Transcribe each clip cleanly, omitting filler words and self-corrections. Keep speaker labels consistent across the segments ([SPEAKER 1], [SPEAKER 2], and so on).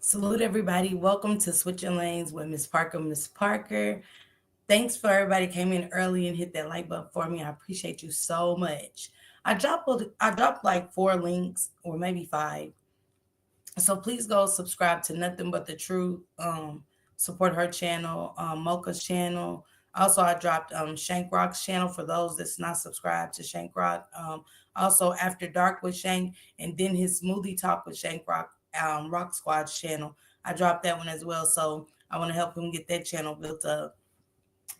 [SPEAKER 1] Salute everybody. Welcome to Switching Lanes with Miss Parker. Miss Parker. Thanks for everybody came in early and hit that like button for me. I appreciate you so much. I dropped like 4 links or maybe 5. So please go subscribe to Nothing But the Truth. Support her channel, Mocha's channel. Also, I dropped Shank Rock's channel for those that's not subscribed to Shank Rock. Also, After Dark with Shank, and then his Smoothie Talk with Shank Rock, Rock Squad's channel. I dropped that one as well. So I want to help him get that channel built up.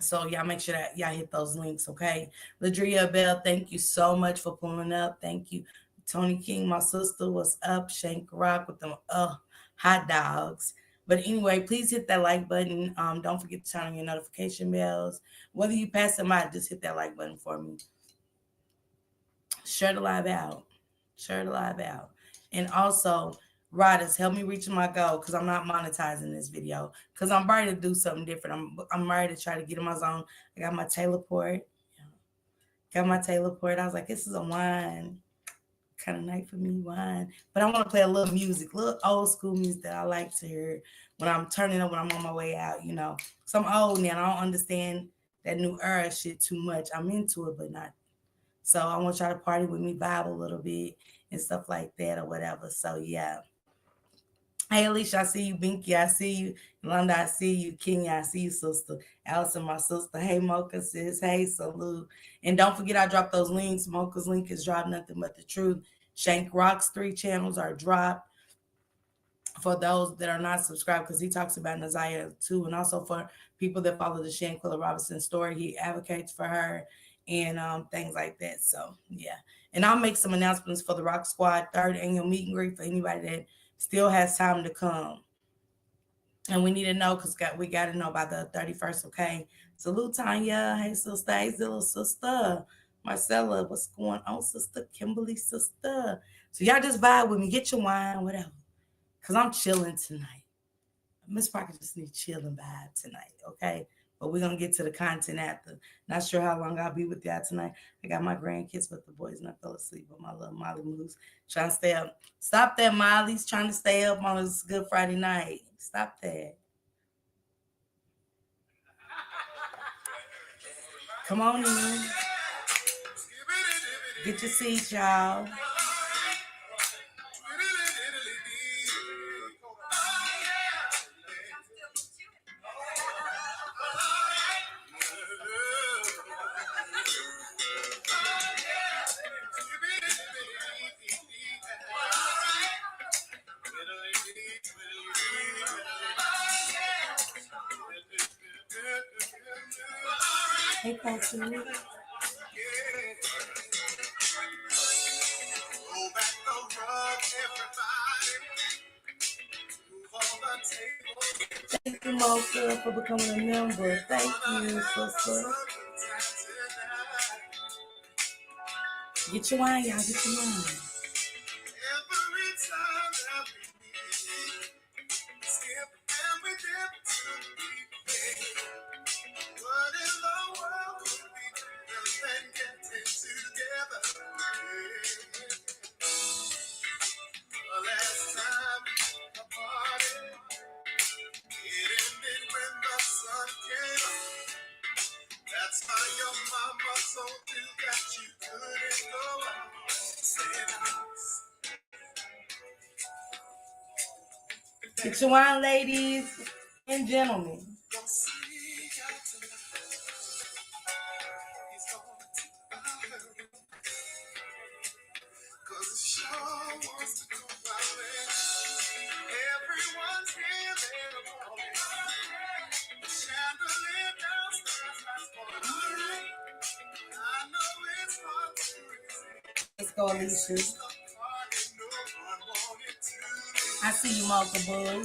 [SPEAKER 1] So y'all make sure that y'all hit those links, okay? Ladria Bell, thank you so much for pulling up. Thank you. Tony King, my sister, was up. Shank Rock with them hot dogs. But anyway, please hit that like button. Don't forget to turn on your notification bells. Whether you pass them out, just hit that like button for me. Share the live out. Share the live out. And also, riders, help me reach my goal because I'm not monetizing this video because I'm ready to do something different. I'm ready to try to get in my zone. I got my Taylor port. Got my Taylor port. I was like, this is a wine kind of night for me, wine. But I want to play a little music, little old school music that I like to hear when I'm turning up when I'm on my way out. So I'm old now. I don't understand that new era shit too much. I'm into it, but not. So I want y'all to party with me, vibe a little bit and stuff like that or whatever. So yeah. Hey Alicia, I see you. Binky, I see you. Yolanda, I see you. Kenya, I see you, sister. Allison, my sister. Hey Mocha, sis. Hey, salute. And don't forget I dropped those links. Mocha's link is dropped, Nothing But the Truth. Shank Rock's 3 channels are dropped for those that are not subscribed because he talks about Naziah too. And also for people that follow the Shanquilla Robinson story, he advocates for her and things like that. So yeah. And I'll make some announcements for the Rock Squad 3rd annual meet and greet for anybody that still has time to come. And we need to know because we got to know by the 31st, okay? Salute, Tanya. Hey, sister. Hey, little sister. Marcella, what's going on, sister? Kimberly, sister. So y'all just vibe with me. Get your wine, whatever. Because I'm chilling tonight. Miss Parker just need chilling vibe tonight, okay? But we're going to get to the content after. Not sure how long I'll be with y'all tonight. I got my grandkids, but the boys not fell asleep. But my little Molly moves trying to stay up. Stop that, Molly's trying to stay up on this Good Friday night. Stop that. Come on in. Get your seats, y'all. Hey, Pastor. Thank you, Mocha, for becoming a member. Thank you, sister. Get your wine, y'all. Get your wine. Get your wine, ladies and gentlemen. Let's go, Alicia. I see you, multiple.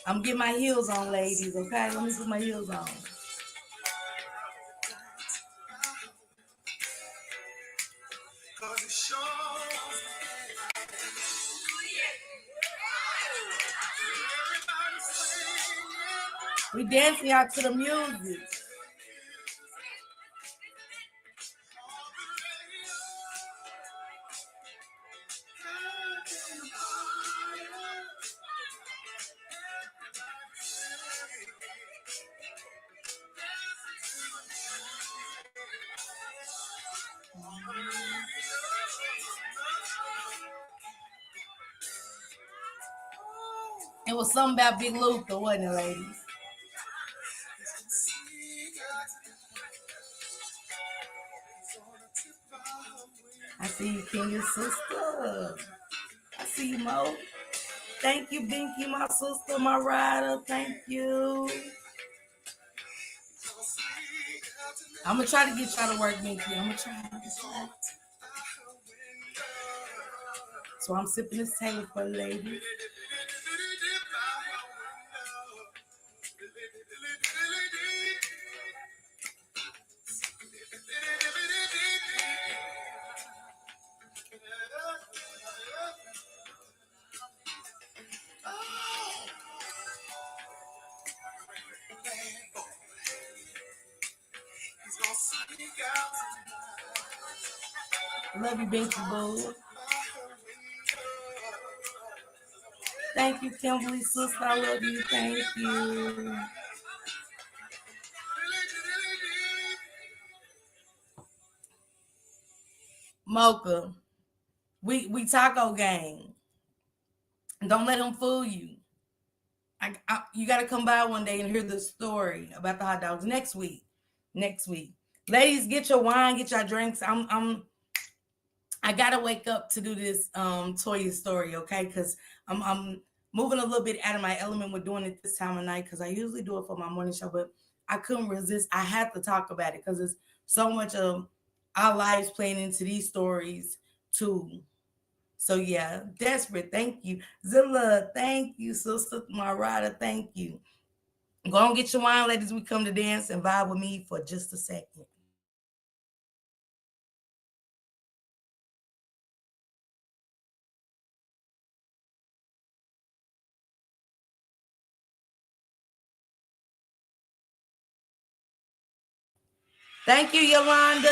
[SPEAKER 1] I'm getting my heels on, ladies, okay? Let me put my heels on. We dancing out to the music. It was something about Big Luther, wasn't it, ladies? I see you, Kenya's sister. I see you, Mo. Thank you, Binky, my sister, my rider. Thank you. I'm going to try to get y'all to work, Binky. I'm going to try. So I'm sipping this Taylor for the ladies. Love you, Binky Boo. Thank you, Kimberly, sister. I love you. Thank you. Mocha, we taco gang. Don't let them fool you. You got to come by one day and hear the story about the hot dogs next week. Next week, ladies, get your wine, get your drinks. I gotta wake up to do this Toya story, okay? Because I'm moving a little bit out of my element with doing it this time of night because I usually do it for my morning show, but I couldn't resist. I had to talk about it because it's so much of our lives playing into these stories too. So yeah, desperate. Thank you, Zilla. Thank you, sister, my rider. Thank you. Go and get your wine, ladies. We come to dance and vibe with me for just a second. Thank you, Yolanda.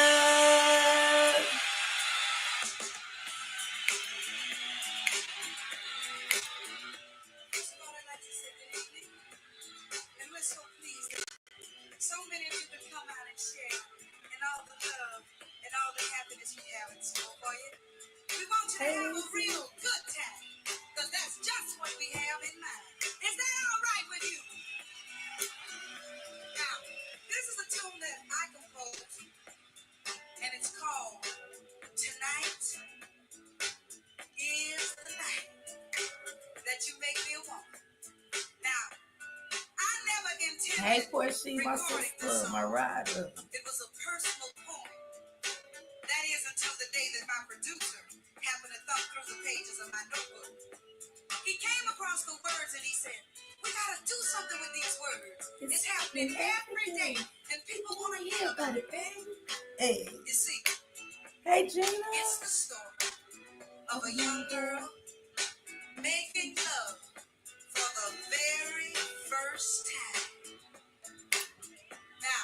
[SPEAKER 1] So many of you can come out and share and all the love and all the happiness we have in store for you. We want you to have a real good time because that's just what we have in mind. Is that all right with you? Now, this is a tune that I composed and it's called Tonight is the Night That You Make Me a Woman. Now, I never intended. Hey, Portia, my sister, my rider. It was a personal poem. That is until the day that my producer happened to thumb through the pages of my notebook. He came across the words and he said, "We gotta do something with these words. It's happening every day, and people want to hear about it, baby." Hey, you see? Hey, Gina. It's the story of a young girl making love for the very first time. Now,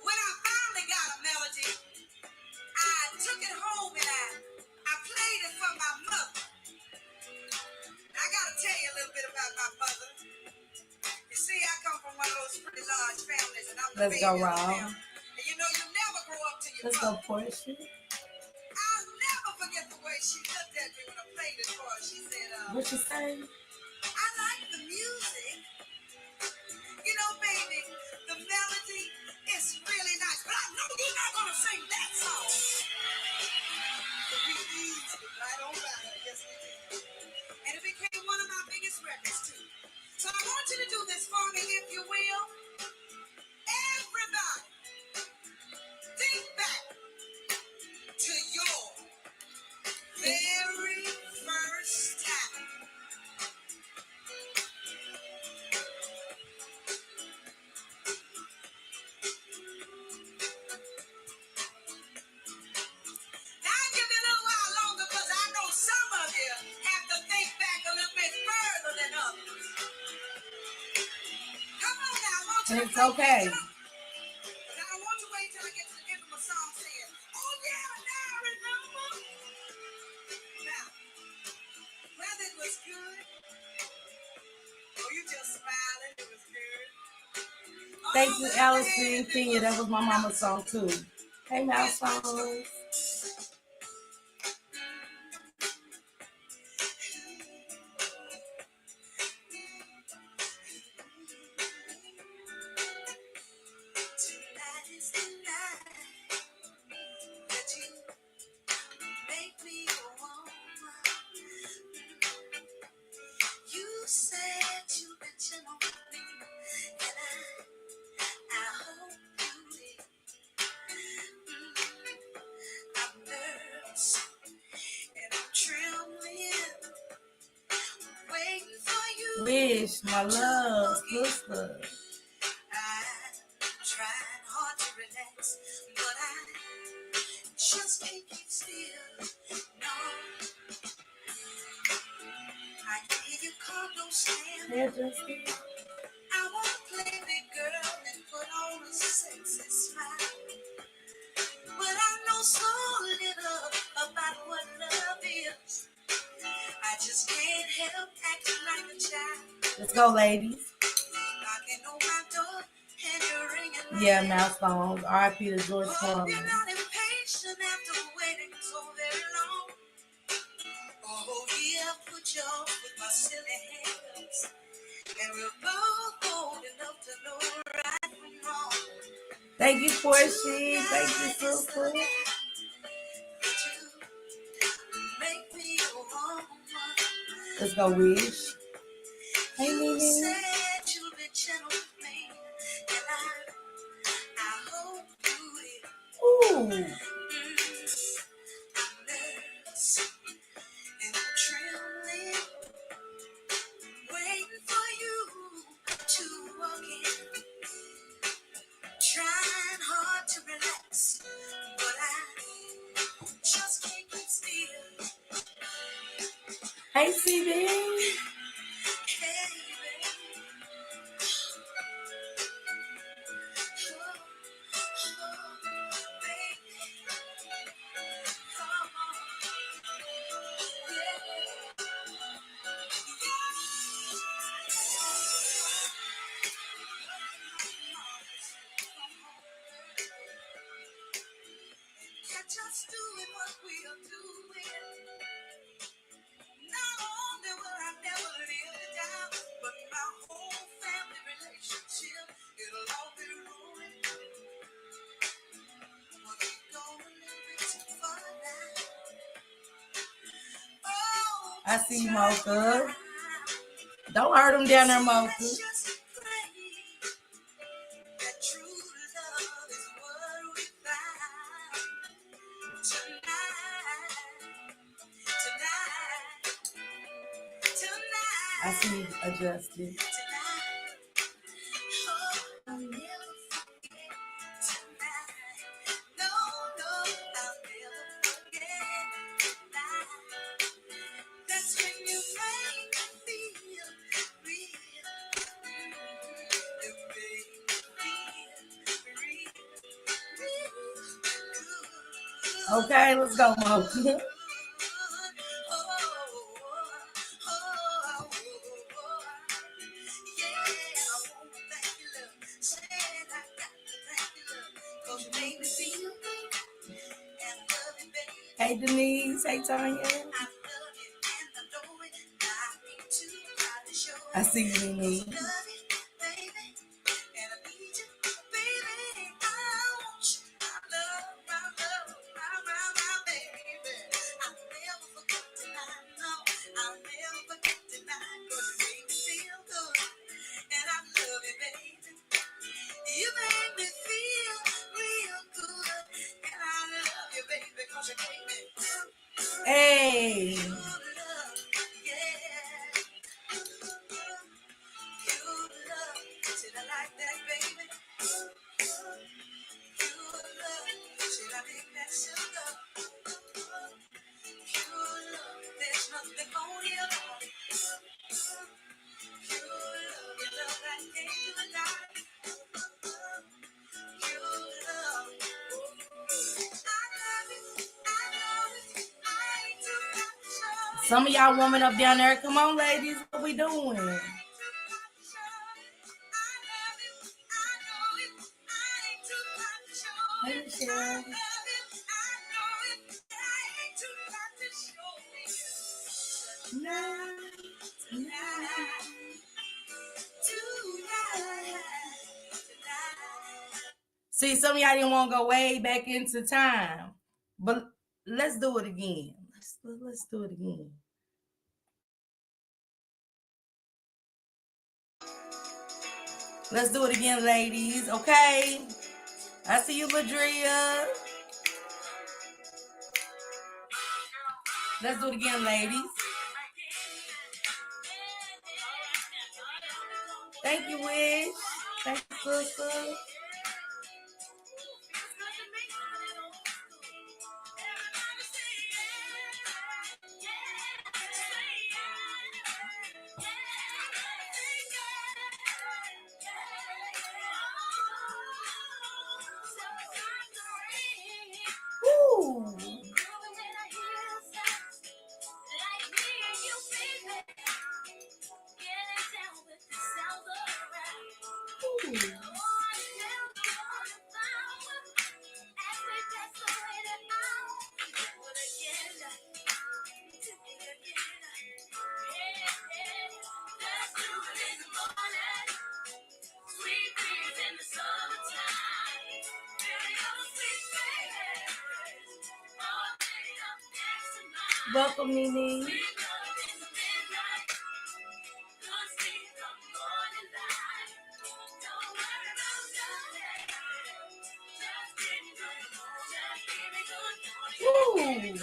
[SPEAKER 1] when I finally got a melody, I took it home and I played it for my mother. I gotta tell you a little bit about my mother. You see, I come from one of those pretty large families, and I'm the baby of the family. And you know, you never grow up to your mother. Let's go, Portia. I'll never forget the way she looked at me when I played it for her. She said, what you say? "I like the music. You know, baby, the melody is really nice. But I know you're not going to sing that song." So we eased it right on by her. Yes, we did. And it became one of my biggest records, too. So I want you to do this for me, if you will. Everybody, think back to your very first time. It's okay.
[SPEAKER 2] I want to wait till I get to the end of my song saying, oh yeah, now I remember. Now, whether it was good, or you just smiling, it was good.
[SPEAKER 1] Thank you, Allison Kenya. That was my mama's song too. Hey, Mouse Songs. Wish, my love, sister.
[SPEAKER 2] Trying hard to relax, but I just can't keep still. No, I hear you call those standards. I want to play big girl and put on a sexy smile, but I know so little about what love is. I just can't help acting like a child.
[SPEAKER 1] Let's go, ladies.
[SPEAKER 2] Knocking on my door and you're ringing.
[SPEAKER 1] Yeah, Mouse Songs. R.I.P. to George Foreman.
[SPEAKER 2] You're not impatient after waiting so very long. Oh, yeah, put you off with my silly hands. And we're both old enough to know right from wrong.
[SPEAKER 1] Thank you, Portia. Thank you, sister.
[SPEAKER 2] Make me a woman.
[SPEAKER 1] Let's go, Wish. Hey,
[SPEAKER 2] You
[SPEAKER 1] Nene.
[SPEAKER 2] said you'll be gentle with me, and I hope you will.
[SPEAKER 1] Ooh.
[SPEAKER 2] I'm nervous and I'm trembling, waiting for you to walk in. Trying hard to relax, but I just can't keep still.
[SPEAKER 1] Hey, CB.
[SPEAKER 2] Hey, baby. Just doing what we are doing. Not only will I never live it down, but my whole family relationship, it'll all be ruined. Well, we gonna live it too far now. Oh,
[SPEAKER 1] I see you, Mocha. Don't hurt him down there, Mocha.
[SPEAKER 2] let's just pray that true love is what we find tonight.
[SPEAKER 1] I see you adjusted. Okay, let's go, Mocha. Hey, Denise. Hey, Tanya. I see you, Denise. Hey. Some of y'all women up down there, come on, ladies, what we doing? Hey, Michelle. See, some of y'all didn't want to go way back into time, but let's do it again. Let's do it again. Let's do it again, ladies. Okay. I see you, Ladria. Let's do it again, ladies. Thank you, Wish. Thank you, sister. Ooh. Welcome, Nene. Woo.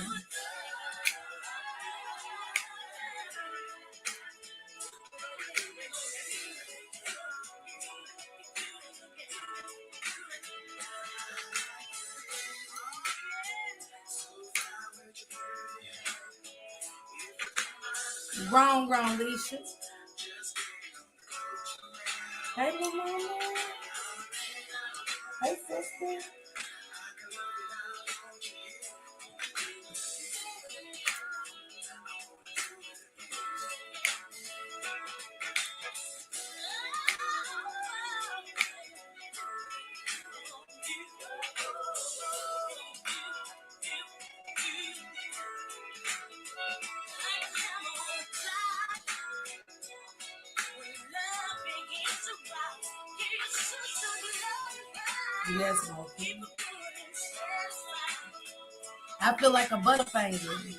[SPEAKER 1] Wrong, Leisha. Hey, mama. Hey, sister. Yes, Moki. I feel like a butterfinger.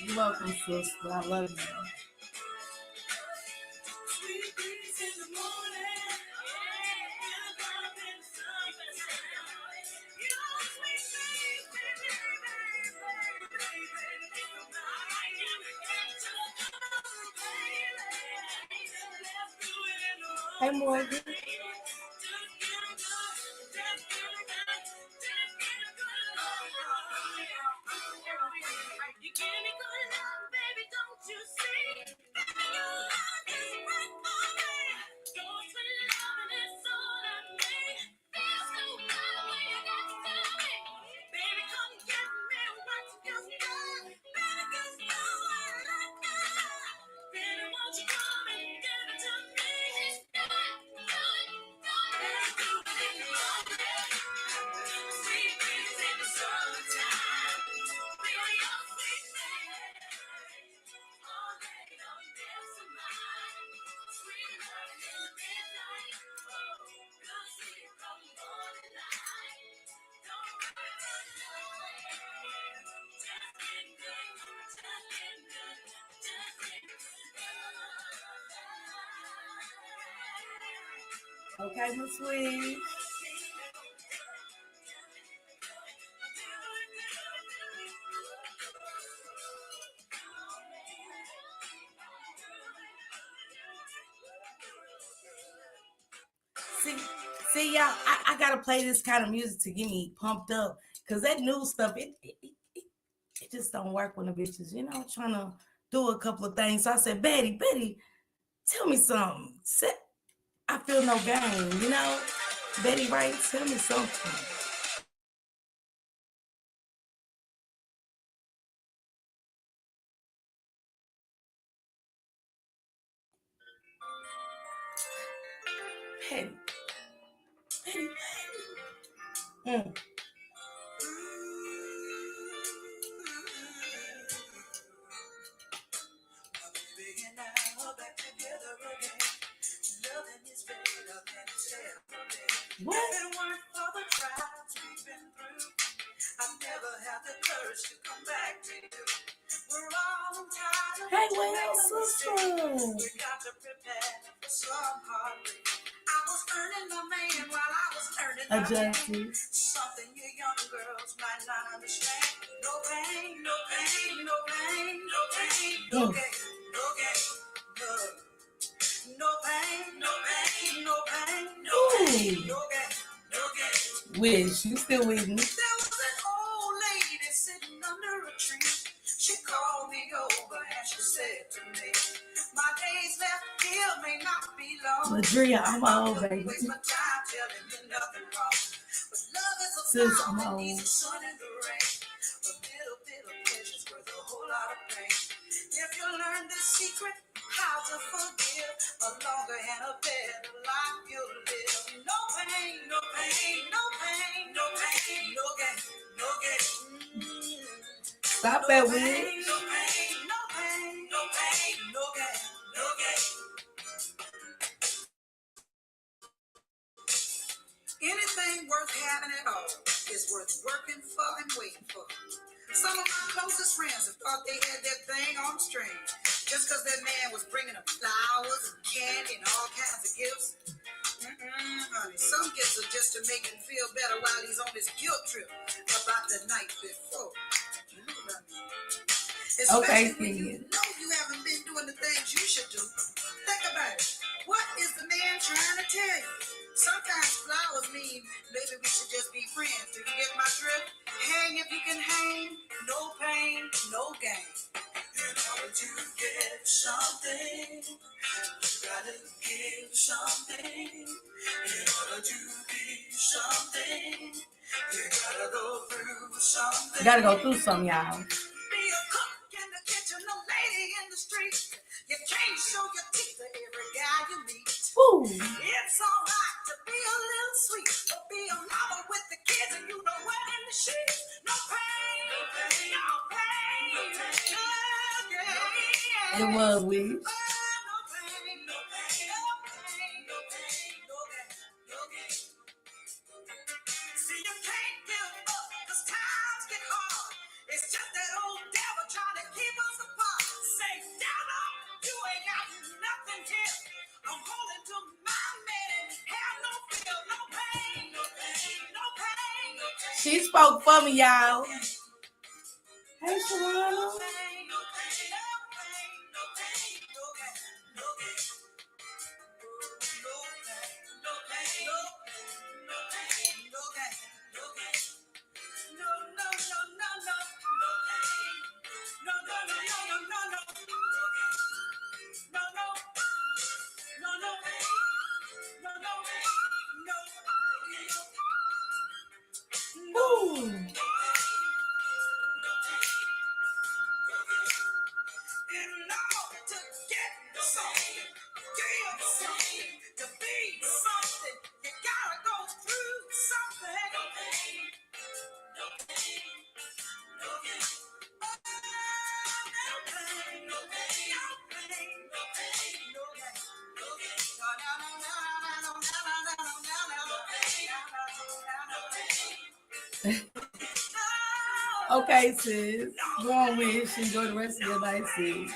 [SPEAKER 1] You're welcome, sister. I love you. Hey, Morgan. Okay, my sweet. See, see, y'all, I gotta play this kind of music to get me pumped up. Cause that new stuff, it just don't work when the bitches, trying to do a couple of things. So I said, Betty, tell me something. I feel no game. Betty Wright, tell me something. Petty, Petty, Petty. What?
[SPEAKER 2] If it weren't for the trials we've been through, I never had the courage to come back to you. We're all entitled
[SPEAKER 1] Hey,
[SPEAKER 2] to
[SPEAKER 1] well,
[SPEAKER 2] make a
[SPEAKER 1] sister.
[SPEAKER 2] mistake. We got to prepare for some heartbreak. I was earning my man while I was earning my man. Something you young girls might not understand. No pain, no pain, no pain, no pain, no gain, no gain, no. No pain, no pain, no pain, no pain, no gain, no gain.
[SPEAKER 1] Wish, you still with me?
[SPEAKER 2] There was an old lady sitting under a tree. She called me over and she said to me, my days left here may not be long.
[SPEAKER 1] Ladria, I'm old, baby.
[SPEAKER 2] Waste my time telling you nothing wrong. But love is a flower that needs the sun and the rain. A little bit of pleasure's worth a whole lot of pain. If you learn this secret, how to forgive, a longer and a better life you'll live. No pain, no pain, no pain, no pain, no gain, no gain.
[SPEAKER 1] Stop that, Will.
[SPEAKER 2] No pain, no pain, no pain, no pain, no gain, no gain. Anything worth having at all is worth working for and waiting for. Some of my closest friends have thought they had that thing on the string. Just because that man was bringing them flowers and candy and all kinds of gifts. Honey, some gifts are just to make him feel better while he's on his guilt trip about the night before. You know what I mean? Especially when you know you haven't been doing the things you should do. Think about it. What is the man trying to tell you? Sometimes flowers mean maybe we should just be friends. Do you get my drift? Hang if you can hang. No pain, no gain. In order to get something, you gotta give something. In order to be something, you gotta go through something.
[SPEAKER 1] Gotta go through some, y'all.
[SPEAKER 2] Be a cook in the kitchen, a lady in the street. You can't show your teeth to every guy you meet.
[SPEAKER 1] Ooh.
[SPEAKER 2] It's alright to be a little sweet, or be a mama with the kids and you know what in the sheets. No pain, no pain, no pain, no pain, no gain.
[SPEAKER 1] It was weird.
[SPEAKER 2] No pain, no pain, no pain, no pain, no gain, no gain. See, you can't give up, 'cause times get hard. It's just that old devil trying to keep us apart. Say, devil, you ain't got nothing here. I'm holding to my man and have no fear, no pain, no pain, no pain, no pain.
[SPEAKER 1] She spoke for me, y'all. Hey,
[SPEAKER 2] No
[SPEAKER 1] Shalana.
[SPEAKER 2] pain, no pain, no pain, no pain, no gain, no gain. No pain, no pain, no pain, no gain, no gain. No, no, no, no, no, no pain. No, no, no, no, no, no, no, no gain. No, no, no, no pain. No, no, no, no,
[SPEAKER 1] Ooh.
[SPEAKER 2] in order to get something, give something, to be something, you gotta go through something. No pain, no pain, no gain. No pain, no pain, no pain, no pain, no gain, no gain. No, no, no, no, no, no, no, no, no, no, pain, no pain.
[SPEAKER 1] Okay, sis. Go on, Wish. Enjoy the rest of your night, sis.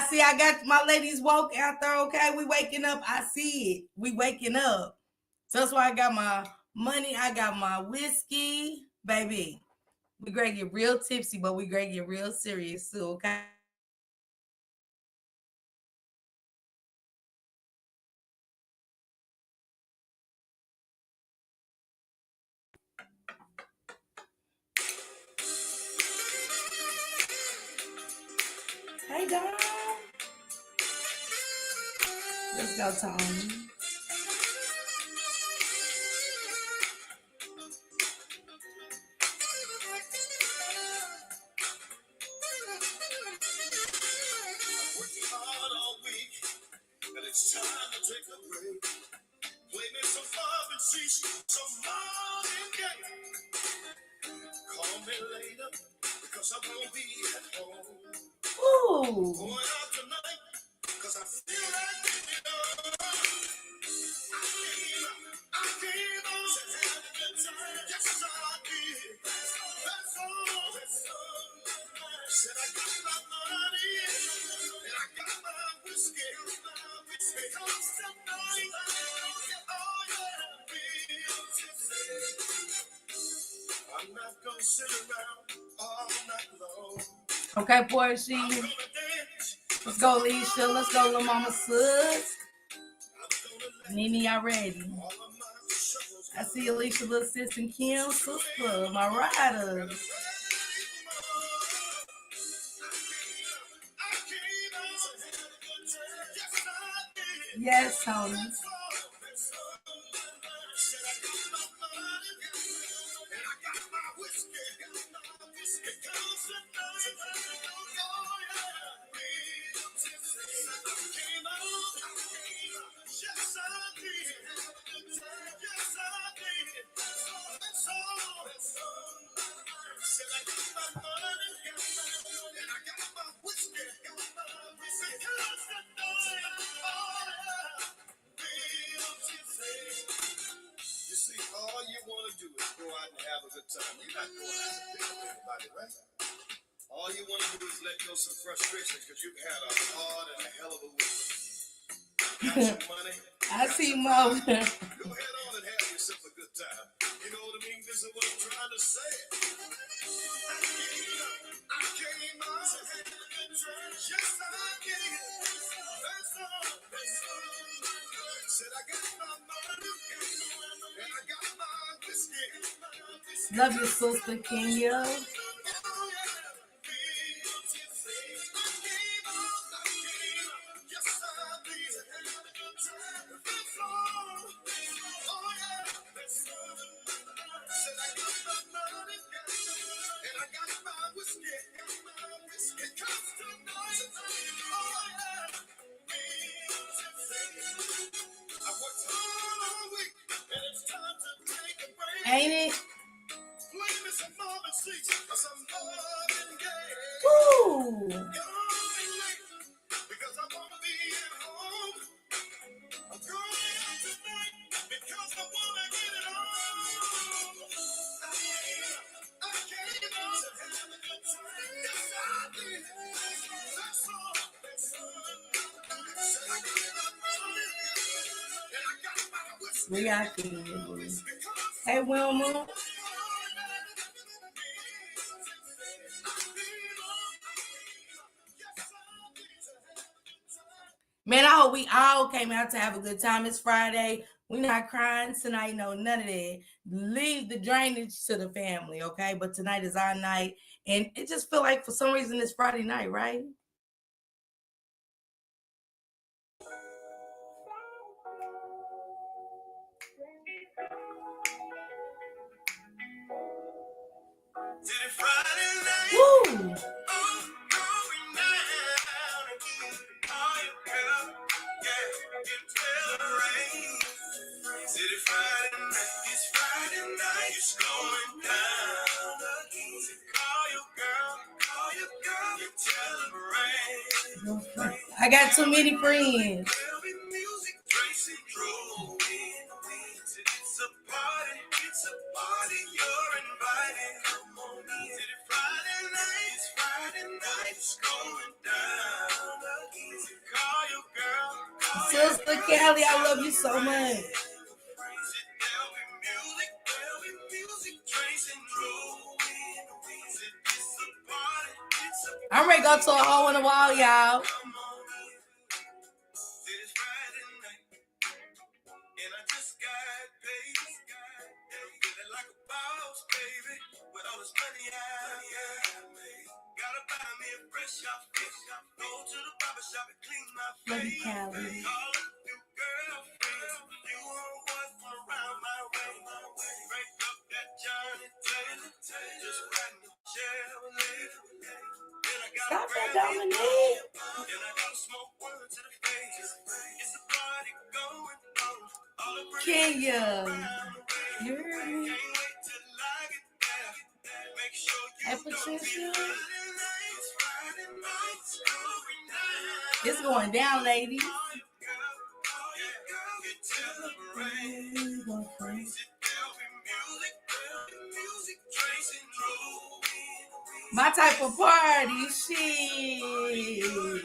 [SPEAKER 1] see I got my ladies woke out there, okay? We waking up. I see it. We waking up. So that's why I got my money. I got my whiskey. Baby, we great get real tipsy, but we great get real serious too, okay? Hey, Dom. Let's go, Tony.
[SPEAKER 2] Working hard all week, and it's time to take a break. Play me some love and see some morning game. Call me later, because I won't be at home.
[SPEAKER 1] Ooh.
[SPEAKER 2] Going out tonight, because I feel like it. I came on to have a good time. Yes, I did. That's all. Said I got my money, and I got my whiskey. Because tonight, oh yeah, I'm not gonna sit around all night long.
[SPEAKER 1] Okay, Portia. Let's go, Alicia. Let's go, little mama sus. Nene, y'all ready? I see Alicia, little sis, and Kim, sister, my riders. Yes, Tony.
[SPEAKER 2] You see, all you want to do is go out and have a good time. You're not going out to pick up anybody, right? All you want to do is let go some frustrations because you've had a hard and a hell of a week. Got some money.
[SPEAKER 1] I see Mo.
[SPEAKER 2] Go ahead on and have yourself a good time. You know what I mean? This is what I'm trying to say. I came out to have a good time. Yes, I did. That's all. Said I got my money and I got my whiskey.
[SPEAKER 1] Love you, sister Kenya. Ain't it? Woo!
[SPEAKER 2] Because I wanna be at home. I'm going out tonight because I wanna get it on. I came out to have a good time. Yes, I did. That's all. Said I got my money and I got my whiskey.
[SPEAKER 1] We out here. Hey, Wilma. Man, I hope we all came out to have a good time. It's Friday. We're not crying tonight. No, none of that. Leave the drainage to the family, okay? But tonight is our night. And it just feel like for some reason it's Friday night, right? Woo!
[SPEAKER 2] City Friday night, it's Friday night, it's going down again. Call your girl, you tell her rain.
[SPEAKER 1] I got too many friends.
[SPEAKER 2] There'll be music, Tracy drove in. It's a party, you're invited. Come on in. City Friday night, it's going down again.
[SPEAKER 1] Sister Kelly, I love you so much. I'm ready to go to a hole in the wall, y'all. Love you, Callie. Stop that, Dominique. Kenya, you heard me? Hey, Patricia. It's going down, ladies. My type of party, shit.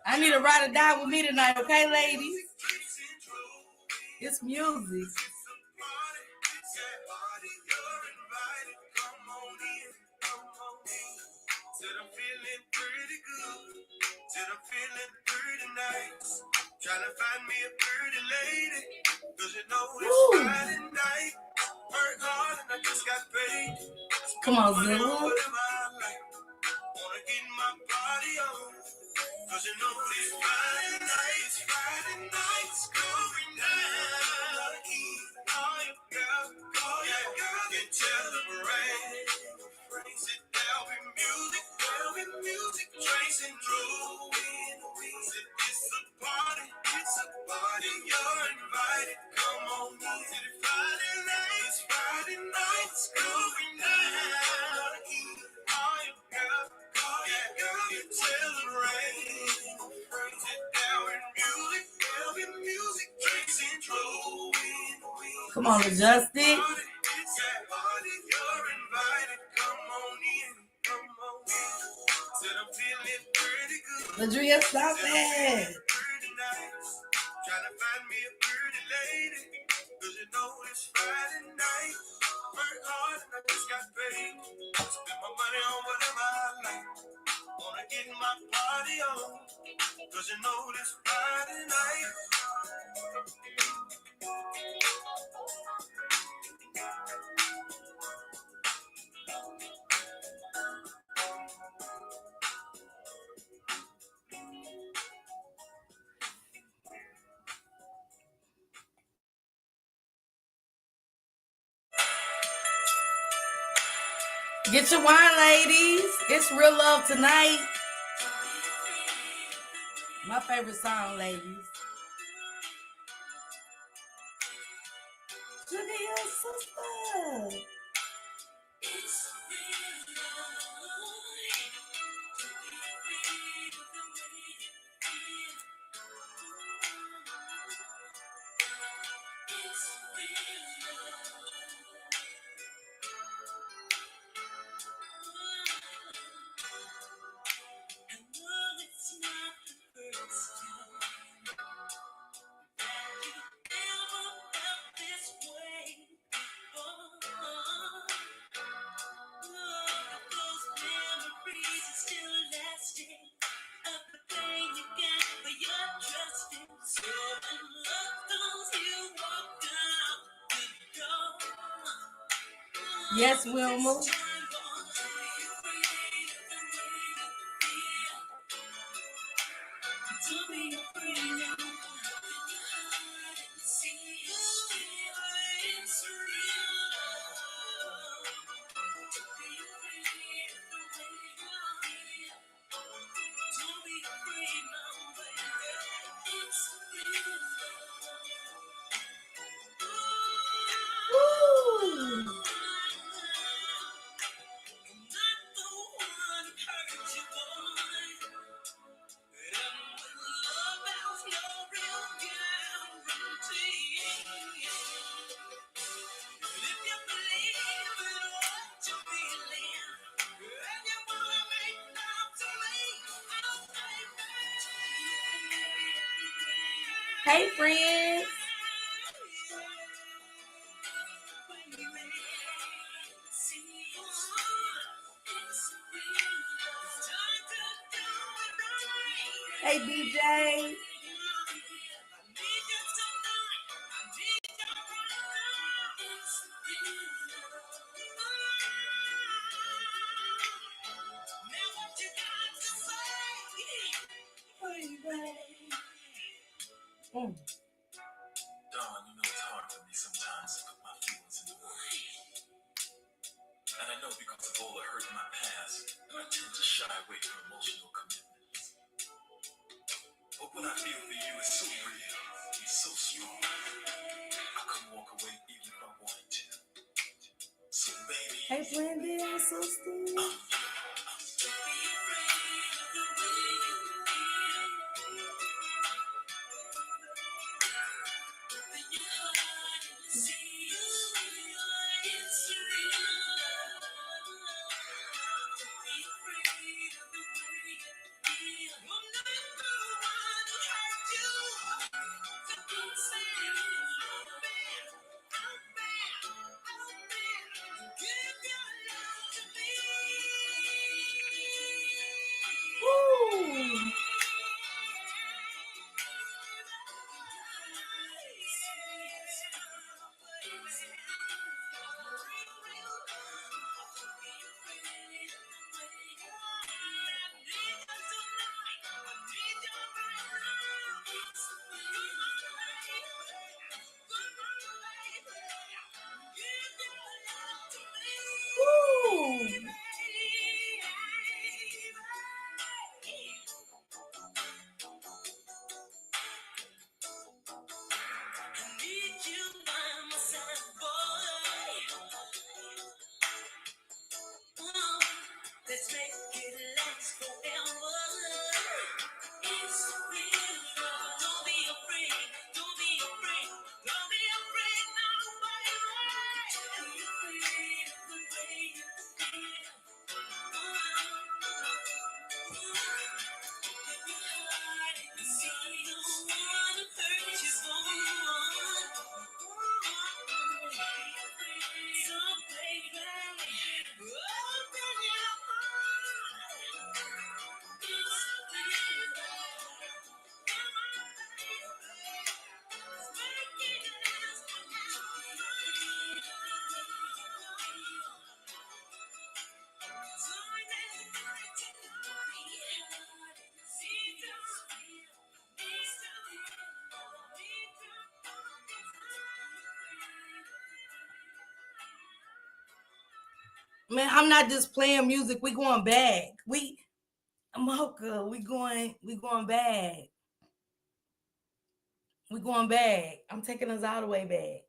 [SPEAKER 1] I need a ride or die with me tonight, okay, ladies? It's music. Trying to find me a pretty lady, cause you know it's Friday night. Work hard and I just got paid. Come on, Zilla. Wanna get my body on, cause you know it's Friday nights going down. Oh, you girl, can tell the rain. Sit down with music, tracing through. It's a party, you're invited. Come on, to the Friday nights going down. Oh, you girl, you tell the rain. Sit down with music, tracing through. Come on, Justin. Ladria, stop it. Trying to find me a pretty lady, cause you know it's Friday night. Work hard and I just got paid. Spend my money on whatever I like. Wanna get my party on, cause you know it's Friday night. Get your wine, ladies. It's real love tonight. My favorite song, ladies. Look at your sister. Yes, Wilma. Hey, friends. Hey, DJ. Mm.
[SPEAKER 2] Dawn, you know it's hard for me sometimes to put my feelings into words. And I know because of all the hurt in my past, I tend to shy away from emotional commitments. But what I feel for you is so real, it's so strong. I couldn't walk away even if I wanted to. So baby,
[SPEAKER 1] Hey, Brandon, sister.
[SPEAKER 2] Let's make it last forever. It's real. Don't be afraid. Don't be afraid. Don't be afraid now, baby. Be afraid of the way you feel. If you hide and you see no one to hurt you, so baby, open your heart.
[SPEAKER 1] Man, I'm not just playing music. We going back. Mocha, we going back. We going back. I'm taking us all the way back.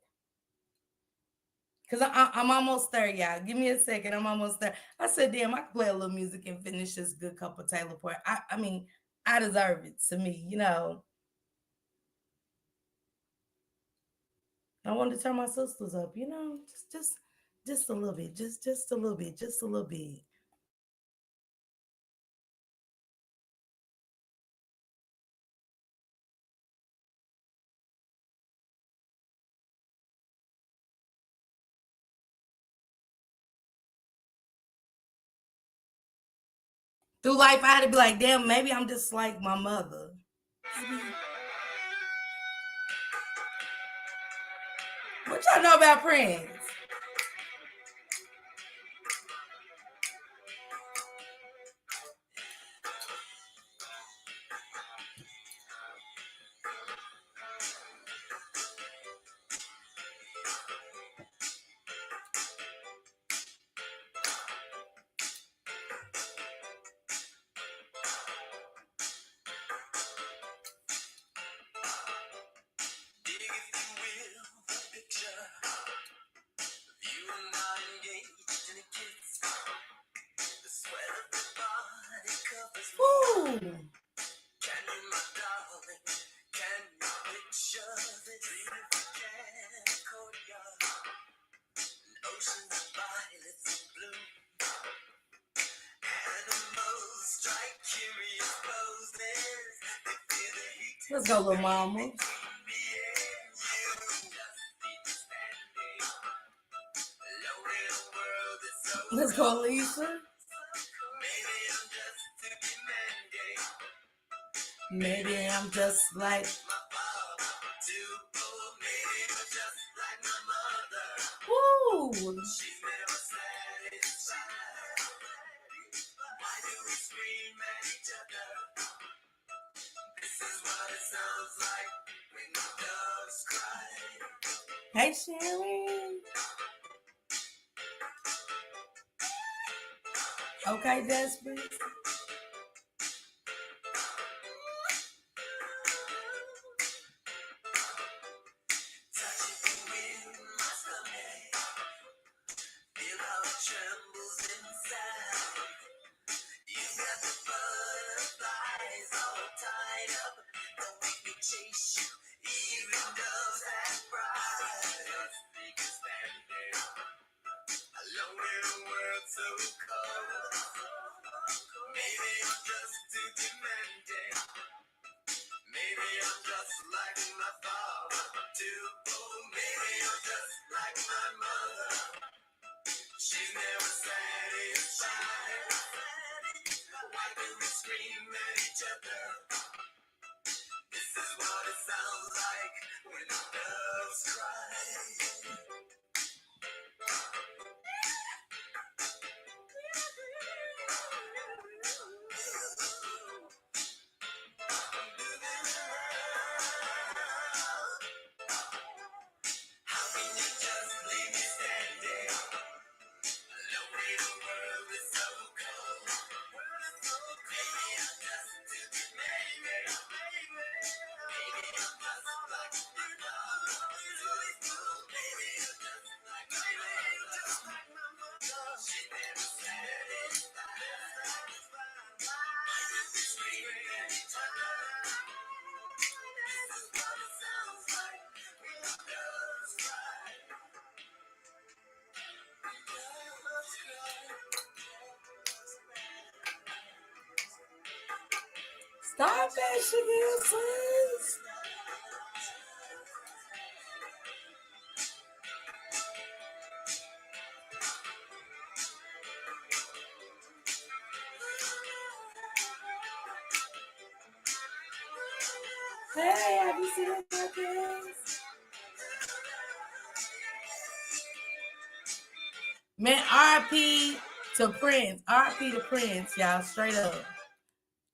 [SPEAKER 1] Because I'm almost there, y'all. Give me a second. I'm almost there. I said, damn, I can play a little music and finish this good cup of Taylor Port. I mean, I deserve it to me, you know. I wanted to turn my sisters up, you know, just a little bit, just a little bit, just a little bit. Through life, I had to be like, damn, maybe I'm just like my mother. What y'all know about Prince?
[SPEAKER 2] Dig if you will, the picture of you and I engaged in a kiss. The sweat of the body covers me.
[SPEAKER 1] Ooh.
[SPEAKER 2] Can you, my darling, can you picture this? Dream if you can.
[SPEAKER 1] Let's go, little mama. Let's go, Lisa. Maybe I'm just like. Woo! Hey, Sharon. Okay, Desperate. Stop that, Shaquille Sons. Hey, have you seen that podcast? Man, RP to Prince. RP to Prince, y'all, straight up.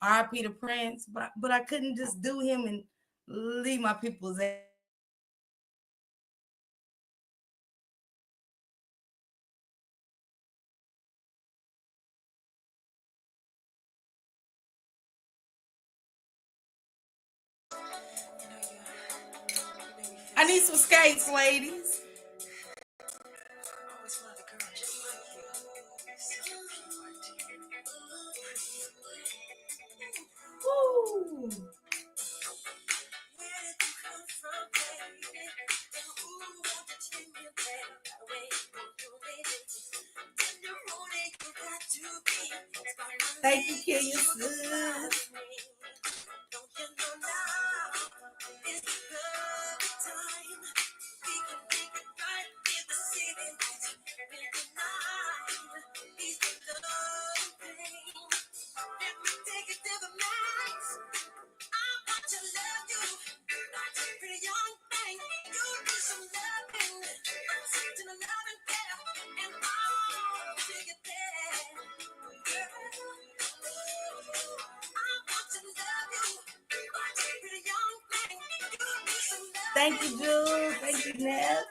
[SPEAKER 1] RP to Prince. But I couldn't just do him and leave my people's ass. I need some skates, ladies. Woo. Thank you, Kenya. Thank you, Jules. Thank you, Ned.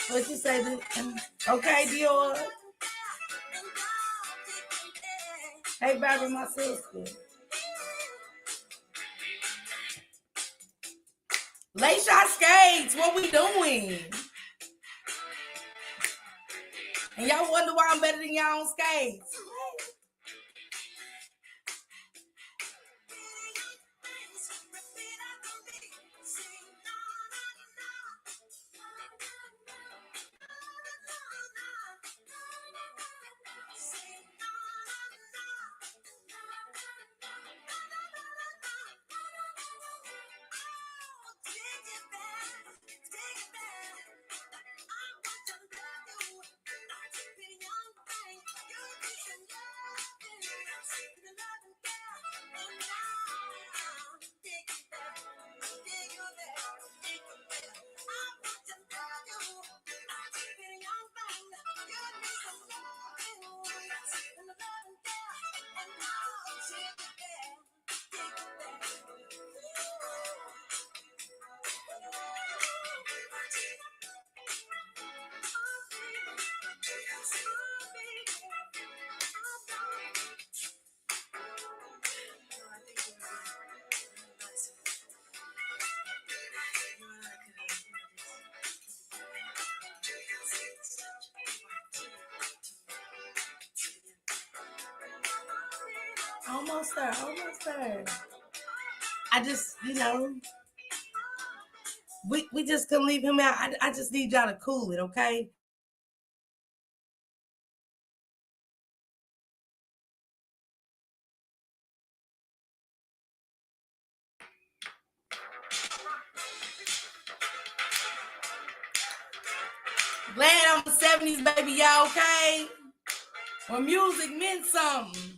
[SPEAKER 1] What you say? Okay, Dior. Hey, baby, my sister. Lace your skates. What we doing? And y'all wonder why I'm better than y'all on skates. Almost there, almost there. I just, we just couldn't leave him out. I just need y'all to cool it, okay? Glad I'm the 70s, baby, y'all, okay? When music meant something.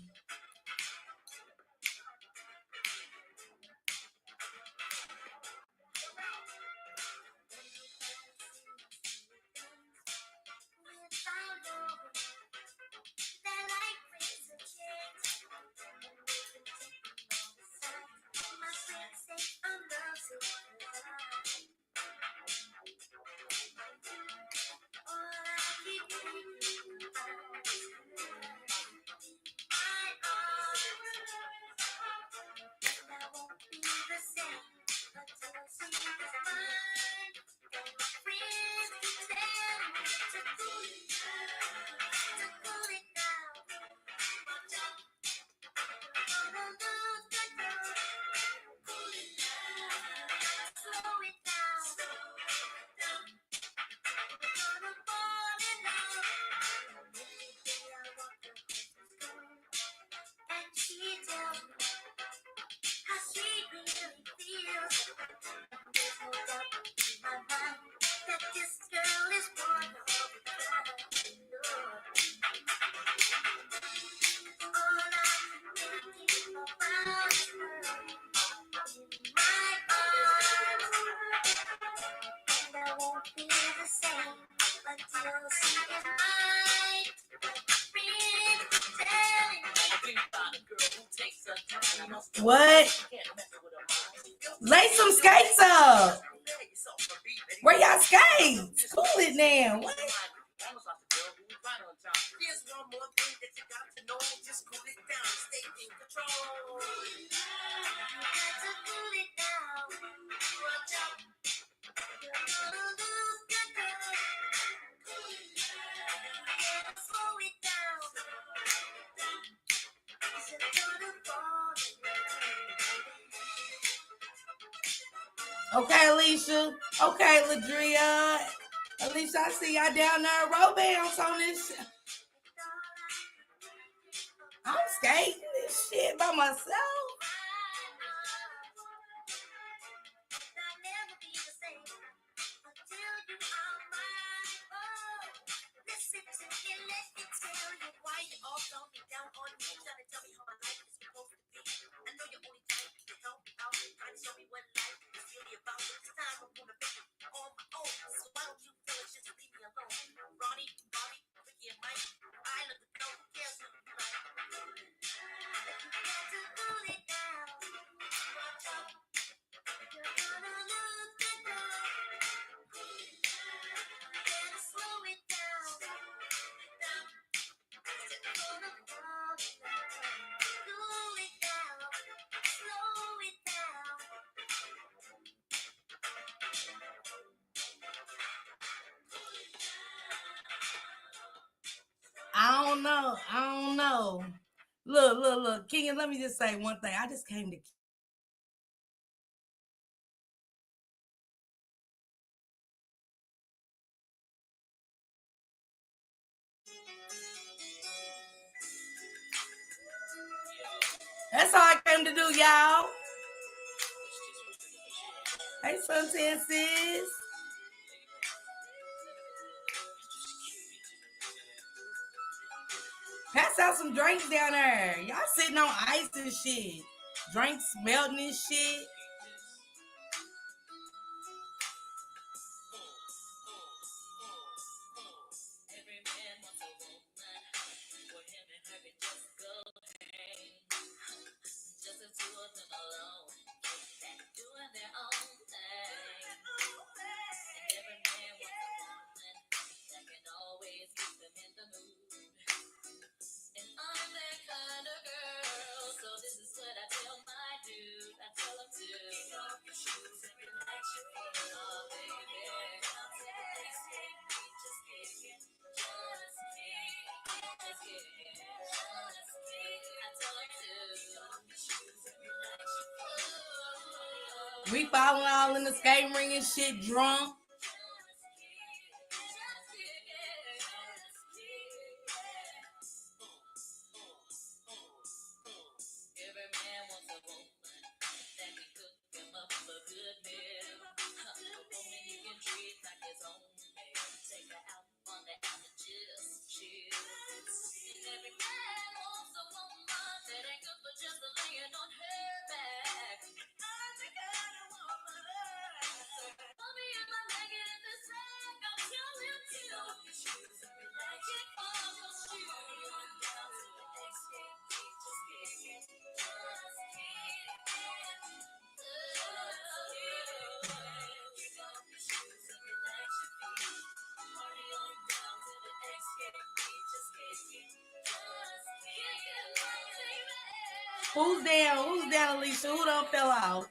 [SPEAKER 1] What? Lay some skates up. Where y'all skates? Cool it now. What? Here's one more thing that you got to know. Just cool it down. Stay in control. You got to cool it down. Watch out. You're gonna lose control. Cool it down. Slow it down. You're gonna fall. Okay, Alicia. Okay, Ladria. Alicia, I see y'all down there. Romance on this. I'm skating this shit by myself. I don't know. I don't know. Look. King, let me just say one thing. I just came to kick it with y'all. That's all I came to do, y'all. Hey, Suntan sis. Pass out some drinks down there. Y'all sitting on ice and shit. Drinks melting and shit. We falling all in the skate ring and shit, drunk. Who's down? Who's down, Alicia? Who done fell out?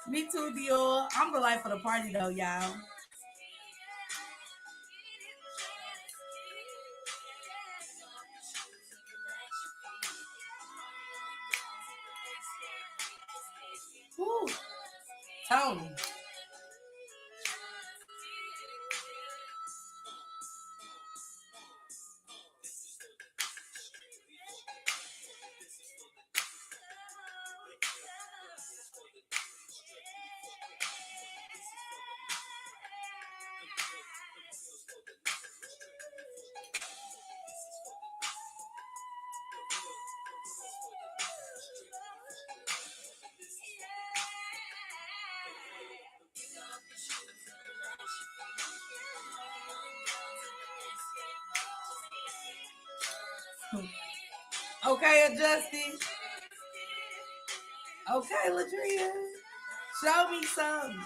[SPEAKER 1] Me too, Dior. I'm the life of the party, though, y'all. Woo. Tony. Okay, Adjusted. Okay, Ladria. Show me something.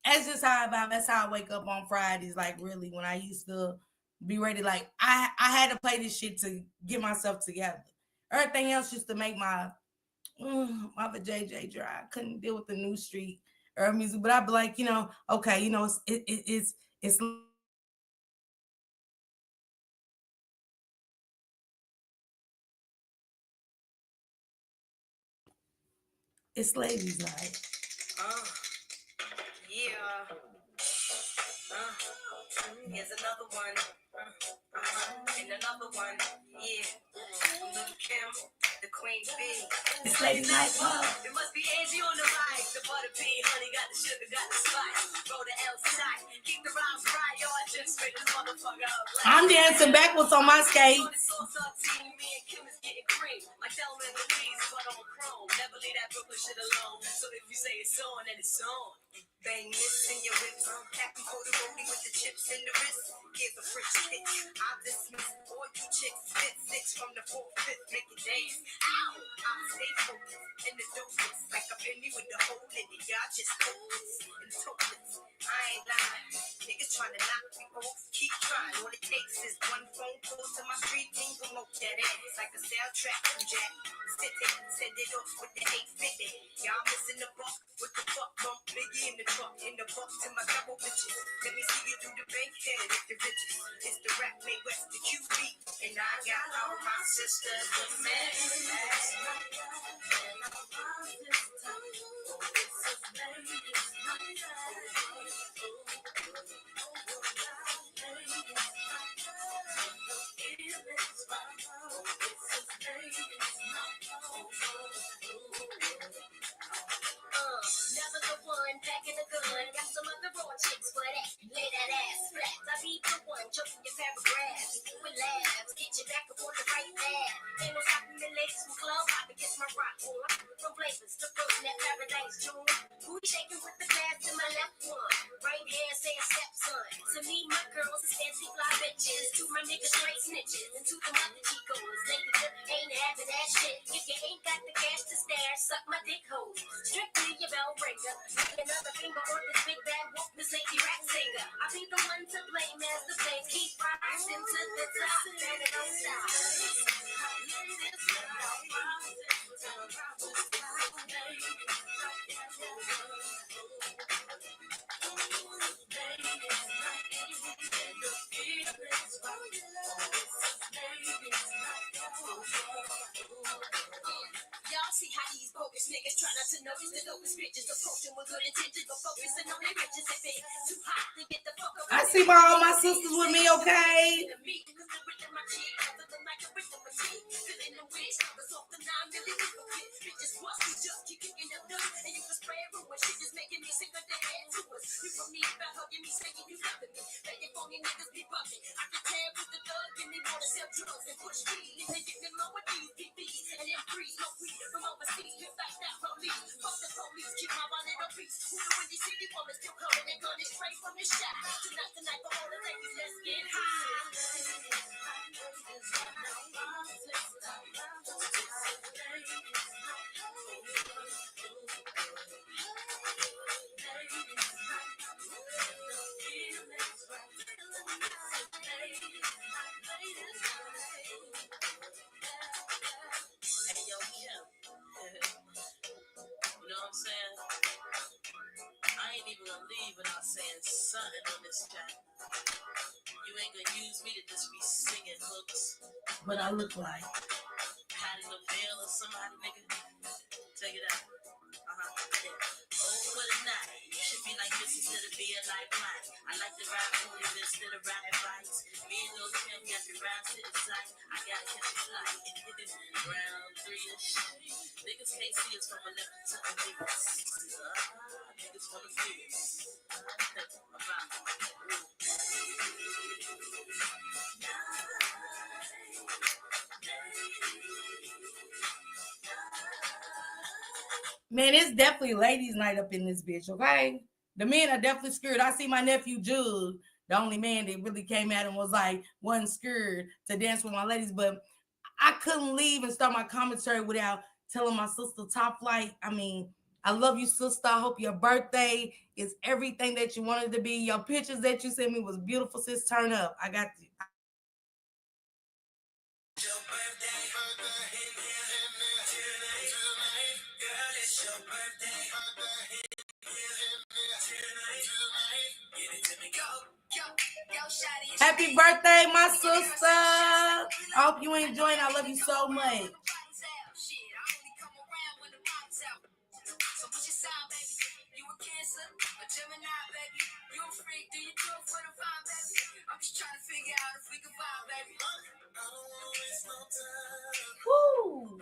[SPEAKER 1] That's just how I vibe. That's how I wake up on Fridays. Like really, when I used to be ready, like I had to play this shit to get myself together. Everything else used to make my JJ dry. I couldn't deal with the new street or music, but I'd be like, okay, it's it's ladies' night.
[SPEAKER 2] Yeah. Here's another one. And another one. Yeah. Little Kim, the Queen Bee.
[SPEAKER 1] It's ladies' night.
[SPEAKER 2] It must be Angie on the mic. The butter bee, honey got the sugar, got the spice. Roll the L side. Keep the rhymes right, yo. I just straight this motherfucker up.
[SPEAKER 1] I'm dancing backwards on my skate.
[SPEAKER 2] Me and Kim is getting cream. Like Thelma and Louise, but on chrome. Never leave that Brooklyn shit alone. So if you say it's on, then it's on. Bang this in your whip. Happy for the rollie with the chips in the wrist. Here's a French kick. I dismiss all you chicks. Spit six from the 4th, 5th, make it dance. Ow! I stay focused in the dopest. Like a penny with the hole in it. Y'all just hopeless and hopeless. I ain't lying. Niggas trying to knock me off. Keep trying. All it takes is one phone call to my street team. Promote that ass like a soundtrack from Jack. city. Send it off with the 850. Y'all missing the buck with the fuck bump. Biggie in the buck to my double bitches. Let me see you do the bankhead if the riches. It's the rap made west the QB. And I got all my sisters with me. Never the one packing a gun. Got some other raw chicks for that. Lay that ass flat. I be the one choking your paragraphs. With laughs, get you back up on the right path. Ain't no stopping the ladies from club. I can kiss my rock on. From flavors to frozen that paradise joint. Booty shaking with the glass in my left one. Right hand saying stepson. To me, my girls is fancy fly bitches. To my niggas straight snitches. And to the mother chicos. Lady ain't having that shit. If you ain't got the cash to stare, suck my dick hole. Strictly your bell ringer. Another finger on this big bad wolf, this lady rap singer. I be the one to blame as the flames keep rising to the top. And it don't stop. Y'all see how these bogus niggas try not to notice the dopest bitches approaching with good intentions, but focusing on their riches. If it's too hot to get the fuck up.
[SPEAKER 1] I see all my sisters with me, okay? But I look like
[SPEAKER 2] Patty LaBelle or somebody, nigga. Take it out. Oh, what a night. Should be like this instead of being like mine. I like to ride ponies instead of riding bikes. Me and Lil Kim got the rounds to the side. I gotta catch a flight and hit it round 3-ish. Niggas can't see us from a left to a right. Niggas wanna feel us.
[SPEAKER 1] Man, it's definitely ladies' night up in this bitch, okay? The men are definitely scared. I see my nephew Jude, the only man that really came out and was like, wasn't scared to dance with my ladies, but I couldn't leave and start my commentary without telling my sister Top Flight. I mean, I love you, sister. I hope your birthday is everything that you wanted to be. Your pictures that you sent me was beautiful, sis. Turn up. I got you. Happy birthday, my sister. I hope you enjoying. I love you so much. Woo!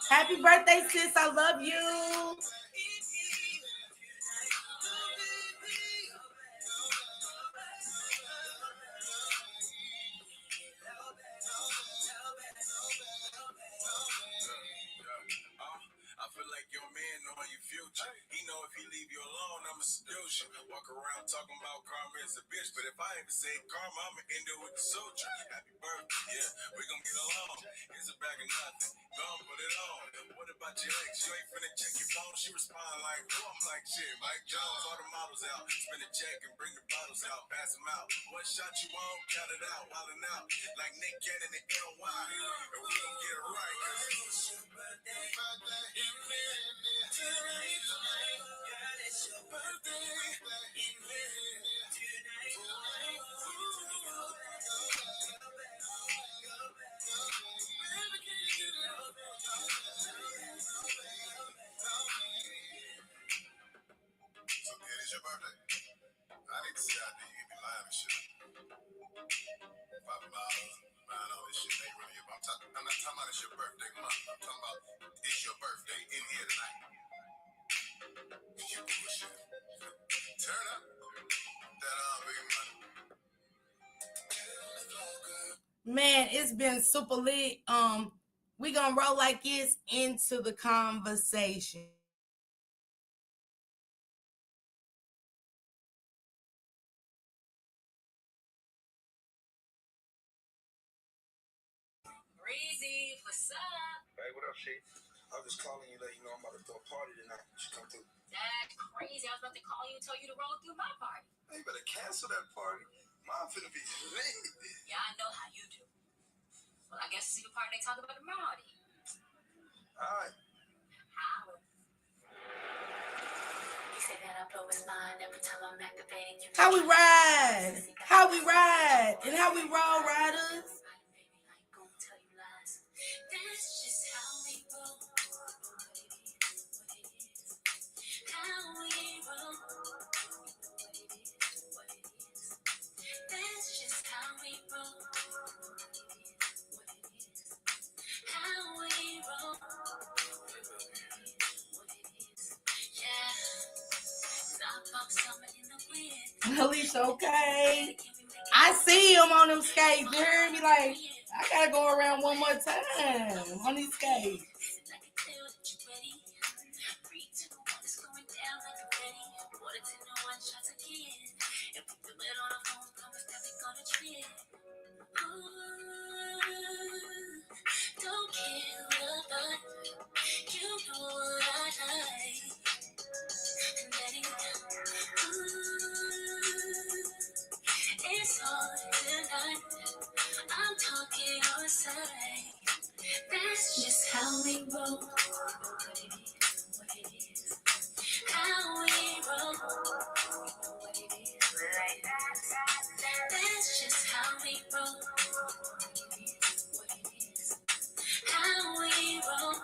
[SPEAKER 1] Happy birthday, sis. I love you.
[SPEAKER 2] I feel like your man knowing your future. He know if he leave you alone, I'ma seduce you. Walk around talking about karma is a bitch, but if I even say karma, I'ma end it with the suture. Happy birthday, yeah, we gon' get along. Here's a bag of nothing, gon' put it on. What about your ex? You ain't finna check your phone. She respond like, oh, I'm like, shit, Mike Jones, all the models out. Spin a check and bring the bottles out, pass them out. One shot you won't, count it out, wildin' out. Like Nick Cannon and NY. And we gon' get it right, cause it's your birthday. So it is your birthday. I need to see how you be lying and shit. $5 buying all this shit ain't really. I'm not talking about it's your birthday month. I'm talking about it's your birthday in here tonight. You bullshit. Turn up that big money.
[SPEAKER 1] Man, it's been super lit. We gonna roll like this into the conversation.
[SPEAKER 2] Breezy, what's up? Hey, what up, shit? I was just calling you, let you know I'm about to throw a party tonight. You should come through. That's crazy. I was about to call you and tell you to roll through my party. Hey, you better cancel that party. Mom finna be lit. Yeah, I know how you do. Well, I guess see the part they talk about tomorrow. All right. How?
[SPEAKER 1] How we ride? How we ride? And how we roll, riders?
[SPEAKER 2] That's just how we roll. How we roll. That's just how we roll. How we roll. Yeah. Stop summer in the wind.
[SPEAKER 1] Alicia, okay. I see him on them skates. You heard me? Like, I gotta go around one more time on these skates.
[SPEAKER 2] Don't care about you know what I like. It's hard tonight. I'm talking outside. That's just how we roll. How we roll. That's just how we roll. How we roll.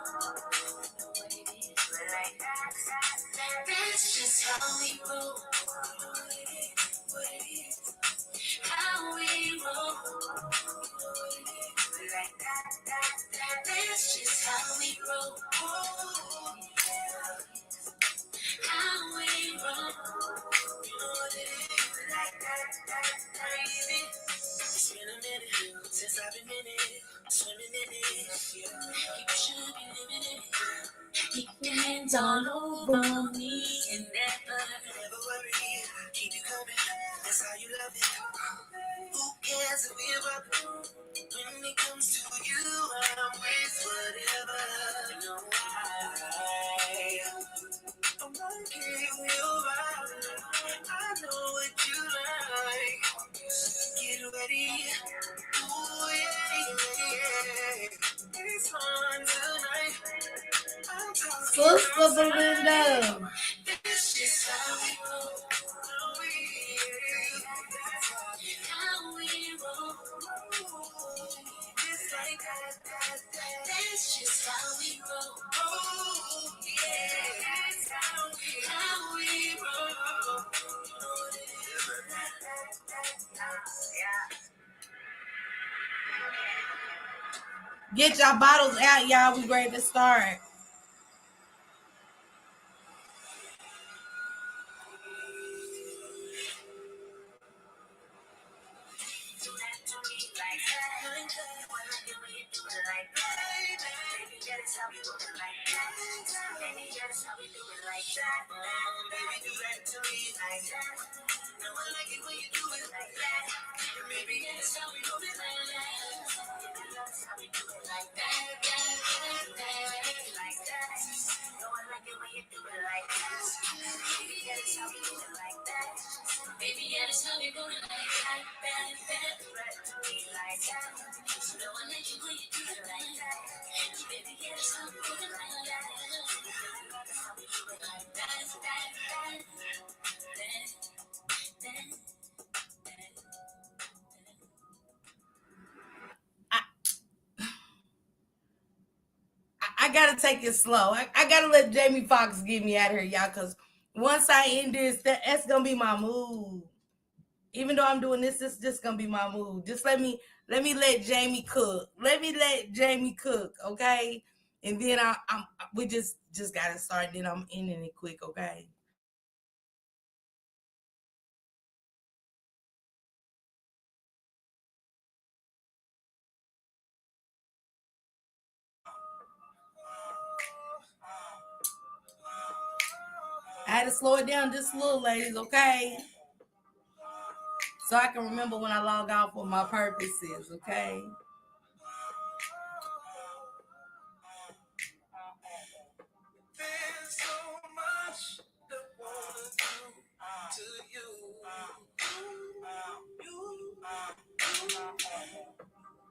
[SPEAKER 2] That's just how we roll. How we roll. That's just how we roll. How we roll. Crazy. It's been a minute since I've been in it. Swimming in it. Yeah. You should be living in it. Keep your hands all over me and never worry. Keep you coming. That's how you love it. Who cares if we're up? When it comes to you, I'm with whatever. You know why? I'm gonna give you right. I know what you like. Get ready. Ooh, yeah. It's on tonight. I'm talking
[SPEAKER 1] Sister Belinda.
[SPEAKER 2] this is how we roll. How we roll. Just like that. That's just how we roll. Oh, yeah. That's how we roll. Yeah.
[SPEAKER 1] Get y'all bottles out, y'all. We ready to start. I gotta take it slow. I gotta let Jamie Foxx get me out of here, y'all, because once I end this, that's gonna be my mood. Even though I'm doing this, this is just gonna be my mood. Just let Jamie cook. Let me let Jamie cook, okay? And then we just gotta start. Then I'm ending it quick, okay? I had to slow it down just a little, ladies, okay? So I can remember when I log off what my purpose is, okay?
[SPEAKER 2] There's so much that wanna do to you.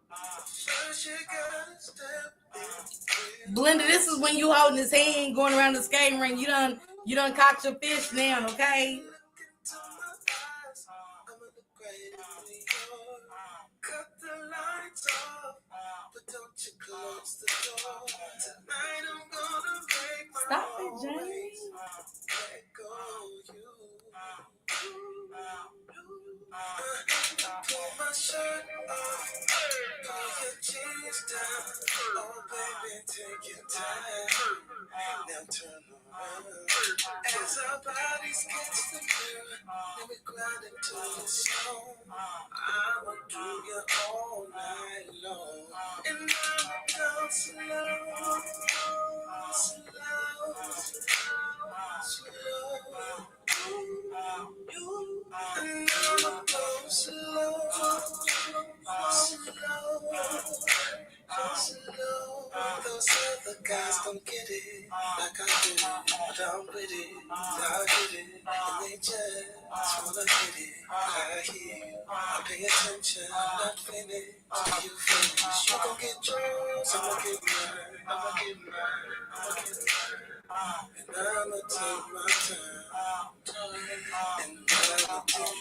[SPEAKER 2] First you gotta step in.
[SPEAKER 1] Blender, this is when you holding his hand going around the skating ring. You done caught your fish now, okay?
[SPEAKER 2] Cut the lights off, but don't you close the door. Tonight I'm gonna break my
[SPEAKER 1] Stop it, Jamie.
[SPEAKER 2] let go you. Pull my shirt off, pull your jeans down. Oh baby, take your time. Now turn around. As our bodies catch the mirror, let me grind into the song. I'ma do you all night long. And I'ma go slow, and I'ma go slow, slow. Those other guys don't get it like I do, but I'm with it, I get it, and they just wanna hit it. I hear you, I pay attention, I'm not finished. Do you finish? You gon' get yours, I'ma get mine, I'ma get mine, I'ma get mine. And I'ma take my time, and I'ma take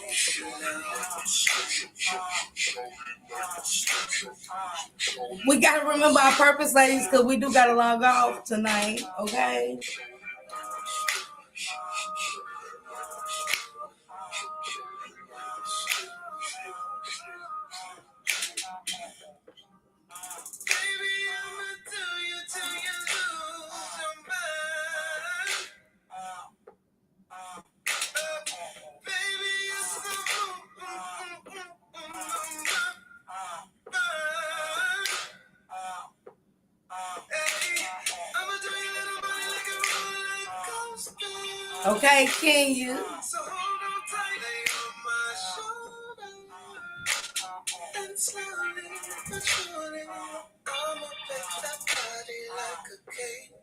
[SPEAKER 1] We gotta remember our purpose, ladies, because we do gotta log off tonight, okay?
[SPEAKER 2] Baby, I'ma do you till you lose your mind. Baby, it's the Hey, I'ma do your little body like a roller coaster.
[SPEAKER 1] Okay, can you?
[SPEAKER 2] So hold on tight, lay on my shoulder, and slowly but surely, I'ma bake that body like a cake.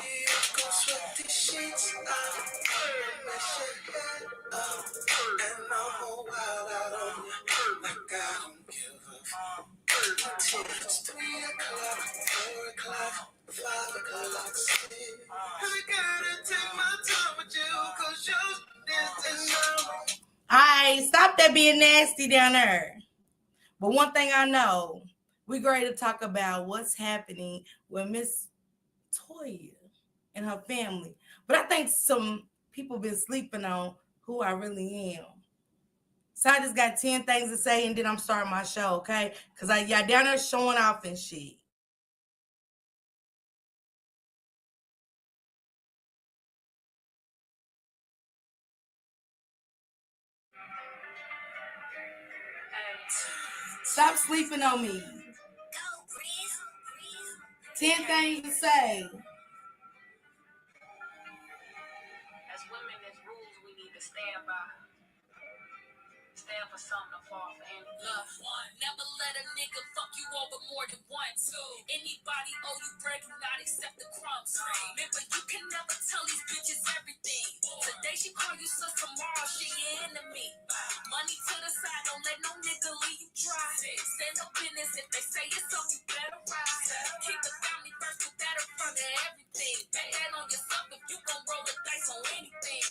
[SPEAKER 2] You gon' sweat these sheets out, mess your head up, and I'ma wild out on you like I don't give a fuck. Till it's 3 o'clock, 4 o'clock, 5 o'clock, 6. I gotta take my time with you, 'cause you're dancing now.
[SPEAKER 1] Alright, stop that being nasty down there. But one thing I know, we're going to talk about what's happening with Miss Toya and her family. But I think some people been sleeping on who I really am. So I just got 10 things to say and then I'm starting my show, okay? Because y'all down there showing off and shit. Stop sleeping on me. 10 things to say.
[SPEAKER 2] As women, there's rules we need to stand by. Stand for something to fall for any. Love one. Never let a nigga fuck you over more than once. Two. Anybody owe you bread, do not accept the crumbs. Remember, you can never tell these bitches everything. Today she call you sus, tomorrow she your enemy. Money to the side, don't let no nigga leave you dry. Stand up business, if they say it's up, you better rise. Keep the family first, put that in front of everything. Bet that on yourself if you gon' roll the dice on anything.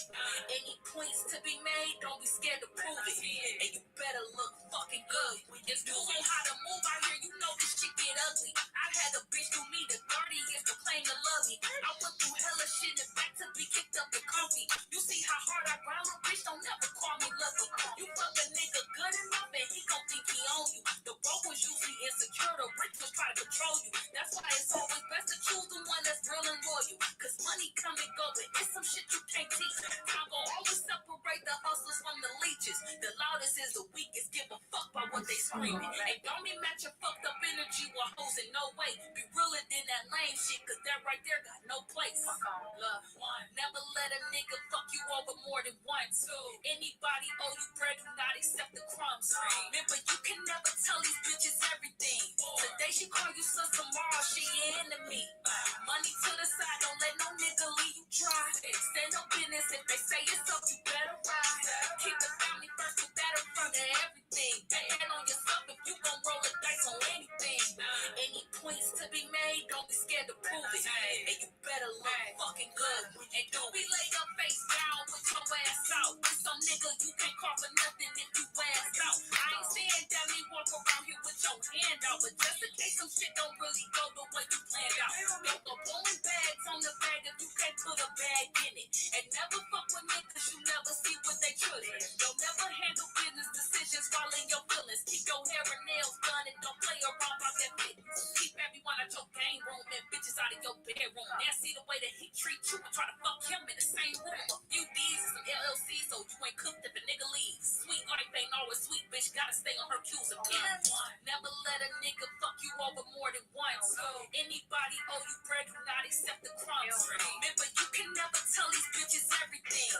[SPEAKER 2] Any points to be made, don't be scared to prove it. And you better look fucking good. It's too on how to move out here, you know this shit get ugly. I had a bitch do me the 30 years to claim to love me. I went through hella shit and back to be kicked up and comfy. You see how hard I grind, little bitch, don't never call me lucky. You fuck a nigga good enough and he gon' think he own you. The broke was usually insecure, the rich was trying to control you. That's why it's always best to choose the one that's real and loyal. Cause money come and go, but it's some shit you can't teach. I'm gon' always separate the hustlers from the leeches. The loudest is the weakest, give a fuck about what they screaming. Hey, don't be match your fucked up energy with hoes in no way. Be realer than that lame shit, cause that right there got no place. Fuck on love one. Never let a nigga fuck you over more than once. Two. Anybody owe you bread, do not accept the crumbs. Remember, you can never tell these bitches everything. Today she call you sus, tomorrow she your enemy. Money to the side, don't let no nigga leave you dry. Stand up business, if they say it's up, you better rise. Keep the family first, put that in front of everything. Bet on yourself if you gon' roll the dice on anything. Any points to be made, don't be scared to prove it. And you better look fucking good. And don't be lay your face down with your ass out. Some nigga you can't call for nothing if you ass out. I ain't saying that me walk around here with your hand out, but just in case some shit don't really go the way you planned out. Don't go blowing bags on the bag if you can't put a bag in it. And never fuck with niggas you never see what they should. Don't never handle business decisions while in your feelings. Keep your hair and nails done and don't play around about that business. Keep everyone at your game room and bitches out of your bedroom. Now see the way that he treat you and try to fuck him in the same room. A few D's and some LLCs so you ain't cooked if a nigga leaves. Sweet life ain't always sweet, bitch. Gotta stay on her cues and pins. Never let a nigga fuck you over more than once. Anybody owe you bread, do not accept the crumbs. Remember, you can never tell these bitches everything.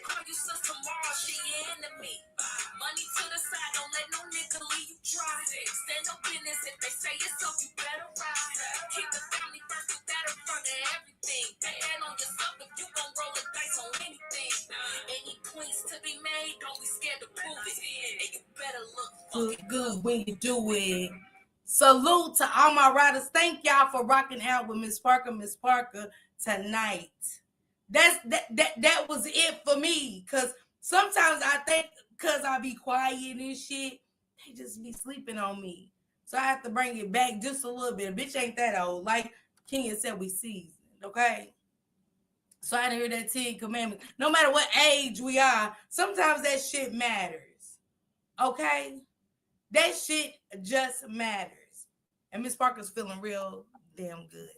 [SPEAKER 2] Call you sus, tomorrow she your enemy. Money to the side, don't let no nigga leave you dry. Stand up business, if they say it's up, you better rise. Keep the family first, put that in front of everything. Bet on yourself if you gon' roll the dice on anything. Any points to be made, don't be scared to prove it. And you better look fucking
[SPEAKER 1] Good when you do it. Salute to all my riders. Thank y'all for rocking out with Miss Parker tonight. That was it for me. Cause sometimes I think cause I be quiet and shit, they just be sleeping on me. So I have to bring it back just a little bit. A bitch ain't that old. Like Kenya said, we seasoned, okay? So I didn't hear that 10 commandments. No matter what age we are, sometimes that shit matters. Okay? That shit just matters. And Miss Parker's feeling real damn good.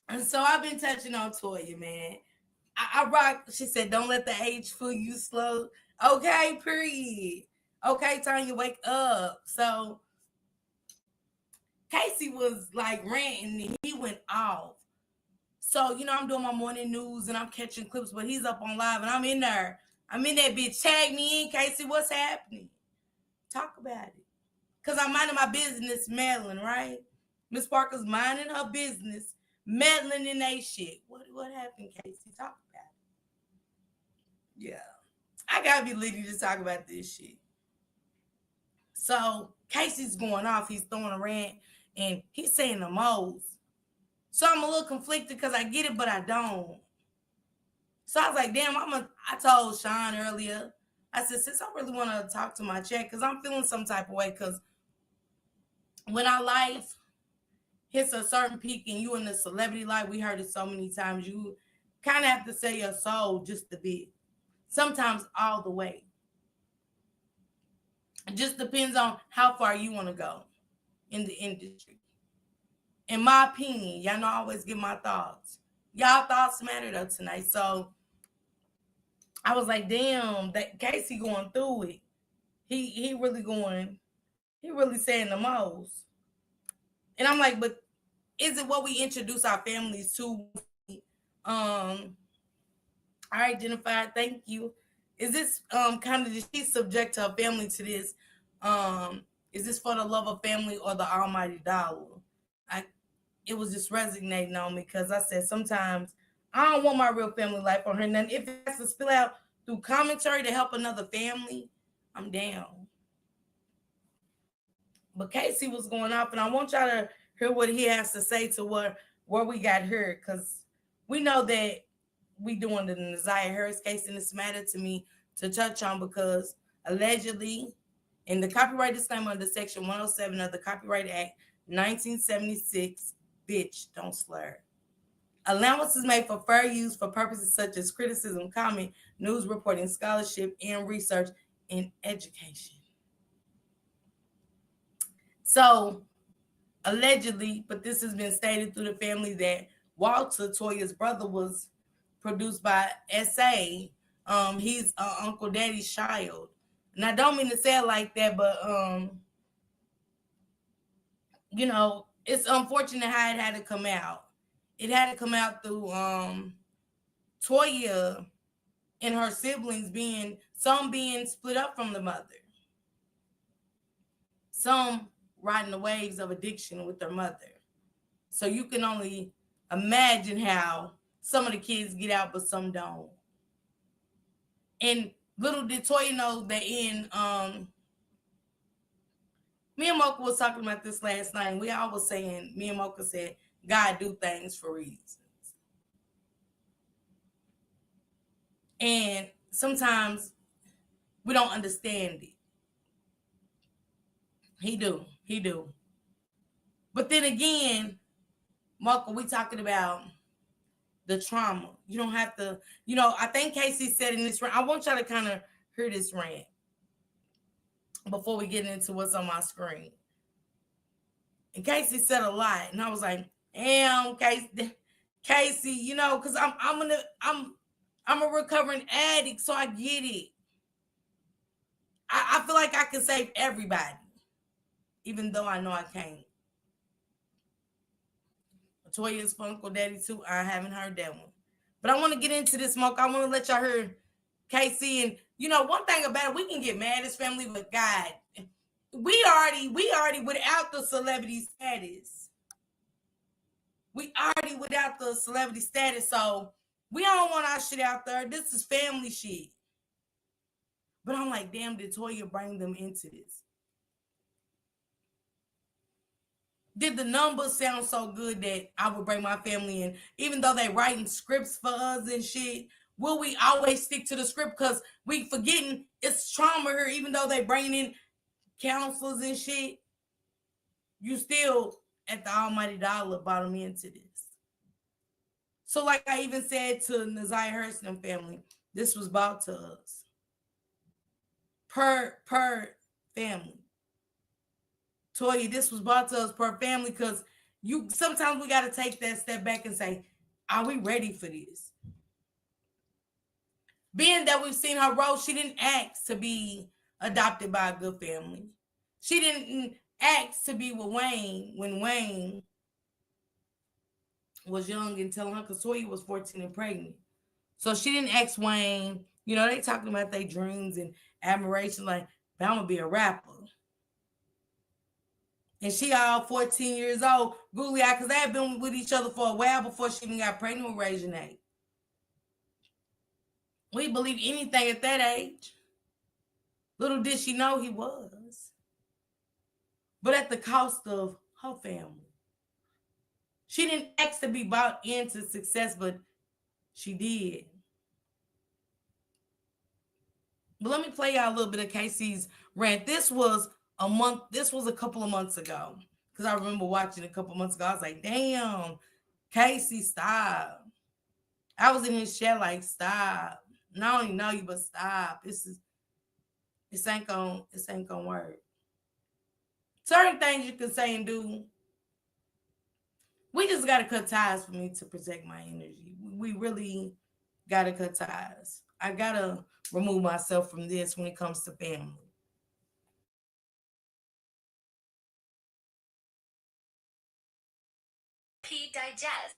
[SPEAKER 1] And so I've been touching on Toya, man. I rock. She said, don't let the age fool you slow. Okay, period. Okay, Tanya, wake up. So Casey was like ranting and he went off. So, I'm doing my morning news and I'm catching clips, but he's up on live and I'm in there. I'm in that bitch. Tag me in, Casey. What's happening? Talk about it. Because I'm minding my business, meddling, right? Miss Parker's minding her business, meddling in that shit. What happened, Casey? Talk about it. Yeah. I gotta be litty to talk about this shit. So Casey's going off. He's throwing a rant and he's saying the most. So I'm a little conflicted because I get it, but I don't. So I was like, damn, I told Sean earlier. I said, sis, I really want to talk to my check because I'm feeling some type of way because when our life hits a certain peak and you in the celebrity life, we heard it so many times, you kind of have to sell your soul just a bit. Sometimes all the way. It just depends on how far you want to go in the industry. In my opinion, y'all know I always give my thoughts. Y'all thoughts matter though tonight. So I was like, damn, that Casey going through it. He really going, he really saying the most. And I'm like, but is it what we introduce our families to when we are identified? Thank you. Is this kind of, did she subject her family to this? Is this for the love of family or the almighty dollar? I It was just resonating on me because I said sometimes I don't want my real family life on her. And then if it has to spill out through commentary to help another family, I'm down. But Casey was going off, and I want y'all to hear what he has to say to where we got hurt, because we know that we doing the Naziah Harris case, and it's matter to me to touch on because allegedly, in the copyright disclaimer under Section 107 of the Copyright Act 1976, bitch, don't slur. Allowance is made for fair use for purposes such as criticism, comment, news reporting, scholarship, and research in education. So, allegedly, but this has been stated through the family that Walter, Toya's brother, was produced by SA. He's Uncle Daddy's child. And I don't mean to say it like that, but you know, it's unfortunate how it had to come out. It had to come out through Toya and her siblings being split up from the mother, some riding the waves of addiction with their mother. So you can only imagine how some of the kids get out, but some don't. And little did Toya know that in me and Mocha was talking about this last night, and we all was saying, me and Mocha said, God do things for reasons. And sometimes we don't understand it. He do. But then again, Mocha, we talking about the trauma. You don't have to, I think Casey said in this rant, I want y'all to kind of hear this rant before we get into what's on my screen. And Casey said a lot, and I was like, damn, Casey, because I'm a recovering addict, so I get it. I feel like I can save everybody, even though I know I can't. Toya's for Uncle Daddy too. I haven't heard that one. But I want to get into this, Smoke. I want to let y'all hear Casey. And one thing about it, we can get mad as family, but God, we already without the celebrity status. We already without the celebrity status, so we don't want our shit out there. This is family shit. But I'm like, damn, did Toya bring them into this? Did the numbers sound so good that I would bring my family in? Even though they writing scripts for us and shit, will we always stick to the script? Because we forgetting it's trauma here. Even though they bringing in counselors and shit, you still at the almighty dollar bottom into this. So like I even said to Naziah Harris and family, this was brought to us. Per family. Toya, this was brought to us per family, because sometimes we got to take that step back and say, are we ready for this? Being that we've seen her role, she didn't ask to be adopted by a good family. She didn't ask to be with Wayne when Wayne was young and telling her, because Toya was 14 and pregnant. So she didn't ask Wayne, they talking about their dreams and admiration, like, but I'm going to be a rapper. And she all 14 years old, googly eyed, because they had been with each other for a while before she even got pregnant with Reginae. We believe anything at that age. Little did she know he was. But at the cost of her family. She didn't ask to be bought into success, but she did. But let me play y'all a little bit of Casey's rant. This was a couple of months ago. Because I remember watching a couple of months ago. I was like, damn, Casey, stop. I was in his chat like, stop. Not only know you, but stop. This This ain't gonna work. Certain things you can say and do. We just gotta cut ties for me to protect my energy. We really gotta cut ties. I gotta remove myself from this when it comes to family.
[SPEAKER 2] Digest.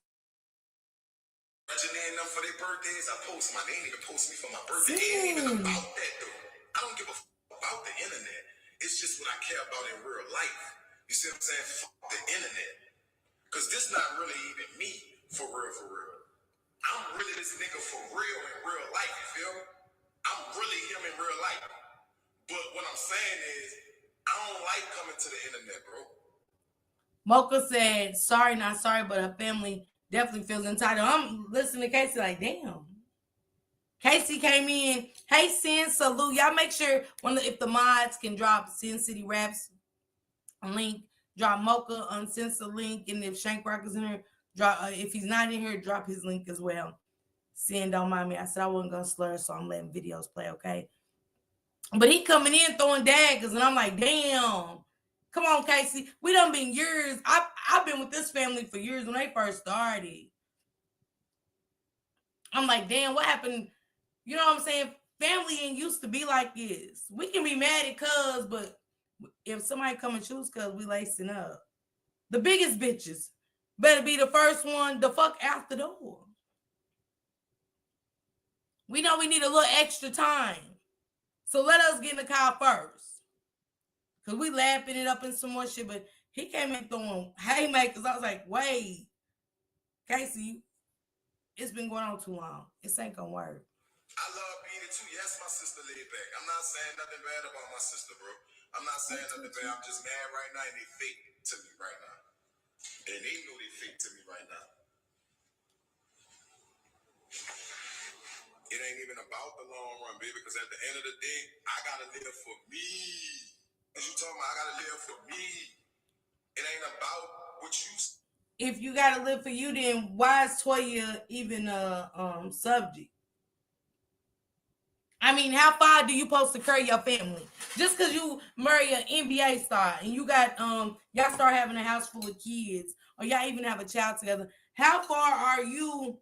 [SPEAKER 2] Reginae and them for their birthdays, I post mine. They ain't even post me for my birthday. It ain't even about that though. I don't give a about the internet. It's just what I care about in real life. You see what I'm saying? Fuck the internet. Cause this not really even me for real, for real. I'm really this nigga for real in real life, you feel me? I'm really him in real life. But what I'm saying is, I don't like coming to the internet, bro.
[SPEAKER 1] Mocha said, sorry, not sorry, but her family definitely feels entitled. I'm listening to Casey like, damn. Casey came in. Hey, Sin, salute. Y'all make sure if the mods can drop Sin City Raps link, drop Mocha on Sensa link, and if Shank Rock is in here, drop. If he's not in here, drop his link as well. Sin, don't mind me. I said I wasn't gonna slur, so I'm letting videos play, okay? But he coming in throwing daggers, and I'm like, damn. Come on, Casey. We done been years. I've been with this family for years when they first started. I'm like, damn, what happened? You know what I'm saying? Family ain't used to be like this. We can be mad at cuz, but if somebody come and choose cuz, we lacing up. The biggest bitches better be the first one the fuck out the door. We know we need a little extra time. So let us get in the car first. Because we laughing it up and some more shit, but he came in throwing haymakers. I was like, wait, Casey, it's been going on too long. This ain't gonna work.
[SPEAKER 2] I love being it too. Yes, my sister laid back. I'm not saying nothing bad about my sister, bro. I'm not saying nothing bad. I'm just mad right now, and they fake to me right now. And they know they fake to me right now. It ain't even about the long run, baby, because at the end of the day, I gotta live for me. As you talking about, I gotta live for me. It ain't about what you.
[SPEAKER 1] If you gotta live for you, then why is Toya even a subject? I mean, how far do you supposed to carry your family? Just because you marry an NBA star and you got y'all start having a house full of kids, or y'all even have a child together, how far are you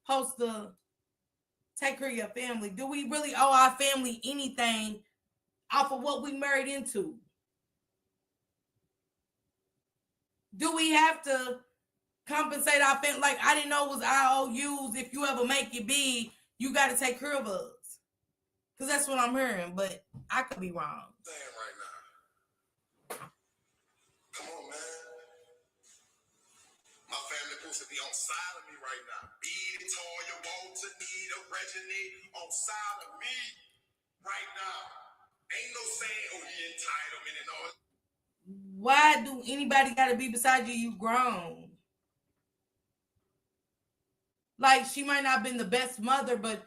[SPEAKER 1] supposed to take care of your family? Do we really owe our family anything off of what we married into? Do we have to compensate our family? Like, I didn't know it was IOUs. If you ever make it big, you got to take care of us. Because that's what I'm hearing, but I could be wrong.
[SPEAKER 2] Saying right now. Come on, man. My family supposed to be on side of me right now. Be Toya, Walter, Nita, Reginae on side of me right now. Ain't no saying, oh, he entitlement and all.
[SPEAKER 1] Why do anybody got to be beside you? You grown. Like, she might not have been the best mother, but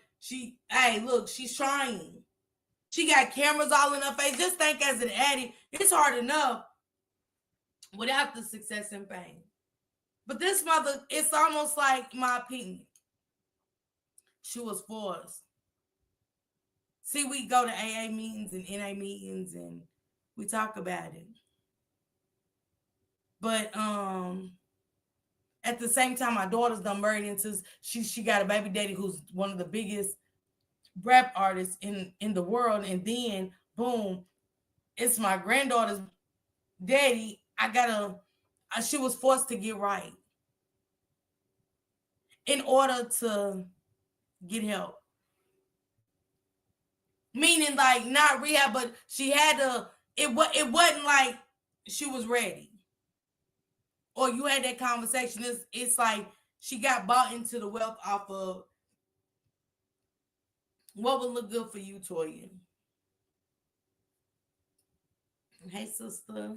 [SPEAKER 1] hey, look, she's trying. She got cameras all in her face. Just think as an addict, it's hard enough without the success and fame. But this mother, it's almost like, my opinion, she was forced. See, we go to AA meetings and NA meetings and we talk about it. But at the same time, my daughter's done married into, she got a baby daddy who's one of the biggest rap artists in the world. And then, boom, it's my granddaughter's daddy. She was forced to get right in order to get help. Meaning, like, not rehab, but she had to, it wasn't like she was ready. Or you had that conversation. It's like she got bought into the wealth off of what would look good for you, Toya. Hey, sister.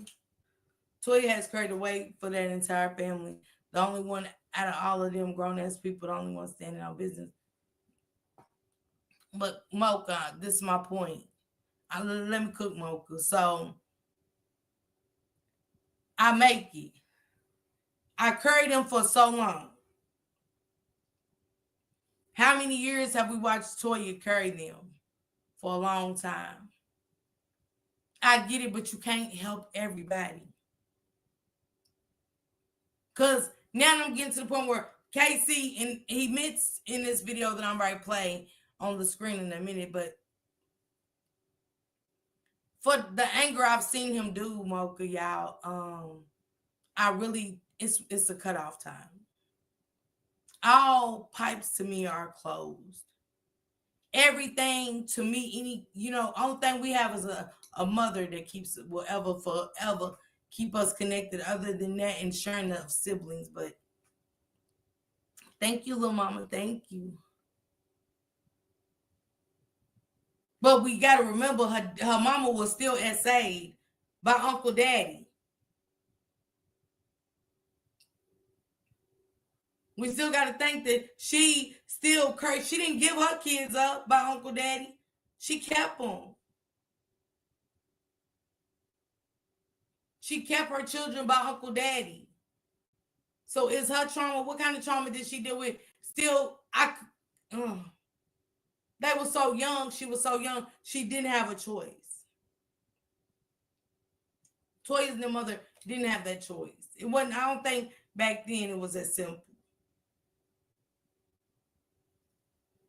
[SPEAKER 1] Toya has carried the weight for that entire family. The only one out of all of them grown ass people, the only one standing on business. But Mocha, this is my point. Let me cook Mocha. So I make it. I carried them for so long. How many years have we watched Toya carry them? For a long time. I get it, but you can't help everybody. Because now I'm getting to the point where Casey, and he admits in this video that I'm about to play on the screen in a minute, but for the anger I've seen him do, Mocha, y'all, I really, it's a cutoff time. All pipes to me are closed. Everything to me, only thing we have is a mother that keeps it, will ever forever keep us connected. Other than that, and sharing of siblings. But thank you, little mama. Thank you. But we got to remember her mama was still essayed by Uncle Daddy. We still got to think that she still cursed. She didn't give her kids up by Uncle Daddy. She kept them. She kept her children by Uncle Daddy. So is her trauma, what kind of trauma did she deal with? Still, they were so young. She was so young. She didn't have a choice. Toya's their mother didn't have that choice. It wasn't, I don't think back then it was as simple.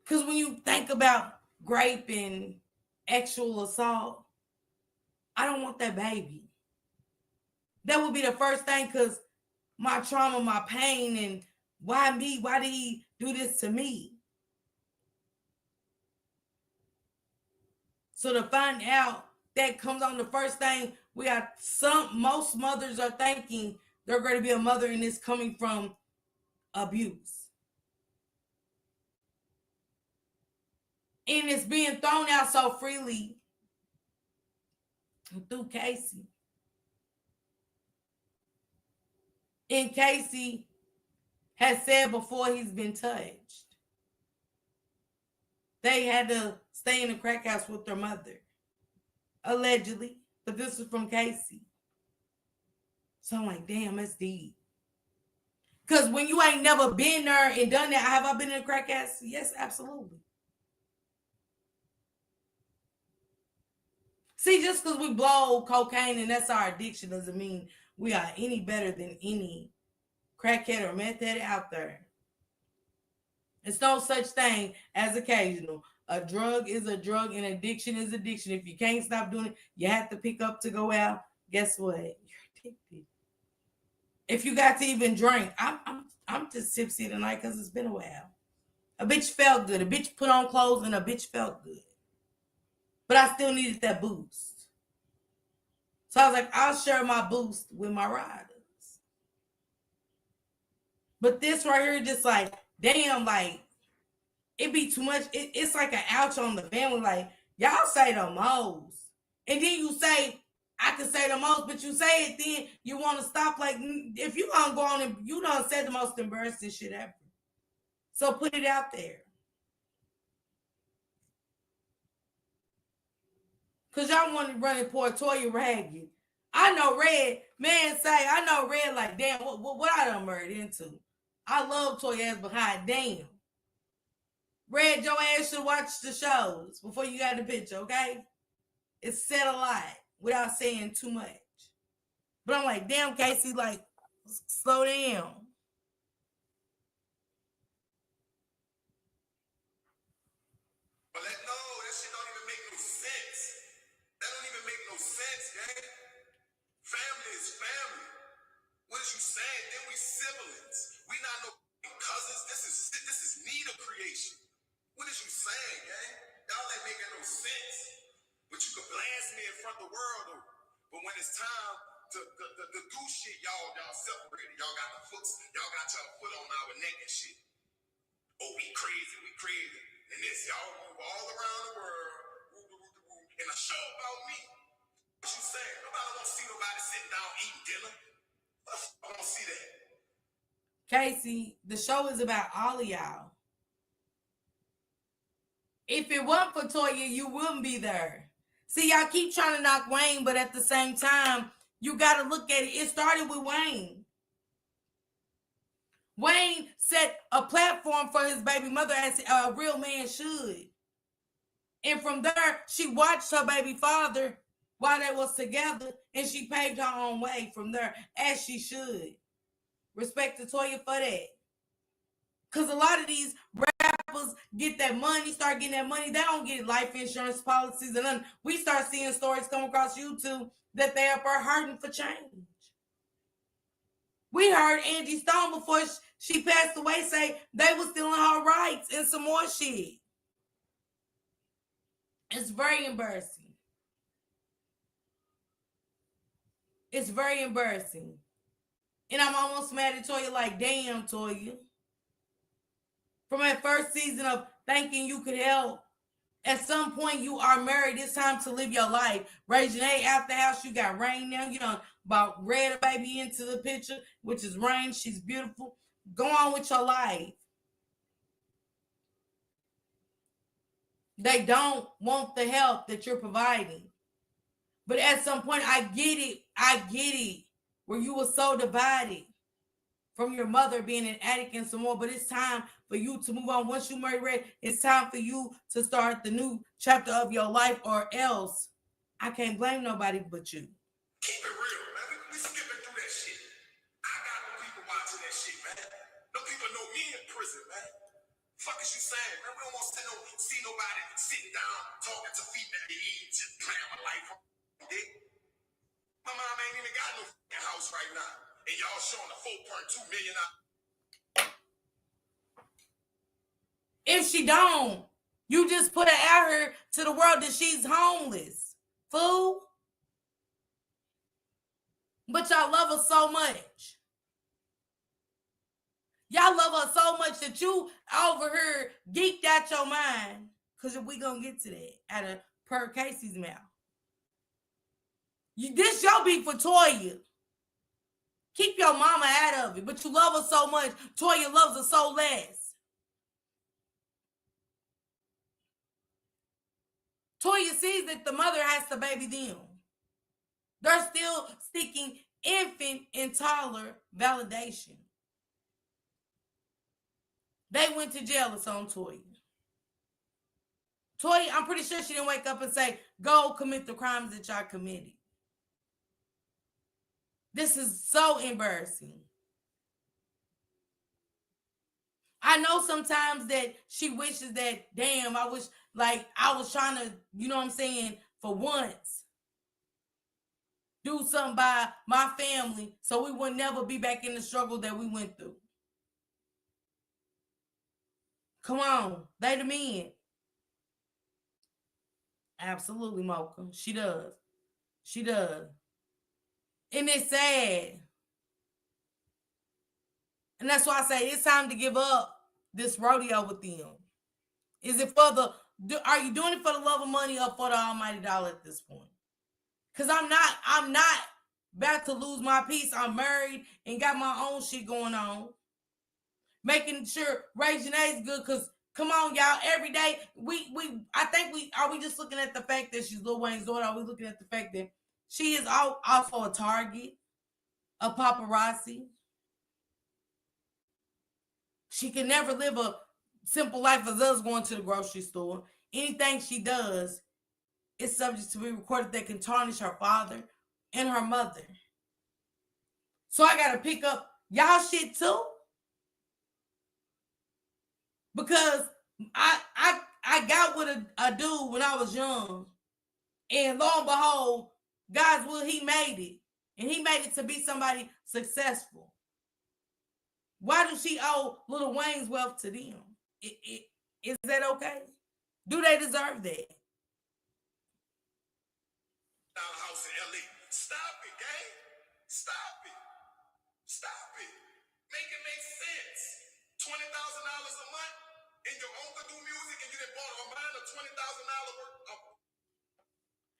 [SPEAKER 1] Because when you think about rape and sexual assault, I don't want that baby. That would be the first thing, because my trauma, my pain, and why me? Why did he do this to me? So to find out, that comes on the first thing. We got most mothers are thinking they're going to be a mother, and it's coming from abuse. And it's being thrown out so freely through Casey. And Casey has said before he's been touched. They had to stay in the crack house with their mother. Allegedly. But this is from Casey. So I'm like, damn, that's deep. Because when you ain't never been there and done that, have I been in a crack house? Yes, absolutely. See, just because we blow cocaine and that's our addiction doesn't mean we are any better than any crackhead or meth head out there. It's no such thing as occasional. A drug is a drug and addiction is addiction. If you can't stop doing it, you have to pick up to go out. Guess what? You're addicted. If you got to even drink, I'm just tipsy tonight because it's been a while. A bitch felt good. A bitch put on clothes and a bitch felt good. But I still needed that boost. So I was like, I'll share my boost with my riders. But this right here, just like, damn, like, it be too much. It's like an ouch on the family. Like, y'all say the most. And then you say, I can say the most, but you say it, then you want to stop. Like, if you gonna go on and you done said the most embarrassing shit ever. So put it out there. Because y'all want to run and pour Toya ragged. I know Red, man, I know Red like, damn, what I done murdered into. I love Toya ass behind, damn. Red, your ass should watch the shows before you got the picture, okay? It's said a lot without saying too much. But I'm like, damn, Casey, like, slow down.
[SPEAKER 2] But no, that shit don't even make no sense. That don't even make no sense, gang. Family is family. What is you saying? Then we siblings. We not no cousins. This is neither creation. What is you saying, gang? Y'all ain't making no sense. But you can blast me in front of the world, though. But when it's time to do shit, y'all separated. Y'all got the hooks. Y'all got your foot on our neck and shit. Oh, we crazy. And this, y'all move all around the world. And a show about me. What you saying? Nobody want to see nobody sitting down eating dinner. I don't see that.
[SPEAKER 1] Casey, the show is about all of y'all. If it wasn't for Toya, you wouldn't be there. See, y'all keep trying to knock Wayne, but at the same time, you got to look at it. It started with Wayne. Wayne set a platform for his baby mother as a real man should. And from there, she watched her baby father while they was together, and she paved her own way from there, as she should. Respect to Toya for that. Because a lot of these rappers get that money, start getting that money. They don't get life insurance policies. And then we start seeing stories come across YouTube that they are hurting for change. We heard Angie Stone before she passed away say they was stealing her rights and some more shit. It's very embarrassing. It's very embarrassing. And I'm almost mad at Toya, like, damn, Toya. From that first season of thinking you could help, at some point you are married. It's time to live your life. Ray Janae out the house. You got Rain now. You done about read a baby into the picture, which is Rain. She's beautiful. Go on with your life. They don't want the help that you're providing. But at some point, I get it. I get it. Where you were so divided from your mother being an addict and some more. But it's time for you to move on. Once you marry Red, it's time for you to start the new chapter of your life, or else I can't blame nobody but you.
[SPEAKER 2] Keep it real, man. We skipping through that shit. I got no people watching that shit, man. No people know me in prison, man. Fuck is you saying, man? We don't want to see nobody sitting down talking to feet that they eat, just playing my life. My mom ain't even got no house right now, and y'all showing a $4.2 million.
[SPEAKER 1] If she don't, you just put her out here to the world that she's homeless, fool. But y'all love her so much. Y'all love her so much that you over here geeked out your mind. Because we going to get to that out of Per Casey's mouth. This your beef for Toya. Keep your mama out of it. But you love her so much. Toya loves her so less. Toya sees that the mother has to baby them. They're still seeking infant and toddler validation. They went to jail. It's on Toya. Toya, I'm pretty sure she didn't wake up and say, go commit the crimes that y'all committed. This is so embarrassing. I know sometimes that she wishes that, damn, I wish, like, I was trying to, you know what I'm saying, for once, do something by my family so we would never be back in the struggle that we went through. Come on, they the men. Absolutely, Mocha. She does. She does. And it's sad. And that's why I say it's time to give up this rodeo with them. Is it for the, are you doing it for the love of money or for the almighty dollar at this point? Because I'm not about to lose my peace. I'm married and got my own shit going on. Making sure Ray Janae's good, because come on, y'all, every day, are we just looking at the fact that she's Lil Wayne's daughter? Are we looking at the fact that she is also a target, a paparazzi? She can never live a simple life as us going to the grocery store. Anything she does is subject to be recorded that can tarnish her father and her mother. So I got to pick up y'all shit too. Because I got with a dude when I was young. And lo and behold, God's will, he made it. And he made it to be somebody successful. Why does she owe Lil Wayne's wealth to them? Is that okay? Do they deserve that?
[SPEAKER 2] House in LA. Stop it, gang. Stop it. Stop it. Make it make sense. $20,000 a month, and your uncle do music, and you done bought a mine of $20,000 worth of.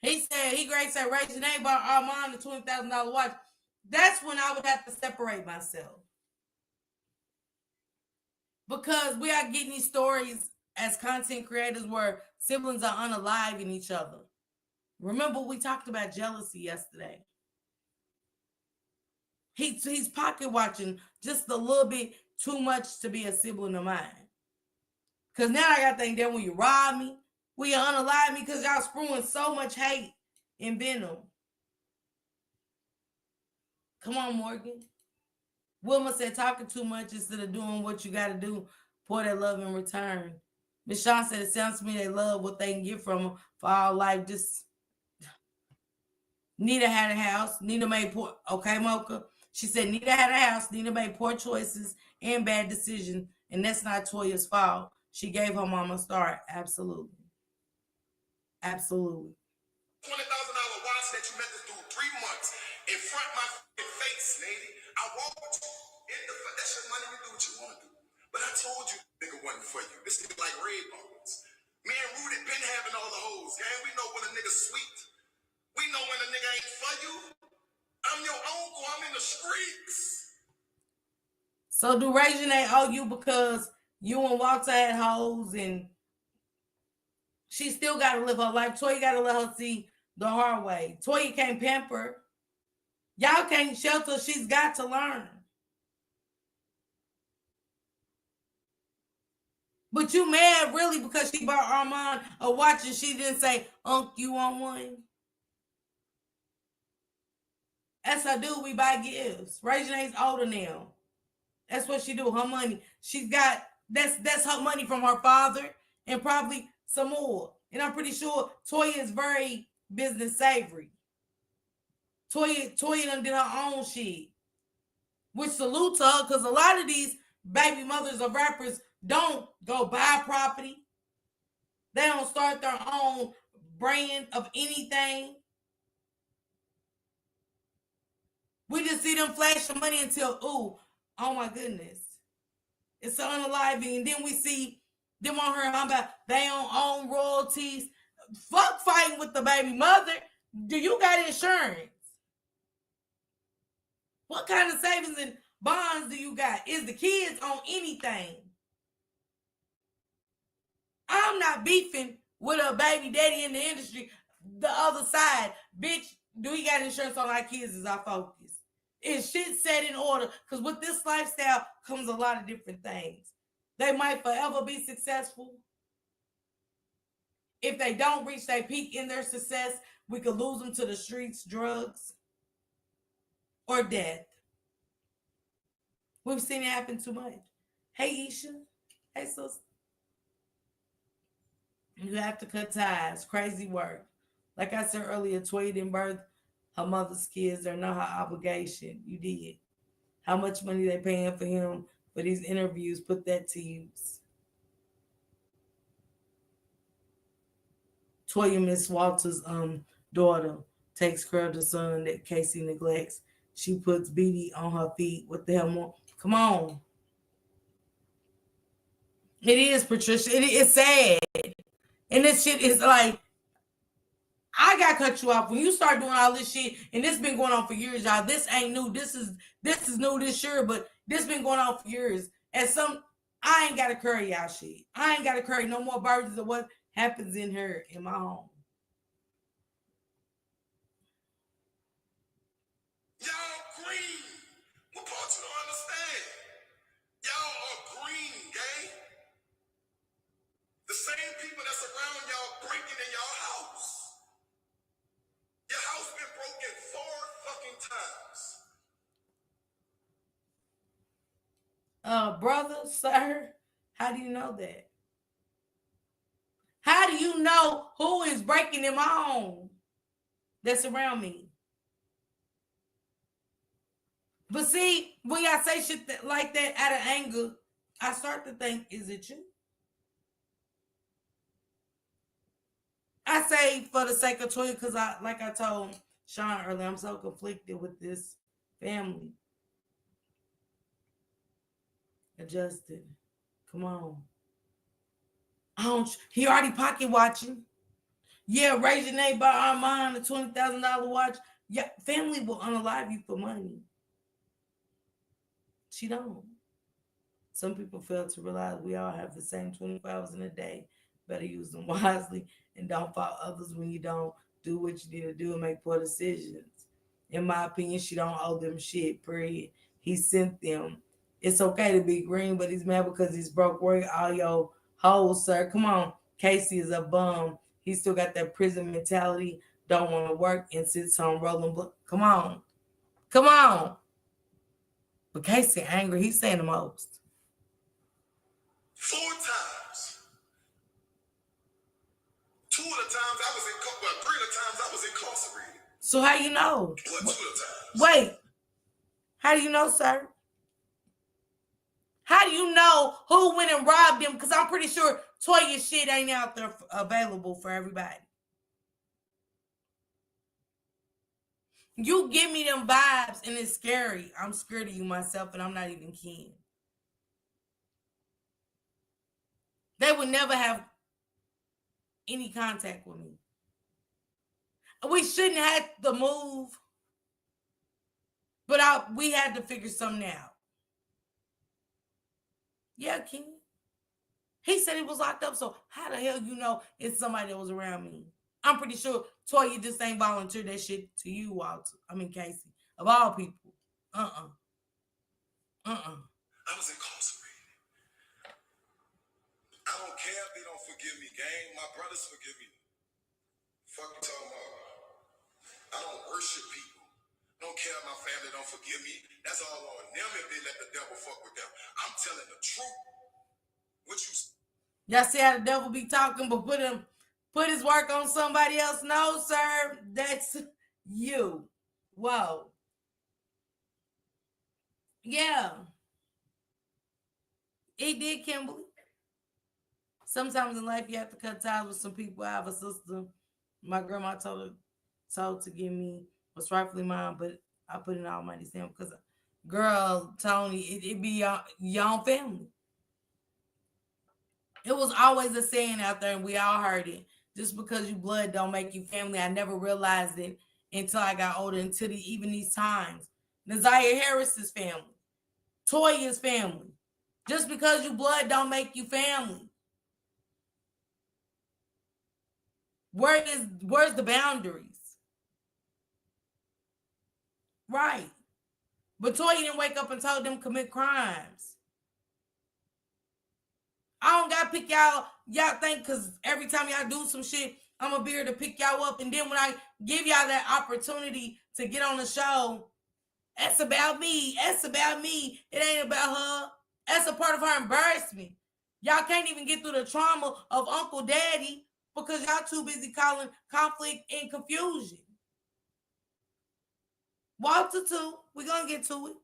[SPEAKER 1] He said, Ray Janae bought Armand a $20,000 watch. That's when I would have to separate myself. Because we are getting these stories as content creators where siblings are unaliving each other. Remember, we talked about jealousy yesterday. He's pocket watching just a little bit too much to be a sibling of mine. Because now I got to think that when you rob me, when you unalive me, because y'all spewing so much hate in Venom. Come on, Morgan. Wilma said talking too much instead of doing what you got to do. Pour that love in return. Miss Shawn said it sounds to me they love what they can get from them for all life. Just Nita had a house. Nita made poor. Okay, Mocha. She said Nita had a house. Nita made poor choices and bad decisions, and that's not Toya's fault. She gave her mama a start. Absolutely. Absolutely.
[SPEAKER 2] $20,000 watch that you met this dude 3 months in front of my face, lady. I walked in the that's your money, you do what you want to do. But I told you, nigga wasn't for you. This nigga like red bones. Me and Rudy been having all the hoes, gang. We know when a nigga sweet. We know when a nigga ain't for you. I'm your uncle. I'm in the streets.
[SPEAKER 1] So do Raging they owe you because you and Walter had hoes and she still got to live her life. Toya got to let her see the hard way. Toya can't pamper. Y'all can't shelter. She's got to learn. But you mad really because she bought Armand a watch and she didn't say, Unc, you want one? That's her do. We buy gifts. Reginae's older now. That's what she do. Her money. She's got, that's her money from her father and probably some more. And I'm pretty sure Toya is very business savory. Toya done did her own shit. Which salute to her because a lot of these baby mothers of rappers don't go buy property. They don't start their own brand of anything. We just see them flash the money until, ooh, oh my goodness. It's so unaliving. And then we see them on her about they own royalties. Fuck fighting with the baby mother. Do you got insurance? What kind of savings and bonds do you got? Is the kids on anything? I'm not beefing with a baby daddy in the industry. The other side, bitch, do we got insurance on our kids is our focus. Is shit set in order? Because with this lifestyle comes a lot of different things. They might forever be successful. If they don't reach their peak in their success, we could lose them to the streets, drugs, or death. We've seen it happen too much. Hey, Isha. Hey, sis. You have to cut ties. Crazy work. Like I said earlier, Toya didn't birth her mother's kids. They're not her obligation. You did. How much money they paying for him for these interviews? Put that to use. Toya Miss Walter's daughter takes care of the son that Casey neglects. She puts BD on her feet. What the hell more? Come on. It is, Patricia. It's sad. And this shit is like, I got cut you off when you start doing all this shit, and this been going on for years, y'all. This ain't new. This is new this year, but this been going on for years. And I ain't gotta curry y'all shit. I ain't gotta curry no more burdens of what happens in her in my home.
[SPEAKER 2] Y'all green. What part you don't understand? Y'all are green, gang. The same people that's around y'all breaking in y'all house. Your house been broken 4 fucking times.
[SPEAKER 1] Brother, sir, how do you know that? How do you know who is breaking in my home that's around me? But see, when y'all say shit like that out of anger, I start to think, is it you? I say for the sake of Toya, because like I told Sean earlier, I'm so conflicted with this family. Adjusted. Come on. He already pocket watching. Yeah, Reginae bought Armand a $20,000 watch. Yeah, family will unalive you for money. She don't. Some people fail to realize we all have the same 24 hours in a day. Better use them wisely and don't fault others when you don't do what you need to do and make poor decisions. In my opinion, she don't owe them shit, period. He sent them. It's okay to be green, but he's mad because he's broke. Work all your hoes, sir. Come on. Casey is a bum. He still got that prison mentality. don't want to work and sits on rolling blood. Come on. Come on. But Casey angry. He's saying the most.
[SPEAKER 2] 4 times. 2 of the times I was 3 of the times I was incarcerated.
[SPEAKER 1] So how you know?
[SPEAKER 2] What, 2 of the times?
[SPEAKER 1] Wait. How do you know, sir? How do you know who went and robbed him? Because I'm pretty sure Toya's shit ain't out there available for everybody. You give me them vibes and it's scary. I'm scared of you myself and I'm not even kidding. They would never have any contact with me. We shouldn't have to move, but we had to figure something out. Yeah, King. He said he was locked up, so how the hell you know it's somebody that was around me? I'm pretty sure Toya just ain't volunteered that shit to you, Walter. I mean, Casey. Of all people. I
[SPEAKER 2] was incarcerated. I don't care if they don't forgive me, gang. My brothers forgive me. Fuck you talking about. I don't worship people. I don't care if my family don't forgive me. That's all on them if they let the devil fuck with them. I'm telling the truth. What you...
[SPEAKER 1] Y'all see how the devil be talking, but put his work on somebody else? No, sir. That's you. Whoa. Yeah. It did, Kimberly. Sometimes in life you have to cut ties with some people. I have a sister. My grandma told to give me what's rightfully mine, but I put in Almighty's name because, girl, Tony, it be your own family. It was always a saying out there, and we all heard it. Just because you blood don't make you family. I never realized it until I got older, until even these times. Naziah Harris's family. Toya's family. Just because you blood don't make you family. Where's the boundaries? Right. But Toya didn't wake up and told them commit crimes. I don't gotta pick y'all think because every time y'all do some shit, I'm gonna be here to pick y'all up. And then when I give y'all that opportunity to get on the show, that's about me. That's about me. It ain't about her. That's a part of her embarrassment. Y'all can't even get through the trauma of Uncle Daddy because y'all too busy calling conflict and confusion. Walter too. We're gonna get to it.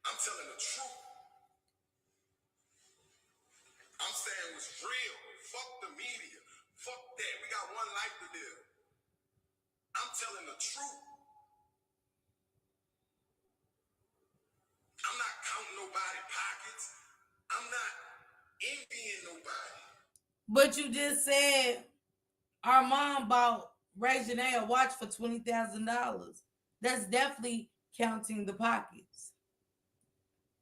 [SPEAKER 2] I'm telling the truth. I'm saying what's real. Fuck the media. Fuck that. We got one life to live. I'm telling the truth. I'm not counting nobody's pockets. I'm not envying nobody.
[SPEAKER 1] But you just said our mom bought Ray Janae a watch for $20,000. That's definitely counting the pockets.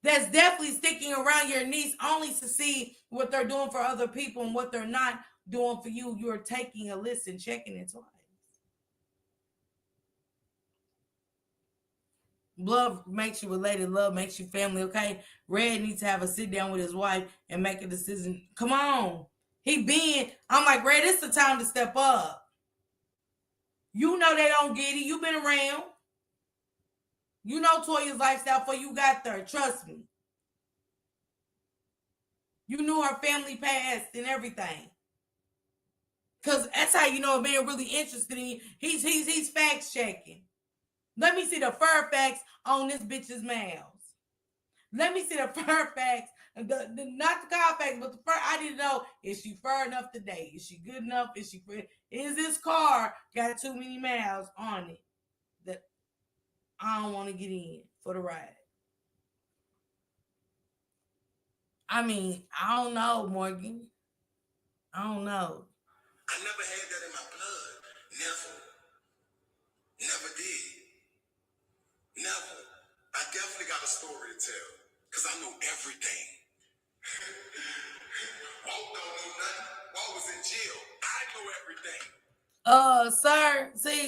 [SPEAKER 1] That's definitely sticking around your niece only to see what they're doing for other people and what they're not doing for you. You're taking a list and checking it twice. Love makes you related. Love makes you family, okay? Red needs to have a sit down with his wife and make a decision. Come on. I'm like, Red, it's the time to step up. You know they don't get it. You've been around. You know Toya's lifestyle before you got there. Trust me. You knew her family past and everything. Because that's how you know a man really interested in you. He's fact checking. Let me see the fur facts on this bitch's mouth. Let me see the fur facts. Not the car facts, but the fur. I need to know, is she fur enough today? Is she good enough? Is this car got too many miles on it that I don't want to get in for the ride? I mean, I don't know, Morgan. I don't know.
[SPEAKER 2] I never had that in my blood. Never did. Never. I definitely got a story to tell. Because I know everything. Walt don't know nothing. Walt was in jail. I know everything.
[SPEAKER 1] Sir, see,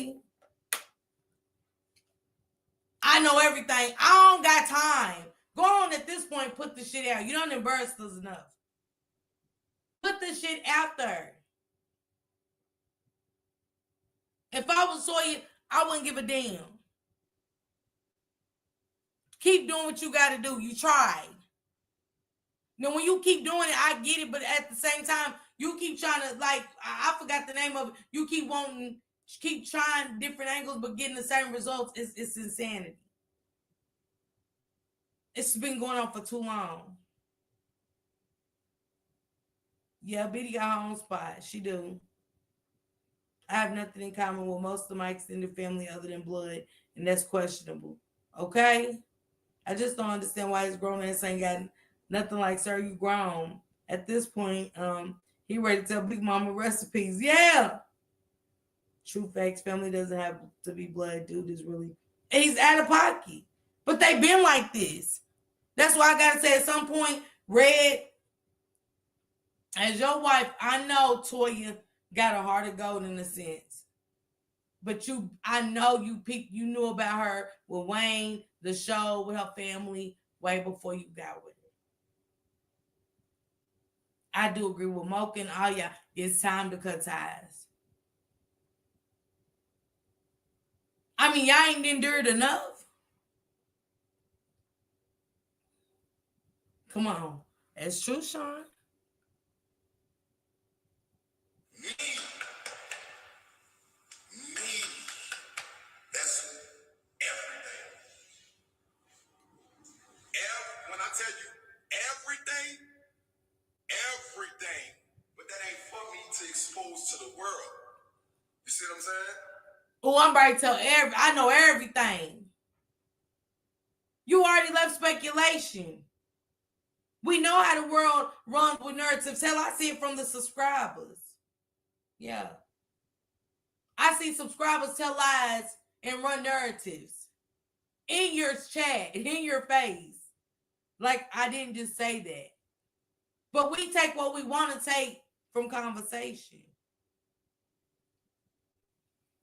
[SPEAKER 1] I know everything. I don't got time. Go on at this point, put the shit out. You don't embarrass us enough. Put the shit out there. If I was Toya, I wouldn't give a damn. Keep doing what you got to do. You tried. Now, when you keep doing it, I get it, but at the same time, you keep trying to, like, I forgot the name of it. You keep trying different angles, but getting the same results. It's insanity. It's been going on for too long. Yeah, Biddy got her own spot. She do. I have nothing in common with most of my extended family other than blood, and that's questionable. Okay? I just don't understand why his grown ass ain't got nothing like, sir, you grown. At this point, he ready to tell Big Mama recipes. Yeah. True facts, family doesn't have to be blood. Dude is really, he's out of pocket. But they been like this. That's why I gotta say at some point, Red, as your wife, I know Toya got a heart of gold in a sense. But I know you knew about her with Wayne, the show, with her family, way before you got with her. I do agree with Mocha and all y'all. It's time to cut ties. I mean, y'all ain't endured enough. Come on. It's true, Sean.
[SPEAKER 2] Me. That's everything. When I tell you everything, but that ain't for me to expose to the world. You see what I'm saying?
[SPEAKER 1] Oh, I'm ready to tell I know everything. You already left speculation. We know how the world runs with narratives. Hell, I see it from the subscribers. Yeah. I see subscribers tell lies and run narratives. In your chat, in your face. Like, I didn't just say that. But we take what we want to take from conversation.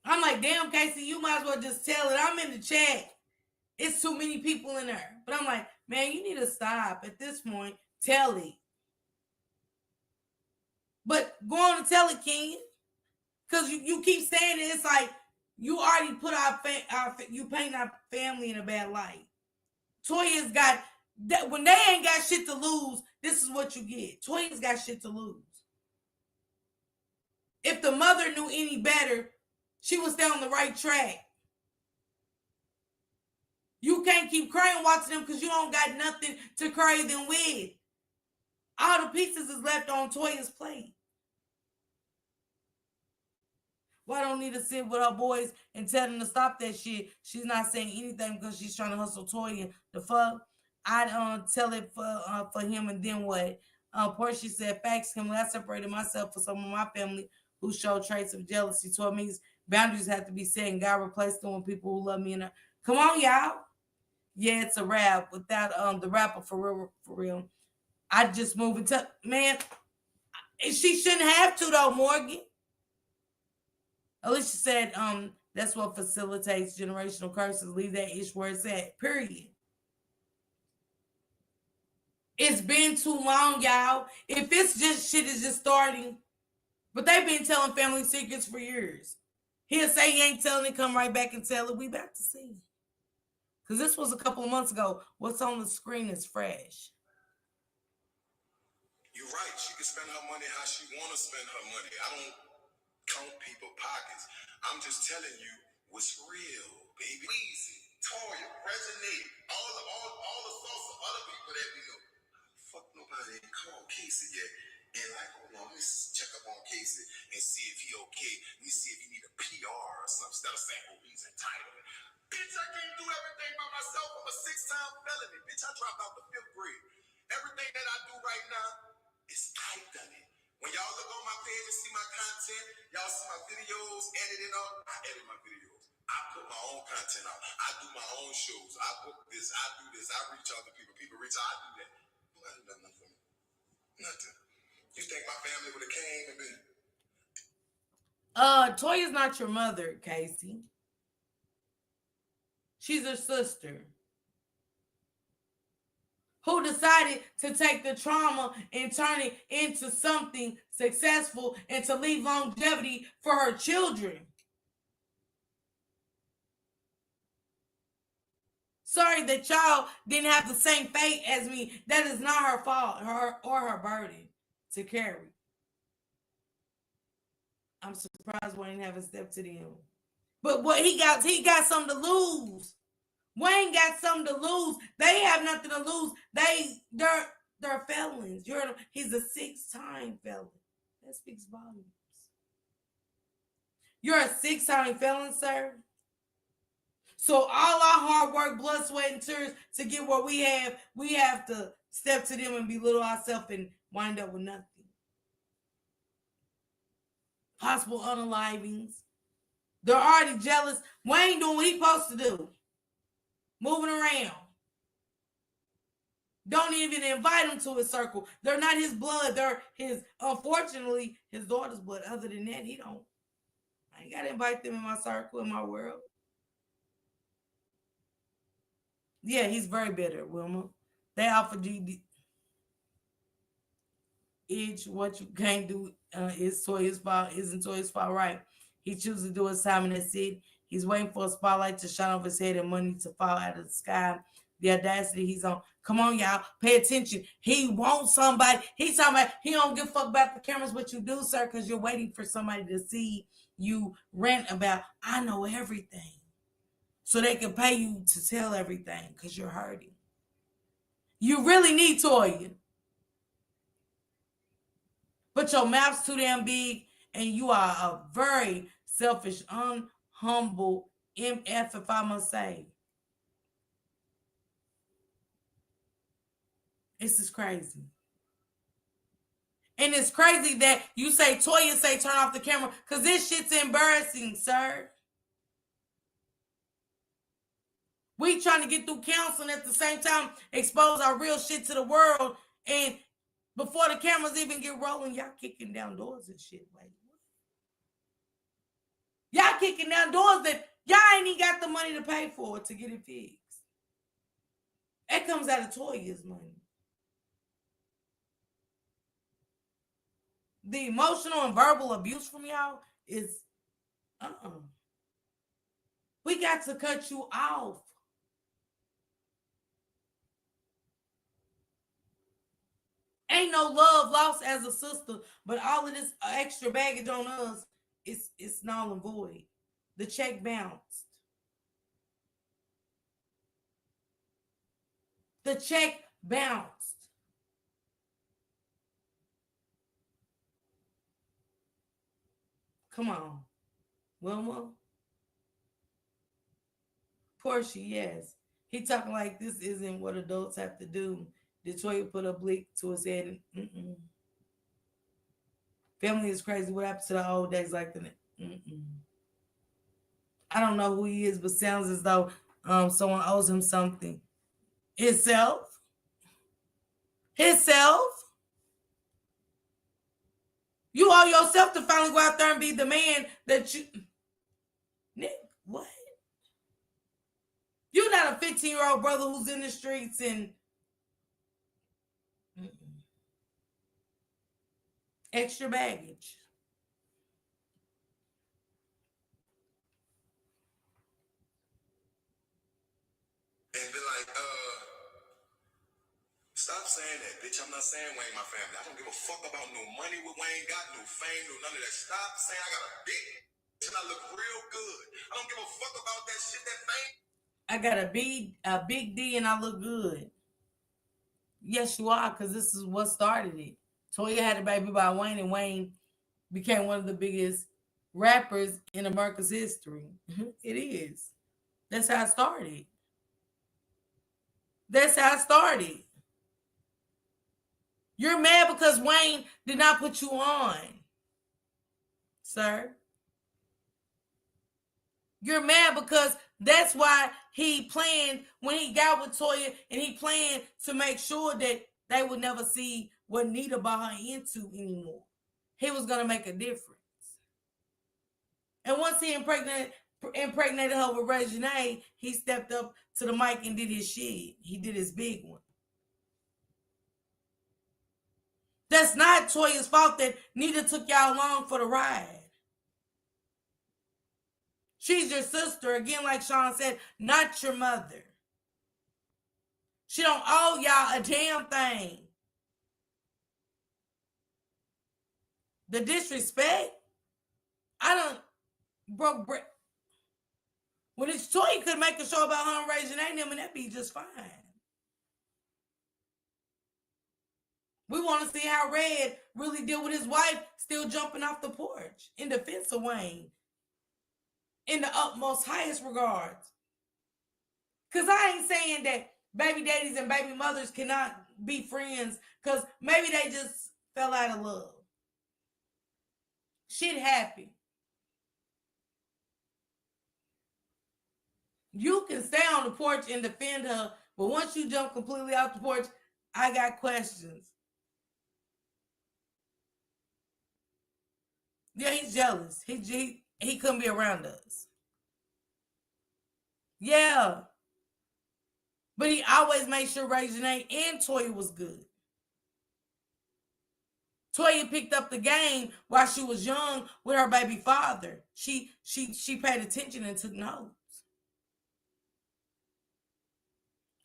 [SPEAKER 1] I'm like, damn, Casey, you might as well just tell it. I'm in the chat. It's too many people in there. But I'm like, man, you need to stop at this point. Tell it. But go on and tell it, Ken. Because you keep saying it. It's like you already put you paint our family in a bad light. Toya's got that when they ain't got shit to lose. This is what you get. Toya's got shit to lose. If the mother knew any better, she would stay on the right track. You can't keep crying watching them because you don't got nothing to cry them with. All the pieces is left on Toya's plate. Why don't need to sit with her boys and tell them to stop that shit? She's not saying anything because she's trying to hustle Toya. The fuck? I'd tell it for him, and then what? Portia said, facts, Kim. I separated myself from some of my family who showed traits of jealousy. Toward me, boundaries have to be set, and God replaced them with people who love me. And come on, y'all. Yeah, it's a rap without the rapper for real. I just move into, man. She shouldn't have to though, Morgan. Alicia said, that's what facilitates generational curses. Leave that ish where it's at. Period. It's been too long, y'all. If it's just shit is just starting, but they've been telling family secrets for years. He'll say he ain't telling it, come right back and tell it. We about to see. Because this was a couple of months ago. What's on the screen is fresh.
[SPEAKER 2] You're right. She can spend her money how she want to spend her money. I don't count people's pockets. I'm just telling you what's real, baby. Easy, Toya, resonate, all the thoughts of other people that we know. Fuck, nobody ain't called Casey yet. And like, hold on, let's check up on Casey and see if he okay. Let me see if he need a PR or something instead of saying, oh, he's entitled. Bitch, I can't do everything by myself. I'm a 6-time felony. Bitch, I dropped out the 5th grade. Everything that I do right now is I done it. When y'all look on my page and see my content, y'all see my videos edited on. I edit my videos. I put my own content out. I do my own shows. I book this. I do this. I reach out to people. People reach out. I do that. Nobody done nothing for me. Nothing. You think my family would have came and been?
[SPEAKER 1] Toya's not your mother, Casey. She's her sister who decided to take the trauma and turn it into something successful and to leave longevity for her children. Sorry that y'all didn't have the same fate as me. That is not her fault, her burden to carry. I'm surprised Wayne haven't stepped to them. But what he got something to lose. Wayne got something to lose. They have nothing to lose. They're felons. He's a 6-time felon. That speaks volumes. You're a 6-time felon, sir. So all our hard work, blood, sweat, and tears to get what we have to step to them and belittle ourselves and wind up with nothing. Possible unalivings. They're already jealous. Wayne doing what he's supposed to do. Moving around. Don't even invite him to his circle. They're not his blood. They're unfortunately, his daughter's blood. Other than that, I ain't got to invite them in my circle, in my world. Yeah, he's very bitter, Wilma. They offer GD. What you can't do is Toya's fault. Isn't Toya's fault, right? He chooses to do his time in the city. He's waiting for a spotlight to shine over his head and money to fall out of the sky. The audacity he's on. Come on, y'all. Pay attention. He wants somebody. He's talking about he don't give a fuck about the cameras, but you do, sir, because you're waiting for somebody to see you rant about, I know everything. So they can pay you to tell everything because you're hurting. You really need Toya. But your mouth's too damn big and you are a very selfish, unhumble MF, if I must say. This is crazy. And it's crazy that you say, Toya say turn off the camera, because this shit's embarrassing, sir. We trying to get through counseling at the same time, expose our real shit to the world, and before the cameras even get rolling, y'all kicking down doors and shit. Like, y'all kicking down doors that y'all ain't even got the money to pay for to get it fixed. It comes out of Toya's money. The emotional and verbal abuse from y'all is, we got to cut you off. Ain't no love lost as a sister, but all of this extra baggage on us, it's null and void. The check bounced. The check bounced. Come on. Wilma? Portia, yes. He talking like this isn't what adults have to do. Detroit put a blick to his head and family is crazy. What happened to the old days like that? I don't know who he is, but sounds as though someone owes him something. Himself? You owe yourself to finally go out there and be the man that you... Nick, what? You're not a 15-year-old brother who's in the streets and... Extra baggage.
[SPEAKER 2] And be like, stop saying that, bitch. I'm not saying Wayne my family. I don't give a fuck about no money with Wayne got, no fame, no none of that. Stop saying I got a big and I look real good. I don't give a fuck about that shit, that fame.
[SPEAKER 1] I got a big D and I look good. Yes, you are, because this is what started it. Toya had a baby by Wayne, and Wayne became one of the biggest rappers in America's history. It is. That's how it started. You're mad because Wayne did not put you on, sir. You're mad because that's why he planned when he got with Toya, and he planned to make sure that they would never see what Nita bought her into anymore. He was going to make a difference. And once he impregnated her with Reginae, he stepped up to the mic and did his shit. He did his big one. That's not Toya's fault that Nita took y'all along for the ride. She's your sister, again, like Sean said, not your mother. She don't owe y'all a damn thing. The disrespect, I don't broke bread. When it's Toya could make a show about her and raising them, and that'd be just fine. We want to see how Red really deal with his wife still jumping off the porch in defense of Wayne in the utmost highest regards. Because I ain't saying that baby daddies and baby mothers cannot be friends because maybe they just fell out of love. Shit happened. You can stay on the porch and defend her, but once you jump completely off the porch, I got questions. Yeah, he's jealous. He couldn't be around us. Yeah. But he always made sure Reginae and Toya was good. Toya picked up the game while she was young with her baby father. She paid attention and took notes.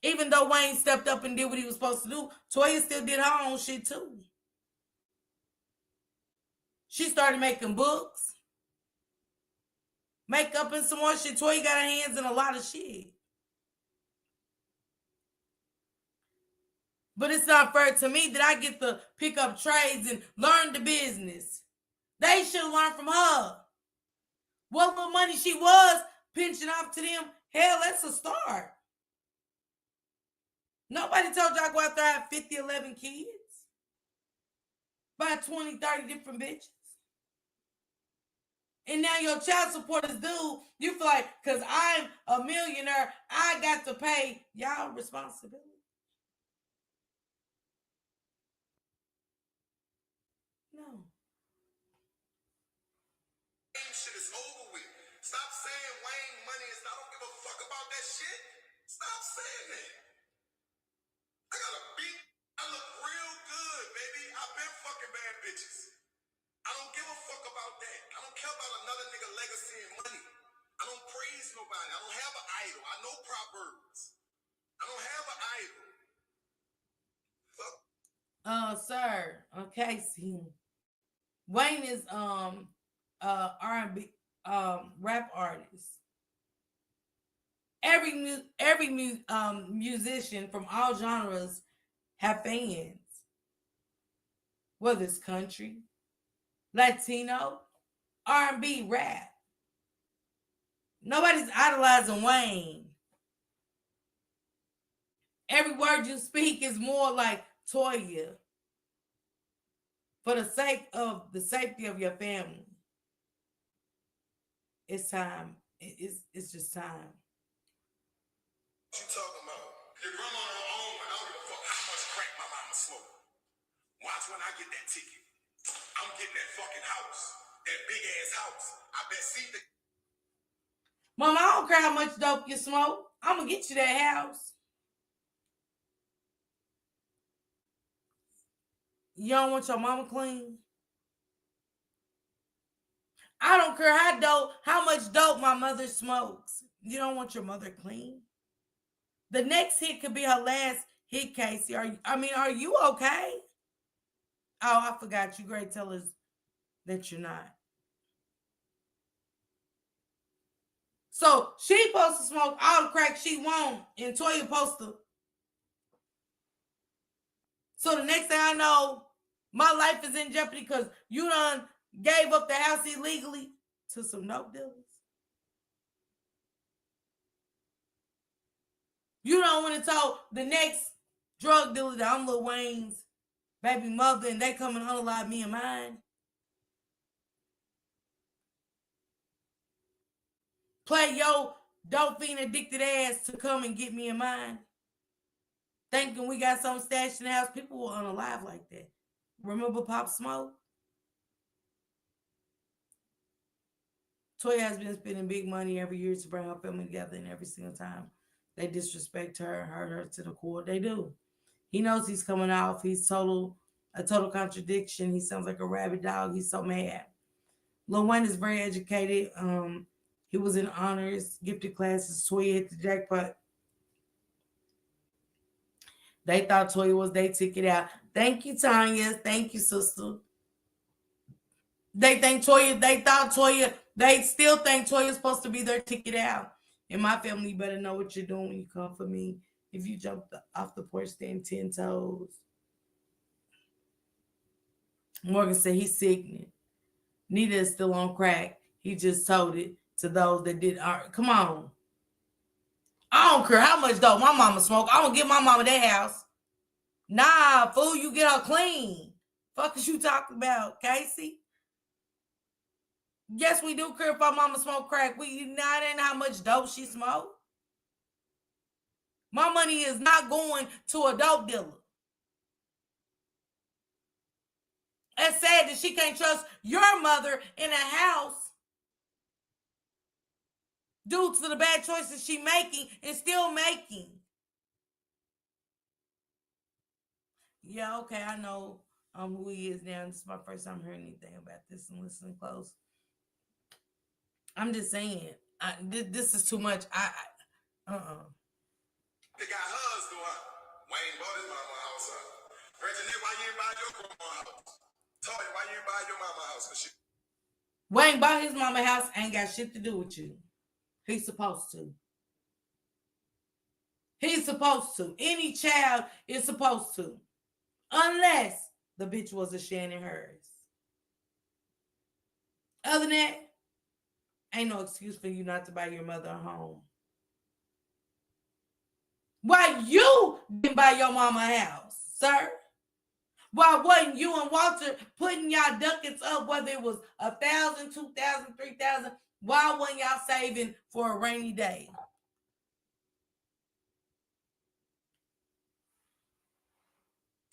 [SPEAKER 1] Even though Wayne stepped up and did what he was supposed to do, Toya still did her own shit too. She started making books, makeup, and some more shit. Toya got her hands in a lot of shit. But it's not fair to me that I get to pick up trades and learn the business. They should have learned from her. What little money she was pinching off to them, hell, that's a start. Nobody told y'all go out there and have 50, 11 kids. Buy 20, 30 different bitches. And now your child support is due. You feel like, because I'm a millionaire, I got to pay y'all responsibility. No.
[SPEAKER 2] Shit is over with. Stop saying Wayne money is. I don't give a fuck about that shit. Stop saying that. I got a beat. I look real good, baby. I've been fucking bad bitches. I don't give a fuck about that. I don't care about another nigga legacy and money. I don't praise nobody. I don't have an idol. I know Proverbs. I don't have an idol. Fuck.
[SPEAKER 1] Sir. Okay, see. Wayne is R&B rap artist. Every musician from all genres have fans. Whether it's country, Latino, R&B, rap. Nobody's idolizing Wayne. Every word you speak is more like Toya. For the sake of the safety of your family. It's time. It's just time.
[SPEAKER 2] What you talking about? Your grandma on her own, and I don't give a fuck how much crack my mama smoke. Watch when I get that ticket. I'm getting that fucking house. That big ass house. I bet see the
[SPEAKER 1] Mama, I don't care how much dope you smoke. I'm gonna get you that house. You don't want your mama clean? I don't care how much dope my mother smokes. You don't want your mother clean? The next hit could be her last hit, Casey. Are you okay? Oh, I forgot. You great tell us that you're not. So she supposed to smoke all the crack she want, and Toya supposed to. So the next thing I know, my life is in jeopardy because you done gave up the house illegally to some dope dealers. You don't want to tell the next drug dealer that I'm Lil Wayne's baby mother and they come and unalive me and mine. Play your dope fiend addicted ass to come and get me and mine. Thinking we got something stashed in the house. People were unalive like that. Remember Pop Smoke? Toya has been spending big money every year to bring her family together, and every single time they disrespect her and hurt her to the core. They do. He knows he's coming off. He's a total contradiction. He sounds like a rabid dog. He's so mad. Lil Wayne is very educated. He was in honors, gifted classes. Toya hit the jackpot. They thought Toya was their ticket out. Thank you, Tanya. Thank you, sister. They thought Toya, they still think Toya's supposed to be their ticket out. In my family, you better know what you're doing when you come for me. If you jump off the porch stand 10 toes. Morgan said he's sickening. Nita is still on crack. He just told it to those that did. Come on. I don't care how much dope my mama smoke. I don't give my mama that house. Nah, fool, you get her clean. Fuck is you talking about, Casey? Yes, we do care if our mama smoke crack. We not in how much dope she smoke. My money is not going to a dope dealer. It's sad that she can't trust your mother in a house due to the bad choices she making and still making. Yeah, okay, I know who he is now. This is my first time hearing anything about this and listening close. I'm just saying, this is too much.
[SPEAKER 2] They got hers go up. Wayne bought his mama house up. Virginia, why you ain't buy your grandma house? Toya, why you ain't buy your mama house?
[SPEAKER 1] Wayne bought his mama house, ain't got shit to do with you. He's supposed to. He's supposed to. Any child is supposed to. Unless the bitch was a Shannon hers. Other than that, ain't no excuse for you not to buy your mother a home. Why you didn't buy your mama a house, sir? Why wasn't you and Walter putting y'all ducats up, whether it was 1,000, 2,000, 3,000? Why wasn't y'all saving for a rainy day?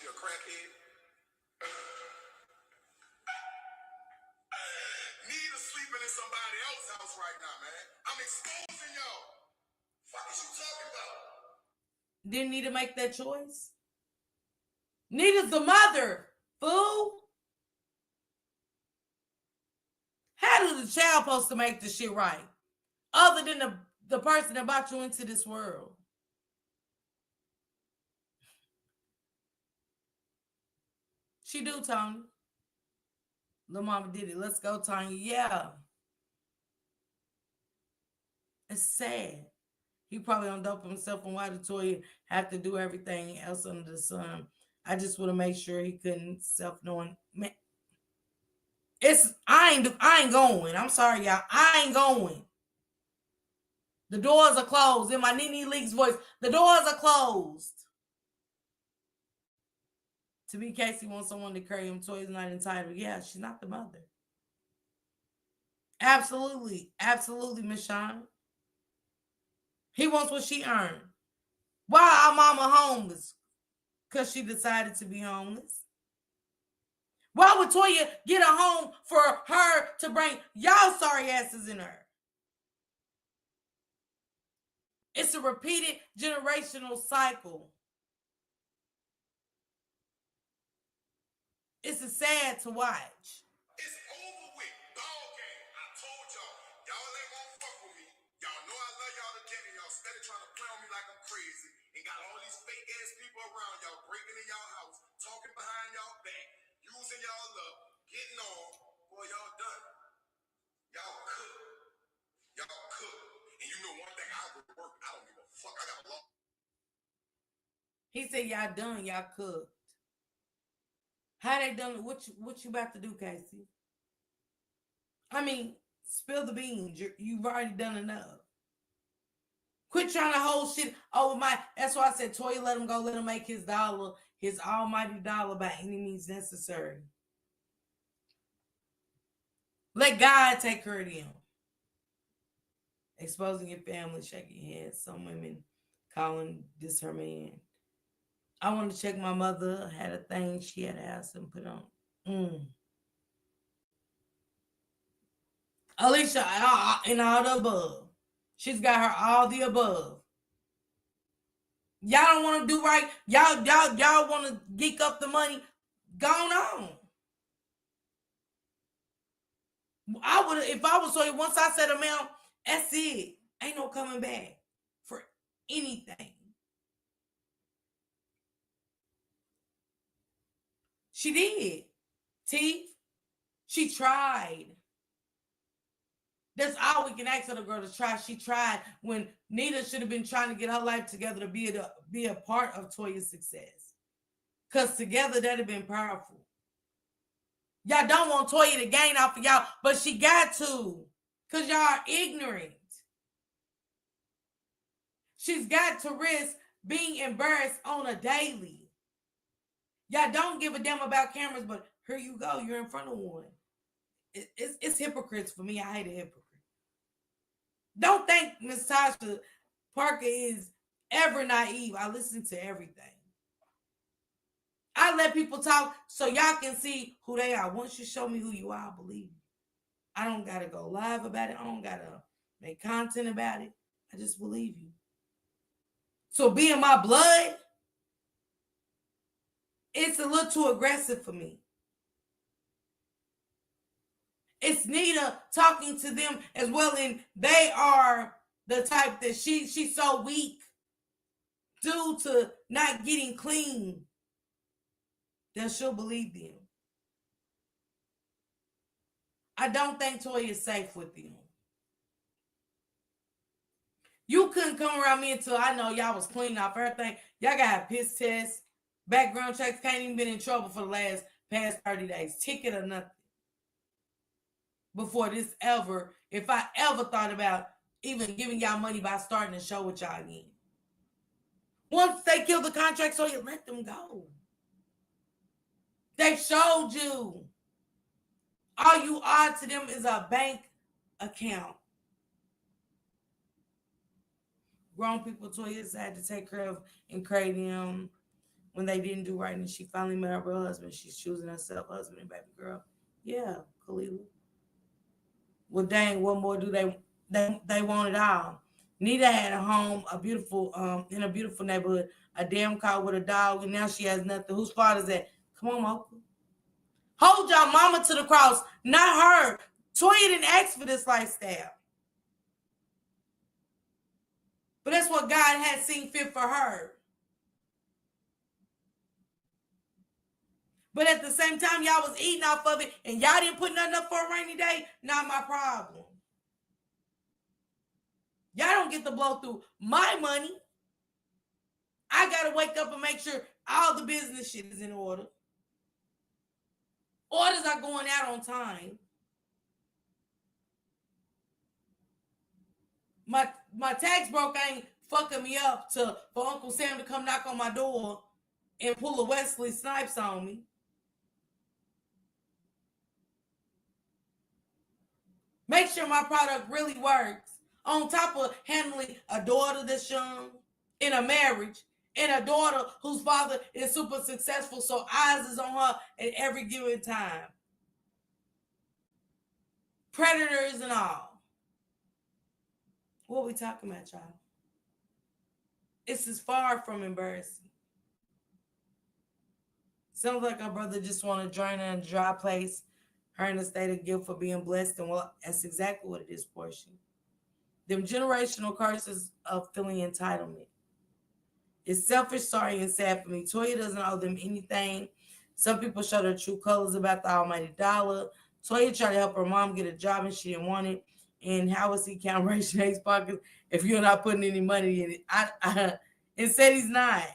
[SPEAKER 2] You're a crackhead. Nita sleeping in somebody else's house right now, man. I'm exposing y'all. Fuck is you talking about?
[SPEAKER 1] Didn't Nita make that choice? Nita's the mother, fool. How is the child supposed to make the shit right? Other than the person that brought you into this world. She do, Tony. Little mama did it. Let's go, Tanya. Yeah. It's sad. He probably on dope himself, and why did Toya have to do everything else under the sun? I just want to make sure he couldn't self-knowing. Man, I ain't going. I'm sorry, y'all. I ain't going. The doors are closed. In my Nene League's voice, the doors are closed. To me, Casey wants someone to carry him. Toya's not entitled. Yeah, she's not the mother. Absolutely. Absolutely, Miss Shawn. He wants what she earned. Why our mama homeless? Because she decided to be homeless. Why would Toya get a home for her to bring y'all sorry asses in her? It's a repeated generational cycle. It's sad to watch.
[SPEAKER 2] It's over with. Dog game. I told y'all. Y'all ain't gonna fuck with me. Y'all know I love y'all to death, and y'all steady trying to play on me like I'm crazy. And got all these fake ass people around y'all breaking in y'all house, talking behind y'all back, using y'all up, getting on. Boy, y'all done. Y'all cook. Y'all cook. And you know one thing, I go to work. I don't give a fuck. I got a law.
[SPEAKER 1] He said y'all done, y'all cooked. How they done? What you about to do, Casey? I mean, spill the beans. You've already done enough. Quit trying to hold shit over my. That's why I said, Toya, let him go. Let him make his dollar, his almighty dollar, by any means necessary. Let God take care of them. Exposing your family, shaking your head. Some women calling this her man. I want to check my mother. Had a thing she had asked and put on. Alicia, in all the above. She's got her all the above. Y'all don't want to do right. Y'all want to geek up the money. Gone on. I would, if I was so. Once I said amount, that's it. Ain't no coming back for anything. She did. T, she tried. That's all we can ask of the girl to try. She tried when Nita should have been trying to get her life together to be a part of Toya's success. Because together that'd have been powerful. Y'all don't want Toya to gain off of y'all, but she got to. Because y'all are ignorant. She's got to risk being embarrassed on a daily. Y'all don't give a damn about cameras, but here you go. You're in front of one. It's hypocrites for me. I hate a hypocrite. Don't think Miss Tasha Parker is ever naive. I listen to everything. I let people talk so y'all can see who they are. Once you show me who you are, I believe you. I don't got to go live about it. I don't got to make content about it. I just believe you. So being my blood, it's a little too aggressive for me. It's Nita talking to them as well, and they are the type that she's so weak due to not getting clean that she'll believe them. I don't think Toya is safe with them. You couldn't come around me until I know y'all was cleaning off everything. Y'all got piss tests, background checks, can't even been in trouble for the past 30 days. Ticket or nothing. Before this ever, if I ever thought about even giving y'all money by starting the show with y'all again. Once they kill the contract, so you let them go. They showed you. All you are to them is a bank account. Grown people, Toya had to take care of and create them when they didn't do right, and she finally met her real husband. She's choosing herself, husband and baby girl. Yeah, Khalila. Well, dang, what more do they want it all? Nita had a home, in a beautiful neighborhood, a damn car with a dog, and now she has nothing. Whose fault is that? Come on, Mocha. Hold y'all mama to the cross, not her. Toya didn't ask for this lifestyle. But that's what God had seen fit for her. But at the same time, y'all was eating off of it, and y'all didn't put nothing up for a rainy day. Not my problem. Y'all don't get to blow through my money. I got to wake up and make sure all the business shit is in order. Orders are going out on time. My tax broker ain't fucking me up for Uncle Sam to come knock on my door and pull a Wesley Snipes on me. Make sure my product really works. On top of handling a daughter that's young, in a marriage, and a daughter whose father is super successful, so eyes is on her at every given time. Predators and all. What we talking about, y'all? It's as far from embarrassing. Sounds like our brother just want to join her in a dry place, her in a state of guilt for being blessed, and well, that's exactly what it is, Portia. Them generational curses of feeling entitlement. It's selfish, sorry, and sad for me. Toya doesn't owe them anything. Some people show their true colors about the almighty dollar. Toya tried to help her mom get a job and she didn't want it. And how is he count Ray Shanae's pockets if you're not putting any money in it? It said he's not.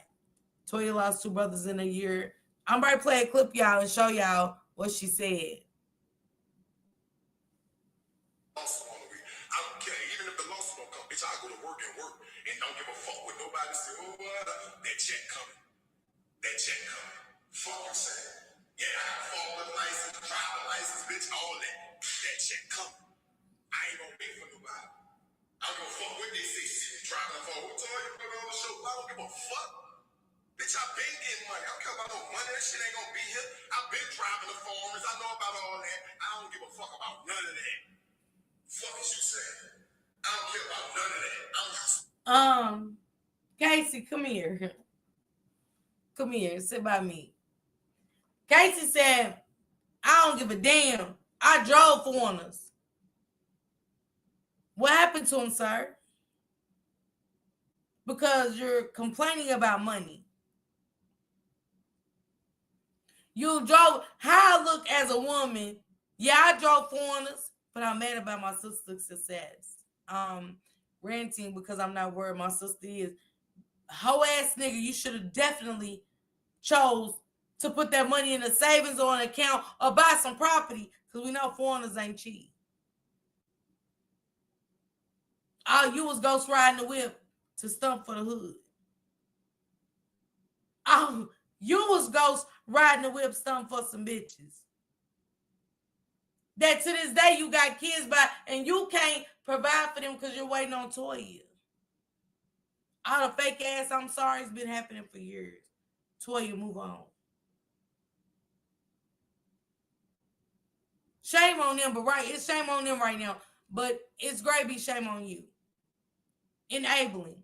[SPEAKER 1] Toya lost 2 brothers in a year. I'm about to play a clip, y'all, and show y'all what she said.
[SPEAKER 2] I don't care. Even if the lawsuit don't come, bitch, I go to work and don't give a fuck what nobody say. Oh, that check coming. That check coming. Fuck you saying. Yeah, I got forward license, driver license, bitch, all that. That check coming. I ain't gonna wait for nobody. I don't give a fuck what they say. Shit, driving for a hotel, you put on the show. I don't give a fuck. Bitch, I've been getting money. I don't care about no money. That shit ain't gonna be here. I've been driving the forums. I know about all that. I don't give a fuck about none of that. Fuck is you saying? I don't care about none of that.
[SPEAKER 1] Casey, come here. Come here, sit by me. Casey said, I don't give a damn. I drove foreigners. What happened to him, sir? Because you're complaining about money. You drove. How I look as a woman? Yeah, I drove foreigners, but I'm mad about my sister's success. Renting because I'm not where my sister is. Hoe ass nigga, you should have definitely chose to put that money in a savings or an account or buy some property because we know foreigners ain't cheap. All you was ghost riding the whip to stump for the hood. Oh, you was ghost riding the whip stump for some bitches. That to this day you got kids by and you can't provide for them because you're waiting on Toya. All the fake ass I'm sorry it's been happening for years. Toya, move on. Shame on them, but right, it's shame on them right now. But it's great be shame on you. Enabling.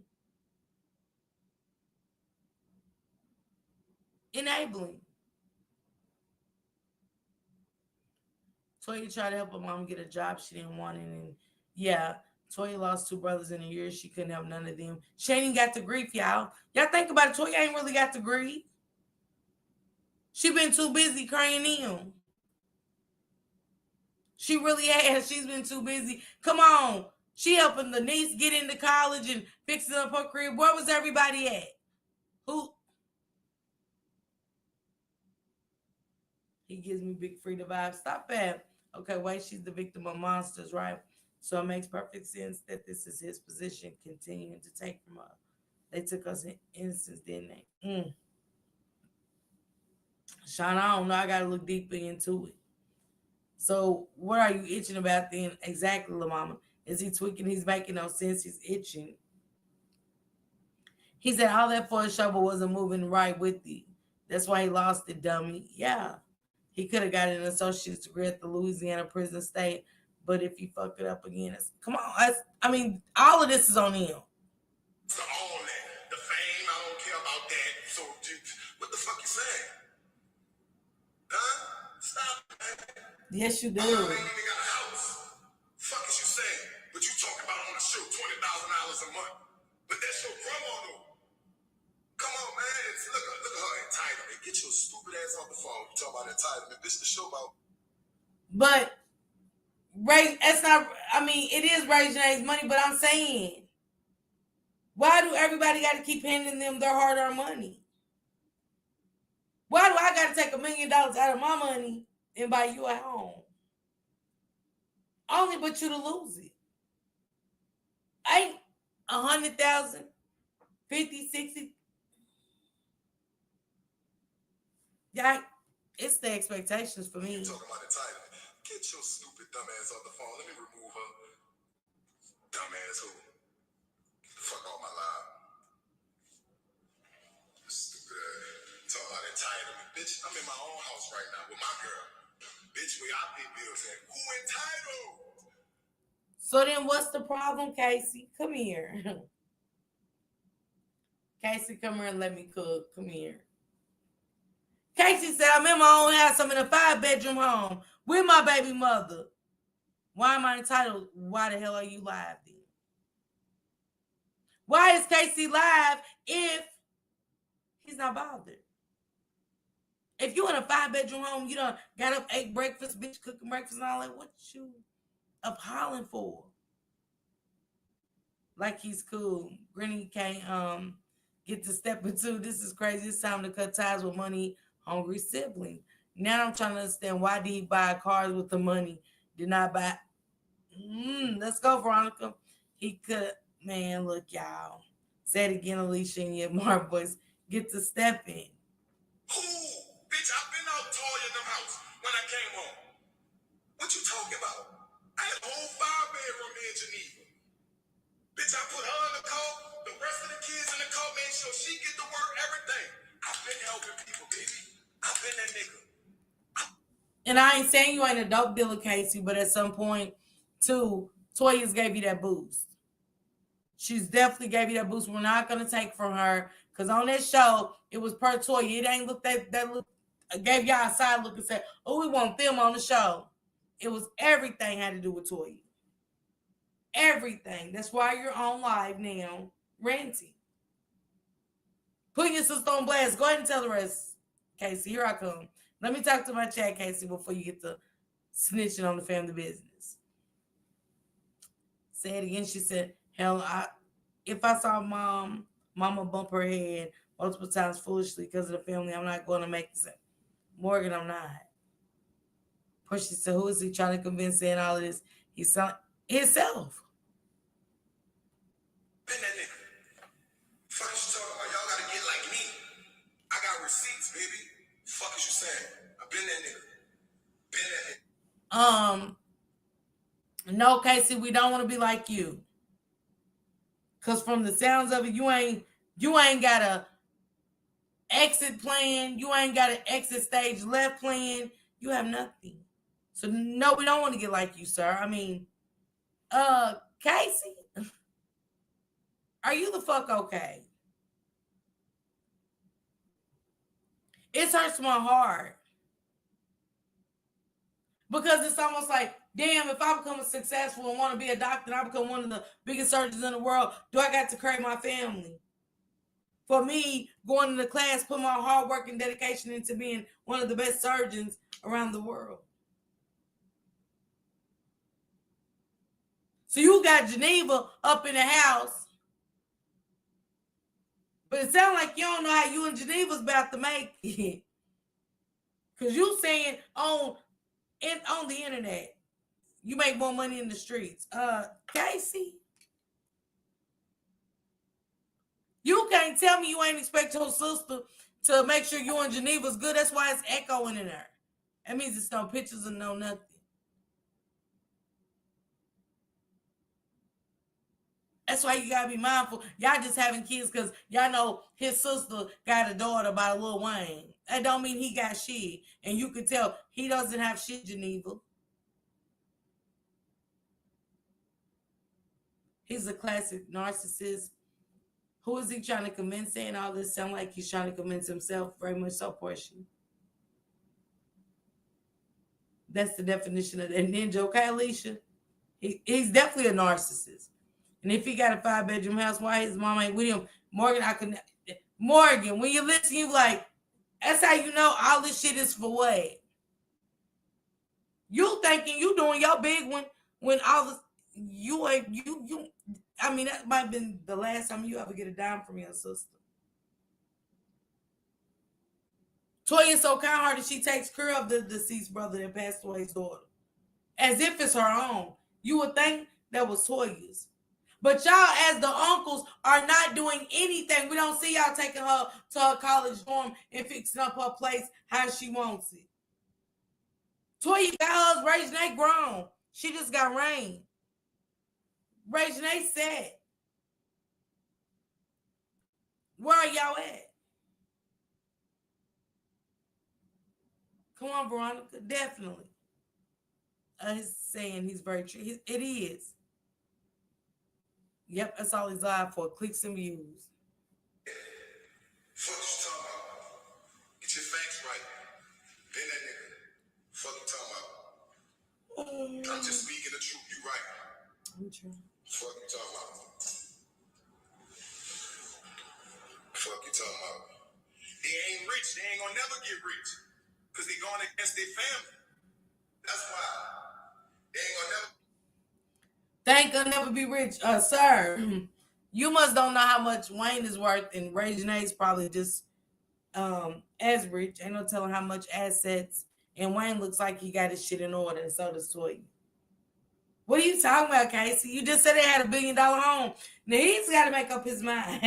[SPEAKER 1] Toya tried to help her mom get a job she didn't want it, and yeah, Toya lost 2 brothers in a year. She couldn't help none of them. She ain't got the grief, y'all. Y'all think about it. Toya ain't really got the grief. She been too busy crying them. She really has. She's been too busy. Come on. She helping the niece get into college and fixing up her career. Where was everybody at? Who? He gives me big Frida vibes. Stop that. Okay, wait, she's the victim of monsters, right? So it makes perfect sense that this is his position continuing to take from her. They took us in innocence, didn't they? Shauna, I don't know. I got to look deeper into it. So what are you itching about then? Exactly, La Mama. Is he tweaking? He's making no sense. He's itching. He said all that for a shovel wasn't moving right with you. That's why he lost it, dummy. Yeah. He could have got an associate's degree at the Louisiana prison state, but if he fuck it up again, come on. I mean, all of this is on him.
[SPEAKER 2] So all that, the fame, I don't care about that. So what the fuck you saying? Huh? Stop, man.
[SPEAKER 1] Yes, you do.
[SPEAKER 2] I ain't even got a house. Fuck is you saying? But you talking about on a show $20,000 a month. But that's your grandma though. Come on, man. Look at her entitlement. Get your stupid ass off the phone. You talking about entitlement. This the show about.
[SPEAKER 1] But that's not, I mean, it is Ray J's money, but I'm saying, why do everybody got to keep handing them their hard-earned money? Why do I got to take $1 million out of my money and buy you a home? Only but you to lose it. Ain't 100,000, 50, 60. Yeah, it's the expectations for me.
[SPEAKER 2] You talking about entitlement. Get your stupid dumb ass off the phone. Let me remove her. Dumb ass who? Get the fuck off my live. Stupid ass. Talking about entitlement. Bitch, I'm in my own house right now with my girl. Bitch, where I pay bills at. Who entitled?
[SPEAKER 1] So then what's the problem, Casey? Come here. Casey, come here and let me cook. Come here. Casey said, I'm in my own house. I'm in a 5-bedroom home with my baby mother. Why am I entitled? Why the hell are you live then? Why is Casey live if he's not bothered? If you in a 5-bedroom home, you done got up, ate breakfast, bitch cooking breakfast and all that, what you appalling for? Like he's cool. Granny can't get to step into. This is crazy. It's time to cut ties with money hungry sibling. Now I'm trying to understand why did he buy cars with the money? Did not buy. Let's go, Veronica. He could, man. Look, y'all. Say it again, Alicia, in your Mark voice. Get to step in.
[SPEAKER 2] Who? Bitch, I've been out Toya in them house when I came home. What you talking about? I had a whole 5-bedroom in Geneva. Bitch, I put her in the car, the rest of the kids in the car, made sure she get to work, everything. I've been helping people, baby. I've been that nigga.
[SPEAKER 1] And I ain't saying you ain't a dope dealer, Casey, but at some point, too, Toya's gave you that boost. She's definitely gave you that boost. We're not going to take from her because on that show, it was per Toya. It ain't look that look, gave y'all a side look and said, oh, we want them on the show. It was everything had to do with Toya. Everything. That's why you're on live now, ranting. Put your sister on blast. Go ahead and tell the rest, Casey. Here I come. Let me talk to my chat, Casey, before you get to snitching on the family business. Say it again. She said, hell, if I saw mama bump her head multiple times foolishly because of the family, I'm not going to make the same. Morgan, I'm not. Push she said, who is he trying to convince saying all of this? He's selling himself.
[SPEAKER 2] Been that nigga. Fuck is you talking about? Y'all gotta get like me. I got receipts, baby. Fuck is you saying? I've been that nigga. Been that nigga.
[SPEAKER 1] No, Casey, we don't want to be like you. Cause from the sounds of it, you ain't got a exit plan. You ain't got an exit stage left plan. You have nothing. So no, we don't want to get like you, sir. I mean, Casey, are you the fuck okay? It hurts my heart. Because it's almost like, damn, if I become successful and want to be a doctor and I become one of the biggest surgeons in the world, do I got to create my family? For me, going into class, put my hard work and dedication into being one of the best surgeons around the world. So you got Geneva up in the house, but it sounds like you don't know how you and Geneva's about to make it. Because you saying on the internet, you make more money in the streets. Casey, you can't tell me you ain't expect your sister to make sure you and Geneva's good. That's why it's echoing in there. That means it's no pictures and no nothing. That's why you gotta be mindful. Y'all just having kids because y'all know his sister got a daughter by Lil Wayne. That don't mean he got shit. And you can tell he doesn't have shit, Geneva. He's a classic narcissist. Who is he trying to convince? Saying all this sound like he's trying to convince himself. Very much so, Portia. That's the definition of that ninja. Okay, Alicia? He's definitely a narcissist. And if he got a 5-bedroom house, why his mom ain't with him? Morgan, Morgan, when you listen, you like, that's how you know all this shit is for what? You thinking you doing your big one when all this, you ain't, you, I mean, that might have been the last time you ever get a dime from your sister. Toya so kind-hearted, she takes care of the deceased brother that passed away's daughter. As if it's her own. You would think that was Toya's. But y'all, as the uncles, are not doing anything. We don't see y'all taking her to her college dorm and fixing up her place how she wants it. Toya got hers, Ray Janae grown. She just got rain. Ray Janae said, where are y'all at? Come on, Veronica. Definitely. He's saying he's very true. It is. Yep, that's all he's live for. Clicks and views.
[SPEAKER 2] Fuck you talking about? Get your facts right. Been that nigga. Fuck you talking about? I'm just speaking the truth. You right.
[SPEAKER 1] I'm true.
[SPEAKER 2] Fuck you talking about? Fuck you talking about? They ain't rich. They ain't gonna never get rich. Because they going against their family. That's why. They ain't gonna never.
[SPEAKER 1] They ain't gonna never be rich. Sir, you must don't know how much Wayne is worth, and Ray Janae's probably just as rich. Ain't no telling how much assets. And Wayne looks like he got his shit in order, and so does Toya. What are you talking about, Casey? You just said they had $1 billion home. Now he's got to make up his mind.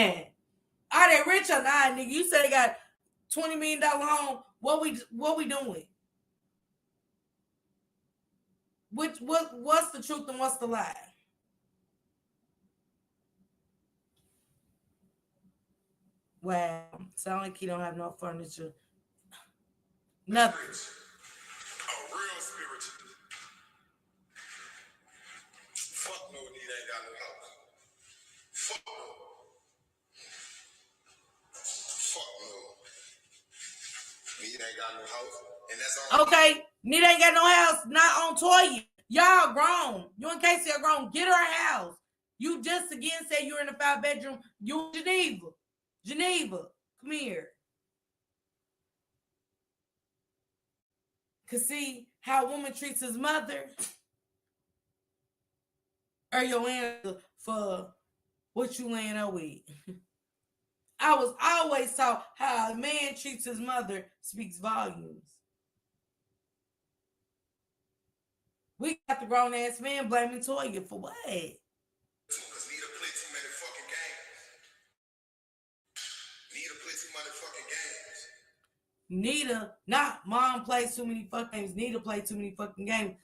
[SPEAKER 1] Are they rich or not, nigga? You said they got $20 million home. What we doing? What's the truth and what's the lie? Wow, sound like he don't have no furniture. Nothing.
[SPEAKER 2] A real spiritual. Fuck no, nigga ain't got no house. Fuck no. Fuck no. Nigga ain't got no house. And that's all.
[SPEAKER 1] Okay, Nita ain't got no house, not on Toya. Y'all grown. You and Casey are grown. Get her a house. You just again said you're in a 5-bedroom. You Geneva. Geneva, come here. Cause see how a woman treats his mother, or your answer for what you laying up with. I was always taught how a man treats his mother speaks volumes. We got the grown ass man blaming Toya for what?
[SPEAKER 2] Because Nita play too many fucking games. Nita play too many fucking games.
[SPEAKER 1] Nita, not mom plays too many fucking games. Nita plays too many fucking games.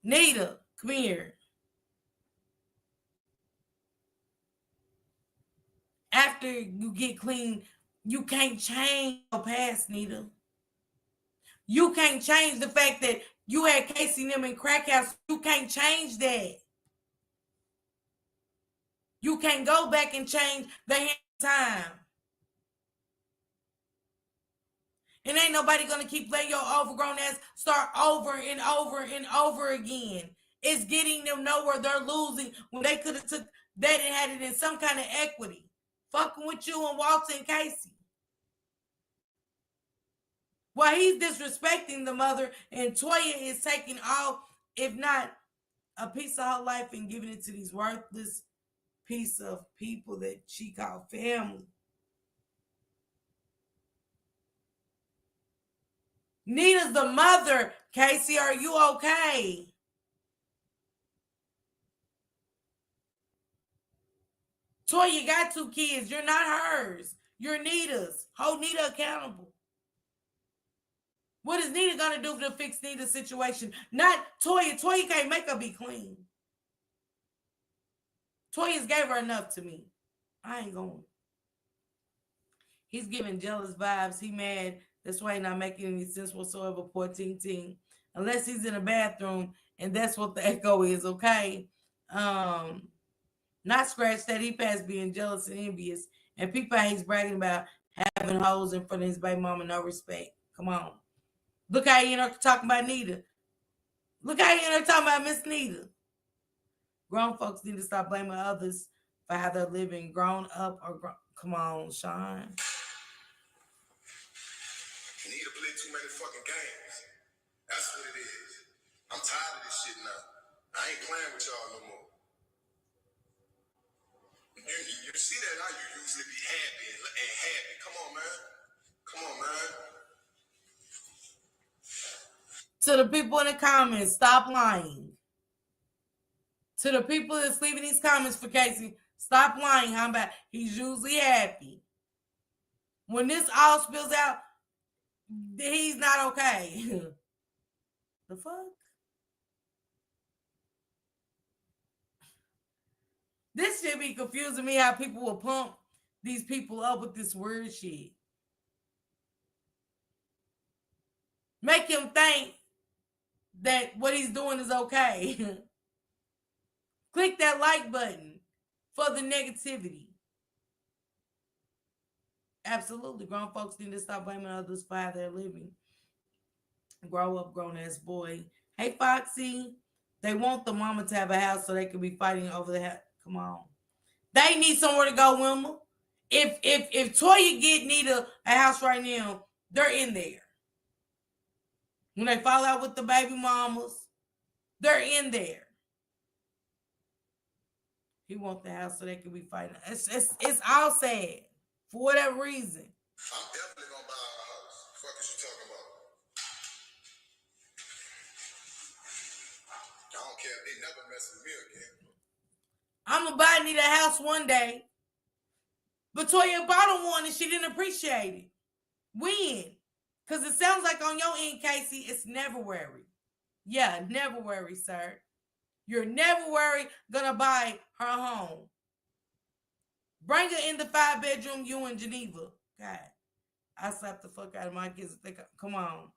[SPEAKER 1] Nita, come here. After you get clean, you can't change your past, Nita. You can't change the fact that you had Casey and them in crack house. You can't change that. You can't go back and change the hand of time. And ain't nobody gonna keep letting your overgrown ass start over and over and over again. It's getting them nowhere. They're losing when they could have took that and had it in some kind of equity. Fucking with you and Walter and Casey. While he's disrespecting the mother and Toya is taking all, if not a piece of her life and giving it to these worthless piece of people that she called family. Nita's the mother. Casey, are you okay? Toya got 2 kids. You're not hers. You're Nita's. Hold Nita accountable. What is Nita gonna do to fix Nita's situation? Not Toya. Toya can't make her be clean. Toya's gave her enough to me. I ain't going. He's giving jealous vibes. He mad. That's why he's not making any sense whatsoever. Poor Ting Ting. Unless he's in a bathroom, and that's what the echo is, okay? Not scratch that. He passed being jealous and envious. And people he's bragging about having hoes in front of his baby mama, no respect. Come on. Look how he in there talking about Nita. Look how he in there talking about Miss Nita. Grown folks need to stop blaming others for how they're living. Grown up or come on, Sean.
[SPEAKER 2] Nita play too many fucking games. That's what it is. I'm tired of this shit now. I ain't playing with y'all no more. You see that now? You usually be happy and happy. Come on, man. Come on, man.
[SPEAKER 1] To the people in the comments, stop lying. To the people that's leaving these comments for Casey, stop lying. How about he's usually happy. When this all spills out, he's not okay. The fuck? This should be confusing me how people will pump these people up with this weird shit. Make him think that what he's doing is okay. Click that like button for the negativity. Absolutely. Grown folks need to stop blaming others for how they're living. Grow up, grown ass boy. Hey, Foxy. They want the mama to have a house so they can be fighting over the house. Come on. They need somewhere to go, Wilma. If Toya get Nita a house right now, they're in there. When they fall out with the baby mamas, they're in there. He wants the house so they can be fighting. It's all sad for whatever reason.
[SPEAKER 2] I'm definitely gonna buy a house. The fuck is you talking about? I don't care if they never mess with me again.
[SPEAKER 1] I'm gonna buy Nita a house one day. But Toya bought him one and she didn't appreciate it. When? Because it sounds like on your end, Casey, it's never worry. Yeah, never worry, sir. You're never worry gonna buy her home. Bring her in the 5-bedroom, you in Geneva. God, I slapped the fuck out of my kids. Come on.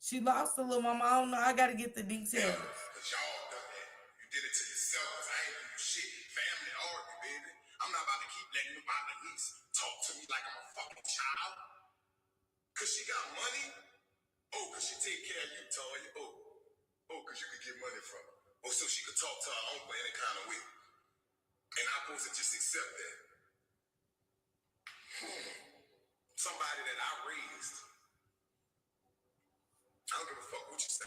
[SPEAKER 1] She lost a little mama. I don't know. I gotta get the details.
[SPEAKER 2] Yeah, but y'all done that. You did it to yourselves. I ain't do shit. Family argue, baby. I'm not about to keep letting my niece talk to me like I'm a fucking child. Cause she got money? Oh, cause she take care of you, Toya. Oh, cause you could get money from her. Oh, so she could talk to her uncle any kind of way. And I'm supposed to just accept that. Somebody that I raised. don't give a fuck what you say.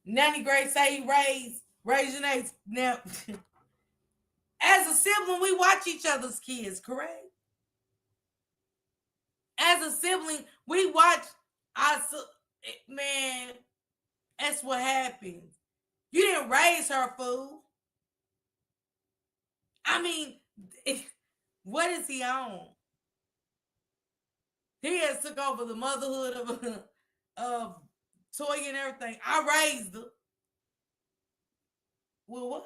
[SPEAKER 1] Nanny Gray say he raised Janae. Now, as a sibling, we watch each other's kids, correct? As a sibling, we watch our man. That's what happens. You didn't raise her, fool. I mean, what is he on? He has took over the motherhood of Toya and everything. I raised her. Well, what?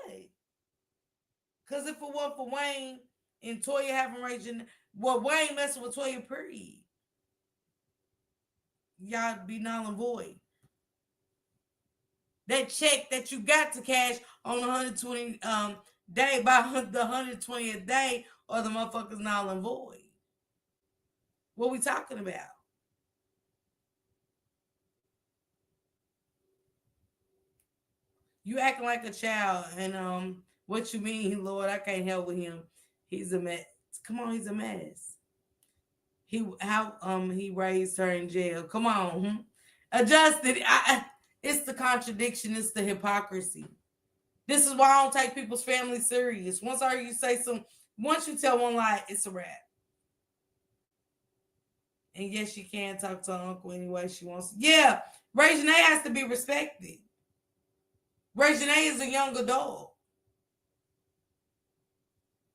[SPEAKER 1] Because if it wasn't for Wayne and Toya having raised, well, Wayne messing with Toya, period. Y'all be null and void. That check that you got to cash on the 120 day by the 120th day, or the motherfuckers null and void. What we talking about? You acting like a child, and what you mean, Lord? I can't help with him. He's a mess. Come on, he's a mess. He raised her in jail. Come on, adjusted. It's the contradiction. It's the hypocrisy. This is why I don't take people's family serious. Once you say once you tell one lie, it's a wrap. And yes, she can talk to her uncle any way she wants. Yeah, Regina has to be respected. Regina is a young adult.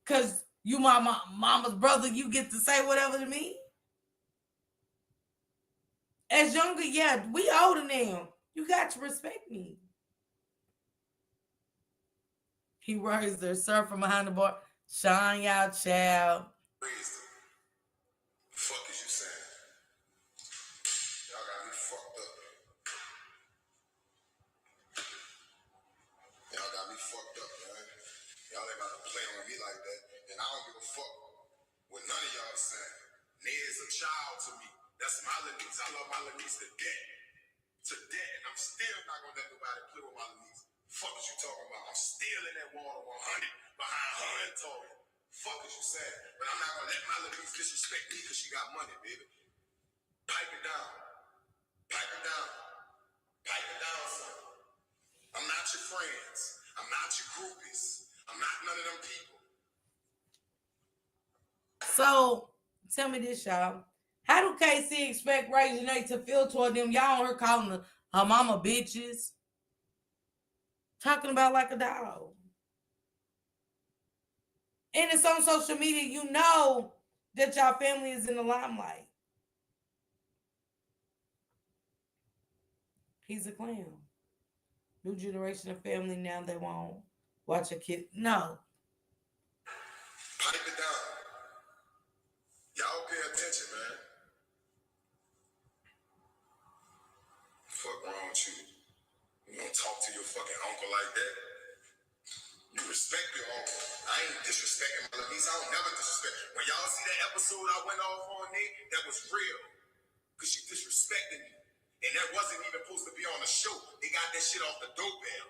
[SPEAKER 1] Because you my mama's brother, you get to say whatever to me. As younger, yeah, we older now. You got to respect me. He raised her, sir, from behind the bar. Shine y'all, child.
[SPEAKER 2] Fuck is you saying? Y'all got me fucked up. Y'all got me fucked up, man. Y'all ain't about to play on me like that. And I don't give a fuck what none of y'all saying. Ned's a child to me. That's my little niece. I love my little niece to death. To death. And I'm still not gonna let nobody play with my little niece. Fuck is you talking about? I'm still in that water 100 behind her and Toya. Fuck is you saying? But I'm not gonna let my little niece disrespect me because she got money, baby. Pipe it down. Pipe it down. Pipe it down, son. I'm not your friends. I'm not your groupies. I'm not none of them people.
[SPEAKER 1] So, tell me this, y'all. How do KC expect Regina to feel toward them? Y'all on her calling her mama bitches. Talking about like a dog. And it's on social media. You know that y'all family is in the limelight. He's a clown. New generation of family now, they won't watch a kid. No.
[SPEAKER 2] Pipe it down. Y'all pay attention, man. Fuck wrong with you? You don't talk to your fucking uncle like that. You respect your uncle. I ain't disrespecting my niece. I don't never disrespect. When y'all see that episode I went off on Nick, that was real. Because she disrespected me. And that wasn't even supposed to be on the show. They got that shit off the dope bell.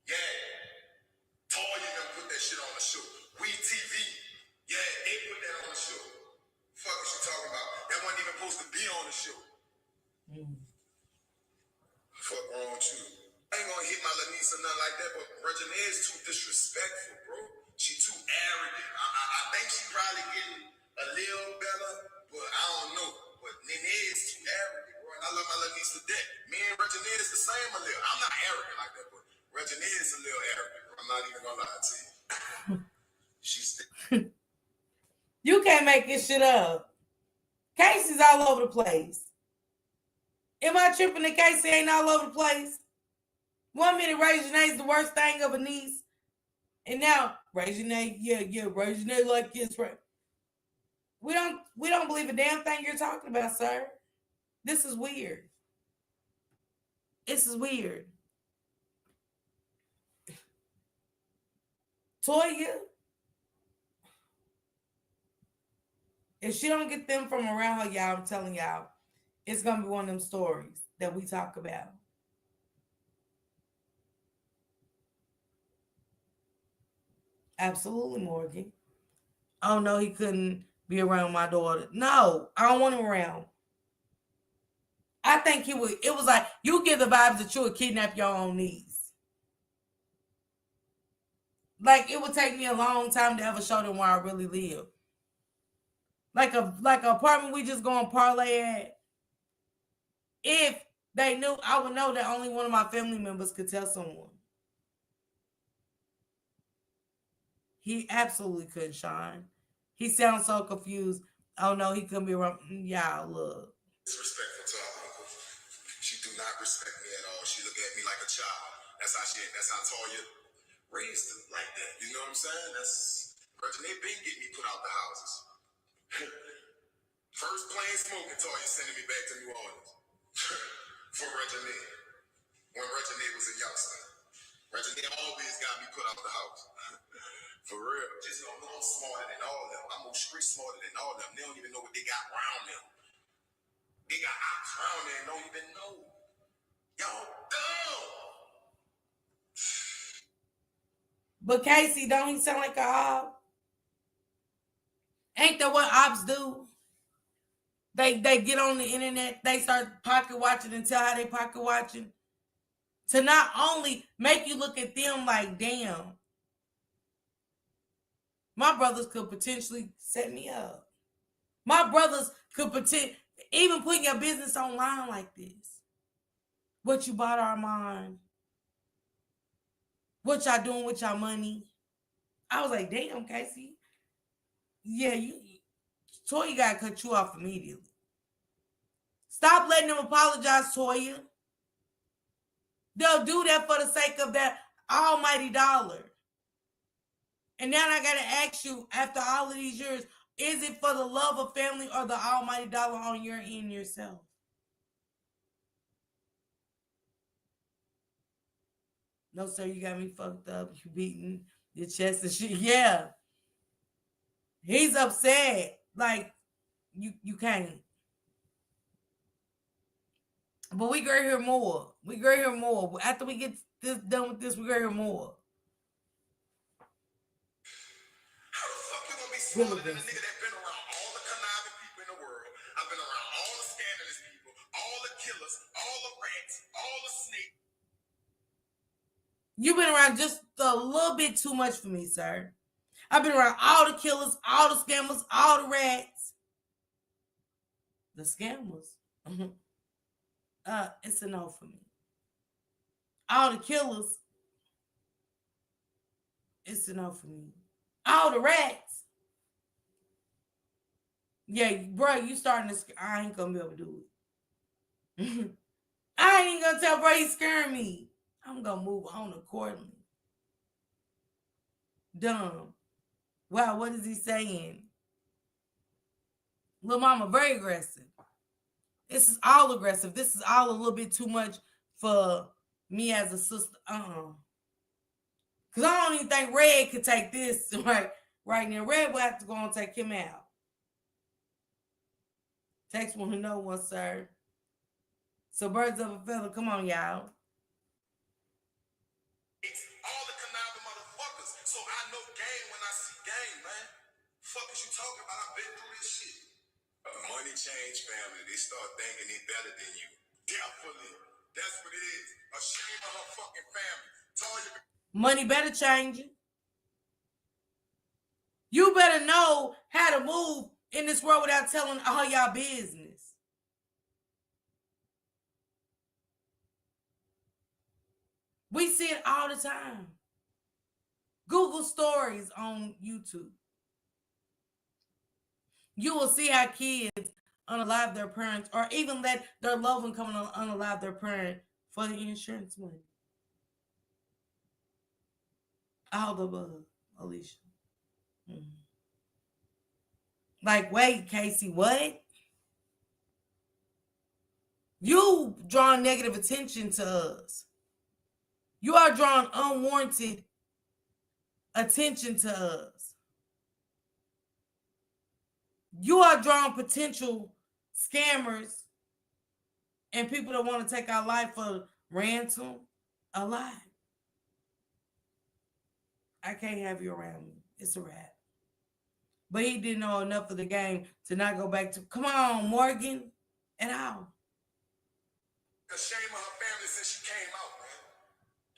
[SPEAKER 2] Yeah. Toya them put that shit on the show. We TV. Yeah, they put that on the show. Fuck is you talking about? That wasn't even supposed to be on the show. Fuck wrong with you? I ain't gonna hit my little niece or nothing like that, but Regina is too disrespectful, bro. She too arrogant. I think she probably getting a little better, but I don't know. But Nene is too arrogant, bro. And I love my little niece to death. Me and Regina is the same a little. I'm not arrogant like that, but Regina is a little arrogant, bro. I'm not even gonna lie to you. She's
[SPEAKER 1] You can't make this shit up. Casey's all over the place. Am I tripping that Casey ain't all over the place? 1 minute Reginae's the worst thing of a niece. And now Reginae, yeah, Reginae like this, right? We don't believe a damn thing you're talking about, sir. This is weird. This is weird. Toya, if she don't get them from around her, y'all, I'm telling y'all, it's gonna be one of them stories that we talk about. Absolutely, Morgan. Oh no, he couldn't be around my daughter. No, I don't want him around. I think he would. It was like you get the vibes that you would kidnap your own niece. Like it would take me a long time to ever show them where I really live. Like an apartment we just go and parlay at. If they knew, I would know that only one of my family members could tell someone. He absolutely couldn't shine. He sounds so confused. Oh no, he couldn't be around. Y'all look.
[SPEAKER 2] Disrespectful to her uncle. She do not respect me at all. She look at me like a child. That's how Toya raised her like that. You know what I'm saying? That's Reggie been getting me put out the houses. First plain smoking Toya sending me back to New Orleans. For Reggie. When Reggie was a youngster. Reggie always got me put out the house. For real. Just don't know I'm smarter than all of them. I'm more street smarter than all of them. They don't even know what they got around them. They got ops around there and don't even know. Y'all dumb.
[SPEAKER 1] But Casey, don't he sound like a op? Ain't that what ops do? They get on the internet, they start pocket watching and tell how they pocket watching. To not only make you look at them like, damn, my brothers could potentially set me up. My brothers could even put your business online like this. What you bought Armand? What y'all doing with y'all money? I was like, damn, Casey. Yeah, Toya got to cut you off immediately. Stop letting them apologize, Toya. They'll do that for the sake of that almighty dollar. And now I got to ask you, after all of these years, is it for the love of family or the almighty dollar on your end yourself? No, sir, you got me fucked up. You beating your chest and shit. Yeah. He's upset. Like, you can't. But we gonna hear more. We gonna hear more. After we get this done with this, we gonna hear more.
[SPEAKER 2] How the fuck you gonna be smarter than a nigga that been around all the conniving people in the world? I've been around all the scandalous people, all the killers, all the rats, all the snakes.
[SPEAKER 1] You've been around just a little bit too much for me, sir. I've been around all the killers, all the scammers, all the rats. The scammers. It's a no for me. All the killers. It's a no for me. All the rats. Yeah, bro, you starting to. I ain't gonna be able to do it. I ain't gonna tell bro he's scaring me. I'm gonna move on accordingly. Dumb. Wow, what is he saying? Little mama, very aggressive. This is all aggressive. This is all a little bit too much for me as a sister. Because I don't even think Red could take this right now. Red will have to go and take him out. Takes one to know one, sir. So birds of a feather, come on, y'all.
[SPEAKER 2] All the conniving motherfuckers. So I know game when I see game, man. Fuck is you talking about? I've been through this shit. Money change family. They start thinking they better than you. Definitely. That's what it is. A shame of her fucking family.
[SPEAKER 1] Money better change it. You better know how to move in this world without telling all y'all business. We see it all the time. Google stories on YouTube. You will see how kids unalive their parents or even let their loved one come and unalive their parent for the insurance money. All the above, Alicia. Mm-hmm. Like, wait, Casey, what? You drawing negative attention to us. You are drawing unwarranted attention to us. You are drawing potential scammers and people that want to take our life for ransom alive. I can't have you around me. It's a wrap. But he didn't know enough of the game to not go back to, come on, Morgan, and all.
[SPEAKER 2] Ashamed of her family since she came out, man.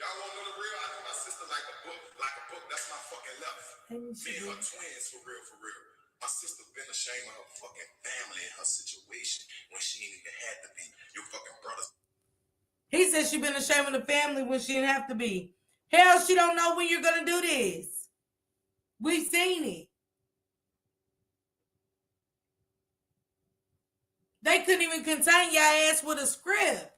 [SPEAKER 2] Y'all wanna know the real? I know my sister like a book. Like a book, that's my fucking love. Me and her twins, for real, for real. My sister been ashamed of her fucking family and her situation when she ain't even had to be. Your fucking brothers.
[SPEAKER 1] He said she been ashamed of the family when she didn't have to be. Hell, she don't know when you're gonna do this. We've seen it. They couldn't even contain your ass with a script.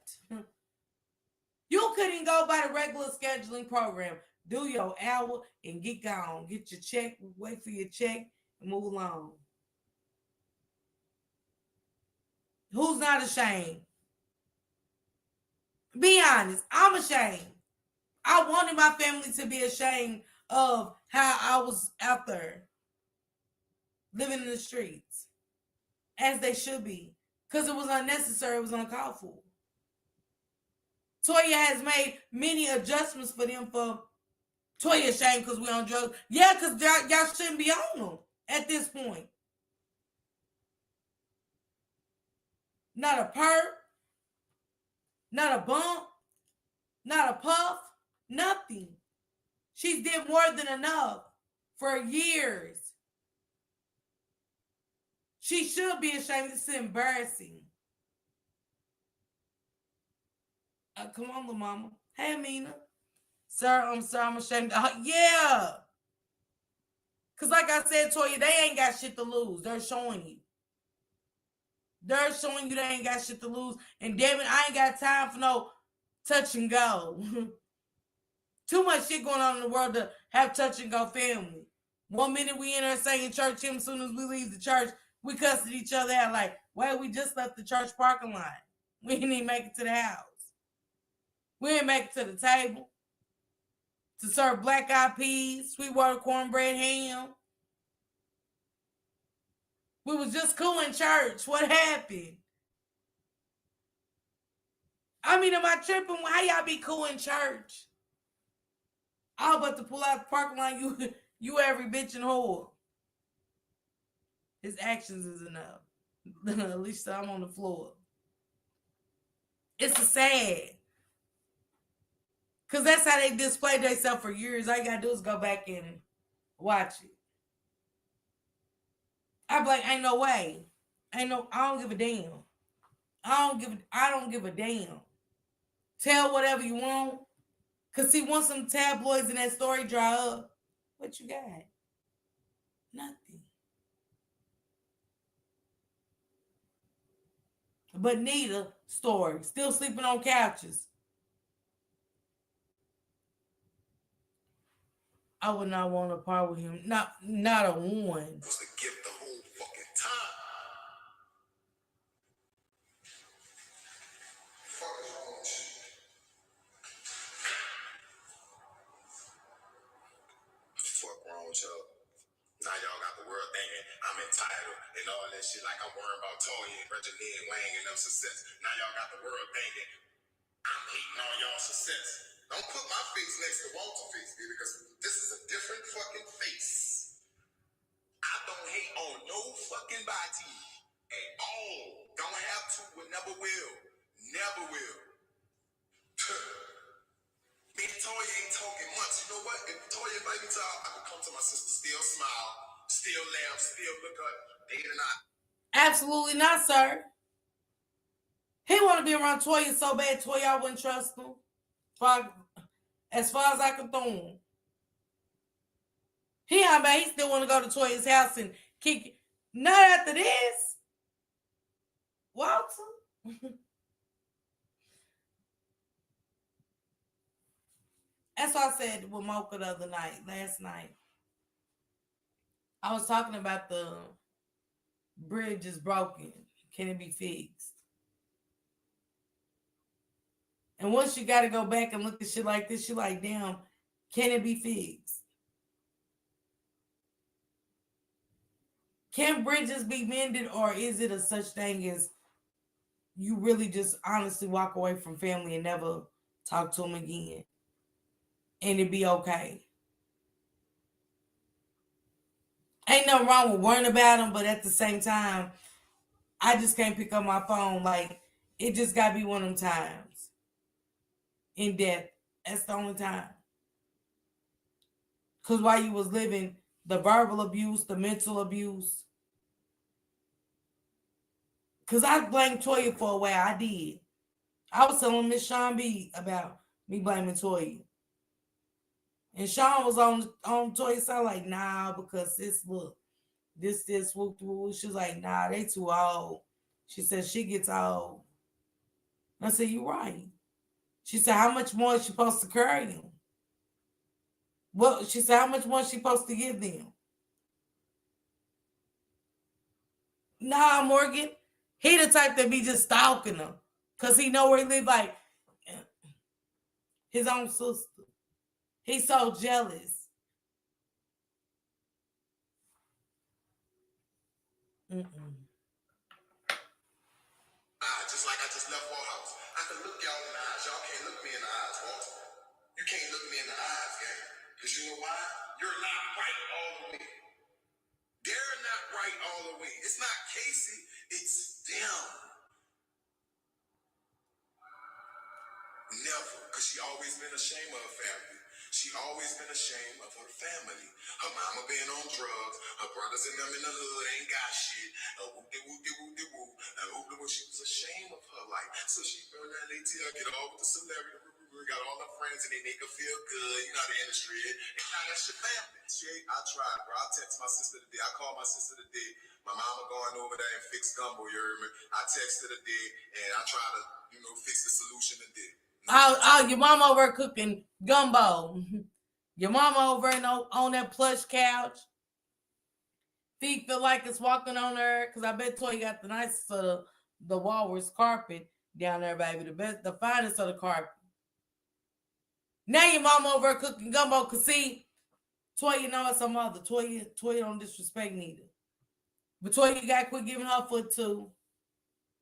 [SPEAKER 1] You couldn't go by the regular scheduling program. Do your hour and get gone. Get your check, wait for your check, and move along. Who's not ashamed? Be honest. I'm ashamed. I wanted my family to be ashamed of how I was out there living in the streets, as they should be, because it was unnecessary. It was uncalled for. Toya has made many adjustments for them. For Toya ashamed because we on drugs. Yeah, because y'all shouldn't be on them at this point. Not a perk, not a bump, not a puff, nothing. She's did more than enough for years. She should be ashamed. It's embarrassing. Come on, little mama. Hey, Amina. Sir, I'm sorry, I'm ashamed. Yeah. Because like I said, Toya, they ain't got shit to lose. They're showing you. They're showing you they ain't got shit to lose. And damn it, I ain't got time for no touch and go. Too much shit going on in the world to have touch and go family. 1 minute we in there singing church hymns. As soon as we leave the church, we cussing each other out like, well, we just left the church parking lot. We didn't even make it to the house. We didn't make it to the table to serve black eyed peas, Sweetwater cornbread ham. We was just cool in church. What happened? I mean, am I tripping? How y'all be cool in church? I was about to pull out the parking lot. You every bitch and whore. His actions is enough. At least I'm on the floor. It's a sad. Because that's how they displayed themselves for years. All you got to do is go back and watch it. I'm like, ain't no way. I don't give a damn. I don't give a damn. Tell whatever you want. Because see, once some tabloids in that story dry up, what you got? Nothing. But Nita story, still sleeping on couches. I would not want to part with him. Not a one.
[SPEAKER 2] Was to give the whole fucking time. Fuck is wrong with you? Fuck wrong with y'all? Now y'all got the world thinking I'm entitled and all that shit, like I'm worrying about Toya and Reggie and Wang and them success. Now y'all got the world thinking I'm hating on y'all success. Don't put my face next to Walter's face, baby, because this is a different fucking face. I don't hate on no fucking body at all. Don't have to, but never will. Never will. Me and Toya ain't talking much. You know what? If Toya invite me to I could come to my sister, still smile, still laugh, still look up, day and night.
[SPEAKER 1] Absolutely not, sir. He want to be around Toya so bad, Toya, I wouldn't trust him. As far as I can throw him. He still want to go to Toya's house and kick it. Not after this. Walter. That's what I said with Mocha the other night, last night. I was talking about the bridge is broken. Can it be fixed? And once you got to go back and look at shit like this, you're like, damn, can it be fixed? Can bridges be mended, or is it a such thing as you really just honestly walk away from family and never talk to them again? And it be okay. Ain't nothing wrong with worrying about them, but at the same time, I just can't pick up my phone. Like, it just got to be one of them times. in death. That's the only time. Because while you was living, the verbal abuse, the mental abuse. Because I blamed Toya for a while. I did. I was telling Miss Sean B about me blaming Toya. And Sean was on Toya's side like, nah, because this, whoop, whoop. She was like, nah, they too old. She said she gets old. I said, you right. She said, how much more is she supposed to carry him? Well, she said, how much more is she supposed to give them? Nah, Morgan. He the type that be just stalking them. Because he know where he live, like his own sister. He's so jealous. Mm-mm.
[SPEAKER 2] Just like I just left Warehouse. I can look y'all in the eyes. Y'all can't look me in the eyes, Walter. You can't look me in the eyes, gang. Because you know why? You're not right all the way. They're not right all the way. It's not Casey. It's them. Never. Because she always been ashamed of her family. She always been ashamed of her family. Her mama being on drugs. Her brothers and them in the hood ain't got shit. Whoop-de-whoop-de-whoop-de-whoop. She was ashamed of her life. So she burned that ATL, get all with the celebrity. Got all her friends and they make her feel good. You know how the industry is. And now that's your family. Shit, I tried, bro. I text my sister today. I called my sister today. My mama going over there and fix gumbo, you heard me? I texted her today and I try to, fix the solution today.
[SPEAKER 1] Your mama over cooking gumbo. Your mama over on that plush couch. Feet feel like it's walking on her. Because I bet Toy got the nicest of the walrus carpet down there, baby. The finest of the carpet. Now your mama over cooking gumbo. Because see, Toya know it's her mother. Toya don't disrespect neither. But Toya, you got to quit giving her foot too.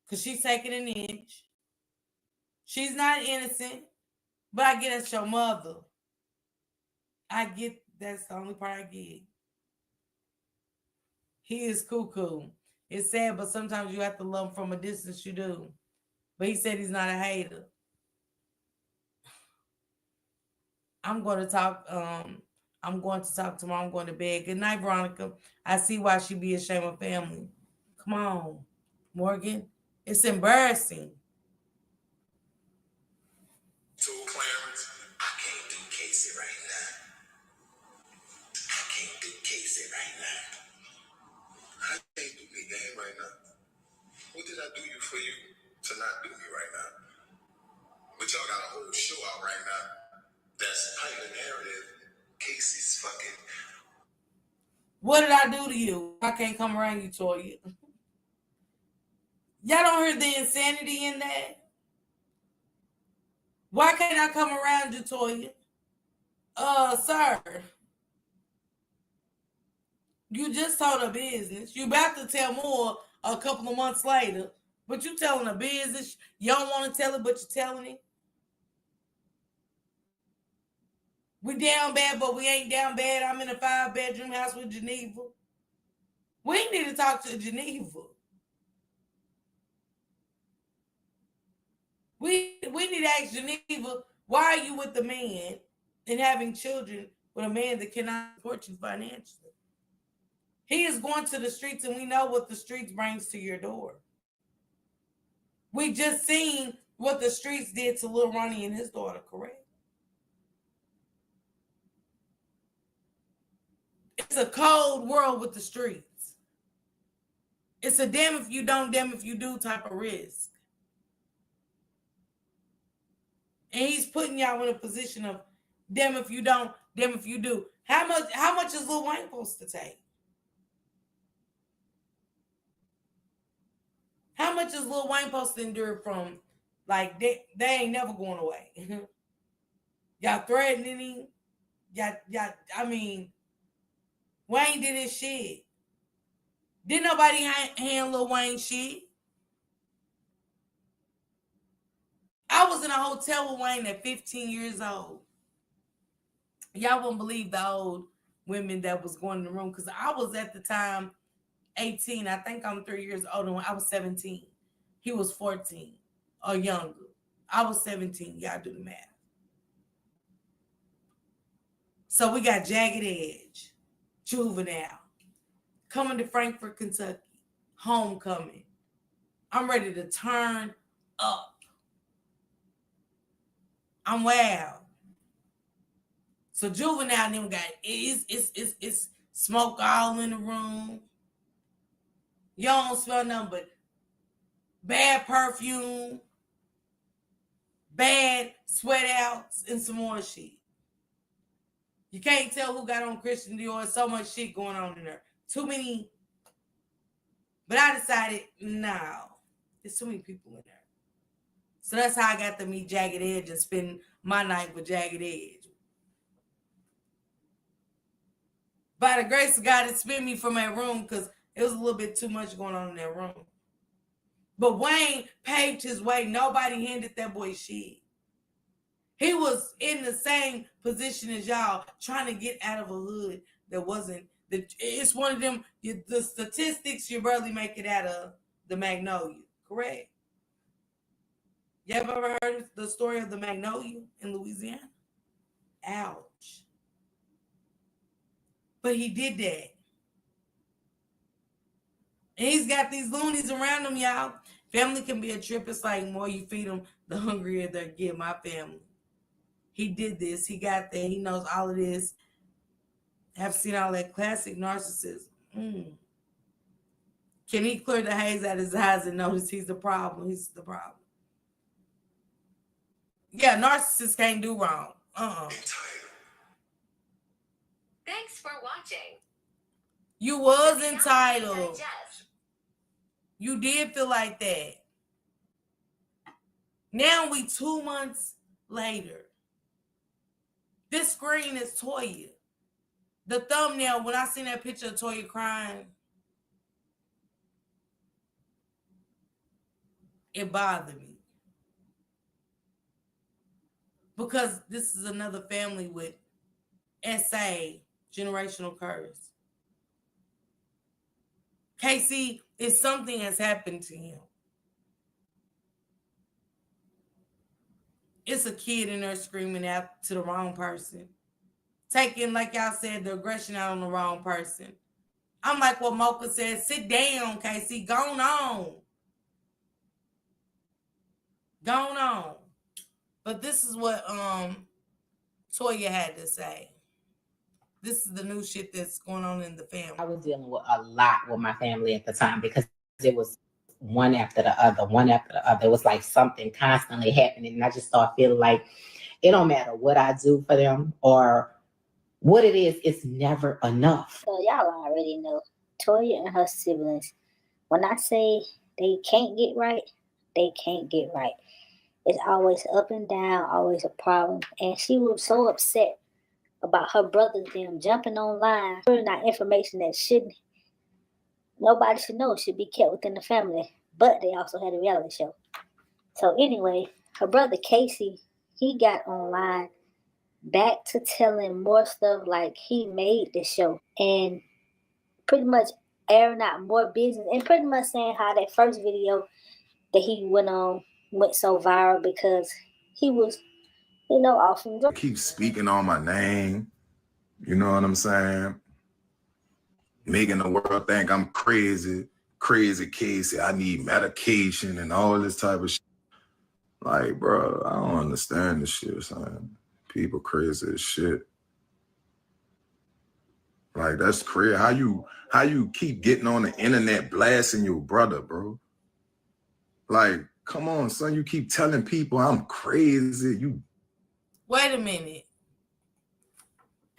[SPEAKER 1] Because she's taking an inch. She's not innocent. But I get it's your mother. I get that's the only part I get. He is cuckoo. It's sad, but sometimes you have to love him from a distance. You do. But he said he's not a hater. I'm going to talk. I'm going to talk tomorrow. I'm going to bed. Good night, Veronica. I see why she be ashamed of family. Come on, Morgan. It's embarrassing.
[SPEAKER 2] So Clarence, I can't do Casey right now. I can't do Casey right now. I can't do me game right now. What did I do you for you to not do me right now? But y'all got a whole show out right now. That's painting the narrative. Casey's fucking.
[SPEAKER 1] What did I do to you? I can't come around you, Toya. Y'all don't hear the insanity in that? Why can't I come around you, Toya? Sir. You just told a business. You about to tell more a couple of months later. But you telling a business. You don't want to tell it, but you're telling it. We down bad, but we ain't down bad. I'm in a 5-bedroom house with Geneva. We need to talk to Geneva. We need to ask Geneva, why are you with the man and having children with a man that cannot support you financially? He is going to the streets, and we know what the streets brings to your door. We just seen what the streets did to Lil Ronnie and his daughter, correct? It's a cold world with the streets. It's a damn if you don't, damn if you do type of risk. And he's putting y'all in a position of damn if you don't, damn if you do. How much is Lil Wayne supposed to take? How much is Lil Wayne supposed to endure from, like, they ain't never going away? Y'all threatening him? Y'all, I mean, Wayne did his shit. Didn't nobody hand Lil Wayne shit? I was in a hotel with Wayne at 15 years old. Y'all wouldn't believe the old women that was going in the room because I was at the time 18. I think I'm 3 years older when I was 17. He was 14 or younger. I was 17. Y'all do the math. So we got Jagged Edge, Juvenile, coming to Frankfort, Kentucky, Homecoming. I'm ready to turn up. I'm wild. So Juvenile them got it's smoke all in the room. You don't smell nothing but bad perfume, bad sweat outs, and some more shit. You can't tell who got on Christian Dior. So much shit going on in there. Too many. But I decided, no, there's too many people in there. So that's how I got to meet Jagged Edge and spend my night with Jagged Edge. By the grace of God, it spent me from that room because it was a little bit too much going on in that room. But Wayne paved his way. Nobody handed that boy shit. He was in the same position as y'all, trying to get out of a hood that wasn't. It's one of them, the statistics, you barely make it out of the Magnolia, correct? You ever heard the story of the Magnolia in Louisiana? Ouch. But he did that. And he's got these loonies around him, y'all. Family can be a trip. It's like more you feed them, the hungrier they get. My family. He did this. He got there. He knows all of this. Have seen all that classic narcissism. Can he clear the haze out of his eyes and notice he's the problem? He's the problem. Yeah, narcissists can't do wrong.
[SPEAKER 2] Thanks for watching.
[SPEAKER 1] You was entitled. You did feel like that. Now we 2 months later. This screen is Toya. The thumbnail, when I seen that picture of Toya crying, it bothered me. Because this is another family with SA, generational curse. Casey, if something has happened to him, it's a kid in there screaming out to the wrong person. Taking, like y'all said, the aggression out on the wrong person. I'm like what Mocha said, sit down, Casey, go on. Go on. But this is what Toya had to say. This is the new shit that's going on in the family.
[SPEAKER 3] I was dealing with a lot with my family at the time because it was one after the other, one after the other. It was like something constantly happening. And I just started feeling like it don't matter what I do for them or what it is, it's never enough.
[SPEAKER 4] So y'all already know Toya and her siblings. When I say they can't get right, they can't get right. It's always up and down, always a problem. And she was so upset about her brothers them jumping online, putting out information that nobody should know, should be kept within the family. But they also had a reality show. So anyway, her brother Casey, he got online back to telling more stuff like he made the show and pretty much airing out more business and pretty much saying how that first video that he went on went so viral because he was, off from drugs.
[SPEAKER 5] Keep speaking on my name, you know what I'm saying? Making the world think I'm crazy Casey. I need medication and all this type of shit. Like, bro, I don't understand this shit, son. People crazy as shit. Like, that's crazy. How you keep getting on the internet blasting your brother, bro? Like, come on, son. You keep telling people I'm crazy.
[SPEAKER 1] Wait a minute.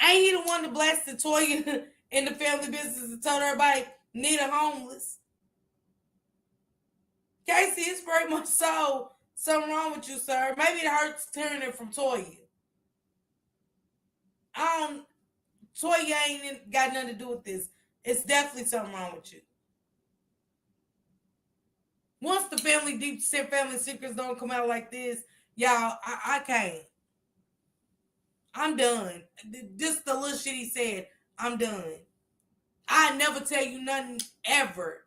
[SPEAKER 1] Ain't he the one that blasted Toya in the family business and told everybody Nita homeless? Casey, it's very much so something wrong with you, sir. Maybe it hurts hearing it from Toya. Toya ain't got nothing to do with this. It's definitely something wrong with you. Once the family secrets don't come out like this, y'all, I can't. I'm done. Just the little shit he said, I'm done. I never tell you nothing ever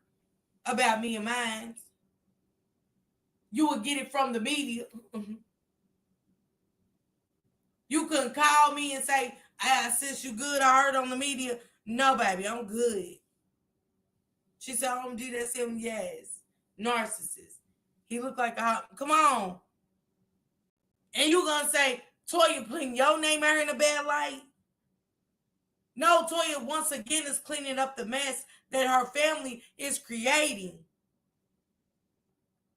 [SPEAKER 1] about me and mine. You would get it from the media. You couldn't call me and say, Sis, you good? I heard on the media. No, baby, I'm good. She said, OMG, that's him. Yes. Narcissist. He looked like a, come on. And you gonna say, Toya putting your name out here in a bad light? No, Toya once again is cleaning up the mess that her family is creating.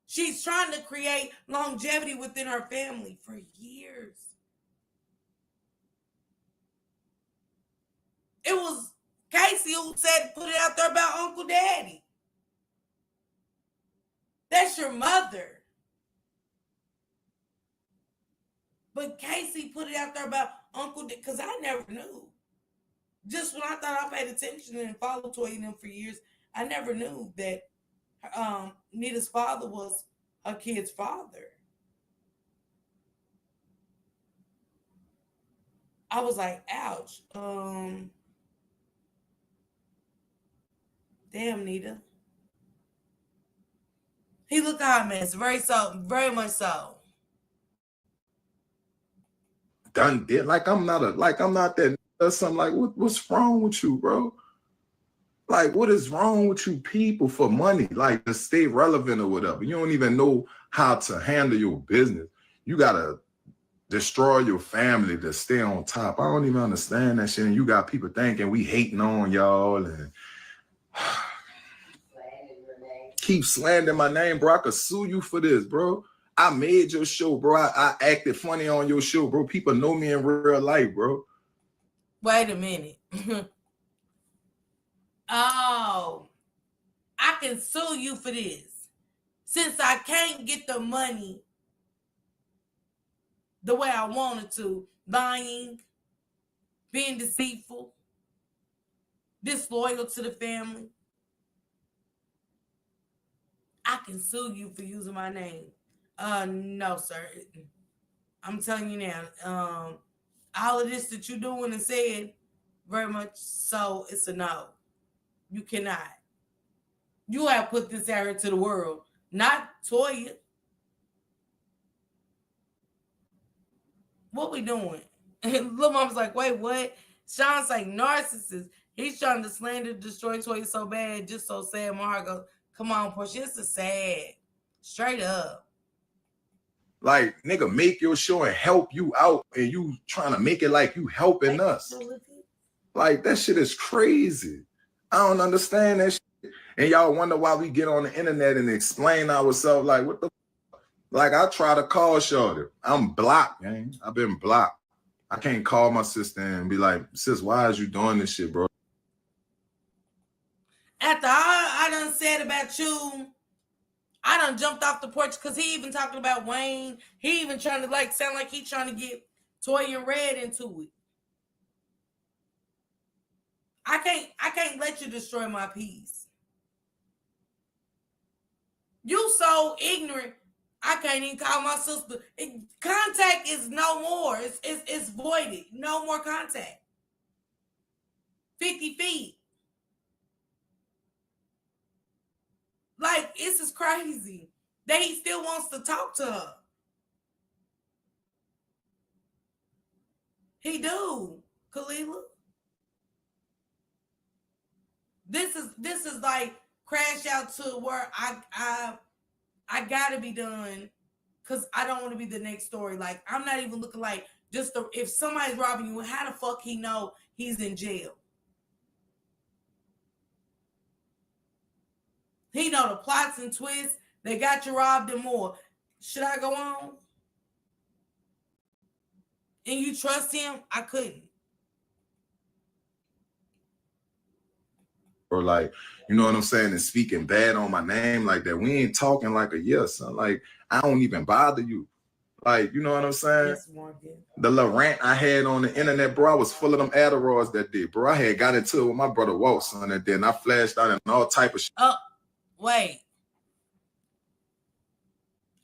[SPEAKER 1] She's trying to create longevity within her family for years. It was Casey who said, put it out there about Uncle Daddy. That's your mother. But Casey put it out there about Uncle Daddy, because I never knew. Just when I thought I paid attention and followed Toya and them for years, I never knew that Nita's father was her kid's father. I was like, ouch. Damn, Nita. He looked a hot mess. Very much so.
[SPEAKER 5] Done did like I'm not that or something. Like what's wrong with you, bro? Like, what is wrong with you people for money? Like, to stay relevant or whatever. You don't even know how to handle your business. You gotta destroy your family to stay on top. I don't even understand that shit. And you got people thinking we hating on y'all and keep slandering my name, bro. I could sue you for this, bro. I made your show, bro. I acted funny on your show, bro. People know me in real life, bro.
[SPEAKER 1] Wait a minute. Oh, I can sue you for this. Since I can't get the money the way I wanted to, lying, being deceitful, disloyal to the family, I can sue you for using my name. No, sir. I'm telling you now, all of this that you're doing and said, very much so, it's a no. You cannot. You have put this out here to the world, not Toya. What we doing? And Lil Mom's like, wait, what? Sean's like, narcissist. He's trying to slander, destroy Toya so bad, just so sad. My heart goes, come on, Portia, it's a sad. Straight up.
[SPEAKER 5] Like, nigga, make your show and help you out, and you trying to make it like you helping us. Like, that shit is crazy. I don't understand that shit. And y'all wonder why we get on the internet and explain ourselves. Like, what the like, I try to call Shorty. I'm blocked, man. I've been blocked. I can't call my sister and be like, sis, why is you doing this shit, bro?
[SPEAKER 1] After all I done said about you, I done jumped off the porch because he even talking about Wayne. He even trying to like sound like he trying to get Toya and Red into it. I can't let you destroy my peace. You so ignorant. I can't even call my sister. Contact is no more. It's voided. No more contact. 50 feet. Like, this is crazy that he still wants to talk to her. He do, Kalila. This is like crash out to where I gotta be done because I don't want to be the next story. Like, I'm not even looking like just if somebody's robbing you, how the fuck he know he's in jail? He know the plots and twists. They got you robbed and more. Should I go on? And you trust him? I couldn't.
[SPEAKER 5] Or like, you know what I'm saying? And speaking bad on my name like that. We ain't talking like a year, son. Like, I don't even bother you. Like, you know what I'm saying?
[SPEAKER 1] Yes, Morgan.
[SPEAKER 5] The little rant I had on the internet, bro, I was full of them Adderalls that day, bro. I had got into it with my brother Walt, son, that day, and I flashed out and all type of shit.
[SPEAKER 1] Oh, wait.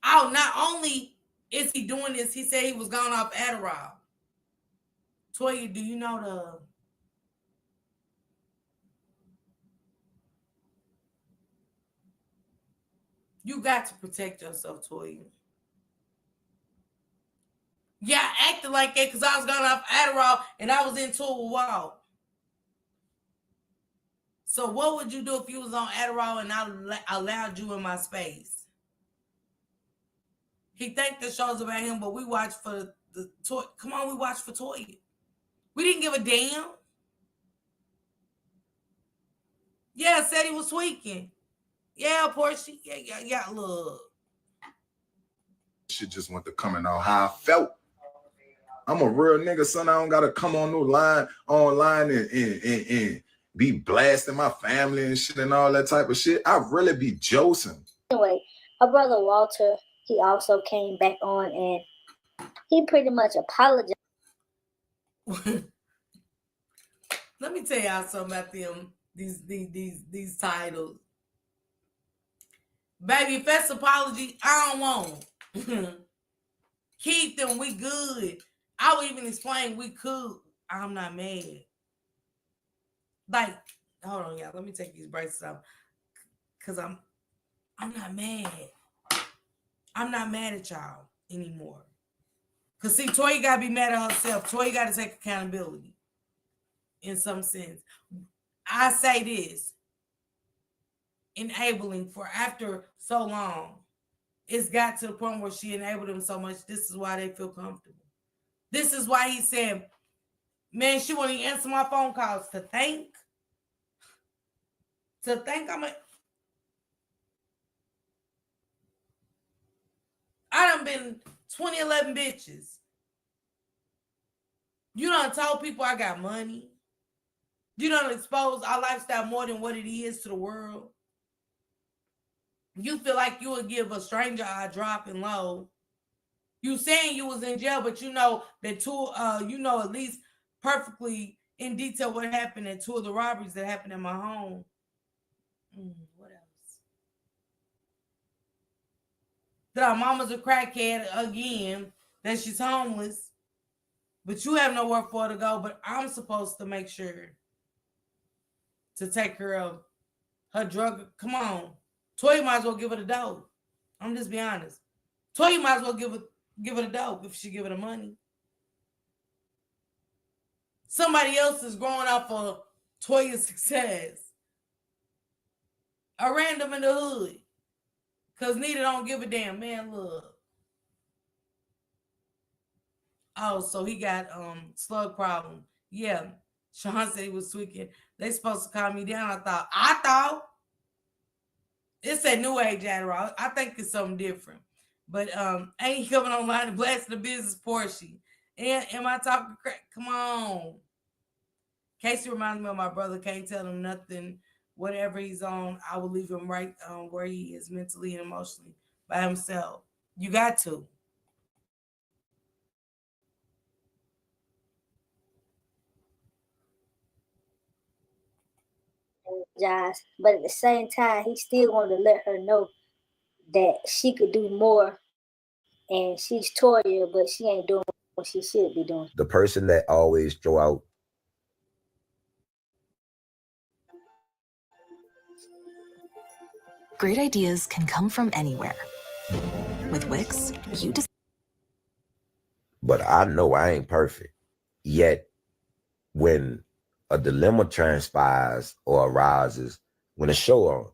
[SPEAKER 1] Oh, not only is he doing this, he said he was gone off Adderall. Toya, do you know the... You got to protect yourself, Toya. Yeah, I acted like that because I was going off Adderall and I was into a wall. So what would you do if you was on Adderall and I allowed you in my space? He think the show's about him, but we watch for the toy. Come on, we watch for Toya. We didn't give a damn. Yeah, said he was tweaking. Yeah, Portia. Yeah, look.
[SPEAKER 5] Shit just went to coming out how I felt. I'm a real nigga, son. I don't gotta come on no line online and be blasting my family and shit and all that type of shit. I really be josing.
[SPEAKER 4] Anyway, her brother Walter, he also came back on and he pretty much apologized.
[SPEAKER 1] Let me tell y'all something about them. These titles. Baby, if that's apology, I don't want. Keep them. We good. I would even explain we could. I'm not mad. Like, hold on, y'all. Let me take these braces off. Cause I'm not mad. I'm not mad at y'all anymore. Cause see, Toya gotta be mad at herself. Toya gotta take accountability. In some sense. I say this. Enabling for after so long. It's got to the point where she enabled them so much. This is why they feel comfortable. This is why he said, man, she won't even answer my phone calls to think. I done been 2011 bitches. You done told people I got money. You done expose our lifestyle more than what it is to the world. You feel like you would give a stranger a drop and low. You saying you was in jail, but you know that you know at least perfectly in detail what happened at two of the robberies that happened in my home. What else? That our mama's a crackhead again, that she's homeless, but you have nowhere for her to go, but I'm supposed to make sure to take care of her drug. Come on. Toya might as well give her the dope. I'm just being honest. Toya might as well give her the dope if she give her the money. Somebody else is growing off of Toya's success. A random in the hood. Because Nita don't give a damn. Man, look. Oh, so he got slug problem. Yeah. Sean said he was tweaking. They supposed to calm me down. I thought it's a new age Adderall. I think it's something different. But ain't coming online and blasting the business portion. And am I talking crack? Come on. Casey reminds me of my brother. Can't tell him nothing. Whatever he's on, I will leave him right where he is mentally and emotionally by himself. You got to.
[SPEAKER 4] But at the same time, he still wanted to let her know that she could do more, and she's Toya, but she ain't doing what she should be doing.
[SPEAKER 2] The person that always throw out
[SPEAKER 6] great ideas can come from anywhere. With Wix, you just.
[SPEAKER 2] but I know I ain't perfect. Yet when a dilemma transpires or arises, when a show on,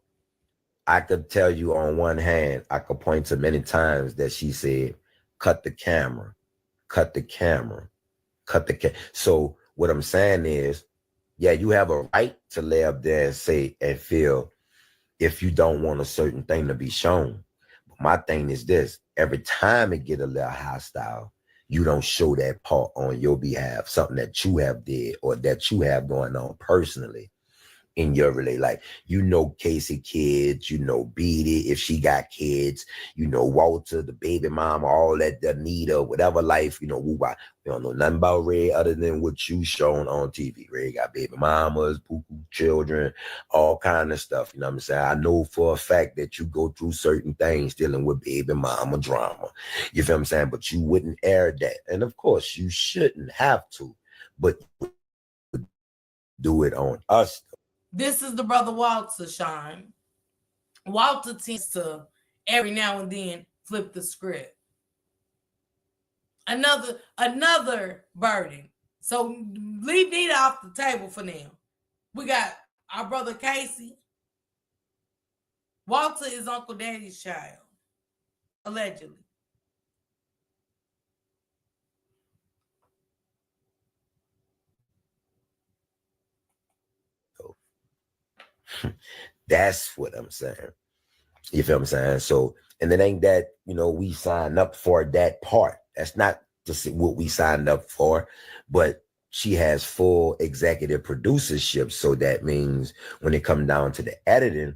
[SPEAKER 2] I could tell you on one hand, I could point to many times that she said, cut the camera, cut the camera, cut the camera. So what I'm saying is, yeah, you have a right to lay up there and say and feel if you don't want a certain thing to be shown. But my thing is this, every time it get a little hostile, you don't show that part on your behalf, something that you have did or that you have going on personally in your relationship. Like, you know, Casey kids, you know, Beatty, if she got kids, you know, Walter, the baby mama, all that, Anita, whatever life, you know, we don't know nothing about Ray other than what you shown on TV. Ray got baby mamas, poo-poo children, all kind of stuff. You know what I'm saying? I know for a fact that you go through certain things dealing with baby mama drama. You feel what I'm saying? But you wouldn't air that. And of course, you shouldn't have to, but do it on us.
[SPEAKER 1] This is the brother Walter, Sean. Walter tends to every now and then flip the script. Another burden. So leave Nita off the table for now. We got our brother Casey. Walter is Uncle Daddy's child, allegedly.
[SPEAKER 2] That's what I'm saying. You feel what I'm saying? So, and it ain't that, we signed up for that part. That's not just what we signed up for, but she has full executive producership. So that means when it comes down to the editing,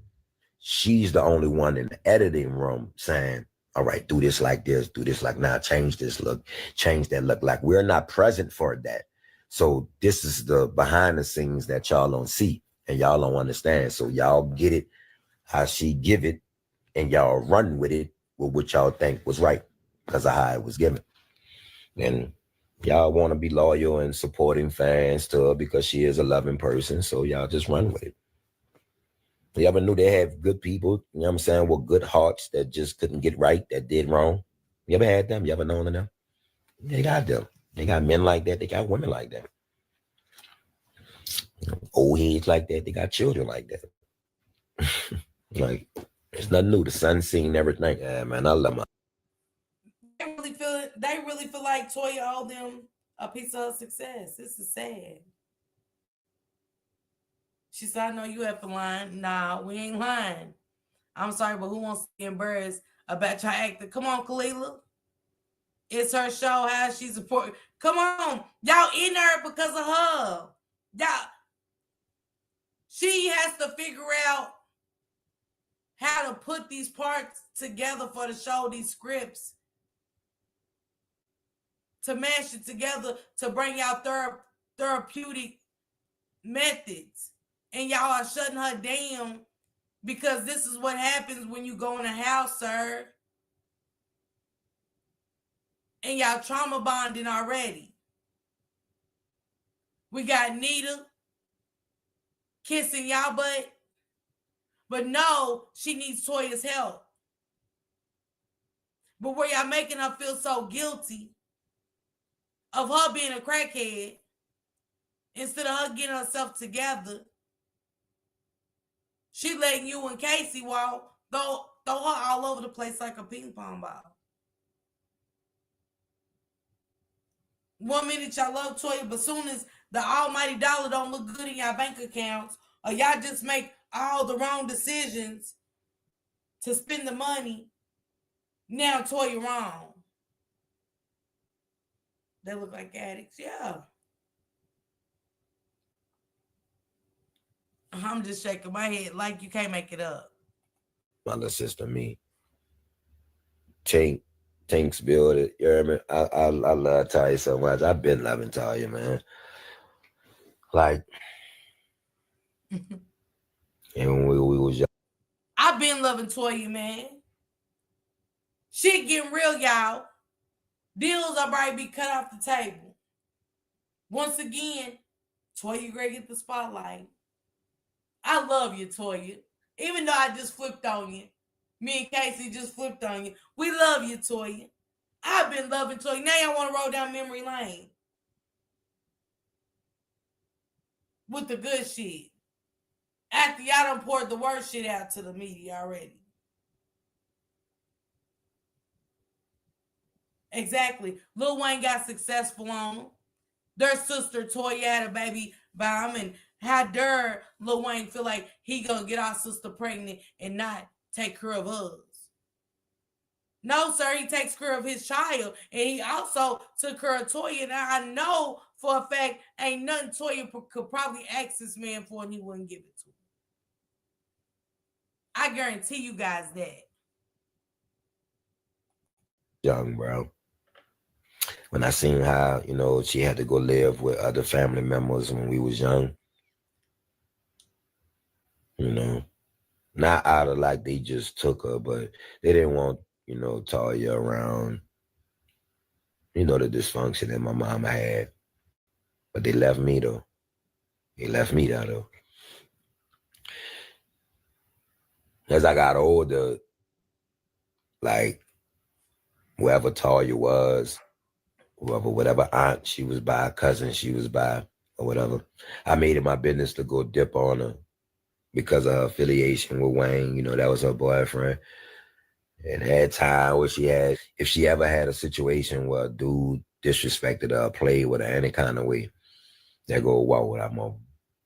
[SPEAKER 2] she's the only one in the editing room saying, all right, do this like this, do this like now, change this look, change that look. Like we're not present for that. So this is the behind the scenes that y'all don't see and y'all don't understand. So y'all get it how she give it and y'all run with it with what y'all think was right because of how it was given. And y'all want to be loyal and supporting fans to her because she is a loving person. So y'all just run with it. You ever knew they have good people, you know what I'm saying, with good hearts that just couldn't get right, that did wrong? You ever had them? You ever known them? They got them. They got men like that. They got women like that. Old heads like that. They got children like that. Like, it's nothing new. The sun seen everything. Yeah, man, I love my.
[SPEAKER 1] They really feel like Toya owed them a piece of success. This is sad. She said, I know you have to lying. Nah, we ain't lying. I'm sorry, but who wants to be embarrassed about your acting? Come on, Kalila. It's her show. How she support. Come on. Y'all in her because of her. Y'all. She has to figure out how to put these parts together for the show, these scripts, to mash it together to bring out therapeutic methods. And y'all are shutting her down because this is what happens when you go in a house, sir. And y'all trauma bonding already. We got Nita kissing y'all butt. But no, she needs Toya's help. But where y'all making her feel so guilty of her being a crackhead instead of her getting herself together, she letting you and Casey throw her all over the place like a ping pong ball. One minute y'all love Toya, but soon as the almighty dollar don't look good in y'all bank accounts, or y'all just make all the wrong decisions to spend the money, now Toya wrong. They look like addicts, yeah. I'm just shaking my head like you can't make it up.
[SPEAKER 2] My little sister, me. Tink's build it. You hear me? I love Talia so much. I've been loving Talia, man. Like, and when we was young.
[SPEAKER 1] I've been loving Toya, man. Shit getting real, y'all. Deals are about to be cut off the table. Once again, Toya Gray get the spotlight. I love you, Toya. Even though I just flipped on you. Me and Casey just flipped on you. We love you, Toya. I've been loving Toya. Now y'all want to roll down memory lane. With the good shit. After y'all done poured the worst shit out to the media already. Exactly. Lil Wayne got successful on him. Their sister Toya had a baby by him, and how dare Lil Wayne feel like he gonna get our sister pregnant and not take care of us? No, sir, he takes care of his child, and he also took care of Toya. And I know for a fact ain't nothing Toya could probably ask this man for, and he wouldn't give it to him. I guarantee you guys that.
[SPEAKER 2] Young, bro. When I seen how, she had to go live with other family members when we was young, not out of like they just took her, but they didn't want, Talia around, the dysfunction that my mom had. But they left me though. They left me though. As I got older, like whoever Talia was, whatever aunt she was by, cousin she was by, or whatever. I made it my business to go dip on her because of her affiliation with Wayne. You know, that was her boyfriend. And had time where if she ever had a situation where a dude disrespected her, played with her any kind of way, they go, whoa, I'm gonna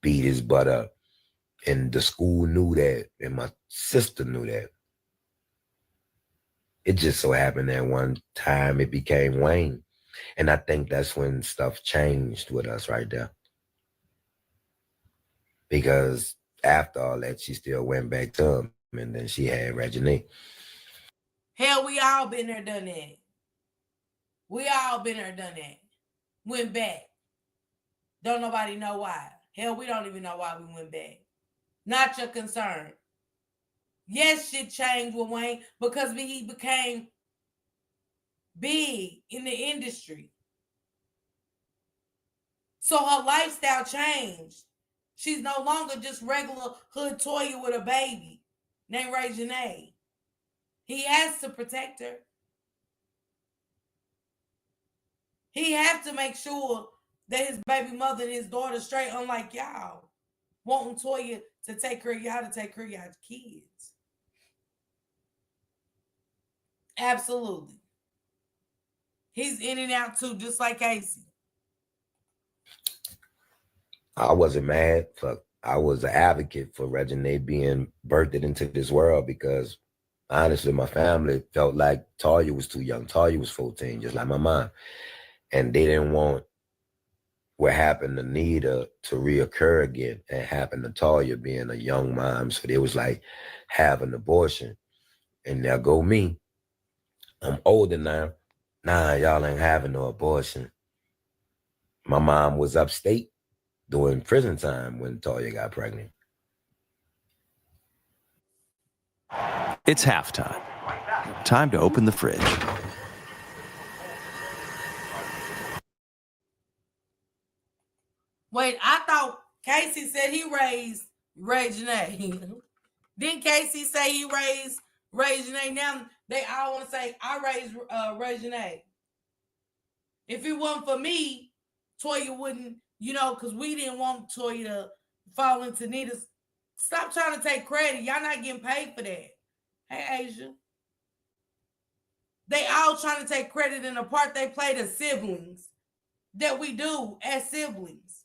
[SPEAKER 2] beat his butt up. And the school knew that, and my sister knew that. It just so happened that one time it became Wayne. And I think that's when stuff changed with us right there. Because after all that, she still went back to him, and then she had Reggie.
[SPEAKER 1] Hell, we all been there, done that. We all been there, done that. Went back. Don't nobody know why. Hell, we don't even know why we went back. Not your concern. Yes, shit changed with Wayne because he became big in the industry. So her lifestyle changed. She's no longer just regular hood Toya with a baby named Ray Janae. He has to protect her. He has to make sure that his baby mother and his daughter straight, unlike y'all, wanting Toya to take care of y'all, to take care of y'all's kids. Absolutely. He's in and out too, just like Casey.
[SPEAKER 2] I wasn't mad. I was an advocate for Reggie being birthed into this world because honestly, my family felt like Talia was too young. Talia was 14, just like my mom. And they didn't want what happened to Nita to reoccur again and happen to Talia being a young mom. So they was like, have an abortion. And there go me. I'm older now. Nah, y'all ain't having no abortion. My mom was upstate doing prison time when Talia got pregnant.
[SPEAKER 7] It's halftime. Time to open the fridge.
[SPEAKER 1] Wait, I thought Casey said he raised Ray Janae. Didn't Casey say he raised Ray Janae? Now they all want to say I raised Ray Janae. If it wasn't for me, Toya wouldn't, because we didn't want Toya to fall into Nita's. Stop trying to take credit. Y'all not getting paid for that. Hey, Asia. They all trying to take credit in the part they played as siblings that we do as siblings.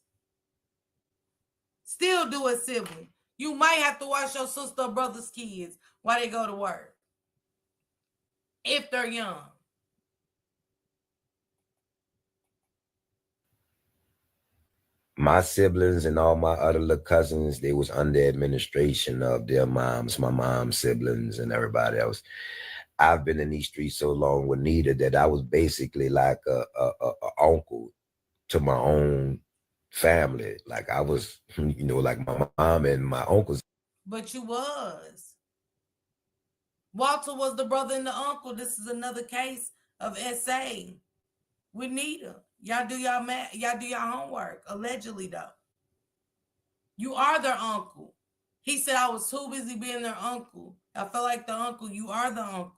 [SPEAKER 1] Still do as siblings. You might have to watch your sister or brother's kids while they go to work. If they're young.
[SPEAKER 2] My siblings and all my other little cousins, they was under administration of their moms, my mom's siblings and everybody else. I've been in these streets so long with Nita that I was basically like a uncle to my own family. Like I was, like my mom and my uncles.
[SPEAKER 1] But you was. Walter was the brother and the uncle. This is another case of SA with Nita. Y'all do your homework, allegedly though. You are their uncle. He said I was too busy being their uncle. I felt like the uncle. You are the uncle.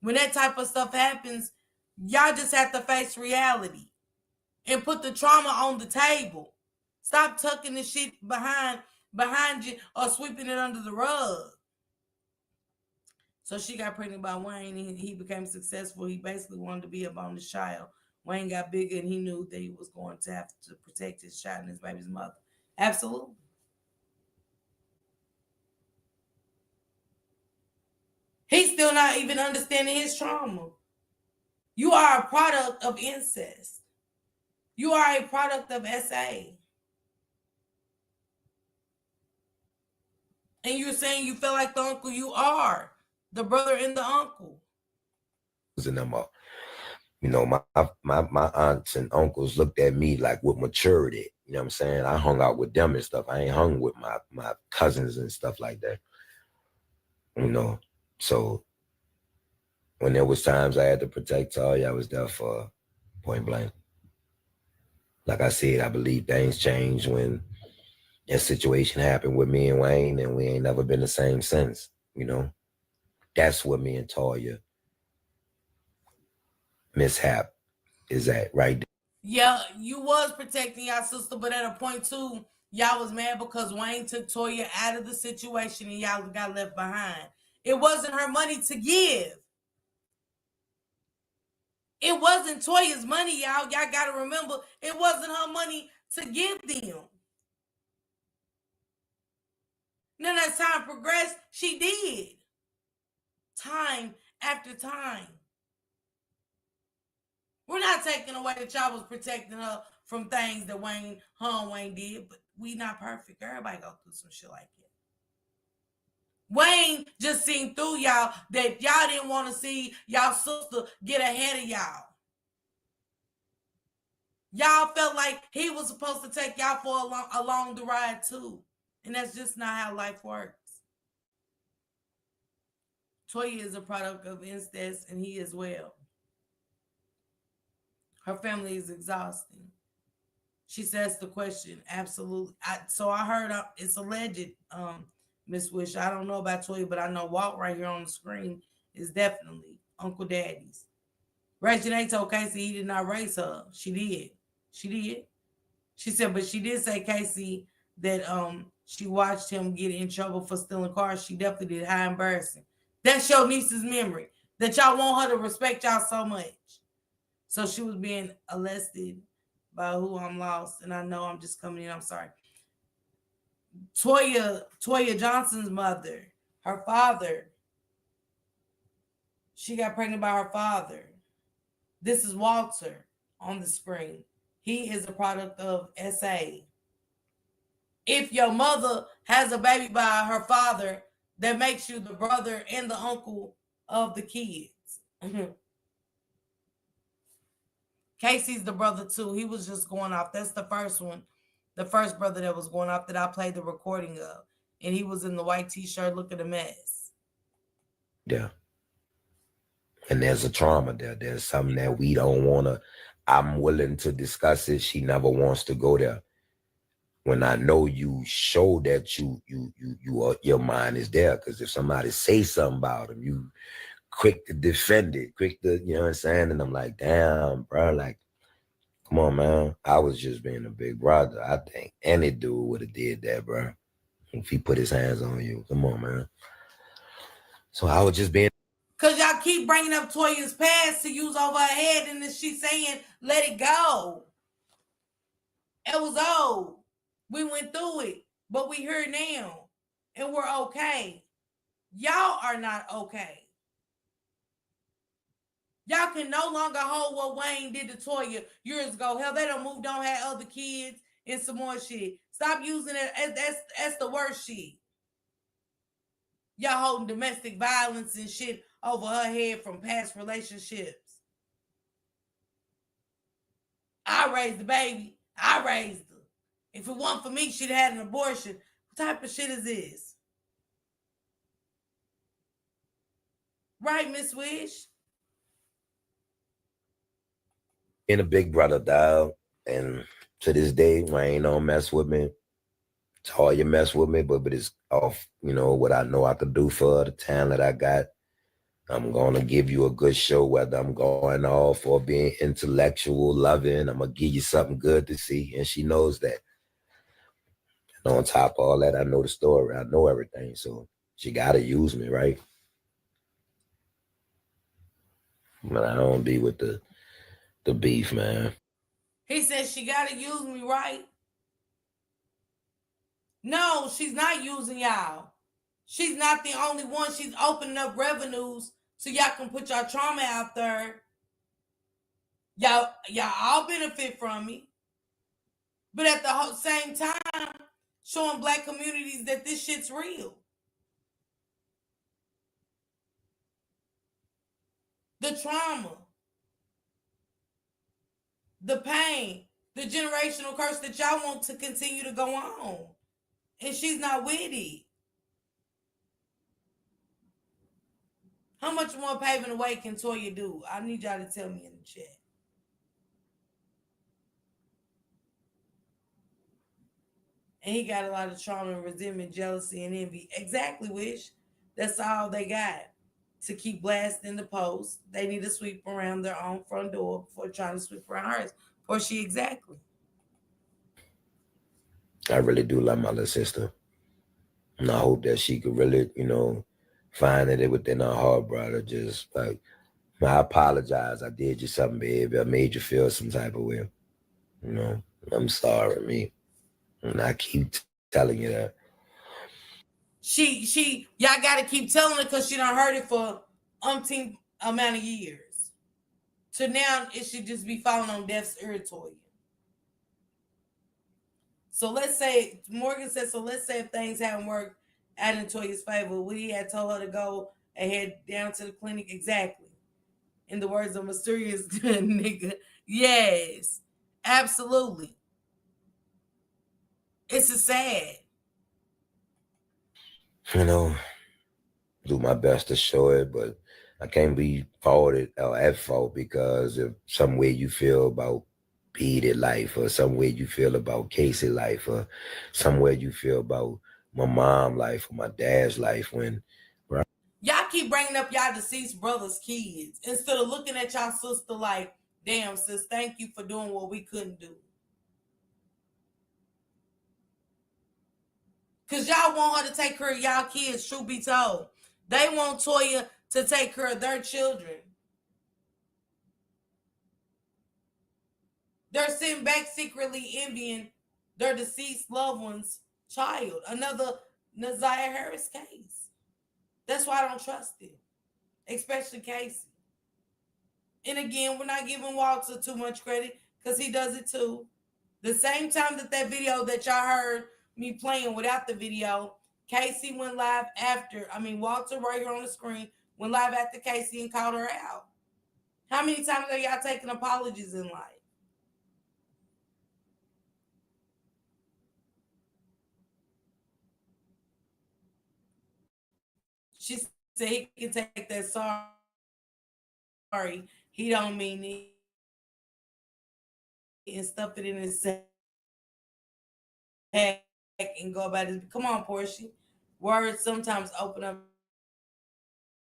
[SPEAKER 1] When that type of stuff happens, y'all just have to face reality and put the trauma on the table. Stop tucking the shit behind you or sweeping it under the rug. So she got pregnant by Wayne and he became successful. He basically wanted to be a bonus child. Wayne got bigger and he knew that he was going to have to protect his child and his baby's mother. Absolutely. He's still not even understanding his trauma. You are a product of incest. You are a product of SA. And you're saying you feel like the uncle. You are the brother and the uncle.
[SPEAKER 2] And them my aunts and uncles looked at me like with maturity. You know what I'm saying? I hung out with them and stuff. I ain't hung with my cousins and stuff like that. So when there was times I had to protect Talia, I was there for point blank. Like I said, I believe things changed when that situation happened with me and Wayne, and we ain't never been the same since. That's what me and Talia mishap is at right there.
[SPEAKER 1] Yeah, you was protecting your sister, but at a point too, y'all was mad because Wayne took Toya out of the situation and y'all got left behind. It wasn't her money to give. It wasn't Toya's money, y'all. Y'all got to remember, it wasn't her money to give them. Then as time progressed, she did. Time after time. We're not taking away that y'all was protecting her from things that Wayne did, but we not perfect. Everybody go through some shit like that. Wayne just seen through y'all that y'all didn't want to see y'all sister get ahead of y'all. Y'all felt like he was supposed to take y'all for along the ride too. And that's just not how life works. Toya is a product of incest and he as well. Her family is exhausting. She says the question, absolutely. So I heard it's alleged, Miss Wish. I don't know about Toya, but I know Walt right here on the screen is definitely Uncle Daddy's. Regina told Casey he did not raise her. She did. She said, but she did say, Casey, that she watched him get in trouble for stealing cars. She definitely did. How embarrassing. That's your niece's memory. That y'all want her to respect y'all so much. So she was being molested by who I'm lost. And I know I'm just coming in. I'm sorry. Toya Johnson's mother, her father, she got pregnant by her father. This is Walter on the screen. He is a product of SA. If your mother has a baby by her father, that makes you the brother and the uncle of the kids. Casey's the brother too. He was just going off. That's the first one. The first brother that was going off that I played the recording of. And he was in the white t-shirt looking a mess.
[SPEAKER 2] Yeah. And there's a trauma there. There's something that we don't want to, I'm willing to discuss it. She never wants to go there. When I know you show that your mind is there, because if somebody say something about him, you quick to defend it, quick to, you know what I'm saying? And I'm like, damn, bro, like, come on, man. I was just being a big brother. I think any dude would have did that, bro. If he put his hands on you, come on, man. So I was just being.
[SPEAKER 1] Because y'all keep bringing up Toya's past to use over her head, and then she's saying, let it go. It was old. We went through it, but we here now, and we're okay. Y'all are not okay. Y'all can no longer hold what Wayne did to Toya years ago. Hell, they done moved on, had other kids, and some more shit. Stop using it. That's the worst shit. Y'all holding domestic violence and shit over her head from past relationships. I raised the baby. I raised her. If it weren't for me, she'd had an abortion. What type of shit is this? Right, Miss Wish?
[SPEAKER 2] In a big brother, dog. And to this day, Wayne don't mess with me. Toya mess with me, but it's off, you know, what I know I could do for her, the talent I got. I'm going to give you a good show, whether I'm going off or being intellectual, loving. I'm going to give you something good to see. And she knows that. And on top of all that, I know the story. I know everything. So she got to use me, right? But I don't be with the beef, man.
[SPEAKER 1] He said she got to use me, right? No, she's not using y'all. She's not the only one. She's opening up revenues so y'all can put y'all trauma out there. Y'all all benefit from it. But at the same time, showing black communities that this shit's real. The trauma, the pain, the generational curse that y'all want to continue to go on. And she's not with it. How much more paving the way can Toya do? I need y'all to tell me in the chat. And he got a lot of trauma and resentment, jealousy, and envy. Exactly, Wish. That's all they got. to keep blasting the post. They need to sweep around their own front door before trying to sweep around hers. Or she exactly.
[SPEAKER 2] I really do love my little sister. And I hope that she could really, find it within her heart, brother. Just like, I apologize. I did you something, baby. I made you feel some type of way. I'm sorry, me. And I keep telling you that.
[SPEAKER 1] Y'all got to keep telling her because she done heard it for umpteen amount of years. So now it should just be falling on deaf's ear, Toya. So let's say, Morgan said, so let's say if things haven't worked out in Toya's favor, we had told her to go and head down to the clinic. Exactly. In the words of mysterious nigga. Yes. Absolutely. It's a sad.
[SPEAKER 2] Do my best to show it, but I can't be faulted or at fault because of some way you feel about Petey life, or some way you feel about Casey life, or somewhere you feel about my mom life or my dad's life. When
[SPEAKER 1] y'all keep bringing up y'all deceased brother's kids instead of looking at y'all sister like, damn, sis, thank you for doing what we couldn't do. Because y'all want her to take care of y'all kids, truth be told. They want Toya to take care of their children. They're sitting back secretly envying their deceased loved one's child. Another Naziah Harris case. That's why I don't trust him. Especially Casey. And again, we're not giving Walter too much credit because he does it too. The same time that video that y'all heard me playing without the video, Casey went live after. Walter right here on the screen went live after Casey and called her out. How many times are y'all taking apologies in life? She said he can take that sorry. He don't mean it. And stuff it in his sack and go about it. Come on, Portia. Words sometimes open up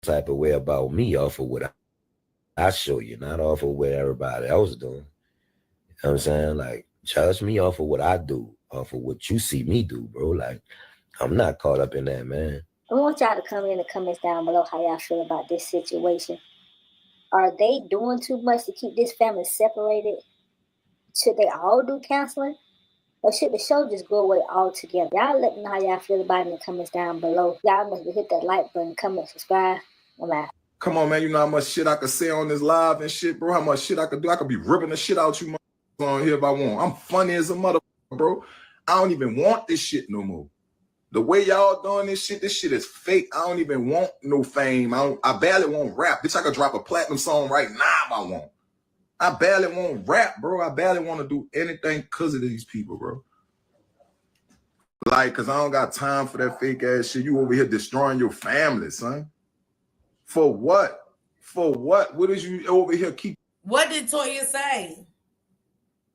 [SPEAKER 2] type of way about me off of what I show you, not off of what everybody else doing. You know what I'm saying? Like, judge me off of what I do, off of what you see me do, bro. Like, I'm not caught up in that, man.
[SPEAKER 4] I want y'all to come in the comments down below how y'all feel about this situation. Are they doing too much to keep this family separated? Should they all do counseling? Or should the show just go away altogether? Y'all let me know how y'all feel about it in the comments down below. Y'all must hit that like button, comment, subscribe. I'm out.
[SPEAKER 5] Come on, man. You know how much shit I could say on this live and shit, bro? How much shit I could do? I could be ripping the shit out you on here if I want. I'm funny as a motherfucker, bro. I don't even want this shit no more. The way y'all doing this shit is fake. I don't even want no fame. I barely want rap. Bitch, I could drop a platinum song right now if I want. I barely want rap, bro. I barely want to do anything because of these people, bro. Like, because I don't got time for that fake ass shit. You over here destroying your family, son. For what? For what? What is you over here keep?
[SPEAKER 1] What did Toya say?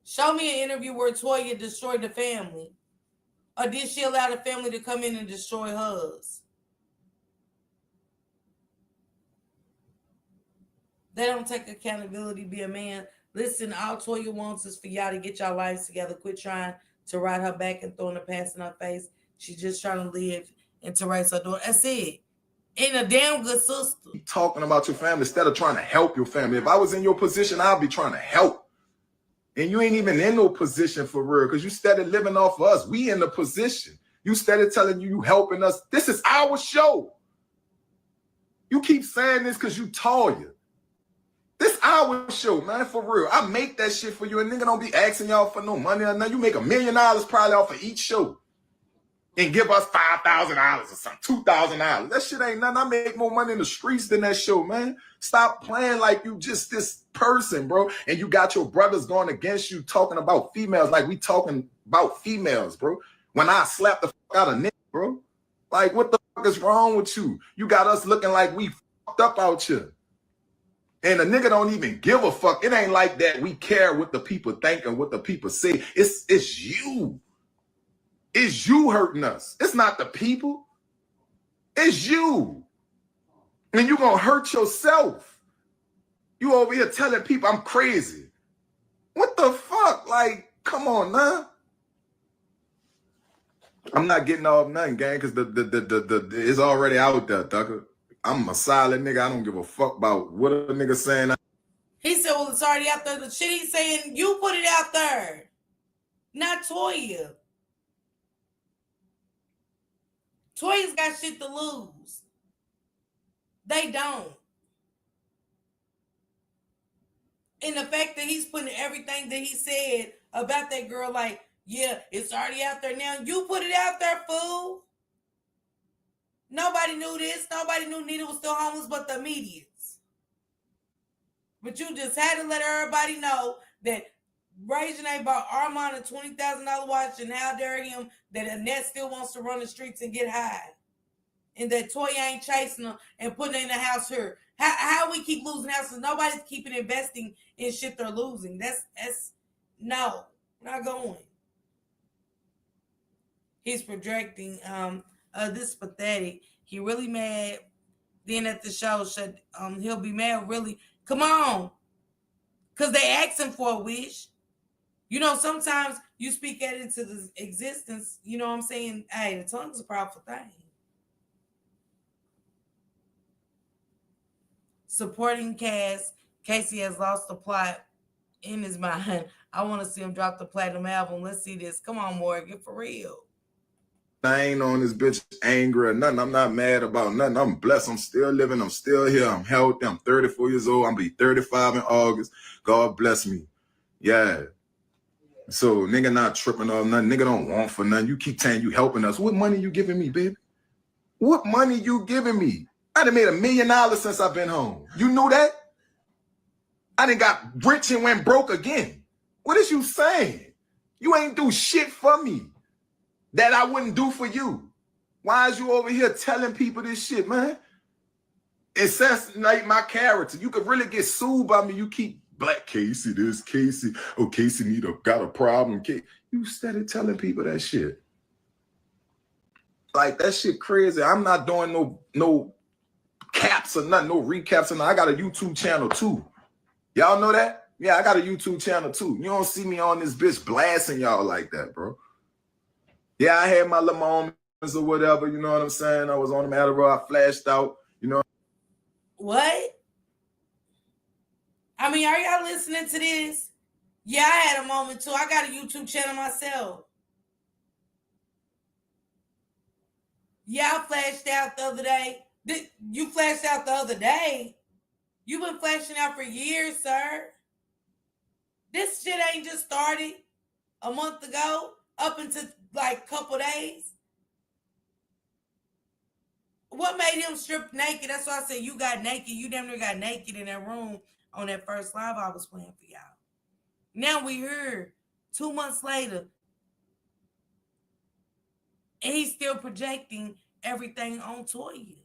[SPEAKER 1] Show me an interview where Toya destroyed the family. Or did she allow the family to come in and destroy hers? They don't take accountability, be a man. Listen, all Toya wants is for y'all to get y'all lives together. Quit trying to ride her back and throwing the past in her face. She's just trying to live and to raise her daughter. That's it. Ain't a damn good sister.
[SPEAKER 5] Talking about your family instead of trying to help your family. If I was in your position, I'd be trying to help. And you ain't even in no position for real because you started living off of us. We in the position. You started telling you helping us. This is our show. You keep saying this because you Toya. This our show, man, for real. I make that shit for you. And nigga don't be asking y'all for no money or nothing. You make $1 million probably off of each show. And give us $5,000 or something, $2,000. That shit ain't nothing. I make more money in the streets than that show, man. Stop playing like you just this person, bro. And you got your brothers going against you talking about females like we talking about females, bro. When I slap the fuck out of niggas, bro. Like, what the fuck is wrong with you? You got us looking like we fucked up out here. And the nigga don't even give a fuck. It ain't like that. We care what the people think and what the people say. It's you. It's you hurting us. It's not the people. It's you. And you gonna hurt yourself. You over here telling people I'm crazy. What the fuck? Like, come on, man. I'm not getting off nothing, gang, because the it's already out there, Tucker. I'm a solid nigga. I don't give a fuck about what a nigga saying.
[SPEAKER 1] He said, well, it's already out there. The shit he's saying, you put it out there. Not Toya. Toya's got shit to lose. They don't. And the fact that he's putting everything that he said about that girl, like, yeah, it's already out there now. You put it out there, fool. Nobody knew this. Nobody knew Nita was still homeless but the medians. But you just had to let everybody know that Ray Janae bought Armand a $20,000 watch, and how dare him that Annette still wants to run the streets and get high. And that Toya ain't chasing her and putting her in the house here. How we keep losing houses? Nobody's keeping investing in shit they're losing. That's no, not going. He's projecting. This is pathetic. He really mad. Then at the show, he'll be mad. Really, come on, cause they asked him for a wish. You know, sometimes you speak it into the existence. You know what I'm saying? Hey, the tongue's a powerful thing. Supporting cast, Casey has lost the plot in his mind. I want to see him drop the platinum album. Let's see this. Come on, Morgan, for real.
[SPEAKER 5] I ain't on this bitch angry or nothing. I'm not mad about nothing. I'm blessed. I'm still living. I'm still here. I'm healthy. I'm 34 years old. I'm be 35 in August. God bless me. Yeah. So nigga not tripping on nothing. Nigga don't want for nothing. You keep saying you helping us. What money you giving me, baby? What money you giving me? I done made $1 million since I've been home. You knew that? I done got rich and went broke again. What is you saying? You ain't do shit for me that I wouldn't do for you. Why is you over here telling people this shit, man? Assassinate my character. You could really get sued by me. You keep Black Casey, this Casey. Oh, Casey got a problem. You started telling people that shit. Like, that shit crazy. I'm not doing no caps or nothing, no recaps or nothing. I got a YouTube channel too. Y'all know that? Yeah, I got a YouTube channel too. You don't see me on this bitch blasting y'all like that, bro. Yeah, I had my little moments or whatever, you know what I'm saying? I was on the Adderall, I flashed out, you know.
[SPEAKER 1] What? I mean, are y'all listening to this? Yeah, I had a moment too. I got a YouTube channel myself. Yeah, I flashed out the other day. You flashed out the other day? You've been flashing out for years, sir. This shit ain't just started a month ago, up into like a couple days. What made him strip naked? That's why I said you got naked. You damn near got naked in that room on that first live I was playing for y'all. Now we here 2 months later, and he's still projecting everything on Toya.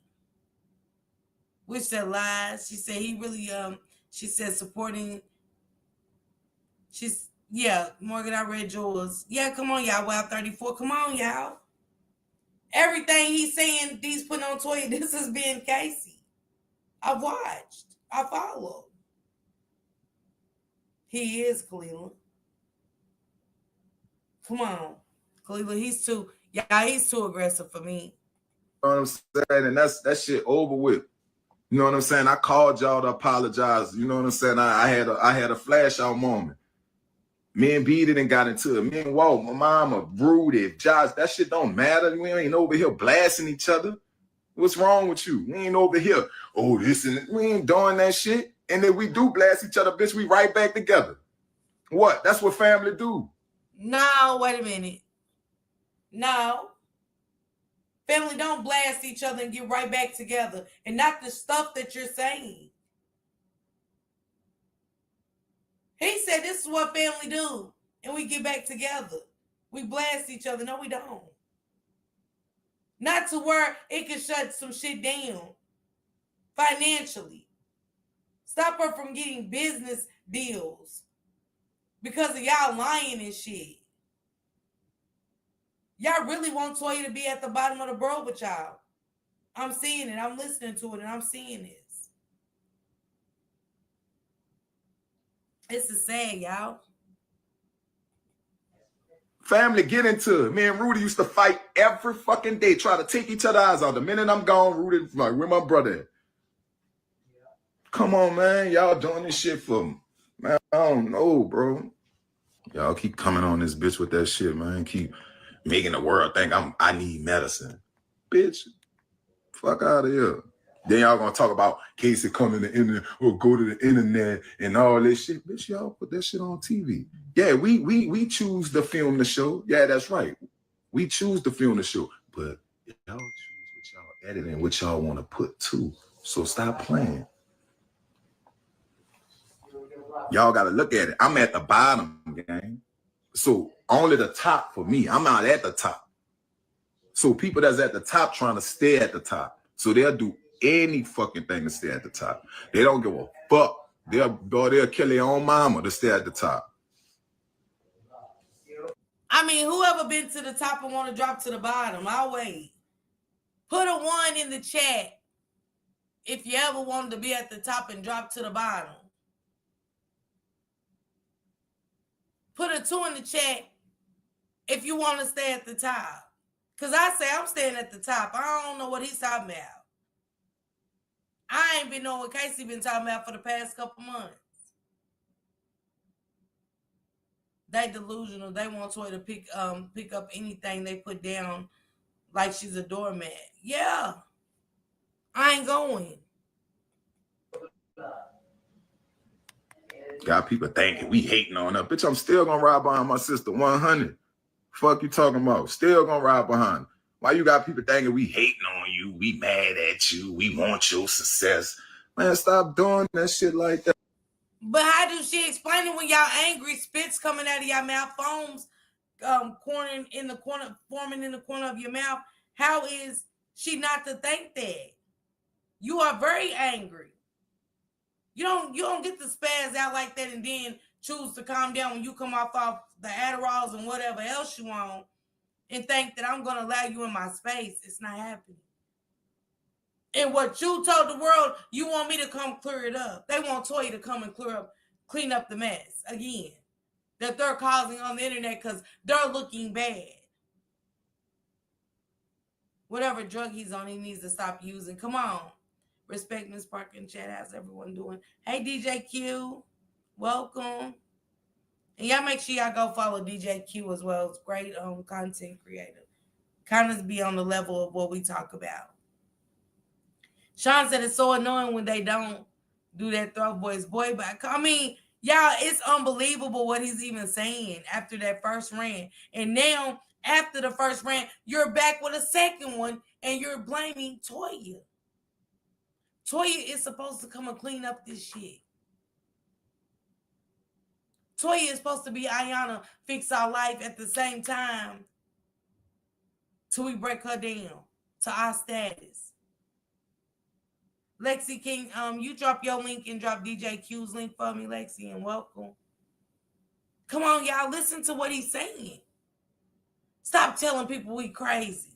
[SPEAKER 1] Which said lies. She said he really she said supporting. Yeah, Morgan, I read yours. Yeah, come on, y'all. Wow, 34. Come on, y'all. Everything he's saying, he's putting on Toya, this has been Casey. I've watched. I follow. He is Cleveland. Come on. Cleveland, he's too aggressive for me.
[SPEAKER 5] You know what I'm saying? And that shit over with. You know what I'm saying? I called y'all to apologize. You know what I'm saying? I had a flash out moment. Me and B didn't got into it. Me and Walt, my mama, Rudy, Josh, that shit don't matter. We ain't over here blasting each other. What's wrong with you? We ain't over here. Oh, this and we ain't doing that shit. And then we do blast each other, bitch. We right back together. What? That's what family do.
[SPEAKER 1] No, wait a minute. No. Family don't blast each other and get right back together. And not the stuff that you're saying. He said this is what family do. And we get back together. We blast each other. No, we don't. Not to where it can shut some shit down. Financially. Stop her from getting business deals. Because of y'all lying and shit. Y'all really want Toya to be at the bottom of the world with y'all. I'm seeing it. I'm listening to it, and I'm seeing this. It's a sad, y'all.
[SPEAKER 5] Family, get into it. Me and Rudy used to fight every fucking day, try to take each other's eyes out. The minute I'm gone, Rudy like, where my brother at? Come on, man. Y'all doing this shit for me. Man, I don't know, bro. Y'all keep coming on this bitch with that shit, man. Keep making the world think I need medicine. Bitch, fuck out of here. Then y'all gonna talk about Casey coming to the internet or go to the internet and all this shit. Bitch, y'all put that shit on TV. Yeah, we choose to film the show. Yeah, that's right. We choose to film the show. But y'all choose what y'all edit and what y'all want to put too. So stop playing. Y'all gotta look at it. I'm at the bottom, gang. So only the top for me. I'm not at the top. So people that's at the top trying to stay at the top. So they'll do any fucking thing to stay at the top. They don't give a fuck. They'll kill their own mama to stay at the top.
[SPEAKER 1] I mean, whoever been to the top and want to drop to the bottom, I'll wait. Put a 1 in the chat if you ever wanted to be at the top and drop to the bottom. Put a 2 in the chat if you want to stay at the top. Because I say I'm staying at the top. I don't know what he's talking about. I ain't been knowing what Casey been talking about for the past couple months. They delusional. They want Toy to pick up anything they put down like she's a doormat. Yeah. I ain't going.
[SPEAKER 5] Got people thinking we hating on her. Bitch, I'm still gonna ride behind my sister 100. Fuck you talking about? Still gonna ride behind her. Why you got people thinking we hating on you? We mad at you. We want your success. Man, stop doing that shit like that.
[SPEAKER 1] But how do she explain it when y'all angry, spits coming out of your mouth, foams forming in the corner of your mouth? How is she not to think that? You are very angry. You don't get to spaz out like that and then choose to calm down when you come off the Adderalls and whatever else you want and think that I'm going to allow you in my space. It's not happening. And what you told the world, you want me to come clear it up. They want Toya to come and clean up the mess again that they're causing on the internet because they're looking bad. Whatever drug he's on, he needs to stop using. Come on. Respect Miss Parker in chat. How's everyone doing? Hey, DJ Q. Welcome. And y'all make sure y'all go follow DJ Q as well. It's great content creator. Kind of be on the level of what we talk about. Sean said it's so annoying when they don't do that throat voice. Boy, but I mean, y'all, it's unbelievable what he's even saying after that first rant. And now, after the first rant, you're back with a second one and you're blaming Toya. Toya is supposed to come and clean up this shit. Toya is supposed to be Ayana, fix our life at the same time till we break her down to our status. Lexi, can you drop your link and drop DJ Q's link for me, Lexi, and welcome. Come on, y'all, listen to what he's saying. Stop telling people we crazy.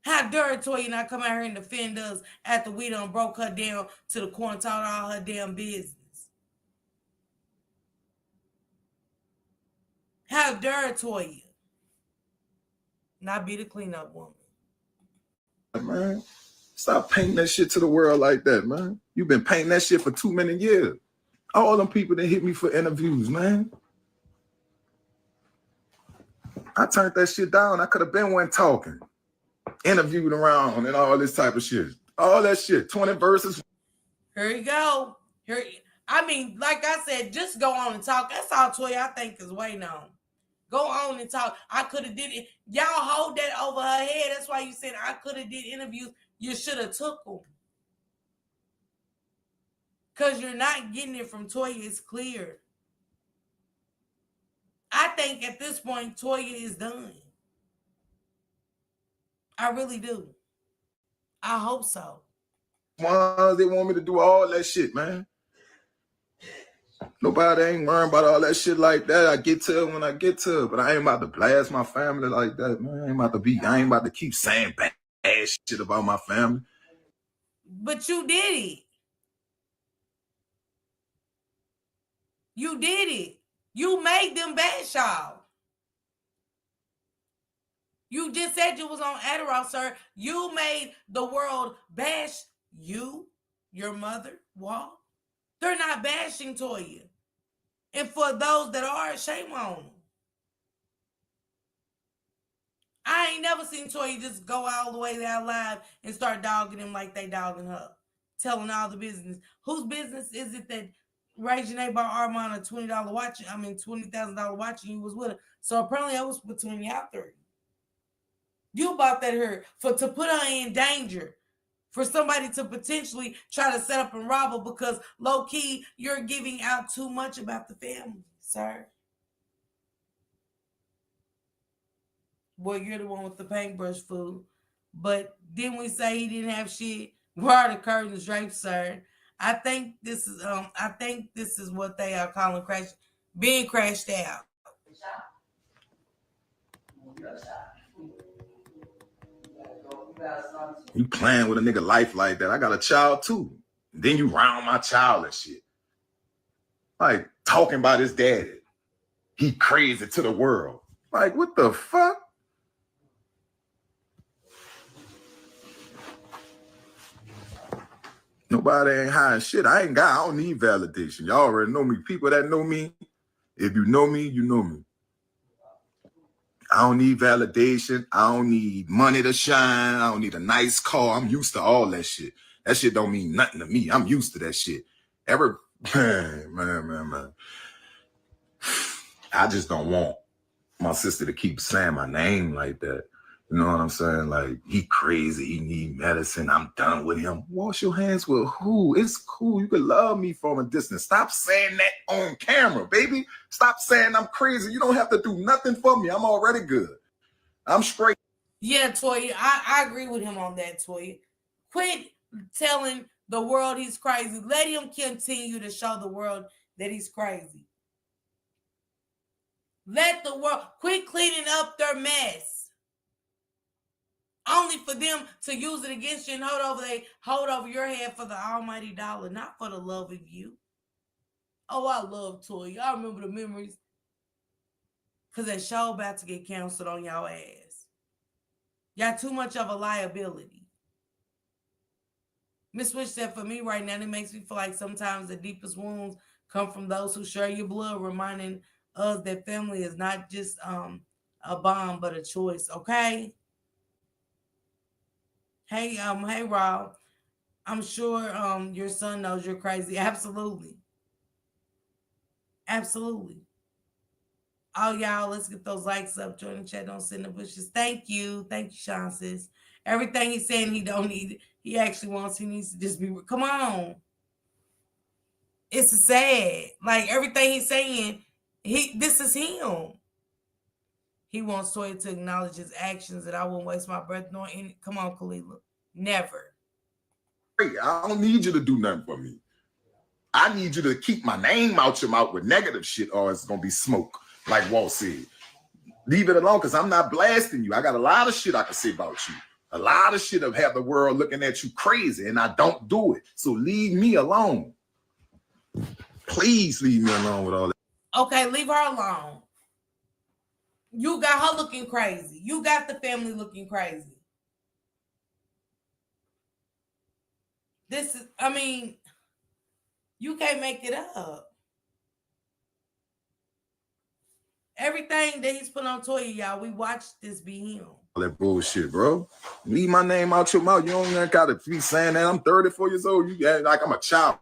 [SPEAKER 1] How dare Toya not come out here and defend us after we done broke her down to the corner, taught all her damn business? How dare Toya not be the cleanup woman?
[SPEAKER 5] Man, stop painting that shit to the world like that, man. You've been painting that shit for too many years. All them people that hit me for interviews, man. I turned that shit down. I could have been one talking, interviewed around and all this type of shit. All that shit, 20 verses.
[SPEAKER 1] Here you go. I mean, like I said, just go on and talk. That's all Toya I think is waiting on. Go on and talk. I could have did it. Y'all hold that over her head. That's why you said I could have did interviews. You should have took them. Because you're not getting it from Toya. It's clear. I think at this point, Toya is done. I really do. I hope so.
[SPEAKER 5] Why they want me to do all that shit, man? Nobody ain't worrying about all that shit like that. I get to it when I get to it, but I ain't about to blast my family like that, man. I ain't about to keep saying bad shit about my family.
[SPEAKER 1] But you did it. You did it. You made them bash y'all. You just said you was on Adderall, sir. You made the world bash you, your mother, Wall. They're not bashing Toya. And for those that are, shame on them. I ain't never seen Toya just go all the way down live and start dogging him like they dogging her. Telling all the business. Whose business is it that Raging A bought Armand a $20 watch? I mean, $20,000 watch and you was with her. So apparently it was between y'all three. You bought that her to put her in danger. For somebody to potentially try to set up and rob her because low-key, you're giving out too much about the family, sir. Boy, you're the one with the paintbrush food. But didn't we say he didn't have shit? Where are the curtains draped, sir? I think this is what they are calling being crashed out.
[SPEAKER 5] You playing with a nigga life like that. I got a child too. Then you round my child and shit. Like talking about his daddy. He crazy to the world. Like, what the fuck? Nobody ain't hiding shit. I don't need validation. Y'all already know me. People that know me, if you know me, you know me. I don't need validation. I don't need money to shine. I don't need a nice car. I'm used to all that shit. That shit don't mean nothing to me. I'm used to that shit. Man. I just don't want my sister to keep saying my name like that. You know what I'm saying? Like, he crazy. He need medicine. I'm done with him. Wash your hands with who? It's cool. You can love me from a distance. Stop saying that on camera, baby. Stop saying I'm crazy. You don't have to do nothing for me. I'm already good. I'm straight.
[SPEAKER 1] Yeah, Toya, I agree with him on that, Toya. Quit telling the world he's crazy. Let him continue to show the world that he's crazy. Let the world quit cleaning up their mess. Only for them to use it against you and hold over your head for the almighty dollar, not for the love of you. Oh, I love Toya. I remember the memories. Because that show about to get canceled on y'all ass. Y'all too much of a liability. Miss Witch said, for me right now, it makes me feel like sometimes the deepest wounds come from those who share your blood, reminding us that family is not just a bond, but a choice. Okay? Hey, Rob. I'm sure your son knows you're crazy. Absolutely. Absolutely. Oh, y'all, let's get those likes up. Join the chat. Don't sit in the bushes. Thank you. Thank you, Sean, sis. Everything he's saying he don't need, he actually wants, he needs to just be, come on. It's sad. Like, everything he's saying, this is him. He wants Toya to acknowledge his actions, and I won't waste my breath nor any. Come on, Kalila. Never.
[SPEAKER 5] I don't need you to do nothing for me. I need you to keep my name out your mouth with negative shit, or it's gonna be smoke, like Walt said. Leave it alone, because I'm not blasting you. I got a lot of shit I can say about you. A lot of shit have the world looking at you crazy, and I don't do it. So leave me alone. Please leave me alone with all that.
[SPEAKER 1] Okay, leave her alone. You got her looking crazy. You got the family looking crazy. This is, I mean, you can't make it up. Everything that he's put on Toya, y'all, we watched this be him.
[SPEAKER 5] All that bullshit, bro. Leave my name out your mouth. You don't even gotta be saying that. I'm 34 years old. You act like I'm a child.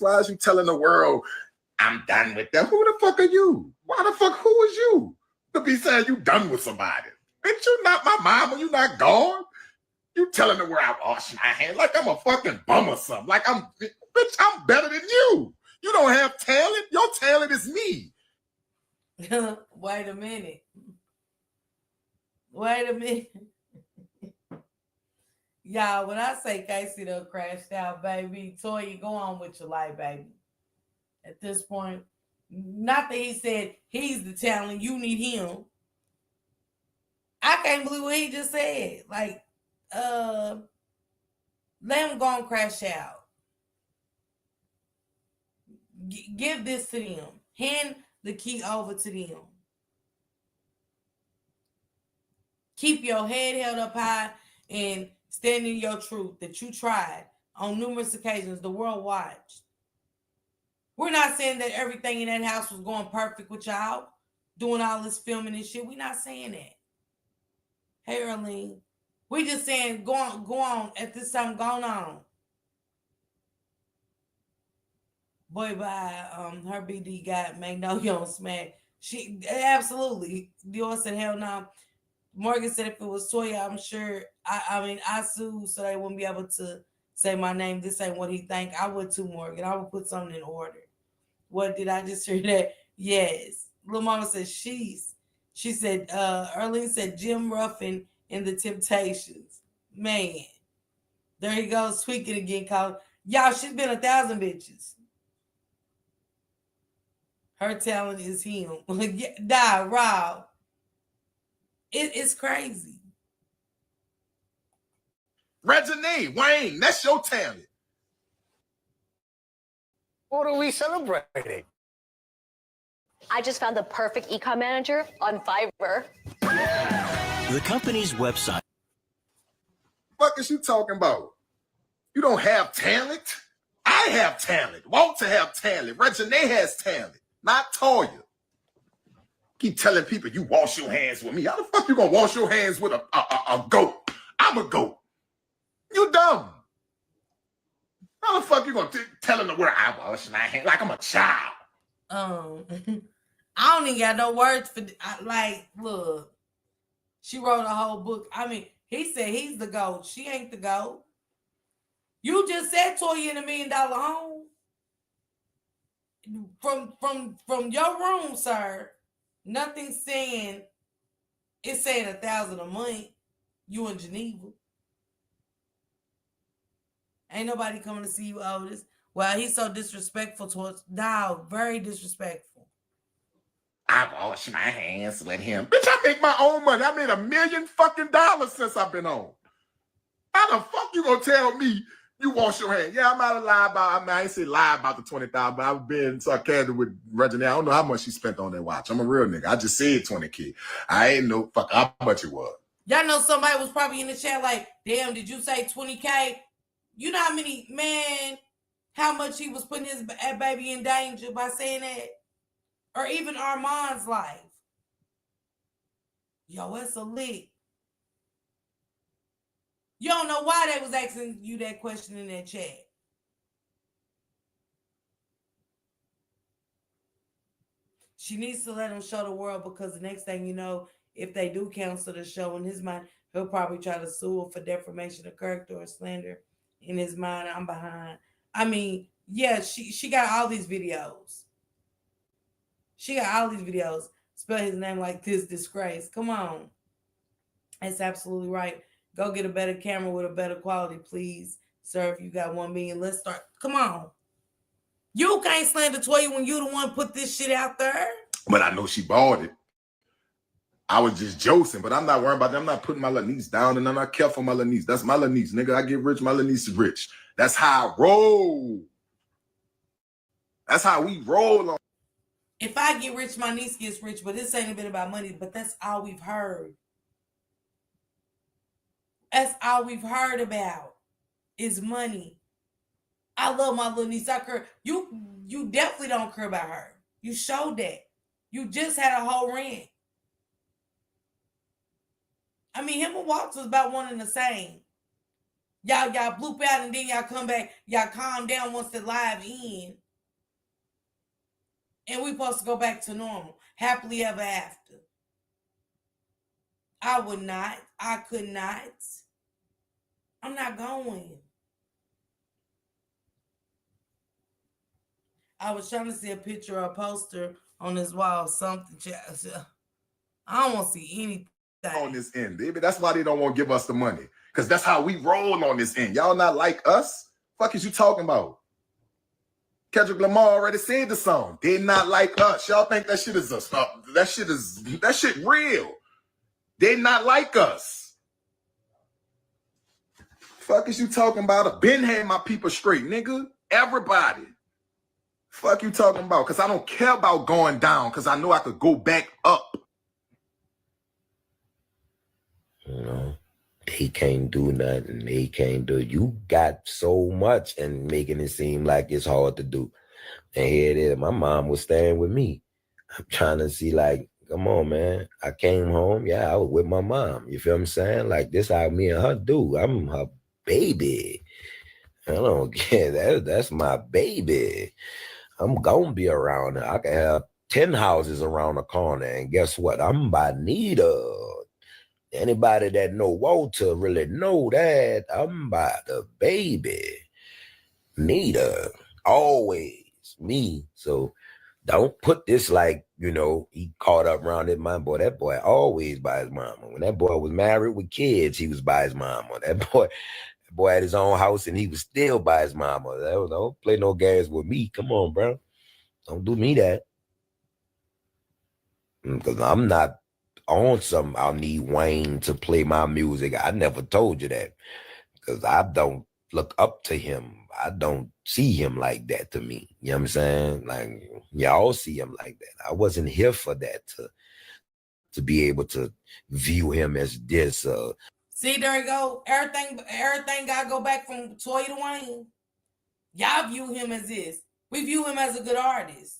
[SPEAKER 5] Why is you telling the world I'm done with them? Who the fuck are you? Why the fuck, who is you to be saying you done with somebody? Bitch, you not my mama. You not gone. You telling the world I wash my hands like I'm a fucking bum or something. Like bitch, I'm better than you. You don't have talent. Your talent is me.
[SPEAKER 1] Wait a minute. Wait a minute. Y'all, when I say Casey done crashed out, baby, Toya, go on with your life, baby. At this point, not that he said he's the talent, you need him. I can't believe what he just said. Like, let him go and crash out. Give this to them. Hand the key over to them. Keep your head held up high and stand in your truth that you tried on numerous occasions. The world watched. We're not saying that everything in that house was going perfect with y'all, doing all this filming and shit. We're not saying that. Hey, Erlene. We just saying go on. At this time, going on. Boy, by her BD got Magnolia on smack. She absolutely. Dior said, hell no. Morgan said if it was Toya, I'm sure. I sued so they wouldn't be able to say my name. This ain't what he think. I would too, Morgan. I would put something in order. What did I just hear that? Yes. Little mama said she said, Erlene said Jim Ruffin in the Temptations. Man. There he goes, tweaking again. Y'all, she's been 1,000 bitches. Her talent is him. Die, Rob. It's crazy.
[SPEAKER 5] Regine, Wayne, that's your talent.
[SPEAKER 8] What are we celebrating?
[SPEAKER 9] I just found the perfect ecom manager on Fiverr.
[SPEAKER 8] The company's website.
[SPEAKER 5] What is you talking about? You don't have talent? I have talent. Walter have talent. Regine has talent. Not Toya. Keep telling people you wash your hands with me. How the fuck you gonna wash your hands with a goat? I'm a goat. You dumb. How the fuck you gonna tell him the word I wash my hands like I'm a child?
[SPEAKER 1] I don't even got no words for like. Look, she wrote a whole book. I mean, he said he's the goat. She ain't the goat. You just said Toya in $1 million home. From your room, sir. Nothing saying it's saying 1,000 a month. You in Geneva. Ain't nobody coming to see you, Otis. Well, he's so disrespectful towards dog. Very disrespectful.
[SPEAKER 5] I wash my hands with him. Bitch, I make my own money. I made $1 million fucking since I've been on. How the fuck you gonna tell me you wash your hands? Yeah, I might have lied about, I ain't say lie about the 20,000, but I've been sarcastic with Regine. I don't know how much she spent on that watch. I'm a real nigga. I just said 20K. I ain't know fuck how much it was.
[SPEAKER 1] Y'all know somebody was probably in the chat like, damn, did you say 20K? You know how many, man, how much he was putting his baby in danger by saying that? Or even Armand's life. Yo, it's a lick. You don't know why they was asking you that question in that chat. She needs to let him show the world because the next thing you know, if they do cancel the show in his mind, he'll probably try to sue her for defamation of character or slander. In his mind, I'm behind. I mean, yeah, she got all these videos. She got all these videos. Spell his name like this, disgrace. Come on. That's absolutely right. Go get a better camera with a better quality, please. Sir, if you got 1 million, let's start. Come on. You can't slander Toya when you the one put this shit out there.
[SPEAKER 5] But I know she bought it. I was just joking, but I'm not worrying about that. I'm not putting my little niece down, and I'm not careful for my little niece. That's my little niece, nigga. I get rich, my little niece is rich. That's how I roll. That's how we roll on.
[SPEAKER 1] If I get rich, my niece gets rich, but this ain't a bit about money, but that's all we've heard. That's all we've heard about is money. I love my little niece. I care. You definitely don't care about her. You showed that. You just had a whole rant. I mean, him and Waltz was about one and the same. Y'all bloop out and then y'all come back. Y'all calm down once the live end. And we supposed to go back to normal. Happily ever after. I would not. I could not. I'm not going. I was trying to see a picture or a poster on this wall. Something. I don't want to see anything.
[SPEAKER 5] On this end, baby. That's why they don't want to give us the money. Because that's how we roll on this end. Y'all not like us? Fuck is you talking about? Kendrick Lamar already said the song. They not like us. Y'all think that shit is that shit real. They not like us. Fuck is you talking about? I've been had my people straight, nigga. Everybody. Fuck you talking about? Because I don't care about going down because I know I could go back up.
[SPEAKER 10] You know, he can't do nothing. He can't do. You got so much and making it seem like it's hard to do. And here it is. My mom was staying with me. I'm trying to see, like, come on, man. I came home. Yeah, I was with my mom. You feel what I'm saying? Like, this how me and her do. I'm her baby. I don't care. That's my baby. I'm gonna be around her. I can have 10 houses around the corner, and guess what? I'm by Nita. Anybody that know Walter really know that I'm by the baby. Nita. Always me. So don't put this like, you know, he caught up around it. My boy, that boy always by his mama. When that boy was married with kids, he was by his mama. That boy had his own house and he was still by his mama. Don't play no games with me. Come on, bro. Don't do me that. Because I'm not on some, I'll need Wayne to play my music. I never told you that. Because I don't look up to him. I don't see him like that to me. You know what I'm saying? Like, y'all see him like that. I wasn't here for that to be able to view him as this.
[SPEAKER 1] See, there you go. Everything got to go back from Toya to Wayne. Y'all view him as this. We view him as a good artist.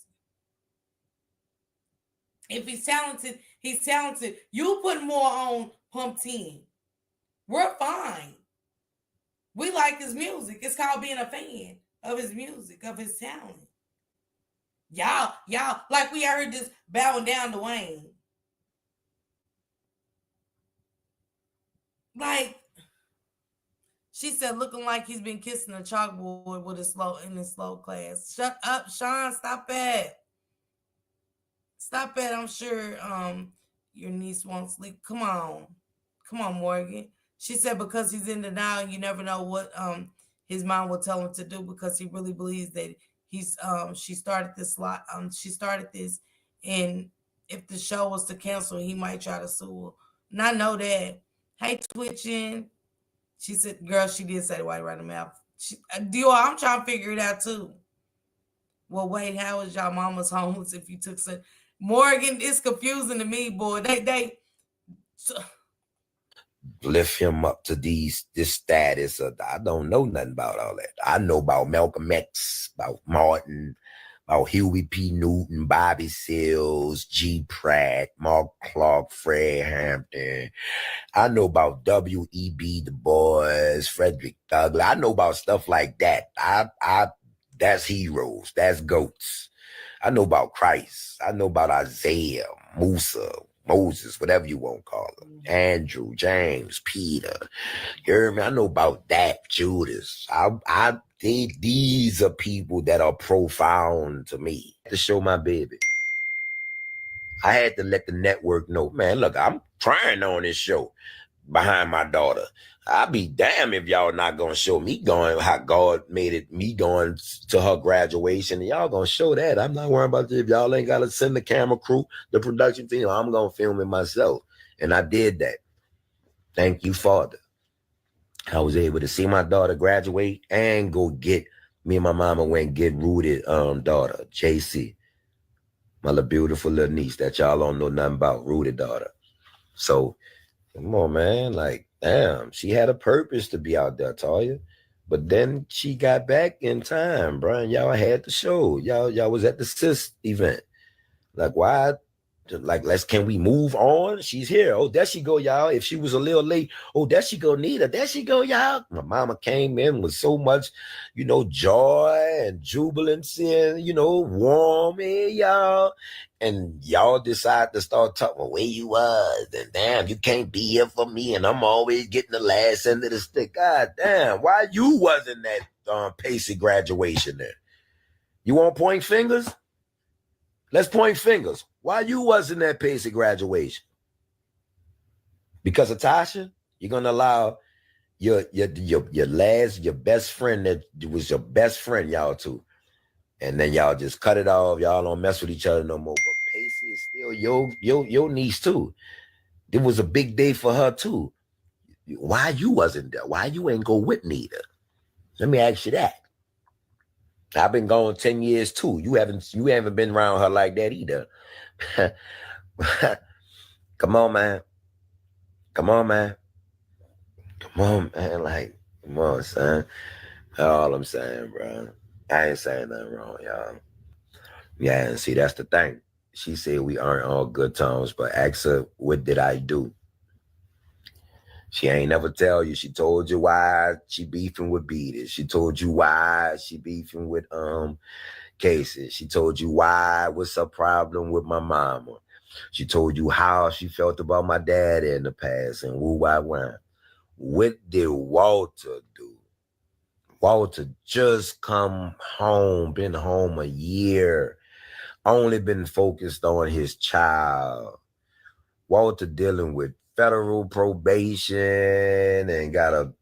[SPEAKER 1] If he's talented, he's talented. You put more on Pump 10. We're fine. We like his music. It's called being a fan of his music, of his talent. Y'all, like we heard this bowing down to Wayne. Like, she said, looking like he's been kissing a chalkboard with in his slow class. Shut up, Sean. Stop it. Stop it. I'm sure your niece won't sleep. Come on, Morgan. She said because he's in denial, you never know what his mom will tell him to do because he really believes that he's she started this, and if the show was to cancel, he might try to sue her. And I know that. Hey, Twitching. She said, girl, she did say the white right in the mouth. Dior, I'm trying to figure it out too. Well, wait, how is y'all mama's homeless if you took some? Morgan, it's confusing to me, boy. They
[SPEAKER 10] lift him up to this status. I don't know nothing about all that. I know about Malcolm X, about Martin, about Huey P. Newton, Bobby Seals, G. Pratt, Mark Clark, Fred Hampton. I know about W.E.B. Du Bois, Frederick Douglass. I know about stuff like that. That's heroes. That's goats. I know about Christ. I know about Isaiah, Musa, Moses, whatever you want to call them. Andrew, James, Peter. You hear me? I know about that, Judas. These are people that are profound to me. To show my baby. I had to let the network know, man, look, I'm trying on this show behind my daughter. I'll be damned if y'all not going to show me going how God made it, me going to her graduation. And y'all going to show that. I'm not worrying about this. If y'all ain't got to send the camera crew, the production team, I'm going to film it myself. And I did that. Thank you, Father. I was able to see my daughter graduate and go get, me and my mama went and get Rooted daughter, JC. My little beautiful little niece that y'all don't know nothing about, Rooted daughter. So, come on, man. Like, damn, she had a purpose to be out there, Toya. But then she got back in time, bro. And y'all had the show. Y'all was at the sis event. Like, why? Like, can we move on? She's here. Oh, there she go, y'all. If she was a little late, oh, there she go, Nita. There she go, y'all. My mama came in with so much, joy and jubilancy and, warm in y'all. And y'all decide to start talking where you was. And damn, you can't be here for me. And I'm always getting the last end of the stick. God damn, why you wasn't that Pacey graduation there? You want to point fingers? Let's point fingers. Why you wasn't at Pacey graduation? Because of Tasha? You're going to allow your best friend that was your best friend, y'all two. And then y'all just cut it off. Y'all don't mess with each other no more. But Pacey is still your niece too. It was a big day for her too. Why you wasn't there? Why you ain't go with me either? Let me ask you that. I've been gone 10 years too. You haven't been around her like that either. Come on, man. Come on, man. Come on, man. Like, come on, son. That's all I'm saying, bro. I ain't saying nothing wrong, y'all. Yeah, and see, that's the thing. She said we aren't on good terms, but ask her, what did I do? She ain't never tell you. She told you why she beefing with Beaters. She told you why she beefing with Casey. She told you why, what's her problem with my mama. She told you how she felt about my dad in the past and who I went. What did Walter do? Walter just come home, been home a year, only been focused on his child. Walter dealing with federal probation and got a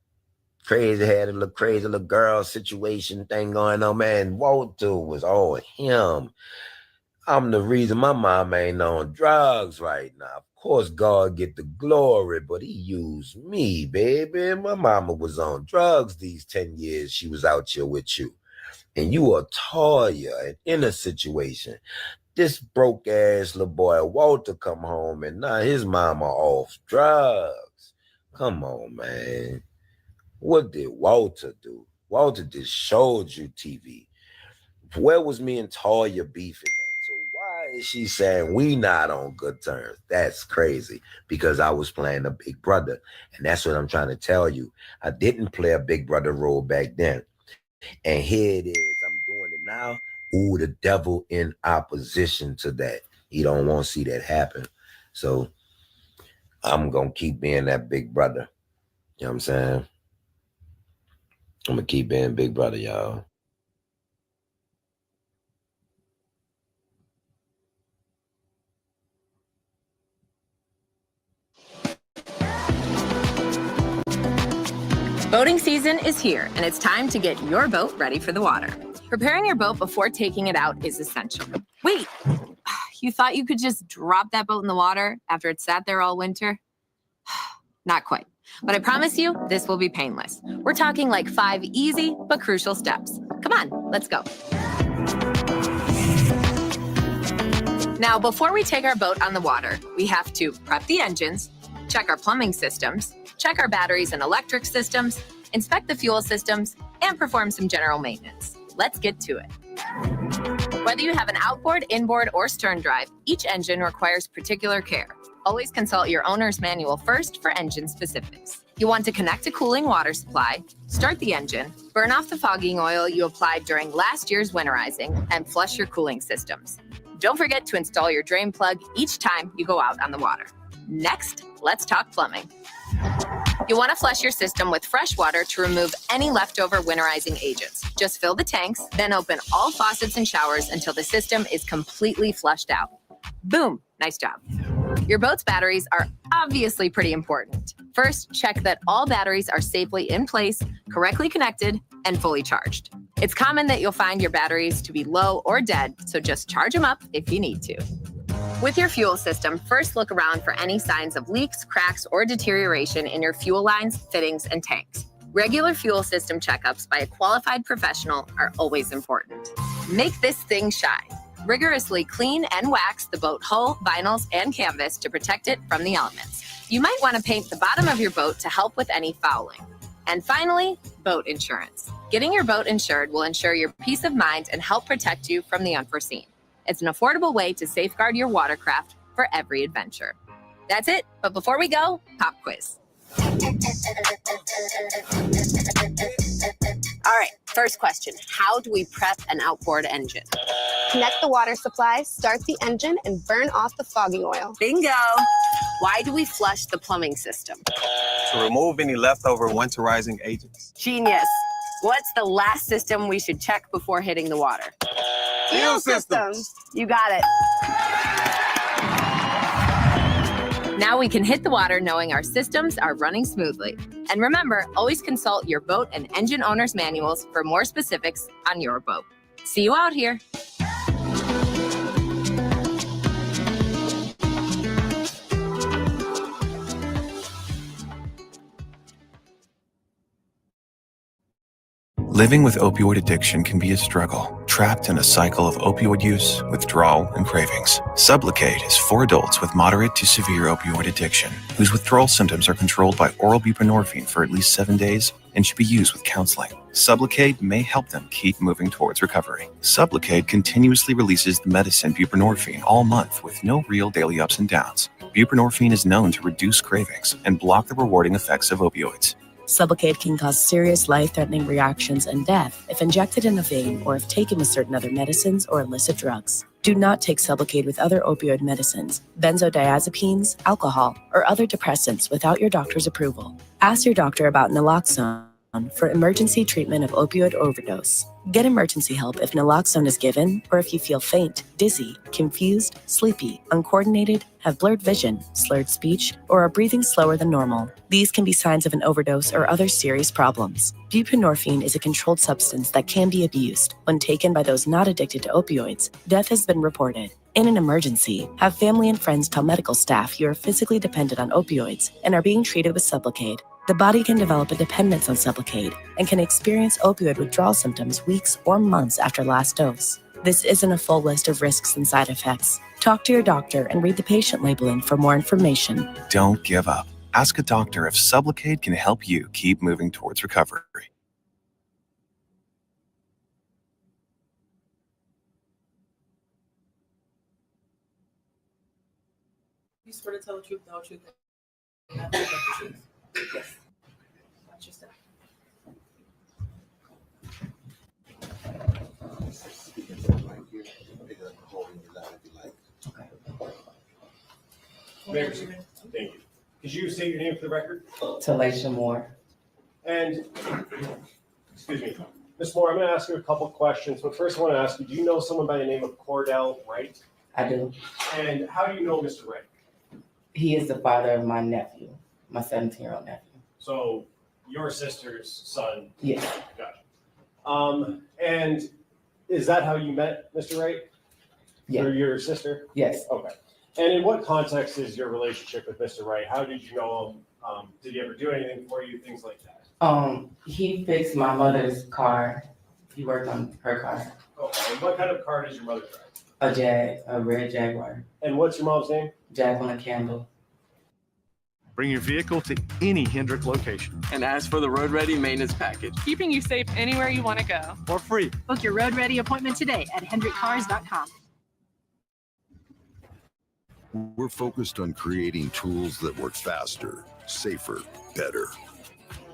[SPEAKER 10] crazy little girl situation thing going on, man. Walter was all him. I'm the reason my mom ain't on drugs right now. Of course, God get the glory, but he used me, baby. My mama was on drugs these 10 years she was out here with you. And you a Toya and in a situation. This broke ass little boy Walter come home and now his mama off drugs. Come on, man. What did Walter do? Walter just showed you TV. Where was me and Toya beefing at? So why is she saying we not on good terms? That's crazy because I was playing a big brother. And that's what I'm trying to tell you. I didn't play a big brother role back then. And here it is. I'm doing it now. Ooh, the devil in opposition to that. He don't want to see that happen. So I'm going to keep being that big brother. You know what I'm saying? I'm going to keep being big brother, y'all.
[SPEAKER 11] Boating season is here, and it's time to get your boat ready for the water. Preparing your boat before taking it out is essential. Wait, you thought you could just drop that boat in the water after it sat there all winter? Not quite. But I promise you, this will be painless. We're talking like 5 easy but crucial steps. Come on, let's go. Now, before we take our boat on the water, we have to prep the engines, check our plumbing systems, check our batteries and electric systems, inspect the fuel systems, and perform some general maintenance. Let's get to it. Whether you have an outboard, inboard, or stern drive, each engine requires particular care. Always consult your owner's manual first for engine specifics. You want to connect a cooling water supply, start the engine, burn off the fogging oil you applied during last year's winterizing, and flush your cooling systems. Don't forget to install your drain plug each time you go out on the water. Next, let's talk plumbing. You want to flush your system with fresh water to remove any leftover winterizing agents. Just fill the tanks, then open all faucets and showers until the system is completely flushed out. Boom, nice job. Your boat's batteries are obviously pretty important. First, check that all batteries are safely in place, correctly connected, and fully charged. It's common that you'll find your batteries to be low or dead, so just charge them up if you need to. With your fuel system, first look around for any signs of leaks, cracks, or deterioration in your fuel lines, fittings, and tanks. Regular fuel system checkups by a qualified professional are always important. Make this thing shine. Rigorously clean and wax the boat hull, vinyls, and canvas to protect it from the elements. You might want to paint the bottom of your boat to help with any fouling. And finally, boat insurance. Getting your boat insured will ensure your peace of mind and help protect you from the unforeseen. It's an affordable way to safeguard your watercraft for every adventure. That's it, but before we go, pop quiz. All right, first question. How do we prep an outboard engine?
[SPEAKER 12] Connect the water supply, start the engine, and burn off the fogging oil.
[SPEAKER 11] Bingo! Why do we flush the plumbing system?
[SPEAKER 13] To remove any leftover winterizing agents.
[SPEAKER 11] Genius! What's the last system we should check before hitting the water?
[SPEAKER 12] Fuel system.
[SPEAKER 11] You got it. Now we can hit the water knowing our systems are running smoothly. And remember, always consult your boat and engine owner's manuals for more specifics on your boat. See you out here.
[SPEAKER 14] Living with opioid addiction can be a struggle, trapped in a cycle of opioid use, withdrawal, and cravings. Sublocade is for adults with moderate to severe opioid addiction, whose withdrawal symptoms are controlled by oral buprenorphine for at least 7 days and should be used with counseling. Sublocade may help them keep moving towards recovery. Sublocade continuously releases the medicine buprenorphine all month with no real daily ups and downs. Buprenorphine is known to reduce cravings and block the rewarding effects of opioids.
[SPEAKER 15] Sublocade can cause serious life-threatening reactions and death if injected in a vein or if taken with certain other medicines or illicit drugs. Do not take Sublocade with other opioid medicines, benzodiazepines, alcohol, or other depressants without your doctor's approval. Ask your doctor about naloxone for emergency treatment of opioid overdose. Get emergency help if naloxone is given or if you feel faint, dizzy, confused, sleepy, uncoordinated, have blurred vision, slurred speech, or are breathing slower than normal. These can be signs of an overdose or other serious problems. Buprenorphine is a controlled substance that can be abused. When taken by those not addicted to opioids, death has been reported. In an emergency, have family and friends tell medical staff you are physically dependent on opioids and are being treated with Sublocade. The body can develop a dependence on Sublocade and can experience opioid withdrawal symptoms weeks or months after last dose. This isn't a full list of risks and side effects. Talk to your doctor and read the patient labeling for more information.
[SPEAKER 14] Don't give up. Ask a doctor if Sublocade can help you keep moving towards recovery.
[SPEAKER 1] You swear to tell the truth, the whole truth, and nothing but the truth. Yes. Watch yourself.
[SPEAKER 16] Thank you. Could you state your name for the record?
[SPEAKER 17] Talasha Moore.
[SPEAKER 16] And, excuse me, Ms. Moore, I'm going to ask you a couple questions. But first I want to ask you, do you know someone by the name of Cordell Wright?
[SPEAKER 17] I do.
[SPEAKER 16] And how do you know Mr. Wright?
[SPEAKER 17] He is the father of my nephew, my 17-year-old nephew.
[SPEAKER 16] So, your sister's son?
[SPEAKER 17] Yes.
[SPEAKER 16] Gotcha. And is that how you met Mr. Wright?
[SPEAKER 17] Yeah.
[SPEAKER 16] Or your sister?
[SPEAKER 17] Yes.
[SPEAKER 16] Okay. And in what context is your relationship with Mr. Wright? How did you know him? Did he ever do anything for you? Things like that.
[SPEAKER 17] He fixed my mother's car. He worked on her car.
[SPEAKER 16] Okay. And what kind of car does your mother drive?
[SPEAKER 17] A red Jaguar.
[SPEAKER 16] And what's your mom's name?
[SPEAKER 17] Jacqueline Campbell.
[SPEAKER 18] Bring your vehicle to any Hendrick location.
[SPEAKER 19] And ask for the Road Ready maintenance package.
[SPEAKER 20] Keeping you safe anywhere you want to go.
[SPEAKER 18] For free.
[SPEAKER 20] Book your Road Ready appointment today at hendrickcars.com.
[SPEAKER 21] We're focused on creating tools that work faster, safer, better.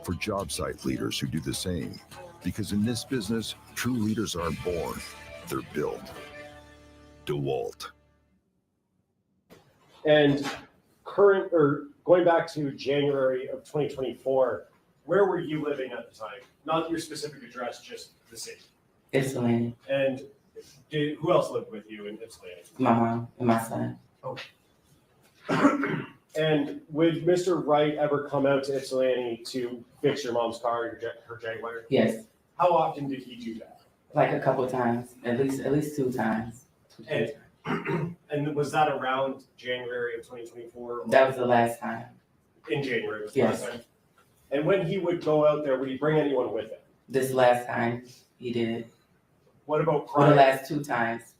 [SPEAKER 21] For job site leaders who do the same. Because in this business, true leaders aren't born, they're built. DeWalt.
[SPEAKER 16] And going back to January of 2024, where were you living at the time? Not your specific address, just the city.
[SPEAKER 17] Ypsilanti.
[SPEAKER 16] And who else lived with you in Ypsilanti?
[SPEAKER 17] My mom and my son.
[SPEAKER 16] Okay. And would Mr. Wright ever come out to Ypsilanti to fix your mom's car, her Jaguar?
[SPEAKER 17] Yes.
[SPEAKER 16] How often did he do that?
[SPEAKER 17] Like a couple times, at least 2 times.
[SPEAKER 16] And was that around January of 2024?
[SPEAKER 17] That was the last time.
[SPEAKER 16] In January was the
[SPEAKER 17] Yes.
[SPEAKER 16] last time? And when he would go out there, would he bring anyone with him?
[SPEAKER 17] This last time he did.
[SPEAKER 16] What about
[SPEAKER 17] For the last 2 times.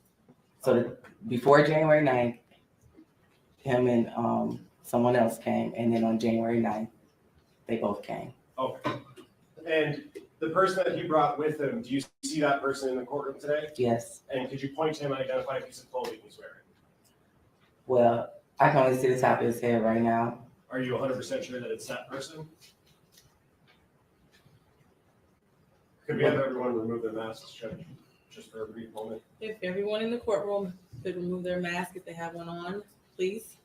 [SPEAKER 17] So before January 9th, him and someone else came, and then on January 9th, they both came.
[SPEAKER 16] Okay. And the person that he brought with him, do you see that person in the courtroom today?
[SPEAKER 17] Yes.
[SPEAKER 16] And could you point to him and identify a piece of clothing he's wearing?
[SPEAKER 17] Well, I can only see the top of his head right now.
[SPEAKER 16] Are you 100% sure that it's that person? Could we have everyone remove their masks, Judge, just for a brief moment?
[SPEAKER 1] If everyone in the courtroom could remove their mask if they have one on, please.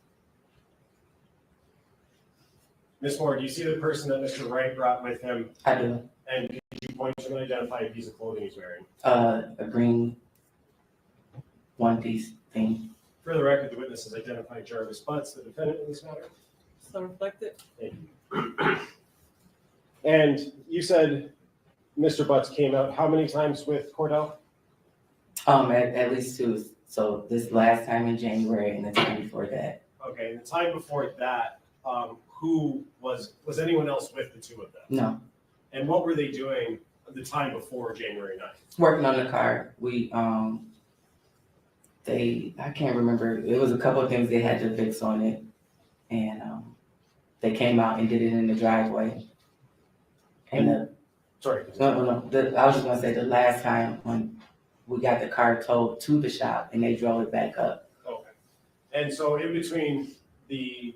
[SPEAKER 16] Ms. Moore, do you see the person that Mr. Wright brought with him?
[SPEAKER 17] I do.
[SPEAKER 16] And could you point to him and identify a piece of clothing he's wearing?
[SPEAKER 17] A green one-piece thing.
[SPEAKER 16] For the record, the witness has identified Jarvis Butts, the defendant in this matter.
[SPEAKER 17] So reflected.
[SPEAKER 16] Thank you. And you said Mr. Butts came out how many times with Cordell?
[SPEAKER 17] At least 2. So this last time in January and the time before that.
[SPEAKER 16] Okay, and the time before that, who was anyone else with the 2 of them?
[SPEAKER 17] No.
[SPEAKER 16] And what were they doing the time before January 9th?
[SPEAKER 17] Working on the car. We I can't remember. It was a couple of things they had to fix on it, and they came out and did it in the driveway. And
[SPEAKER 16] sorry.
[SPEAKER 17] No. I was just gonna say the last time when we got the car towed to the shop and they drove it back up.
[SPEAKER 16] Okay. And so in between the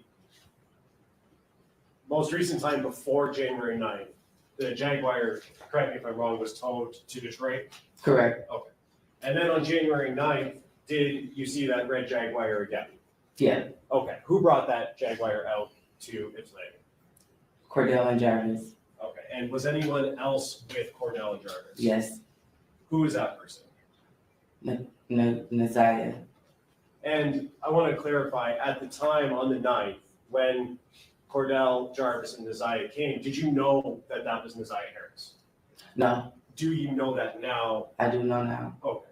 [SPEAKER 16] most recent time before January 9th, the Jaguar, correct me if I'm wrong, was towed to Detroit?
[SPEAKER 17] Correct.
[SPEAKER 16] Okay. And then on January 9th, did you see that red Jaguar again?
[SPEAKER 17] Yeah.
[SPEAKER 16] Okay. Who brought that Jaguar out to Ypsilanti?
[SPEAKER 17] Cordell and Jarvis.
[SPEAKER 16] Okay. And was anyone else with Cordell and Jarvis?
[SPEAKER 17] Yes.
[SPEAKER 16] Who is that person?
[SPEAKER 17] Naziah.
[SPEAKER 16] And I want to clarify, at the time on the 9th, when Cordell, Jarvis, and Naziah came, did you know that that was Naziah Harris?
[SPEAKER 17] No.
[SPEAKER 16] Do you know that now?
[SPEAKER 17] I do know now.
[SPEAKER 16] Okay.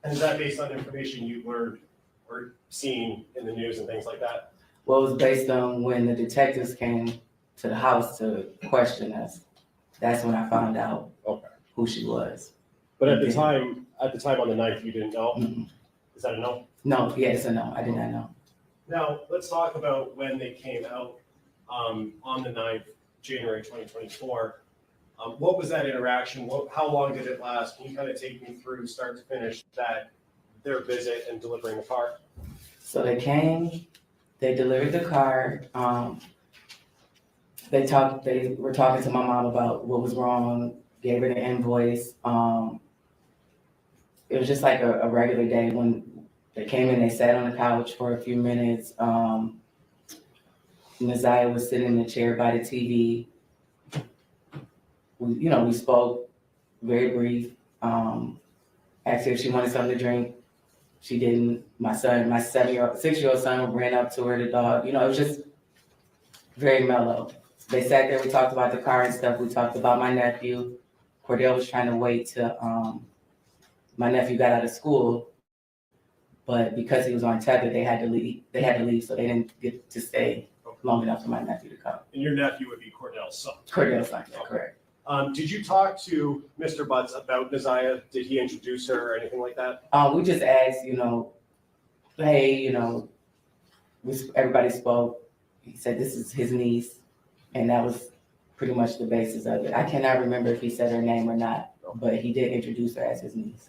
[SPEAKER 16] And is that based on information you learned or seen in the news and things like that?
[SPEAKER 17] Well, it was based on when the detectives came to the house to question us. That's when I found out who she was.
[SPEAKER 16] But at the time on the 9th, you didn't know?
[SPEAKER 17] Mm-hmm.
[SPEAKER 16] Is that a no?
[SPEAKER 17] No, yes or no. I did not know.
[SPEAKER 16] Now, let's talk about when they came out on the 9th, January 2024. What was that interaction? How long did it last? Can you kind of take me through start to finish their visit and delivering the car?
[SPEAKER 17] So they came, they delivered the car. They were talking to my mom about what was wrong, gave her the invoice. It was just like a regular day when they came in, they sat on the couch for a few minutes. Naziah was sitting in the chair by the TV. We spoke, very brief. Asked her if she wanted something to drink. She didn't. My 6-year-old son ran up to her, the dog. It was just very mellow. They sat there, we talked about the car and stuff. We talked about my nephew. Cordell was trying to wait till my nephew got out of school, but because he was on tether, they had to leave, so they didn't get to stay long enough for my nephew to come.
[SPEAKER 16] And your nephew would be Cordell's son?
[SPEAKER 17] Cordell's son, yeah, correct.
[SPEAKER 16] Did you talk to Mr. Butts about Naziah? Did he introduce her or anything like that?
[SPEAKER 17] We just asked, hey, everybody spoke. He said this is his niece, and that was pretty much the basis of it. I cannot remember if he said her name or not, but he did introduce her as his niece.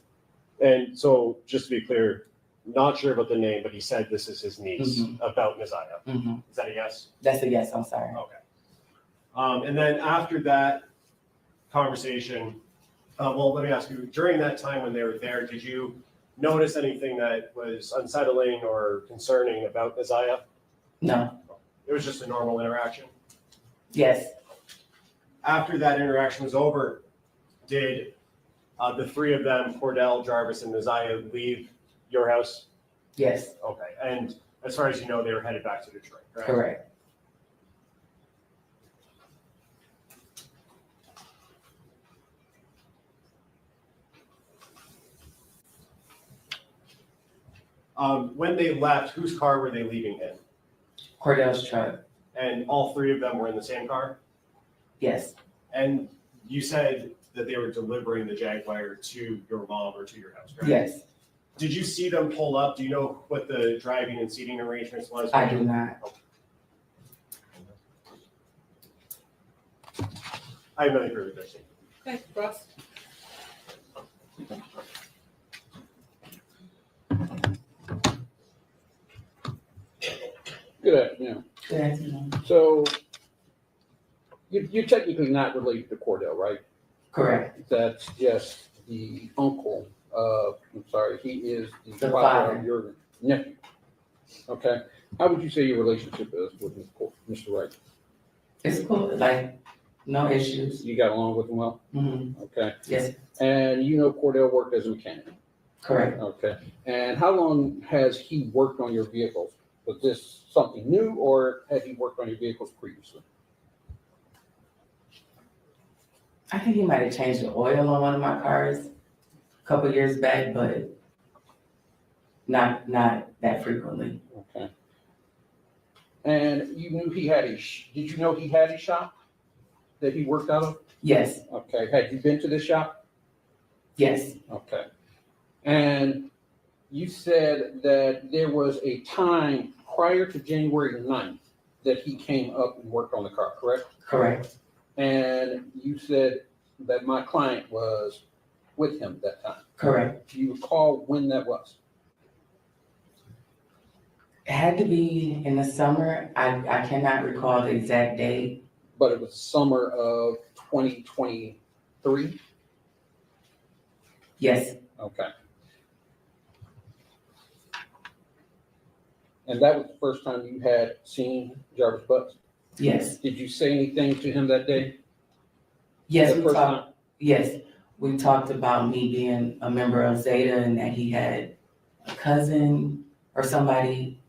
[SPEAKER 16] And so, just to be clear, not sure about the name, but he said this is his niece about Naziah.
[SPEAKER 17] Mm-hmm.
[SPEAKER 16] Is that a yes?
[SPEAKER 17] That's a yes, I'm sorry.
[SPEAKER 16] Okay. And then after that conversation, let me ask you, during that time when they were there, did you notice anything that was unsettling or concerning about Naziah?
[SPEAKER 17] No.
[SPEAKER 16] It was just a normal interaction?
[SPEAKER 17] Yes.
[SPEAKER 16] After that interaction was over, did the 3 of them, Cordell, Jarvis, and Naziah, leave your house?
[SPEAKER 17] Yes.
[SPEAKER 16] Okay. And as far as you know, they were headed back to Detroit, correct?
[SPEAKER 17] Correct.
[SPEAKER 16] When they left, whose car were they leaving in?
[SPEAKER 17] Cordell's truck.
[SPEAKER 16] And all 3 of them were in the same car?
[SPEAKER 17] Yes.
[SPEAKER 16] And you said that they were delivering the Jaguar to your mom or to your house, correct?
[SPEAKER 17] Yes.
[SPEAKER 16] Did you see them pull up? Do you know what the driving and seating arrangements was?
[SPEAKER 17] I do not.
[SPEAKER 16] I have nothing further to say.
[SPEAKER 17] Thanks, Ross.
[SPEAKER 3] Good afternoon.
[SPEAKER 17] Good afternoon.
[SPEAKER 3] So you're technically not related to Cordell, right?
[SPEAKER 17] Correct.
[SPEAKER 3] That's just the uncle. He is the
[SPEAKER 17] The
[SPEAKER 3] father
[SPEAKER 17] father.
[SPEAKER 3] of your nephew. Okay. How would you say your relationship is with Mr. Wright?
[SPEAKER 17] It's cool. Like, no issues.
[SPEAKER 3] You got along with him well?
[SPEAKER 17] Mm-hmm.
[SPEAKER 3] Okay.
[SPEAKER 17] Yes.
[SPEAKER 3] And Cordell worked as a mechanic?
[SPEAKER 17] Correct.
[SPEAKER 3] Okay. And how long has he worked on your vehicles? Was this something new, or had he worked on your vehicles previously?
[SPEAKER 17] I think he might have changed the oil on one of my cars a couple years back, but not that frequently.
[SPEAKER 3] Okay. And you knew he had did you know he had a shop that he worked out of?
[SPEAKER 17] Yes.
[SPEAKER 3] Okay. Had you been to this shop?
[SPEAKER 17] Yes.
[SPEAKER 3] Okay. And you said that there was a time prior to January 9th that he came up and worked on the car, correct?
[SPEAKER 17] Correct.
[SPEAKER 3] And you said that my client was with him at that time.
[SPEAKER 17] Correct.
[SPEAKER 3] Do you recall when that was?
[SPEAKER 17] It had to be in the summer. I cannot recall the exact date.
[SPEAKER 3] But it was summer of 2023?
[SPEAKER 17] Yes.
[SPEAKER 3] Okay. And that was the first time you had seen Jarvis Butts?
[SPEAKER 17] Yes.
[SPEAKER 3] Did you say anything to him that day?
[SPEAKER 17] Yes,
[SPEAKER 3] The
[SPEAKER 17] we
[SPEAKER 3] first
[SPEAKER 17] talked.
[SPEAKER 3] time?
[SPEAKER 17] Yes, we talked about me being a member of Zeta and that he had a cousin or somebody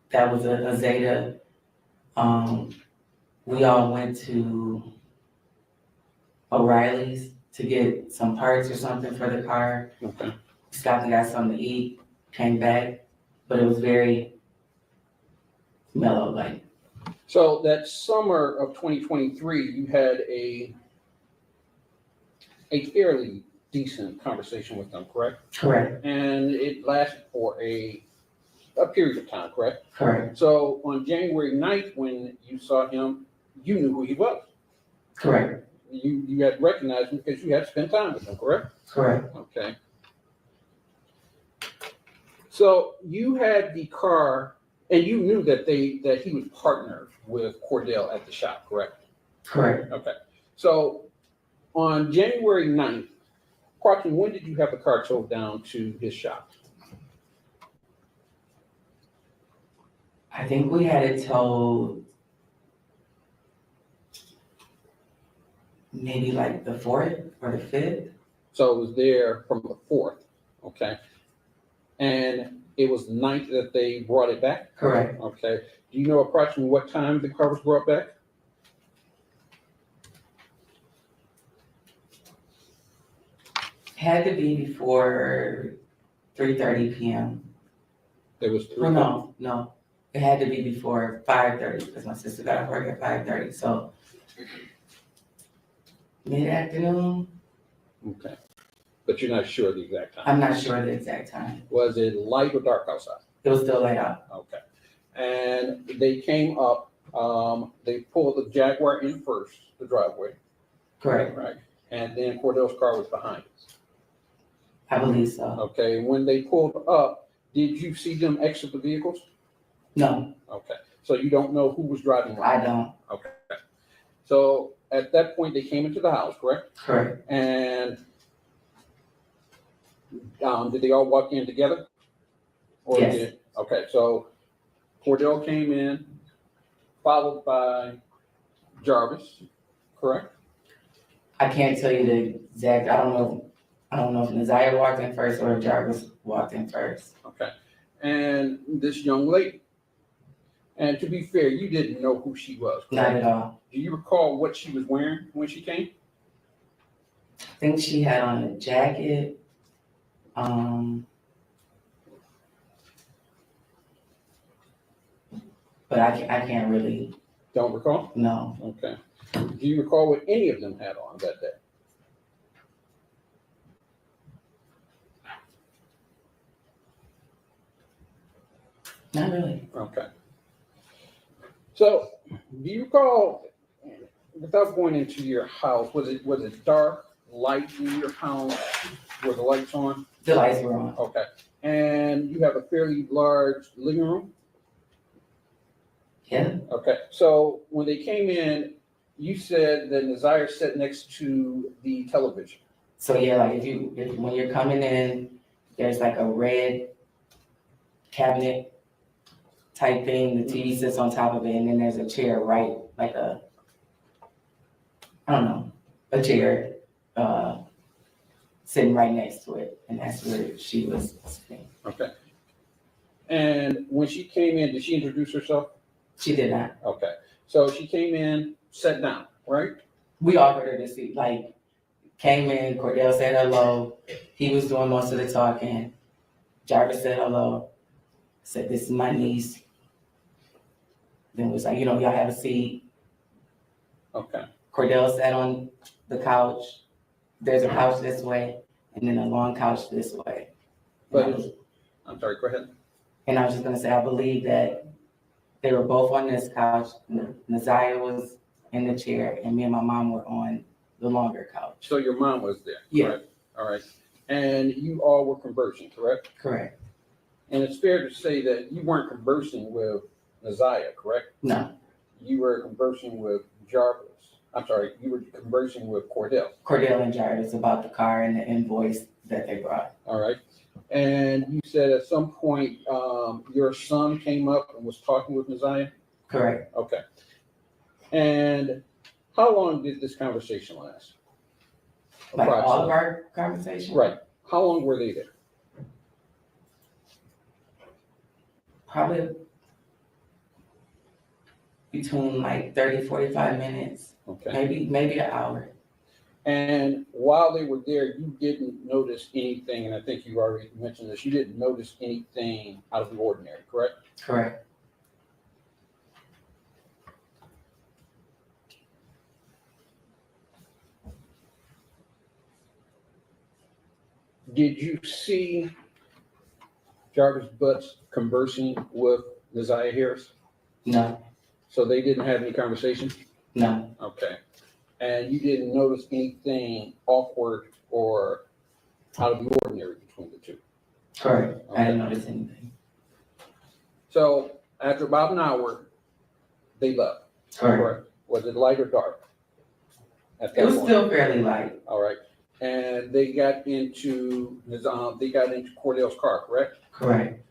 [SPEAKER 17] that was a Zeta. We all went to O'Reilly's to get some parts or something for the car.
[SPEAKER 3] Okay.
[SPEAKER 17] Stopped and got something to eat, came back, but it was very mellow, like.
[SPEAKER 3] So that summer of 2023, you had a fairly decent conversation with them, correct?
[SPEAKER 17] Correct.
[SPEAKER 3] And it lasted for a period of time, correct?
[SPEAKER 17] Correct.
[SPEAKER 3] So on January 9th, when you saw him, you knew who he was.
[SPEAKER 17] Correct.
[SPEAKER 3] You had recognized him because you had spent time with him, correct?
[SPEAKER 17] Correct.
[SPEAKER 3] Okay. So you had the car, and you knew that he was partnered with Cordell at the shop, correct?
[SPEAKER 17] Correct.
[SPEAKER 3] Okay. So on January 9th, approximately when did you have the car towed down to his shop?
[SPEAKER 17] I think we had it towed maybe like the 4th or the 5th.
[SPEAKER 3] So it was there from the 4th, okay? And it was the 9th that they brought it back?
[SPEAKER 17] Correct.
[SPEAKER 3] Okay. Do you know approximately what time the car was brought back?
[SPEAKER 17] Had to be before 3:30 p.m.
[SPEAKER 3] There was 3.
[SPEAKER 17] Well, no. It had to be before 5:30 because my sister got off work at 5:30. So mid-afternoon.
[SPEAKER 3] Okay. But you're not sure the exact time?
[SPEAKER 17] I'm not sure the exact time.
[SPEAKER 3] Was it light or dark outside?
[SPEAKER 17] It was still light out.
[SPEAKER 3] Okay. And they came up, they pulled the Jaguar in first, the driveway.
[SPEAKER 17] Correct.
[SPEAKER 3] Right. And then Cordell's car was behind it.
[SPEAKER 17] I believe so.
[SPEAKER 3] Okay. And when they pulled up, did you see them exit the vehicles?
[SPEAKER 17] No.
[SPEAKER 3] Okay. So you don't know who was driving?
[SPEAKER 17] I don't.
[SPEAKER 3] Okay. So at that point, they came into the house, correct?
[SPEAKER 17] Correct.
[SPEAKER 3] And did they all walk in together? Or
[SPEAKER 17] Yes.
[SPEAKER 3] Okay, so Cordell came in, followed by Jarvis, correct?
[SPEAKER 17] I can't tell you the exact. I don't know if Naziah walked in first or if Jarvis walked in first.
[SPEAKER 3] Okay. And this young lady. And to be fair, you didn't know who she was, correct?
[SPEAKER 17] Not at all.
[SPEAKER 3] Do you recall what she was wearing when she came?
[SPEAKER 17] I think she had on a jacket. But I can't really.
[SPEAKER 3] Don't recall?
[SPEAKER 17] No.
[SPEAKER 3] Okay. Do you recall what any of them had on that day?
[SPEAKER 17] Not really.
[SPEAKER 3] Okay. So, do you recall, without going into your house, was it dark, light in your house? Were the lights on?
[SPEAKER 17] The lights were on.
[SPEAKER 3] Okay. And you have a fairly large living room?
[SPEAKER 17] Yeah.
[SPEAKER 3] Okay. So when they came in, you said that Naziah sat next to the television.
[SPEAKER 17] So yeah, like when you're coming in, there's like a red cabinet type thing. The TV sits on top of it, and then there's a chair right, like a chair sitting right next to it, and that's where she was sitting.
[SPEAKER 3] Okay. And when she came in, did she introduce herself?
[SPEAKER 17] She did not.
[SPEAKER 3] Okay. So she came in, sat down, right?
[SPEAKER 17] We offered her to see, like, came in, Cordell said hello. He was doing most of the talking. Jarvis said hello. Said, this is my niece. Then it was like, y'all have a seat.
[SPEAKER 3] Okay.
[SPEAKER 17] Cordell sat on the couch. There's a couch this way, and then a long couch this way.
[SPEAKER 3] I'm sorry, go ahead.
[SPEAKER 17] And I was just gonna say, I believe that they were both on this couch. Naziah was in the chair, and me and my mom were on the longer couch.
[SPEAKER 3] So your mom was there?
[SPEAKER 17] Yeah.
[SPEAKER 3] Correct? All right. And you all were conversing, correct?
[SPEAKER 17] Correct.
[SPEAKER 3] And it's fair to say that you weren't conversing with Naziah, correct?
[SPEAKER 17] No.
[SPEAKER 3] You were conversing with Jarvis. I'm sorry, you were conversing with Cordell.
[SPEAKER 17] Cordell and Jarvis about the car and the invoice that they brought.
[SPEAKER 3] All right. And you said at some point your son came up and was talking with Naziah?
[SPEAKER 17] Correct.
[SPEAKER 3] Okay. And how long did this conversation last?
[SPEAKER 17] Like all of our conversation?
[SPEAKER 3] Right. How long were they there?
[SPEAKER 17] Probably between like 30, 45 minutes.
[SPEAKER 3] Okay.
[SPEAKER 17] Maybe an hour.
[SPEAKER 3] And while they were there, you didn't notice anything, and I think you already mentioned this, you didn't notice anything out of the ordinary, correct?
[SPEAKER 17] Correct.
[SPEAKER 3] Did you see Jarvis Butts conversing with Naziah Harris?
[SPEAKER 17] No.
[SPEAKER 3] So they didn't have any conversation?
[SPEAKER 17] No.
[SPEAKER 3] Okay. And you didn't notice anything awkward or out of the ordinary between the two?
[SPEAKER 17] Correct.
[SPEAKER 3] Okay.
[SPEAKER 17] I didn't notice anything.
[SPEAKER 3] So after about an hour, they left?
[SPEAKER 17] Correct.
[SPEAKER 3] Was it light or dark? At that
[SPEAKER 17] It was
[SPEAKER 3] point?
[SPEAKER 17] still fairly light.
[SPEAKER 3] All right. And they got into Cordell's car, correct?
[SPEAKER 17] Correct.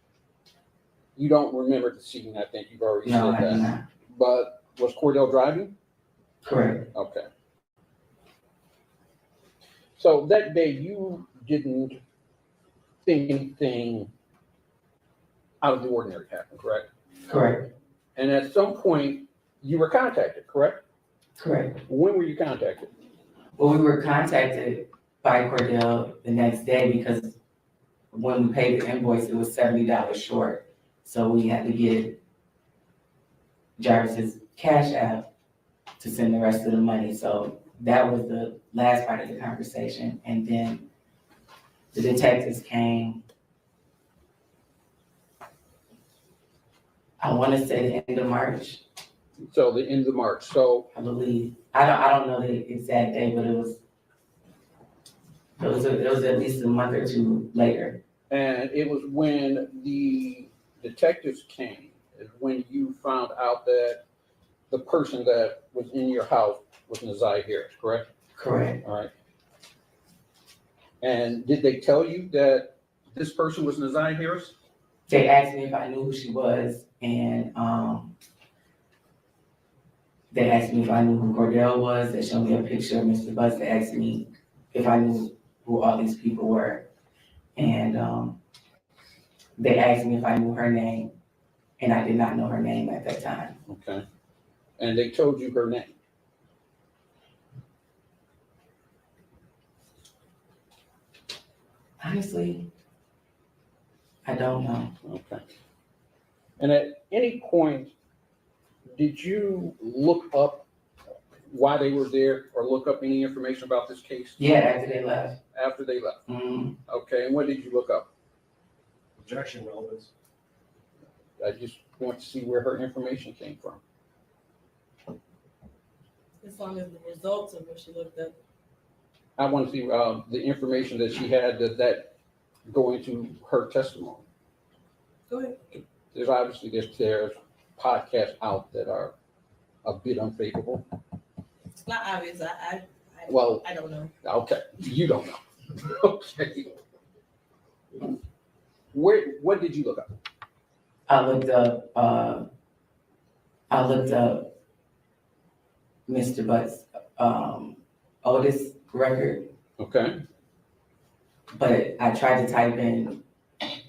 [SPEAKER 3] You don't remember the scene, I think you've already
[SPEAKER 17] No,
[SPEAKER 3] said
[SPEAKER 17] I
[SPEAKER 3] that.
[SPEAKER 17] do not.
[SPEAKER 3] But was Cordell driving?
[SPEAKER 17] Correct.
[SPEAKER 3] Okay. So that day you didn't think anything out of the ordinary happened, correct?
[SPEAKER 17] Correct.
[SPEAKER 3] And at some point you were contacted, correct?
[SPEAKER 17] Correct.
[SPEAKER 3] When were you contacted?
[SPEAKER 17] Well, we were contacted by Cordell the next day because when we paid the invoice, it was $70 short. So we had to get Jarvis's cash app to send the rest of the money. So that was the last part of the conversation. And then the detectives came, I want to say the end of March.
[SPEAKER 3] So the end of March. So
[SPEAKER 17] I believe. I don't know the exact day, but it was at least a month or two later.
[SPEAKER 3] And it was when the detectives came, is when you found out that the person that was in your house was Naziah Harris, correct?
[SPEAKER 17] Correct.
[SPEAKER 3] All right. And did they tell you that this person was Naziah Harris?
[SPEAKER 17] They asked me if I knew who she was, and they asked me if I knew who Cordell was. They showed me a picture of Mr. Butts. They asked me if I knew who all these people were. And they asked me if I knew her name, and I did not know her name at that time.
[SPEAKER 3] Okay. And they told you her name?
[SPEAKER 17] Honestly, I don't know.
[SPEAKER 3] Okay. And at any point, did you look up why they were there or look up any information about this case?
[SPEAKER 17] Yeah, after they left.
[SPEAKER 3] After they left?
[SPEAKER 17] Mm-hmm.
[SPEAKER 3] Okay, and what did you look up?
[SPEAKER 16] Objection, relevance.
[SPEAKER 3] I just want to see where her information came from.
[SPEAKER 2] As long as the results of what she looked up.
[SPEAKER 3] I want to see the information that she had that go into her testimony.
[SPEAKER 2] Go ahead.
[SPEAKER 3] There's obviously there's podcasts out that are a bit unfavorable.
[SPEAKER 2] It's not obvious. I don't know.
[SPEAKER 3] Okay, you don't know. Okay. What did you look up?
[SPEAKER 17] I looked up Mr. Butts' oldest record.
[SPEAKER 3] Okay.
[SPEAKER 17] but I tried to type in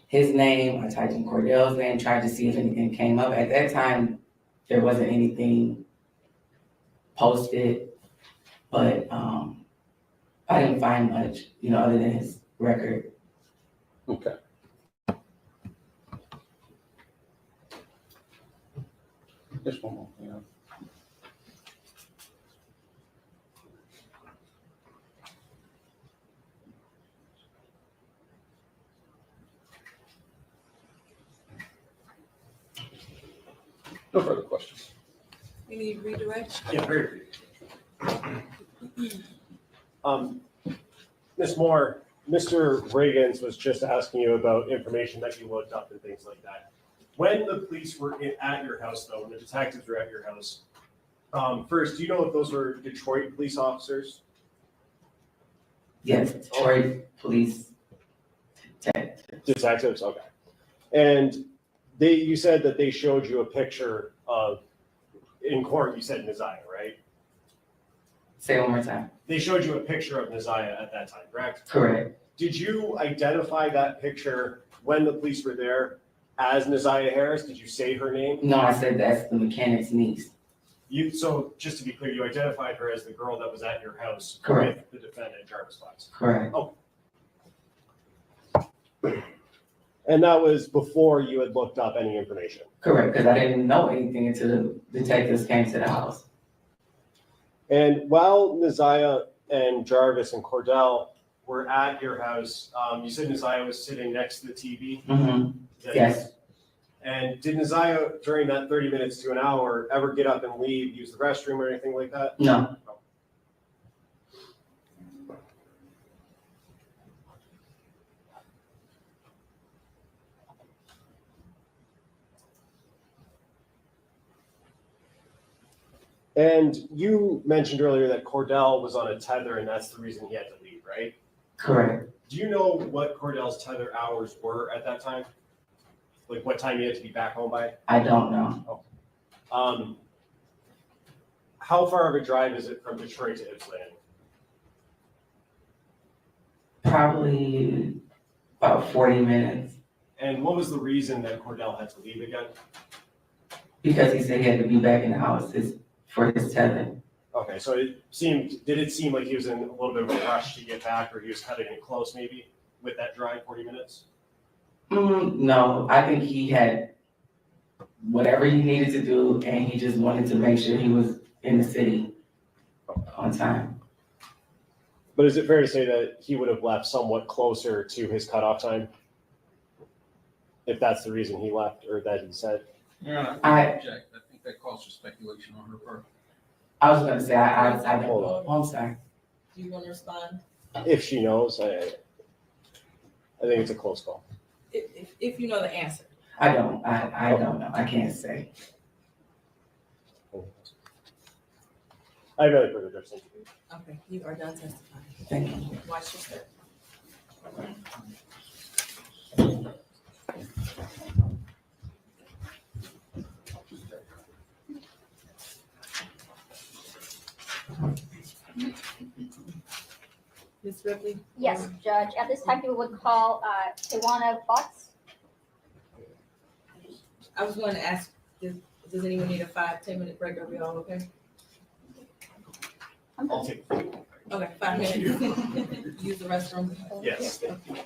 [SPEAKER 17] his name, I typed in Cordell's name, tried to see if anything came up. At that time, there wasn't anything posted, but I didn't find much, other than his record.
[SPEAKER 3] Okay. Just one more thing. No further questions.
[SPEAKER 2] We need redirect.
[SPEAKER 16] Yeah, very. Ms. Moore, Mr. Reagans was just asking you about information that you looked up and things like that. When the police were at your house, though, when the detectives were at your house, first, do you know if those were Detroit police officers?
[SPEAKER 17] Yes, Detroit police
[SPEAKER 16] detectives. Okay. And you said that they showed you a picture of, in court, you said Neziah, right?
[SPEAKER 17] Say it one more time.
[SPEAKER 16] They showed you a picture of Neziah at that time, correct?
[SPEAKER 17] Correct.
[SPEAKER 16] Did you identify that picture when the police were there as Neziah Harris? Did you say her name?
[SPEAKER 17] No, I said that's the mechanic's niece.
[SPEAKER 16] So just to be clear, you identified her as the girl that was at your house
[SPEAKER 17] Correct.
[SPEAKER 16] with the defendant, Jarvis Fox.
[SPEAKER 17] Correct.
[SPEAKER 16] Oh. And that was before you had looked up any information?
[SPEAKER 17] Correct, because I didn't know anything until the detectives came to the house.
[SPEAKER 16] And while Neziah and Jarvis and Cordell were at your house, you said Neziah was sitting next to the TV?
[SPEAKER 17] Mm-hmm. Yes.
[SPEAKER 16] And did Neziah, during that 30 minutes to an hour, ever get up and leave, use the restroom or anything like that?
[SPEAKER 17] No.
[SPEAKER 16] And you mentioned earlier that Cordell was on a tether and that's the reason he had to leave, right?
[SPEAKER 17] Correct.
[SPEAKER 16] Do you know what Cordell's tether hours were at that time? Like what time he had to be back home by?
[SPEAKER 17] I don't know.
[SPEAKER 16] Oh. How far of a drive is it from Detroit to Ypsilanti?
[SPEAKER 17] Probably about 40 minutes.
[SPEAKER 16] And what was the reason that Cordell had to leave again?
[SPEAKER 17] Because he said he had to be back in the house for his tether.
[SPEAKER 16] Okay, so did it seem like he was in a little bit of a rush to get back, or he was cutting it close maybe with that drive, 40 minutes?
[SPEAKER 17] No, I think he had whatever he needed to do, and he just wanted to make sure he was in the city on time.
[SPEAKER 16] But is it fair to say that he would have left somewhat closer to his cutoff time? If that's the reason he left, or that he said?
[SPEAKER 3] Yeah,
[SPEAKER 17] I
[SPEAKER 3] object. I think that calls for speculation on her part.
[SPEAKER 17] I was going to say, I don't know. I'm sorry.
[SPEAKER 2] Do you want to respond?
[SPEAKER 16] If she knows, I think it's a close call.
[SPEAKER 2] If you know the answer.
[SPEAKER 17] I don't. I don't know. I can't say.
[SPEAKER 16] I have no further questions.
[SPEAKER 2] Okay, you are done testifying.
[SPEAKER 17] Thank you.
[SPEAKER 2] Watch your step. Ms. Ripley?
[SPEAKER 6] Yes, Judge. At this time, people would call Tawana Fox.
[SPEAKER 2] I was going to ask, does anyone need a 5-10 minute break? Are we all okay?
[SPEAKER 16] I'll take it.
[SPEAKER 2] Okay, 5 minutes. Use the restroom.
[SPEAKER 16] Yes.
[SPEAKER 2] Okay.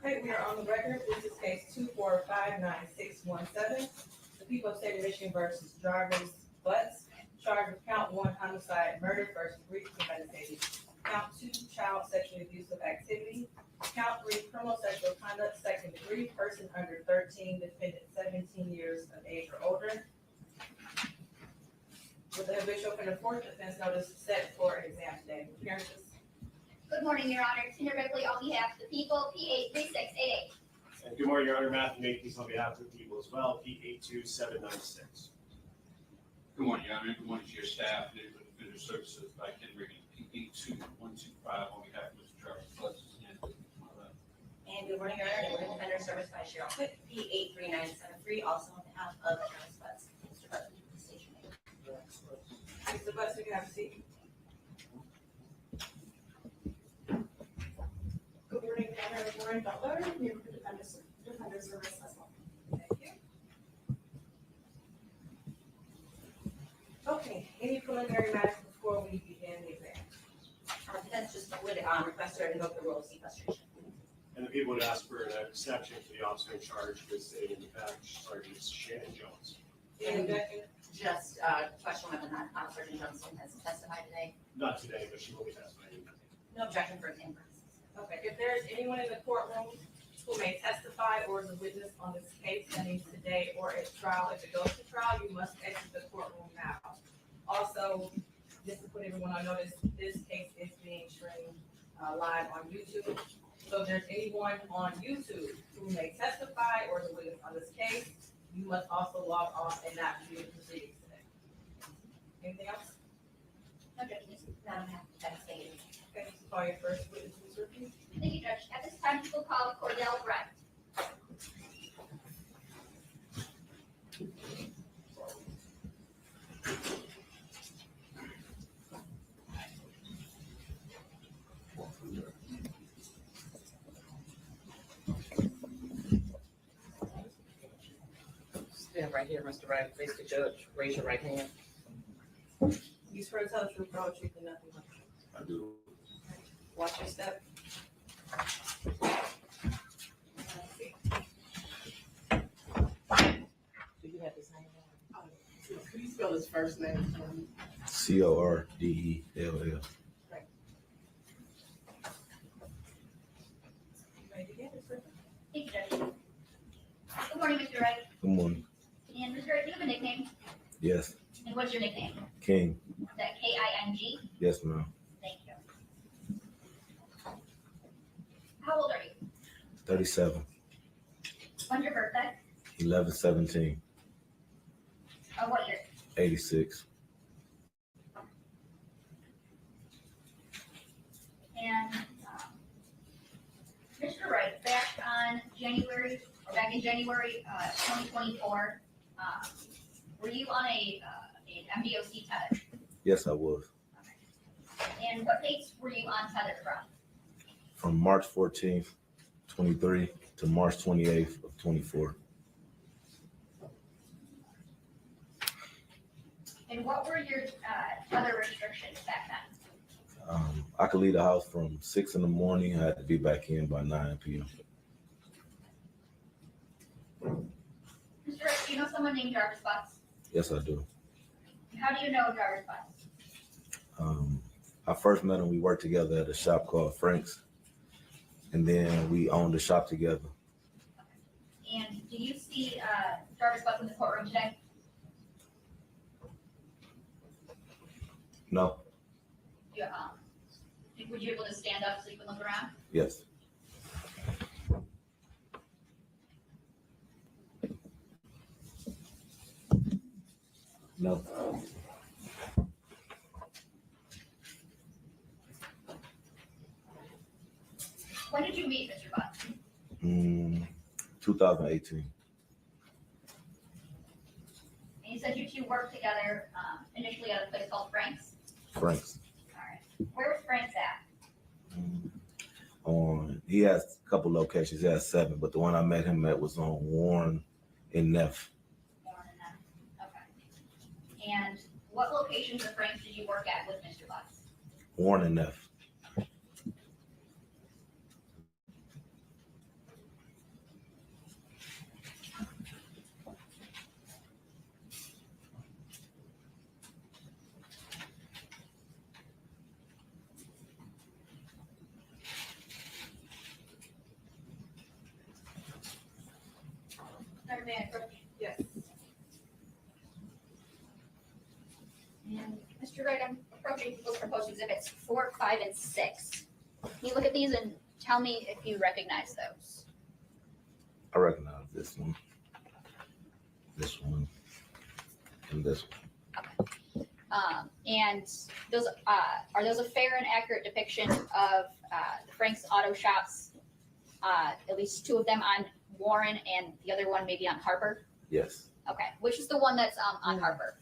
[SPEAKER 2] Okay, we are on the record. This is case 2459617. The
[SPEAKER 7] people of state of Michigan versus Jarvis Butts, charged with count 1 homicide, murder versus brief premeditated, count 2 child sexually abusive activity, count 3 criminal sexual conduct, second degree, person under 13, defendant 17 years of age or older. With the habitual offender fourth offense notice set for an exam today. Appearances.
[SPEAKER 6] Good morning, Your Honor. Tina Ripley on behalf of the people, P83688.
[SPEAKER 16] And good morning, Your Honor. Matthew Makepeace on behalf of the people as well, P82796.
[SPEAKER 22] Good morning, Your Honor. Good morning to your staff, Neighborhood Defender Services by Ken Reagan, P82125 on behalf of Mr. Jarvis Butts.
[SPEAKER 23] And good morning, Your Honor. Neighborhood Defender Service by Cheryl Quick, P83973, also on behalf of Jarvis Butts. Mr. Butts, the station.
[SPEAKER 7] Mr. Butts, you can have a seat.
[SPEAKER 24] Good morning, Your Honor. Lauren Butler, Neighborhood Defender Service as well.
[SPEAKER 7] Thank you. Okay, any preliminary matters before we begin the exam?
[SPEAKER 23] Defense just would request her to invoke the rule of sequestration.
[SPEAKER 16] And the people would ask for an exception for the officer in charge with sitting in the back, Sergeant Shannon Jones.
[SPEAKER 7] And
[SPEAKER 23] just question whether or not Sergeant Johnson has testified today.
[SPEAKER 16] Not today, but she will be testifying.
[SPEAKER 23] No objection for exam purposes.
[SPEAKER 7] Okay, if there is anyone in the courtroom who may testify or is a witness on this case ending today or at trial, if it goes to trial, you must exit the courtroom now. Also, just to put everyone on notice, this case is being streamed live on YouTube. So if there's anyone on YouTube who may testify or is a witness on this case, you must also log off and not view the proceedings today. Anything else?
[SPEAKER 23] No objection. Madam Secretary.
[SPEAKER 7] Okay, so call your first witness, Ms. Ripley.
[SPEAKER 6] Thank you, Judge. At this time, people call Cordell Brett.
[SPEAKER 25] Stand right here, Mr. Wright. Face the judge. Raise your right hand.
[SPEAKER 7] You swear to tell the truth, the whole truth, and nothing but the truth.
[SPEAKER 25] I do.
[SPEAKER 7] Watch your step.
[SPEAKER 25] Do you have his name?
[SPEAKER 24] Could you spell his first name for me?
[SPEAKER 10] Cordell.
[SPEAKER 7] Ready to get it, sir?
[SPEAKER 6] Thank you, Judge. Good morning, Mr. Wright.
[SPEAKER 10] Good morning.
[SPEAKER 6] And Mr. Wright, do you have a nickname?
[SPEAKER 10] Yes.
[SPEAKER 6] And what's your nickname?
[SPEAKER 10] King.
[SPEAKER 6] Is that K-I-N-G?
[SPEAKER 10] Yes, ma'am.
[SPEAKER 6] Thank you. How old are you?
[SPEAKER 10] 37.
[SPEAKER 6] When's your birthday?
[SPEAKER 10] 11/17.
[SPEAKER 6] What year?
[SPEAKER 10] 86.
[SPEAKER 6] And Mr. Wright, back in January 2024, were you on an MDOC tether?
[SPEAKER 10] Yes, I was.
[SPEAKER 6] And what dates were you on tether from?
[SPEAKER 10] From March 14th, 23 to March 28th of 24.
[SPEAKER 6] And what were your other restrictions back then?
[SPEAKER 10] I could leave the house from 6 in the morning. I had to be back in by 9 p.m.
[SPEAKER 6] Mr. Wright, do you know someone named Jarvis Butts?
[SPEAKER 10] Yes, I do.
[SPEAKER 6] How do you know Jarvis Butts?
[SPEAKER 10] I first met him. We worked together at a shop called Frank's, and then we owned the shop together.
[SPEAKER 6] And do you see Jarvis Butts in the courtroom today?
[SPEAKER 10] No.
[SPEAKER 6] Would you be able to stand up so you can look around?
[SPEAKER 10] Yes. No.
[SPEAKER 6] When did you meet Mr. Butts?
[SPEAKER 10] 2018.
[SPEAKER 6] And you said you two worked together initially at a place called Frank's?
[SPEAKER 10] Frank's.
[SPEAKER 6] All right. Where was Frank's at?
[SPEAKER 10] He has a couple locations. He has 7, but the one I met him at was on Warren and Neff.
[SPEAKER 6] Warren and Neff. Okay. And what locations of Frank's did you work at with Mr. Butts?
[SPEAKER 10] Warren and Neff.
[SPEAKER 6] Member Manfred?
[SPEAKER 7] Yes.
[SPEAKER 6] And Mr. Wright, I'm approaching people's proposed exhibits 4, 5, and 6. Can you look at these and tell me if you recognize those?
[SPEAKER 10] I recognize this one, and this one.
[SPEAKER 6] And those are those a fair and accurate depiction of the Frank's Auto Shops? At least 2 of them on Warren and the other one maybe on Harper?
[SPEAKER 10] Yes.
[SPEAKER 6] Okay, which is the one that's on Harper?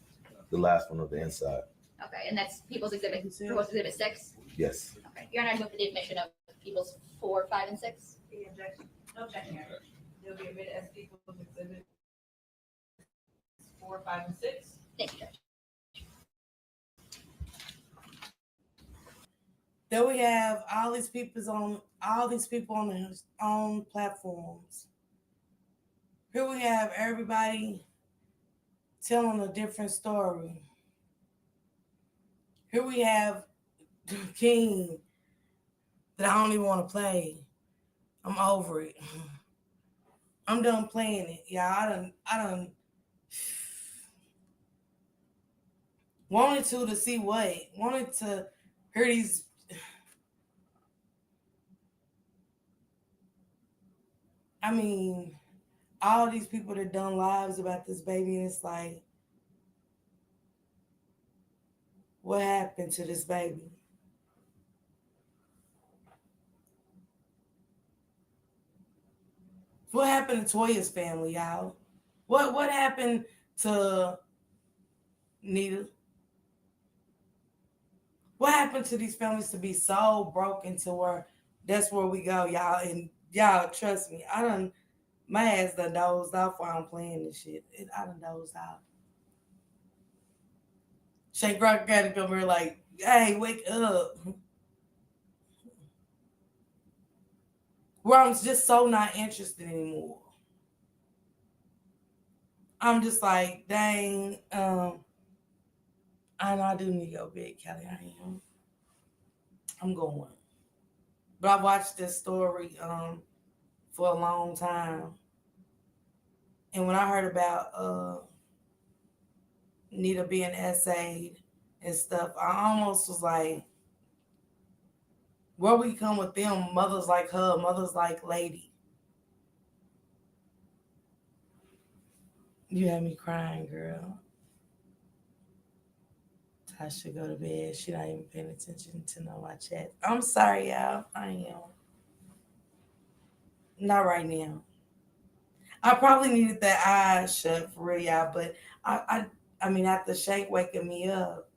[SPEAKER 10] The last one on the inside.
[SPEAKER 6] Okay, and that's People's Exhibit, proposed exhibit 6?
[SPEAKER 10] Yes.
[SPEAKER 6] Okay, you're not moving the admission of People's 4, 5, and 6?
[SPEAKER 7] Any objection? No objection. They'll be admitted as People's Exhibit 4, 5, and 6.
[SPEAKER 6] Thank you, Judge.
[SPEAKER 1] Then we have all these people on their own platforms. Here we have everybody telling a different story. Here we have King that I don't even want to play. I'm over it. I'm done playing it. Yeah, I done wanted to see what? Wanted to hear these. I mean, all these people that done lives about this baby, and it's like, what happened to this baby? What happened to Toya's family, y'all? What happened to Nita? What happened to these families to be so broken to where that's where we go, y'all? And y'all, trust me, my ass done dozed off while I'm playing this shit. I done dozed off. Shake Rock got to come here like, hey, wake up. Where I'm just so not interested anymore. I'm just like, dang, I know I do need to go big, Kelly. I am. I'm going. But I watched this story for a long time. And when I heard about Nita being essayed and stuff, I almost was like, where we come with them, mothers like her, mothers like Lady. You had me crying, girl. Tasha go to bed. She not even paying attention to no my chat. I'm sorry, y'all. I am. Not right now. I probably needed that eye shut for real, y'all, but I mean, after Shank waking me up,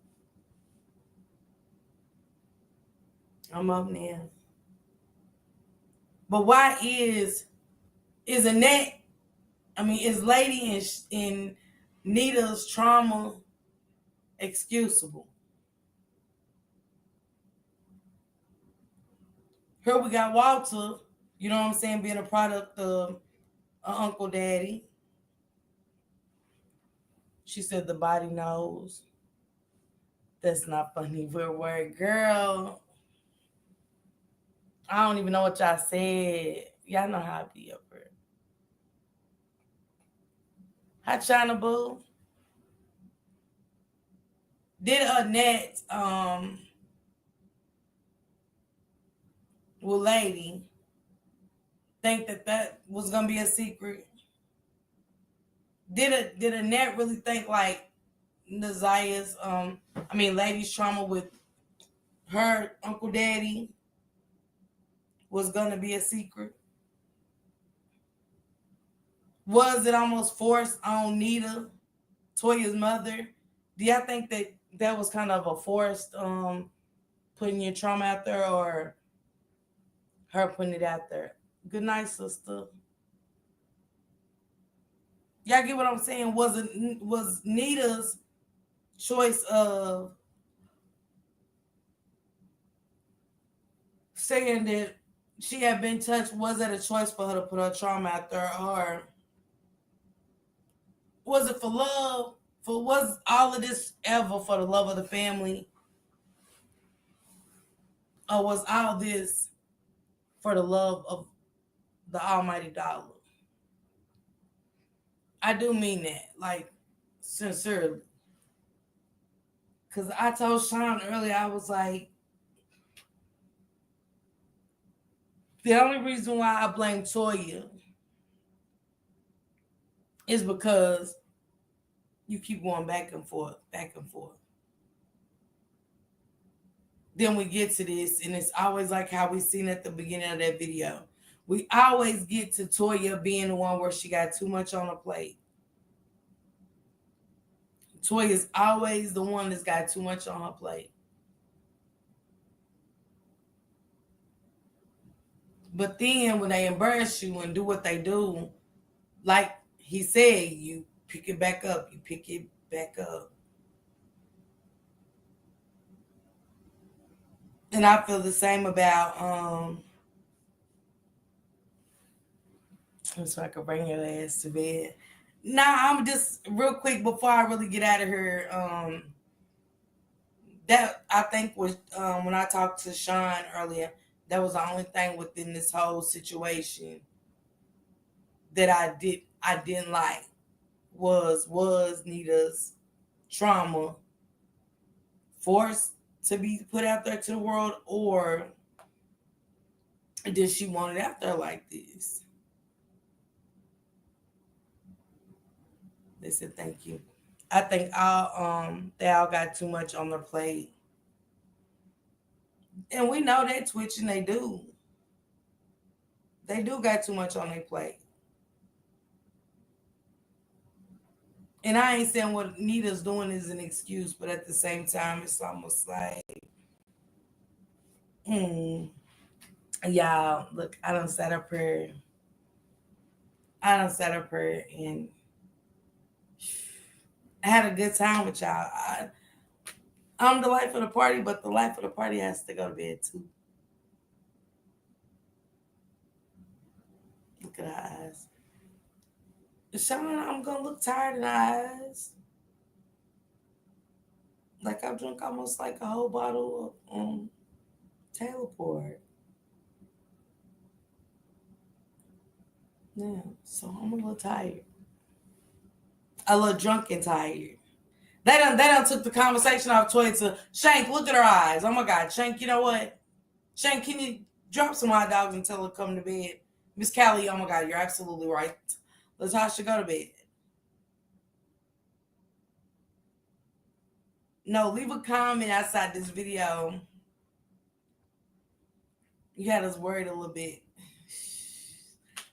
[SPEAKER 1] I'm up now. But why is Annette, is Lady in Nita's trauma excusable? Here we got Walter, you know what I'm saying, being a product of Uncle Daddy. She said the body knows. That's not funny. We're worried. Girl, I don't even know what y'all said. Y'all know how I be up here. Hi, China Boo. Did Annette, well, Lady, think that was gonna be a secret? Did Annette really think like Nazia's, Lady's trauma with her Uncle Daddy was gonna be a secret? Was it almost forced on Nita, Toya's mother? Do y'all think that was kind of a forced putting your trauma out there, or her putting it out there? Good night, sister. Y'all get what I'm saying? Was Nita's choice of saying that she had been touched, was it a choice for her to put her trauma out there, or was it for love? Was all of this ever for the love of the family? Or was all this for the love of the almighty dollar? I do mean that, like, sincerely. Because I told Sean earlier, I was like, the only reason why I blame Toya is because you keep going back and forth, back and forth. Then we get to this, and it's always like how we seen at the beginning of that video. We always get to Toya being the one where she got too much on her plate. Toya is always the one that's got too much on her plate. But then when they embarrass you and do what they do, like he said, you pick it back up. You pick it back up. And I feel the same about so I can bring your ass to bed. Nah, I'm just real quick before I really get out of here. That I think was when I talked to Sean earlier, that was the only thing within this whole situation that I didn't like was Nita's trauma forced to be put out there to the world, or did she want it out there like this? They said thank you. I think they all got too much on their plate. And we know that Twitch, and they do. They do got too much on their plate. And I ain't saying what Nita's doing is an excuse, but at the same time, it's almost like, y'all, look, I done sat up here. And I had a good time with y'all. I'm the life of the party, but the life of the party has to go to bed too. Look at her eyes. Sean, I'm gonna look tired in the eyes. Like I've drunk almost like a whole bottle of Taylor Port. Yeah, so I'm a little tired. A little drunk and tired. They done took the conversation off Toya to Shank, look at her eyes. Oh my God, Shank, you know what? Shank, can you drop some hot dogs and tell her to come to bed? Miss Callie, oh my God, you're absolutely right. Latasha, go to bed. No, leave a comment outside this video. You had us worried a little bit.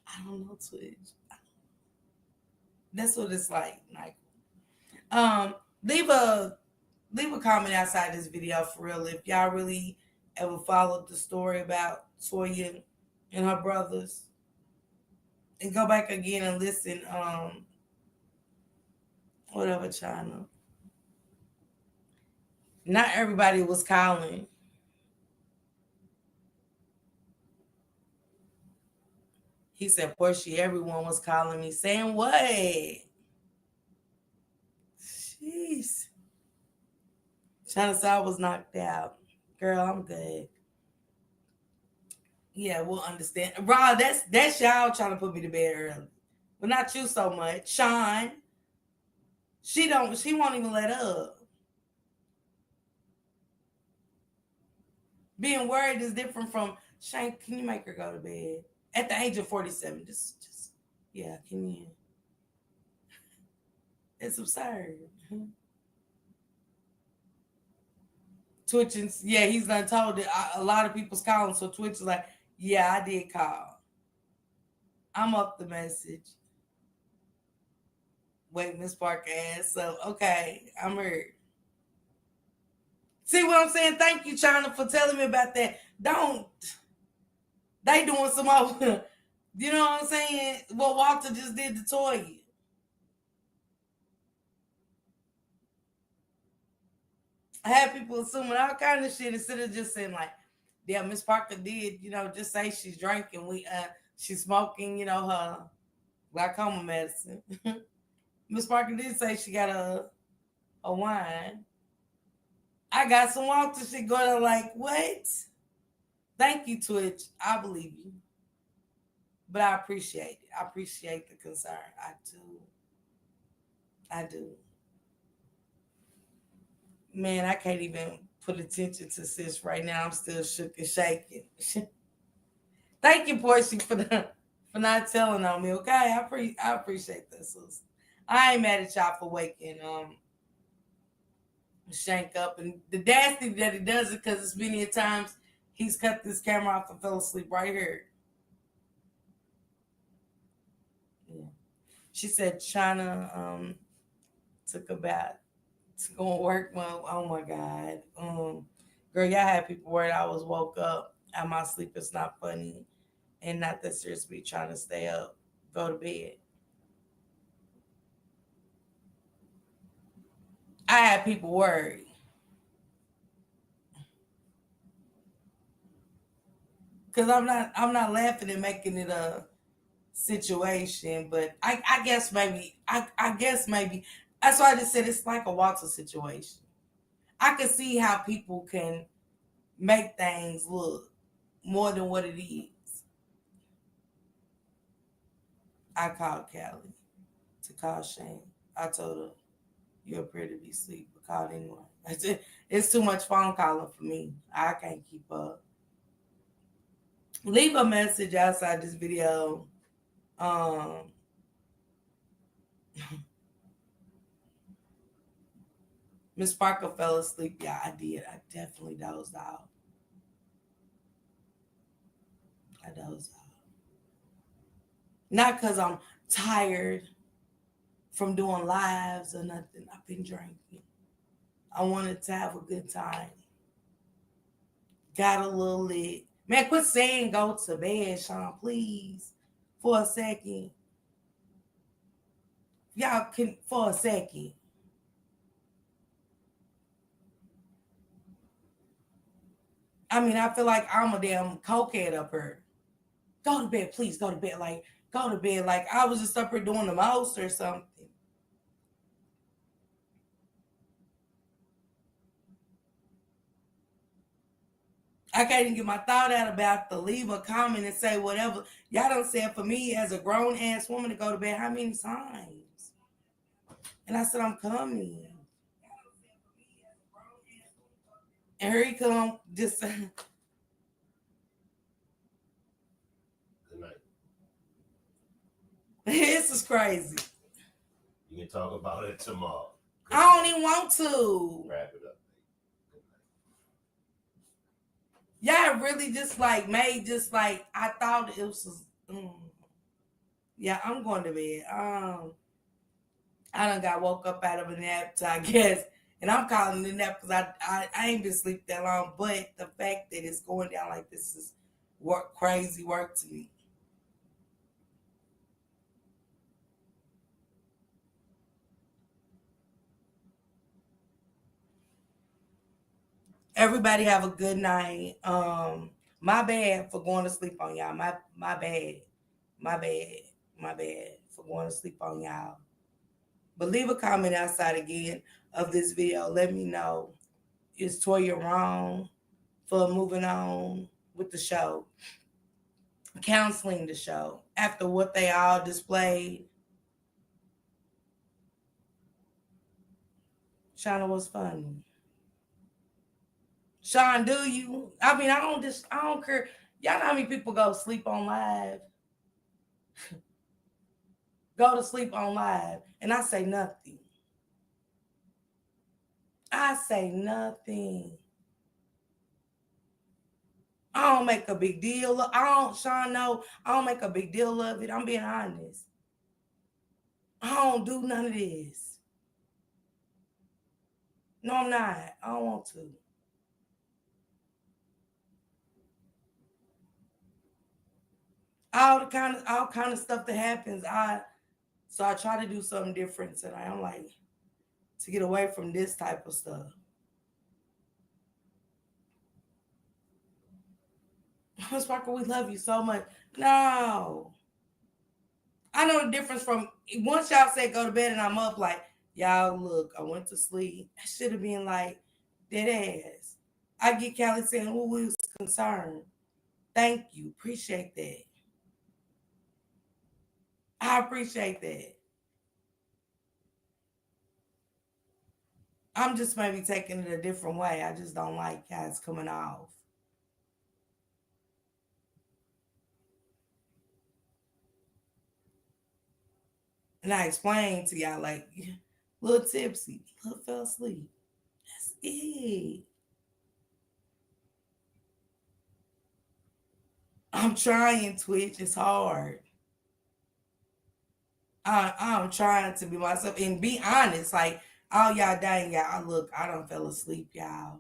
[SPEAKER 1] I don't know, Twitch. That's what it's like. Leave a comment outside this video for real. If y'all really ever followed the story about Toya and her brothers, and go back again and listen. Whatever channel. Not everybody was calling. He said, Portia, everyone was calling me saying what? Jeez. China said I was knocked out. Girl, I'm good. Yeah, we'll understand. Rob, that's y'all trying to put me to bed early. But not you so much. Sean. She won't even let up. Being worried is different from Shane, can you make her go to bed? At the age of 47. Just yeah, can you? It's absurd. Twitch and yeah, he's done told that a lot of people's calling, so Twitch is like, yeah, I did call. I'm up the message. Wait, Miss Parker asked. So okay, I'm hurt. See what I'm saying? Thank you, China, for telling me about that. Don't they doing some more? You know what I'm saying? What Walter just did to Toya. I had people assuming all kind of shit instead of just saying like, yeah, Miss Parker did, just say she's drinking. She's smoking, her glaucoma medicine. Miss Parker did say she got a wine. I got some Walter shit going on like, what? Thank you, Twitch. I believe you. But I appreciate it. I appreciate the concern. I do. I do. Man, I can't even put attention to sis right now. I'm still shook and shaking. Thank you, Portia, for not telling on me. Okay, I appreciate that, sis. I ain't mad at y'all for waking Shank up, and the nasty that he does it because it's many a times he's cut this camera off and fell asleep right here. Yeah. She said China took a bath to go and work. Well, oh my God. Girl, y'all had people worried I was woke up and my sleep is not funny and not that serious be trying to stay up, go to bed. I had people worried. Cause I'm not laughing and making it a situation, but I guess maybe I guess maybe that's why I just said it's like a Walter situation. I can see how people can make things look more than what it is. I called Callie to call Shane. I told her you appear to be asleep, but called anyway. It's too much phone calling for me. I can't keep up. Leave a message outside this video. Miss Parker fell asleep. Yeah, I did. I definitely dozed off. I dozed off. Not because I'm tired from doing lives or nothing. I've been drinking. I wanted to have a good time. Got a little lit. Man, quit saying go to bed, Sean, please. For a second. Y'all can, for a second. I mean, I feel like I'm a damn cokehead up here. Go to bed, please. Go to bed. Like, go to bed. Like, I was just up here doing the most or something. I can't even get my thought out about to leave a comment and say whatever. Y'all done said for me as a grown ass woman to go to bed how many times? And I said, I'm coming. And here he come, just
[SPEAKER 16] Good night.
[SPEAKER 1] This is crazy.
[SPEAKER 16] You can talk about it tomorrow.
[SPEAKER 1] I don't even want to.
[SPEAKER 16] Wrap it up.
[SPEAKER 1] Y'all really just like made just like I thought it was. Yeah, I'm going to bed. I done got woke up out of a nap, I guess, and I'm calling it a nap because I ain't been asleep that long. But the fact that it's going down like this is crazy work to me. Everybody have a good night. My bad for going to sleep on y'all. My bad for going to sleep on y'all. But leave a comment outside again of this video. Let me know, is Toya wrong for moving on with the show, counseling the show after what they all displayed? Shauna, what's funny? Sean, do you? I mean, I don't care. Y'all know how many people go sleep on live? Go to sleep on live. And I say nothing. I say nothing. I don't make a big deal. Sean, no, I don't make a big deal of it. I'm being honest. I don't do none of this. No, I'm not. I don't want to. All kind of stuff that happens. So I try to do something different tonight. I'm like, to get away from this type of stuff. Sparkle, we love you so much. No. I know the difference from once y'all say go to bed and I'm up like, y'all look, I went to sleep. I should have been like, dead ass. I get Callie saying, who was concerned? Thank you. Appreciate that. I appreciate that. I'm just maybe taking it a different way. I just don't like how it's coming off. And I explained to y'all like, little tipsy, little fell asleep. That's it. I'm trying, Twitch. It's hard. I'm trying to be myself and be honest. Like, all y'all dying, y'all. Look, I don't fell asleep, y'all.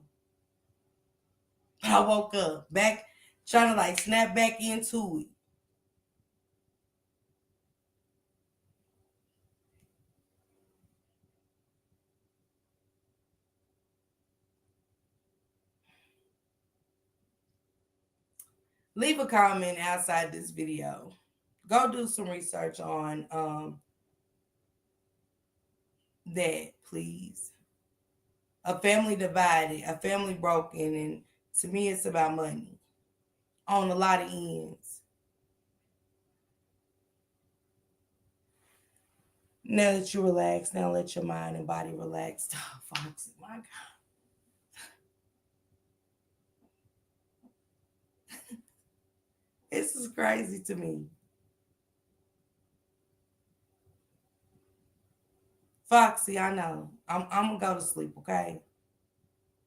[SPEAKER 1] I woke up back trying to like snap back into it. Leave a comment outside this video. Go do some research on that, please. A family divided, a family broken, and to me it's about money on a lot of ends. Now that you relax, now let your mind and body relax. Oh, Foxy, my God. This is crazy to me. Foxy, I know. I'm gonna go to sleep, okay?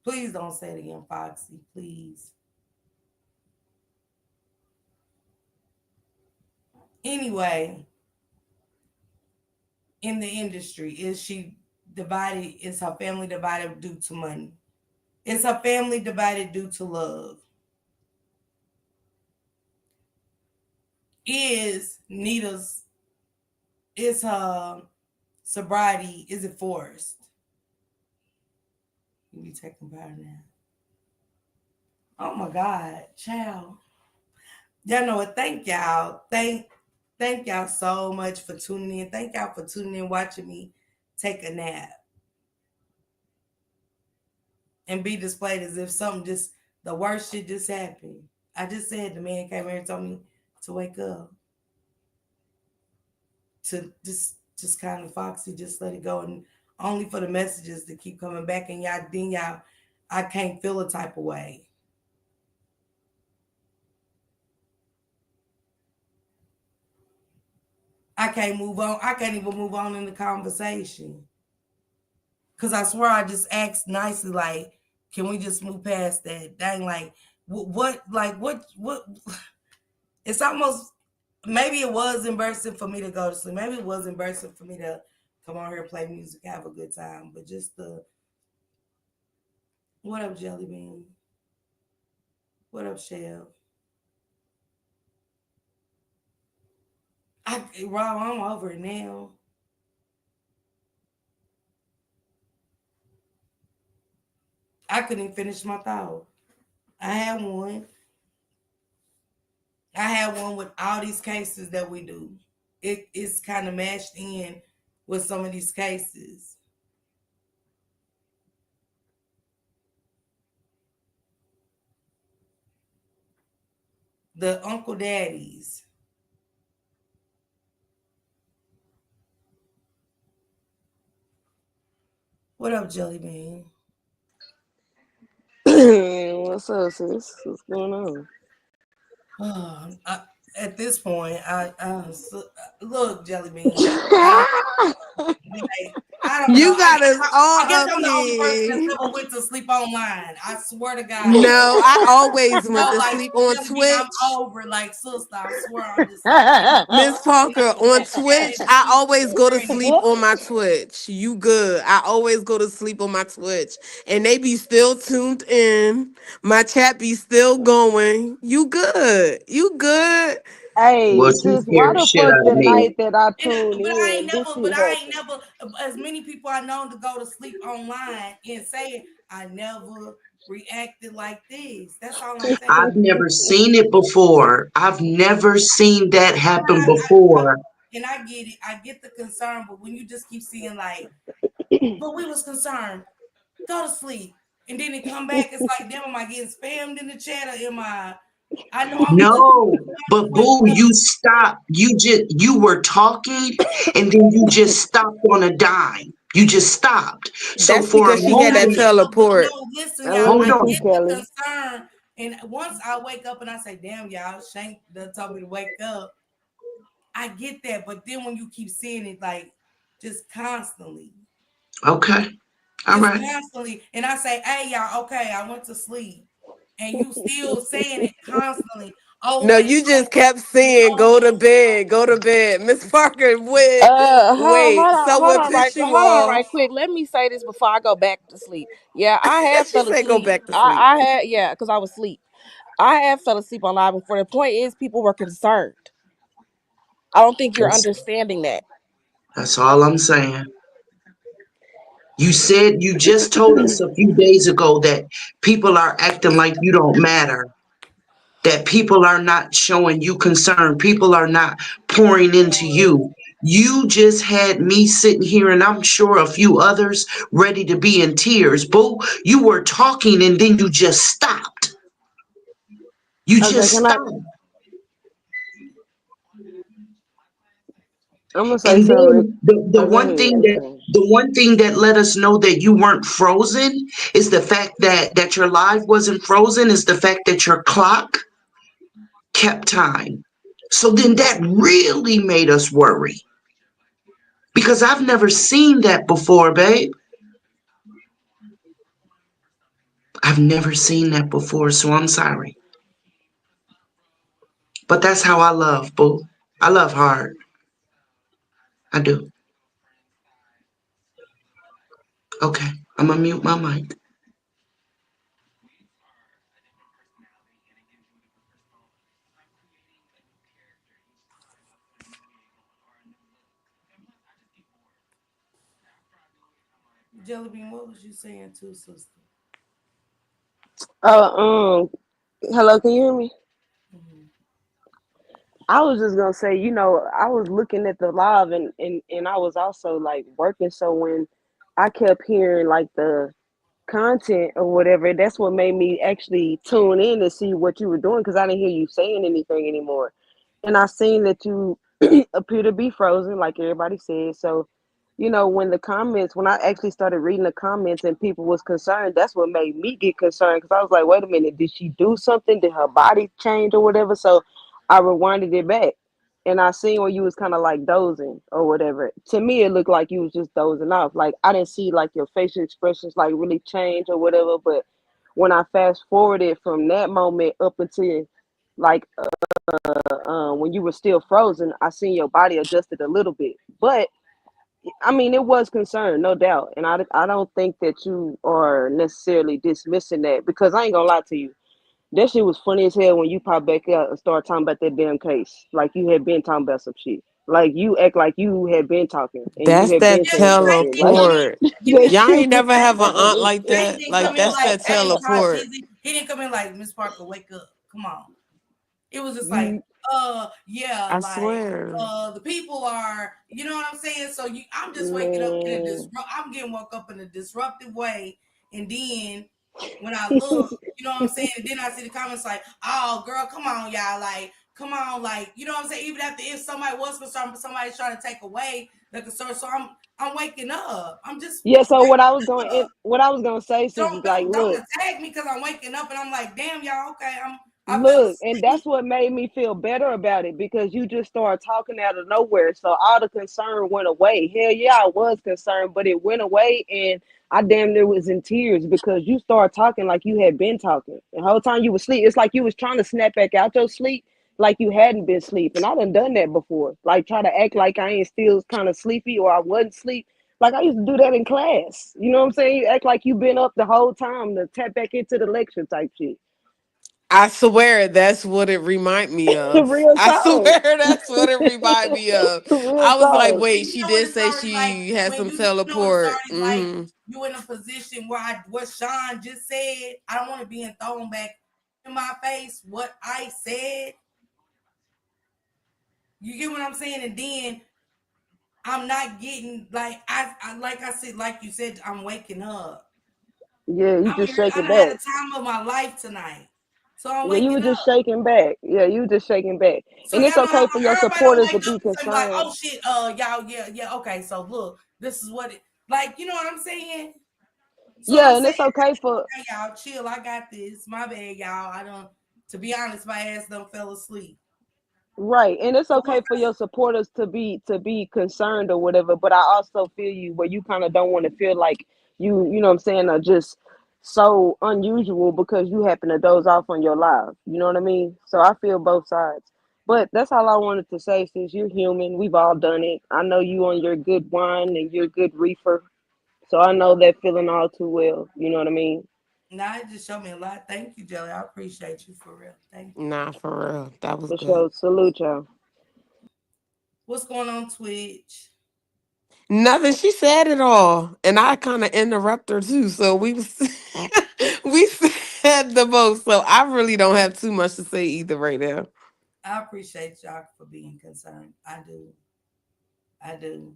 [SPEAKER 1] Please don't say it again, Foxy, please. Anyway, in the industry, is she divided? Is her family divided due to money? Is her family divided due to love? Is her sobriety, is it forced? You be taking power now. Oh my God, child. Y'all know what? Thank y'all. Thank y'all so much for tuning in. Thank y'all for tuning in, watching me take a nap. And be displayed as if something just, the worst shit just happened. I just said the man came here and told me to wake up. To just kind of Foxy, just let it go. And only for the messages to keep coming back. And y'all, I can't feel a type of way. I can't move on. I can't even move on in the conversation. Because I swear I just asked nicely, like, can we just move past that? Dang, like, what, it's almost, maybe it was embarrassing for me to go to sleep. Maybe it was embarrassing for me to come on here, play music, have a good time. But just what up, Jelly Bean? What up, Shell? Rob, I'm over it now. I couldn't even finish my thought. I had one with all these cases that we do. It's kind of mashed in with some of these cases. The Uncle Daddies. What up, Jelly Bean?
[SPEAKER 4] What's up, sis? What's going on?
[SPEAKER 1] At this point, look, Jelly Bean. I don't
[SPEAKER 4] You
[SPEAKER 1] know.
[SPEAKER 4] got us all
[SPEAKER 1] I guess
[SPEAKER 4] up
[SPEAKER 1] I'm the only person that
[SPEAKER 4] here.
[SPEAKER 1] never went to sleep online. I swear to God.
[SPEAKER 4] No, I always went to
[SPEAKER 1] like,
[SPEAKER 4] sleep on
[SPEAKER 1] Jelly Bean,
[SPEAKER 4] Twitch.
[SPEAKER 1] I'm over, like, sister. I swear I'm just like,
[SPEAKER 4] Miss Parker on Twitch. I always go to sleep on my Twitch. You good. I always go to sleep on my Twitch. And they be still tuned in. My chat be still going. You good. You good.
[SPEAKER 2] Hey,
[SPEAKER 4] Well, she
[SPEAKER 2] sis, why
[SPEAKER 4] scared the
[SPEAKER 2] the
[SPEAKER 4] shit
[SPEAKER 2] fuck
[SPEAKER 4] out
[SPEAKER 2] the
[SPEAKER 4] of me.
[SPEAKER 2] night that I tuned in, this shit happened?
[SPEAKER 1] as many people I know to go to sleep online and saying I never reacted like this. That's all I'm saying.
[SPEAKER 5] I've never seen it before. I've never seen that happen before.
[SPEAKER 1] And I get it. I get the concern, but when you just keep seeing like, but we was concerned, go to sleep. And then it come back, it's like, damn, am I getting spammed in the chat or am I know I'm
[SPEAKER 5] No, but boo, you stopped. You were talking and then you just stopped on a dime. You just stopped. So
[SPEAKER 4] That's
[SPEAKER 5] for a
[SPEAKER 4] because she had that
[SPEAKER 5] moment,
[SPEAKER 4] teleport.
[SPEAKER 1] No, listen,
[SPEAKER 8] And
[SPEAKER 1] y'all.
[SPEAKER 8] let
[SPEAKER 1] I
[SPEAKER 8] me
[SPEAKER 5] hold
[SPEAKER 8] see,
[SPEAKER 1] get
[SPEAKER 5] on.
[SPEAKER 1] the
[SPEAKER 8] Kelly.
[SPEAKER 1] concern, and once I wake up and I say, "Damn, y'all, Shank done told me to wake up," I get that. But then when you keep seeing it, like just constantly,
[SPEAKER 5] Okay. All
[SPEAKER 1] just
[SPEAKER 5] right.
[SPEAKER 1] constantly, and I say, "Hey, y'all, okay, I went to sleep," and you still saying it constantly
[SPEAKER 4] No,
[SPEAKER 1] over and
[SPEAKER 4] you just
[SPEAKER 1] over
[SPEAKER 4] kept saying,
[SPEAKER 1] and
[SPEAKER 4] "Go to bed, go to bed." Miss Parker, wait. So what pissed you
[SPEAKER 8] Hold on, right
[SPEAKER 4] off?
[SPEAKER 8] quick. Let me say this before I go back to sleep. Yeah, I have
[SPEAKER 4] She
[SPEAKER 8] fell
[SPEAKER 4] said, "Go
[SPEAKER 8] asleep.
[SPEAKER 4] back to sleep."
[SPEAKER 8] I had, yeah, because I was asleep. I have fell asleep on live before. The point is, people were concerned. I don't think you're
[SPEAKER 5] That's,
[SPEAKER 8] understanding that.
[SPEAKER 5] that's all I'm saying. You just told us a few days ago that people are acting like you don't matter, that people are not showing you concern, people are not pouring into you. You just had me sitting here, and I'm sure a few others ready to be in tears. Boo, you were talking and then you just stopped. You
[SPEAKER 8] Okay,
[SPEAKER 5] just
[SPEAKER 8] can I?
[SPEAKER 5] stopped.
[SPEAKER 8] I'm gonna say
[SPEAKER 5] And
[SPEAKER 8] something.
[SPEAKER 5] then
[SPEAKER 8] Oh, go ahead. Okay.
[SPEAKER 5] the one thing that let us know that you weren't frozen is the fact that your life wasn't frozen, is the fact that your clock kept time. So then that really made us worry. Because I've never seen that before, babe. I've never seen that before, so I'm sorry. But that's how I love, boo. I love hard. I do. Okay, I'm gonna mute my mic.
[SPEAKER 1] Jelly Bean, what was you saying too, sister?
[SPEAKER 8] Uh, hello, can you hear me?
[SPEAKER 1] Mhm.
[SPEAKER 8] I was just gonna say, I was looking at the live and I was also like working. So when I kept hearing like the content or whatever, that's what made me actually tune in to see what you were doing because I didn't hear you saying anything anymore. And I seen that you appear to be frozen, like everybody said. So, when I actually started reading the comments and people was concerned, that's what made me get concerned because I was like, wait a minute, did she do something? Did her body change or whatever? So I rewinded it back. And I seen where you was kind of like dozing or whatever. To me, it looked like you was just dozing off. Like I didn't see like your facial expressions like really change or whatever. But when I fast forwarded from that moment up until like when you were still frozen, I seen your body adjusted a little bit. But I mean, it was concern, no doubt. And I don't think that you are necessarily dismissing that because I ain't gonna lie to you. That shit was funny as hell when you pop back out and start talking about that damn case. Like you had been talking about some shit. Like you act like you had been talking and you
[SPEAKER 4] That's
[SPEAKER 8] had been
[SPEAKER 4] that
[SPEAKER 1] Yeah,
[SPEAKER 8] saying some shit. Like
[SPEAKER 4] teleport.
[SPEAKER 1] give me
[SPEAKER 8] that
[SPEAKER 4] Y'all
[SPEAKER 8] shit
[SPEAKER 4] ain't
[SPEAKER 8] was
[SPEAKER 4] never have an aunt
[SPEAKER 8] funny.
[SPEAKER 4] like
[SPEAKER 1] Shank
[SPEAKER 4] that.
[SPEAKER 1] didn't
[SPEAKER 4] Like
[SPEAKER 1] come in
[SPEAKER 4] that's
[SPEAKER 1] like,
[SPEAKER 4] that
[SPEAKER 1] "Hey, Todd,
[SPEAKER 4] teleport.
[SPEAKER 1] busy." He didn't come in like, "Miss Parker, wake up. Come on." It was just like,
[SPEAKER 8] You
[SPEAKER 1] yeah,
[SPEAKER 4] I
[SPEAKER 1] like,
[SPEAKER 4] swear.
[SPEAKER 1] the people are, you know what I'm saying? So I'm just waking up in a
[SPEAKER 8] man.
[SPEAKER 1] I'm getting woke up in a disruptive way, and then when I look, you know what I'm saying? And then I see the comments like, "Oh, girl, come on, y'all, like, come on, like, you know what I'm saying?" Even after if somebody was concerned, but somebody's trying to take away the concern, so I'm waking up. I'm just
[SPEAKER 8] Yeah, so
[SPEAKER 1] waking up.
[SPEAKER 8] what I was gonna say, sis, is
[SPEAKER 1] Don't
[SPEAKER 8] like,
[SPEAKER 1] don't don't
[SPEAKER 8] look,
[SPEAKER 1] attack me because I'm waking up and I'm like, damn, y'all, okay, I fell
[SPEAKER 8] Look, and
[SPEAKER 1] asleep.
[SPEAKER 8] that's what made me feel better about it because you just started talking out of nowhere. So all the concern went away. Hell yeah, I was concerned, but it went away and I damn near was in tears because you started talking like you had been talking. The whole time you was asleep. It's like you was trying to snap back out your sleep like you hadn't been sleeping. I done that before. Like try to act like I ain't still kind of sleepy or I wasn't sleep. Like I used to do that in class. You know what I'm saying? You act like you been up the whole time to tap back into the lecture type shit.
[SPEAKER 4] I swear that's what it remind me of.
[SPEAKER 8] Real
[SPEAKER 4] I swear
[SPEAKER 8] talk.
[SPEAKER 4] that's what it remind me of.
[SPEAKER 8] Real
[SPEAKER 4] I was like,
[SPEAKER 8] talk.
[SPEAKER 4] wait,
[SPEAKER 1] And you
[SPEAKER 4] she
[SPEAKER 1] know what
[SPEAKER 4] did
[SPEAKER 1] it's
[SPEAKER 4] say
[SPEAKER 1] already like
[SPEAKER 4] she had
[SPEAKER 1] when
[SPEAKER 4] some
[SPEAKER 1] you know what it's
[SPEAKER 4] teleport.
[SPEAKER 1] already like
[SPEAKER 4] Hmm.
[SPEAKER 1] you in a position where what Sean just said. I don't want it being thrown back in my face. What I said, you get what I'm saying, and then I'm not getting like I like I said, like you said, I'm waking up.
[SPEAKER 8] Yeah, you just
[SPEAKER 1] I
[SPEAKER 8] shaking
[SPEAKER 1] done had
[SPEAKER 8] back.
[SPEAKER 1] a time of my life tonight, so I'm
[SPEAKER 8] Yeah, you
[SPEAKER 1] waking
[SPEAKER 8] were
[SPEAKER 1] up.
[SPEAKER 8] just shaking back. Yeah, you were just shaking back.
[SPEAKER 1] So
[SPEAKER 8] And it's
[SPEAKER 1] y'all know how
[SPEAKER 8] okay for your
[SPEAKER 1] everybody don't
[SPEAKER 8] supporters to
[SPEAKER 1] wake up
[SPEAKER 8] be
[SPEAKER 1] and say like,
[SPEAKER 8] concerned.
[SPEAKER 1] "Oh shit, y'all, yeah, yeah, okay." So look, this is what it. Like, you know what I'm saying? So
[SPEAKER 8] Yeah,
[SPEAKER 1] I'm
[SPEAKER 8] and
[SPEAKER 1] saying,
[SPEAKER 8] it's okay for
[SPEAKER 1] hey, y'all, chill. I got this. My bad, y'all. I don't. To be honest, my ass done fell asleep.
[SPEAKER 8] right, and it's
[SPEAKER 1] So
[SPEAKER 8] okay for your supporters to be concerned or whatever. But I also feel you where you kind of don't want to feel like you know what I'm saying, are just so unusual because you happen to doze off on your live. You know what I mean? So I feel both sides. But that's all I wanted to say. Since you're human, we've all done it. I know you on your good wine and your good reefer, so I know that feeling all too well. You know what I mean?
[SPEAKER 1] nah, it just showed me a lot. Thank you, Jelly. I appreciate you for real. Thank you.
[SPEAKER 4] Nah, for real. That was
[SPEAKER 8] For
[SPEAKER 4] good.
[SPEAKER 8] sure. Salute y'all.
[SPEAKER 1] What's going on Twitch?
[SPEAKER 4] Nothing. She said it all, and I kind of interrupt her too. So we was we said the most. So I really don't have too much to say either right now.
[SPEAKER 1] I appreciate y'all for being concerned. I do. I do.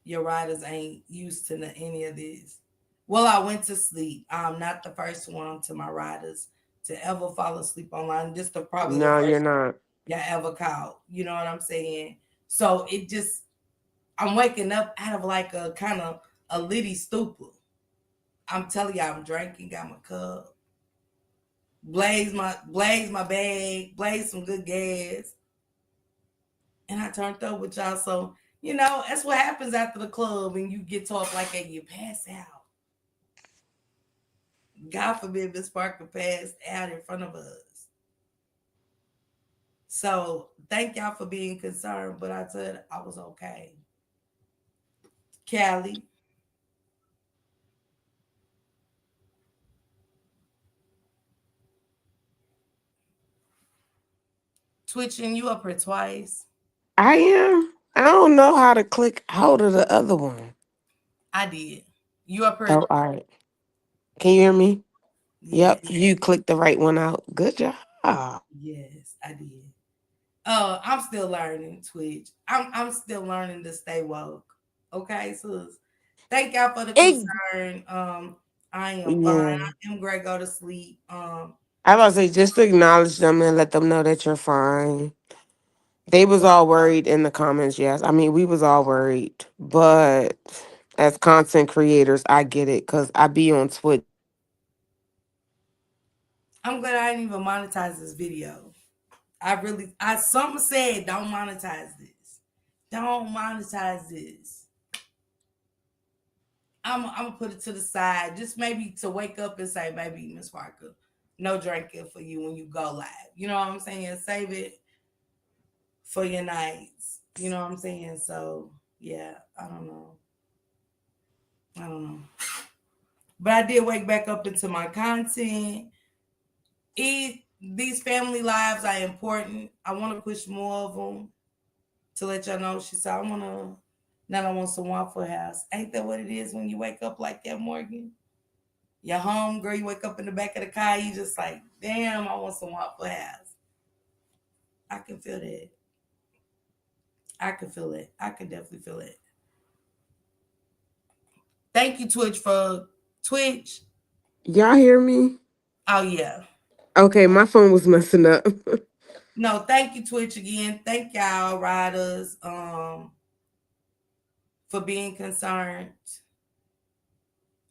[SPEAKER 1] Your riders ain't used to any of this. Well, I went to sleep. I'm not the first one to my riders to ever fall asleep online. This is probably the
[SPEAKER 4] No, you're
[SPEAKER 1] first
[SPEAKER 4] not.
[SPEAKER 1] y'all ever called. You know what I'm saying? So it just, I'm waking up out of like a kind of a litty stupor. I'm telling y'all, I'm drinking, got my cup, blaze my bag, blaze some good gas, and I turned up with y'all. So you know that's what happens after the club, and you get talk like that, you pass out. God forbid Miss Parker passed out in front of us. So thank y'all for being concerned, but I said I was okay. Callie, twitching, you up here twice.
[SPEAKER 4] I am. I don't know how to click out of the other one.
[SPEAKER 1] I did. You up here?
[SPEAKER 4] Oh, all right. Can you hear me?
[SPEAKER 1] Yeah.
[SPEAKER 4] Yep. You clicked the right one out. Good job.
[SPEAKER 1] Yes, I did. I'm still learning Twitch. I'm still learning to stay woke. Okay, so thank y'all for the
[SPEAKER 4] It,
[SPEAKER 1] concern. I am fine.
[SPEAKER 4] yeah.
[SPEAKER 1] I am great. Go to sleep.
[SPEAKER 4] I was about to say just acknowledge them and let them know that you're fine. They was all worried in the comments, yes. I mean, we was all worried. But as content creators, I get it because I be on Twitch.
[SPEAKER 1] I'm glad I didn't even monetize this video. Some said don't monetize this. Don't monetize this. I'm gonna put it to the side, just maybe to wake up and say, maybe Miss Parker, no drinking for you when you go live. You know what I'm saying? Save it for your nights. You know what I'm saying? So yeah, I don't know. I don't know. But I did wake back up into my content. These family lives are important. I want to push more of them to let y'all know. She said, now I want some Waffle House. Ain't that what it is when you wake up like that, Morgan? You're home, girl. You wake up in the back of the car. You just like, damn, I want some Waffle House. I can feel that. I can feel it. I can definitely feel it. Thank you, Twitch, for Twitch.
[SPEAKER 4] Y'all hear me?
[SPEAKER 1] Oh yeah.
[SPEAKER 4] Okay, my phone was messing up.
[SPEAKER 1] No, thank you, Twitch again. Thank y'all, riders, for being concerned.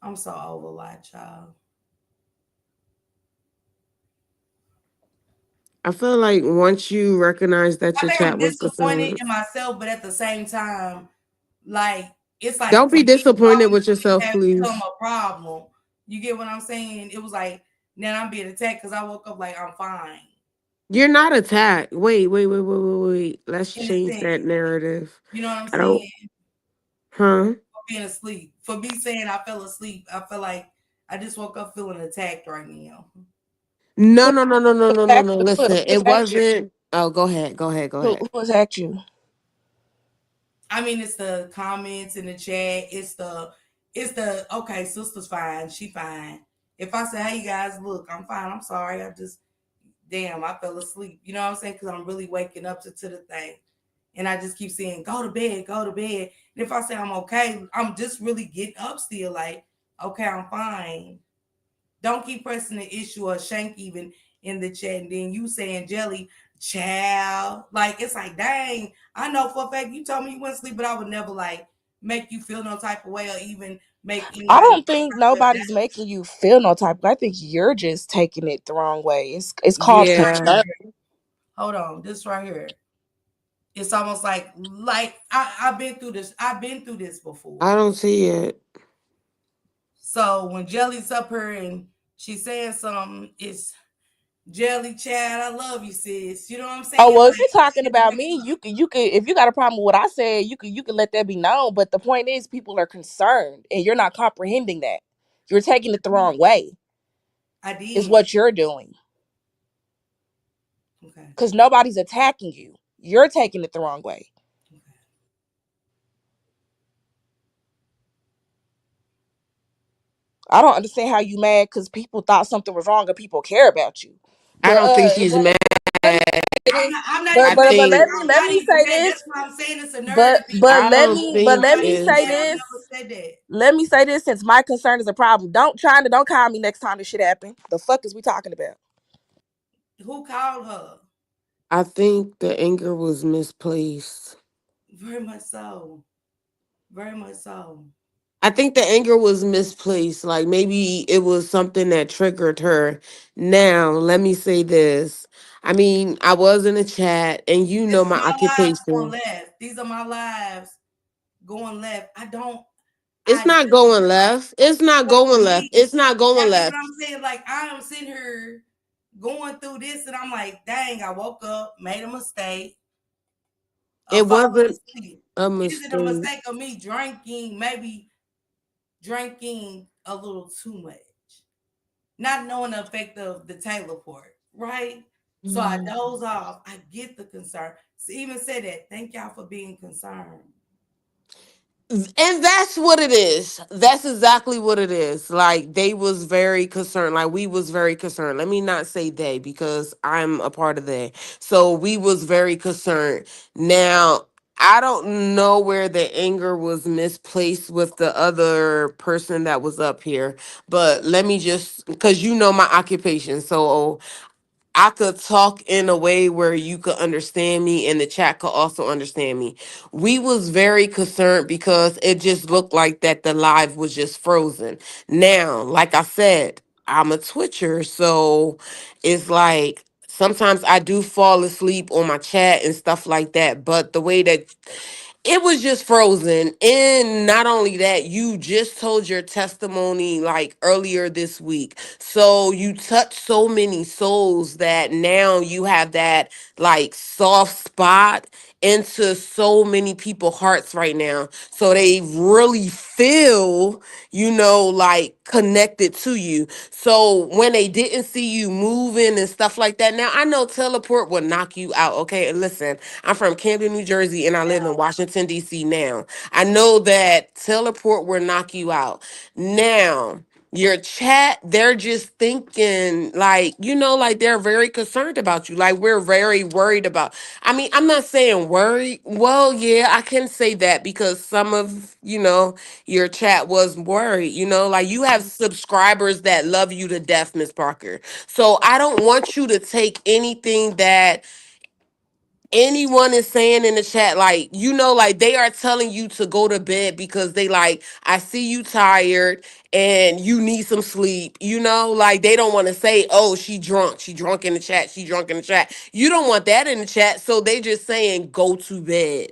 [SPEAKER 1] I'm so over lot, y'all.
[SPEAKER 4] I feel like once you recognize that
[SPEAKER 1] I
[SPEAKER 4] your
[SPEAKER 1] think I'm
[SPEAKER 4] chat was
[SPEAKER 1] disappointed
[SPEAKER 4] concerned,
[SPEAKER 1] in myself, but at the same time, like it's like
[SPEAKER 4] don't
[SPEAKER 1] for
[SPEAKER 4] be
[SPEAKER 1] me,
[SPEAKER 4] disappointed
[SPEAKER 1] talking
[SPEAKER 4] with
[SPEAKER 1] to you
[SPEAKER 4] yourself,
[SPEAKER 1] has become
[SPEAKER 4] please.
[SPEAKER 1] a problem. You get what I'm saying? It was like now I'm being attacked because I woke up like I'm fine.
[SPEAKER 4] You're not attacked. Wait. Let's
[SPEAKER 1] In a
[SPEAKER 4] change
[SPEAKER 1] sense,
[SPEAKER 4] that narrative.
[SPEAKER 1] you know what I'm
[SPEAKER 4] I don't,
[SPEAKER 1] saying?
[SPEAKER 4] huh?
[SPEAKER 1] For being asleep, for me saying I fell asleep, I feel like I just woke up feeling attacked right now.
[SPEAKER 4] No.
[SPEAKER 8] Who
[SPEAKER 4] Listen,
[SPEAKER 8] was
[SPEAKER 4] it
[SPEAKER 8] at you?
[SPEAKER 4] wasn't. Oh, go ahead.
[SPEAKER 8] Who was at you?
[SPEAKER 1] I mean, it's the comments in the chat. It's the okay, sister's fine. She fine. If I say, hey guys, look, I'm fine. I'm sorry. I just damn, I fell asleep. You know what I'm saying? Because I'm really waking up to the thing. And I just keep saying, go to bed, go to bed. And if I say I'm okay, I'm just really getting up still, like, okay, I'm fine. Don't keep pressing the issue or Shank even in the chat. And then you saying Jelly, Child. Like, it's like, dang, I know for a fact you told me you wouldn't sleep, but I would never like make you feel no type of way or even make
[SPEAKER 2] I
[SPEAKER 1] anybody
[SPEAKER 2] don't think
[SPEAKER 1] feel
[SPEAKER 2] nobody's
[SPEAKER 1] that.
[SPEAKER 2] making you feel no type of. I think you're just taking it the wrong way. It's called
[SPEAKER 1] This right
[SPEAKER 4] Yeah,
[SPEAKER 2] concern.
[SPEAKER 1] here. Hold on. This right here. It's almost like I've been through this. I've been through this before.
[SPEAKER 4] I don't see it.
[SPEAKER 1] So when Jelly's up here and she's saying something, it's Jelly Chad, I love you, sis. You know what I'm
[SPEAKER 2] Oh
[SPEAKER 1] saying?
[SPEAKER 2] well, if you're
[SPEAKER 1] Like,
[SPEAKER 2] talking about me, you could if you got a problem with what I said, you could let that be known. But the point is, people are concerned, and you're not comprehending that. You're taking it the wrong way.
[SPEAKER 1] I
[SPEAKER 2] Is
[SPEAKER 1] did.
[SPEAKER 2] what you're doing
[SPEAKER 1] Okay.
[SPEAKER 2] because nobody's attacking you. You're taking it the wrong way. I don't understand how you mad because people thought something was wrong and people care about you.
[SPEAKER 4] I
[SPEAKER 2] But
[SPEAKER 4] don't think she's
[SPEAKER 2] let
[SPEAKER 4] mad.
[SPEAKER 2] me say this.
[SPEAKER 1] I'm not
[SPEAKER 2] But
[SPEAKER 4] I
[SPEAKER 1] even
[SPEAKER 2] but
[SPEAKER 1] mad.
[SPEAKER 2] but
[SPEAKER 4] think
[SPEAKER 2] let
[SPEAKER 1] I'm not
[SPEAKER 2] me
[SPEAKER 1] even
[SPEAKER 2] say
[SPEAKER 1] mad.
[SPEAKER 2] this.
[SPEAKER 1] That's why I'm saying it's a
[SPEAKER 2] But
[SPEAKER 1] narrative being
[SPEAKER 2] but
[SPEAKER 4] I
[SPEAKER 2] let
[SPEAKER 4] don't
[SPEAKER 2] me but
[SPEAKER 4] think
[SPEAKER 2] let
[SPEAKER 1] nobody
[SPEAKER 2] me
[SPEAKER 1] even
[SPEAKER 2] say
[SPEAKER 1] said I
[SPEAKER 4] it's.
[SPEAKER 2] this.
[SPEAKER 1] never said that.
[SPEAKER 2] Let me say this since my concern is a problem. Don't call me next time this shit happen. The fuck is we talking about?
[SPEAKER 1] Who called her?
[SPEAKER 4] I think the anger was misplaced.
[SPEAKER 1] Very much so. Very much so.
[SPEAKER 4] I think the anger was misplaced. Like maybe it was something that triggered her. Now, let me say this. I mean, I was in a chat and you
[SPEAKER 1] This
[SPEAKER 4] know
[SPEAKER 1] is
[SPEAKER 4] my
[SPEAKER 1] my lives going
[SPEAKER 4] occupation.
[SPEAKER 1] left. These are my lives going left.
[SPEAKER 4] It's
[SPEAKER 1] I
[SPEAKER 4] not
[SPEAKER 1] just
[SPEAKER 4] going left. It's not
[SPEAKER 1] but for
[SPEAKER 4] going left.
[SPEAKER 1] me,
[SPEAKER 4] It's not going
[SPEAKER 1] that is what
[SPEAKER 4] left.
[SPEAKER 1] I'm saying. Like, I am sitting here going through this and I'm like, dang, I woke up, made a mistake of
[SPEAKER 4] It
[SPEAKER 1] falling
[SPEAKER 4] wasn't
[SPEAKER 1] asleep.
[SPEAKER 4] a
[SPEAKER 1] Is it a
[SPEAKER 4] mistake.
[SPEAKER 1] mistake of me drinking, maybe drinking a little too much? Not knowing the effect of the Taylor port, right? So I
[SPEAKER 4] Mm.
[SPEAKER 1] doze off. I get the concern. So even said that. Thank y'all for being concerned.
[SPEAKER 4] And that's what it is. That's exactly what it is. Like they was very concerned. Like we was very concerned. Let me not say they because I'm a part of they. So we was very concerned. Now I don't know where the anger was misplaced with the other person that was up here, but let me just because you know my occupation. So I could talk in a way where you could understand me and the chat could also understand me. We was very concerned because it just looked like that the live was just frozen. Now, like I said, I'm a twitcher, so it's like sometimes I do fall asleep on my chat and stuff like that, but the way that it was just frozen. And not only that, you just told your testimony like earlier this week. So you touched so many souls that now you have that like soft spot into so many people's hearts right now. So they really feel, like connected to you. So when they didn't see you moving and stuff like that, now I know teleport will knock you out. Okay. And listen, I'm from Camden, New Jersey, and I live in Washington, D.C. now. I know that teleport will knock you out. Now, your chat, they're just thinking like, like they're very concerned about you. Like we're very worried about. I mean, I'm not saying worried. Well, yeah, I can say that because some of, your chat was worried, like you have subscribers that love you to death, Miss Parker. So I don't want you to take anything that anyone is saying in the chat, like, like they are telling you to go to bed because they like, I see you tired and you need some sleep, like they don't want to say, oh, she drunk in the chat, she drunk in the chat. You don't want that in the chat. So they just saying go to bed,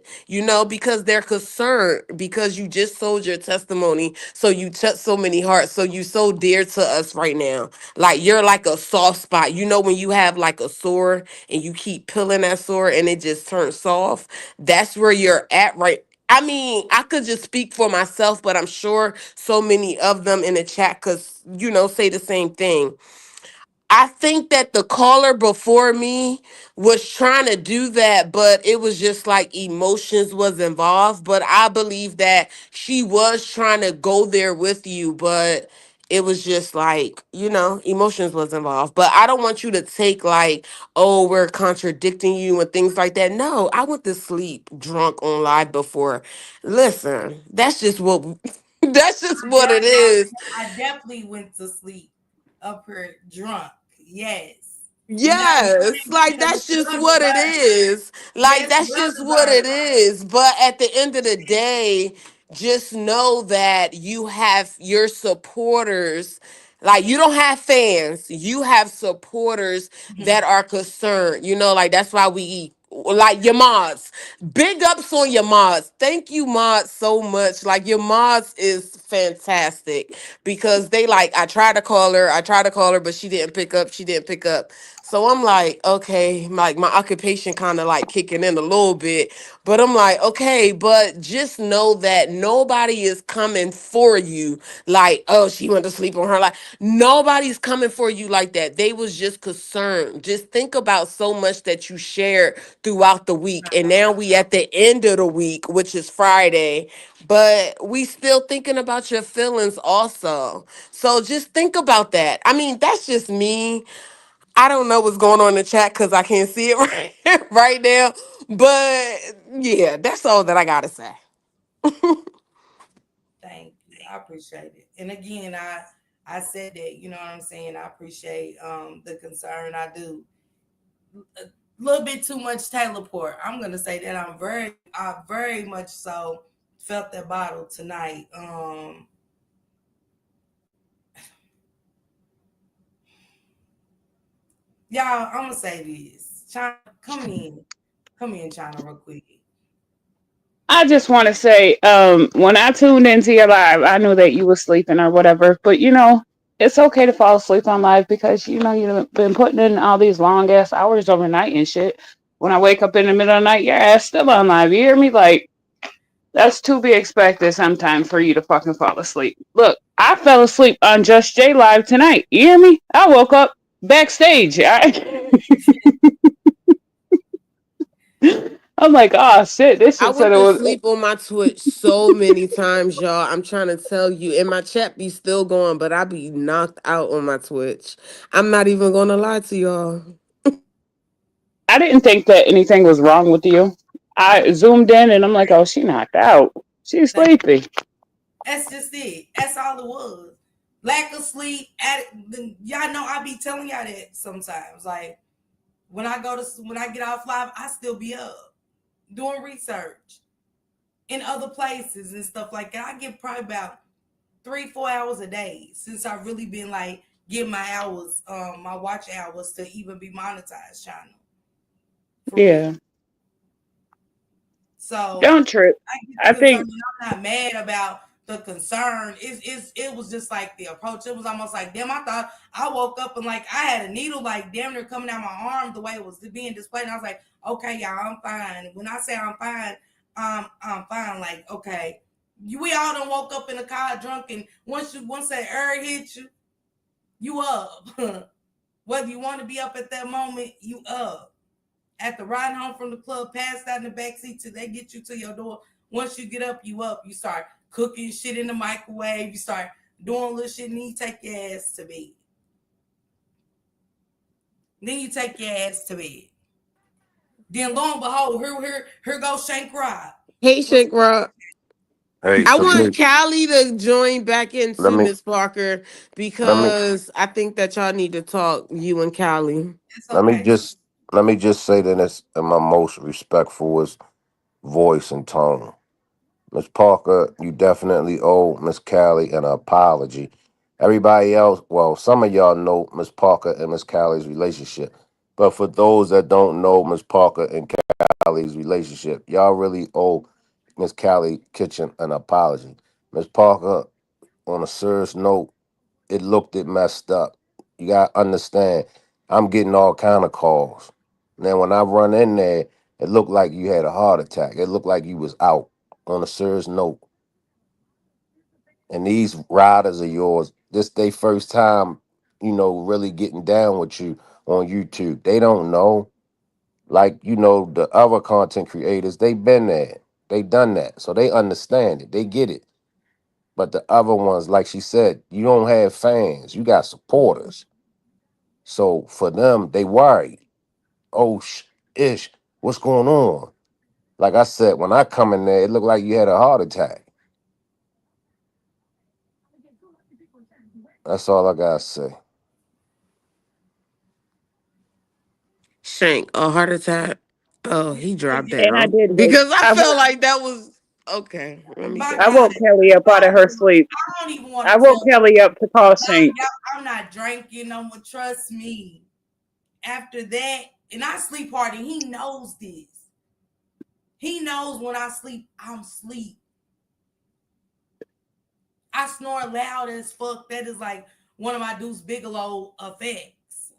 [SPEAKER 4] because they're concerned because you just sold your testimony. So you touched so many hearts. So you so dear to us right now. Like you're like a soft spot. When you have like a sore and you keep peeling that sore and it just turns soft, that's where you're at right. I mean, I could just speak for myself, but I'm sure so many of them in the chat could, say the same thing. I think that the caller before me was trying to do that, but it was just like emotions was involved. But I believe that she was trying to go there with you, but it was just like, emotions was involved. But I don't want you to take like, oh, we're contradicting you and things like that. No, I went to sleep drunk on live before. Listen, that's just what that's just what it is.
[SPEAKER 1] I definitely went to sleep up here drunk. Yes. And now you
[SPEAKER 4] Yes,
[SPEAKER 1] ain't
[SPEAKER 4] like
[SPEAKER 1] being
[SPEAKER 4] that's just
[SPEAKER 1] understood,
[SPEAKER 4] what it
[SPEAKER 1] but
[SPEAKER 4] is. Like
[SPEAKER 1] yes,
[SPEAKER 4] that's
[SPEAKER 1] well
[SPEAKER 4] just what it
[SPEAKER 1] deserved.
[SPEAKER 4] is. But at the end of the day, just know that you have your supporters. Like you don't have fans, you have supporters that are concerned. You know, like that's why we like your mods. Big ups on your mods. Thank you, mods, so much. Like your mods is fantastic because they like I tried to call her, but she didn't pick up. She didn't pick up. So I'm like, okay, like my occupation kind of like kicking in a little bit, but I'm like, okay, but just know that nobody is coming for you like, oh, she went to sleep on her. Like, nobody's coming for you like that. They was just concerned. Just think about so much that you shared throughout the week. And now we at the end of the week, which is Friday, but we still thinking about your feelings also. So just think about that. I mean, that's just me. I don't know what's going on in the chat because I can't see it right now. But yeah, that's all that I gotta say.
[SPEAKER 1] Thank you. I appreciate it. And again, I said that, you know what I'm saying? I appreciate the concern. I do. A little bit too much Taylor Port. I'm gonna say that I very much so felt that bottle tonight. Y'all, I'm gonna say this. China, come in, China, real quick.
[SPEAKER 8] I just want to say, when I tuned into your live, I knew that you were sleeping or whatever. But it's okay to fall asleep on live because you've been putting in all these long ass hours overnight and shit. When I wake up in the middle of the night, your ass still on live. You hear me? Like that's to be expected sometimes for you to fucking fall asleep. Look, I fell asleep on Just J live tonight. You hear me? I woke up backstage. I'm like, oh shit, this
[SPEAKER 4] I
[SPEAKER 8] shit said
[SPEAKER 4] went
[SPEAKER 8] it
[SPEAKER 4] to
[SPEAKER 8] was.
[SPEAKER 4] sleep on my Twitch so many times, y'all. I'm trying to tell you. And my chat be still going, but I be knocked out on my Twitch. I'm not even gonna lie to y'all.
[SPEAKER 8] I didn't think that anything was wrong with you. I zoomed in and I'm like, oh, she knocked out. She's
[SPEAKER 1] Thank
[SPEAKER 8] sleepy.
[SPEAKER 1] That's just it. That's all it was. Lack of sleep. Y'all know I be telling y'all that sometimes. Like when I get off live, I still be up doing research in other places and stuff like that. I get probably about 3-4 hours a day since I've really been like getting my hours, my watch hours to even be monetized channel for real.
[SPEAKER 8] Yeah.
[SPEAKER 1] So
[SPEAKER 8] Don't trip.
[SPEAKER 1] I get the
[SPEAKER 8] I
[SPEAKER 1] concern.
[SPEAKER 8] think
[SPEAKER 1] And I'm not mad about the concern. It was just like the approach. It was almost like, damn, I thought I woke up and like I had a needle like damn near coming out my arm the way it was being displayed. And I was like, okay, y'all, I'm fine. When I say I'm fine, I'm fine. Like, okay. We all done woke up in a car drunk and once that air hit you, you up. Whether you want to be up at that moment, you up. At the ride home from the club, passed out in the backseat till they get you to your door. Once you get up, you up. You start cooking shit in the microwave. You start doing little shit, and then you take your ass to bed. Then you take your ass to bed. Then lo and behold, here goes Shank Rod.
[SPEAKER 4] Hey,
[SPEAKER 1] What's
[SPEAKER 4] Shake Rock.
[SPEAKER 10] Hey,
[SPEAKER 4] I
[SPEAKER 10] so
[SPEAKER 4] want Callie to join back in
[SPEAKER 10] let
[SPEAKER 4] too,
[SPEAKER 10] me
[SPEAKER 4] Miss Parker,
[SPEAKER 10] let me
[SPEAKER 4] because I think that y'all need to talk, you and Callie.
[SPEAKER 1] it's
[SPEAKER 10] let me
[SPEAKER 1] okay.
[SPEAKER 10] just let me just say that it's in my most respectful voice and tone. Miss Parker, you definitely owe Miss Callie an apology. Everybody else, well, some of y'all know Miss Parker and Miss Callie's relationship. But for those that don't know Miss Parker and Callie's relationship, y'all really owe Miss Callie Kitchen an apology. Miss Parker, on a serious note, it looked it messed up. You gotta understand, I'm getting all kind of calls. Now when I run in there, it looked like you had a heart attack. It looked like you was out. On a serious note, and these riders of yours, this they first time, really getting down with you on YouTube. They don't know. Like, the other content creators, they been there. They done that. So they understand it. They get it. But the other ones, like she said, you don't have fans. You got supporters. So for them, they worry. Oh, ish, what's going on? Like I said, when I come in there, it looked like you had a heart attack. That's all I gotta say.
[SPEAKER 4] Shank, a heart attack. Oh, he dropped
[SPEAKER 8] And I
[SPEAKER 4] down
[SPEAKER 8] did wake.
[SPEAKER 4] because I felt like that was okay. Let me
[SPEAKER 1] My
[SPEAKER 4] go.
[SPEAKER 8] I
[SPEAKER 1] God,
[SPEAKER 8] woke Kelly up out of her sleep.
[SPEAKER 1] I don't even want
[SPEAKER 8] I
[SPEAKER 1] to
[SPEAKER 8] woke
[SPEAKER 1] tell
[SPEAKER 8] Kelly up to call
[SPEAKER 1] y'all,
[SPEAKER 8] Shank.
[SPEAKER 1] I'm not drinking no more. Trust me. After that, and I sleep hard, and he knows this. He knows when I sleep, I'm sleep. I snore loud as fuck. That is like one of my Deuce Bigelow effects.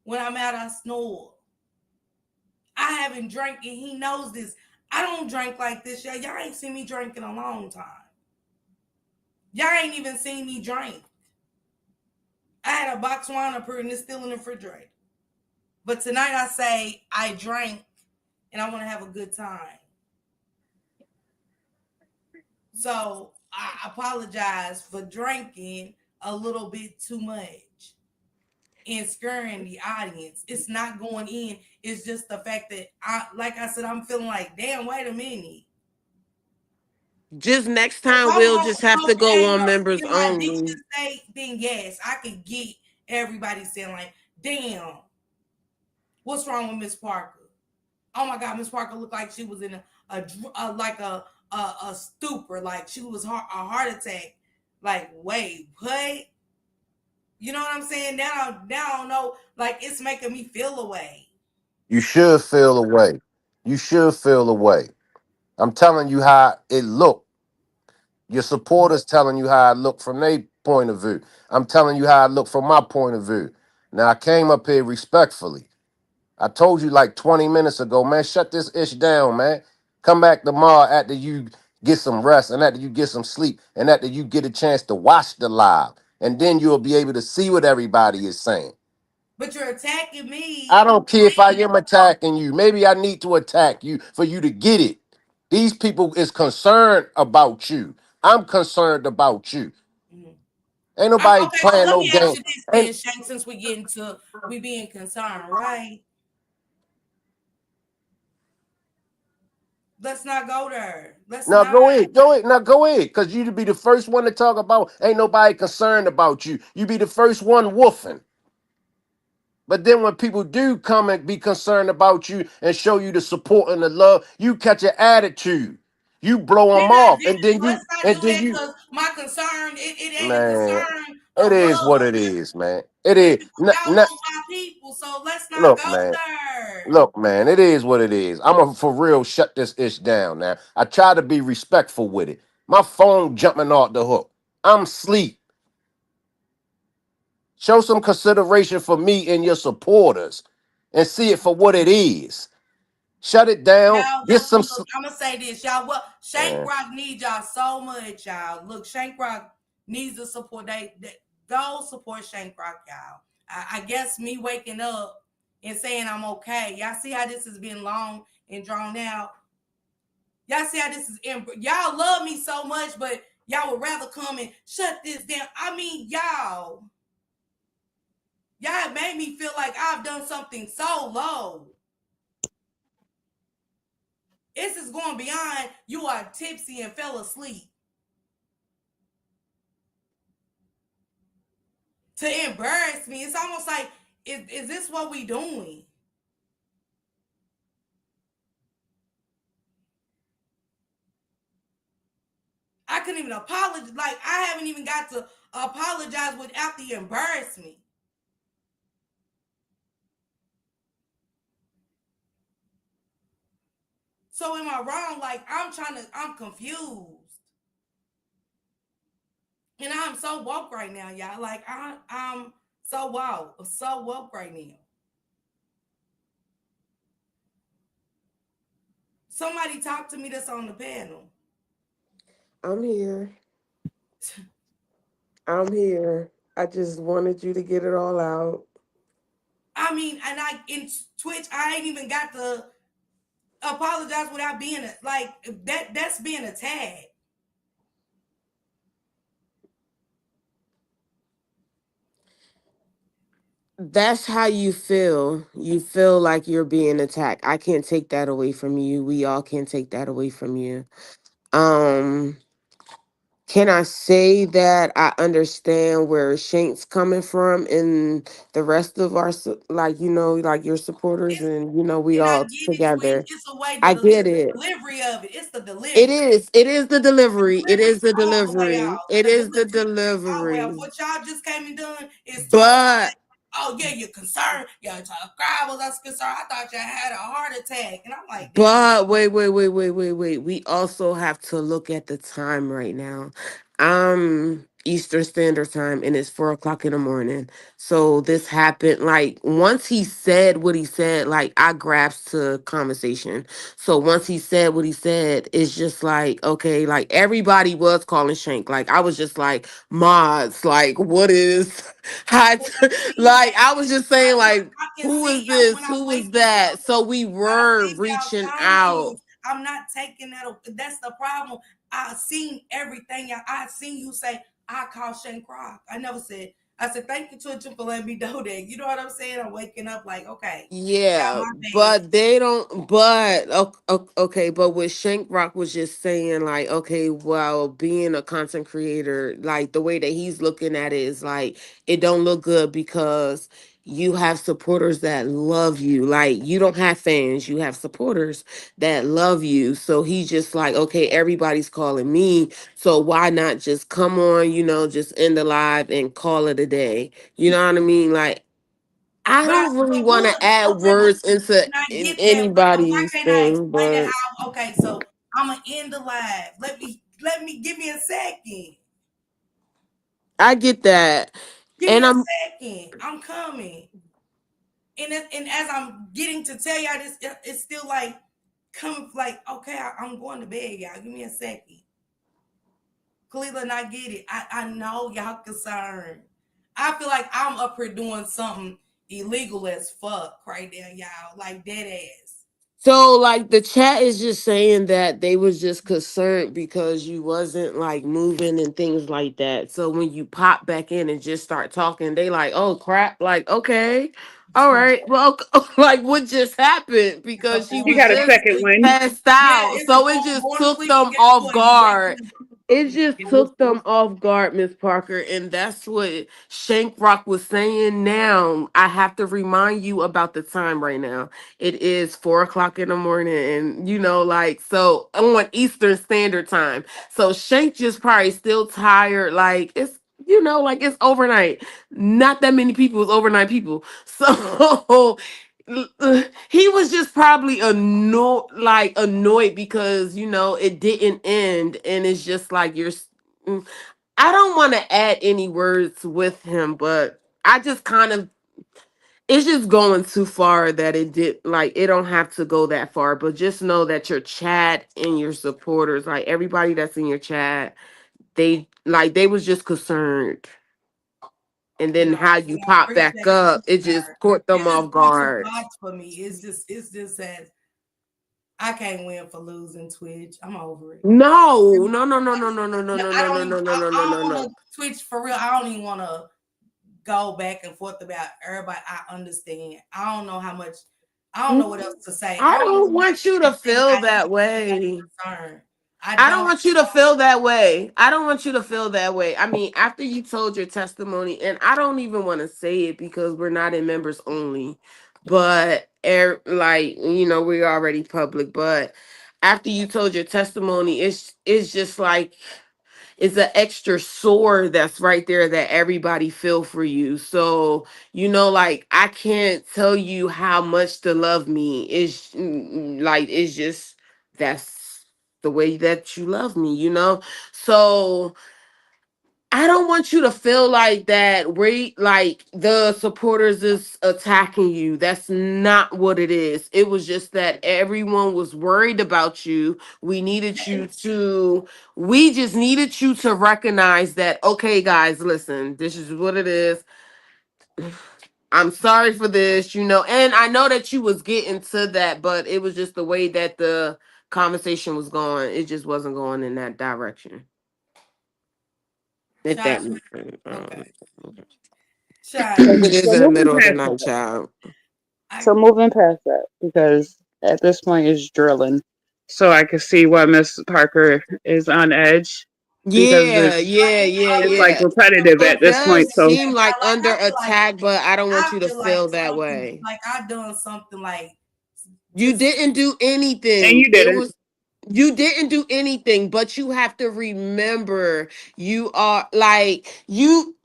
[SPEAKER 1] When I'm out, I snore. I haven't drank, and he knows this. I don't drink like this, y'all. Y'all ain't seen me drink in a long time. Y'all ain't even seen me drink. I had a box of wine up here, and it's still in the refrigerator. But tonight I say I drank, and I want to have a good time. So I apologize for drinking a little bit too much and scaring the audience. It's not going in. It's just the fact that like I said, I'm feeling like, damn, wait a minute.
[SPEAKER 4] Just next
[SPEAKER 1] If
[SPEAKER 4] time
[SPEAKER 1] I'm
[SPEAKER 4] we'll
[SPEAKER 1] on
[SPEAKER 4] just have to go
[SPEAKER 1] cocaine
[SPEAKER 4] on
[SPEAKER 1] or
[SPEAKER 4] members
[SPEAKER 1] in my
[SPEAKER 4] only.
[SPEAKER 1] addiction state, then yes, I could get everybody saying like, damn, what's wrong with Miss Parker? Oh my God, Miss Parker looked like she was in a stupor, like she was a heart attack. Like, wait, what? You know what I'm saying? Now I don't know. Like, it's making me feel away.
[SPEAKER 9] You should feel away. You should feel away. I'm telling you how it looked. Your supporters telling you how I look from their point of view. I'm telling you how I look from my point of view. Now I came up here respectfully. I told you like 20 minutes ago, man, shut this ish down, man. Come back tomorrow after you get some rest and after you get some sleep and after you get a chance to watch the live. And then you'll be able to see what everybody is saying.
[SPEAKER 1] But you're attacking me.
[SPEAKER 9] I don't care if I am attacking you. Maybe I need to attack you for you to get it. These people is concerned about you. I'm concerned about you.
[SPEAKER 1] Mhm.
[SPEAKER 9] Ain't nobody
[SPEAKER 1] Okay, so
[SPEAKER 9] playing
[SPEAKER 1] let
[SPEAKER 9] no
[SPEAKER 1] me ask
[SPEAKER 9] game.
[SPEAKER 1] you this
[SPEAKER 9] Ain't
[SPEAKER 1] then, Shank, since we get into we being concerned, right? Let's not go there. Let's
[SPEAKER 9] now
[SPEAKER 1] not.
[SPEAKER 9] go ahead, go ahead, now go ahead, cause you to be the first one to talk about. Ain't nobody concerned about you. You be the first one woofing. But then when people do come and be concerned about you and show you the support and the love, you catch an attitude. You blow
[SPEAKER 1] Then
[SPEAKER 9] them
[SPEAKER 1] I
[SPEAKER 9] off,
[SPEAKER 1] did. Let's not do that because my concern, it ain't a
[SPEAKER 9] man.
[SPEAKER 1] concern
[SPEAKER 9] It
[SPEAKER 1] of
[SPEAKER 9] is what
[SPEAKER 1] love.
[SPEAKER 9] it is, man. It
[SPEAKER 1] It's
[SPEAKER 9] is.
[SPEAKER 1] because y'all want my people. So let's not
[SPEAKER 9] Look,
[SPEAKER 1] go
[SPEAKER 9] man.
[SPEAKER 1] there.
[SPEAKER 9] Look, man. It is what it is. I'm gonna for real shut this ish down now. I try to be respectful with it. My phone jumping off the hook. I'm sleep. Show some consideration for me and your supporters, and see it for what it is. Shut it down.
[SPEAKER 1] Y'all,
[SPEAKER 9] Get some.
[SPEAKER 1] look, I'm gonna say this, y'all. What Shank
[SPEAKER 9] Man,
[SPEAKER 1] Rock needs y'all so much, y'all. Look, Shank Rock needs the support. They go support Shank Rock, y'all. I guess me waking up and saying I'm okay. Y'all see how this has been long and drawn out. Y'all see how this is. Y'all love me so much, but y'all would rather come and shut this down. I mean, y'all have made me feel like I've done something so low. This is going beyond you are tipsy and fell asleep. To embarrass me. It's almost like, is this what we doing? I couldn't even apologize. Like, I haven't even got to apologize without the embarrassment. So am I wrong? Like, I'm confused. And I'm so woke right now, y'all. Like, I'm so woke. So woke right now. Somebody talk to me that's on the panel.
[SPEAKER 4] I'm here. I'm here. I just wanted you to get it all out.
[SPEAKER 1] I mean, and in Twitch, I ain't even got to apologize without being like that's being attacked.
[SPEAKER 4] That's how you feel. You feel like you're being attacked. I can't take that away from you. We all can't take that away from you. Um can I say that I understand where Shank's coming from and the rest of our like like your supporters and we
[SPEAKER 1] And I
[SPEAKER 4] all
[SPEAKER 1] get it, twin.
[SPEAKER 4] together.
[SPEAKER 1] It's a way
[SPEAKER 4] I
[SPEAKER 1] that it's
[SPEAKER 4] get
[SPEAKER 1] the
[SPEAKER 4] it.
[SPEAKER 1] delivery of it. It's the
[SPEAKER 4] It
[SPEAKER 1] delivery.
[SPEAKER 4] is. It is the
[SPEAKER 1] The
[SPEAKER 4] delivery. It
[SPEAKER 1] delivery
[SPEAKER 4] is
[SPEAKER 1] is
[SPEAKER 4] the
[SPEAKER 1] all the way
[SPEAKER 4] delivery.
[SPEAKER 1] off.
[SPEAKER 4] It
[SPEAKER 1] The
[SPEAKER 4] is the
[SPEAKER 1] delivery is all the way off.
[SPEAKER 4] delivery.
[SPEAKER 1] What y'all just came and done is talk all
[SPEAKER 4] But
[SPEAKER 1] that. Oh yeah, you're concerned. Yeah, God was us concerned. I thought you had a heart attack, and I'm like, damn.
[SPEAKER 4] But wait. We also have to look at the time right now. Eastern Standard Time and it's 4 o'clock in the morning. So this happened like once he said what he said, like I grasped to conversation. So once he said what he said, it's just like, okay, like everybody was calling Shank. Like I was just like, mods, like what is high
[SPEAKER 1] But the thing
[SPEAKER 4] like
[SPEAKER 1] is,
[SPEAKER 4] I was just saying like
[SPEAKER 1] I can
[SPEAKER 4] who
[SPEAKER 1] see
[SPEAKER 4] is
[SPEAKER 1] y'all when
[SPEAKER 4] this?
[SPEAKER 1] I'm
[SPEAKER 4] Who is
[SPEAKER 1] waking
[SPEAKER 4] that?
[SPEAKER 1] up.
[SPEAKER 4] So we
[SPEAKER 1] I
[SPEAKER 4] were
[SPEAKER 1] see
[SPEAKER 4] reaching
[SPEAKER 1] y'all
[SPEAKER 4] out.
[SPEAKER 1] comments. I'm not taking that. That's the problem. I seen everything. I seen you say, I call Shane Croc. I never said, I said, thank you, Twitch, for letting me know that. You know what I'm saying? I'm waking up like, okay, y'all,
[SPEAKER 4] Yeah,
[SPEAKER 1] my bad.
[SPEAKER 4] but they don't. But okay, but what Shank Rock was just saying, like, okay, well, being a content creator, like the way that he's looking at it is like it don't look good because you have supporters that love you. Like you don't have fans, you have supporters that love you. So he's just like, okay, everybody's calling me, so why not just come on, just end the live and call it a day. You know what I mean? Like I don't really
[SPEAKER 1] But
[SPEAKER 4] want
[SPEAKER 1] look,
[SPEAKER 4] to add
[SPEAKER 1] okay, but
[SPEAKER 4] words into
[SPEAKER 1] and I get that, but why
[SPEAKER 4] anybody's
[SPEAKER 1] can't I
[SPEAKER 4] thing,
[SPEAKER 1] explain it
[SPEAKER 4] but
[SPEAKER 1] how? Okay, so I'm gonna end the live. Let me give me a second.
[SPEAKER 4] I get that.
[SPEAKER 1] Give me
[SPEAKER 4] And
[SPEAKER 1] a
[SPEAKER 4] I'm
[SPEAKER 1] second. I'm coming. And as I'm getting to tell y'all this, it's still like come like okay, I'm going to bed, y'all. Give me a second. Cleveland, I get it. I know y'all concerned. I feel like I'm up here doing something illegal as fuck right there, y'all. Like dead ass.
[SPEAKER 4] so like the chat is just saying that they was just concerned because you wasn't like moving and things like that. So when you pop back in and just start talking, they like, oh crap, like okay. All right. Well, like what just happened
[SPEAKER 1] It's a
[SPEAKER 4] because she
[SPEAKER 8] You
[SPEAKER 4] was
[SPEAKER 8] got a
[SPEAKER 1] going to
[SPEAKER 4] just
[SPEAKER 8] second
[SPEAKER 1] sleep.
[SPEAKER 8] one.
[SPEAKER 4] passed
[SPEAKER 1] Yeah,
[SPEAKER 4] out.
[SPEAKER 1] it's a
[SPEAKER 4] So it just
[SPEAKER 1] going to
[SPEAKER 4] took
[SPEAKER 1] sleep. And
[SPEAKER 4] them
[SPEAKER 1] guess
[SPEAKER 4] off
[SPEAKER 1] what? You
[SPEAKER 4] guard.
[SPEAKER 1] waking up.
[SPEAKER 4] It just took them off guard, Miss Parker, and that's what Shank Rock was saying. Now I have to remind you about the time right now. It is 4 o'clock in the morning, and like so on Eastern Standard Time. So Shank just probably still tired. Like it's like it's overnight. Not that many people is overnight people. So he was just probably annoyed because it didn't end and it's just like mm, I don't want to add any words with him, but I just kind of it's just going too far that it did like it don't have to go that far, but just know that your chat and your supporters, like everybody that's in your chat, they was just concerned, and then
[SPEAKER 1] No,
[SPEAKER 4] how
[SPEAKER 1] and
[SPEAKER 4] you
[SPEAKER 1] I
[SPEAKER 4] pop back
[SPEAKER 1] appreciate
[SPEAKER 4] up,
[SPEAKER 1] you,
[SPEAKER 4] it just
[SPEAKER 1] sir.
[SPEAKER 4] caught them
[SPEAKER 1] It just
[SPEAKER 4] off
[SPEAKER 1] put too
[SPEAKER 4] guard.
[SPEAKER 1] much for me. It's just as I can't win for losing Twitch. I'm over it.
[SPEAKER 4] No, no, no, no, no, no, no, no,
[SPEAKER 1] No,
[SPEAKER 4] no,
[SPEAKER 1] I
[SPEAKER 4] no,
[SPEAKER 1] don't
[SPEAKER 4] no,
[SPEAKER 1] even.
[SPEAKER 4] no, no, no, no,
[SPEAKER 1] I
[SPEAKER 4] no,
[SPEAKER 1] don't want
[SPEAKER 4] no.
[SPEAKER 1] to Twitch for real. I don't even want to go back and forth about everybody. I understand. I don't know how much. I don't know what else to say.
[SPEAKER 4] I
[SPEAKER 1] Everybody
[SPEAKER 4] don't want you to
[SPEAKER 1] think
[SPEAKER 4] feel
[SPEAKER 1] I
[SPEAKER 4] that
[SPEAKER 1] got
[SPEAKER 4] way.
[SPEAKER 1] concerned. I
[SPEAKER 4] I don't
[SPEAKER 1] don't.
[SPEAKER 4] want you to feel that way. I don't want you to feel that way. I mean, after you told your testimony, and I don't even want to say it because we're not in members only, but like we're already public. But after you told your testimony, it's just like it's an extra sore that's right there that everybody feel for you. So, like I can't tell you how much to love me. Like it's just that's the way that you love me. So I don't want you to feel like that like the supporters is attacking you. That's not what it is. It was just that everyone was worried about you. We just needed you to recognize that, okay, guys, listen, this is what it is. I'm sorry for this, and I know that you was getting to that, but it was just the way that the conversation was going. It just wasn't going in that direction. If
[SPEAKER 1] Shy.
[SPEAKER 4] that makes sense.
[SPEAKER 1] Okay.
[SPEAKER 8] So,
[SPEAKER 1] Shy.
[SPEAKER 4] Because it is
[SPEAKER 8] so
[SPEAKER 4] in the
[SPEAKER 8] moving
[SPEAKER 4] middle of the
[SPEAKER 8] past
[SPEAKER 4] night,
[SPEAKER 8] that.
[SPEAKER 4] child.
[SPEAKER 1] I
[SPEAKER 8] So moving past that because at this point it's drilling. So I can see why Miss Parker is on edge. because
[SPEAKER 4] Yeah, yeah, yeah,
[SPEAKER 8] it's like
[SPEAKER 4] yeah.
[SPEAKER 8] repetitive at
[SPEAKER 4] It
[SPEAKER 8] this point.
[SPEAKER 4] does
[SPEAKER 8] So
[SPEAKER 4] seem like
[SPEAKER 1] Like
[SPEAKER 4] under
[SPEAKER 1] I feel like
[SPEAKER 4] attack, but I don't want
[SPEAKER 1] I
[SPEAKER 4] you to
[SPEAKER 1] feel like
[SPEAKER 4] feel that
[SPEAKER 1] something
[SPEAKER 4] way.
[SPEAKER 1] like I done something like
[SPEAKER 4] You
[SPEAKER 1] just
[SPEAKER 4] didn't do
[SPEAKER 8] and
[SPEAKER 4] anything.
[SPEAKER 8] you
[SPEAKER 4] It
[SPEAKER 8] didn't.
[SPEAKER 4] was you didn't do anything, but you have to remember you are like you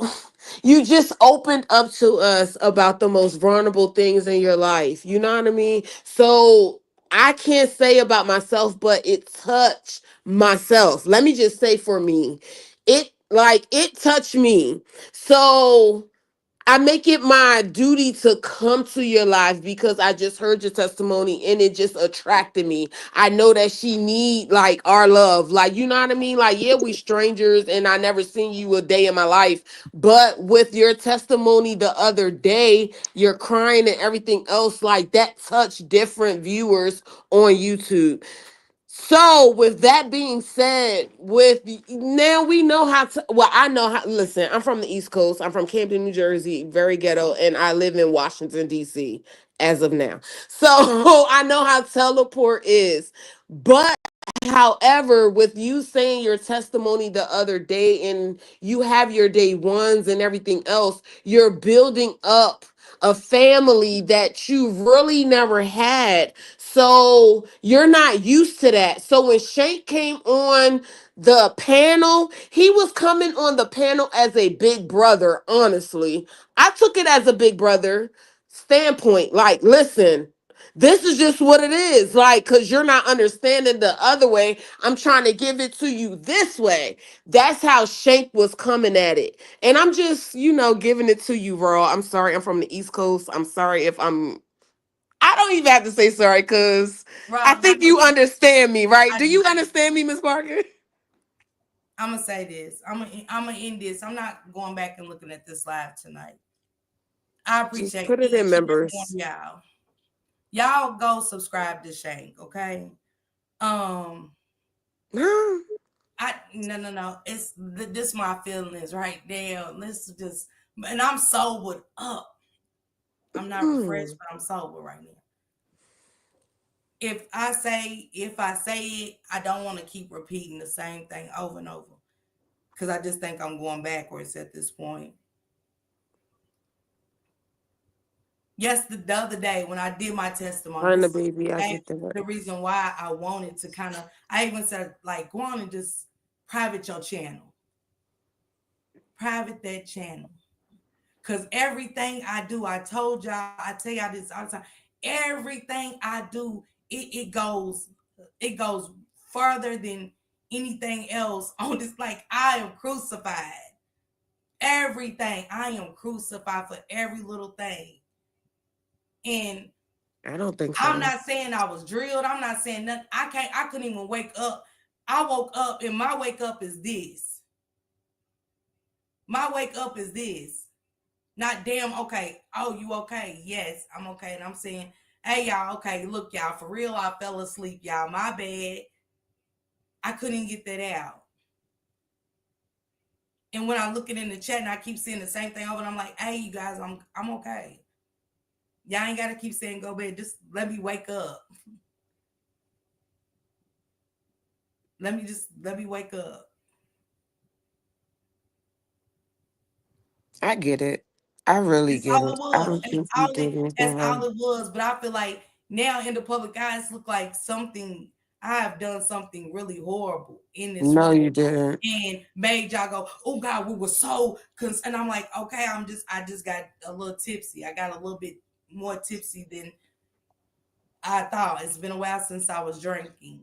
[SPEAKER 4] just opened up to us about the most vulnerable things in your life. You know what I mean? So I can't say about myself, but it touched myself. Let me just say for me, it touched me. So I make it my duty to come to your life because I just heard your testimony and it just attracted me. I know that she need like our love. Like, you know what I mean? Like, yeah, we strangers and I never seen you a day in my life. But with your testimony the other day, you're crying and everything else, like that touched different viewers on YouTube. So, with that being said, with now we know how to. Well, I know how. Listen, I'm from the East Coast. I'm from Camden, New Jersey, very ghetto, and I live in Washington D.C. as of now. So I know how teleport is. But however, with you saying your testimony the other day, and you have your day ones and everything else, you're building up a family that you really never had, so you're not used to that. So when Shank came on the panel, he was coming on the panel as a big brother, honestly. I took it as a big brother standpoint. Like, listen, this is just what it is. Like, because you're not understanding the other way. I'm trying to give it to you this way. That's how Shank was coming at it. And I'm just, giving it to you, raw. I'm sorry. I'm from the East Coast. I'm sorry if I don't even have to say sorry because I
[SPEAKER 1] Rob,
[SPEAKER 4] think you understand me, right? Do you understand me, Miss Parker?
[SPEAKER 1] I'm gonna say this. I'm gonna end this. I'm not going back and looking at this live tonight. I
[SPEAKER 4] Just
[SPEAKER 1] appreciate
[SPEAKER 4] put it in
[SPEAKER 1] each and every one
[SPEAKER 4] members.
[SPEAKER 1] of y'all. Y'all go subscribe to Shank, okay? Um, no. It's this my feelings right there. Let's just and I'm sobered up. I'm not refreshed, but I'm sober right now. If I say it, I don't want to keep repeating the same thing over and over because I just think I'm going backwards at this point. Yes, the other day when I did my testimony,
[SPEAKER 4] Find the
[SPEAKER 1] this is
[SPEAKER 4] baby. I
[SPEAKER 1] okay,
[SPEAKER 4] get that.
[SPEAKER 1] the reason why I wanted to kind of, I even said, like, go on and just private your channel. Private that channel. Because everything I do, I told y'all, I tell y'all this all the time, everything I do, it goes further than anything else on this. Like, I am crucified. Everything. I am crucified for every little thing. And
[SPEAKER 4] I don't think
[SPEAKER 1] I'm
[SPEAKER 4] so.
[SPEAKER 1] not saying I was drilled. I'm not saying nothing. I couldn't even wake up. I woke up and my wake up is this. My wake up is this. Not damn, okay. Oh, you okay? Yes, I'm okay. And I'm saying, hey, y'all, okay, look, y'all, for real, I fell asleep, y'all. My bad. I couldn't get that out. And when I look it in the chat and I keep seeing the same thing over, and I'm like, hey, you guys, I'm okay. Y'all ain't gotta keep saying go bed. Just let me wake up. Let me wake up.
[SPEAKER 4] I get it. I really
[SPEAKER 1] That's
[SPEAKER 4] get
[SPEAKER 1] all
[SPEAKER 4] it.
[SPEAKER 1] it
[SPEAKER 4] I
[SPEAKER 1] was.
[SPEAKER 4] don't think you did
[SPEAKER 1] That's
[SPEAKER 4] anything
[SPEAKER 1] all
[SPEAKER 4] wrong.
[SPEAKER 1] it was. But I feel like now in the public eyes look like something I have done something really horrible in this
[SPEAKER 4] No,
[SPEAKER 1] room
[SPEAKER 4] you didn't.
[SPEAKER 1] and made y'all go, oh God, we were so and I'm like, okay, I just got a little tipsy. I got a little bit more tipsy than I thought. It's been a while since I was drinking.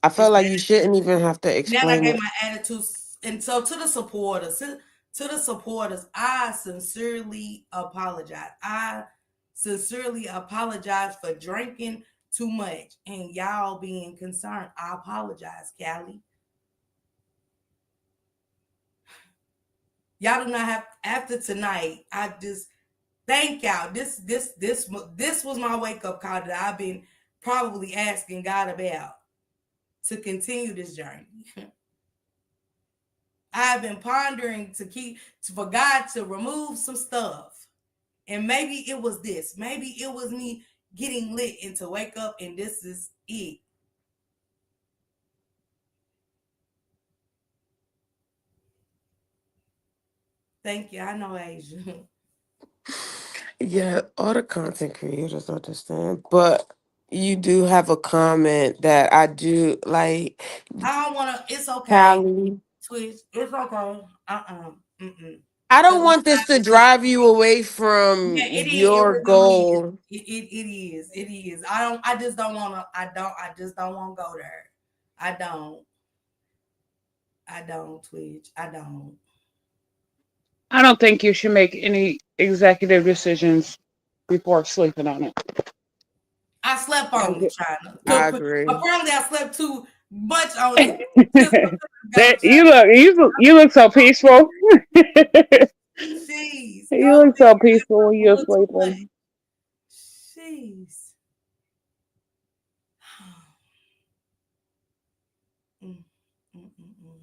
[SPEAKER 4] I felt
[SPEAKER 1] It's
[SPEAKER 4] like you shouldn't even have to
[SPEAKER 1] Now I
[SPEAKER 4] explain
[SPEAKER 1] gave
[SPEAKER 4] it.
[SPEAKER 1] my attitude, and so to the supporters, I sincerely apologize. I sincerely apologize for drinking too much and y'all being concerned. I apologize, Callie. Y'all do not have after tonight. I just thank y'all. This was my wake up call that I've been probably asking God about to continue this journey. I've been pondering for God to remove some stuff. And maybe it was this. Maybe it was me getting lit and to wake up and this is it. Thank you. I know Asia.
[SPEAKER 4] Yeah, all the content creators understand, but you do have a comment that I do like.
[SPEAKER 1] I don't want to. It's okay.
[SPEAKER 4] Callie,
[SPEAKER 1] Twitch. It's okay. Mm-mm.
[SPEAKER 4] I don't
[SPEAKER 1] Because
[SPEAKER 4] want this to drive you away from
[SPEAKER 1] yeah, it is. It
[SPEAKER 4] your
[SPEAKER 1] really is.
[SPEAKER 4] goal.
[SPEAKER 1] It is. It is. I don't. I just don't want to. I just don't want to go there. I don't. I don't. Twitch. I don't.
[SPEAKER 2] I don't think you should make any executive decisions before sleeping on it.
[SPEAKER 1] I slept on it, China.
[SPEAKER 4] I agree.
[SPEAKER 1] Apparently, I slept too much on it. Just because
[SPEAKER 2] That
[SPEAKER 1] of China.
[SPEAKER 2] you look so peaceful.
[SPEAKER 1] Jeez.
[SPEAKER 2] You
[SPEAKER 1] Y'all
[SPEAKER 2] look
[SPEAKER 1] think
[SPEAKER 2] so
[SPEAKER 1] I slept
[SPEAKER 2] peaceful when
[SPEAKER 1] a
[SPEAKER 2] you're
[SPEAKER 1] little too much.
[SPEAKER 2] sleeping.
[SPEAKER 1] Jeez. Mm, mm, mm, mm.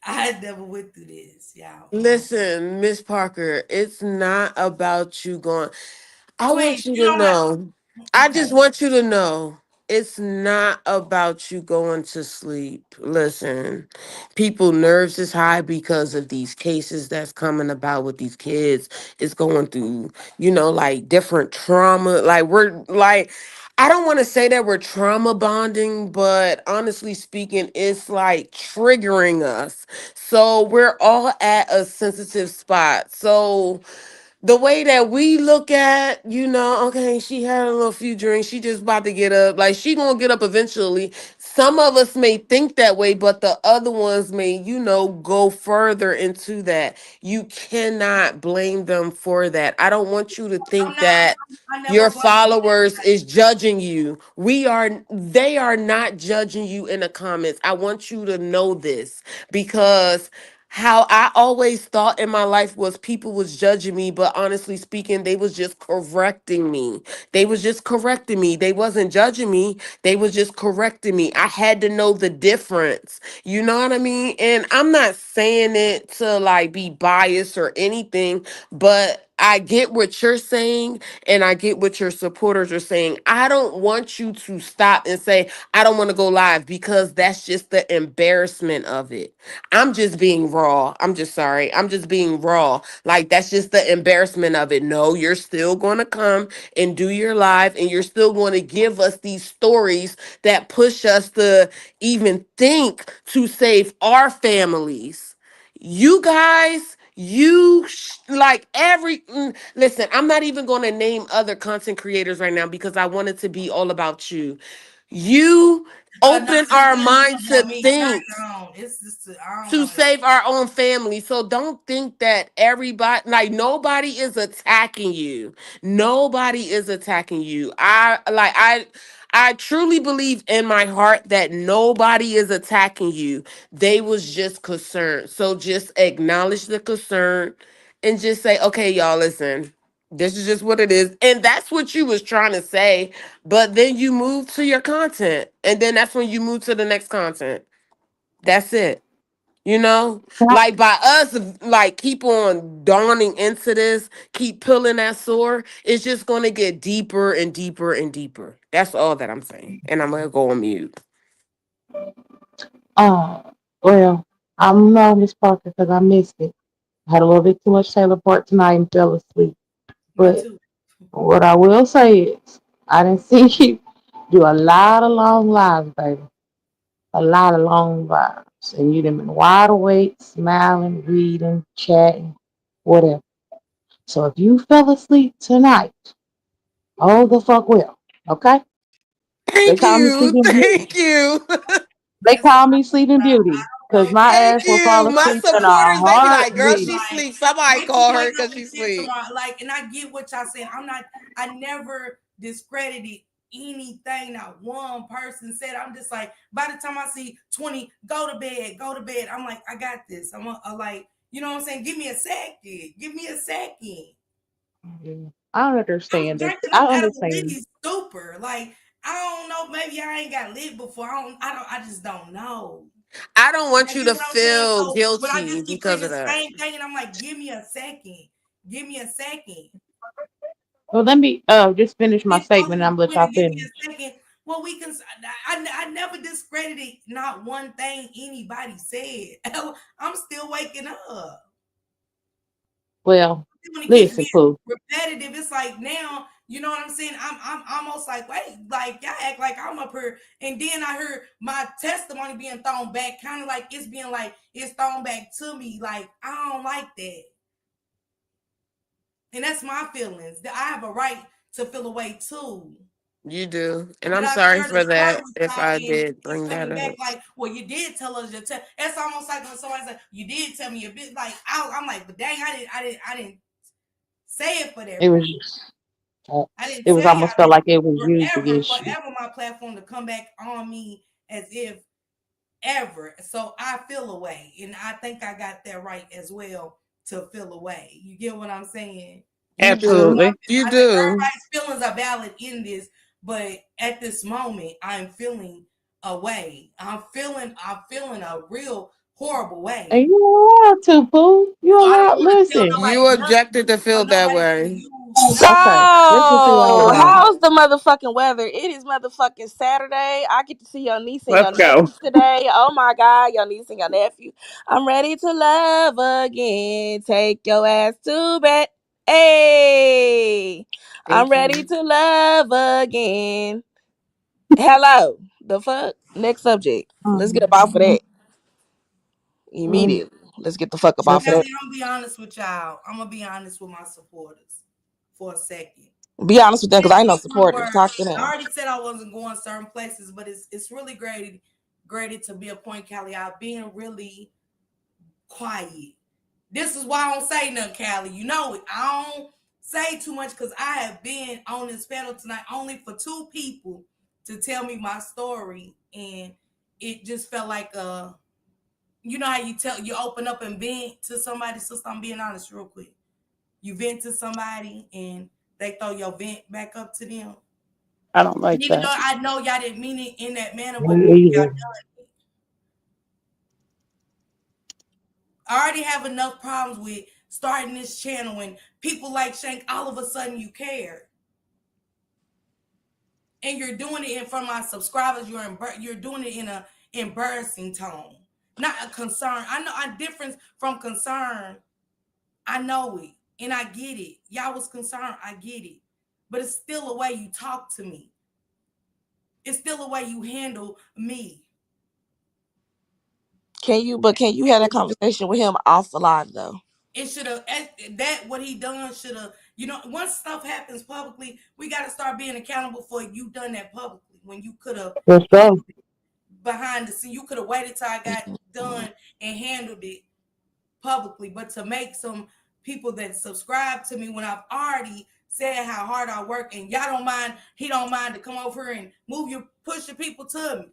[SPEAKER 1] I had never went through this, y'all.
[SPEAKER 4] Listen, Miss Parker, it's not about you going. I want
[SPEAKER 1] Twitch,
[SPEAKER 4] you
[SPEAKER 1] you
[SPEAKER 4] to
[SPEAKER 1] don't have.
[SPEAKER 4] know. I
[SPEAKER 1] Okay.
[SPEAKER 4] just want you to know. It's not about you going to sleep. Listen, people nerves is high because of these cases that's coming about with these kids. It's going through, like different trauma. Like we're like I don't want to say that we're trauma bonding, but honestly speaking, it's like triggering us. So we're all at a sensitive spot. So the way that we look at, okay, she had a little few drinks, she just about to get up. Like she gonna get up eventually. Some of us may think that way, but the other ones may, go further into that. You cannot blame them for that. I don't want you to
[SPEAKER 1] I'm
[SPEAKER 4] think
[SPEAKER 1] not.
[SPEAKER 4] that
[SPEAKER 1] I never
[SPEAKER 4] your
[SPEAKER 1] blamed them.
[SPEAKER 4] followers is judging you. They are not judging you in the comments. I want you to know this because how I always thought in my life was people was judging me, but honestly speaking, they was just correcting me. They was just correcting me. They wasn't judging me. They was just correcting me. I had to know the difference. You know what I mean? And I'm not saying it to like be biased or anything, but I get what you're saying and I get what your supporters are saying. I don't want you to stop and say, I don't want to go live because that's just the embarrassment of it. I'm just being raw. I'm just sorry. I'm just being raw. Like that's just the embarrassment of it. No, you're still going to come and do your live and you're still going to give us these stories that push us to even think to save our families. You guys, like listen, I'm not even going to name other content creators right now because I want it to be all about you. You
[SPEAKER 1] No,
[SPEAKER 4] open
[SPEAKER 1] it's
[SPEAKER 4] our
[SPEAKER 1] gonna be
[SPEAKER 4] mind to
[SPEAKER 1] about me. Not
[SPEAKER 4] think
[SPEAKER 1] your own. It's just. I don't
[SPEAKER 4] to
[SPEAKER 1] want to.
[SPEAKER 4] save our own family. So don't think that everybody, like nobody is attacking you. Nobody is attacking you. I truly believe in my heart that nobody is attacking you. They was just concerned. So just acknowledge the concern and just say, okay, y'all, listen. This is just what it is. And that's what you was trying to say. But then you move to your content. And then that's when you move to the next content. That's it. Like by us, like keep on dawning into this, keep pulling that sore, it's just going to get deeper and deeper and deeper. That's all that I'm saying. And I'm going to go on mute.
[SPEAKER 2] Uh, well, I'm not Miss Parker because I missed it. I had a little bit too much Taylor Park tonight and fell asleep.
[SPEAKER 1] Me
[SPEAKER 2] But
[SPEAKER 1] too.
[SPEAKER 2] what I will say is, I didn't see you do a lot of long lives, baby. A lot of long lives. And you done been wide awake, smiling, reading, chatting, whatever. So if you fell asleep tonight, oh the fuck well. Okay? They
[SPEAKER 4] Thank
[SPEAKER 2] call me
[SPEAKER 4] you.
[SPEAKER 2] Sleeping Beauty.
[SPEAKER 4] Thank you.
[SPEAKER 2] They call me Sleeping Beauty. Because
[SPEAKER 1] Wake
[SPEAKER 2] my
[SPEAKER 1] up.
[SPEAKER 4] Thank
[SPEAKER 2] ass will fall
[SPEAKER 4] you. My
[SPEAKER 2] asleep in a
[SPEAKER 4] supporters, they be like, girl,
[SPEAKER 2] heartbeat.
[SPEAKER 4] she
[SPEAKER 1] Like,
[SPEAKER 4] sleeps. Somebody
[SPEAKER 1] we can
[SPEAKER 4] call
[SPEAKER 1] wake
[SPEAKER 4] her
[SPEAKER 1] up
[SPEAKER 4] because
[SPEAKER 1] and
[SPEAKER 4] she
[SPEAKER 1] shit
[SPEAKER 4] sleep.
[SPEAKER 1] tomorrow. Like, and I get what y'all saying. I never discredited anything that one person said. I'm just like, by the time I see 20, go to bed, go to bed. I'm like, I got this. Like, you know what I'm saying? Give me a second. Give me a second.
[SPEAKER 2] I
[SPEAKER 1] I'm
[SPEAKER 2] understand it.
[SPEAKER 1] drinking
[SPEAKER 2] I
[SPEAKER 1] up out of a
[SPEAKER 2] understand.
[SPEAKER 1] Liddy stupor. Like, I don't know. Maybe I ain't got lit before. I just don't know.
[SPEAKER 4] I don't want
[SPEAKER 1] You
[SPEAKER 4] you
[SPEAKER 1] get
[SPEAKER 4] to
[SPEAKER 1] what I'm saying?
[SPEAKER 4] feel
[SPEAKER 1] So when I
[SPEAKER 4] guilty
[SPEAKER 1] just keep
[SPEAKER 4] because
[SPEAKER 1] saying
[SPEAKER 4] of
[SPEAKER 1] the
[SPEAKER 4] that.
[SPEAKER 1] same thing, and I'm like, give me a second. Give me a second.
[SPEAKER 2] Well, let me just finish my
[SPEAKER 1] Then
[SPEAKER 2] statement and
[SPEAKER 1] oh,
[SPEAKER 2] I'm gonna let
[SPEAKER 1] wait,
[SPEAKER 2] y'all
[SPEAKER 1] give me
[SPEAKER 2] finish.
[SPEAKER 1] a second. Well, we can. I never discredited not one thing anybody said. I'm still waking up.
[SPEAKER 2] Well,
[SPEAKER 1] When it keeps
[SPEAKER 2] listen,
[SPEAKER 1] being
[SPEAKER 2] Pooh.
[SPEAKER 1] repetitive, it's like now, you know what I'm saying? I'm almost like, wait, like y'all act like I'm up here, and then I heard my testimony being thrown back, kind of like it's being like it's thrown back to me. Like I don't like that, and that's my feelings. That I have a right to feel away too.
[SPEAKER 4] You do. And
[SPEAKER 1] But
[SPEAKER 4] I'm
[SPEAKER 1] I
[SPEAKER 4] sorry
[SPEAKER 1] share the
[SPEAKER 4] for
[SPEAKER 1] story
[SPEAKER 4] that
[SPEAKER 1] with
[SPEAKER 4] if
[SPEAKER 1] y'all,
[SPEAKER 4] I
[SPEAKER 1] and
[SPEAKER 4] did
[SPEAKER 1] it's
[SPEAKER 4] bring that
[SPEAKER 1] coming back
[SPEAKER 4] up.
[SPEAKER 1] like, well, you did tell us your test. It's almost like when somebody said, you did tell me a bit. Like I'm like, but dang, I didn't say it for that
[SPEAKER 2] It was
[SPEAKER 1] reason.
[SPEAKER 2] just,
[SPEAKER 1] I didn't
[SPEAKER 2] it was
[SPEAKER 1] tell y'all
[SPEAKER 2] almost felt
[SPEAKER 1] that
[SPEAKER 2] like it was used against you.
[SPEAKER 1] forever my platform to come back on me as if ever. So I feel away, and I think I got that right as well to feel away. You get what I'm saying?
[SPEAKER 4] You do.
[SPEAKER 2] Absolutely.
[SPEAKER 4] You
[SPEAKER 1] I think
[SPEAKER 4] do.
[SPEAKER 1] everybody's feelings are valid in this, but at this moment, I'm feeling away. I'm feeling a real horrible
[SPEAKER 2] And
[SPEAKER 1] way.
[SPEAKER 2] you allowed to, Pooh. You
[SPEAKER 1] So I don't
[SPEAKER 2] allowed,
[SPEAKER 1] want to tell
[SPEAKER 2] listen.
[SPEAKER 1] nobody
[SPEAKER 4] You
[SPEAKER 1] nothing.
[SPEAKER 4] objected to
[SPEAKER 1] So
[SPEAKER 4] feel that
[SPEAKER 1] nobody can
[SPEAKER 4] way.
[SPEAKER 1] use
[SPEAKER 2] Okay,
[SPEAKER 1] nothing.
[SPEAKER 2] this is who I
[SPEAKER 8] So,
[SPEAKER 2] am.
[SPEAKER 8] how's the motherfucking weather? It is motherfucking Saturday. I get to see your niece and your
[SPEAKER 2] Let's go.
[SPEAKER 8] nephew today. Oh my God, your niece and your nephew. I'm ready to love again. Take your ass to bed. Hey, I'm
[SPEAKER 4] Thank
[SPEAKER 8] ready
[SPEAKER 4] you.
[SPEAKER 8] to love again. Hello. The fuck? Next subject. Let's get up off of that immediately. Let's get the fuck up off of
[SPEAKER 1] Kelly,
[SPEAKER 8] that.
[SPEAKER 1] I'm gonna be honest with y'all. I'm gonna be honest with my supporters for a second.
[SPEAKER 8] Be honest with them because
[SPEAKER 1] Been
[SPEAKER 8] I ain't
[SPEAKER 1] to
[SPEAKER 8] no
[SPEAKER 1] the point
[SPEAKER 8] supporter.
[SPEAKER 1] where
[SPEAKER 8] Talk to
[SPEAKER 1] I
[SPEAKER 8] them.
[SPEAKER 1] already said I wasn't going certain places, but it's really graded to be a point, Callie. I've been really quiet. This is why I don't say nothing, Callie. You know it. I don't say too much because I have been on this panel tonight only for two people to tell me my story, and it just felt like you know how you open up and vent to somebody. Sister, I'm being honest, real quick. You vent to somebody and they throw your vent back up to them.
[SPEAKER 2] I don't
[SPEAKER 1] And
[SPEAKER 2] like
[SPEAKER 1] even though
[SPEAKER 2] that.
[SPEAKER 1] I know y'all didn't mean it in that manner, but
[SPEAKER 2] Me
[SPEAKER 1] y'all
[SPEAKER 2] either.
[SPEAKER 1] done it. I already have enough problems with starting this channel when people like Shank all of a sudden you care. And you're doing it in front of my subscribers. You're doing it in a embarrassing tone, not a concern. I know a difference from concern. I know it and I get it. Y'all was concerned. I get it, but it's still a way you talk to me. It's still a way you handle me.
[SPEAKER 8] Can you have that conversation with him off the live though?
[SPEAKER 1] It should have that what he done should have. You know, once stuff happens publicly, we got to start being accountable for you done that publicly when you could have
[SPEAKER 2] Let's go.
[SPEAKER 1] handled it behind the scene. You could have waited till I got done and handled it publicly. But to make some people that subscribe to me when I've already said how hard I work and y'all don't mind, he don't mind to come over here and push your people to me.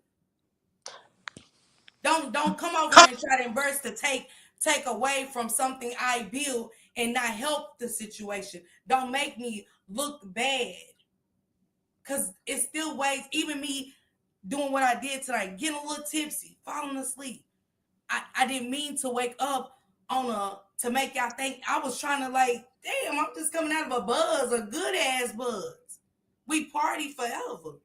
[SPEAKER 1] Don't come over here and try to embarrass to take away from something I build and not help the situation. Don't make me look bad. Cause it's still ways, even me doing what I did tonight, getting a little tipsy, falling asleep. I didn't mean to wake up to make y'all think I was trying to like, damn, I'm just coming out of a buzz, a good ass buzz. We party forever.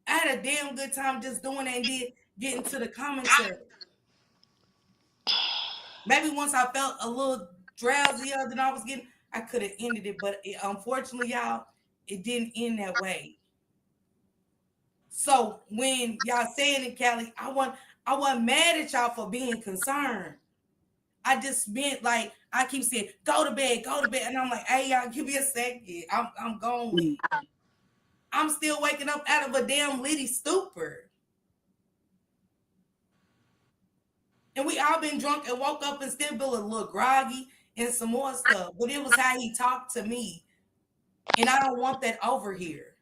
[SPEAKER 1] I had a damn good time just doing it and then getting to the commentary. Maybe once I felt a little drowsier than I was getting, I could have ended it. But unfortunately, y'all, it didn't end that way. So when y'all saying it, Callie, I wasn't mad at y'all for being concerned. I just meant like I keep saying, go to bed, and I'm like, hey y'all, give me a second. I'm going. I'm still waking up out of a damn litty stupor. And we all been drunk and woke up and still been a little groggy and some more stuff. But it was how he talked to me. And I don't want that over here.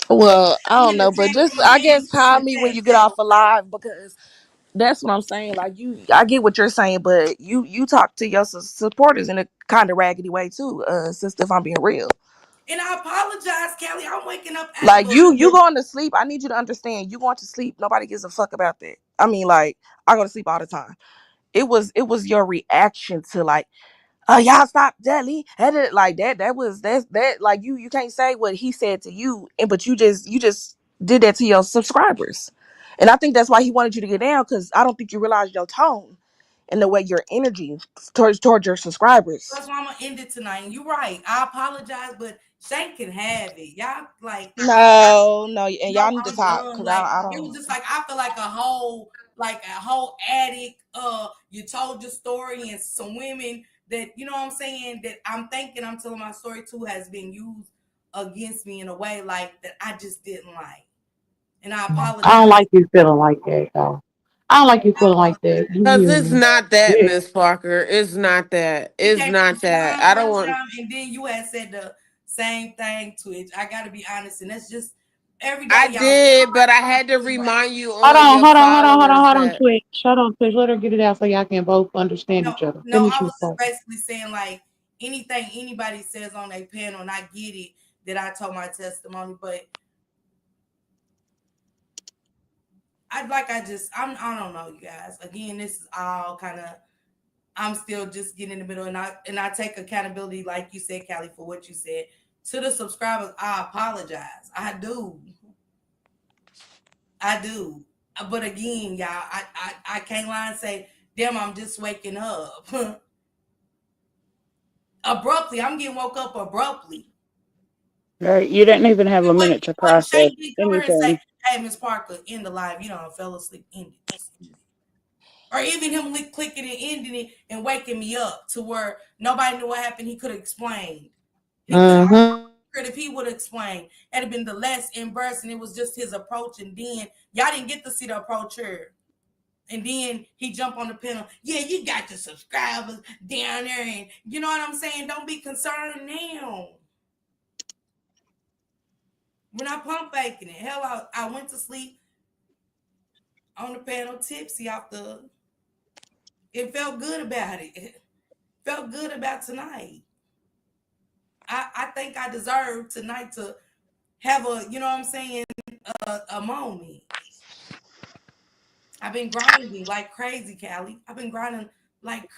[SPEAKER 8] Well, I
[SPEAKER 1] He
[SPEAKER 8] don't
[SPEAKER 1] in
[SPEAKER 8] know, but just I guess call me when you get off a live because that's what I'm saying. Like I get what you're saying, but you talk to your supporters in a kind of raggedy way too, sister. If I'm being real,
[SPEAKER 1] And I apologize, Kelly. I'm waking up out of
[SPEAKER 8] like
[SPEAKER 1] a
[SPEAKER 8] you going to sleep. I need you to understand. You going to sleep. Nobody gives a fuck about that. I mean, like I go to sleep all the time. It was your reaction to like, oh y'all stop Jelly. Like that like you can't say what he said to you, and but you just did that to your subscribers. And I think that's why he wanted you to get down, because I don't think you realize your tone.
[SPEAKER 2] and the way your energy towards your subscribers.
[SPEAKER 1] That's why I'm gonna end it tonight. And you're right. I apologize, but Shane can have it. Y'all like
[SPEAKER 2] No, and
[SPEAKER 1] no,
[SPEAKER 2] y'all need to
[SPEAKER 1] I'm
[SPEAKER 2] talk
[SPEAKER 1] done.
[SPEAKER 2] because
[SPEAKER 1] Like
[SPEAKER 2] I
[SPEAKER 1] it was
[SPEAKER 2] don't.
[SPEAKER 1] just like I feel like a whole addict. You told your story and some women that you know what I'm saying that I'm thinking I'm telling my story to has been used against me in a way like that I just didn't like. And I
[SPEAKER 11] I don't
[SPEAKER 1] apologize.
[SPEAKER 11] like you feeling like that, though. I don't like you feeling like that.
[SPEAKER 4] Cause it's
[SPEAKER 11] You,
[SPEAKER 4] not that,
[SPEAKER 11] yeah.
[SPEAKER 4] Miss Parker. It's not that.
[SPEAKER 1] It
[SPEAKER 4] It's
[SPEAKER 1] came from
[SPEAKER 4] not that.
[SPEAKER 1] Divine
[SPEAKER 4] I don't
[SPEAKER 1] one
[SPEAKER 4] want.
[SPEAKER 1] time, and then you had said the same thing, Twitch. I gotta be honest, and that's just every
[SPEAKER 4] I
[SPEAKER 1] day, y'all.
[SPEAKER 4] did, but I had to remind you
[SPEAKER 11] Hold
[SPEAKER 4] on
[SPEAKER 11] on,
[SPEAKER 4] your
[SPEAKER 11] hold on, hold on, hold on,
[SPEAKER 4] followers
[SPEAKER 11] hold on,
[SPEAKER 4] that
[SPEAKER 11] Twitch. Hold on, Twitch. Let her get it out so y'all can both understand
[SPEAKER 1] No,
[SPEAKER 11] each other.
[SPEAKER 1] no,
[SPEAKER 11] Finish
[SPEAKER 1] I
[SPEAKER 11] your
[SPEAKER 1] was just
[SPEAKER 11] part.
[SPEAKER 1] basically saying like anything anybody says on a panel, and I get it that I told my testimony, but I don't know, you guys. Again, this is all kind of I'm still just getting in the middle, and I take accountability, like you said, Callie, for what you said to the subscribers. I apologize. I do. But again, y'all, I can't lie and say, damn, I'm just waking up. Abruptly. I'm getting woke up abruptly.
[SPEAKER 11] Right. You didn't even have a
[SPEAKER 1] What
[SPEAKER 11] minute to
[SPEAKER 1] what
[SPEAKER 11] process
[SPEAKER 1] Shane did come here and say,
[SPEAKER 11] anything.
[SPEAKER 1] hey, Miss Parker, end the live. You know, I fell asleep, end it. Just end it. Or even him clicking and ending it and waking me up to where nobody knew what happened. He could have explained. He could have
[SPEAKER 11] Mm-hmm.
[SPEAKER 1] if he would have explained. It'd have been the less embarrassing. It was just his approach, and then y'all didn't get to see the approach here. And then he jumped on the panel. Yeah, you got your subscribers down there, and you know what I'm saying. Don't be concerned now. We're not pump faking it. Hell, I went to sleep on the panel, tipsy off the. It felt good about it. It felt good about tonight. I think I deserve tonight to have a, you know what I'm saying, a moment. I've been grinding like crazy, Callie. I've been grinding like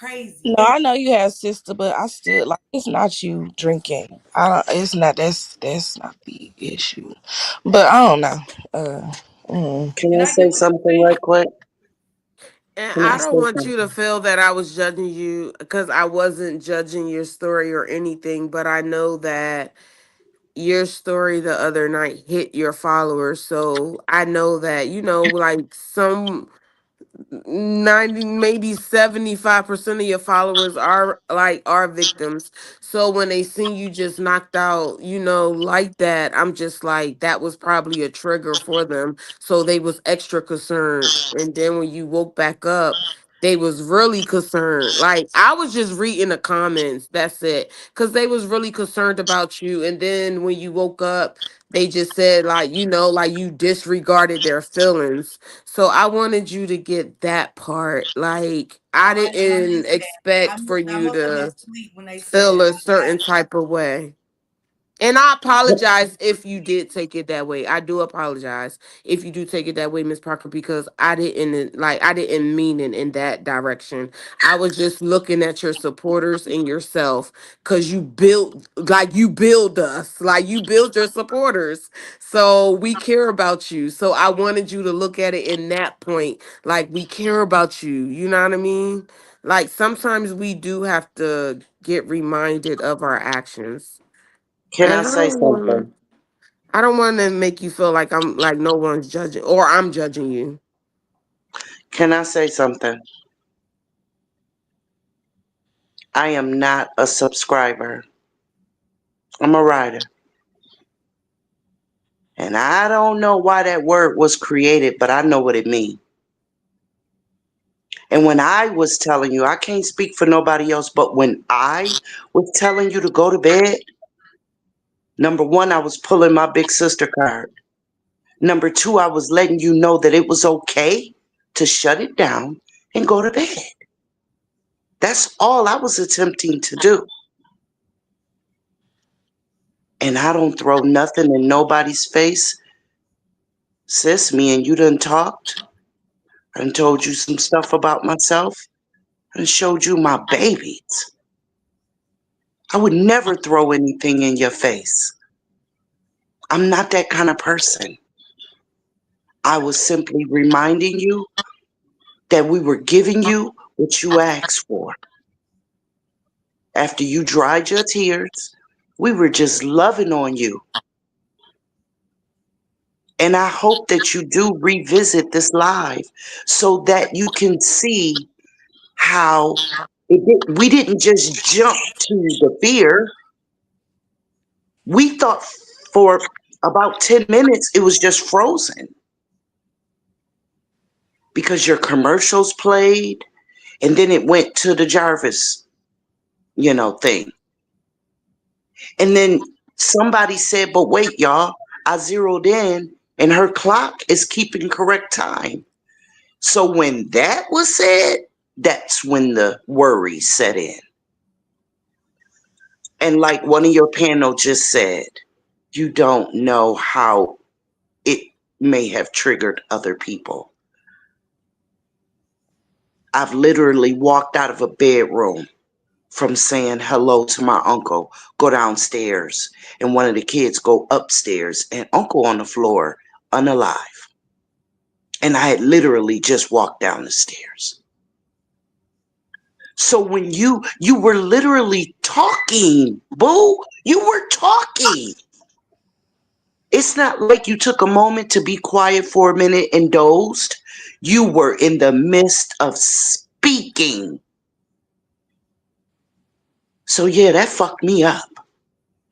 [SPEAKER 2] No,
[SPEAKER 1] crazy.
[SPEAKER 2] I know you had sister, but I still like it's not you drinking. I don't. It's not. That's not the issue. But I don't know.
[SPEAKER 5] Can
[SPEAKER 1] Can
[SPEAKER 5] I
[SPEAKER 1] I get
[SPEAKER 5] say
[SPEAKER 1] my
[SPEAKER 5] something right quick?
[SPEAKER 4] and
[SPEAKER 5] Can I
[SPEAKER 4] I
[SPEAKER 5] say
[SPEAKER 4] don't want you to
[SPEAKER 5] something?
[SPEAKER 4] feel that I was judging you because I wasn't judging your story or anything, but I know that your story the other night hit your followers. So I know that, like some 90 maybe 75% of your followers are victims. So when they see you just knocked out, like that, I'm just like that was probably a trigger for them, so they was extra concerned. And then when you woke back up, they was really concerned. Like I was just reading the comments, that's it, because they was really concerned about you. And then when you woke up, they just said like, like you disregarded their feelings. So I wanted you to get that part. Like I
[SPEAKER 1] All right, so I
[SPEAKER 4] didn't
[SPEAKER 1] missed that.
[SPEAKER 4] expect for
[SPEAKER 1] I
[SPEAKER 4] you
[SPEAKER 1] must have been
[SPEAKER 4] to
[SPEAKER 1] asleep when they said
[SPEAKER 4] feel
[SPEAKER 1] that.
[SPEAKER 4] a certain type of way. And I apologize if you did take it that way. I do apologize if you do take it that way, Miss Parker, because I didn't mean it in that direction. I was just looking at your supporters and yourself because you build us, like you build your supporters. So we care about you. So I wanted you to look at it in that point. Like we care about you. You know what I mean? Like sometimes we do have to get reminded of our actions.
[SPEAKER 5] Can I
[SPEAKER 4] And
[SPEAKER 5] say something?
[SPEAKER 4] I don't want to make you feel like I'm like no one's judging or I'm judging you.
[SPEAKER 5] Can I say something? I am not a subscriber. I'm a writer. And I don't know why that word was created, but I know what it means. And when I was telling you, I can't speak for nobody else, but when I was telling you to go to bed, number one, I was pulling my big sister card. Number two, I was letting you know that it was okay to shut it down and go to bed. That's all I was attempting to do. And I don't throw nothing in nobody's face. Sis, me and you done talked. I done told you some stuff about myself. I done showed you my babies. I would never throw anything in your face. I'm not that kind of person. I was simply reminding you that we were giving you what you asked for. After you dried your tears, we were just loving on you. And I hope that you do revisit this live so that you can see how we didn't just jump to the fear. We thought for about 10 minutes it was just frozen because your commercials played and then it went to the Jarvis, thing. And then somebody said, but wait, y'all, I zeroed in and her clock is keeping correct time. So when that was said, that's when the worry set in. And like one of your panel just said, you don't know how it may have triggered other people. I've literally walked out of a bedroom from saying hello to my uncle, go downstairs, and one of the kids go upstairs, and uncle on the floor, unalive. And I had literally just walked down the stairs. So when you were literally talking, boo, you were talking. It's not like you took a moment to be quiet for a minute and dozed. You were in the midst of speaking. So yeah, that fucked me up.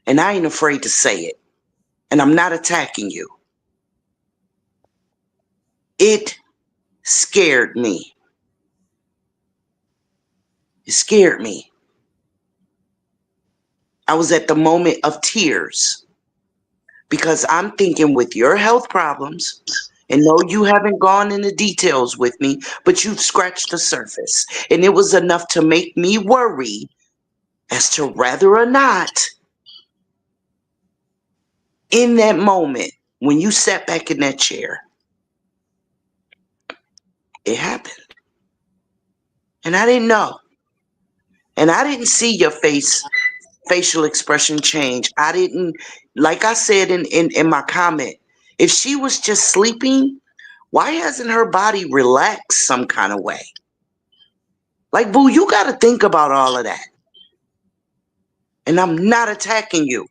[SPEAKER 5] And I ain't afraid to say it. And I'm not attacking you. It scared me. It scared me. I was at the moment of tears because I'm thinking with your health problems, and no, you haven't gone into details with me, but you've scratched the surface. And it was enough to make me worry as to whether or not in that moment when you sat back in that chair, it happened. And I didn't know. And I didn't see your facial expression change. I didn't, like I said in my comment, if she was just sleeping, why hasn't her body relaxed some kind of way? Like, boo, you got to think about all of that. And I'm not attacking you.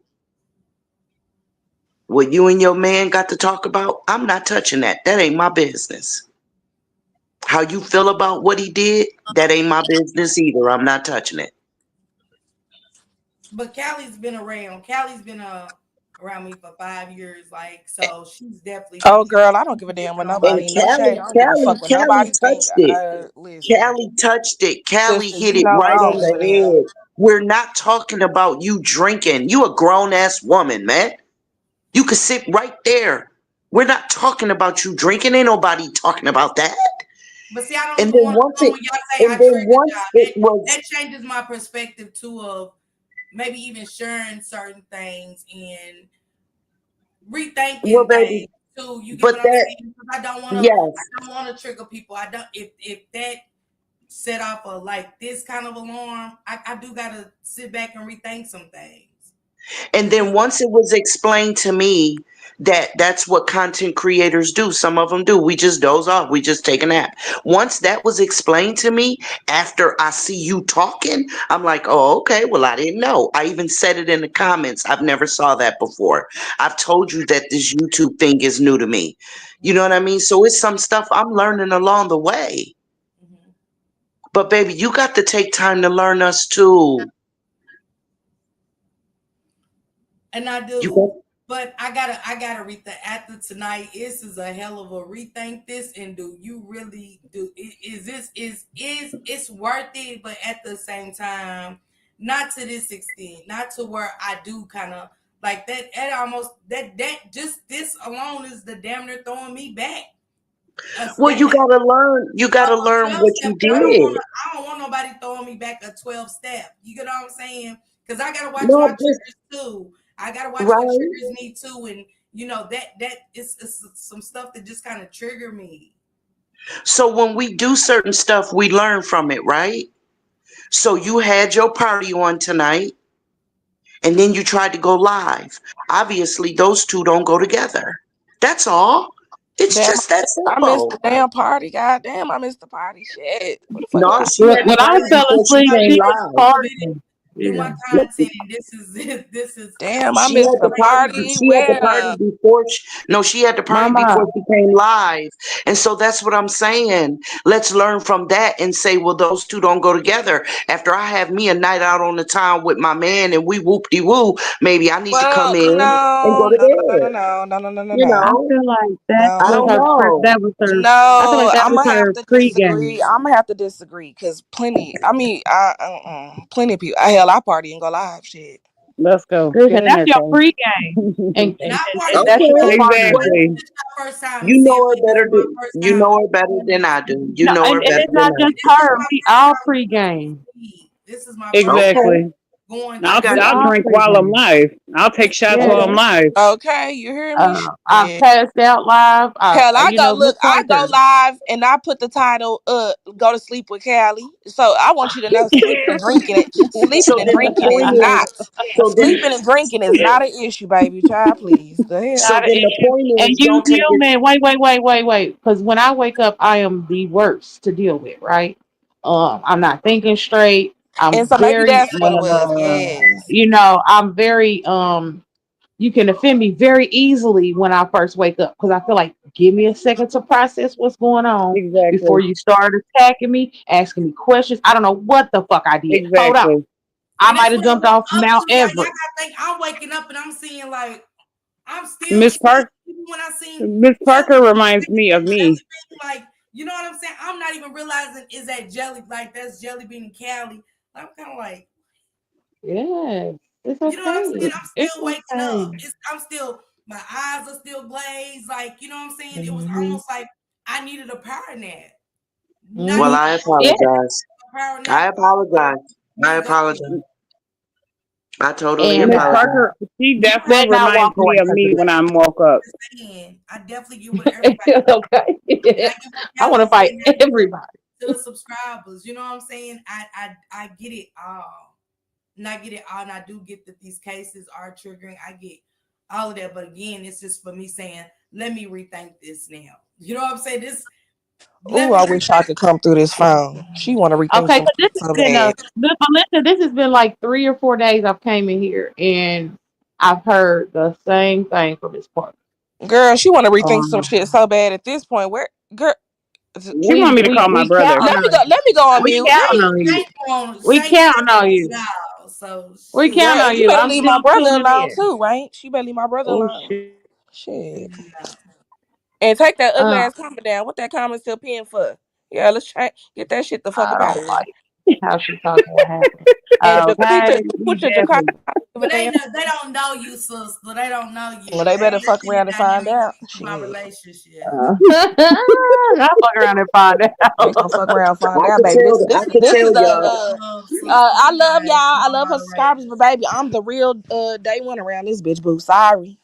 [SPEAKER 5] What you and your man got to talk about, I'm not touching that. That ain't my business. How you feel about what he did, that ain't my business either. I'm not touching it.
[SPEAKER 1] But Callie's been around. Callie's been around me for 5 years, like, so she's definitely
[SPEAKER 2] Oh,
[SPEAKER 1] been
[SPEAKER 2] girl, I don't give a damn what
[SPEAKER 5] And
[SPEAKER 2] nobody. No shade. I don't give a fuck what
[SPEAKER 5] Callie
[SPEAKER 2] nobody think.
[SPEAKER 5] touched it.
[SPEAKER 2] Listen,
[SPEAKER 5] Callie touched it. Callie
[SPEAKER 2] sister,
[SPEAKER 5] hit
[SPEAKER 2] you
[SPEAKER 5] it
[SPEAKER 2] know
[SPEAKER 5] right
[SPEAKER 2] I
[SPEAKER 5] on
[SPEAKER 2] don't give a
[SPEAKER 5] the
[SPEAKER 2] damn.
[SPEAKER 5] head. We're not talking about you drinking. You a grown ass woman, man. You could sit right there. We're not talking about you drinking. Ain't nobody talking about that.
[SPEAKER 1] But see, I don't
[SPEAKER 5] And
[SPEAKER 1] even
[SPEAKER 5] then
[SPEAKER 1] want to
[SPEAKER 5] once
[SPEAKER 1] come
[SPEAKER 5] it,
[SPEAKER 1] when y'all say I
[SPEAKER 5] and then
[SPEAKER 1] triggered
[SPEAKER 5] once
[SPEAKER 1] y'all.
[SPEAKER 5] it was,
[SPEAKER 1] That changes my perspective too of maybe even sharing certain things and
[SPEAKER 5] well,
[SPEAKER 1] rethinking
[SPEAKER 5] baby,
[SPEAKER 1] things too. You get
[SPEAKER 5] but
[SPEAKER 1] what I'm
[SPEAKER 5] that,
[SPEAKER 1] saying? Because I
[SPEAKER 5] yes.
[SPEAKER 1] don't want to trigger people. I don't if that set off a like this kind of alarm, I do gotta sit back and rethink some things.
[SPEAKER 5] And then once it was explained to me that that's what content creators do, some of them do. We just doze off. We just take a nap. Once that was explained to me, after I see you talking, I'm like, oh, okay. Well, I didn't know. I even said it in the comments. I've never saw that before. I've told you that this YouTube thing is new to me. You know what I mean? So it's some stuff I'm learning along the way.
[SPEAKER 1] Mm-hmm.
[SPEAKER 5] But baby, you got to take time to learn us too.
[SPEAKER 1] And I
[SPEAKER 5] You
[SPEAKER 1] do.
[SPEAKER 5] got,
[SPEAKER 1] But I gotta rethink after tonight. This is a hell of a rethink this and do you really do is this is it's worth it, but at the same time, not to this extent, not to where I do kind of like that almost that just this alone is the damn near throwing me back a
[SPEAKER 5] well,
[SPEAKER 1] step.
[SPEAKER 5] you gotta learn. You
[SPEAKER 1] Up
[SPEAKER 5] gotta
[SPEAKER 1] a
[SPEAKER 5] learn
[SPEAKER 1] 12
[SPEAKER 5] what
[SPEAKER 1] step,
[SPEAKER 5] you
[SPEAKER 1] but
[SPEAKER 5] did.
[SPEAKER 1] I don't want nobody throwing me back a 12 step. You get what I'm saying? Because I gotta watch my
[SPEAKER 5] No, just
[SPEAKER 1] triggers too. I gotta watch what
[SPEAKER 5] right.
[SPEAKER 1] triggers me too. And that is some stuff that just kind of trigger me.
[SPEAKER 5] So when we do certain stuff, we learn from it, right? So you had your party on tonight, and then you tried to go live. Obviously, those two don't go together. That's all.
[SPEAKER 2] It's
[SPEAKER 8] Damn,
[SPEAKER 2] just that
[SPEAKER 8] I missed
[SPEAKER 2] simple.
[SPEAKER 8] the damn party. God damn, I missed the party. Shit. What the fuck
[SPEAKER 2] No,
[SPEAKER 8] going
[SPEAKER 2] she had the
[SPEAKER 11] When I
[SPEAKER 2] party
[SPEAKER 11] fell
[SPEAKER 2] before she
[SPEAKER 11] asleep,
[SPEAKER 2] came
[SPEAKER 11] she
[SPEAKER 1] Wait
[SPEAKER 11] was
[SPEAKER 2] live.
[SPEAKER 1] a minute.
[SPEAKER 11] partying.
[SPEAKER 1] Do my
[SPEAKER 11] Yeah.
[SPEAKER 1] content, and this is this is
[SPEAKER 8] Damn, I
[SPEAKER 2] She
[SPEAKER 8] missed
[SPEAKER 2] had
[SPEAKER 8] the
[SPEAKER 2] the
[SPEAKER 1] great
[SPEAKER 2] party.
[SPEAKER 8] party.
[SPEAKER 2] She had the party
[SPEAKER 8] Well,
[SPEAKER 2] before. No, she had the party before
[SPEAKER 11] Mama,
[SPEAKER 2] she came live, and so that's what I'm saying. Let's learn from that and say, well, those two don't go together. After I have me a night out on the town with my man, and we whoop de woo, maybe I need to come
[SPEAKER 8] well,
[SPEAKER 2] in and
[SPEAKER 8] no,
[SPEAKER 2] go to
[SPEAKER 8] no, no, no,
[SPEAKER 2] bed.
[SPEAKER 8] no, no, no, no, no,
[SPEAKER 2] You
[SPEAKER 8] no.
[SPEAKER 11] I
[SPEAKER 2] know,
[SPEAKER 11] feel like that
[SPEAKER 2] I
[SPEAKER 11] was
[SPEAKER 2] don't
[SPEAKER 8] No,
[SPEAKER 11] her.
[SPEAKER 2] know.
[SPEAKER 11] That was her. I feel like
[SPEAKER 8] no,
[SPEAKER 11] that
[SPEAKER 8] I'm
[SPEAKER 11] was
[SPEAKER 8] gonna have
[SPEAKER 11] her
[SPEAKER 8] to
[SPEAKER 11] pregame.
[SPEAKER 8] disagree. I'm gonna have to disagree because plenty. I mean, plenty of people. Hell, I party and go live. Shit.
[SPEAKER 12] Let's go. Get
[SPEAKER 11] Listen,
[SPEAKER 12] in
[SPEAKER 11] that's
[SPEAKER 12] there,
[SPEAKER 11] your
[SPEAKER 12] Kelly.
[SPEAKER 11] pregame,
[SPEAKER 1] Not
[SPEAKER 11] and
[SPEAKER 1] party with
[SPEAKER 11] that's
[SPEAKER 1] me.
[SPEAKER 11] your
[SPEAKER 2] Okay.
[SPEAKER 11] party.
[SPEAKER 2] Well,
[SPEAKER 12] Exactly.
[SPEAKER 1] This is my first time. You
[SPEAKER 2] you
[SPEAKER 1] see,
[SPEAKER 2] know her
[SPEAKER 1] this is
[SPEAKER 2] better
[SPEAKER 1] my
[SPEAKER 2] than
[SPEAKER 1] first
[SPEAKER 2] you
[SPEAKER 1] time.
[SPEAKER 2] know her better than I do. You
[SPEAKER 11] No,
[SPEAKER 2] know her
[SPEAKER 11] and
[SPEAKER 2] better
[SPEAKER 11] it's
[SPEAKER 2] than
[SPEAKER 11] not
[SPEAKER 2] I
[SPEAKER 11] just
[SPEAKER 2] do.
[SPEAKER 1] This is
[SPEAKER 11] her.
[SPEAKER 1] my
[SPEAKER 11] We
[SPEAKER 1] first
[SPEAKER 11] all
[SPEAKER 1] time
[SPEAKER 11] pregame.
[SPEAKER 1] This is my first time
[SPEAKER 2] Okay,
[SPEAKER 12] Exactly.
[SPEAKER 1] going
[SPEAKER 2] I
[SPEAKER 1] through
[SPEAKER 2] got
[SPEAKER 1] this.
[SPEAKER 11] We
[SPEAKER 12] I'll
[SPEAKER 11] all
[SPEAKER 2] you.
[SPEAKER 12] drink while I'm
[SPEAKER 11] pregame.
[SPEAKER 12] live. I'll take
[SPEAKER 1] This is
[SPEAKER 12] shots
[SPEAKER 11] Yeah.
[SPEAKER 12] while I'm live.
[SPEAKER 8] Okay, you hear me?
[SPEAKER 11] I've
[SPEAKER 8] Shit.
[SPEAKER 11] passed out live.
[SPEAKER 8] Hell, I
[SPEAKER 11] You
[SPEAKER 8] go
[SPEAKER 11] know, Miss
[SPEAKER 8] look. I go
[SPEAKER 11] Parker.
[SPEAKER 8] live and I put the title "Go to Sleep with Callie." So I want you to know,
[SPEAKER 2] So
[SPEAKER 8] sleeping and
[SPEAKER 2] then the
[SPEAKER 8] drinking
[SPEAKER 2] point
[SPEAKER 8] is
[SPEAKER 2] is,
[SPEAKER 8] not,
[SPEAKER 2] so then,
[SPEAKER 8] sleeping and drinking is not an issue, baby. Child, please. The hell.
[SPEAKER 2] so
[SPEAKER 11] Not an
[SPEAKER 2] then the
[SPEAKER 11] issue.
[SPEAKER 2] point
[SPEAKER 11] And
[SPEAKER 2] is,
[SPEAKER 11] you
[SPEAKER 2] don't take it.
[SPEAKER 11] human. Wait. Because when I wake up, I am the worst to deal with. Right? I'm not thinking straight. I'm
[SPEAKER 8] And so maybe
[SPEAKER 11] very,
[SPEAKER 8] that's what it was. Yes.
[SPEAKER 11] I'm very. You can offend me very easily when I first wake up because I feel like give me a second to process what's going on before
[SPEAKER 12] Exactly.
[SPEAKER 11] you start attacking me, asking me questions. I don't know what the fuck I did. Hold on.
[SPEAKER 12] Exactly.
[SPEAKER 11] I
[SPEAKER 1] And
[SPEAKER 11] might
[SPEAKER 1] that's
[SPEAKER 11] have
[SPEAKER 1] what it
[SPEAKER 11] jumped
[SPEAKER 1] was
[SPEAKER 11] off
[SPEAKER 1] up
[SPEAKER 11] Mount
[SPEAKER 1] to. Y'all
[SPEAKER 11] Everest.
[SPEAKER 1] gotta think I'm waking up and I'm seeing like I'm still
[SPEAKER 12] Miss
[SPEAKER 1] sleeping
[SPEAKER 12] Park
[SPEAKER 1] even when I seen
[SPEAKER 12] Miss
[SPEAKER 1] Jelly
[SPEAKER 12] Parker reminds me of
[SPEAKER 1] Bean,
[SPEAKER 12] me.
[SPEAKER 1] like you know what I'm saying? I'm not even realizing is that Jelly like that's Jelly Bean and Callie. I'm kind of like,
[SPEAKER 11] Yes, it's
[SPEAKER 1] you know what I'm saying?
[SPEAKER 11] okay.
[SPEAKER 1] I'm
[SPEAKER 11] It's
[SPEAKER 1] still waking up.
[SPEAKER 11] okay.
[SPEAKER 1] I'm still my eyes are still glazed. Like you know what I'm saying? It was
[SPEAKER 8] Hmm.
[SPEAKER 1] almost like I needed a power nap. Not
[SPEAKER 2] Well,
[SPEAKER 11] Hmm.
[SPEAKER 1] even
[SPEAKER 2] I
[SPEAKER 11] Yeah,
[SPEAKER 2] apologize.
[SPEAKER 1] a power
[SPEAKER 2] I
[SPEAKER 1] nap.
[SPEAKER 2] apologize. I
[SPEAKER 1] Me go.
[SPEAKER 2] apologize. I totally
[SPEAKER 11] and
[SPEAKER 12] Miss
[SPEAKER 2] apologize.
[SPEAKER 12] Parker, she
[SPEAKER 11] you
[SPEAKER 12] definitely
[SPEAKER 11] better not walk
[SPEAKER 12] reminds
[SPEAKER 11] away
[SPEAKER 12] me of
[SPEAKER 11] because
[SPEAKER 12] me
[SPEAKER 11] of
[SPEAKER 12] when
[SPEAKER 11] that.
[SPEAKER 12] I woke up.
[SPEAKER 1] Saying I definitely get what everybody
[SPEAKER 11] Okay.
[SPEAKER 1] and I get what
[SPEAKER 11] I want
[SPEAKER 1] Kelly
[SPEAKER 11] to fight
[SPEAKER 1] saying.
[SPEAKER 11] everybody.
[SPEAKER 1] To the subscribers. You know what I'm saying? I get it all. And I get it all. And I do get that these cases are triggering. I get all of that. But again, it's just for me saying, let me rethink this now. You know what I'm saying? This let
[SPEAKER 8] Ooh,
[SPEAKER 1] me
[SPEAKER 8] I wish I
[SPEAKER 1] rethink.
[SPEAKER 8] could come through this phone. She want to rethink
[SPEAKER 11] Okay,
[SPEAKER 8] some
[SPEAKER 11] because this
[SPEAKER 8] shit
[SPEAKER 11] has
[SPEAKER 8] so
[SPEAKER 11] been
[SPEAKER 8] bad.
[SPEAKER 11] Melissa, this has been like 3 or 4 days I've came in here and I've heard the same thing from Miss Parker.
[SPEAKER 8] Girl, she want to rethink some
[SPEAKER 11] Um,
[SPEAKER 8] shit so bad at this point. Where, girl,
[SPEAKER 12] She want me to call my
[SPEAKER 11] we
[SPEAKER 12] brother.
[SPEAKER 11] counting
[SPEAKER 8] let me
[SPEAKER 11] on
[SPEAKER 8] go.
[SPEAKER 11] you.
[SPEAKER 8] Let me go on
[SPEAKER 11] We
[SPEAKER 8] mute.
[SPEAKER 11] counting on you. We
[SPEAKER 1] Say
[SPEAKER 11] counting on
[SPEAKER 1] it
[SPEAKER 11] you.
[SPEAKER 1] all. So
[SPEAKER 11] We
[SPEAKER 1] shoot.
[SPEAKER 8] Girl,
[SPEAKER 11] counting
[SPEAKER 8] and
[SPEAKER 11] on
[SPEAKER 8] you
[SPEAKER 11] you.
[SPEAKER 8] better
[SPEAKER 11] I'm
[SPEAKER 8] leave
[SPEAKER 11] still
[SPEAKER 8] my brother
[SPEAKER 11] tuning
[SPEAKER 8] alone
[SPEAKER 11] in.
[SPEAKER 8] too, right? She better leave my brother
[SPEAKER 11] Oh
[SPEAKER 8] alone.
[SPEAKER 11] shit.
[SPEAKER 8] Shit.
[SPEAKER 1] Yeah.
[SPEAKER 8] And take that ugly
[SPEAKER 11] Uh,
[SPEAKER 8] ass comment down. What that comment still pinned for? Yeah, let's try get that shit the fuck
[SPEAKER 11] I
[SPEAKER 8] up out
[SPEAKER 11] don't
[SPEAKER 8] of here.
[SPEAKER 11] like how she talking. What happened?
[SPEAKER 8] And
[SPEAKER 11] Okay, we
[SPEAKER 8] Put your Jakai.
[SPEAKER 11] definitely.
[SPEAKER 8] Give a
[SPEAKER 1] But
[SPEAKER 8] damn.
[SPEAKER 1] they don't know you, sister. They don't know
[SPEAKER 8] Well,
[SPEAKER 1] you.
[SPEAKER 8] they
[SPEAKER 1] They
[SPEAKER 8] better
[SPEAKER 1] don't
[SPEAKER 8] fuck
[SPEAKER 1] see the
[SPEAKER 8] around and find
[SPEAKER 1] dynamic
[SPEAKER 8] out.
[SPEAKER 1] of our
[SPEAKER 8] Shit.
[SPEAKER 1] relationship.
[SPEAKER 11] I'll fuck around and find
[SPEAKER 8] They gonna
[SPEAKER 11] out.
[SPEAKER 8] fuck around and find
[SPEAKER 2] I
[SPEAKER 8] out,
[SPEAKER 2] could
[SPEAKER 8] baby.
[SPEAKER 2] tell. I could
[SPEAKER 8] This is
[SPEAKER 2] tell
[SPEAKER 8] the
[SPEAKER 2] y'all.
[SPEAKER 1] Love, sister.
[SPEAKER 8] I
[SPEAKER 1] We
[SPEAKER 8] love
[SPEAKER 1] gotta
[SPEAKER 8] y'all. I
[SPEAKER 1] more
[SPEAKER 8] love her subscribers, but
[SPEAKER 1] moderators.
[SPEAKER 8] baby, I'm the real day one around this bitch boo. Sorry.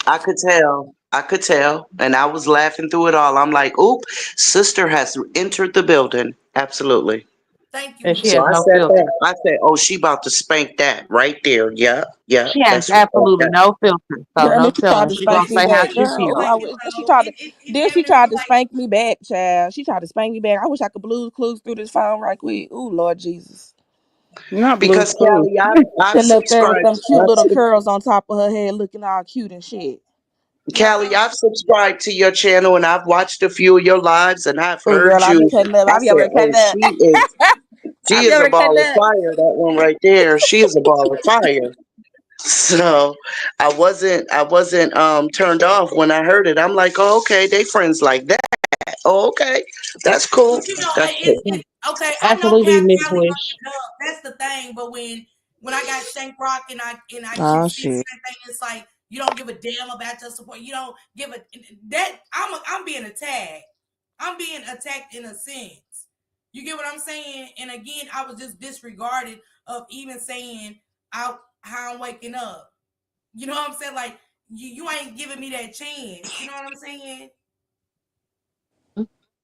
[SPEAKER 2] I could tell. I could tell. And I was laughing through it all. I'm like, oop, sister has entered the building. Absolutely.
[SPEAKER 1] Thank you,
[SPEAKER 11] And she
[SPEAKER 2] So
[SPEAKER 11] has
[SPEAKER 2] I
[SPEAKER 1] Melissa.
[SPEAKER 11] no
[SPEAKER 2] said
[SPEAKER 11] filter.
[SPEAKER 2] that. I said, oh, she about to spank that right there. Yeah, yeah.
[SPEAKER 11] She has
[SPEAKER 2] That's
[SPEAKER 11] absolutely
[SPEAKER 2] okay.
[SPEAKER 11] no filter. So
[SPEAKER 8] Girl, and
[SPEAKER 11] no
[SPEAKER 8] then she tried
[SPEAKER 11] telling.
[SPEAKER 8] to
[SPEAKER 11] She gonna
[SPEAKER 8] spank
[SPEAKER 1] And
[SPEAKER 8] me
[SPEAKER 11] say how
[SPEAKER 8] back.
[SPEAKER 11] she
[SPEAKER 8] Girl,
[SPEAKER 1] so
[SPEAKER 11] feels.
[SPEAKER 8] oh,
[SPEAKER 1] like
[SPEAKER 8] then she
[SPEAKER 1] so
[SPEAKER 8] tried to
[SPEAKER 1] it
[SPEAKER 8] then
[SPEAKER 1] damn
[SPEAKER 8] she
[SPEAKER 1] near
[SPEAKER 8] tried
[SPEAKER 1] feel
[SPEAKER 8] to
[SPEAKER 1] like
[SPEAKER 8] spank me back, child. She tried to spank me back. I wish I could blues clues through this phone right quick. Ooh, Lord Jesus.
[SPEAKER 12] Not Blue's
[SPEAKER 2] Because
[SPEAKER 12] Clues.
[SPEAKER 2] Callie, I've
[SPEAKER 8] Sitting up there with
[SPEAKER 2] subscribed.
[SPEAKER 8] them cute little curls on top of her head looking all cute and shit.
[SPEAKER 1] no,
[SPEAKER 2] Callie, I've subscribed to your channel and I've watched a few of your lives and I've
[SPEAKER 8] Oh,
[SPEAKER 2] heard
[SPEAKER 8] girl, I be
[SPEAKER 2] you.
[SPEAKER 8] cutting up.
[SPEAKER 2] I
[SPEAKER 8] I be over
[SPEAKER 2] said,
[SPEAKER 8] there
[SPEAKER 2] oh,
[SPEAKER 8] cutting up. I
[SPEAKER 2] she
[SPEAKER 8] be
[SPEAKER 2] is
[SPEAKER 8] over
[SPEAKER 2] a
[SPEAKER 8] there cutting
[SPEAKER 2] ball of
[SPEAKER 8] up.
[SPEAKER 2] fire. That one right there, she is a ball of fire. So I wasn't turned off when I heard it. I'm like, oh, okay, they friends like that. Oh, okay, that's cool.
[SPEAKER 1] but you know,
[SPEAKER 2] That's
[SPEAKER 1] it's
[SPEAKER 2] cool.
[SPEAKER 1] it, okay. I know
[SPEAKER 11] Absolutely, Miss
[SPEAKER 1] Callie gonna
[SPEAKER 11] Wish.
[SPEAKER 1] get up. That's the thing. But when I got Shank Rock and I keep
[SPEAKER 8] Oh
[SPEAKER 1] seeing the
[SPEAKER 8] shit.
[SPEAKER 1] same thing, it's like you don't give a damn about your support. You don't give a that I'm being attacked. I'm being attacked in a sense. You get what I'm saying? And again, I was just disregarded of even saying out how I'm waking up. You know what I'm saying? Like you ain't giving me that chance. You know what I'm saying?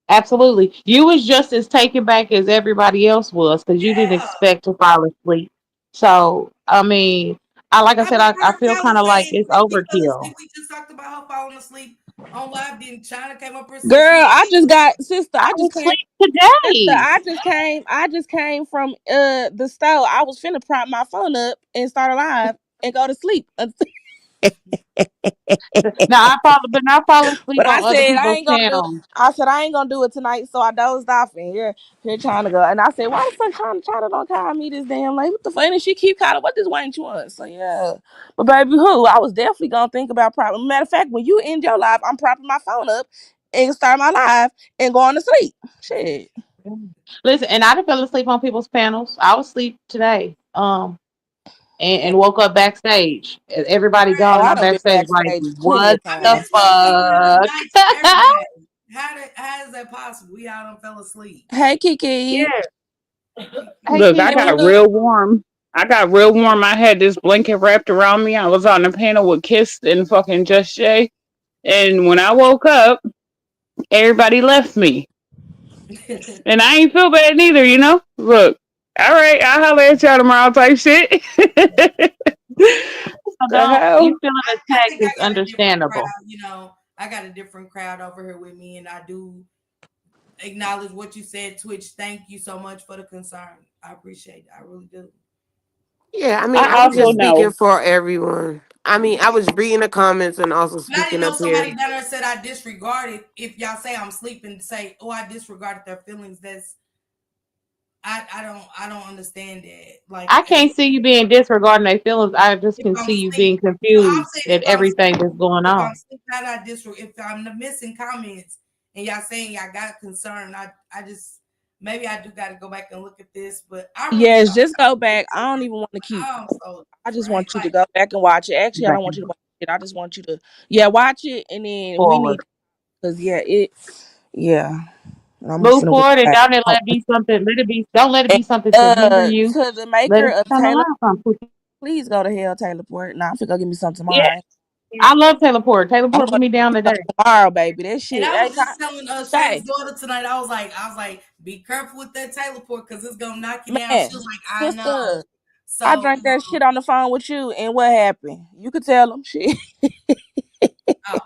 [SPEAKER 11] Absolutely. You was just as taken back as everybody else was because you didn't
[SPEAKER 1] Yeah.
[SPEAKER 11] expect to fall asleep. So I mean, I like I
[SPEAKER 1] I
[SPEAKER 11] said,
[SPEAKER 1] just
[SPEAKER 11] I
[SPEAKER 1] heard
[SPEAKER 11] feel
[SPEAKER 1] Callie
[SPEAKER 11] kind of like
[SPEAKER 1] say
[SPEAKER 11] it's
[SPEAKER 1] she fell
[SPEAKER 11] overkill.
[SPEAKER 1] asleep. We just talked about her falling asleep on live. Then China came up and said she
[SPEAKER 8] Girl,
[SPEAKER 1] was
[SPEAKER 8] I just got sister.
[SPEAKER 11] I
[SPEAKER 8] I
[SPEAKER 11] was
[SPEAKER 8] just came.
[SPEAKER 11] asleep
[SPEAKER 8] Sister,
[SPEAKER 11] today.
[SPEAKER 8] I just came from the store. I was finna prop my phone up and start a live and go to sleep.
[SPEAKER 11] But not fall asleep
[SPEAKER 8] But I
[SPEAKER 11] on other
[SPEAKER 8] said I
[SPEAKER 11] people's
[SPEAKER 8] ain't gonna do it.
[SPEAKER 11] channels.
[SPEAKER 8] I said I ain't gonna do it tonight, so I dozed off and here trying to go. And I said, why the fuck China don't call me this damn late? What the fuck? And then she keep calling, what this Wayne you want? So yeah. But baby, who? I was definitely gonna think about propping. Matter of fact, when you end your live, I'm propping my phone up and start my live and going to sleep. Shit.
[SPEAKER 11] Listen, and I done fell asleep on people's panels. I was asleep today. And woke up backstage. Everybody
[SPEAKER 8] Oh,
[SPEAKER 11] gone, and
[SPEAKER 8] I
[SPEAKER 11] I'm
[SPEAKER 8] done been
[SPEAKER 11] backstage like,
[SPEAKER 8] backstage plenty
[SPEAKER 11] what
[SPEAKER 8] of
[SPEAKER 1] I mean,
[SPEAKER 11] the
[SPEAKER 8] times.
[SPEAKER 1] twin, we do it on the nights every
[SPEAKER 11] fuck?
[SPEAKER 1] day. How is that possible? We all done fell asleep.
[SPEAKER 8] Hey Kiki.
[SPEAKER 12] Yeah.
[SPEAKER 11] Hey,
[SPEAKER 12] Look, I
[SPEAKER 8] Hey
[SPEAKER 11] Keisha.
[SPEAKER 12] got
[SPEAKER 8] boo.
[SPEAKER 12] real warm. I got real warm. I had this blanket wrapped around me. I was on the panel with Kiss and fucking Just Jay. And when I woke up, everybody left me. And I ain't feel bad neither, you know? Look, all right, I'll holler at y'all tomorrow type shit.
[SPEAKER 11] So
[SPEAKER 12] The
[SPEAKER 11] don't you
[SPEAKER 12] hell?
[SPEAKER 11] feeling
[SPEAKER 1] I
[SPEAKER 11] attacked
[SPEAKER 1] think
[SPEAKER 11] is
[SPEAKER 1] I got a different
[SPEAKER 11] understandable.
[SPEAKER 1] crowd. I got a different crowd over here with me, and I do acknowledge what you said, Twitch. Thank you so much for the concern. I appreciate it. I really do.
[SPEAKER 4] Yeah, I mean, I
[SPEAKER 12] I
[SPEAKER 4] was
[SPEAKER 12] also
[SPEAKER 4] just speaking
[SPEAKER 12] know.
[SPEAKER 4] for everyone. I mean, I was reading the comments and also
[SPEAKER 1] But I didn't
[SPEAKER 4] speaking
[SPEAKER 1] know
[SPEAKER 4] up here.
[SPEAKER 1] somebody down there said I disregarded. If y'all say I'm sleeping, say, oh, I disregarded their feelings. That's I don't understand that. Like
[SPEAKER 11] I can't see you being disregarding their feelings. I just
[SPEAKER 1] if
[SPEAKER 11] can
[SPEAKER 1] I'm
[SPEAKER 11] see you
[SPEAKER 1] asleep.
[SPEAKER 11] being
[SPEAKER 1] No, I'm
[SPEAKER 11] confused
[SPEAKER 1] saying
[SPEAKER 11] at everything that's going
[SPEAKER 1] if I'm
[SPEAKER 11] on.
[SPEAKER 1] asleep, how do I disregard? If I'm missing comments and y'all saying y'all got concerned, I just maybe I do got to go back and look at this. But I really
[SPEAKER 8] Yes,
[SPEAKER 1] don't.
[SPEAKER 8] just go back. I don't even want to keep.
[SPEAKER 1] I'm so
[SPEAKER 8] I just
[SPEAKER 1] drained.
[SPEAKER 8] want you to go back and watch it. Actually, I
[SPEAKER 11] Back
[SPEAKER 8] don't want you
[SPEAKER 11] and
[SPEAKER 8] to watch it. I just want you to, yeah, watch it, and then we need,
[SPEAKER 11] forward.
[SPEAKER 8] cause yeah. I'm
[SPEAKER 11] Move
[SPEAKER 8] finna go
[SPEAKER 11] forward and
[SPEAKER 8] back.
[SPEAKER 11] don't let it be something. Don't let it
[SPEAKER 8] And,
[SPEAKER 11] be something to hinder you.
[SPEAKER 8] to the
[SPEAKER 11] Let
[SPEAKER 8] maker
[SPEAKER 11] it
[SPEAKER 8] of
[SPEAKER 11] turn
[SPEAKER 8] Taylor,
[SPEAKER 11] around from.
[SPEAKER 8] please go to hell, Taylor Port. Nah, I'm finna go give me some
[SPEAKER 11] Yeah,
[SPEAKER 8] tomorrow.
[SPEAKER 11] I love Taylor Port. Taylor
[SPEAKER 8] I'm
[SPEAKER 11] Port put
[SPEAKER 8] going
[SPEAKER 11] me down
[SPEAKER 8] to
[SPEAKER 11] today.
[SPEAKER 8] tomorrow, baby. That
[SPEAKER 1] And
[SPEAKER 8] shit.
[SPEAKER 1] I
[SPEAKER 8] Hey,
[SPEAKER 1] was just telling Shay's
[SPEAKER 8] Shay,
[SPEAKER 1] daughter tonight. I was like, be careful with that Taylor port because it's gonna knock you down. She
[SPEAKER 8] man,
[SPEAKER 1] was like, I know.
[SPEAKER 8] sister, I
[SPEAKER 1] So
[SPEAKER 8] drank that shit on the phone with you, and what happened? You could tell them shit.
[SPEAKER 1] oh,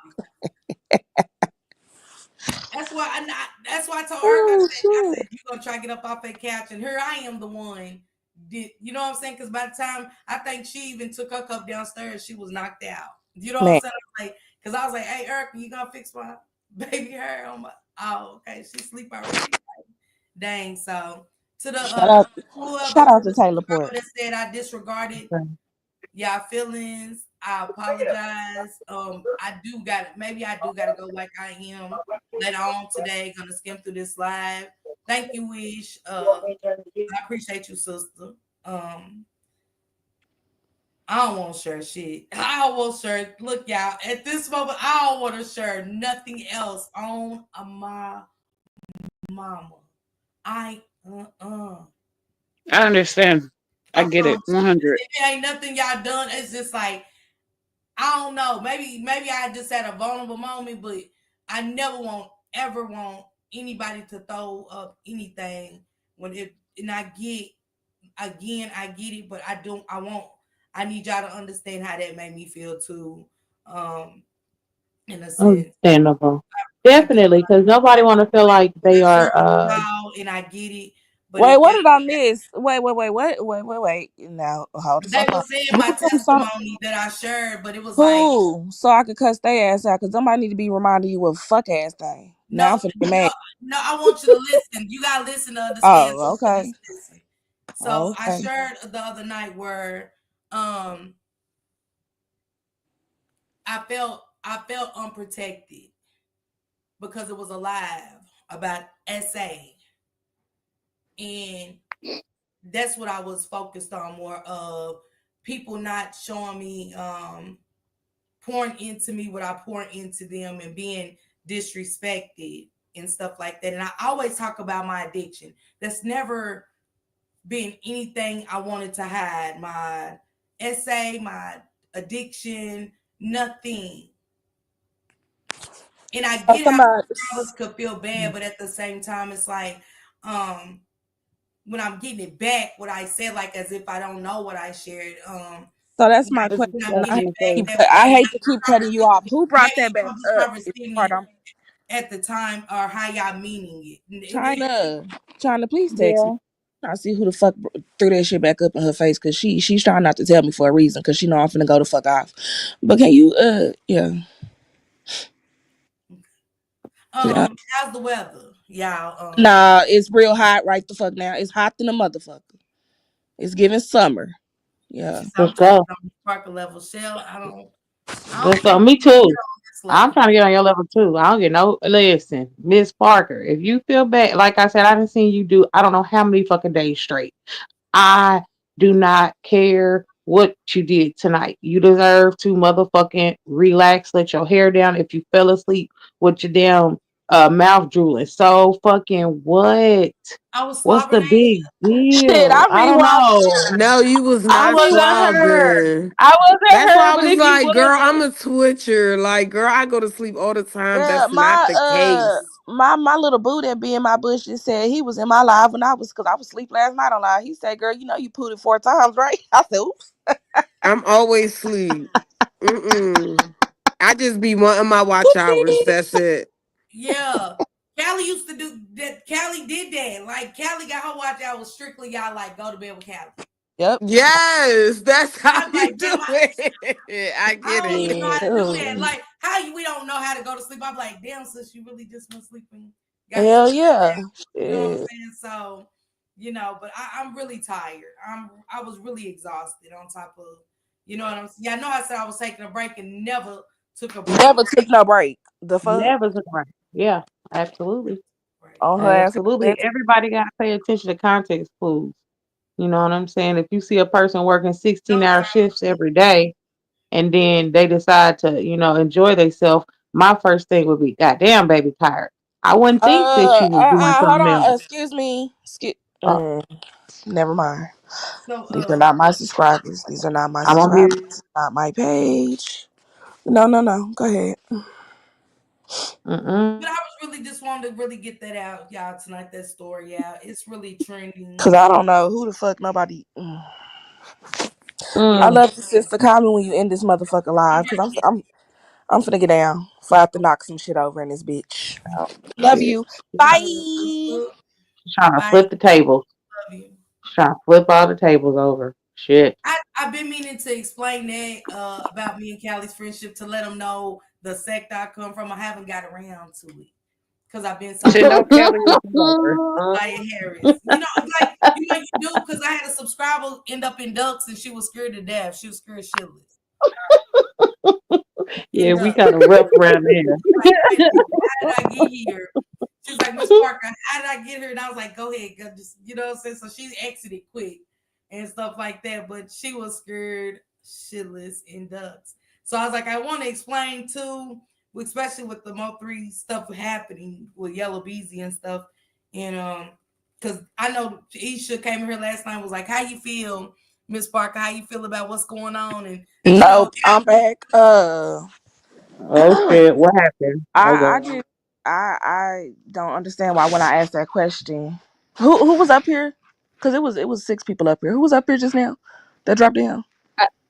[SPEAKER 1] that's why I told Eric.
[SPEAKER 8] Oh
[SPEAKER 1] I
[SPEAKER 8] shit,
[SPEAKER 1] said you gonna try to get up off that couch, and here I am the one. Did you know what I'm saying? Because by the time I think she even took her cup downstairs, she was knocked out. You know what I'm
[SPEAKER 8] man.
[SPEAKER 1] saying? Because I was like, hey, Eric, you gonna fix my baby hair? Oh, okay, she sleep already. Dang. So to the
[SPEAKER 8] Shout out,
[SPEAKER 1] whoever
[SPEAKER 8] shout out to Taylor Port.
[SPEAKER 1] that said I disregarded y'all feelings, I apologize. Maybe I do gotta go like I am later on today, gonna skim through this live. Thank you, Wish. I appreciate you, sister. Um, I don't want to share shit. I don't want to share. Look, y'all. At this moment, I don't want to share nothing else on my mama. I
[SPEAKER 12] I understand. I get it. 100.
[SPEAKER 1] It ain't nothing y'all done. It's just like I don't know. Maybe I just had a vulnerable moment, but I never ever want anybody to throw up anything when it and I get again, I get it, but I don't I need y'all to understand how that made me feel too. Um in a sense.
[SPEAKER 11] Understandable.
[SPEAKER 1] I get
[SPEAKER 11] Definitely, because nobody want to feel like they
[SPEAKER 1] pressure
[SPEAKER 11] are.
[SPEAKER 1] y'all and I get it. But
[SPEAKER 8] Wait,
[SPEAKER 1] it,
[SPEAKER 8] what did I miss? Wait, wait. Now hold the
[SPEAKER 1] they
[SPEAKER 8] fuck
[SPEAKER 1] were
[SPEAKER 8] on.
[SPEAKER 1] saying
[SPEAKER 8] Who
[SPEAKER 1] my
[SPEAKER 8] from some?
[SPEAKER 1] testimony that I shared, but it was like
[SPEAKER 8] Who? So I could cuss their ass out, cause somebody need to be reminding you of fuck ass thing. Now
[SPEAKER 1] no,
[SPEAKER 8] I'm finna get mad.
[SPEAKER 1] no, I want you to listen. You gotta listen to understand.
[SPEAKER 8] Oh,
[SPEAKER 1] So
[SPEAKER 8] okay.
[SPEAKER 1] listen. So I
[SPEAKER 8] Okay.
[SPEAKER 1] shared the other night where um I felt unprotected because it was a live about SA. And that's what I was focused on more of people not showing me pouring into me what I pour into them and being disrespected and stuff like that. And I always talk about my addiction. That's never been anything I wanted to hide. My essay, my addiction, nothing. And I
[SPEAKER 8] So
[SPEAKER 1] get how
[SPEAKER 8] somebody.
[SPEAKER 1] others could feel bad, but at the same time, it's like when I'm getting it back, what I said, like as if I don't know what I shared.
[SPEAKER 2] So that's my
[SPEAKER 11] This is
[SPEAKER 2] question.
[SPEAKER 1] Now,
[SPEAKER 11] that's
[SPEAKER 1] getting
[SPEAKER 11] his
[SPEAKER 1] back
[SPEAKER 11] day.
[SPEAKER 1] that
[SPEAKER 2] I
[SPEAKER 1] way,
[SPEAKER 2] hate to keep cutting you off. Who brought
[SPEAKER 1] maybe
[SPEAKER 2] that back
[SPEAKER 1] y'all just
[SPEAKER 2] up?
[SPEAKER 1] start receiving it
[SPEAKER 2] Pardon.
[SPEAKER 1] at the time, or how y'all meaning it.
[SPEAKER 2] China, please text me.
[SPEAKER 11] Yeah.
[SPEAKER 2] I see who the fuck threw that shit back up in her face because she's trying not to tell me for a reason because she know I'm finna go the fuck off. But can you yeah. Yeah.
[SPEAKER 1] How's the weather, y'all?
[SPEAKER 2] Nah, it's real hot right the fuck now. It's hot than a motherfucker. It's giving summer. Yeah.
[SPEAKER 1] I'm
[SPEAKER 11] Let's
[SPEAKER 1] trying to
[SPEAKER 11] go.
[SPEAKER 1] get on the sparkle level. Shell, I don't
[SPEAKER 11] Let's go.
[SPEAKER 1] think
[SPEAKER 11] Me
[SPEAKER 1] we can
[SPEAKER 11] too.
[SPEAKER 1] get on this
[SPEAKER 11] I'm
[SPEAKER 1] level.
[SPEAKER 11] trying to get on your level too. I don't get no listen, Miss Parker. If you feel bad, like I said, I didn't see you do I don't know how many fucking days straight. I do not care what you did tonight. You deserve to motherfucking relax, let your hair down. If you fell asleep with your damn mouth drooling. So fucking what?
[SPEAKER 1] I was
[SPEAKER 11] What's the
[SPEAKER 1] slobbering.
[SPEAKER 11] big
[SPEAKER 2] Shit,
[SPEAKER 11] deal?
[SPEAKER 2] I
[SPEAKER 11] I don't know.
[SPEAKER 4] No, you was
[SPEAKER 11] I
[SPEAKER 4] not
[SPEAKER 11] wasn't her.
[SPEAKER 4] slobbing.
[SPEAKER 11] I wasn't
[SPEAKER 4] That's
[SPEAKER 11] her,
[SPEAKER 4] why I
[SPEAKER 11] but
[SPEAKER 4] was
[SPEAKER 11] if you
[SPEAKER 4] like, girl, I'm
[SPEAKER 11] was,
[SPEAKER 4] a twitcher. Like, girl, I go to sleep all the time.
[SPEAKER 2] Yeah,
[SPEAKER 4] That's not the case.
[SPEAKER 2] my little boo that be in my bush just said he was in my live when I was because I was asleep last night on live. He said, "Girl, you know you put it 4 times, right?" I said, "Oops."
[SPEAKER 4] I'm always sleep. Mm-mm. I just be wanting my watch hours. That's it.
[SPEAKER 1] Yeah. Callie used to do that. Callie did that. Like Callie got her watch out was strictly y'all like go to bed with Callie.
[SPEAKER 2] Yep.
[SPEAKER 4] Yes, that's
[SPEAKER 1] And
[SPEAKER 4] how
[SPEAKER 1] I'm
[SPEAKER 4] you
[SPEAKER 1] like,
[SPEAKER 4] do
[SPEAKER 1] damn,
[SPEAKER 4] it. I
[SPEAKER 1] I
[SPEAKER 4] get
[SPEAKER 1] don't even know how
[SPEAKER 4] it.
[SPEAKER 1] to do that.
[SPEAKER 2] Yeah.
[SPEAKER 1] Like, we don't know how to go to sleep. I'm like, damn, sis, you really just went sleeping. Got your
[SPEAKER 2] Hell yeah.
[SPEAKER 1] you know what I'm
[SPEAKER 2] Shit.
[SPEAKER 1] saying? So, but I'm really tired. I was really exhausted on top of, you know what I'm saying? Yeah, I know I said I was taking a break and never took a break.
[SPEAKER 2] Never took no break. The fuck
[SPEAKER 11] never took a break. Yeah, absolutely.
[SPEAKER 1] Right.
[SPEAKER 2] on her ass.
[SPEAKER 11] Absolutely. Everybody got to pay attention to context clues. You know what I'm saying? If you see a person working 16-hour shifts every day and then they decide to, enjoy themselves, my first thing would be, goddamn, baby, tired. I wouldn't think that you was doing
[SPEAKER 2] Hold
[SPEAKER 11] something
[SPEAKER 2] on.
[SPEAKER 11] else.
[SPEAKER 2] Excuse me.
[SPEAKER 11] Uh,
[SPEAKER 2] Never mind.
[SPEAKER 1] So,
[SPEAKER 2] These are not my subscribers. These are not my
[SPEAKER 11] I'm on
[SPEAKER 2] subscribers.
[SPEAKER 11] mute.
[SPEAKER 2] This is not my page. No, no, no. Go ahead.
[SPEAKER 1] but I was really just wanting to really get that out, y'all, tonight, that story out. It's really trending.
[SPEAKER 2] Cause I don't know who the fuck nobody. I
[SPEAKER 11] Mm.
[SPEAKER 2] love you, sister. Call me when you end this motherfucker live. Cause I'm finna get down. So I have to knock some shit over in this bitch.
[SPEAKER 11] Oh,
[SPEAKER 2] Love
[SPEAKER 11] shit.
[SPEAKER 2] you.
[SPEAKER 1] All right,
[SPEAKER 2] Bye.
[SPEAKER 1] sister.
[SPEAKER 11] She's trying to
[SPEAKER 1] Bye.
[SPEAKER 11] flip the tables.
[SPEAKER 1] Love you.
[SPEAKER 11] She's trying to flip all the tables over. Shit.
[SPEAKER 1] I've been meaning to explain that about me and Callie's friendship to let them know the sect I come from. I haven't got around to it because I've been so
[SPEAKER 12] Should
[SPEAKER 1] focused
[SPEAKER 12] know Kelly was a mother.
[SPEAKER 1] on Maya Harris. Like you do because I had a subscriber end up in Ducks and she was scared to death. She was scared shitless in
[SPEAKER 11] Yeah, we
[SPEAKER 1] Ducks.
[SPEAKER 11] kind of rough around there.
[SPEAKER 1] Like, wait a minute, how did I get here? She's like, Miss Parker, how did I get here? And I was like, go ahead, go, just you know what I'm saying. So she exited quick and stuff like that, but she was scared shitless in Ducks. So I was like, I want to explain too, especially with the Mo3 stuff happening with Yellow Beezy and stuff, and because I know Isha came here last night and was like, how you feel, Miss Parker? How you feel about what's going on? And
[SPEAKER 2] Nope. I'm back.
[SPEAKER 11] Oh shit, what happened? Oh
[SPEAKER 2] I
[SPEAKER 11] god.
[SPEAKER 2] just I don't understand why when I asked that question, who was up here? Cause it was 6 people up here. Who was up here just now? That dropped down.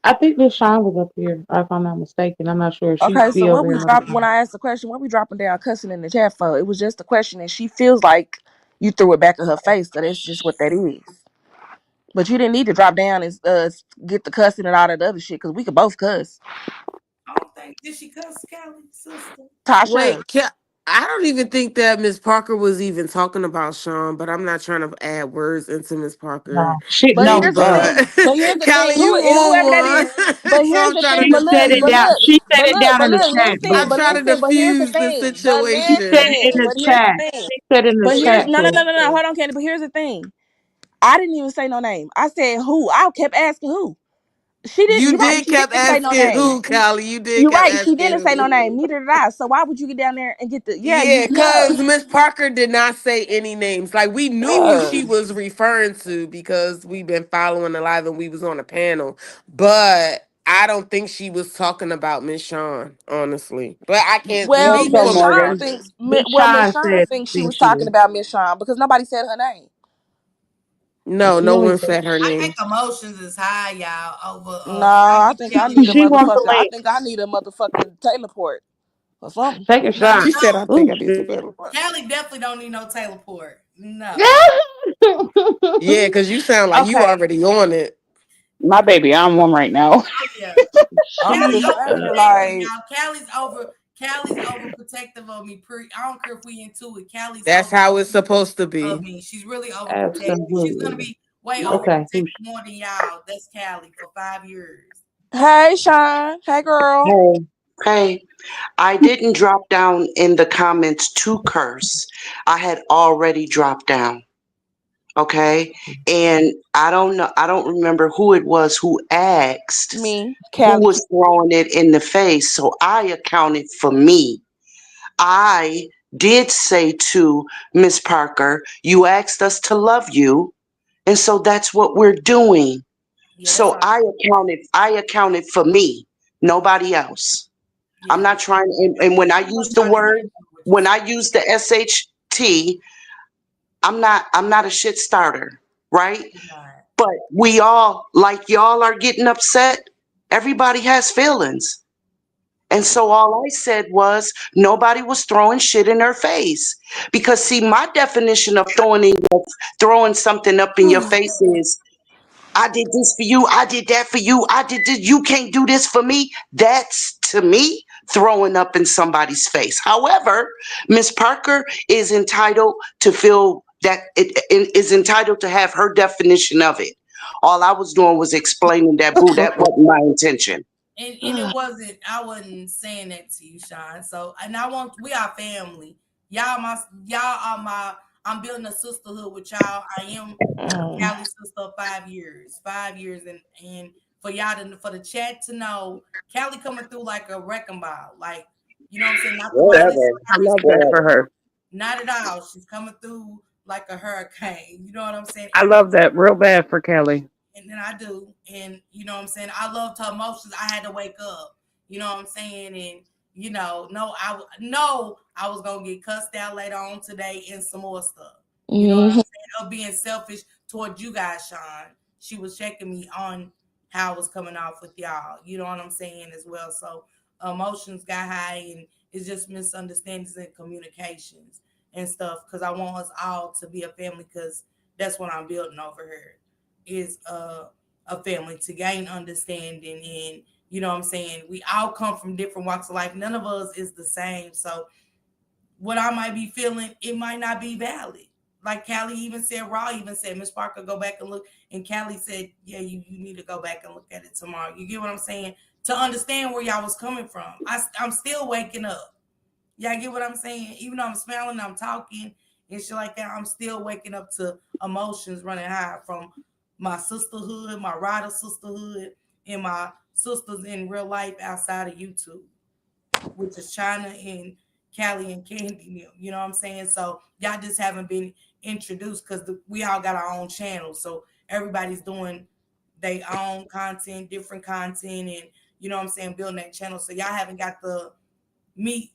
[SPEAKER 11] I think Miss Sean was up here, if I'm not mistaken. I'm not sure. She
[SPEAKER 2] Okay, so
[SPEAKER 11] be over
[SPEAKER 2] what we
[SPEAKER 11] here.
[SPEAKER 2] dropped when I asked the question, what we dropping down cussing in the chat for? It was just a question, and she feels like you threw it back in her face. So that's just what that is. But you didn't need to drop down and get the cussing and all that other shit because we could both cuss.
[SPEAKER 1] I don't think did she cuss Callie, sister?
[SPEAKER 2] Tasha,
[SPEAKER 4] Wait, I don't even think that Miss Parker was even talking about Sean, but I'm not trying to add words into Miss
[SPEAKER 11] No,
[SPEAKER 4] Parker.
[SPEAKER 11] she
[SPEAKER 2] but
[SPEAKER 11] no,
[SPEAKER 2] here's the
[SPEAKER 11] but
[SPEAKER 4] But
[SPEAKER 2] thing. But here's the thing.
[SPEAKER 4] Callie, you
[SPEAKER 2] Whoever that
[SPEAKER 4] on
[SPEAKER 2] is.
[SPEAKER 4] one.
[SPEAKER 2] But
[SPEAKER 4] So
[SPEAKER 2] here's
[SPEAKER 4] I'm
[SPEAKER 2] the
[SPEAKER 4] trying
[SPEAKER 2] thing.
[SPEAKER 11] she
[SPEAKER 4] to
[SPEAKER 2] But
[SPEAKER 11] said
[SPEAKER 2] look.
[SPEAKER 11] it
[SPEAKER 2] But
[SPEAKER 11] down.
[SPEAKER 2] look.
[SPEAKER 11] She said
[SPEAKER 2] But
[SPEAKER 11] it
[SPEAKER 2] look.
[SPEAKER 11] down
[SPEAKER 2] But
[SPEAKER 11] in the
[SPEAKER 2] look.
[SPEAKER 11] chat,
[SPEAKER 2] Listen.
[SPEAKER 4] I'm
[SPEAKER 11] boo.
[SPEAKER 2] But
[SPEAKER 4] trying to
[SPEAKER 2] listen. But here's the
[SPEAKER 4] diffuse the
[SPEAKER 2] thing. But
[SPEAKER 11] She said
[SPEAKER 4] situation.
[SPEAKER 11] it in
[SPEAKER 2] listen.
[SPEAKER 11] the
[SPEAKER 2] But here's the
[SPEAKER 11] chat.
[SPEAKER 2] thing.
[SPEAKER 11] She said it in the
[SPEAKER 2] But here's
[SPEAKER 11] chat,
[SPEAKER 2] no, no,
[SPEAKER 11] boo.
[SPEAKER 2] no, no, no. Hold on, Candy. But here's the thing. I didn't even say no name. I said who. I kept asking who. She didn't.
[SPEAKER 4] You
[SPEAKER 2] You're right.
[SPEAKER 4] did
[SPEAKER 2] She
[SPEAKER 4] kept
[SPEAKER 2] didn't say no
[SPEAKER 4] asking
[SPEAKER 2] name.
[SPEAKER 4] who, Callie. You did
[SPEAKER 2] You're
[SPEAKER 4] kept
[SPEAKER 2] right. She
[SPEAKER 4] asking
[SPEAKER 2] didn't say no
[SPEAKER 4] who.
[SPEAKER 2] name. Neither did I. So why would you get down there and get the? Yeah,
[SPEAKER 4] Yeah,
[SPEAKER 2] yeah.
[SPEAKER 4] because Miss Parker did not say any names. Like we knew who
[SPEAKER 2] Yeah.
[SPEAKER 4] she was referring to because we've been following the live and we was on the panel. But I don't think she was talking about Miss Sean, honestly. But I can't
[SPEAKER 2] Well,
[SPEAKER 11] Let's
[SPEAKER 4] speak
[SPEAKER 11] go,
[SPEAKER 4] for
[SPEAKER 2] Miss Sean
[SPEAKER 11] Morgan.
[SPEAKER 4] Morgan.
[SPEAKER 2] thinks.
[SPEAKER 11] Miss
[SPEAKER 2] Well, Miss
[SPEAKER 11] Sean
[SPEAKER 2] Sean
[SPEAKER 11] said
[SPEAKER 2] thinks she
[SPEAKER 11] think
[SPEAKER 2] was
[SPEAKER 11] she
[SPEAKER 2] talking
[SPEAKER 11] was.
[SPEAKER 2] about Miss Sean because nobody said her name.
[SPEAKER 4] No,
[SPEAKER 8] You
[SPEAKER 4] no
[SPEAKER 8] don't need
[SPEAKER 4] one
[SPEAKER 8] to.
[SPEAKER 4] said her
[SPEAKER 1] I think
[SPEAKER 4] name.
[SPEAKER 1] emotions is high, y'all. Over
[SPEAKER 2] No,
[SPEAKER 1] I
[SPEAKER 2] I
[SPEAKER 1] give
[SPEAKER 2] think I
[SPEAKER 1] Kelly
[SPEAKER 2] need a
[SPEAKER 1] the
[SPEAKER 12] She wants
[SPEAKER 2] motherfucker.
[SPEAKER 12] the
[SPEAKER 2] I
[SPEAKER 12] link.
[SPEAKER 2] think I need a motherfucking teleport or something.
[SPEAKER 12] Take a
[SPEAKER 1] no,
[SPEAKER 12] shot.
[SPEAKER 4] She
[SPEAKER 1] you
[SPEAKER 4] said,
[SPEAKER 1] don't.
[SPEAKER 4] I think
[SPEAKER 12] Oh
[SPEAKER 4] I need to
[SPEAKER 12] shit.
[SPEAKER 4] better.
[SPEAKER 1] Kelly definitely don't need no teleport. No.
[SPEAKER 4] Yeah, because you sound like you
[SPEAKER 2] Okay,
[SPEAKER 4] already on it.
[SPEAKER 12] My baby, I'm one right now.
[SPEAKER 1] Oh yeah.
[SPEAKER 2] I'm
[SPEAKER 1] Callie
[SPEAKER 2] just saying,
[SPEAKER 1] overprotective,
[SPEAKER 2] like,
[SPEAKER 1] y'all. Callie's overprotective of me. I don't care if we into it. Callie's
[SPEAKER 4] That's how it's
[SPEAKER 1] overprotective
[SPEAKER 4] supposed to
[SPEAKER 1] of
[SPEAKER 4] be.
[SPEAKER 1] me. She's really overprotective. She's gonna
[SPEAKER 12] Absolutely.
[SPEAKER 1] be way
[SPEAKER 12] Okay.
[SPEAKER 1] overprotective more than y'all. That's Callie for 5 years.
[SPEAKER 2] hey, Sean, hey, girl.
[SPEAKER 5] Hey, hey, I didn't drop down in the comments to curse. I had already dropped down. Okay. And I don't remember who it was who asked
[SPEAKER 2] Me,
[SPEAKER 5] who
[SPEAKER 2] Callie.
[SPEAKER 5] was throwing it in the face. So I accounted for me. I did say to Miss Parker, you asked us to love you. And so that's what we're doing.
[SPEAKER 1] Yeah, that's
[SPEAKER 5] So
[SPEAKER 1] all.
[SPEAKER 5] I accounted for me, nobody else. I'm
[SPEAKER 1] Yeah,
[SPEAKER 5] not trying, and when I
[SPEAKER 1] I
[SPEAKER 5] use
[SPEAKER 1] wasn't
[SPEAKER 5] the
[SPEAKER 1] trying to get
[SPEAKER 5] word,
[SPEAKER 1] into what you
[SPEAKER 5] when I
[SPEAKER 1] said.
[SPEAKER 5] use the SHT, I'm not a shit starter, right?
[SPEAKER 1] You're not.
[SPEAKER 5] But we all, like y'all are getting upset, everybody has feelings. And so all I said was nobody was throwing shit in her face. Because see, my definition of throwing something up in your face is I did this for you. I did that for you. I did this. You can't do this for me. That's to me throwing up in somebody's face. However, Miss Parker is entitled to feel that it is entitled to have her definition of it. All I was doing was explaining that, boo, that wasn't my intention.
[SPEAKER 1] And it wasn't. I wasn't saying that to you, Sean. So and I want. We are family. Y'all are my. I'm building a sisterhood with y'all. I am Callie's sister of 5 years. 5 years, and for y'all to for the chat to know, Callie coming through like a wrecking ball. Like you know what I'm saying. Not the violence.
[SPEAKER 5] Whatever.
[SPEAKER 12] I love that for
[SPEAKER 5] Whatever.
[SPEAKER 12] her.
[SPEAKER 1] Not at all. She's coming through like a hurricane. You know what I'm saying?
[SPEAKER 12] I love that real bad for Kelly.
[SPEAKER 1] And then I do. And you know what I'm saying? I loved her emotions. I had to wake up. You know what I'm saying? And no, I was gonna get cussed out later on today and some more stuff. You know what I'm
[SPEAKER 2] Mhm.
[SPEAKER 1] saying? Of being selfish towards you guys, Sean. She was checking me on how I was coming off with y'all. You know what I'm saying as well. So emotions got high and it's just misunderstandings and communications and stuff. Cause I want us all to be a family because that's what I'm building over here is a family to gain understanding and you know what I'm saying we all come from different walks of life. None of us is the same. So what I might be feeling, it might not be valid. Like Callie even said, Raw even said, Miss Parker, go back and look. And Callie said, yeah, you need to go back and look at it tomorrow. You get what I'm saying? To understand where y'all was coming from. I'm still waking up. Y'all get what I'm saying? Even though I'm smiling, I'm talking and shit like that, I'm still waking up to emotions running high from my sisterhood, my rider sisterhood, and my sisters in real life outside of YouTube, which is China and Callie and Candy. You know what I'm saying? So y'all just haven't been introduced because we all got our own channels. So everybody's doing their own content, different content, and you know what I'm saying, building that channel. So y'all haven't got the meat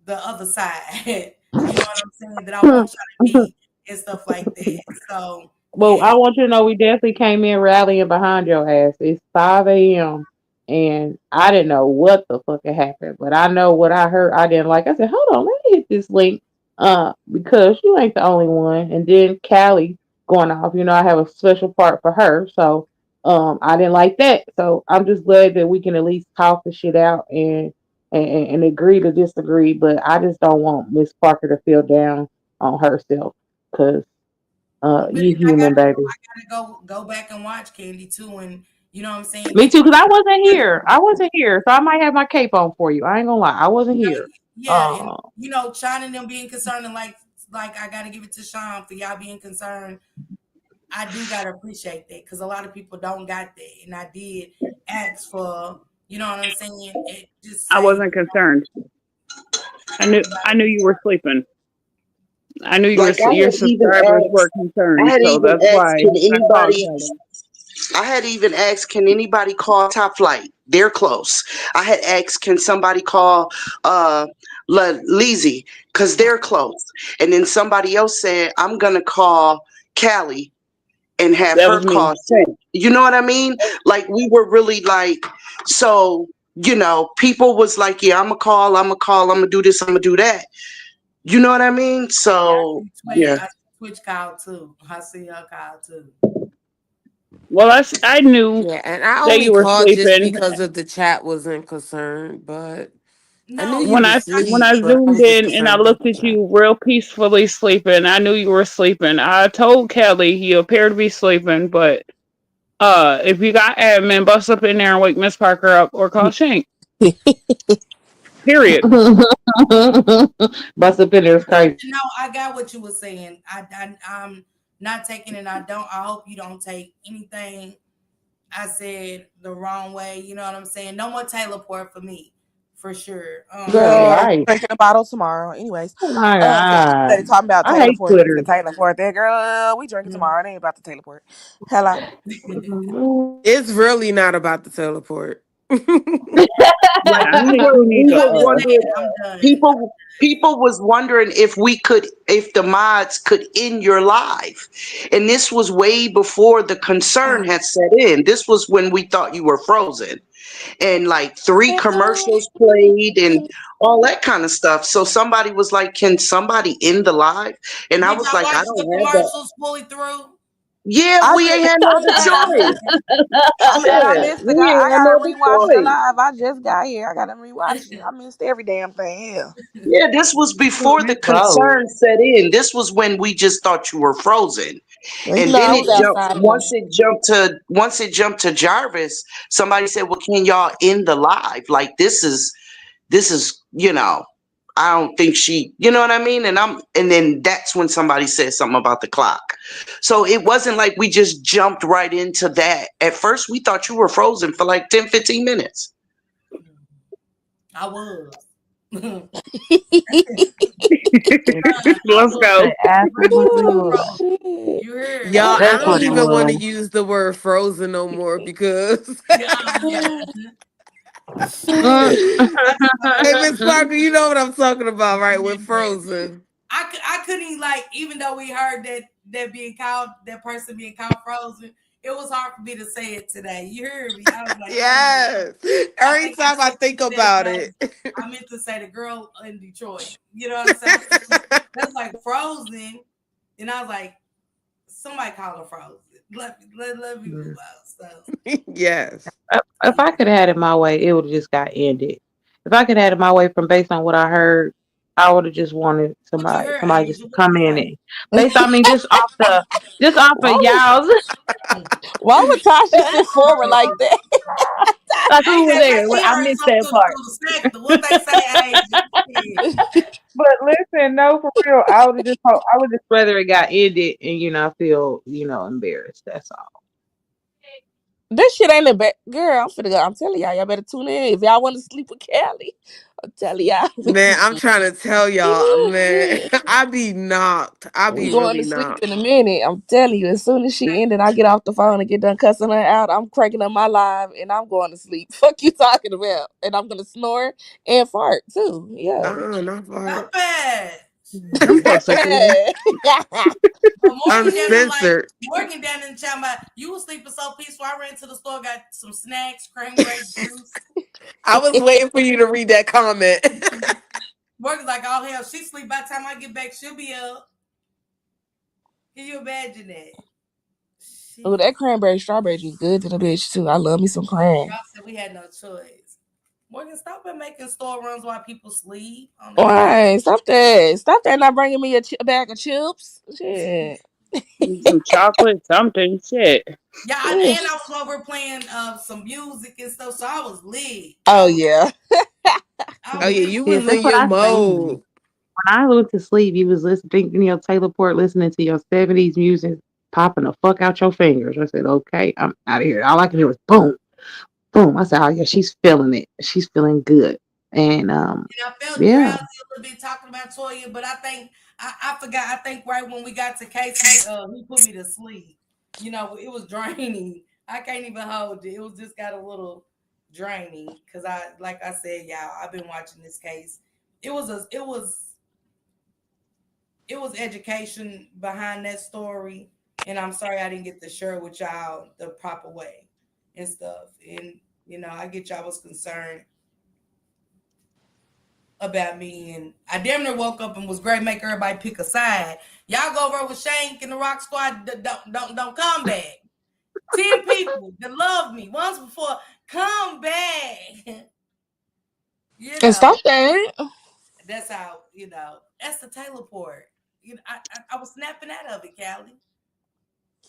[SPEAKER 1] the other side. You know what I'm saying? That I want y'all to be and stuff like that. So
[SPEAKER 11] Well,
[SPEAKER 1] yeah,
[SPEAKER 11] I want you to know we definitely came in rallying behind your ass. It's 5 a.m. and I didn't know what the fuck had happened, but I know what I heard I didn't like. I said, hold on, let me hit this link. Because you ain't the only one. And then Callie going off, I have a special part for her. So I didn't like that. So I'm just glad that we can at least talk the shit out and agree to disagree. But I just don't want Miss Parker to feel down on herself. Cause
[SPEAKER 1] but
[SPEAKER 11] you human, baby.
[SPEAKER 1] I gotta go back and watch Candy too, and you know what I'm saying.
[SPEAKER 11] Me
[SPEAKER 1] Get
[SPEAKER 11] too, because I wasn't here. I wasn't here, so I might have my cape on for you. I ain't gonna lie, I wasn't here.
[SPEAKER 1] yeah, and Sean and them being concerned, and like I gotta give it to Sean for y'all being concerned. I do gotta appreciate that because a lot of people don't got that, and I did ask for, you know what I'm saying. It just
[SPEAKER 12] I
[SPEAKER 1] say
[SPEAKER 12] wasn't concerned. I knew you were sleeping. I knew
[SPEAKER 5] Like
[SPEAKER 12] your subscribers were
[SPEAKER 5] I
[SPEAKER 12] concerned,
[SPEAKER 5] had
[SPEAKER 12] so
[SPEAKER 5] even
[SPEAKER 12] that's
[SPEAKER 5] asked,
[SPEAKER 12] why
[SPEAKER 5] can
[SPEAKER 12] I called
[SPEAKER 5] anybody
[SPEAKER 12] Kelly.
[SPEAKER 5] I had even asked, can anybody call Top Flight? They're close. I had asked, can somebody call Leezy? Because they're close. And then somebody else said, I'm gonna call Callie and have
[SPEAKER 12] That
[SPEAKER 5] her
[SPEAKER 12] was me.
[SPEAKER 5] call Shank. You know what I mean? Like we were really like, so people was like, yeah, I'm gonna do this, I'm gonna do that. You know what I mean? So yeah.
[SPEAKER 1] I Twitch call too. I see her call too.
[SPEAKER 12] Well, I knew
[SPEAKER 4] Yeah, and I
[SPEAKER 12] that
[SPEAKER 4] only
[SPEAKER 12] you were
[SPEAKER 4] called just
[SPEAKER 12] sleeping.
[SPEAKER 4] because of the chat wasn't concerned, but I knew
[SPEAKER 1] No,
[SPEAKER 4] you
[SPEAKER 12] When
[SPEAKER 4] was
[SPEAKER 12] I
[SPEAKER 4] asleep, but I
[SPEAKER 12] zoomed
[SPEAKER 4] was just
[SPEAKER 12] in and I
[SPEAKER 4] concerned about
[SPEAKER 12] looked
[SPEAKER 4] the
[SPEAKER 12] at
[SPEAKER 4] chat.
[SPEAKER 12] you real peacefully sleeping, I knew you were sleeping. I told Kelly you appear to be sleeping, but if you got admin, bust up in there and wake Miss Parker up or call Shank. Period.
[SPEAKER 11] Bust up in there is crazy.
[SPEAKER 1] no, I got what you were saying. I'm not taking it. I hope you don't take anything I said the wrong way. You know what I'm saying? No more Taylor Port for me, for sure.
[SPEAKER 11] Good
[SPEAKER 2] Girl,
[SPEAKER 11] life.
[SPEAKER 2] drinking a bottle tomorrow. Anyways,
[SPEAKER 11] Oh my
[SPEAKER 2] since you
[SPEAKER 11] god.
[SPEAKER 2] started talking about
[SPEAKER 11] I
[SPEAKER 2] Taylor
[SPEAKER 11] hate
[SPEAKER 2] Port this
[SPEAKER 11] Twitter.
[SPEAKER 2] and Taylor Port that, girl, we drinking tomorrow. It ain't about the Taylor Port. Hello.
[SPEAKER 4] It's really not about the teleport.
[SPEAKER 5] Like
[SPEAKER 12] I think you
[SPEAKER 5] we
[SPEAKER 12] need to
[SPEAKER 5] were
[SPEAKER 1] I'm
[SPEAKER 5] wondering,
[SPEAKER 1] saying I'm done.
[SPEAKER 5] people was wondering if the mods could end your live, and this was way before the concern had set in. This was when we thought you were frozen, and like three commercials played and all that kind of stuff. So somebody was like, "Can somebody end the live?" And I
[SPEAKER 1] Did
[SPEAKER 5] was
[SPEAKER 1] y'all
[SPEAKER 5] like, "I
[SPEAKER 1] watch the
[SPEAKER 5] don't have that."
[SPEAKER 1] commercials fully through?
[SPEAKER 5] Yeah,
[SPEAKER 2] I
[SPEAKER 5] we
[SPEAKER 2] just,
[SPEAKER 5] ain't had no other choice.
[SPEAKER 2] I
[SPEAKER 5] Yeah,
[SPEAKER 2] missed the
[SPEAKER 5] we
[SPEAKER 2] guy.
[SPEAKER 5] ain't
[SPEAKER 2] I
[SPEAKER 5] had no
[SPEAKER 2] gotta
[SPEAKER 5] other
[SPEAKER 2] rewatch the
[SPEAKER 5] choice.
[SPEAKER 2] live. I just got here. I gotta rewatch it. I missed every damn thing. Yeah.
[SPEAKER 5] Yeah, this was before the
[SPEAKER 11] Me both.
[SPEAKER 5] concern set in. This was when we just thought you were frozen.
[SPEAKER 2] Well,
[SPEAKER 5] And
[SPEAKER 2] I
[SPEAKER 5] then
[SPEAKER 2] was
[SPEAKER 5] it jumped
[SPEAKER 2] outside anyway.
[SPEAKER 5] once it jumped to Jarvis, somebody said, "Well, can y'all end the live? Like this is, I don't think she, you know what I mean?" And then that's when somebody said something about the clock. So it wasn't like we just jumped right into that. At first we thought you were frozen for like 10, 15 minutes.
[SPEAKER 1] I was. I
[SPEAKER 12] Let's
[SPEAKER 1] was.
[SPEAKER 12] go.
[SPEAKER 11] It absolutely
[SPEAKER 2] Oh
[SPEAKER 11] was.
[SPEAKER 2] shit.
[SPEAKER 1] You heard
[SPEAKER 4] Y'all,
[SPEAKER 1] me.
[SPEAKER 4] I
[SPEAKER 11] That's
[SPEAKER 4] don't
[SPEAKER 11] what it
[SPEAKER 4] even want to
[SPEAKER 11] was.
[SPEAKER 4] use the word frozen no more because
[SPEAKER 1] Yeah, yeah.
[SPEAKER 12] Mm.
[SPEAKER 1] I just wanted
[SPEAKER 4] hey,
[SPEAKER 1] to
[SPEAKER 4] Miss Parker, you know what I'm talking about, right? With frozen.
[SPEAKER 1] I couldn't even, like, even though we heard that being called, that person being called frozen, it was hard for me to say it today. You heard me. I was like, dang.
[SPEAKER 4] Yes.
[SPEAKER 1] I
[SPEAKER 4] Every
[SPEAKER 1] think I
[SPEAKER 4] time I
[SPEAKER 1] said
[SPEAKER 4] think
[SPEAKER 1] instead of
[SPEAKER 4] about
[SPEAKER 1] girls,
[SPEAKER 4] it.
[SPEAKER 1] I meant to say the girl in Detroit. You know what I'm saying? That's like frozen. And I was like, somebody call her frozen. Let me move out. So
[SPEAKER 4] Yes.
[SPEAKER 11] If I could have had it my way, it would have just got ended. If I could have had it my way from based on what I heard, I would have just wanted
[SPEAKER 1] what you
[SPEAKER 11] somebody
[SPEAKER 1] heard,
[SPEAKER 11] somebody just
[SPEAKER 1] Angel?
[SPEAKER 11] to
[SPEAKER 1] What
[SPEAKER 11] come
[SPEAKER 1] you
[SPEAKER 11] in
[SPEAKER 1] say?
[SPEAKER 11] and based on me just off of
[SPEAKER 2] Why would
[SPEAKER 11] y'all's
[SPEAKER 2] why would Tasha sit forward like that?
[SPEAKER 11] like
[SPEAKER 1] They
[SPEAKER 11] who was
[SPEAKER 1] said like
[SPEAKER 11] there? Well,
[SPEAKER 1] she
[SPEAKER 11] I
[SPEAKER 1] heard
[SPEAKER 11] missed
[SPEAKER 1] something
[SPEAKER 11] that part.
[SPEAKER 1] through the spectrum. What they say, Angel? Yeah.
[SPEAKER 11] But listen, no, for real, I would just rather it got ended and feel embarrassed. That's all.
[SPEAKER 2] This shit ain't a bad girl. I'm finna go. I'm telling y'all better tune in. If y'all want to sleep with Callie, I'm telling y'all.
[SPEAKER 4] Man, I'm trying to tell y'all, man, I be knocked. I
[SPEAKER 2] We
[SPEAKER 4] be
[SPEAKER 2] going
[SPEAKER 4] really
[SPEAKER 2] to sleep
[SPEAKER 4] knocked.
[SPEAKER 2] in a minute. I'm telling you, as soon as she ended, I get off the phone and get done cussing her out. I'm cranking up my live and I'm going to sleep. Fuck you talking about? And I'm gonna snore and fart too. Yeah.
[SPEAKER 4] Not fart.
[SPEAKER 1] Not bad.
[SPEAKER 12] I'm so sick of you.
[SPEAKER 1] But
[SPEAKER 4] I'm
[SPEAKER 1] Morgan down there, like,
[SPEAKER 4] censored.
[SPEAKER 1] Morgan down in the chat about, you was sleeping so peaceful. I ran to the store, got some snacks, cranberry juice.
[SPEAKER 4] I was waiting for you to read that comment.
[SPEAKER 1] Morgan's like, oh hell, she sleep by the time I get back, she'll be up. Can you imagine that?
[SPEAKER 2] Oh,
[SPEAKER 1] Shit.
[SPEAKER 2] that cranberry strawberry juice good to the bitch too. I love me some cran.
[SPEAKER 1] Y'all said we had no choice. Morgan, stop and making store runs while people sleep on the app.
[SPEAKER 2] Why? Stop that. Stop that. Not bringing me a bag of chips. Shit.
[SPEAKER 12] Some chocolate, something. Shit.
[SPEAKER 1] Yeah,
[SPEAKER 2] Mm.
[SPEAKER 1] and I was over playing some music and stuff, so I was lit.
[SPEAKER 2] Oh yeah.
[SPEAKER 1] I
[SPEAKER 4] Oh
[SPEAKER 1] was
[SPEAKER 4] yeah,
[SPEAKER 1] lit.
[SPEAKER 4] you
[SPEAKER 11] Yes,
[SPEAKER 4] was
[SPEAKER 11] that's
[SPEAKER 4] in
[SPEAKER 11] what
[SPEAKER 4] your
[SPEAKER 11] I say.
[SPEAKER 4] mode.
[SPEAKER 11] When I went to sleep, you was listening, Taylor Port, listening to your 70s music, popping the fuck out your fingers. I said, okay, I'm out of here. All I could hear was boom, boom. I said, oh yeah, she's feeling it. She's feeling good. And
[SPEAKER 1] And I felt
[SPEAKER 11] yeah.
[SPEAKER 1] drowsy a little bit talking about Toya, but I think I forgot. I think right when we got to Casey, he put me to sleep. You know, it was draining. I can't even hold it. It was just got a little draining because like I said, y'all, I've been watching this case. It was education behind that story, And I'm sorry I didn't get to share it with y'all the proper way and stuff. And I get y'all was concerned about me, and I damn near woke up and was great make everybody pick a side. Y'all go over with Shank and the Rock Squad. Don't come back. 10 people that love me once before, come back.
[SPEAKER 2] And stop that.
[SPEAKER 1] That's how that's the Taylor port. I was snapping out of it, Callie.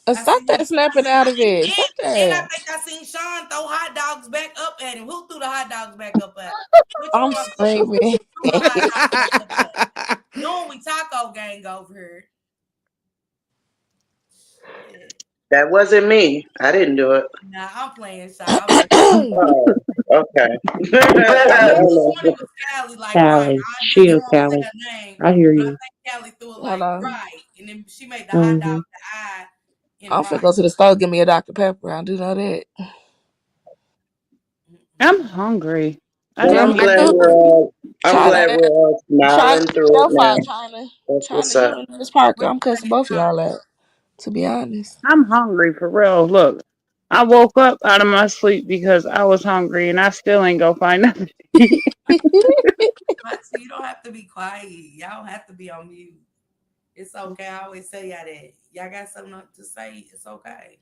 [SPEAKER 2] And
[SPEAKER 1] I
[SPEAKER 2] stop
[SPEAKER 1] seen
[SPEAKER 2] that snapping out of it. Stop
[SPEAKER 1] and I
[SPEAKER 2] that.
[SPEAKER 1] think I seen Sean throw hot dogs back up at him. Who threw the hot dogs back up at him? Which
[SPEAKER 2] I'm
[SPEAKER 1] one
[SPEAKER 2] screaming.
[SPEAKER 1] threw the hot dogs back up at him? Knowing we taco gang over here. Shit.
[SPEAKER 5] That wasn't me. I didn't do it.
[SPEAKER 1] Nah, I'm playing Sean. I'm messing.
[SPEAKER 5] Oh, okay.
[SPEAKER 1] I could have
[SPEAKER 5] No,
[SPEAKER 1] sworn it
[SPEAKER 5] no.
[SPEAKER 1] was Callie, like right.
[SPEAKER 11] Callie,
[SPEAKER 1] I just
[SPEAKER 11] chill,
[SPEAKER 1] didn't want to say
[SPEAKER 11] Callie.
[SPEAKER 1] her name,
[SPEAKER 11] I hear
[SPEAKER 1] but I
[SPEAKER 11] you.
[SPEAKER 1] think Callie threw it like
[SPEAKER 2] Hello.
[SPEAKER 1] right, and then she made the hot dog
[SPEAKER 11] Hmm.
[SPEAKER 1] the eye and
[SPEAKER 2] I'm finna
[SPEAKER 1] right.
[SPEAKER 2] go to the store give me a Dr. Pepper. I do know that.
[SPEAKER 12] I'm hungry. I
[SPEAKER 5] Well,
[SPEAKER 2] Girl,
[SPEAKER 12] didn't
[SPEAKER 2] me
[SPEAKER 5] I'm
[SPEAKER 12] eat
[SPEAKER 5] glad
[SPEAKER 2] too.
[SPEAKER 5] we're
[SPEAKER 12] nothing.
[SPEAKER 5] all. I'm
[SPEAKER 2] China,
[SPEAKER 5] glad we're all
[SPEAKER 2] China,
[SPEAKER 5] smiling through it
[SPEAKER 2] your
[SPEAKER 5] now.
[SPEAKER 2] fault, China.
[SPEAKER 5] That's
[SPEAKER 2] China,
[SPEAKER 5] what's
[SPEAKER 2] you
[SPEAKER 5] up.
[SPEAKER 2] and Miss Parker.
[SPEAKER 1] What
[SPEAKER 2] I'm
[SPEAKER 1] you
[SPEAKER 2] cussing
[SPEAKER 1] making,
[SPEAKER 2] both of
[SPEAKER 1] Sean?
[SPEAKER 2] y'all out, to be honest.
[SPEAKER 12] I'm hungry for real. Look, I woke up out of my sleep because I was hungry, and I still ain't go find nothing to eat.
[SPEAKER 1] But you don't have to be quiet. Y'all don't have to be on mute. It's okay. I always say y'all that. Y'all got something to say. It's okay.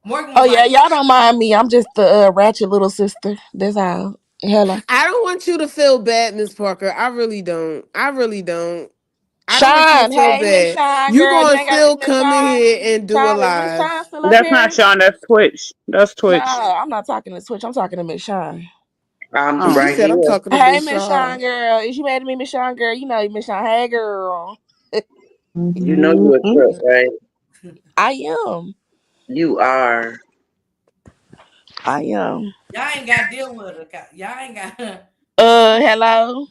[SPEAKER 1] Morgan
[SPEAKER 2] Oh
[SPEAKER 1] was
[SPEAKER 2] yeah,
[SPEAKER 1] like,
[SPEAKER 2] y'all don't mind me. I'm just the ratchet little sister. That's all. Hello.
[SPEAKER 4] I don't want you to feel bad, Miss Parker. I really don't. I really don't. I don't want you to
[SPEAKER 2] Sean,
[SPEAKER 4] feel
[SPEAKER 2] hey Miss
[SPEAKER 4] bad.
[SPEAKER 2] Sean,
[SPEAKER 4] You
[SPEAKER 2] girl. You
[SPEAKER 4] gonna
[SPEAKER 2] ain't got
[SPEAKER 4] still
[SPEAKER 2] Miss
[SPEAKER 4] come in
[SPEAKER 2] Sean.
[SPEAKER 4] here and do a
[SPEAKER 2] Sean, is Miss
[SPEAKER 4] live.
[SPEAKER 2] Sean still up
[SPEAKER 12] That's not
[SPEAKER 2] here?
[SPEAKER 12] Sean. That's Twitch. That's
[SPEAKER 2] No,
[SPEAKER 12] Twitch.
[SPEAKER 2] I'm not talking to Switch. I'm talking to Miss Sean.
[SPEAKER 5] I'm
[SPEAKER 12] Oh,
[SPEAKER 4] She
[SPEAKER 5] right
[SPEAKER 4] said I'm
[SPEAKER 5] here.
[SPEAKER 4] talking to
[SPEAKER 2] Hey
[SPEAKER 4] Miss
[SPEAKER 2] Miss Sean,
[SPEAKER 4] Shaw.
[SPEAKER 2] girl. Is you mad at me, Miss Sean, girl? You know Miss Sean. Hey girl.
[SPEAKER 5] You know you a
[SPEAKER 11] mm-hmm.
[SPEAKER 5] trip, right?
[SPEAKER 2] I am.
[SPEAKER 5] You are.
[SPEAKER 2] I am.
[SPEAKER 1] y'all ain't got to deal with her. Y'all ain't got.
[SPEAKER 2] Hello.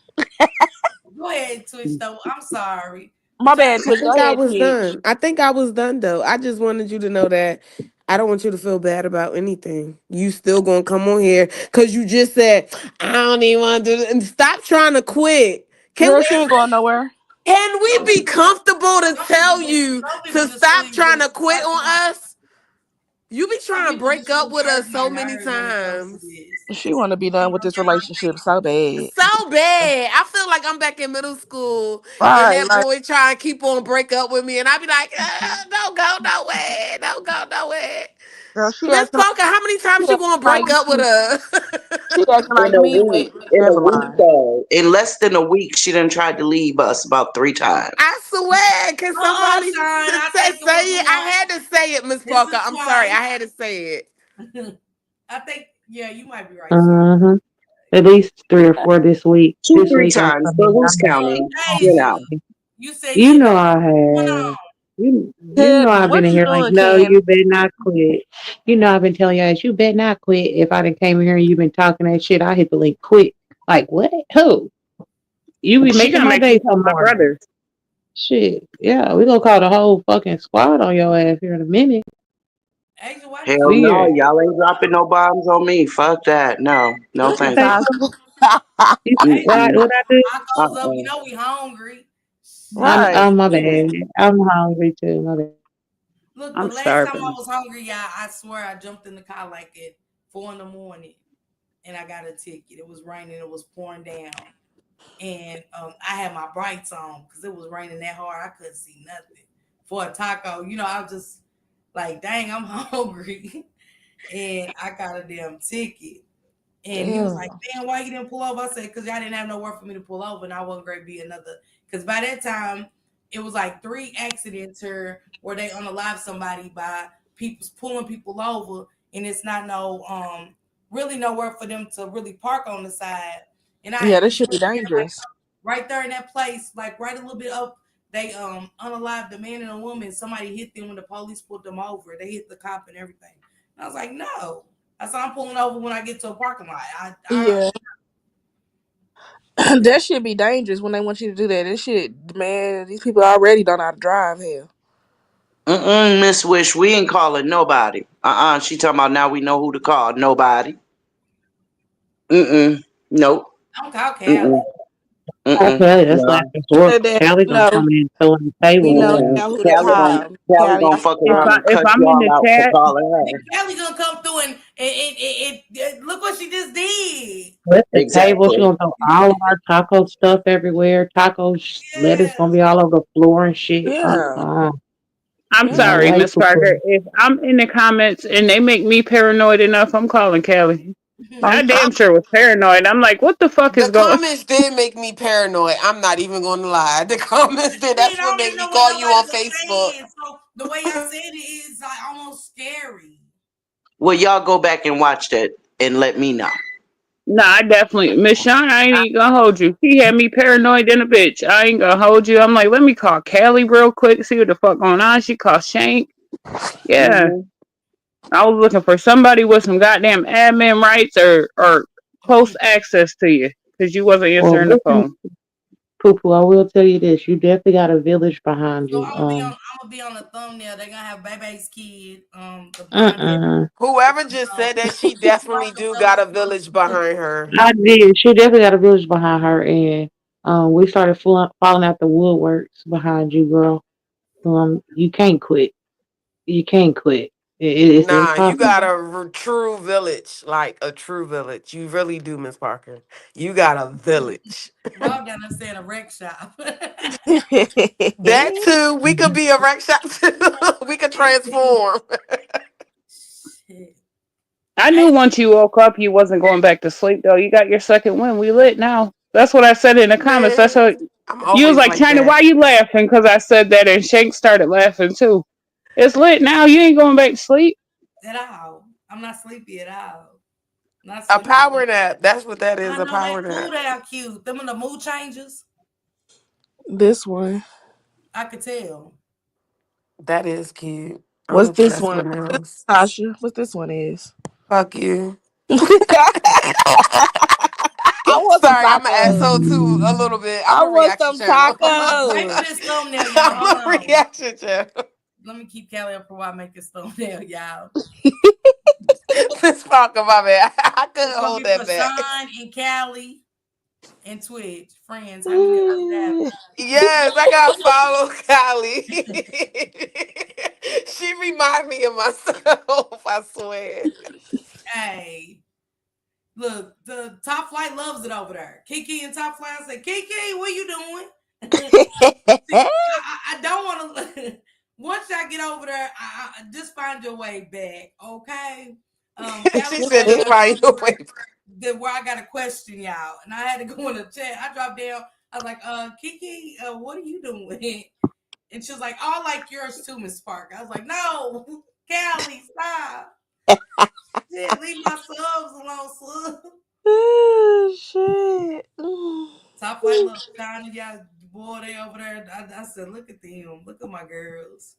[SPEAKER 1] Go ahead, Twitch. Though I'm sorry,
[SPEAKER 2] My
[SPEAKER 1] but y'all
[SPEAKER 2] bad,
[SPEAKER 1] ain't
[SPEAKER 4] I
[SPEAKER 2] Twitch.
[SPEAKER 1] got
[SPEAKER 2] Go
[SPEAKER 4] think I
[SPEAKER 2] ahead,
[SPEAKER 4] was
[SPEAKER 2] Twitch.
[SPEAKER 4] done. I think I was done though. I just wanted you to know that I don't want you to feel bad about anything. You still gonna come on here because you just said I don't even want to do this. And stop trying to quit. Can
[SPEAKER 2] Girl,
[SPEAKER 4] we
[SPEAKER 2] she ain't going nowhere.
[SPEAKER 4] can we
[SPEAKER 1] some
[SPEAKER 4] be
[SPEAKER 1] people just
[SPEAKER 4] comfortable to tell you
[SPEAKER 1] some people
[SPEAKER 4] to
[SPEAKER 1] just
[SPEAKER 4] stop
[SPEAKER 1] really
[SPEAKER 4] trying
[SPEAKER 1] really
[SPEAKER 4] to quit
[SPEAKER 1] irk my
[SPEAKER 4] on us? You be
[SPEAKER 1] some
[SPEAKER 4] trying to
[SPEAKER 1] people
[SPEAKER 4] break
[SPEAKER 1] just
[SPEAKER 4] up
[SPEAKER 1] really
[SPEAKER 4] with
[SPEAKER 1] irk
[SPEAKER 4] us
[SPEAKER 1] my
[SPEAKER 4] so many
[SPEAKER 1] nerves when it comes to
[SPEAKER 4] times.
[SPEAKER 1] this.
[SPEAKER 2] She want to be done with
[SPEAKER 1] I'm
[SPEAKER 2] this
[SPEAKER 1] trying to
[SPEAKER 2] relationship so bad.
[SPEAKER 4] So bad. I feel like I'm back in middle school and
[SPEAKER 2] Right,
[SPEAKER 4] that
[SPEAKER 2] like,
[SPEAKER 4] boy trying to keep on break up with me and I be like, don't go nowhere. Don't go nowhere.
[SPEAKER 2] girl, she
[SPEAKER 4] Miss
[SPEAKER 2] acting like
[SPEAKER 4] Parker, how many times
[SPEAKER 2] she
[SPEAKER 4] you
[SPEAKER 2] acting
[SPEAKER 4] gonna
[SPEAKER 2] like
[SPEAKER 4] break up with
[SPEAKER 2] me.
[SPEAKER 4] us?
[SPEAKER 2] She acting
[SPEAKER 5] In
[SPEAKER 2] like
[SPEAKER 5] a
[SPEAKER 2] me
[SPEAKER 5] week.
[SPEAKER 2] with
[SPEAKER 5] In a
[SPEAKER 2] never
[SPEAKER 5] week,
[SPEAKER 2] mind.
[SPEAKER 5] though. In less than a week, she done tried to leave us about 3 times.
[SPEAKER 4] I swear, can somebody
[SPEAKER 1] Sean, I
[SPEAKER 4] say,
[SPEAKER 1] think it was
[SPEAKER 4] it? I had to say it, Miss
[SPEAKER 1] this
[SPEAKER 4] Parker.
[SPEAKER 1] is
[SPEAKER 4] I'm sorry,
[SPEAKER 1] twice.
[SPEAKER 4] I had to say it.
[SPEAKER 1] I think yeah, you might be right, Sean.
[SPEAKER 11] Mm-hmm. At least 3 or 4 this week.
[SPEAKER 5] Two,
[SPEAKER 11] This
[SPEAKER 5] three
[SPEAKER 11] week I'm
[SPEAKER 5] times, but
[SPEAKER 11] coming.
[SPEAKER 5] who's
[SPEAKER 11] I'm back.
[SPEAKER 5] counting? You know.
[SPEAKER 1] Deja, you said
[SPEAKER 11] You
[SPEAKER 1] you ain't
[SPEAKER 11] know
[SPEAKER 1] about
[SPEAKER 11] I
[SPEAKER 1] what's going
[SPEAKER 11] have.
[SPEAKER 1] on.
[SPEAKER 11] You know
[SPEAKER 2] Candy,
[SPEAKER 11] I've been
[SPEAKER 2] what
[SPEAKER 11] in
[SPEAKER 2] you
[SPEAKER 11] here like,
[SPEAKER 2] doing,
[SPEAKER 11] no,
[SPEAKER 2] Candy?
[SPEAKER 11] you better not quit. You know I've been telling you that you better not quit. If I done came in here and you been talking that shit, I hit the link quit. Like what? Who? You be
[SPEAKER 12] she
[SPEAKER 11] making
[SPEAKER 12] gonna
[SPEAKER 11] my
[SPEAKER 12] make you
[SPEAKER 11] day
[SPEAKER 12] call
[SPEAKER 11] some
[SPEAKER 12] my
[SPEAKER 11] morning.
[SPEAKER 12] brothers.
[SPEAKER 11] Shit. Yeah, we gonna call the whole fucking squad on your ass here in a minute.
[SPEAKER 1] Asia, why did
[SPEAKER 5] Hell
[SPEAKER 1] you
[SPEAKER 5] no,
[SPEAKER 11] Weird.
[SPEAKER 5] y'all ain't dropping no bombs on me. Fuck that. No, no,
[SPEAKER 11] You
[SPEAKER 5] thank
[SPEAKER 11] say
[SPEAKER 5] you.
[SPEAKER 11] something?
[SPEAKER 1] Asia,
[SPEAKER 11] What I do?
[SPEAKER 1] tacos up,
[SPEAKER 5] Uh-uh.
[SPEAKER 1] we hungry.
[SPEAKER 2] Right.
[SPEAKER 11] I'm my bad.
[SPEAKER 2] Shit.
[SPEAKER 11] I'm hungry too. My bad.
[SPEAKER 1] Look, the
[SPEAKER 12] I'm
[SPEAKER 1] last time I
[SPEAKER 12] starving.
[SPEAKER 1] was hungry, y'all, I swear I jumped in the car like at 4 in the morning and I got a ticket. It was raining, it was pouring down. And I had my brights on because it was raining that hard. I couldn't see nothing. For a taco, I was just like, dang, I'm hungry. And I got a damn ticket. And he was like,
[SPEAKER 2] Damn.
[SPEAKER 1] man, why you didn't pull over? I said, because y'all didn't have nowhere for me to pull over, and I wasn't going to be another. Because by that time, it was like 3 accidents here where they unalive somebody by people pulling people over, and it's not no really nowhere for them to really park on the side. And I
[SPEAKER 2] Yeah,
[SPEAKER 1] had
[SPEAKER 2] this
[SPEAKER 1] just
[SPEAKER 2] should be
[SPEAKER 1] went there, like
[SPEAKER 2] dangerous.
[SPEAKER 1] right there in that place, like right a little bit up. They unalived a man and a woman. Somebody hit them when the police pulled them over. They hit the cop and everything. And I was like, no. I said I'm pulling over when I get to a parking lot. I
[SPEAKER 2] Yeah. That should be dangerous when they want you to do that. This shit, man, these people already don't know how to drive here.
[SPEAKER 5] Miss Wish, we ain't calling nobody. She talking about now we know who to call. Nobody. Nope.
[SPEAKER 1] don't call
[SPEAKER 5] Mm-mm.
[SPEAKER 1] Callie.
[SPEAKER 5] Mm-mm.
[SPEAKER 11] Okay, that's last
[SPEAKER 5] No.
[SPEAKER 11] resort.
[SPEAKER 8] Said that
[SPEAKER 11] Callie gonna
[SPEAKER 8] no,
[SPEAKER 11] come in throwing the
[SPEAKER 8] we
[SPEAKER 11] table
[SPEAKER 8] know
[SPEAKER 11] around.
[SPEAKER 8] now who to call.
[SPEAKER 5] Callie
[SPEAKER 8] Callie.
[SPEAKER 5] gonna fuck
[SPEAKER 12] If
[SPEAKER 5] around
[SPEAKER 12] I
[SPEAKER 5] and
[SPEAKER 12] if
[SPEAKER 5] cuss
[SPEAKER 12] I'm in
[SPEAKER 5] y'all
[SPEAKER 12] the
[SPEAKER 5] out for
[SPEAKER 12] chat,
[SPEAKER 5] calling her.
[SPEAKER 1] Then Kelly gonna come through and look what she just did.
[SPEAKER 11] Flip the table. She
[SPEAKER 5] Exactly.
[SPEAKER 11] gonna throw all of our taco stuff everywhere. Lettuce
[SPEAKER 1] Yeah.
[SPEAKER 11] gonna be all over the floor and shit.
[SPEAKER 8] Yeah.
[SPEAKER 12] I'm
[SPEAKER 11] No
[SPEAKER 12] sorry,
[SPEAKER 8] Yeah.
[SPEAKER 11] way,
[SPEAKER 12] Miss
[SPEAKER 11] poo
[SPEAKER 12] Parker.
[SPEAKER 11] poo.
[SPEAKER 12] If I'm in the comments and they make me paranoid enough, I'm calling Kelly. I damn sure was paranoid. I'm like, what the fuck
[SPEAKER 4] The
[SPEAKER 12] is going?
[SPEAKER 4] comments did make me paranoid. I'm not even going to lie. The comments did.
[SPEAKER 1] See, I
[SPEAKER 4] That's what
[SPEAKER 1] don't
[SPEAKER 4] made
[SPEAKER 1] even
[SPEAKER 4] me
[SPEAKER 1] know what
[SPEAKER 4] call you
[SPEAKER 1] nobody
[SPEAKER 4] on
[SPEAKER 1] was
[SPEAKER 4] Facebook.
[SPEAKER 1] saying. So the way y'all said it is like almost scary.
[SPEAKER 5] Well, y'all go back and watch that and let me know.
[SPEAKER 12] Nah, I definitely Miss Shawn. I ain't even gonna hold you. She had me paranoid than a bitch. I ain't gonna hold you. I'm like, let me call Kelly real quick, see what the fuck going on. She called Shank. Yeah,
[SPEAKER 5] Hmm.
[SPEAKER 12] I was looking for somebody with some goddamn admin rights or close access to you because you wasn't
[SPEAKER 11] Well,
[SPEAKER 12] answering the
[SPEAKER 11] listen,
[SPEAKER 12] phone.
[SPEAKER 11] poo poo. I will tell you this: you definitely got a village behind
[SPEAKER 1] So
[SPEAKER 11] you.
[SPEAKER 1] I'm gonna be on the thumbnail. They're gonna have Baby's kid, the blonde hair.
[SPEAKER 11] Uh.
[SPEAKER 4] Whoever just said that, she
[SPEAKER 1] She's
[SPEAKER 4] definitely
[SPEAKER 1] like the
[SPEAKER 4] do got a
[SPEAKER 1] village person
[SPEAKER 4] village
[SPEAKER 1] too.
[SPEAKER 4] behind her.
[SPEAKER 11] I did. She definitely got a village behind her, and we started falling out the woodworks behind you, girl. You can't quit. You can't quit. It's
[SPEAKER 4] Nah, you got
[SPEAKER 11] impossible.
[SPEAKER 4] a true village, like a true village. You really do, Miss Parker. You got a village.
[SPEAKER 1] Y'all got us saying a wreck shop.
[SPEAKER 4] That too. We could be a rec shop too. We could transform.
[SPEAKER 1] Shit.
[SPEAKER 12] I
[SPEAKER 1] Hey,
[SPEAKER 12] knew once you woke up, you wasn't going back to sleep though. You got your second win. We lit now. That's what I said in the comments. That's
[SPEAKER 4] Man,
[SPEAKER 12] what
[SPEAKER 4] I'm
[SPEAKER 12] you was
[SPEAKER 4] always
[SPEAKER 12] like,
[SPEAKER 4] like
[SPEAKER 12] China.
[SPEAKER 4] that.
[SPEAKER 12] Why you laughing? Because I said that, and Shank started laughing too. It's lit now. You ain't going back to sleep.
[SPEAKER 1] at all. I'm not sleepy at all. Not
[SPEAKER 4] A
[SPEAKER 1] sleepy at all.
[SPEAKER 4] power nap. That's what that
[SPEAKER 1] I
[SPEAKER 4] is. A
[SPEAKER 1] know they
[SPEAKER 4] power nap.
[SPEAKER 1] ooh, they are cute. Them and the mood changes.
[SPEAKER 8] This one.
[SPEAKER 1] I could tell.
[SPEAKER 4] That is cute. I'm
[SPEAKER 8] What's this
[SPEAKER 4] obsessed
[SPEAKER 8] one?
[SPEAKER 4] with nails.
[SPEAKER 8] Tasha. What this one is?
[SPEAKER 4] Fuck you.
[SPEAKER 8] I want some
[SPEAKER 4] Sorry, I'm an
[SPEAKER 8] tacos.
[SPEAKER 4] asshole too a little bit. I'm
[SPEAKER 8] I
[SPEAKER 4] a
[SPEAKER 8] want
[SPEAKER 4] reaction
[SPEAKER 8] some
[SPEAKER 4] channel.
[SPEAKER 1] Wait for
[SPEAKER 8] tacos.
[SPEAKER 1] this thumbnail, y'all.
[SPEAKER 4] I'm
[SPEAKER 1] Hold
[SPEAKER 4] a
[SPEAKER 1] on.
[SPEAKER 4] reaction channel.
[SPEAKER 1] Let me keep Callie up for while I make this thumbnail, y'all.
[SPEAKER 4] This fuck my man. I couldn't
[SPEAKER 1] It's gonna
[SPEAKER 4] hold
[SPEAKER 1] be
[SPEAKER 4] that
[SPEAKER 1] for
[SPEAKER 4] back.
[SPEAKER 1] Sean and Callie and Twitch. Friends. How many of us have
[SPEAKER 4] Yes, I gotta follow Kylie. She remind me of myself, I swear.
[SPEAKER 1] Hey. Look, the top flight loves it over there. Kiki and top flight say, Kiki, what you doing? See, I don't want to. Once I get over there, I just find your way back, okay?
[SPEAKER 4] She
[SPEAKER 1] Callie
[SPEAKER 4] said
[SPEAKER 1] told me
[SPEAKER 4] just find your way.
[SPEAKER 1] where I got a question, y'all, and I had to go in the chat. I dropped down. I was like, Kiki, what are you doing? And she was like, oh, I like yours too, Miss Park. I was like, no, Callie, stop. Shit, leave my subs alone, sub.
[SPEAKER 8] Oh, shit.
[SPEAKER 1] Top flight look China, y'all boy they over there. I said, look at them, look at my girls.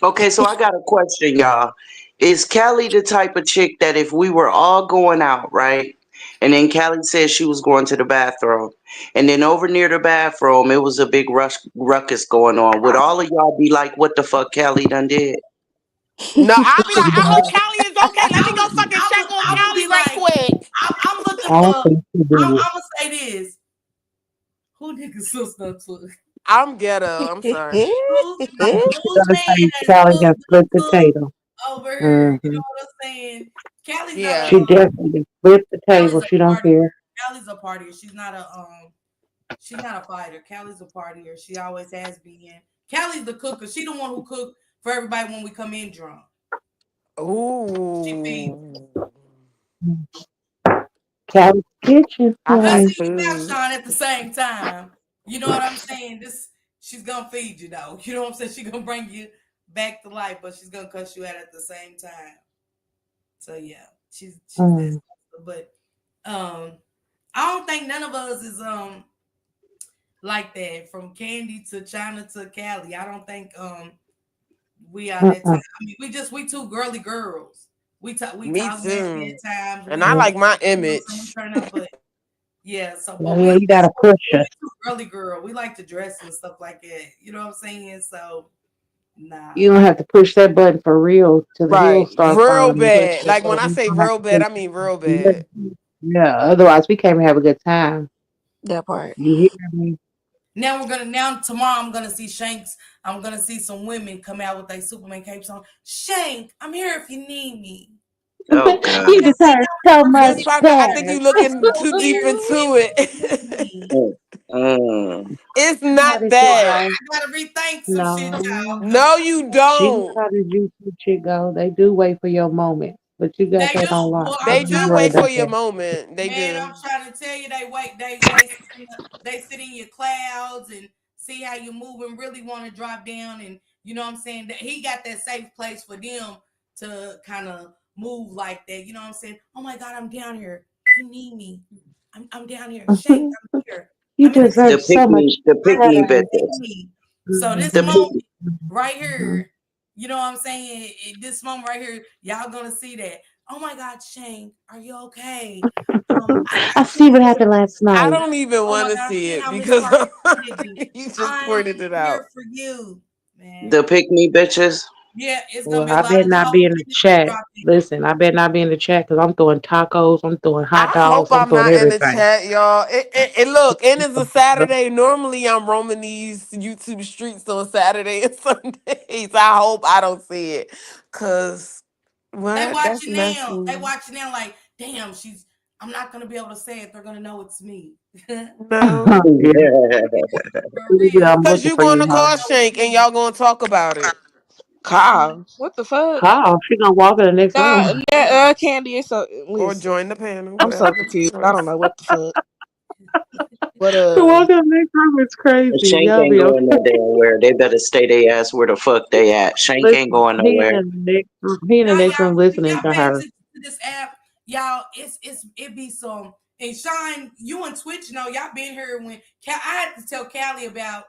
[SPEAKER 5] Okay, so I got a question, y'all. Is Callie the type of chick that if we were all going out, right? And then Callie said she was going to the bathroom. And then over near the bathroom, it was a big ruckus going on. Would all of y'all be like, what the fuck Callie done did?
[SPEAKER 4] No, I'll be like, I hope Callie is okay. Let me go fucking check on
[SPEAKER 1] I would be
[SPEAKER 4] Callie right
[SPEAKER 1] like,
[SPEAKER 4] quick.
[SPEAKER 1] I'm looking
[SPEAKER 11] I
[SPEAKER 1] for.
[SPEAKER 11] don't think she
[SPEAKER 1] I'm
[SPEAKER 11] did.
[SPEAKER 1] gonna say this. Who nigga sister to?
[SPEAKER 4] I'm ghetto. I'm sorry.
[SPEAKER 1] Who's
[SPEAKER 11] Gonna
[SPEAKER 1] man
[SPEAKER 11] say
[SPEAKER 1] that's
[SPEAKER 11] Callie can flip the
[SPEAKER 1] cook
[SPEAKER 11] table.
[SPEAKER 1] over here? You
[SPEAKER 11] Hmm.
[SPEAKER 1] know what I'm saying? Callie's not a
[SPEAKER 4] Yeah.
[SPEAKER 11] She definitely can flip the
[SPEAKER 1] Callie's
[SPEAKER 11] table.
[SPEAKER 1] a
[SPEAKER 11] She don't
[SPEAKER 1] partier.
[SPEAKER 11] care.
[SPEAKER 1] Callie's a partier. She's not a fighter. Callie's a partier. She always has been. Callie's the cooker. She the one who cook for everybody when we come in drunk. She feeds.
[SPEAKER 4] Ooh.
[SPEAKER 11] Callie's kitchen,
[SPEAKER 4] I
[SPEAKER 1] But I
[SPEAKER 4] like
[SPEAKER 11] honey.
[SPEAKER 1] see you now,
[SPEAKER 4] food.
[SPEAKER 1] Sean, at the same time. You know what I'm saying? She's gonna feed you though. You know what I'm saying? She's gonna bring you back to life, but she's gonna cuss you out at the same time. So yeah, she's that
[SPEAKER 11] Mm.
[SPEAKER 1] special. But I don't think none of us is like that. From Candy to China to Cali. I don't think we are that type.
[SPEAKER 11] Mm-mm.
[SPEAKER 1] I mean, we two girly girls. We
[SPEAKER 4] Me
[SPEAKER 1] talk messy
[SPEAKER 4] too.
[SPEAKER 1] at times.
[SPEAKER 4] And I
[SPEAKER 11] Yeah,
[SPEAKER 4] like my
[SPEAKER 1] You know what I'm saying, we
[SPEAKER 4] image.
[SPEAKER 1] turn up, but yeah, so
[SPEAKER 11] yeah,
[SPEAKER 1] but
[SPEAKER 11] yeah,
[SPEAKER 1] we
[SPEAKER 11] you gotta push
[SPEAKER 1] we
[SPEAKER 11] her.
[SPEAKER 1] too girly girl. We like to dress and stuff like that. You know what I'm saying? So nah.
[SPEAKER 11] You don't have to push that button for real till the
[SPEAKER 4] Right.
[SPEAKER 11] hills start
[SPEAKER 4] Real
[SPEAKER 11] falling.
[SPEAKER 8] Push
[SPEAKER 4] bad.
[SPEAKER 8] the
[SPEAKER 4] Like when I
[SPEAKER 8] button.
[SPEAKER 11] You
[SPEAKER 4] say
[SPEAKER 11] don't have
[SPEAKER 4] real
[SPEAKER 11] to
[SPEAKER 4] bad,
[SPEAKER 11] push
[SPEAKER 4] I mean real
[SPEAKER 11] it.
[SPEAKER 4] bad.
[SPEAKER 11] Yeah, otherwise we can't even have a good time.
[SPEAKER 2] That part.
[SPEAKER 11] You hear me?
[SPEAKER 1] Now tomorrow I'm gonna see Shanks. I'm gonna see some women come out with their Superman capes on. Shank, I'm here if you need me.
[SPEAKER 5] Oh God.
[SPEAKER 11] You deserve so much
[SPEAKER 4] Miss Parker, I think
[SPEAKER 11] better.
[SPEAKER 4] you looking too
[SPEAKER 1] I'm
[SPEAKER 4] deep
[SPEAKER 1] here
[SPEAKER 4] into
[SPEAKER 1] if you
[SPEAKER 4] it.
[SPEAKER 1] need me.
[SPEAKER 5] Mm. Mm.
[SPEAKER 4] It's
[SPEAKER 11] You know how
[SPEAKER 4] not
[SPEAKER 11] this shit
[SPEAKER 4] that.
[SPEAKER 11] go.
[SPEAKER 1] I gotta rethink some shit,
[SPEAKER 11] No.
[SPEAKER 1] y'all, because
[SPEAKER 4] No, you
[SPEAKER 11] She know
[SPEAKER 4] don't.
[SPEAKER 11] how the juicy shit go. They do wait for your moment. But you got
[SPEAKER 1] they
[SPEAKER 11] that on
[SPEAKER 1] do.
[SPEAKER 11] lock.
[SPEAKER 1] Boy,
[SPEAKER 11] Don't
[SPEAKER 1] I'm
[SPEAKER 4] They
[SPEAKER 11] you
[SPEAKER 4] do
[SPEAKER 1] trying to
[SPEAKER 11] worry
[SPEAKER 4] wait for
[SPEAKER 11] about
[SPEAKER 1] tell
[SPEAKER 4] your
[SPEAKER 11] that.
[SPEAKER 4] moment. They
[SPEAKER 1] you, man.
[SPEAKER 4] do.
[SPEAKER 1] I'm trying to tell you, they wait. They sit in your clouds and see how you move and really want to drop down. And you know what I'm saying? That he got that safe place for them to kind of move like that. You know what I'm saying? Oh my God, I'm down here. You need me. I'm down here. Shank, I'm here.
[SPEAKER 11] You
[SPEAKER 1] I'm in the
[SPEAKER 11] deserve
[SPEAKER 5] The
[SPEAKER 11] so
[SPEAKER 5] pick
[SPEAKER 1] kitchen.
[SPEAKER 11] much
[SPEAKER 5] me, the pick
[SPEAKER 1] I need
[SPEAKER 5] me
[SPEAKER 1] you
[SPEAKER 11] better.
[SPEAKER 1] to
[SPEAKER 5] bitches.
[SPEAKER 1] see me. So this
[SPEAKER 5] The
[SPEAKER 1] moment
[SPEAKER 5] pick.
[SPEAKER 1] right
[SPEAKER 11] Mhm.
[SPEAKER 1] here, you know what I'm saying? This moment right here, y'all gonna see that. Oh my God, Shane, are you okay?
[SPEAKER 11] I
[SPEAKER 1] I
[SPEAKER 11] see
[SPEAKER 1] seen
[SPEAKER 11] what
[SPEAKER 1] how
[SPEAKER 11] happened last
[SPEAKER 4] I
[SPEAKER 11] night.
[SPEAKER 4] don't even
[SPEAKER 1] oh
[SPEAKER 4] want
[SPEAKER 1] my
[SPEAKER 4] to
[SPEAKER 1] God, I
[SPEAKER 4] see
[SPEAKER 1] seen
[SPEAKER 4] it
[SPEAKER 1] how Miss
[SPEAKER 4] because
[SPEAKER 1] Parker treated you.
[SPEAKER 4] you just
[SPEAKER 1] I'm
[SPEAKER 4] pointed it
[SPEAKER 1] here
[SPEAKER 4] out.
[SPEAKER 1] for you, man.
[SPEAKER 5] The pick me bitches.
[SPEAKER 1] Yeah, it's gonna
[SPEAKER 11] Well,
[SPEAKER 1] be a
[SPEAKER 11] I
[SPEAKER 1] lot
[SPEAKER 11] better
[SPEAKER 1] of the
[SPEAKER 11] not
[SPEAKER 1] whole
[SPEAKER 11] be in the
[SPEAKER 1] business to
[SPEAKER 11] chat.
[SPEAKER 1] drop in.
[SPEAKER 11] Listen, I better not be in the chat because I'm throwing tacos, I'm throwing hot
[SPEAKER 4] I hope
[SPEAKER 11] dogs, I'm
[SPEAKER 4] I'm
[SPEAKER 11] throwing
[SPEAKER 4] not in the
[SPEAKER 11] everything.
[SPEAKER 4] chat, y'all. It look, and it's a Saturday. Normally, I'm roaming these YouTube streets on Saturday and Sundays. I hope I don't see it, cause
[SPEAKER 1] They
[SPEAKER 4] what? That's
[SPEAKER 1] watching now. They
[SPEAKER 4] messy.
[SPEAKER 1] watching now like, damn, she's I'm not gonna be able to say it. They're gonna know it's me. For
[SPEAKER 4] No,
[SPEAKER 11] Yeah,
[SPEAKER 1] real.
[SPEAKER 11] I'm
[SPEAKER 4] cause
[SPEAKER 11] looking
[SPEAKER 4] you
[SPEAKER 11] for
[SPEAKER 4] going
[SPEAKER 11] you,
[SPEAKER 4] to
[SPEAKER 1] They're
[SPEAKER 11] huh?
[SPEAKER 1] gonna
[SPEAKER 4] call
[SPEAKER 1] know it's
[SPEAKER 4] Shank and
[SPEAKER 1] me.
[SPEAKER 4] y'all gonna talk about it.
[SPEAKER 2] Kyle, what the fuck?
[SPEAKER 11] Call. She gonna walk in the next
[SPEAKER 2] Nah,
[SPEAKER 11] room.
[SPEAKER 2] Candy. It's so
[SPEAKER 4] Or
[SPEAKER 2] listen.
[SPEAKER 4] join the panel,
[SPEAKER 2] I'm so
[SPEAKER 4] whatever the
[SPEAKER 2] confused. I don't
[SPEAKER 4] choice.
[SPEAKER 2] know what the fuck. But
[SPEAKER 11] Walk in the next room is crazy.
[SPEAKER 5] Shank
[SPEAKER 11] Y'all
[SPEAKER 5] ain't
[SPEAKER 11] be okay.
[SPEAKER 5] going no damn where. They better stay their ass where the fuck they at. Shank ain't
[SPEAKER 11] Listen,
[SPEAKER 5] going nowhere.
[SPEAKER 11] he in the
[SPEAKER 1] Now,
[SPEAKER 11] next room
[SPEAKER 1] y'all, if
[SPEAKER 11] listening
[SPEAKER 1] y'all
[SPEAKER 11] to
[SPEAKER 1] pay
[SPEAKER 11] her.
[SPEAKER 1] attention to this app, y'all, it be some. And Sean, you and Twitch know y'all been here when I had to tell Callie about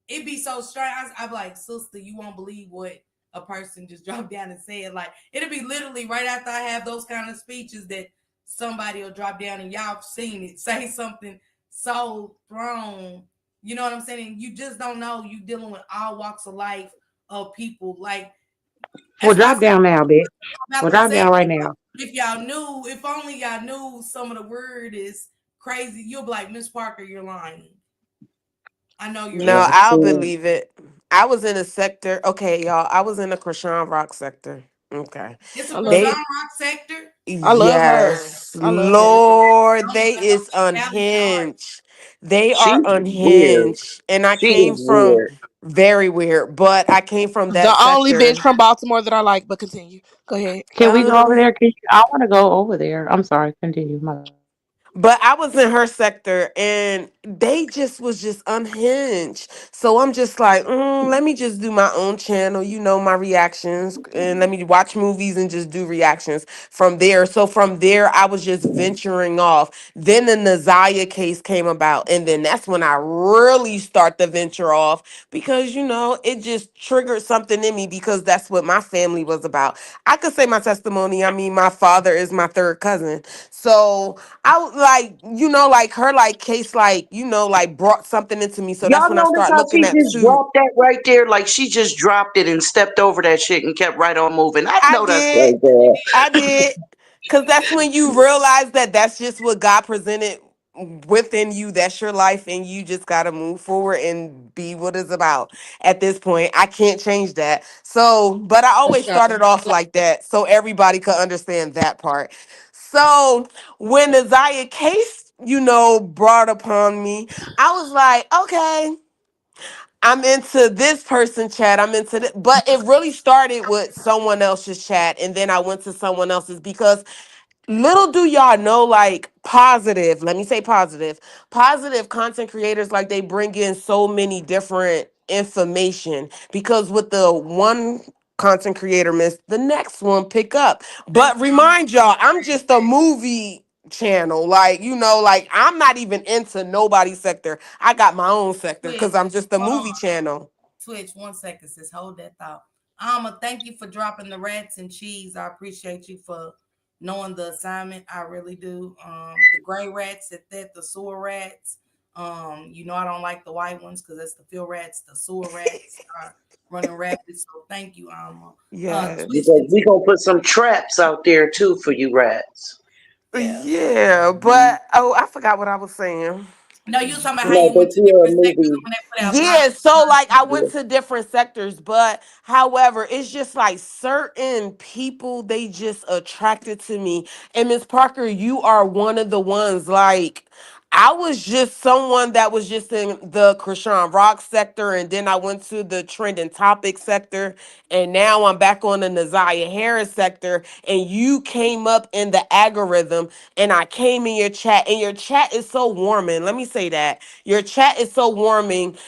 [SPEAKER 1] it. Be so strange. I'm like, sister, you won't believe what a person just dropped down and said. Like it'll be literally right after I have those kind of speeches that somebody will drop down and y'all seen it say something so thrown. You know what I'm saying? And you just don't know. You dealing with all walks of life of people. Like
[SPEAKER 11] Well,
[SPEAKER 1] that's why I
[SPEAKER 11] drop
[SPEAKER 1] said
[SPEAKER 11] down now, bitch.
[SPEAKER 1] I'm
[SPEAKER 11] Well,
[SPEAKER 1] about to
[SPEAKER 11] drop
[SPEAKER 1] say
[SPEAKER 11] down right now.
[SPEAKER 1] if y'all knew, if only y'all knew some of the word is crazy, you'll be like, Miss Parker, you're lying. I know you're
[SPEAKER 4] No,
[SPEAKER 1] lying.
[SPEAKER 4] I'll believe it. I was in a sector. Okay, y'all. I was in the Krishan Rock sector. Okay.
[SPEAKER 1] It's a
[SPEAKER 2] I love
[SPEAKER 1] Krishan
[SPEAKER 2] her.
[SPEAKER 4] They
[SPEAKER 1] Rock sector.
[SPEAKER 2] I love her.
[SPEAKER 4] Yes,
[SPEAKER 2] I love her.
[SPEAKER 4] Lord,
[SPEAKER 1] Oh my
[SPEAKER 4] they
[SPEAKER 1] God,
[SPEAKER 4] is
[SPEAKER 1] Callie Star.
[SPEAKER 4] unhinged. They are
[SPEAKER 5] She's weird.
[SPEAKER 4] unhinged. And I
[SPEAKER 5] She
[SPEAKER 4] came
[SPEAKER 5] is
[SPEAKER 4] from
[SPEAKER 5] weird.
[SPEAKER 4] very weird, but I came from
[SPEAKER 2] The
[SPEAKER 4] that
[SPEAKER 2] only bitch
[SPEAKER 4] sector.
[SPEAKER 2] from Baltimore that I like, but continue. Go ahead.
[SPEAKER 11] Can we go over
[SPEAKER 4] Um,
[SPEAKER 11] there? I want to go over there. I'm sorry. Continue. My
[SPEAKER 4] But I was in her sector and they just was just unhinged. So I'm just like, let me just do my own channel, my reactions, and let me watch movies and just do reactions from there. So from there, I was just venturing off. Then the Nazaya case came about. And then that's when I really start to venture off because, it just triggered something in me because that's what my family was about. I could say my testimony. I mean, my father is my third cousin. So I was like, like her like case, like, like brought something into me. So that's
[SPEAKER 5] Y'all
[SPEAKER 4] when I
[SPEAKER 5] notice
[SPEAKER 4] start
[SPEAKER 5] how
[SPEAKER 4] looking
[SPEAKER 5] she
[SPEAKER 4] at
[SPEAKER 5] just
[SPEAKER 4] too.
[SPEAKER 5] dropped that right there? Like she just dropped it and stepped over that shit and kept right on moving. I
[SPEAKER 4] I
[SPEAKER 5] know that's
[SPEAKER 4] did.
[SPEAKER 5] right there.
[SPEAKER 4] I did. Cause that's when you realize that that's just what God presented within you. That's your life, and you just gotta move forward and be what it's about. At this point, I can't change that. So, but I always started off like that, so everybody could understand that part. So when the Zaya case, brought upon me, I was like, okay. I'm into this person chat. I'm into this. But it really started with someone else's chat. And then I went to someone else's because little do y'all know, like positive, let me say positive content creators, like they bring in so many different information because with the one content creator miss, the next one pick up.
[SPEAKER 1] And
[SPEAKER 4] But remind y'all, I'm just a movie channel. Like, like I'm not even into nobody's sector. I got my own sector
[SPEAKER 1] Twitch,
[SPEAKER 4] because I'm just a
[SPEAKER 1] hold on.
[SPEAKER 4] movie channel.
[SPEAKER 1] Twitch, 1 second, sis. Hold that thought. Thank you for dropping the rats and cheese. I appreciate you for knowing the assignment. I really do. The gray rats at that, the sewer rats. I don't like the white ones because that's the field rats. The sewer rats are running rapid. So thank you, Alma. Twitch,
[SPEAKER 4] Yes.
[SPEAKER 5] Because we
[SPEAKER 1] continue.
[SPEAKER 5] gonna put some traps out there too for you rats.
[SPEAKER 1] Yeah.
[SPEAKER 4] Yeah, but oh, I forgot what I was saying.
[SPEAKER 1] No, you was talking about how
[SPEAKER 5] No,
[SPEAKER 1] you
[SPEAKER 5] but
[SPEAKER 1] went to
[SPEAKER 5] you're a
[SPEAKER 1] different sectors
[SPEAKER 5] movie.
[SPEAKER 1] when they put out
[SPEAKER 4] Yeah,
[SPEAKER 1] content.
[SPEAKER 4] so like I went to different sectors, but however, it's just like certain people they just attracted to me. And Miss Parker, you are one of the ones. Like I was just someone that was just in the Krishan Rock sector, and then I went to the trending topic sector, and now I'm back on the Naziah Harris sector. And you came up in the algorithm, and I came in your chat, and your chat is so warming. Let me say that your chat is so warming.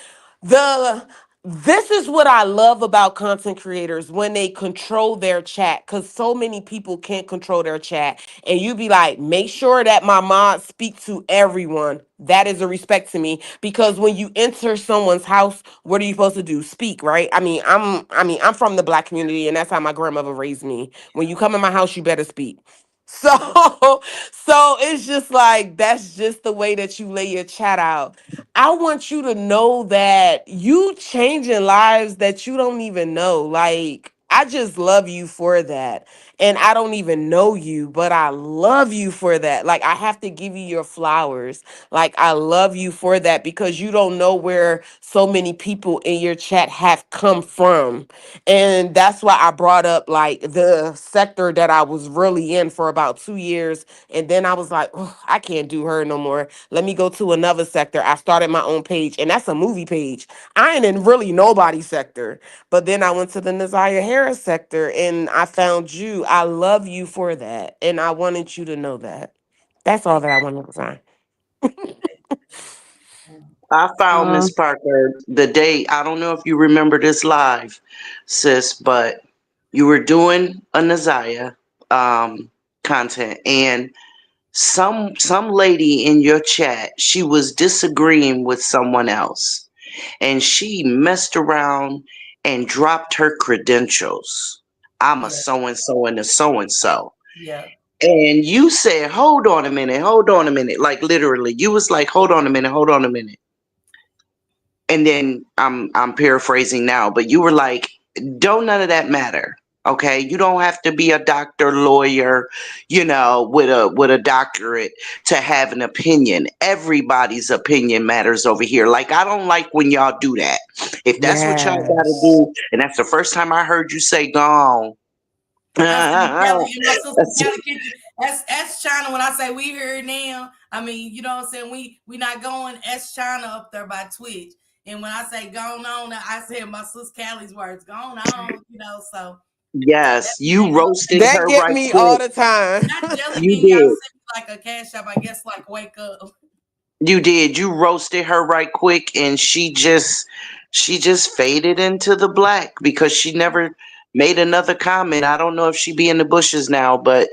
[SPEAKER 4] the This is what I love about content creators when they control their chat, because so many people can't control their chat, and you be like, make sure that my mods speak to everyone. That is a respect to me, because when you enter someone's house, what are you supposed to do? Speak, right? I'm from the black community, and that's how my grandmother raised me. When you come in my house, you better speak. So so it's just like that's just the way that you lay your chat out. I want you to know that you changing lives that you don't even know. Like, I just love you for that. And I don't even know you, but I love you for that. Like, I have to give you your flowers. Like, I love you for that, because you don't know where so many people in your chat have come from. And that's why I brought up like the sector that I was really in for about 2 years. And then I was like, "Ugh, I can't do her no more. Let me go to another sector." I started my own page, and that's a movie page. I ain't in really nobody's sector. But then I went to the Naziah Harris sector, and I found you. I love you for that. And I wanted you to know that. That's all
[SPEAKER 1] Thank
[SPEAKER 4] that I wanted to say.
[SPEAKER 5] I found
[SPEAKER 11] Uh,
[SPEAKER 5] Miss Parker the day, I don't know if you remember this live, sis, but you were doing a Naziah content, and some lady in your chat, she was disagreeing with someone else, and she messed around and dropped her credentials. I'm a
[SPEAKER 1] Yeah,
[SPEAKER 5] so and so and a so and so.
[SPEAKER 1] yeah.
[SPEAKER 5] And you said, hold on a minute. Like literally, you was like, hold on a minute, hold on a minute. And then I'm paraphrasing now, but you were like, don't none of that matter. Okay, you don't have to be a doctor, lawyer, with a doctorate to have an opinion. Everybody's opinion matters over here. Like, I don't like when y'all do that. If that's what y'all gotta
[SPEAKER 4] Yes.
[SPEAKER 5] do, and that's the first time I heard you say gone.
[SPEAKER 1] I see Kelly and my sister
[SPEAKER 5] That's-
[SPEAKER 1] Kelly Kitchen. That's China. When I say we here now, I mean, you know what I'm saying? We not going S China up there by Twitch. And when I say going on, I said my sister Callie's words, going on, so
[SPEAKER 5] yes,
[SPEAKER 1] that's the
[SPEAKER 5] you
[SPEAKER 1] name of
[SPEAKER 5] roasted
[SPEAKER 4] That
[SPEAKER 5] her
[SPEAKER 4] get
[SPEAKER 5] right
[SPEAKER 4] me all
[SPEAKER 5] quick.
[SPEAKER 4] the time.
[SPEAKER 1] not Jelly
[SPEAKER 5] You
[SPEAKER 1] Bean, y'all
[SPEAKER 5] did.
[SPEAKER 1] sent me like a cash app, I guess like wake up.
[SPEAKER 5] You did. You roasted her right quick, and she just faded into the black because she never made another comment. I don't know if she be in the bushes now, but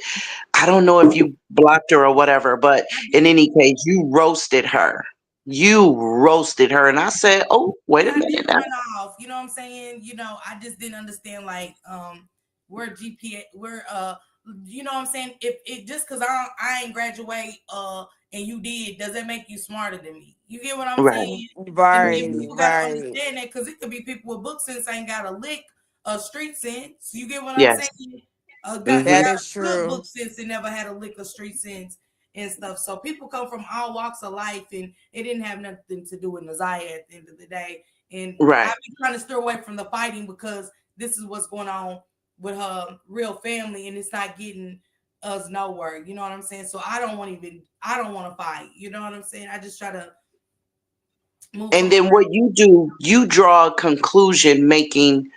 [SPEAKER 5] I don't know if you blocked her or whatever. But
[SPEAKER 1] I
[SPEAKER 5] in
[SPEAKER 1] did.
[SPEAKER 5] any case, you roasted her. You roasted her, and I said, "Oh, wait
[SPEAKER 1] And
[SPEAKER 5] a
[SPEAKER 1] I
[SPEAKER 5] minute
[SPEAKER 1] didn't
[SPEAKER 5] now."
[SPEAKER 1] run off. You know what I'm saying? I just didn't understand like where GPA where you know what I'm saying? If it just cause I ain't graduate and you did, does that make you smarter than me? You get what I'm
[SPEAKER 5] Right.
[SPEAKER 1] saying? And then
[SPEAKER 4] Right,
[SPEAKER 1] people gotta
[SPEAKER 4] right.
[SPEAKER 1] understand that because it could be people with book sense ain't got a lick of street sense. You get what I'm
[SPEAKER 5] Yes.
[SPEAKER 1] saying? Got
[SPEAKER 4] That
[SPEAKER 5] Hmm.
[SPEAKER 1] a
[SPEAKER 4] is
[SPEAKER 1] good
[SPEAKER 4] true.
[SPEAKER 1] book sense and never had a lick of street sense and stuff. So people come from all walks of life, and it didn't have nothing to do with Naziah at the end of the day. And
[SPEAKER 5] Right.
[SPEAKER 1] I've been trying to steer away from the fighting because this is what's going on with her real family, and it's not getting us nowhere. You know what I'm saying? So I don't want to fight. You know what I'm saying? I just try to move
[SPEAKER 5] And
[SPEAKER 1] from
[SPEAKER 5] then what you do, you draw a conclusion making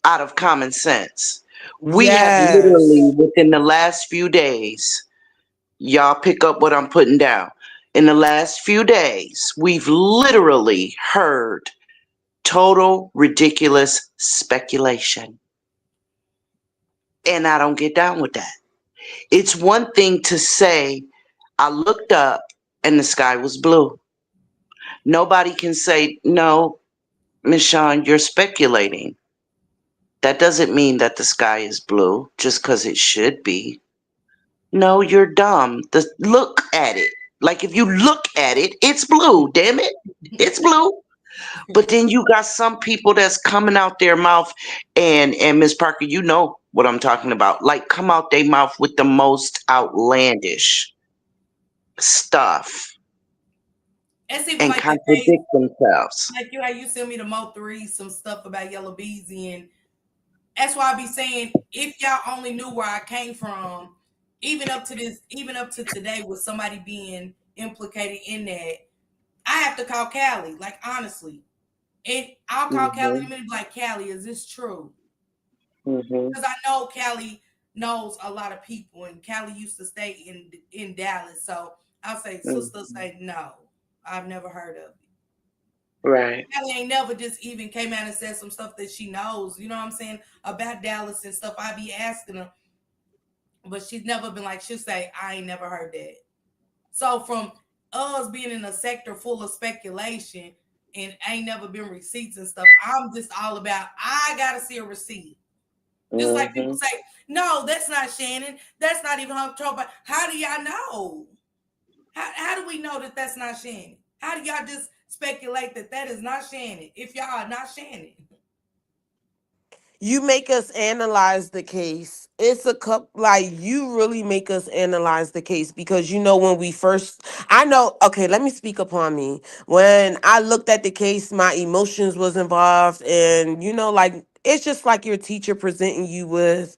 [SPEAKER 5] out of common sense. We have literally,
[SPEAKER 4] Yes.
[SPEAKER 5] within the last few days, y'all pick up what I'm putting down. In the last few days, we've literally heard total ridiculous speculation. And I don't get down with that. It's one thing to say, I looked up and the sky was blue. Nobody can say, no, Miss Shawn, you're speculating. That doesn't mean that the sky is blue just because it should be. No, you're dumb. Look at it. Like if you look at it, it's blue. Damn it, it's blue. But then you got some people that's coming out their mouth, and Miss Parker, you know what I'm talking about. Like come out their mouth with the most outlandish stuff.
[SPEAKER 1] It's even
[SPEAKER 5] and
[SPEAKER 1] like the case,
[SPEAKER 5] contradict themselves.
[SPEAKER 1] like you how you send me the Mo3 some stuff about Yellow Beezy, and that's why I be saying if y'all only knew where I came from, even up to today, with somebody being implicated in that, I have to call Callie. Like honestly, and I'll call Callie in a
[SPEAKER 5] Mhm.
[SPEAKER 1] minute. Like Callie, is this true?
[SPEAKER 5] Mhm.
[SPEAKER 1] Because I know Callie knows a lot of people, and Callie used to stay in Dallas. So I'll say, sister,
[SPEAKER 5] Mhm.
[SPEAKER 1] say no, I've never heard of it.
[SPEAKER 5] Right.
[SPEAKER 1] Callie ain't never just even came out and said some stuff that she knows. You know what I'm saying about Dallas and stuff. I be asking her, but she's never been like she'll say, I ain't never heard that. So from us being in a sector full of speculation and ain't never been receipts and stuff, I'm just all about I gotta see a receipt. Just like people
[SPEAKER 5] Mhm.
[SPEAKER 1] say, no, that's not Shannon. That's not even her trouble. How do y'all know? How do we know that that's not Shannon? How do y'all just speculate that that is not Shannon if y'all are not Shannon?
[SPEAKER 4] You make us analyze the case. It's a cup like you really make us analyze the case because you know when we first I know okay, let me speak upon me. When I looked at the case, my emotions was involved and you know like it's just like your teacher presenting you with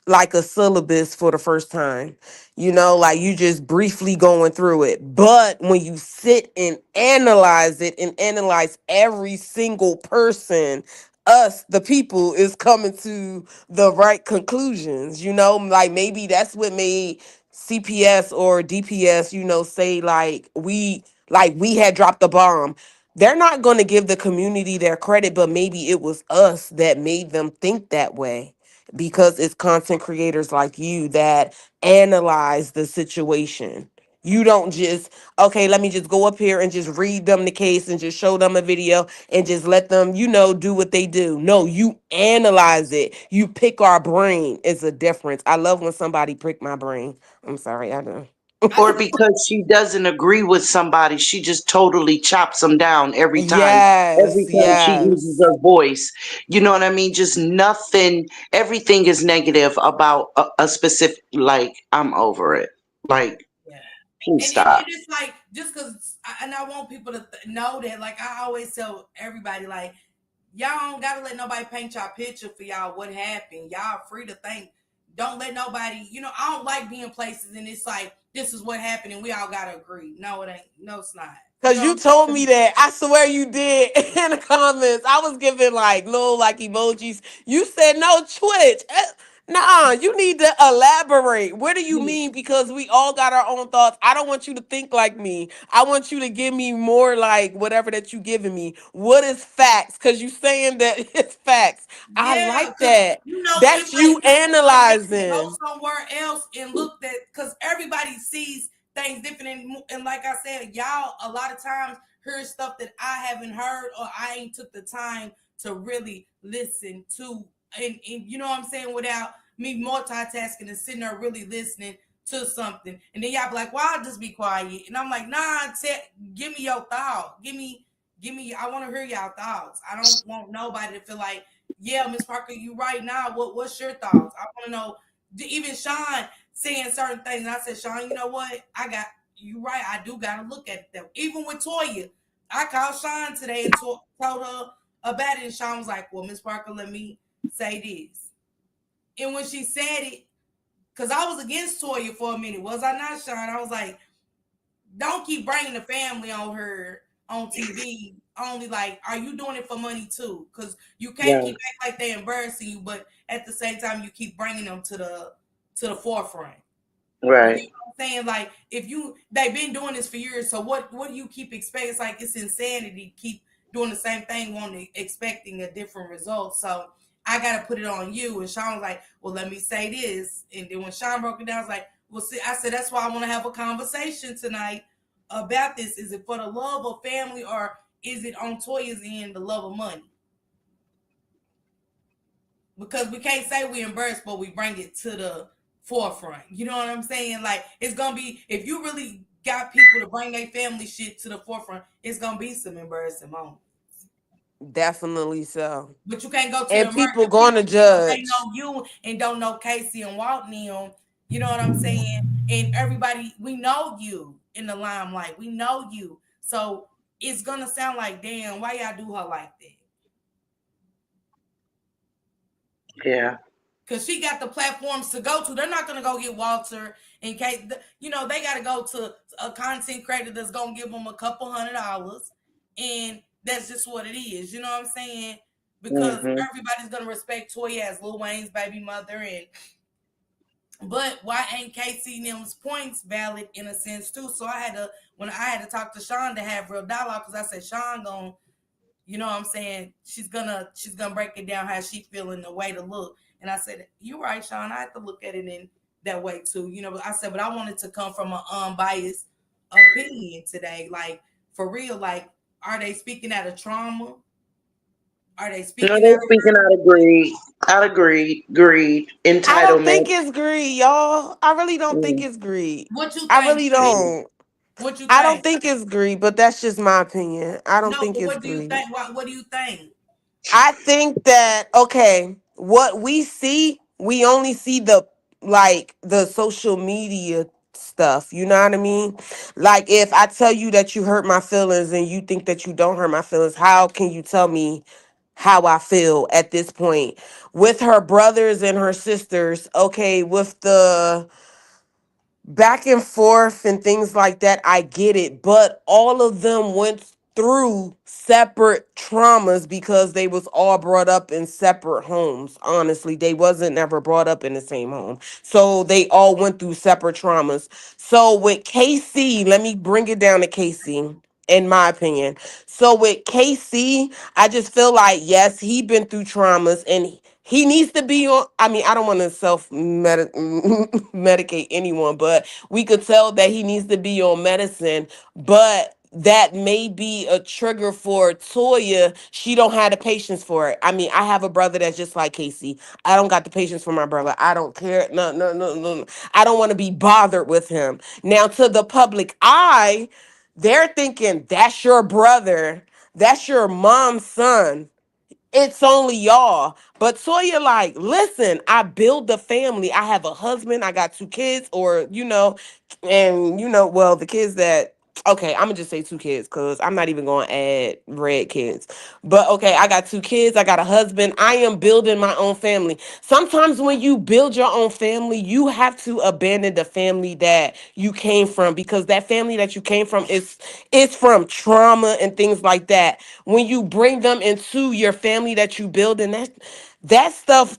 [SPEAKER 4] like a syllabus for the first time. You know, like you just briefly going through it. But when you sit and analyze it and analyze every single person, us the people is coming to the right conclusions, you know, like maybe that's what made CPS or DPS, you know, say like we had dropped the bomb. They're not going to give the community their credit, but maybe it was us that made them think that way because it's content creators like you that analyze the situation. You don't just, okay, let me just go up here and just read them the case and just show them a video and just let them, you know, do what they do. No, you analyze it. You pick our brain. It's a difference. I love when somebody prick my brain. I'm sorry, I know.
[SPEAKER 1] I
[SPEAKER 5] Or
[SPEAKER 1] just
[SPEAKER 5] because she doesn't agree with somebody, she just totally chops them down
[SPEAKER 4] Yes,
[SPEAKER 5] every time she uses
[SPEAKER 4] yes.
[SPEAKER 5] her voice. You know what I mean? Just nothing, everything is negative about a specific, like, I'm over it. Like,
[SPEAKER 1] yeah.
[SPEAKER 5] please
[SPEAKER 1] And
[SPEAKER 5] stop.
[SPEAKER 1] it's like just because, and I want people to know that, like I always tell everybody, like y'all don't gotta let nobody paint y'all picture for y'all what happened. Y'all free to think. Don't let nobody, you know, I don't like being places and it's like this is what happened and we all gotta agree. No, it ain't. No, it's not. You
[SPEAKER 4] Cause
[SPEAKER 1] know what
[SPEAKER 4] you
[SPEAKER 1] I'm
[SPEAKER 4] told
[SPEAKER 1] saying?
[SPEAKER 4] me that. I swear you did in the comments. I was giving like little like emojis. You said no Twitch. Nah, you need to elaborate. What do you
[SPEAKER 1] Yeah.
[SPEAKER 4] mean? Because we all got our own thoughts. I don't want you to think like me. I want you to give me more like whatever that you giving me. What is facts? Cause you saying that it's facts. I
[SPEAKER 1] Yeah,
[SPEAKER 4] like
[SPEAKER 1] because
[SPEAKER 4] that.
[SPEAKER 1] you know,
[SPEAKER 4] That's
[SPEAKER 1] it's like
[SPEAKER 4] you
[SPEAKER 1] it's like they can
[SPEAKER 4] analyzing.
[SPEAKER 1] go somewhere else and look at because everybody sees things different. And like I said, y'all a lot of times hear stuff that I haven't heard or I ain't took the time to really listen to. And you know what I'm saying? Without me multitasking and sitting there really listening to something. And then y'all be like, well, I'll just be quiet. And I'm like, nah, give me your thought. Give me, I want to hear y'all thoughts. I don't want nobody to feel like, yeah, Miss Parker, you right now. What's your thoughts? I want to know. Even Sean saying certain things. And I said, Sean, you know what? I got you right. I do got to look at it though. Even with Toya, I called Sean today and told her about it. And Sean was like, well, Miss Parker, let me say this. And when she said it, because I was against Toya for a minute, was I not, Sean? I was like, don't keep bringing the family on her on TV. Only like, are you doing it for money too? Because you can't
[SPEAKER 5] Yeah.
[SPEAKER 1] keep acting like they're embarrassing you, but at the same time, you keep bringing them to the forefront. You get
[SPEAKER 5] Right.
[SPEAKER 1] what I'm saying? Like, if they've been doing this for years, so what do you keep expecting? It's like it's insanity to keep doing the same thing, wanting expecting a different result. So I gotta put it on you. And Sean was like, well, let me say this. And then when Sean broke it down, I was like, well, see, I said that's why I want to have a conversation tonight about this. Is it for the love of family or is it on Toya's end the love of money? Because we can't say we embarrassed, but we bring it to the forefront. You know what I'm saying? Like it's gonna be if you really got people to bring their family shit to the forefront, it's gonna be some embarrassing moments.
[SPEAKER 4] Definitely so.
[SPEAKER 1] But you can't go to the
[SPEAKER 4] And people
[SPEAKER 1] American
[SPEAKER 4] gonna
[SPEAKER 1] people because they
[SPEAKER 4] judge.
[SPEAKER 1] know you and don't know Casey and Walt Neal. You know what I'm saying? And everybody, we know you in the limelight. We know you. So it's gonna sound like, damn, why y'all do her like that?
[SPEAKER 5] Yeah.
[SPEAKER 1] Because she got the platforms to go to. They're not going to go get Walter in case, you know, they got to go to a content creator that's going to give them a couple $100. And that's just what it is. You know what I'm saying? Because
[SPEAKER 5] Mm-hmm.
[SPEAKER 1] everybody's going to respect Toya as Lil Wayne's baby mother. But why ain't Casey and them's points valid in a sense too? So when I had to talk to Sean to have real dialogue, because I said, Sean going, you know what I'm saying? She's gonna break it down how she feeling, the way to look. And I said, you're right, Sean. I have to look at it in that way too. You know, I said, but I wanted to come from an unbiased opinion today. Like, for real, like, are they speaking out of trauma? Are they
[SPEAKER 5] No,
[SPEAKER 1] speaking out
[SPEAKER 5] they're
[SPEAKER 1] of
[SPEAKER 5] speaking out of greed. Out of greed,
[SPEAKER 4] I don't think
[SPEAKER 5] entitlement.
[SPEAKER 4] it's greed, y'all. I really don't think
[SPEAKER 5] Mm.
[SPEAKER 4] it's greed.
[SPEAKER 1] what you
[SPEAKER 4] I
[SPEAKER 1] think,
[SPEAKER 4] really
[SPEAKER 1] Chris?
[SPEAKER 4] don't.
[SPEAKER 1] What you
[SPEAKER 4] I don't
[SPEAKER 1] think?
[SPEAKER 4] think it's greed, but that's just my opinion. I don't
[SPEAKER 1] No,
[SPEAKER 4] think
[SPEAKER 1] but
[SPEAKER 4] it's
[SPEAKER 1] what do you
[SPEAKER 4] greed.
[SPEAKER 1] think? What do you think?
[SPEAKER 4] I think that okay, what we see, we only see the social media stuff. You know what I mean? Like if I tell you that you hurt my feelings and you think that you don't hurt my feelings, how can you tell me how I feel at this point? With her brothers and her sisters, okay, with the back and forth and things like that, I get it, but all of them went through separate traumas because they was all brought up in separate homes. Honestly, they wasn't never brought up in the same home, so they all went through separate traumas. So with KC, let me bring it down to KC, in my opinion. So with KC, I just feel like, yes, he been through traumas and he needs to be on. I mean, I don't want to medicate anyone, but we could tell that he needs to be on medicine. But that may be a trigger for Toya. She don't have the patience for it. I mean, I have a brother that's just like Casey. I don't got the patience for my brother. I don't care. No, no, no, no. No. I don't want to be bothered with him. Now, to the public eye, they're thinking that's your brother. That's your mom's son. It's only y'all. But Toya, like, listen, I build the family. I have a husband. I got two kids, or, well, the kids that, okay, I'm gonna just say two kids because I'm not even gonna add red kids. But okay, I got two kids. I got a husband. I am building my own family. Sometimes when you build your own family, you have to abandon the family that you came from because that family that you came from is from trauma and things like that. When you bring them into your family that you build, and that stuff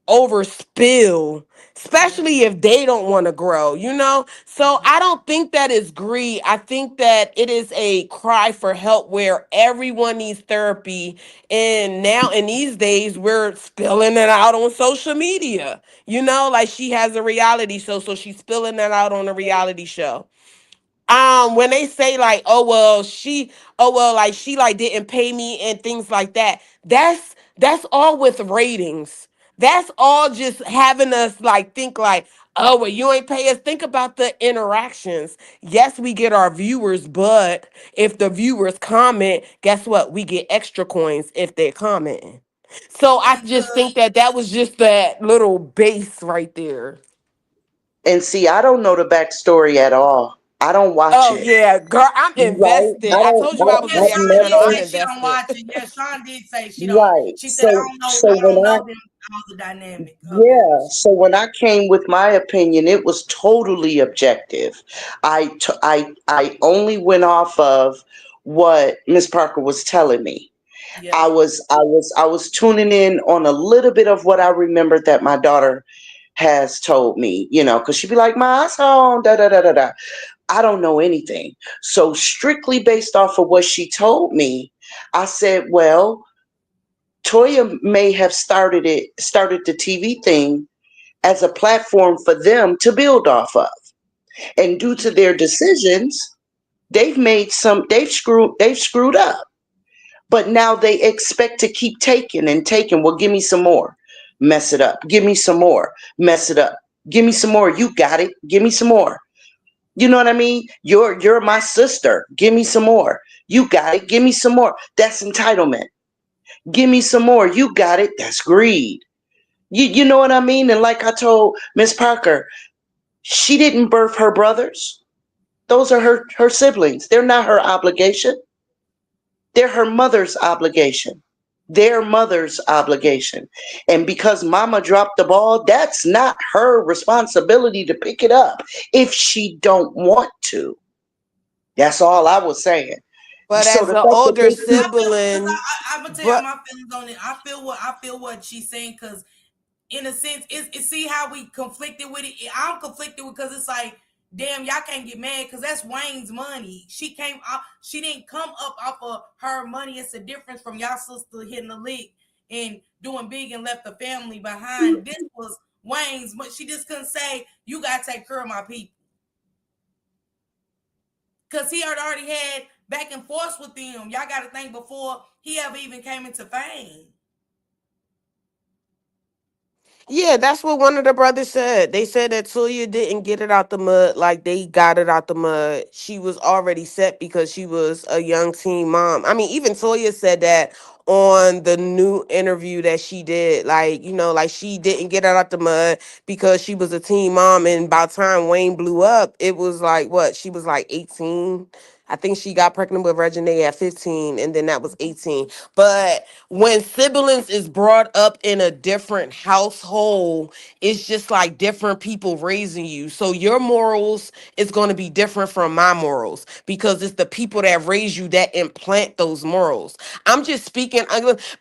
[SPEAKER 4] overspill, especially if they don't want to grow, So I don't think that is greed. I think that it is a cry for help where everyone needs therapy. And now in these days, we're spilling it out on social media. Like she has a reality show, so she's spilling that out on a reality show. When they say like, like she like didn't pay me and things like that, that's all with ratings. That's all just having us like think like, oh, well, you ain't pay us. Think about the interactions. Yes, we get our viewers, but if the viewers comment, guess what? We get extra coins if they're commenting. So I just think that was just that little base right there.
[SPEAKER 5] And see, I don't know the backstory at all. I don't watch
[SPEAKER 4] Oh
[SPEAKER 5] it.
[SPEAKER 4] yeah, girl, I'm
[SPEAKER 5] Right?
[SPEAKER 4] invested. I told you I was
[SPEAKER 1] Yeah,
[SPEAKER 5] I've
[SPEAKER 1] Sean did
[SPEAKER 4] reacting. I'm
[SPEAKER 5] never.
[SPEAKER 1] say she don't
[SPEAKER 4] invested.
[SPEAKER 1] watch it. Yeah, Sean did say she don't.
[SPEAKER 5] Right.
[SPEAKER 1] She said,
[SPEAKER 5] So, so
[SPEAKER 1] I don't
[SPEAKER 5] when
[SPEAKER 1] know
[SPEAKER 5] I
[SPEAKER 1] them, all the dynamic of it.
[SPEAKER 5] Yeah, so when I came with my opinion, it was totally objective. I only went off of what Miss Parker was telling me.
[SPEAKER 1] Yeah.
[SPEAKER 5] I was tuning in on a little bit of what I remembered that my daughter has told me, because she'd be like, "My song, da da da da da." I don't know anything, so strictly based off of what she told me, I said, "Well, Toya may have started the TV thing as a platform for them to build off of. And due to their decisions, they've screwed up. But now they expect to keep taking and taking. Well, give me some more. Mess it up. Give me some more. Mess it up. Give me some more. You got it. Give me some more. You know what I mean? You're my sister. Give me some more. You got it. Give me some more. That's entitlement. Give me some more. You got it. That's greed. You know what I mean? And like I told Miss Parker, she didn't birth her brothers. Those are her siblings. They're not her obligation. They're her mother's obligation. Their mother's obligation. And because mama dropped the ball, that's not her responsibility to pick it up if she don't want to. That's all I was saying.
[SPEAKER 4] But
[SPEAKER 5] So
[SPEAKER 4] as
[SPEAKER 5] the
[SPEAKER 4] the
[SPEAKER 5] fact that
[SPEAKER 4] older
[SPEAKER 5] they
[SPEAKER 1] Cause
[SPEAKER 5] keep,
[SPEAKER 4] sibling,
[SPEAKER 1] I'm gonna tell y'all
[SPEAKER 4] but
[SPEAKER 1] my feelings on it. I feel what she's saying. Cause in a sense, it's see how we conflicted with it. I'm conflicted with because it's like, damn, y'all can't get mad because that's Wayne's money. She came up, she didn't come up off of her money. It's a difference from y'all sister hitting the lick and doing big and left the family behind. This was Wayne's, but she just couldn't say you gotta take care of my people because he had already had back and forth with them. Y'all got to think before he ever even came into fame.
[SPEAKER 4] yeah, that's what one of the brothers said. They said that Toya didn't get it out the mud like they got it out the mud. She was already set because she was a young teen mom. I mean, even Toya said that on the new interview that she did. Like, you know, like she didn't get it out the mud because she was a teen mom. And by the time Wayne blew up, it was like, what? She was like 18. I think she got pregnant with Reginae at 15, and then that was 18. But when siblings is brought up in a different household, it's just like different people raising you. So your morals is going to be different from my morals because it's the people that raise you that implant those morals. I'm just speaking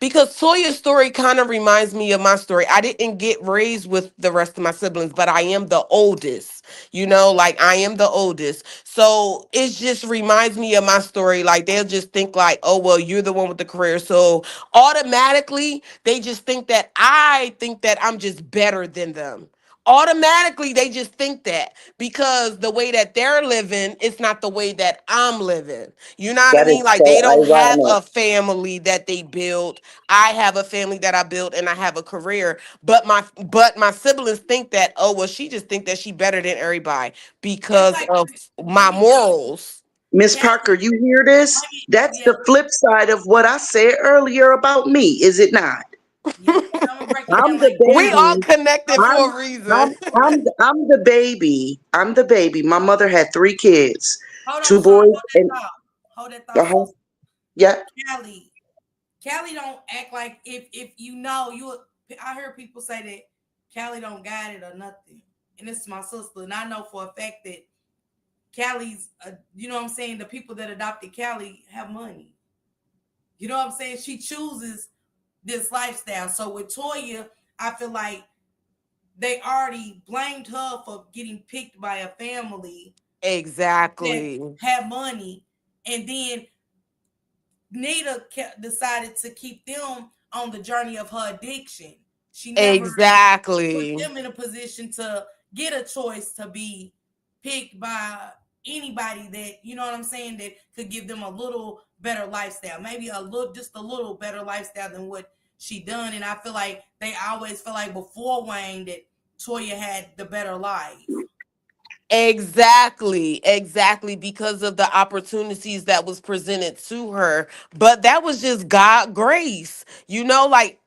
[SPEAKER 4] because Toya's story kind of reminds me of my story. I didn't get raised with the rest of my siblings, but I am the oldest. You know, like I am the oldest. So it just reminds me of my story. Like they'll just think like, oh, well, you're the one with the career. So automatically they just think that I think that I'm just better than them. Automatically they just think that because the way that they're living it's not the way that I'm living. You know what I
[SPEAKER 5] that
[SPEAKER 4] mean?
[SPEAKER 5] is
[SPEAKER 4] Like they
[SPEAKER 5] so
[SPEAKER 4] don't have
[SPEAKER 5] ironic.
[SPEAKER 4] a family that they built. I have a family that I built and I have a career. But my siblings think that, oh well, she just think that she better than everybody
[SPEAKER 1] It's
[SPEAKER 4] because
[SPEAKER 1] like,
[SPEAKER 4] of
[SPEAKER 1] let
[SPEAKER 4] my
[SPEAKER 1] me tell you,
[SPEAKER 4] morals.
[SPEAKER 5] Miss
[SPEAKER 1] Callie,
[SPEAKER 5] Parker, you hear this? That's
[SPEAKER 1] yeah,
[SPEAKER 5] the flip side of what I said earlier about me, is it not?
[SPEAKER 1] yeah, and I'm gonna break it
[SPEAKER 5] I'm
[SPEAKER 1] down
[SPEAKER 5] the
[SPEAKER 1] like this.
[SPEAKER 4] We all
[SPEAKER 5] baby.
[SPEAKER 4] connected for
[SPEAKER 5] I'm
[SPEAKER 4] a reason.
[SPEAKER 5] I'm the baby. I'm the baby. My mother had three kids,
[SPEAKER 1] Hold on,
[SPEAKER 5] two
[SPEAKER 1] son,
[SPEAKER 5] boys,
[SPEAKER 1] hold that
[SPEAKER 5] and
[SPEAKER 1] thought. Hold that thought,
[SPEAKER 5] uh-huh.
[SPEAKER 1] sis.
[SPEAKER 5] Yeah,
[SPEAKER 1] Callie, Callie don't act like if you know you. I heard people say that Callie don't got it or nothing, and this is my sister, and I know for a fact that Callie's, you know what I'm saying. The people that adopted Callie have money. You know what I'm saying. She chooses this lifestyle. So with Toya, I feel like they already blamed her for getting picked by a family that
[SPEAKER 4] Exactly.
[SPEAKER 1] had money, and then Nita decided to keep them on the journey of her addiction. She never put
[SPEAKER 4] Exactly.
[SPEAKER 1] them in a position to get a choice to be picked by anybody that, you know what I'm saying, that could give them a little better lifestyle, maybe just a little better lifestyle than what she done. And I feel like they always feel like before Wayne that Toya had the better life.
[SPEAKER 4] Exactly, because of the opportunities that was presented to her. But that was just God grace, you know, like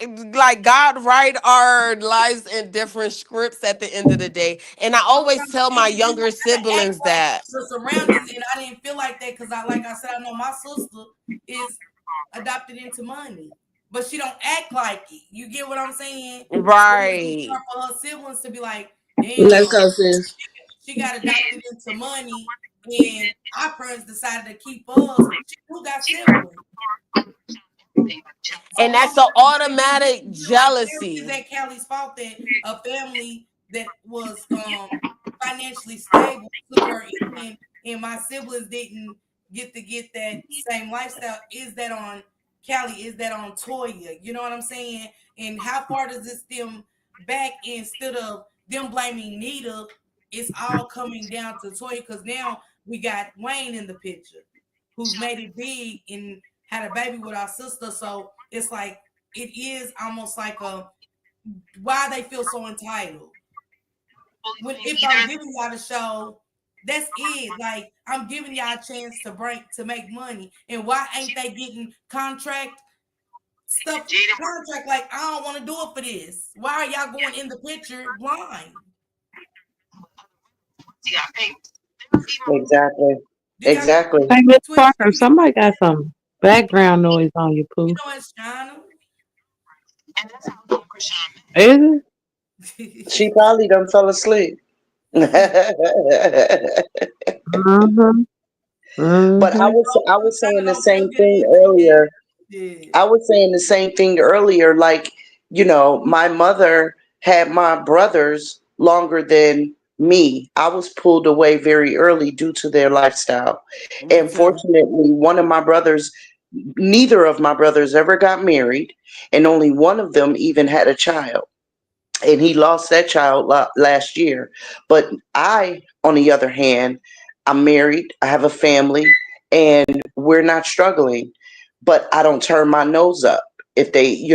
[SPEAKER 4] God write our lives in different scripts at the end of the day. And I
[SPEAKER 1] I'm
[SPEAKER 4] always
[SPEAKER 1] trying to
[SPEAKER 4] tell
[SPEAKER 1] tell
[SPEAKER 4] my
[SPEAKER 1] you, you
[SPEAKER 4] younger
[SPEAKER 1] don't gotta act
[SPEAKER 4] siblings
[SPEAKER 1] like
[SPEAKER 4] that.
[SPEAKER 1] the surroundings, and I didn't feel like that because like I said, I know my sister is adopted into money, but she don't act like it. You get what I'm saying? So it's just
[SPEAKER 4] Right.
[SPEAKER 1] hard for her siblings to be like,
[SPEAKER 8] Let's
[SPEAKER 1] damn,
[SPEAKER 8] go, sis.
[SPEAKER 1] she got adopted into money, and our parents decided to keep us. She who got siblings. So
[SPEAKER 4] And that's
[SPEAKER 1] almost
[SPEAKER 4] the
[SPEAKER 1] they
[SPEAKER 4] automatic
[SPEAKER 1] feel like is
[SPEAKER 4] jealousy.
[SPEAKER 1] that Callie's fault that a family that was financially stable took her in, and my siblings didn't get that same lifestyle. Is that on Callie? Is that on Toya? You know what I'm saying? And how far does this stem back? Instead of them blaming Nita, it's all coming down to Toya because now we got Wayne in the picture, who's made it big and had a baby with our sister. So it's like it is almost like a why they feel so entitled. When if I'm giving y'all the show, that's it. Like I'm giving y'all a chance to make money. And why ain't they getting contract like I don't want to do it for this? Why are y'all going in the picture blind?
[SPEAKER 5] exactly.
[SPEAKER 1] Do y'all get
[SPEAKER 5] Exactly.
[SPEAKER 11] Hey, Miss
[SPEAKER 1] twist?
[SPEAKER 11] Parker, somebody got some. Background noise on you,
[SPEAKER 1] You
[SPEAKER 11] Pooh.
[SPEAKER 1] know it's China.
[SPEAKER 11] Is
[SPEAKER 5] She probably done fell asleep. But
[SPEAKER 11] it?
[SPEAKER 5] I
[SPEAKER 11] Mm-hmm.
[SPEAKER 5] was saying the
[SPEAKER 1] China gonna
[SPEAKER 5] same
[SPEAKER 1] plug it
[SPEAKER 5] thing
[SPEAKER 1] in again.
[SPEAKER 5] earlier.
[SPEAKER 1] Yeah.
[SPEAKER 5] I was saying the same thing earlier. Like, my mother had my brothers longer than me. I was pulled away very early due to their lifestyle.
[SPEAKER 4] Me
[SPEAKER 5] And
[SPEAKER 4] too.
[SPEAKER 5] fortunately, neither of my brothers ever got married, and only one of them even had a child, and he lost that child last year. But I, on the other hand, I'm married, I have a family, and we're not struggling. But I don't turn my nose up. If they,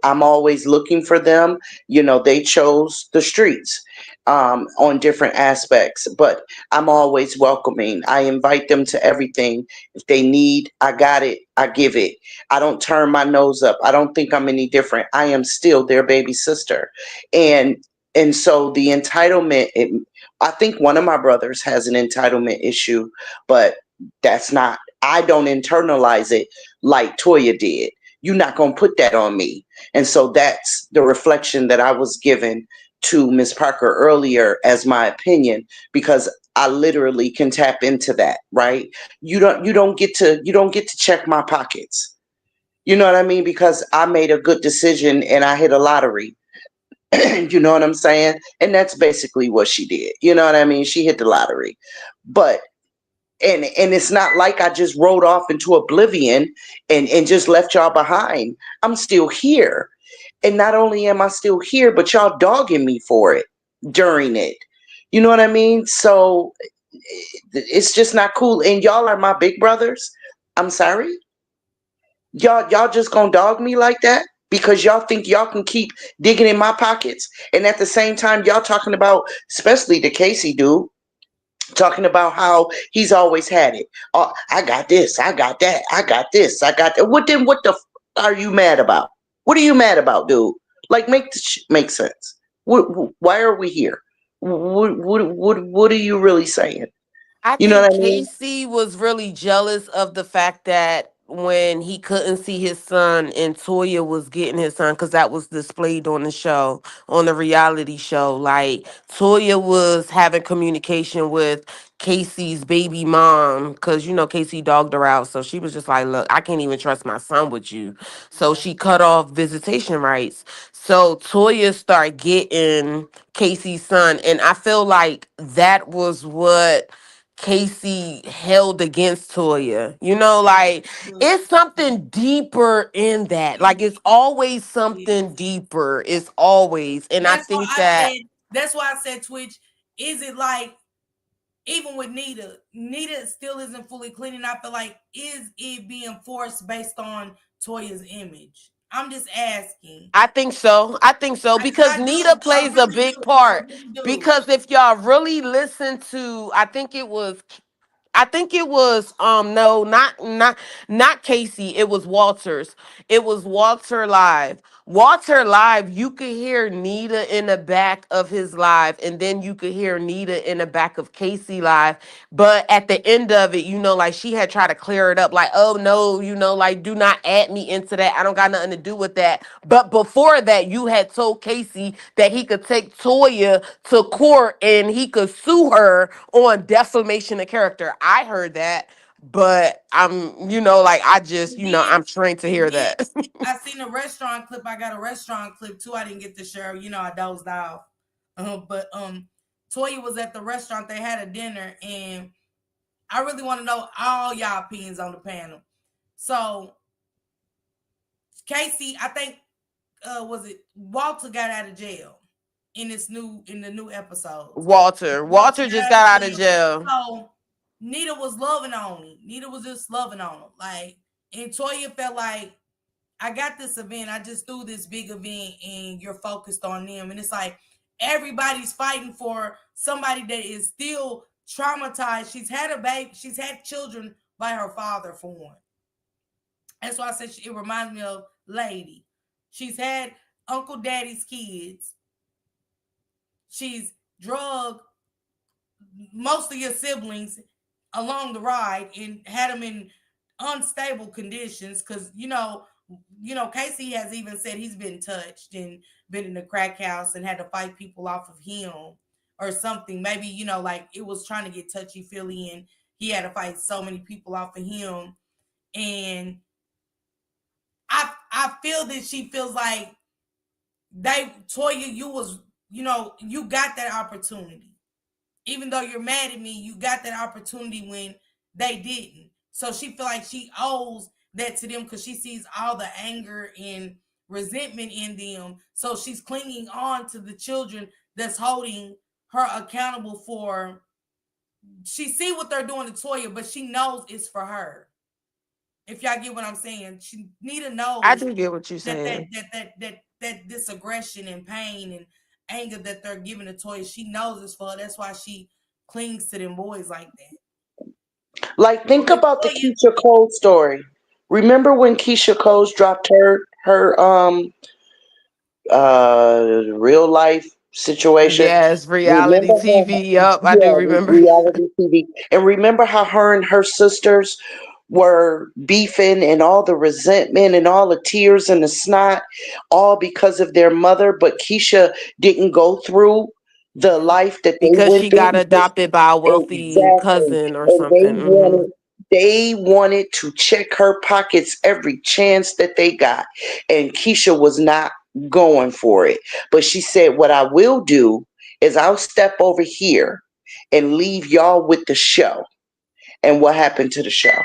[SPEAKER 5] I'm always looking for them. They chose the streets on different aspects, but I'm always welcoming. I invite them to everything. If they need, I got it, I give it. I don't turn my nose up. I don't think I'm any different. I am still their baby sister. And so the entitlement, I think one of my brothers has an entitlement issue, but that's not, I don't internalize it like Toya did. You're not going to put that on me. And so that's the reflection that I was given to Miss Parker earlier as my opinion, because I literally can tap into that, right? You don't get to check my pockets. You know what I mean? Because I made a good decision and I hit a lottery. You know what I'm saying? And that's basically what she did. You know what I mean? She hit the lottery. But and it's not like I just rode off into oblivion and just left y'all behind. I'm still here. And not only am I still here, but y'all dogging me for it during it. You know what I mean? So it's just not cool. And y'all are my big brothers. I'm sorry. Y'all just gonna dog me like that because y'all think y'all can keep digging in my pockets, and at the same time y'all talking about, especially the Casey dude, talking about how he's always had it. Oh, I got this, I got that, I got this, I got that. What the are you mad about? What are you mad about, dude? Like, make this make sense. Why are we here? What are you really saying?
[SPEAKER 4] I
[SPEAKER 5] You know
[SPEAKER 4] think
[SPEAKER 5] what I mean?
[SPEAKER 4] Casey was really jealous of the fact that when he couldn't see his son and Toya was getting his son, because that was displayed on the show, on the reality show. Like, Toya was having communication with Casey's baby mom, because, Casey dogged her out. So she was just like, look, I can't even trust my son with you. So she cut off visitation rights. So Toya started getting Casey's son. And I feel like that was what Casey held against Toya. Like, it's something deeper in that. Like, it's always something deeper. It's always. And I
[SPEAKER 1] That's why
[SPEAKER 4] think
[SPEAKER 1] I
[SPEAKER 4] that
[SPEAKER 1] said. That's why I said Twitch. Is it like even with Nita still isn't fully clean, and I feel like is it being forced based on Toya's image? I'm just asking.
[SPEAKER 4] I think so. I think so because
[SPEAKER 1] I
[SPEAKER 4] Nita
[SPEAKER 1] do. I
[SPEAKER 4] plays a
[SPEAKER 1] really
[SPEAKER 4] big
[SPEAKER 1] do. I
[SPEAKER 4] part.
[SPEAKER 1] really do.
[SPEAKER 4] Because if y'all really listen to, I think it was no, not Casey. It was Walters. It was Walter Live. Walter Live, you could hear Nita in the back of his live, and then you could hear Nita in the back of Casey live. But at the end of it, like she had tried to clear it up, like, oh no, like do not add me into that. I don't got nothing to do with that. But before that, you had told Casey that he could take Toya to court and he could sue her on defamation of character. I heard that, but like I just,
[SPEAKER 1] And then,
[SPEAKER 4] I'm trained to
[SPEAKER 1] and
[SPEAKER 4] hear
[SPEAKER 1] then
[SPEAKER 4] that.
[SPEAKER 1] I seen a restaurant clip. I got a restaurant clip too. I didn't get to share. I dozed off. But Toya was at the restaurant. They had a dinner, and I really want to know all y'all opinions on the panel. So Casey, I think was it Walter got out of jail in the new episodes.
[SPEAKER 4] Walter
[SPEAKER 1] Walter
[SPEAKER 4] just
[SPEAKER 1] got out
[SPEAKER 4] got
[SPEAKER 1] of
[SPEAKER 4] out of
[SPEAKER 1] jail.
[SPEAKER 4] jail.
[SPEAKER 1] So Nita was loving on him. Nita was just loving on him. Like, and Toya felt like, I got this event. I just threw this big event and you're focused on them. And it's like everybody's fighting for somebody that is still traumatized. She's had a baby. She's had children by her father, for one. That's why I said it reminds me of Lady. She's had Uncle Daddy's kids. She's drugged most of your siblings along the ride and had them in unstable conditions because Casey has even said he's been touched and been in the crack house and had to fight people off of him or something. Maybe like it was trying to get touchy feely and he had to fight so many people off of him. And I feel that she feels like Toya, you got that opportunity. Even though you're mad at me, you got that opportunity when they didn't. So she feel like she owes that to them because she sees all the anger and resentment in them. So she's clinging on to the children that's holding her accountable for. She see what they're doing to Toya, but she knows it's for her. If y'all get what I'm saying, Nita
[SPEAKER 4] I
[SPEAKER 1] knows
[SPEAKER 4] do get what you're
[SPEAKER 1] that
[SPEAKER 4] saying.
[SPEAKER 1] this aggression and pain and anger that they're giving to Toya, she knows it's for her. That's why she clings to them boys like that.
[SPEAKER 5] Like, think
[SPEAKER 1] But
[SPEAKER 5] about the
[SPEAKER 1] Toya,
[SPEAKER 5] Keisha Cole story. Remember when Keisha Cole's dropped her real life situation?
[SPEAKER 4] Yes, reality
[SPEAKER 5] Remember how
[SPEAKER 4] TV. Yup, I do
[SPEAKER 5] yeah,
[SPEAKER 4] remember.
[SPEAKER 5] reality TV. And remember how her and her sisters were beefing and all the resentment and all the tears and the snot, all because of their mother. But Keisha didn't go through the life that they
[SPEAKER 4] Because
[SPEAKER 5] went
[SPEAKER 4] she
[SPEAKER 5] through
[SPEAKER 4] got
[SPEAKER 5] because
[SPEAKER 4] adopted by a wealthy
[SPEAKER 5] exactly.
[SPEAKER 4] cousin or
[SPEAKER 5] And
[SPEAKER 4] something. Hmm.
[SPEAKER 5] they wanted to check her pockets every chance that they got. And Keisha was not going for it. But she said, what I will do is I'll step over here and leave y'all with the show. And what happened to the show?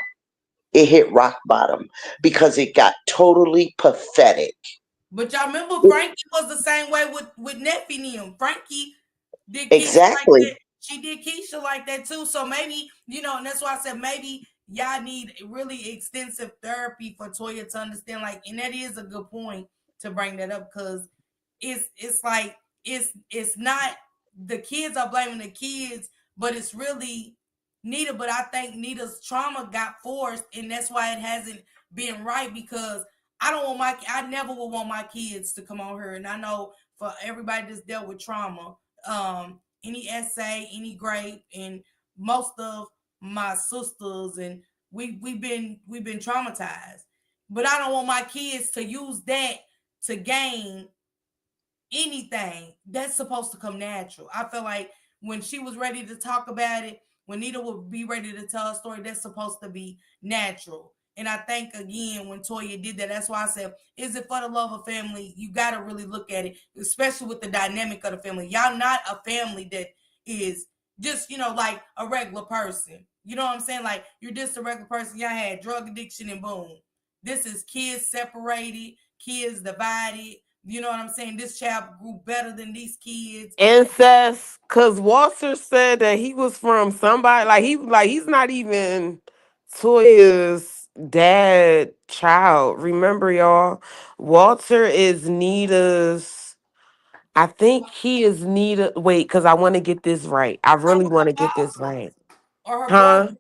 [SPEAKER 5] It hit rock bottom because it got totally pathetic.
[SPEAKER 1] but y'all remember
[SPEAKER 5] It-
[SPEAKER 1] Frankie was the same way with Neffy and him. Frankie did Keisha like
[SPEAKER 5] exactly.
[SPEAKER 1] that. She did Keisha like that too. So maybe, and that's why I said maybe y'all need really extensive therapy for Toya to understand. Like, and that is a good point to bring that up because it's like it's not the kids are blaming the kids, but it's really Nita. But I think Nita's trauma got forced, and that's why it hasn't been right because I never would want my kids to come on here. And I know for everybody that's dealt with trauma, any essay, any grape, and most of my sisters and we've been traumatized. But I don't want my kids to use that to gain anything. That's supposed to come natural. I feel like when she was ready to talk about it, when Nita would be ready to tell a story, that's supposed to be natural. And I think again, when Toya did that, that's why I said, is it for the love of family? You got to really look at it, especially with the dynamic of the family. Y'all not a family that is just, like a regular person. You know what I'm saying? Like you're just a regular person. Y'all had drug addiction and boom. This is kids separated, kids divided. You know what I'm saying? This child grew better than these kids.
[SPEAKER 4] Incest, because Walter said that he was from somebody he's not even Toya's dad child. Remember, y'all, Walter is Nita's. I think he is Nita. Wait, because I want to get this right. I
[SPEAKER 1] Her
[SPEAKER 4] really want to get this
[SPEAKER 1] father
[SPEAKER 4] right.
[SPEAKER 1] or her
[SPEAKER 4] Huh?
[SPEAKER 1] brother.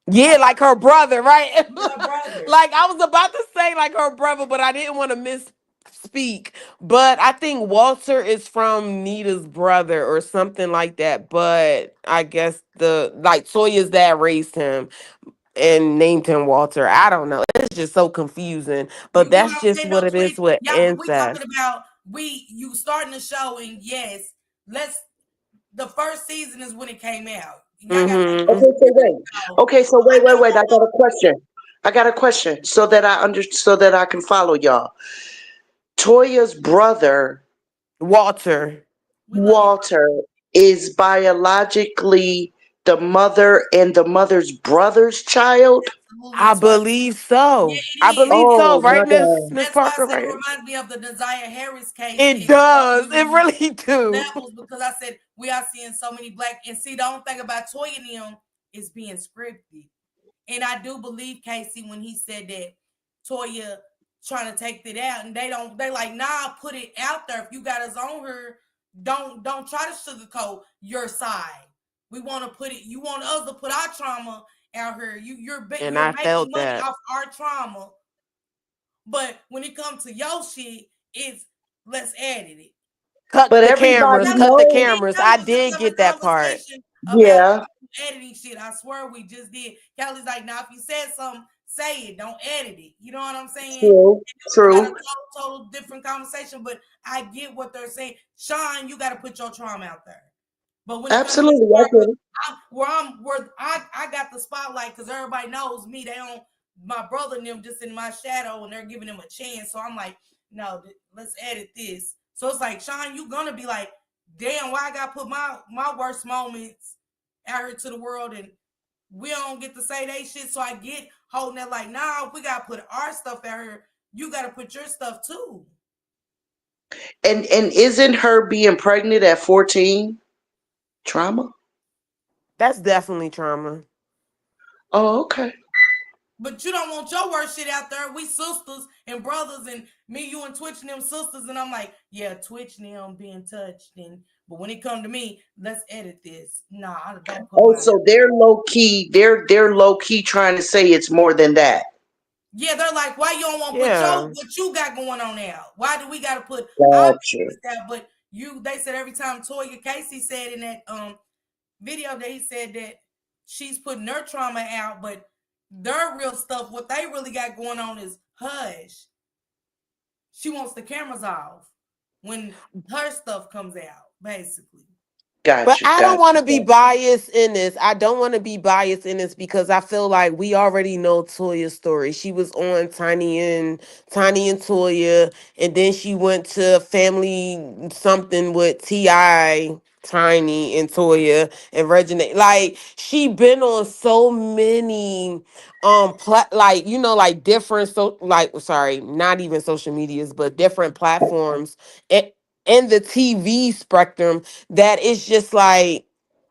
[SPEAKER 4] Yeah, like her brother, right?
[SPEAKER 1] Her brother.
[SPEAKER 4] Like I was about to say like her brother, but I didn't want to misspeak. But I think Walter is from Nita's brother or something like that. But I guess Toya's dad raised him and named him Walter. I don't know. It's just so confusing.
[SPEAKER 1] You
[SPEAKER 4] But
[SPEAKER 1] get what
[SPEAKER 4] that's
[SPEAKER 1] I'm
[SPEAKER 4] just
[SPEAKER 1] saying? No,
[SPEAKER 4] what it
[SPEAKER 1] twin.
[SPEAKER 4] is with
[SPEAKER 1] Yeah, but we talking
[SPEAKER 4] incest.
[SPEAKER 1] about you starting the show, and yes, let's. The first season is when it came out. Y'all got like
[SPEAKER 5] Okay,
[SPEAKER 4] Mm-hmm.
[SPEAKER 5] so wait.
[SPEAKER 1] so
[SPEAKER 5] Okay, so
[SPEAKER 1] I
[SPEAKER 5] wait.
[SPEAKER 1] don't
[SPEAKER 5] I got a question. I got a question so that so that I can follow y'all. Toya's brother,
[SPEAKER 4] Walter.
[SPEAKER 1] we love you.
[SPEAKER 5] Walter, is biologically the mother and the mother's brother's child.
[SPEAKER 1] Absolutely.
[SPEAKER 4] I
[SPEAKER 1] That's why
[SPEAKER 4] believe
[SPEAKER 1] yeah,
[SPEAKER 4] so.
[SPEAKER 1] it
[SPEAKER 4] I
[SPEAKER 1] is.
[SPEAKER 4] believe so,
[SPEAKER 5] Oh my
[SPEAKER 4] right,
[SPEAKER 5] God.
[SPEAKER 4] Miss
[SPEAKER 1] That's why I
[SPEAKER 4] Parker,
[SPEAKER 1] said it
[SPEAKER 4] right?
[SPEAKER 1] reminds me of the Desire Harris case
[SPEAKER 4] It
[SPEAKER 1] in so
[SPEAKER 4] does. It
[SPEAKER 1] many
[SPEAKER 4] really do.
[SPEAKER 1] levels because I said we are seeing so many black and see the only thing about Toya and them is being scripted. And I do believe Casey when he said that Toya trying to take it out and they like, nah, put it out there. If you got us on her, don't try to sugarcoat your side. We want to put it, you want us to put our trauma out here.
[SPEAKER 4] And
[SPEAKER 1] You're
[SPEAKER 4] I
[SPEAKER 1] making
[SPEAKER 4] felt
[SPEAKER 1] money
[SPEAKER 4] that.
[SPEAKER 1] off our trauma. But when it comes to your shit, it's let's edit it.
[SPEAKER 4] Cut
[SPEAKER 5] But
[SPEAKER 4] the
[SPEAKER 5] everybody
[SPEAKER 4] cameras. Cut
[SPEAKER 1] Kelly,
[SPEAKER 4] the
[SPEAKER 1] me
[SPEAKER 5] knows.
[SPEAKER 1] and
[SPEAKER 4] cameras.
[SPEAKER 1] Kelly
[SPEAKER 4] I
[SPEAKER 1] was just
[SPEAKER 4] did
[SPEAKER 1] having
[SPEAKER 4] get
[SPEAKER 1] a
[SPEAKER 4] that part.
[SPEAKER 1] conversation about
[SPEAKER 5] Yeah.
[SPEAKER 1] editing shit. I swear we just did. Kelly's like, now if you said something, say it, don't edit it. You know what I'm saying?
[SPEAKER 5] True,
[SPEAKER 1] We got a
[SPEAKER 5] true.
[SPEAKER 1] total different conversation, but I get what they're saying. Sean, you got to put your trauma out there. But when it comes to Miss
[SPEAKER 5] Absolutely, I get
[SPEAKER 1] Parker,
[SPEAKER 5] it.
[SPEAKER 1] I got the spotlight because everybody knows me. They don't, my brother and them just in my shadow and they're giving them a chance. So I'm like, no, let's edit this. So it's like, Sean, you gonna be like, damn, why I gotta put my worst moments out here to the world and we don't get to say they shit. So I get holding that like, nah, we gotta put our stuff out here. You gotta put your stuff too.
[SPEAKER 5] And isn't her being pregnant at 14 trauma?
[SPEAKER 4] That's definitely trauma.
[SPEAKER 5] Oh, okay.
[SPEAKER 1] But you don't want your worst shit out there. We sisters and brothers, and me, you, and Twitch and them sisters. And I'm like, yeah, Twitch and them being touched. But when it come to me, let's edit this. Nah, I don't put
[SPEAKER 5] Oh,
[SPEAKER 1] my.
[SPEAKER 5] so they're low key. They're low key trying to say it's more than that.
[SPEAKER 1] Yeah, they're like, why you don't want to put
[SPEAKER 4] Yeah.
[SPEAKER 1] what you got going on now? Why do we got to put our
[SPEAKER 5] Gotcha.
[SPEAKER 1] business out? But they said every time Toya Casey said in that video that he said that she's putting their trauma out, but their real stuff, what they really got going on is hush. She wants the cameras off when her stuff comes out, basically.
[SPEAKER 4] But
[SPEAKER 5] Gotcha.
[SPEAKER 4] I don't
[SPEAKER 5] Gotcha.
[SPEAKER 4] want to be
[SPEAKER 5] Gotcha.
[SPEAKER 4] biased in this. I don't want to be biased in this because I feel like we already know Toya's story. She was on Tiny and Toya, and then she went to Family something with Ti, Tiny and Toya and Regina. Like she been on so many like like different like sorry, not even social medias, but different platforms in the TV spectrum that it's just like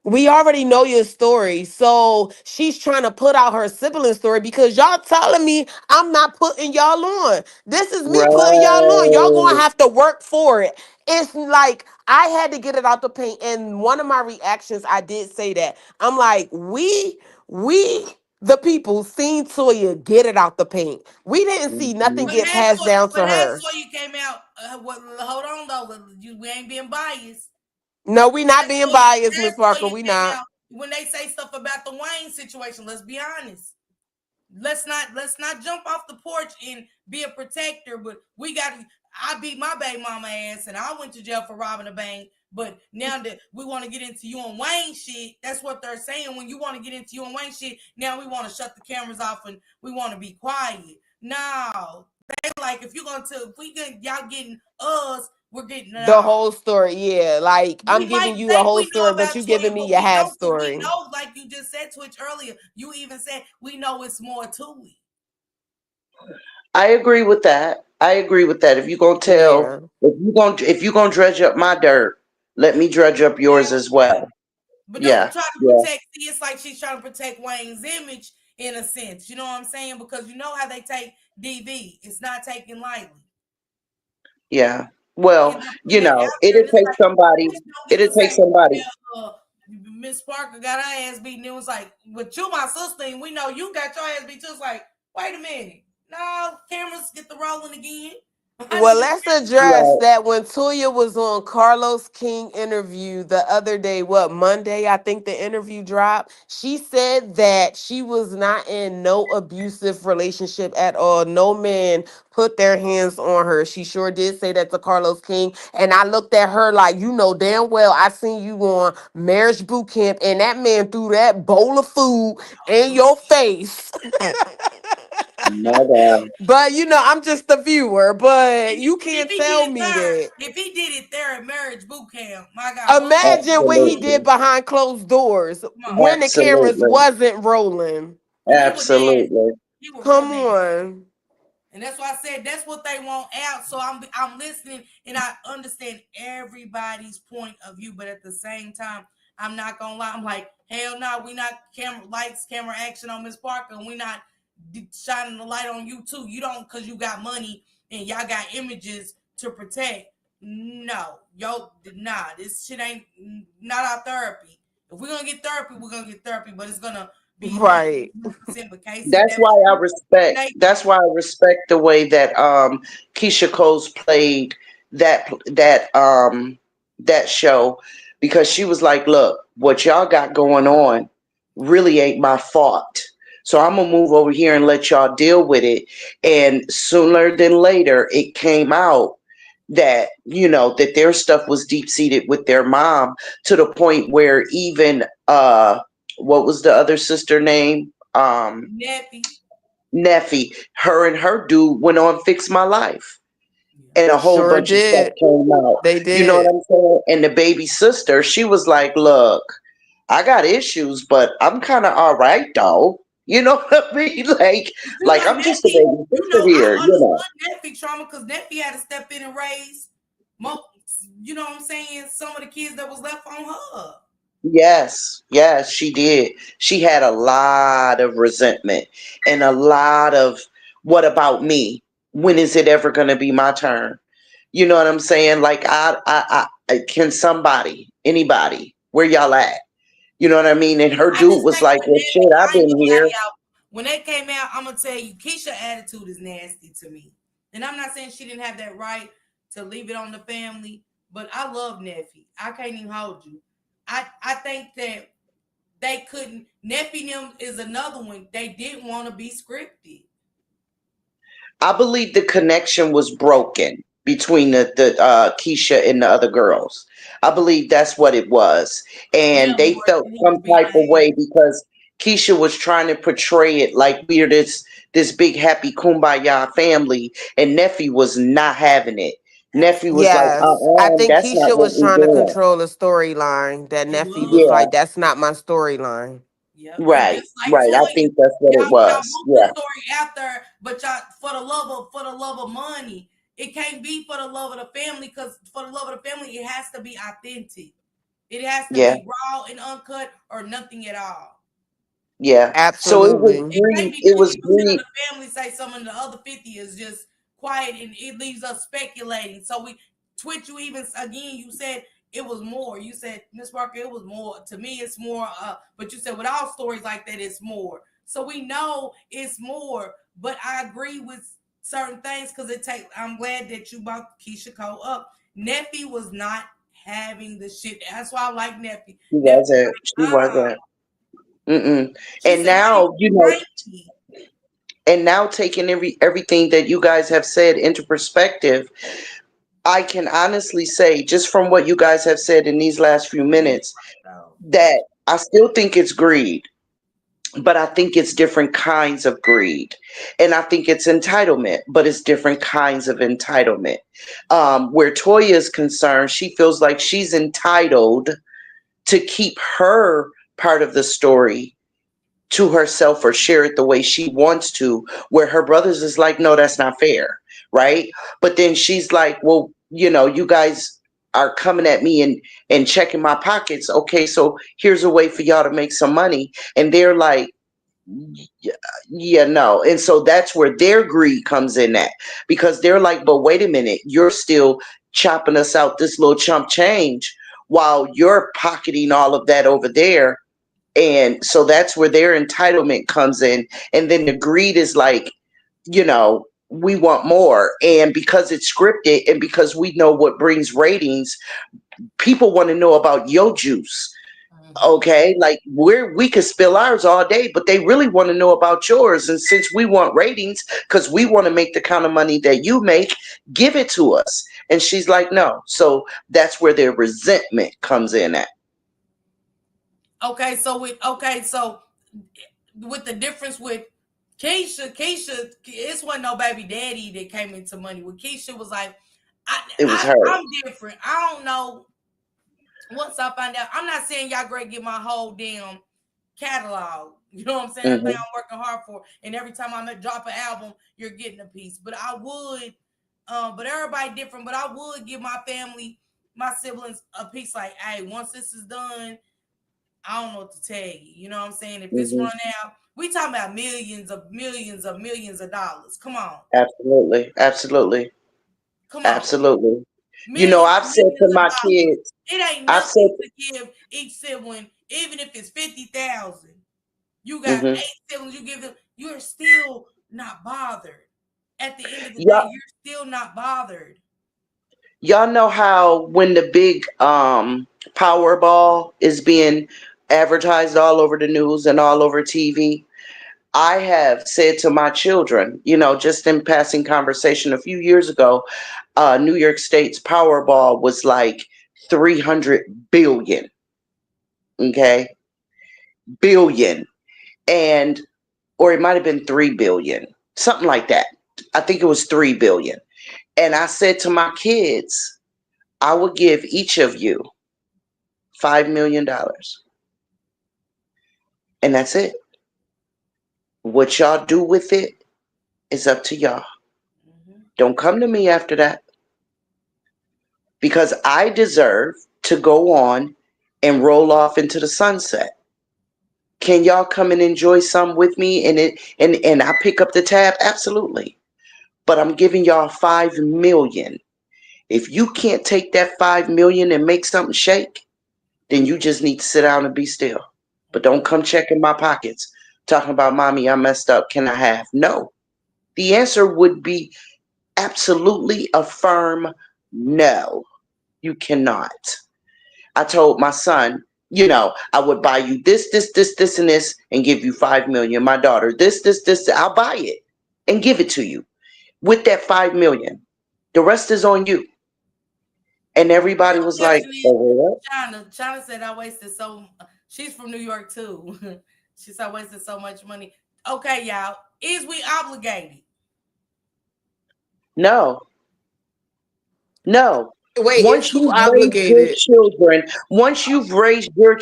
[SPEAKER 4] we already know your story. So she's trying to put out her sibling story because y'all telling me I'm not putting y'all on. This is me putting y'all on. Y'all gonna
[SPEAKER 5] Right.
[SPEAKER 4] have to work for it. It's like I had to get it out the paint. And one of my reactions, I did say that. I'm like, we the people seen Toya get it out the paint. We didn't see nothing
[SPEAKER 5] Mhm.
[SPEAKER 4] get passed down to
[SPEAKER 1] That's
[SPEAKER 4] her.
[SPEAKER 1] why you came out. Hold on though, we ain't being biased.
[SPEAKER 4] No, we not being biased, Miss
[SPEAKER 1] That's why
[SPEAKER 4] Parker.
[SPEAKER 1] you
[SPEAKER 4] We
[SPEAKER 1] came
[SPEAKER 4] not.
[SPEAKER 1] out when they say stuff about the Wayne situation. Let's be honest. Let's not jump off the porch and be a protector. But we got. I beat my baby mama ass, and I went to jail for robbing a bank. But now that we want to get into you and Wayne shit, that's what they're saying. When you want to get into you and Wayne shit, now we want to shut the cameras off and we want to be quiet. No, they like if we get y'all getting us, we're getting
[SPEAKER 4] The
[SPEAKER 1] no.
[SPEAKER 4] whole story, yeah. Like I'm
[SPEAKER 1] We might
[SPEAKER 4] giving you a
[SPEAKER 1] think
[SPEAKER 4] whole
[SPEAKER 1] we know
[SPEAKER 4] story, but
[SPEAKER 1] about
[SPEAKER 4] you
[SPEAKER 1] Toya,
[SPEAKER 4] giving me
[SPEAKER 1] but
[SPEAKER 4] your
[SPEAKER 1] we
[SPEAKER 4] half
[SPEAKER 1] don't because we
[SPEAKER 4] story.
[SPEAKER 1] know, like you just said, Twitch earlier. You even said we know it's more to it.
[SPEAKER 5] I agree with that. I agree with that. If you're gonna tell,
[SPEAKER 4] Yeah.
[SPEAKER 5] if you gonna dredge up my dirt, let me dredge up yours as well.
[SPEAKER 1] But don't
[SPEAKER 5] Yeah.
[SPEAKER 1] try to
[SPEAKER 5] Yeah.
[SPEAKER 1] protect. See, it's like she's trying to protect Wayne's image in a sense. You know what I'm saying? Because you know how they take DV. It's not taken lightly.
[SPEAKER 5] Yeah. Well,
[SPEAKER 1] And they're putting it out there,
[SPEAKER 5] it'll
[SPEAKER 1] and it's
[SPEAKER 5] take
[SPEAKER 1] like
[SPEAKER 5] somebody.
[SPEAKER 1] Twitch don't get
[SPEAKER 5] It'll
[SPEAKER 1] to
[SPEAKER 5] take
[SPEAKER 1] say,
[SPEAKER 5] somebody.
[SPEAKER 1] yeah, Miss Parker got her ass beaten. It was like, but you my sister, and we know you got your ass beat too. It's like, wait a minute. No, cameras get the rolling again. I
[SPEAKER 4] Well,
[SPEAKER 1] need the
[SPEAKER 4] let's
[SPEAKER 1] cameras
[SPEAKER 4] address
[SPEAKER 5] Right.
[SPEAKER 4] that when Toya was on Carlos King interview the other day, what Monday, I think the interview dropped. She said that she was not in no abusive relationship at all. No man put their hands on her. She sure did say that to Carlos King. And I looked at her like, you know damn well I seen you on marriage boot camp, and that man threw that bowl of food in your face.
[SPEAKER 5] My God.
[SPEAKER 4] But I'm just the viewer, but you
[SPEAKER 1] If
[SPEAKER 4] can't
[SPEAKER 1] he did
[SPEAKER 4] tell
[SPEAKER 1] it
[SPEAKER 4] me
[SPEAKER 1] there,
[SPEAKER 4] that.
[SPEAKER 1] if he did it there at marriage boot camp, my God, what
[SPEAKER 4] Imagine what he did
[SPEAKER 5] Absolutely.
[SPEAKER 4] behind closed doors
[SPEAKER 1] come on.
[SPEAKER 4] when the cameras
[SPEAKER 5] Absolutely.
[SPEAKER 4] wasn't rolling.
[SPEAKER 1] He was nasty.
[SPEAKER 5] Absolutely.
[SPEAKER 1] He was real
[SPEAKER 4] Come
[SPEAKER 1] nasty.
[SPEAKER 4] on.
[SPEAKER 1] And that's why I said that's what they want out. So I'm listening and I understand everybody's point of view, but at the same time, I'm not gonna lie. I'm like, hell no, we not camera lights, camera action on Miss Parker, and we not shining the light on you too. You don't because you got money and y'all got images to protect. No, yo, nah, this shit ain't not our therapy. If we're gonna get therapy, we're gonna get therapy, but it's gonna be
[SPEAKER 4] Right.
[SPEAKER 1] 100%. But Casey,
[SPEAKER 5] That's
[SPEAKER 1] that
[SPEAKER 5] why I respect.
[SPEAKER 1] thank
[SPEAKER 5] That's why I respect the way that Keisha Cole's played that show, because she was like, "Look, what y'all got going on really ain't my fault. So I'm gonna move over here and let y'all deal with it. And sooner than later, it came out that that their stuff was deep seated with their mom, to the point where even what was the other sister name?
[SPEAKER 1] Nappy.
[SPEAKER 5] Neffy. Her and her dude went on Fix My Life, and a whole
[SPEAKER 4] Sure
[SPEAKER 5] bunch of stuff
[SPEAKER 4] did.
[SPEAKER 5] came out.
[SPEAKER 4] They
[SPEAKER 5] You know what
[SPEAKER 4] did.
[SPEAKER 5] I'm saying? And the baby sister, she was like, "Look, I got issues, but I'm kind of all right though." You know what I mean?
[SPEAKER 1] You know,
[SPEAKER 5] I'm just a
[SPEAKER 1] Neffy,
[SPEAKER 5] baby sister here.
[SPEAKER 1] I
[SPEAKER 5] You know?
[SPEAKER 1] understood Neffy trauma because Neffy had to step in and raise, you know what I'm saying, some of the kids that was left on her.
[SPEAKER 5] Yes, yes, she did. She had a lot of resentment and a lot of, "What about me? When is it ever going to be my turn?" You know what I'm saying? Like, can somebody, anybody, where y'all at? You know what I mean? And her
[SPEAKER 1] I
[SPEAKER 5] dude
[SPEAKER 1] just
[SPEAKER 5] was
[SPEAKER 1] think
[SPEAKER 5] like,
[SPEAKER 1] with
[SPEAKER 5] "Well, shit,
[SPEAKER 1] Neffy,
[SPEAKER 5] I've
[SPEAKER 1] I ain't
[SPEAKER 5] been
[SPEAKER 1] gonna lie,
[SPEAKER 5] here."
[SPEAKER 1] y'all. When that came out, I'm gonna tell you, Keisha's attitude is nasty to me. And I'm not saying she didn't have that right to leave it on the family, but I love Neffy. I can't even hold you. I think that they couldn't. Neffy them is another one. They didn't want to be scripted.
[SPEAKER 5] I believe the connection was broken between the Keisha and the other girls. I believe that's what it was,
[SPEAKER 1] Yeah,
[SPEAKER 5] and they
[SPEAKER 1] more
[SPEAKER 5] felt
[SPEAKER 1] than he was
[SPEAKER 5] some
[SPEAKER 1] being
[SPEAKER 5] type of
[SPEAKER 1] made.
[SPEAKER 5] way because Keisha was trying to portray it like we're this big happy kumbaya family, and Neffy was not having it. Neffy was like,
[SPEAKER 4] Yes. I think
[SPEAKER 5] that's not
[SPEAKER 4] Keisha
[SPEAKER 5] what
[SPEAKER 4] was
[SPEAKER 5] we
[SPEAKER 4] trying to
[SPEAKER 5] doing."
[SPEAKER 4] control the storyline. That
[SPEAKER 1] It
[SPEAKER 4] Neffy was
[SPEAKER 1] was.
[SPEAKER 5] Yeah,
[SPEAKER 4] like, that's not my storyline.
[SPEAKER 1] Yep. And
[SPEAKER 5] right,
[SPEAKER 1] just like
[SPEAKER 5] right. I
[SPEAKER 1] Toya,
[SPEAKER 5] think that's what it
[SPEAKER 1] y'all
[SPEAKER 5] was.
[SPEAKER 1] want the
[SPEAKER 5] Yeah,
[SPEAKER 1] story after, but y'all for the love of money. It can't be for the love of the family, because for the love of the family, it has to be authentic. It has to
[SPEAKER 5] yeah,
[SPEAKER 1] be raw and uncut or nothing at all.
[SPEAKER 5] yeah. So it was
[SPEAKER 4] Absolutely.
[SPEAKER 1] It can't
[SPEAKER 5] greed.
[SPEAKER 1] be
[SPEAKER 5] It was
[SPEAKER 1] 50% of
[SPEAKER 5] greed.
[SPEAKER 1] the family say something, the other 50 is just quiet, and it leaves us speculating. So Twitch, you even again, you said it was more. You said, Miss Parker, it was more. To me, it's more, but you said with all stories like that, it's more. So we know it's more, but I agree with certain things because I'm glad that you brought Keisha Cole up. Neffy was not having the shit. That's why I like Neffy.
[SPEAKER 5] She
[SPEAKER 1] Neffy,
[SPEAKER 5] wasn't. She wasn't. Mm-mm.
[SPEAKER 1] she
[SPEAKER 5] And
[SPEAKER 1] said, "Baby,
[SPEAKER 5] now,
[SPEAKER 1] you cranky."
[SPEAKER 5] taking everything that you guys have said into perspective, I can honestly say, just from what you guys have said in these last few minutes,
[SPEAKER 1] So,
[SPEAKER 5] that I still think it's greed, but I think it's different kinds of greed. And I think it's entitlement, but it's different kinds of entitlement. Where Toya is concerned, she feels like she's entitled to keep her part of the story to herself or share it the way she wants to, where her brothers is like, "No, that's not fair," right? But then she's like, "Well, you guys are coming at me and checking my pockets. Okay, so here's a way for y'all to make some money." And they're like, "Yeah, yeah, no." And so that's where their greed comes in at, because they're like, "But wait a minute, you're still chopping us out this little chump change while you're pocketing all of that over there." And so that's where their entitlement comes in. And then the greed is like, we want more. And because it's scripted and because we know what brings ratings, people want to know about your juice. Okay, like we could spill ours all day, but they really want to know about yours. And since we want ratings, because we want to make the kind of money that you make, give it to us. And she's like, "No." So that's where their resentment comes in at.
[SPEAKER 1] with the difference with Keisha, it wasn't no baby daddy that came into money. With Keisha was like,
[SPEAKER 5] It was her.
[SPEAKER 1] I'm different. I don't know. Once I find out, I'm not saying y'all great get my whole damn catalog. You know what I'm saying? Everything
[SPEAKER 5] Hmm.
[SPEAKER 1] I'm working hard for, and every time I drop an album, you're getting a piece. But I would, but everybody different. But I would give my family, my siblings, a piece. Like, hey, once this is done, I don't know what to tell you. You know what I'm saying? If this
[SPEAKER 5] Hmm.
[SPEAKER 1] run out, we talking about millions of dollars. Come on,
[SPEAKER 5] Absolutely. Absolutely.
[SPEAKER 1] come on,
[SPEAKER 5] Absolutely.
[SPEAKER 1] millions
[SPEAKER 5] I've
[SPEAKER 1] and
[SPEAKER 5] said to
[SPEAKER 1] millions of
[SPEAKER 5] my
[SPEAKER 1] dollars.
[SPEAKER 5] kids,
[SPEAKER 1] It ain't
[SPEAKER 5] I've said,
[SPEAKER 1] nothing to give each sibling, even if it's 50,000. You got
[SPEAKER 5] hmm
[SPEAKER 1] 8 siblings. You give them. You're still not bothered. At the end of the day,
[SPEAKER 5] y'all,
[SPEAKER 1] you're still not bothered.
[SPEAKER 5] y'all know how when the big Powerball is being advertised all over the news and all over TV, I have said to my children, just in passing conversation a few years ago, New York State's Powerball was like 300 billion, okay? Billion. And, or it might have been 3 billion, something like that. I think it was 3 billion. And I said to my kids, I will give each of you $5 million. And that's it. What y'all do with it is up to y'all. Don't come to me after that. Because I deserve to go on and roll off into the sunset. Can y'all come and enjoy some with me and I pick up the tab? Absolutely. But I'm giving y'all 5 million. If you can't take that 5 million and make something shake, then you just need to sit down and be still. But don't come checking my pockets, talking about, mommy, I messed up. Can I have? No. The answer would be absolutely a firm no. You cannot. I told my son, I would buy you this, and this, and give you 5 million. My daughter, this, I'll buy it and give it to you with that 5 million. The rest is on you. And everybody
[SPEAKER 1] Real
[SPEAKER 5] was like,
[SPEAKER 1] question is,
[SPEAKER 5] oh, what?
[SPEAKER 1] China said I wasted so. She's from New York too. She said I wasted so much money. Okay, y'all, is we obligated?
[SPEAKER 5] No, no.
[SPEAKER 4] Wait, is
[SPEAKER 5] Once
[SPEAKER 4] who
[SPEAKER 5] you've raised your
[SPEAKER 4] obligated?
[SPEAKER 5] children, once you've raised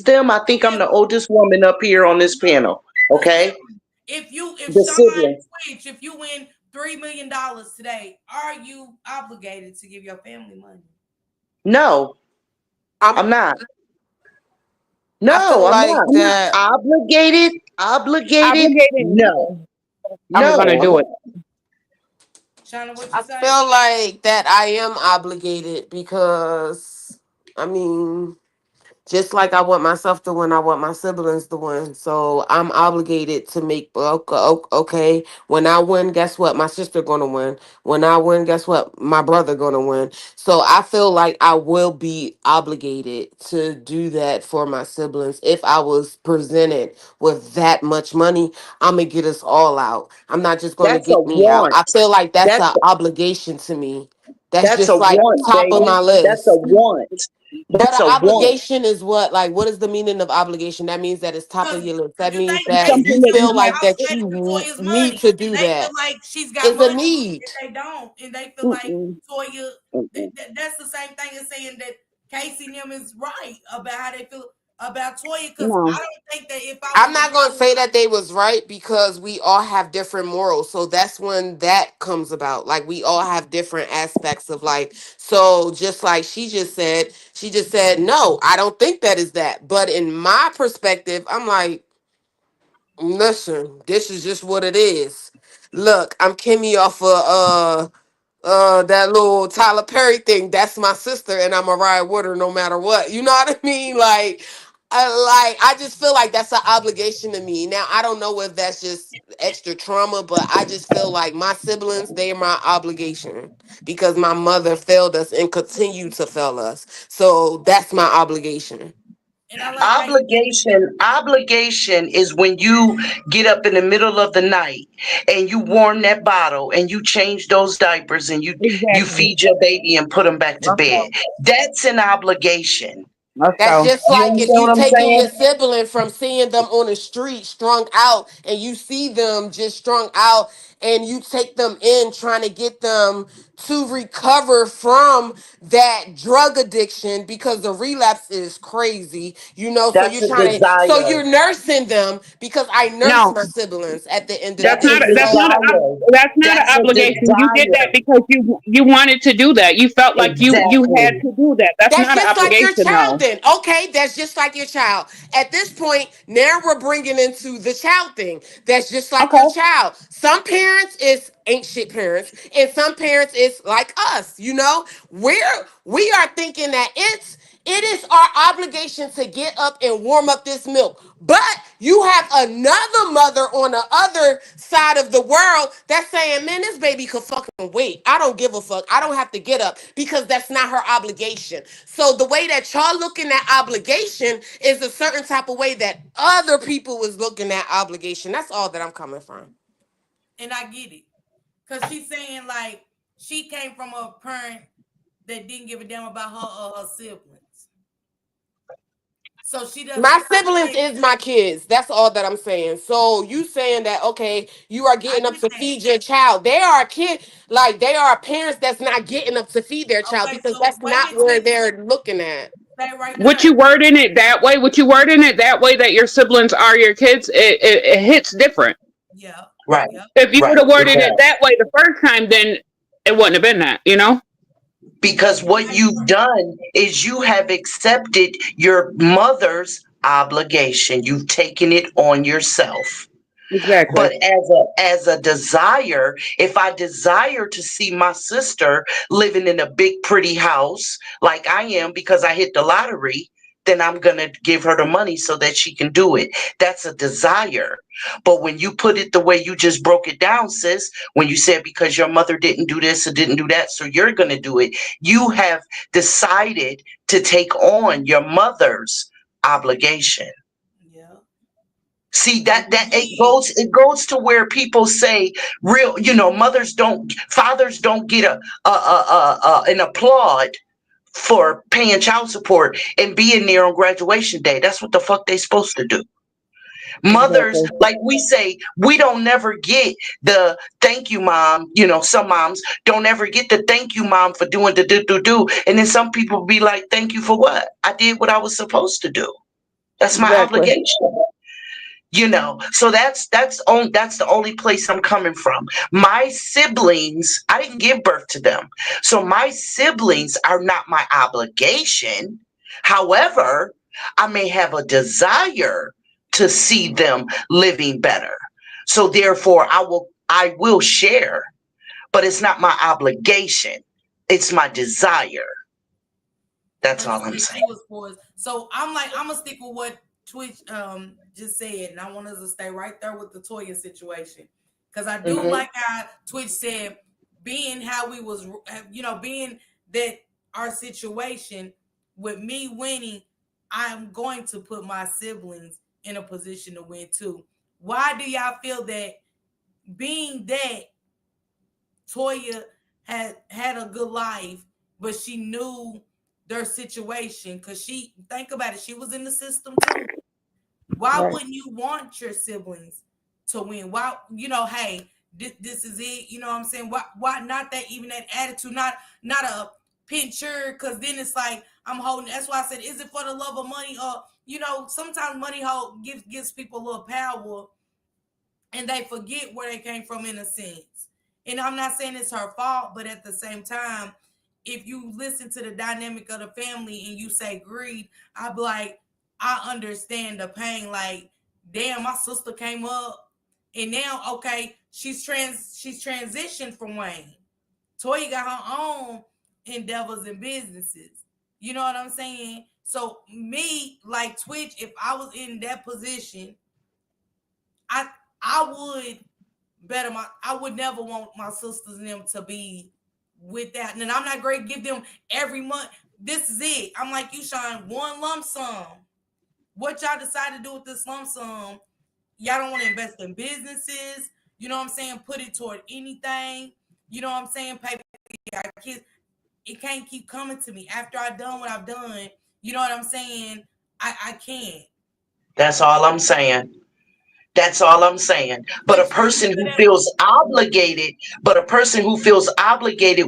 [SPEAKER 5] them, I think I'm the oldest woman up here on this panel.
[SPEAKER 1] The
[SPEAKER 5] Okay,
[SPEAKER 1] sibling. If
[SPEAKER 5] the
[SPEAKER 1] Sean
[SPEAKER 5] sibling.
[SPEAKER 1] Twitch, if you win $3 million today, are you obligated to give your family money?
[SPEAKER 5] No,
[SPEAKER 4] I'm.
[SPEAKER 5] I'm not.
[SPEAKER 4] I
[SPEAKER 5] No,
[SPEAKER 4] feel
[SPEAKER 5] I'm not.
[SPEAKER 4] like that.
[SPEAKER 5] Obligated? Obligated?
[SPEAKER 12] Obligated.
[SPEAKER 5] No.
[SPEAKER 12] I'm gonna
[SPEAKER 5] No, I'm
[SPEAKER 12] do it.
[SPEAKER 5] not.
[SPEAKER 1] China, what you
[SPEAKER 4] I
[SPEAKER 1] say?
[SPEAKER 4] feel like that I am obligated because I mean, just like I want myself to win, I want my siblings to win. So I'm obligated to make okay. When I win, guess what? My sister gonna win. When I win, guess what? My brother gonna win. So I feel like I will be obligated to do that for my siblings. If I was presented with that much money, I'm gonna get us all out. I'm not just gonna
[SPEAKER 5] That's a
[SPEAKER 4] get me out.
[SPEAKER 5] want.
[SPEAKER 4] I feel like that's
[SPEAKER 5] That's
[SPEAKER 4] an obligation to me. That's
[SPEAKER 5] that's a
[SPEAKER 4] just like
[SPEAKER 5] want,
[SPEAKER 4] top of
[SPEAKER 5] baby.
[SPEAKER 4] my
[SPEAKER 5] That's a
[SPEAKER 4] list.
[SPEAKER 5] want.
[SPEAKER 4] But
[SPEAKER 5] That's
[SPEAKER 4] an
[SPEAKER 5] a want.
[SPEAKER 4] obligation is what? Like, what is the meaning of obligation? That means that it's top of
[SPEAKER 1] Because
[SPEAKER 4] your list. That
[SPEAKER 1] they
[SPEAKER 4] means
[SPEAKER 12] It's
[SPEAKER 4] that
[SPEAKER 1] Casey
[SPEAKER 4] you
[SPEAKER 12] something that
[SPEAKER 1] Newman
[SPEAKER 12] you
[SPEAKER 4] feel
[SPEAKER 1] is
[SPEAKER 12] have.
[SPEAKER 4] like that
[SPEAKER 1] obligated
[SPEAKER 4] you
[SPEAKER 1] to Toya's
[SPEAKER 4] need
[SPEAKER 1] money,
[SPEAKER 4] to
[SPEAKER 1] and
[SPEAKER 4] do
[SPEAKER 1] they feel
[SPEAKER 4] that.
[SPEAKER 1] like she's got
[SPEAKER 4] It's a
[SPEAKER 1] money
[SPEAKER 4] need.
[SPEAKER 1] if they don't, and they feel like
[SPEAKER 12] Mm-mm.
[SPEAKER 1] Toya.
[SPEAKER 5] Mm-mm.
[SPEAKER 1] That's the same thing as saying that Casey Newman is right about how they feel about Toya. Because I
[SPEAKER 12] No,
[SPEAKER 1] don't think that if I
[SPEAKER 4] I'm
[SPEAKER 1] was a
[SPEAKER 4] not gonna
[SPEAKER 1] girl,
[SPEAKER 4] say that they was right because we all have different morals. So that's when that comes about. Like we all have different aspects of life. So just like she just said, no, I don't think that is that. But in my perspective, I'm like, listen, this is just what it is. Look, I'm Kimmy off of that little Tyler Perry thing. That's my sister, and I'm a ride with her no matter what. You know what I mean? I just feel like that's an obligation to me. Now I don't know if that's just extra trauma, but I just feel like my siblings, they are my obligation because my mother failed us and continue to fail us. So that's my obligation.
[SPEAKER 1] and I like how you
[SPEAKER 5] Obligation is when you get up in the middle of the night and you warm that bottle and you change those diapers and you
[SPEAKER 12] exactly.
[SPEAKER 5] feed your baby and put them back to bed.
[SPEAKER 12] Okay.
[SPEAKER 5] That's an obligation.
[SPEAKER 4] That's
[SPEAKER 12] Okay.
[SPEAKER 4] just
[SPEAKER 5] You
[SPEAKER 4] like if
[SPEAKER 5] understand
[SPEAKER 4] you
[SPEAKER 5] what I'm
[SPEAKER 4] taking your
[SPEAKER 5] saying?
[SPEAKER 4] sibling from seeing them on the street strung out and you see them just strung out and you take them in trying to get them to recover from that drug addiction because the relapse is crazy, so
[SPEAKER 5] That's
[SPEAKER 4] you're
[SPEAKER 5] a
[SPEAKER 4] trying to, so you're
[SPEAKER 5] desire.
[SPEAKER 4] nursing them because I nurse
[SPEAKER 12] No,
[SPEAKER 4] my siblings at the end of the
[SPEAKER 12] that's
[SPEAKER 5] That's a
[SPEAKER 12] not.
[SPEAKER 4] day.
[SPEAKER 12] That's
[SPEAKER 4] So
[SPEAKER 12] not.
[SPEAKER 5] desire.
[SPEAKER 12] That's not an
[SPEAKER 5] That's a
[SPEAKER 12] obligation. You did that
[SPEAKER 5] desire.
[SPEAKER 12] because you wanted to do that. You felt like you had
[SPEAKER 5] Exactly.
[SPEAKER 12] to do that. That's
[SPEAKER 4] that's
[SPEAKER 12] not an
[SPEAKER 4] just like your
[SPEAKER 12] obligation,
[SPEAKER 4] child
[SPEAKER 12] though.
[SPEAKER 4] then. Okay, that's just like your child. At this point, now we're bringing into the child thing. That's just like your
[SPEAKER 12] Okay.
[SPEAKER 4] child. Some parents is ain't shit parents, and some parents is like us. You know, we are thinking that it is our obligation to get up and warm up this milk. But you have another mother on the other side of the world that's saying, man, this baby could fucking wait. I don't give a fuck. I don't have to get up because that's not her obligation. So the way that y'all looking at obligation is a certain type of way that other people was looking at obligation. That's all that I'm coming from.
[SPEAKER 1] And I get it. Because she's saying, like, she came from a parent that didn't give a damn about her or her siblings. So she doesn't.
[SPEAKER 4] My siblings is my kids. That's all that I'm saying. So you saying that, okay, you are
[SPEAKER 1] I
[SPEAKER 4] getting up
[SPEAKER 1] get
[SPEAKER 4] to
[SPEAKER 1] that.
[SPEAKER 4] feed your child. They are kids, like they are parents that's not getting up to feed their child
[SPEAKER 1] Okay,
[SPEAKER 4] because
[SPEAKER 1] so
[SPEAKER 4] that's
[SPEAKER 1] wait a
[SPEAKER 4] not
[SPEAKER 1] minute,
[SPEAKER 4] where
[SPEAKER 1] Twitch.
[SPEAKER 4] they're looking at.
[SPEAKER 1] Stay right
[SPEAKER 12] Would
[SPEAKER 1] there.
[SPEAKER 12] you wording it that way? Would you wording it that way that your siblings are your kids? It hits different.
[SPEAKER 1] Yeah.
[SPEAKER 5] Right,
[SPEAKER 1] Yep.
[SPEAKER 12] If you would
[SPEAKER 5] right.
[SPEAKER 12] have
[SPEAKER 5] It
[SPEAKER 12] worded it
[SPEAKER 5] does.
[SPEAKER 12] that way the first time, then it wouldn't have been that, you know?
[SPEAKER 5] Because what you've done is you have accepted your mother's obligation. You've taken it on yourself.
[SPEAKER 12] Exactly.
[SPEAKER 5] But as a desire, if I desire to see my sister living in a big pretty house like I am because I hit the lottery, then I'm going to give her the money so that she can do it. That's a desire. But when you put it the way you just broke it down, sis, when you said because your mother didn't do this or didn't do that, so you're going to do it, you have decided to take on your mother's obligation.
[SPEAKER 1] Yeah.
[SPEAKER 5] See
[SPEAKER 1] And
[SPEAKER 5] that
[SPEAKER 1] you did.
[SPEAKER 5] it goes to where people say real, fathers don't get an applaud for paying child support and being there on graduation day. That's what the fuck they supposed to do. Mothers,
[SPEAKER 12] Exactly.
[SPEAKER 5] like we say, we don't never get the thank you, mom. Some moms don't ever get the thank you, mom, for doing the do. And then some people be like, thank you for what? I did what I was supposed to do. That's my
[SPEAKER 12] Exactly.
[SPEAKER 5] obligation. So that's the only place I'm coming from. My siblings, I didn't give birth to them, so my siblings are not my obligation. However, I may have a desire to see them living better, so therefore I will share, but it's not my obligation. It's my desire. That's
[SPEAKER 1] And
[SPEAKER 5] all
[SPEAKER 1] she
[SPEAKER 5] I'm
[SPEAKER 1] said
[SPEAKER 5] saying.
[SPEAKER 1] she was for. So I'm like, I'm gonna stick with what Twitch just said, and I want us to stay right there with the Toya situation, because I do
[SPEAKER 5] Hmm.
[SPEAKER 1] like how Twitch said, being how we was, being that our situation with me winning, I'm going to put my siblings in a position to win too. Why do y'all feel that being that Toya had a good life, but she knew their situation because she think about it, she was in the system too. Why
[SPEAKER 12] Right.
[SPEAKER 1] wouldn't you want your siblings to win? Why, hey, this is it. You know what I'm saying? Why not that even that attitude, not a pincher? Because then it's like I'm holding. That's why I said, is it for the love of money? Or sometimes money gives people a little power, and they forget where they came from in a sense. And I'm not saying it's her fault, but at the same time, if you listen to the dynamic of the family and you say greed, I'd be like, I understand the pain. Like, damn, my sister came up, and now okay, she's transitioned from Wayne. Toya got her own endeavors and businesses. You know what I'm saying? So me, like Twitch, if I was in that position, I I would I would never want my sisters and them to be with that. And I'm not great give them every month. This is it. I'm like you, Sean, one lump sum. What y'all decide to do with this lump sum, y'all don't want to invest in businesses. You know what I'm saying? Put it toward anything. You know what I'm saying? Pay for your kids. It can't keep coming to me after I've done what I've done. You know what I'm saying? I can't.
[SPEAKER 5] That's all I'm saying. That's all I'm saying. But a
[SPEAKER 1] But you
[SPEAKER 5] person
[SPEAKER 1] good
[SPEAKER 5] who
[SPEAKER 1] at
[SPEAKER 5] feels obligated,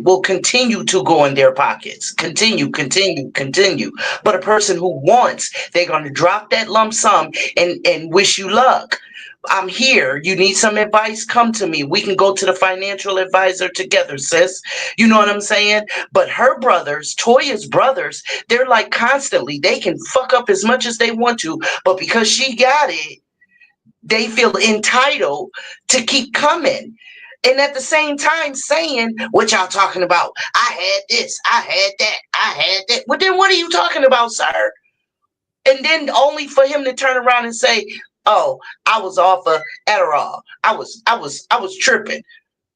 [SPEAKER 5] will continue to go in their pockets. Continue, continue, continue. But a person who wants, they're going to drop that lump sum and wish you luck. I'm here. You need some advice? Come to me. We can go to the financial advisor together, sis. You know what I'm saying? But her brothers, Toya's brothers, they're like constantly, they can fuck up as much as they want to, but because she got it, they feel entitled to keep coming. And at the same time saying, what y'all talking about? I had this, I had that, I had that. Well, then what are you talking about, sir? And then only for him to turn around and say, oh, I was off of Adderall. I was tripping.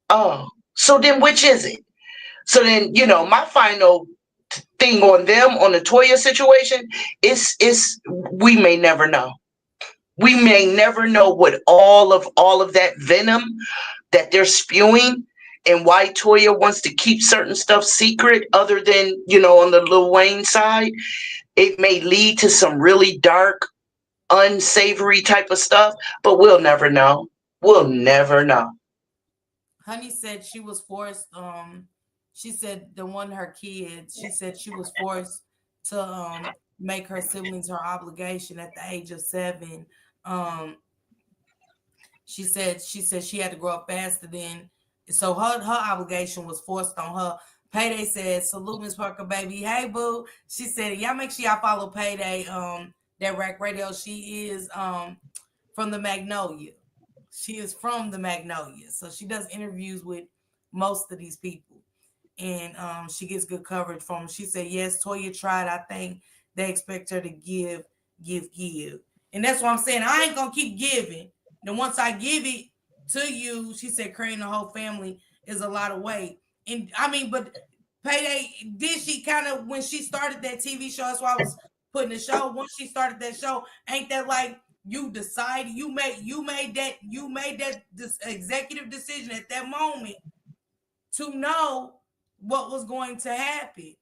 [SPEAKER 5] Oh, so then which is it? So then, my final thing on them, on the Toya situation, is we may never know. We may never know what all of that venom that they're spewing, and why Toya wants to keep certain stuff secret other than, on the Lil Wayne side. It may lead to some really dark, unsavory type of stuff, but we'll never know. We'll never know.
[SPEAKER 1] Honey said she was forced. She said the one her kids. She said she was forced to make her siblings her obligation at the age of 7. Um, she said she had to grow up faster than, so her obligation was forced on her. Payday said, "Salute Miss Parker, baby. Hey boo." She said, "Y'all make sure y'all follow Payday. That Rack Radio. She is from the Magnolia. She is from the Magnolia, so she does interviews with most of these people, and she gets good coverage from them." She said, "Yes, Toya tried. I think they expect her to give, give, and that's what I'm saying. I ain't gonna keep giving. Then once I give it to you," she said, "creating a whole family is a lot of weight." And I mean, but Payday, did she kind of, when she started that TV show? That's why I was putting the show. Once she started that show, ain't that like, you decided, you made that this executive decision at that moment to know what was going to happen,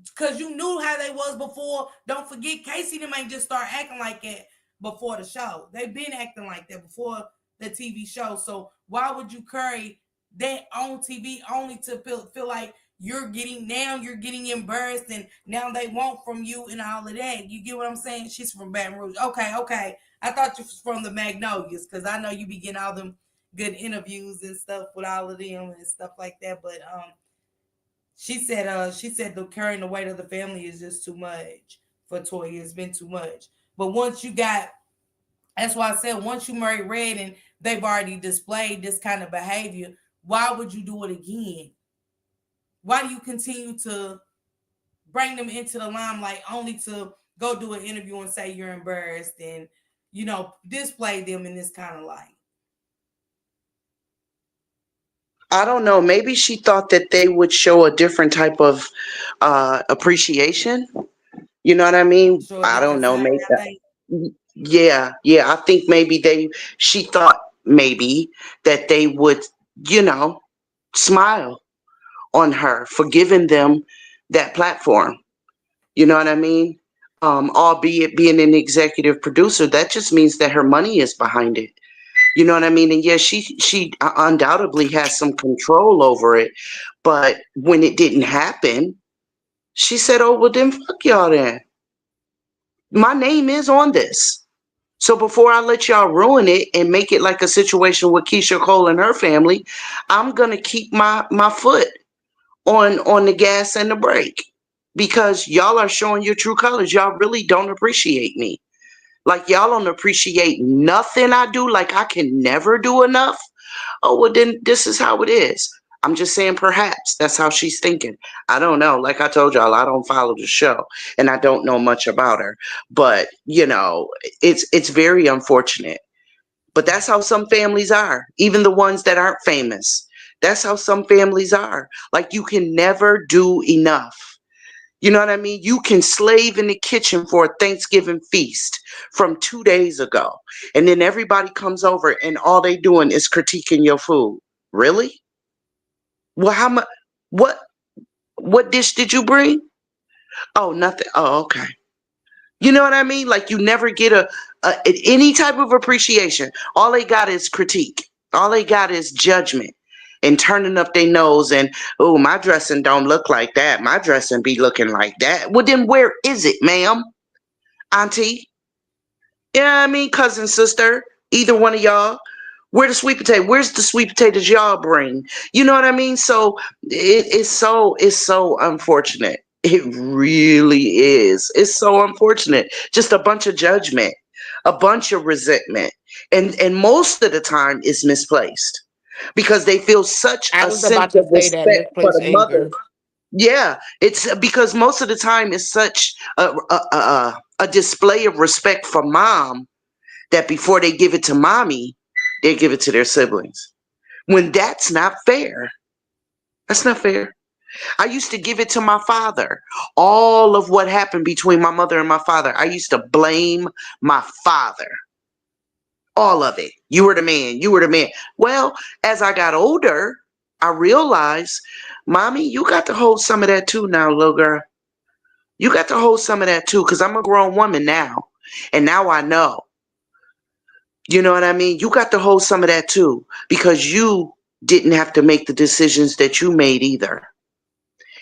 [SPEAKER 1] because you knew how they was before. Don't forget, Casey them ain't just start acting like that before the show. They've been acting like that before the TV show. So why would you carry that on TV only to feel like you're getting embarrassed, and now they want from you and all of that? You get what I'm saying? She's from Baton Rouge. Okay. I thought you was from the Magnolias, because I know you be getting all them good interviews and stuff with all of them and stuff like that. But she said the carrying the weight of the family is just too much for Toya. It's been too much. But that's why I said, once you marry Red and they've already displayed this kind of behavior, why would you do it again? Why do you continue to bring them into the limelight only to go do an interview and say you're embarrassed and, display them in this kind of light?
[SPEAKER 5] I don't know. Maybe she thought that they would show a different type of appreciation. You know what I mean?
[SPEAKER 1] Show a
[SPEAKER 5] I don't
[SPEAKER 1] different
[SPEAKER 5] know.
[SPEAKER 1] side,
[SPEAKER 5] Maybe.
[SPEAKER 1] I think.
[SPEAKER 5] Yeah. I think maybe she thought maybe that they would, you know, smile on her for giving them that platform. You know what I mean? Albeit being an executive producer, that just means that her money is behind it. You know what I mean? And yes, she undoubtedly has some control over it. But when it didn't happen, she said, "Oh well, then fuck y'all. Then my name is on this. So before I let y'all ruin it and make it like a situation with Keisha Cole and her family, I'm gonna keep my foot on the gas and the brake, because y'all are showing your true colors. Y'all really don't appreciate me. Like y'all don't appreciate nothing I do. Like I can never do enough. Oh, well, then this is how it is." I'm just saying, perhaps that's how she's thinking. I don't know. Like I told y'all, I don't follow the show and I don't know much about her. But, it's very unfortunate. But that's how some families are, even the ones that aren't famous. That's how some families are. Like you can never do enough. You know what I mean? You can slave in the kitchen for a Thanksgiving feast from 2 days ago. And then everybody comes over and all they doing is critiquing your food. Really? Well, how much? What? What dish did you bring? Oh, nothing. Oh, okay. You know what I mean? Like you never get any type of appreciation. All they got is critique. All they got is judgment and turning up their nose and, oh, my dressing don't look like that. My dressing be looking like that. Well, then where is it, ma'am? Auntie? You know what I mean? Cousin, sister, either one of y'all. Where the sweet potato? Where's the sweet potatoes y'all bring? You know what I mean? So it's so unfortunate. It really is. It's so unfortunate. Just a bunch of judgment, a bunch of resentment, and most of the time it's misplaced. because they feel such
[SPEAKER 4] I
[SPEAKER 5] a
[SPEAKER 4] was
[SPEAKER 5] sense
[SPEAKER 4] about
[SPEAKER 5] of
[SPEAKER 4] to say that
[SPEAKER 5] respect for
[SPEAKER 4] misplaced
[SPEAKER 5] the mother.
[SPEAKER 4] anger.
[SPEAKER 5] Yeah, it's because most of the time it's such a display of respect for mom that before they give it to mommy, they give it to their siblings. When that's not fair. That's not fair. I used to give it to my father. All of what happened between my mother and my father, I used to blame my father. All of it. You were the man. You were the man. Well, as I got older, I realized, mommy, you got to hold some of that too now, little girl. You got to hold some of that too, because I'm a grown woman now. And now I know. You know what I mean? You got to hold some of that too, because you didn't have to make the decisions that you made either.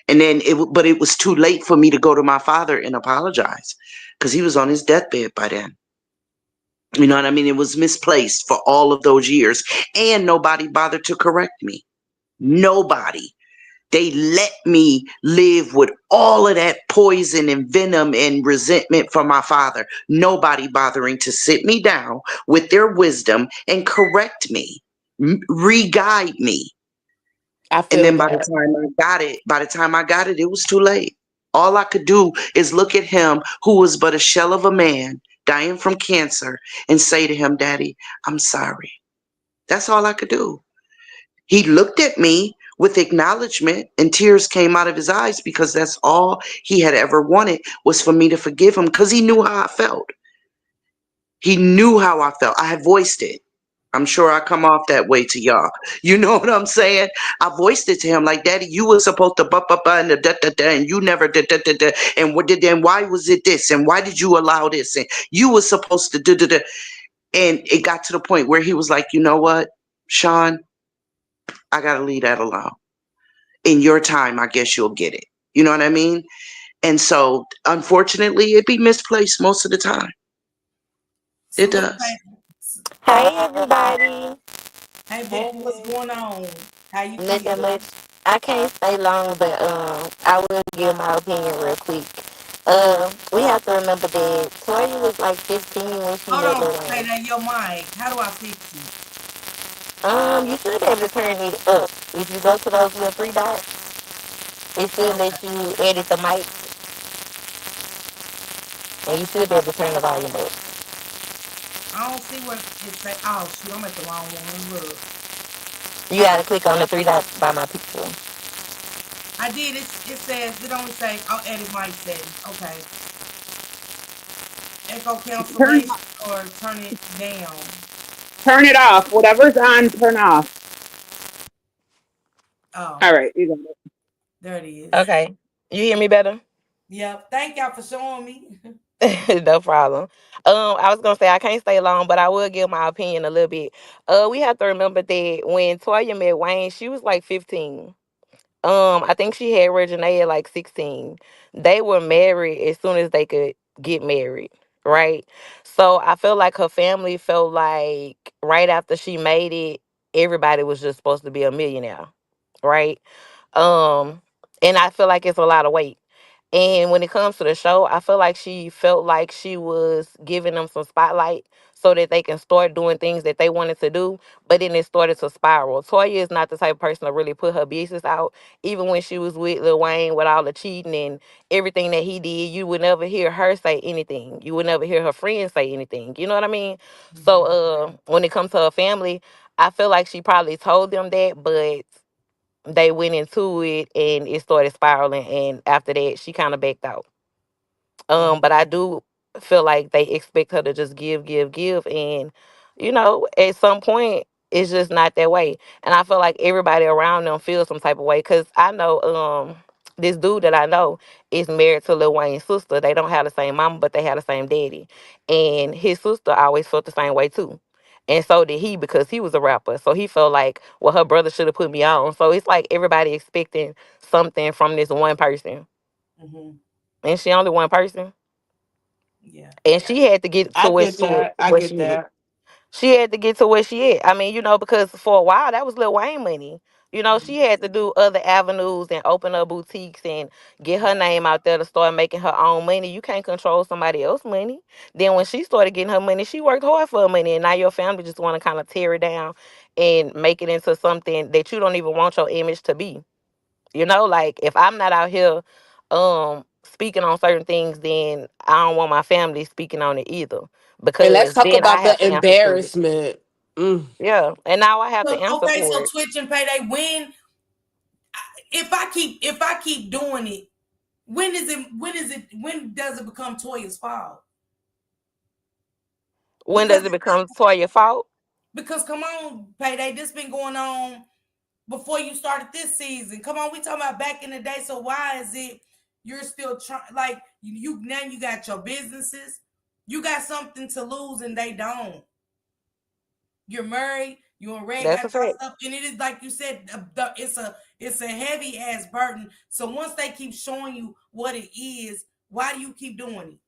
[SPEAKER 5] And then but it was too late for me to go to my father and apologize because he was on his deathbed by then. You know what I mean? It was misplaced for all of those years, and nobody bothered to correct me. Nobody. They let me live with all of that poison and venom and resentment from my father. Nobody bothering to sit me down with their wisdom and correct me, re-guide me.
[SPEAKER 4] I
[SPEAKER 5] And
[SPEAKER 4] feel
[SPEAKER 5] then
[SPEAKER 4] that.
[SPEAKER 5] by the time I got it, it was too late. All I could do is look at him, who was but a shell of a man, dying from cancer, and say to him, Daddy, I'm sorry. That's all I could do. He looked at me with acknowledgement, and tears came out of his eyes because that's all he had ever wanted was for me to forgive him because he knew how I felt. He knew how I felt. I had voiced it. I'm sure I come off that way to y'all. You know what I'm saying? I voiced it to him like, Daddy, you were supposed to and the da da da, and you never did da da da. And what did then? Why was it this? And why did you allow this? And you were supposed to da da da. And it got to the point where he was like, you know what, Sean, I gotta leave that alone. In your time, I guess you'll get it. You know what I mean? And so, unfortunately, it be misplaced most of the time. It
[SPEAKER 1] Salute,
[SPEAKER 5] does.
[SPEAKER 13] Hey everybody.
[SPEAKER 1] hey,
[SPEAKER 4] Hey.
[SPEAKER 1] boo, what's going on? How you
[SPEAKER 13] Not that
[SPEAKER 1] feel?
[SPEAKER 13] much. I can't stay long, but I will give my opinion real quick. We have to remember that Toya was like 15 when she
[SPEAKER 1] Hold
[SPEAKER 13] met
[SPEAKER 1] on,
[SPEAKER 13] Lil
[SPEAKER 1] say
[SPEAKER 13] Wayne.
[SPEAKER 1] that your mic. How do I fix it?
[SPEAKER 13] You should be able to turn it up. If you go to those little three dots, it should
[SPEAKER 1] Okay.
[SPEAKER 13] let you edit the mic, and you should be able to turn the volume up.
[SPEAKER 1] I don't see what it say. Oh shoot, I'm at the wrong one. Look,
[SPEAKER 13] You gotta click on the three dots by my picture.
[SPEAKER 1] I did. It says it only say I'll edit mic settings. Okay, echo
[SPEAKER 12] Turn
[SPEAKER 1] cancellation or turn it down.
[SPEAKER 12] turn it off. Whatever's on, turn off.
[SPEAKER 1] Oh,
[SPEAKER 12] All right, you got it.
[SPEAKER 1] there it is.
[SPEAKER 13] Okay. You hear me better?
[SPEAKER 1] Yep. Thank y'all for showing me.
[SPEAKER 13] No problem. I was gonna say I can't stay long, but I will give my opinion a little bit. We have to remember that when Toya met Wayne, she was like 15. I think she had Regina at like 16. They were married as soon as they could get married, right? So I feel like her family felt like right after she made it, everybody was just supposed to be a millionaire, right? Um, and I feel like it's a lot of weight. And when it comes to the show, I feel like she felt like she was giving them some spotlight so that they can start doing things that they wanted to do. But then it started to spiral. Toya is not the type of person to really put her business out. Even when she was with Lil Wayne with all the cheating and everything that he did, you would never hear her say anything. You would never hear her friends say anything. You know what I mean? So
[SPEAKER 1] Mhm.
[SPEAKER 13] when it comes to her family, I feel like she probably told them that, but they went into it and it started spiraling, and after that she kind of backed out.
[SPEAKER 1] Mhm.
[SPEAKER 13] But I do feel like they expect her to just give, give, give, and at some point it's just not that way. And I feel like everybody around them feels some type of way because I know this dude that I know is married to Lil Wayne's sister. They don't have the same mama, but they have the same daddy, and his sister always felt the same way too. And so did he because he was a rapper. So he felt like, well, her brother should have put me on. So it's like everybody expecting something from this one person.
[SPEAKER 1] Mhm.
[SPEAKER 13] And she only one person.
[SPEAKER 1] Yeah.
[SPEAKER 13] And she had to get to
[SPEAKER 4] I
[SPEAKER 13] where
[SPEAKER 4] get
[SPEAKER 13] she
[SPEAKER 4] that. I
[SPEAKER 13] where
[SPEAKER 4] get
[SPEAKER 13] she
[SPEAKER 4] that.
[SPEAKER 13] she had to get to where she at. I mean, because for a while that was Lil Wayne money.
[SPEAKER 1] Mhm.
[SPEAKER 13] She had to do other avenues and open up boutiques and get her name out there to start making her own money. You can't control somebody else's money. Then when she started getting her money, she worked hard for her money, and now your family just want to kind of tear it down and make it into something that you don't even want your image to be. You know, like if I'm not out here speaking on certain things, then I don't want my family speaking on it either.
[SPEAKER 4] And let's
[SPEAKER 13] Because
[SPEAKER 4] talk
[SPEAKER 13] then I
[SPEAKER 4] about the
[SPEAKER 13] have to answer to it.
[SPEAKER 4] embarrassment. Mm.
[SPEAKER 13] Yeah. And now I have to answer
[SPEAKER 1] Okay,
[SPEAKER 13] for
[SPEAKER 1] so
[SPEAKER 13] it.
[SPEAKER 1] Twitch and Payday, when if I keep doing it, when does it become Toya's fault?
[SPEAKER 13] When
[SPEAKER 1] Because
[SPEAKER 13] does it become Toya's fault?
[SPEAKER 1] because come on, Payday, this been going on before you started this season. Come on, we talking about back in the day. So why is it you're still trying? Like you now, you got your businesses, you got something to lose, and they don't. You're married. You and Red
[SPEAKER 13] That's
[SPEAKER 1] got
[SPEAKER 13] a
[SPEAKER 1] your
[SPEAKER 13] fact.
[SPEAKER 1] stuff, and it is like you said, it's a heavy ass burden. So once they keep showing you what it is, why do you keep doing it?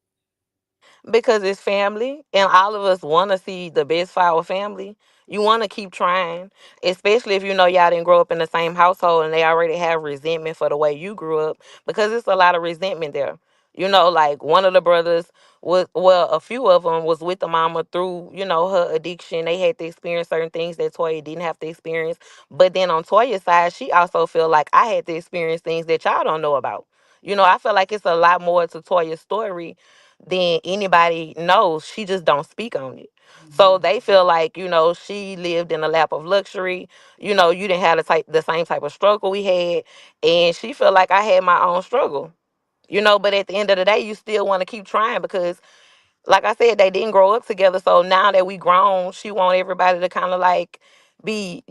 [SPEAKER 13] Because it's family and all of us want to see the best for our family. You want to keep trying, especially if you know y'all didn't grow up in the same household and they already have resentment for the way you grew up, because it's a lot of resentment there. You know, like one of the brothers was, well, a few of them was with the mama through, her addiction. They had to experience certain things that Toya didn't have to experience. But then on Toya's side, she also feel like I had to experience things that y'all don't know about. I feel like it's a lot more to Toya's story than anybody knows. She just don't speak on it. So they feel like, she lived in a lap of luxury. You didn't have the same type of struggle we had. And she feel like I had my own struggle. But at the end of the day, you still want to keep trying because, like I said, they didn't grow up together. So now that we grown, she want everybody to kind of like be,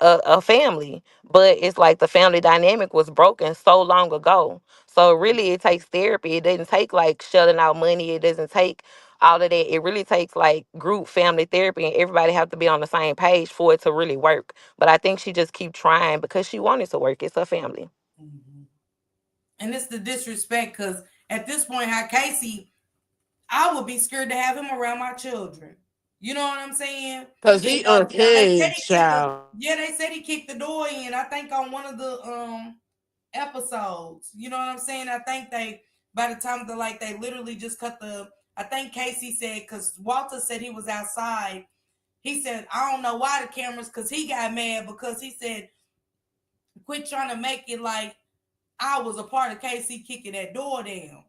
[SPEAKER 13] a family, but it's like the family dynamic was broken so long ago. So really, it takes therapy. It doesn't take like shelling out money. It doesn't take all of that. It really takes like group family therapy, and everybody have to be on the same page for it to really work. But I think she just keep trying because she wanted to work. It's her family.
[SPEAKER 1] Mm-hmm. And it's the disrespect because at this point, how Casey, I would be scared to have him around my children. You know what I'm saying?
[SPEAKER 4] Cause
[SPEAKER 1] And
[SPEAKER 4] he
[SPEAKER 1] they said
[SPEAKER 4] unhinged,
[SPEAKER 1] he kicked the
[SPEAKER 4] child.
[SPEAKER 1] yeah, they said he kicked the door in. I think on one of the episodes. You know what I'm saying? I think they by the time they literally just cut the. I think Casey said because Walter said he was outside. He said I don't know why the cameras because he got mad because he said quit trying to make it like I was a part of Casey kicking that door down.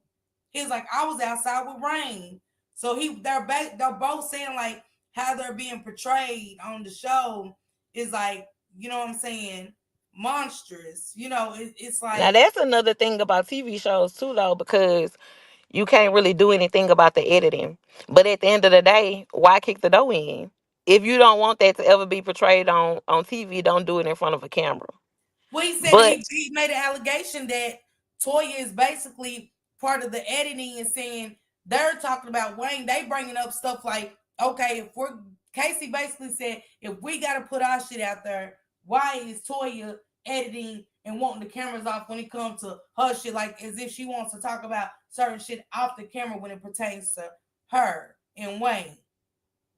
[SPEAKER 1] He was like, I was outside with Rain. So they're both saying like how they're being portrayed on the show is like, you know what I'm saying, monstrous. It's
[SPEAKER 13] Now
[SPEAKER 1] like,
[SPEAKER 13] that's another thing about TV shows too, though, because you can't really do anything about the editing. But at the end of the day, why kick the door in? If you don't want that to ever be portrayed on TV, don't do it in front of a camera.
[SPEAKER 1] well, he said
[SPEAKER 13] But
[SPEAKER 1] he made an allegation that Toya is basically part of the editing and saying they're talking about Wayne. They bringing up stuff like, okay, if we're Casey basically said if we got to put our shit out there, why is Toya editing and wanting the cameras off when it comes to her shit? Like as if she wants to talk about certain shit off the camera when it pertains to her and Wayne,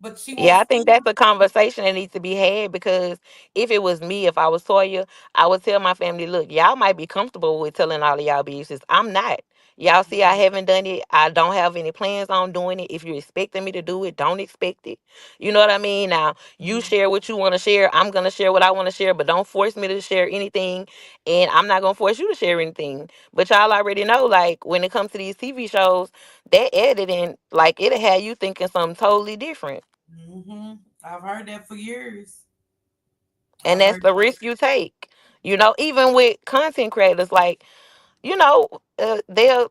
[SPEAKER 1] but she
[SPEAKER 13] yeah,
[SPEAKER 1] wants
[SPEAKER 13] I think
[SPEAKER 1] to.
[SPEAKER 13] that's a conversation that needs to be had, because if it was me, if I was Toya, I would tell my family, look, y'all might be comfortable with telling all of y'all business. I'm not. Y'all see, I haven't done it. I don't have any plans on doing it. If you're expecting me to do it, don't expect it. You know what I mean? Now, you share what you want to share. I'm going to share what I want to share, but don't force me to share anything. And I'm not going to force you to share anything. But y'all already know, like, when it comes to these TV shows, that editing, like, it'll have you thinking something totally different.
[SPEAKER 1] Mm-hmm. I've heard that for years.
[SPEAKER 13] And
[SPEAKER 1] I've
[SPEAKER 13] that's
[SPEAKER 1] heard
[SPEAKER 13] the risk you take. Even with content creators, like, they'll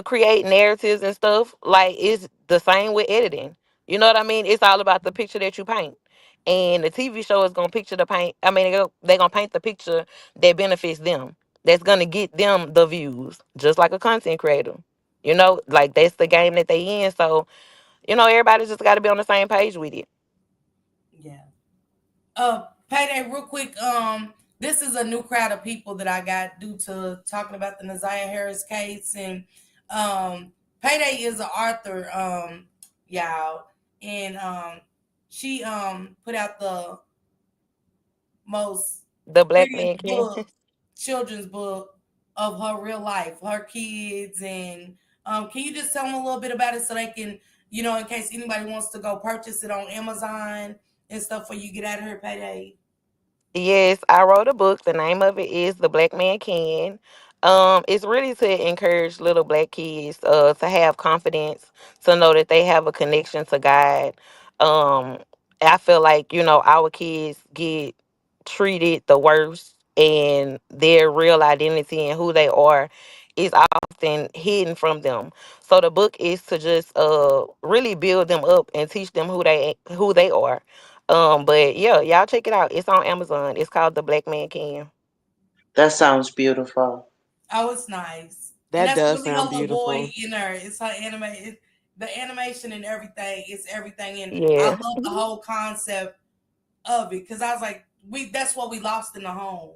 [SPEAKER 13] create narratives and stuff. Like, it's the same with editing. You know what I mean? It's all about the picture that you paint. And the TV show is going to picture the paint. I mean, they're going to paint the picture that benefits them. That's going to get them the views, just like a content creator. Like, that's the game that they in. So, everybody just got to be on the same page with it.
[SPEAKER 1] yeah. Payday, real quick. This is a new crowd of people that I got due to talking about the Naziah Harris case, and Payday is an author, y'all, and she put out the most
[SPEAKER 13] The Black
[SPEAKER 1] prettiest
[SPEAKER 13] Man Can.
[SPEAKER 1] book, children's book of her real life, her kids, and can you just tell them a little bit about it so they can, in case anybody wants to go purchase it on Amazon and stuff for you get out of here, payday?
[SPEAKER 13] Yes, I wrote a book. The name of it is The Black Man Can. It's really to encourage little black kids to have confidence, to know that they have a connection to God. Um, I feel like, our kids get treated the worst, and their real identity and who they are is often hidden from them. So the book is to just really build them up and teach them who they are. But yeah, y'all check it out. It's on Amazon. It's called The Black Man Can.
[SPEAKER 5] That sounds beautiful.
[SPEAKER 1] Oh, it's nice, and
[SPEAKER 4] That
[SPEAKER 1] that's
[SPEAKER 4] does
[SPEAKER 1] really her
[SPEAKER 4] sound
[SPEAKER 1] little boy
[SPEAKER 4] beautiful.
[SPEAKER 1] in her. It's her the animation and everything. It's everything, and I
[SPEAKER 13] Yeah.
[SPEAKER 1] love the whole concept of it because I was like, we that's what we lost in the home.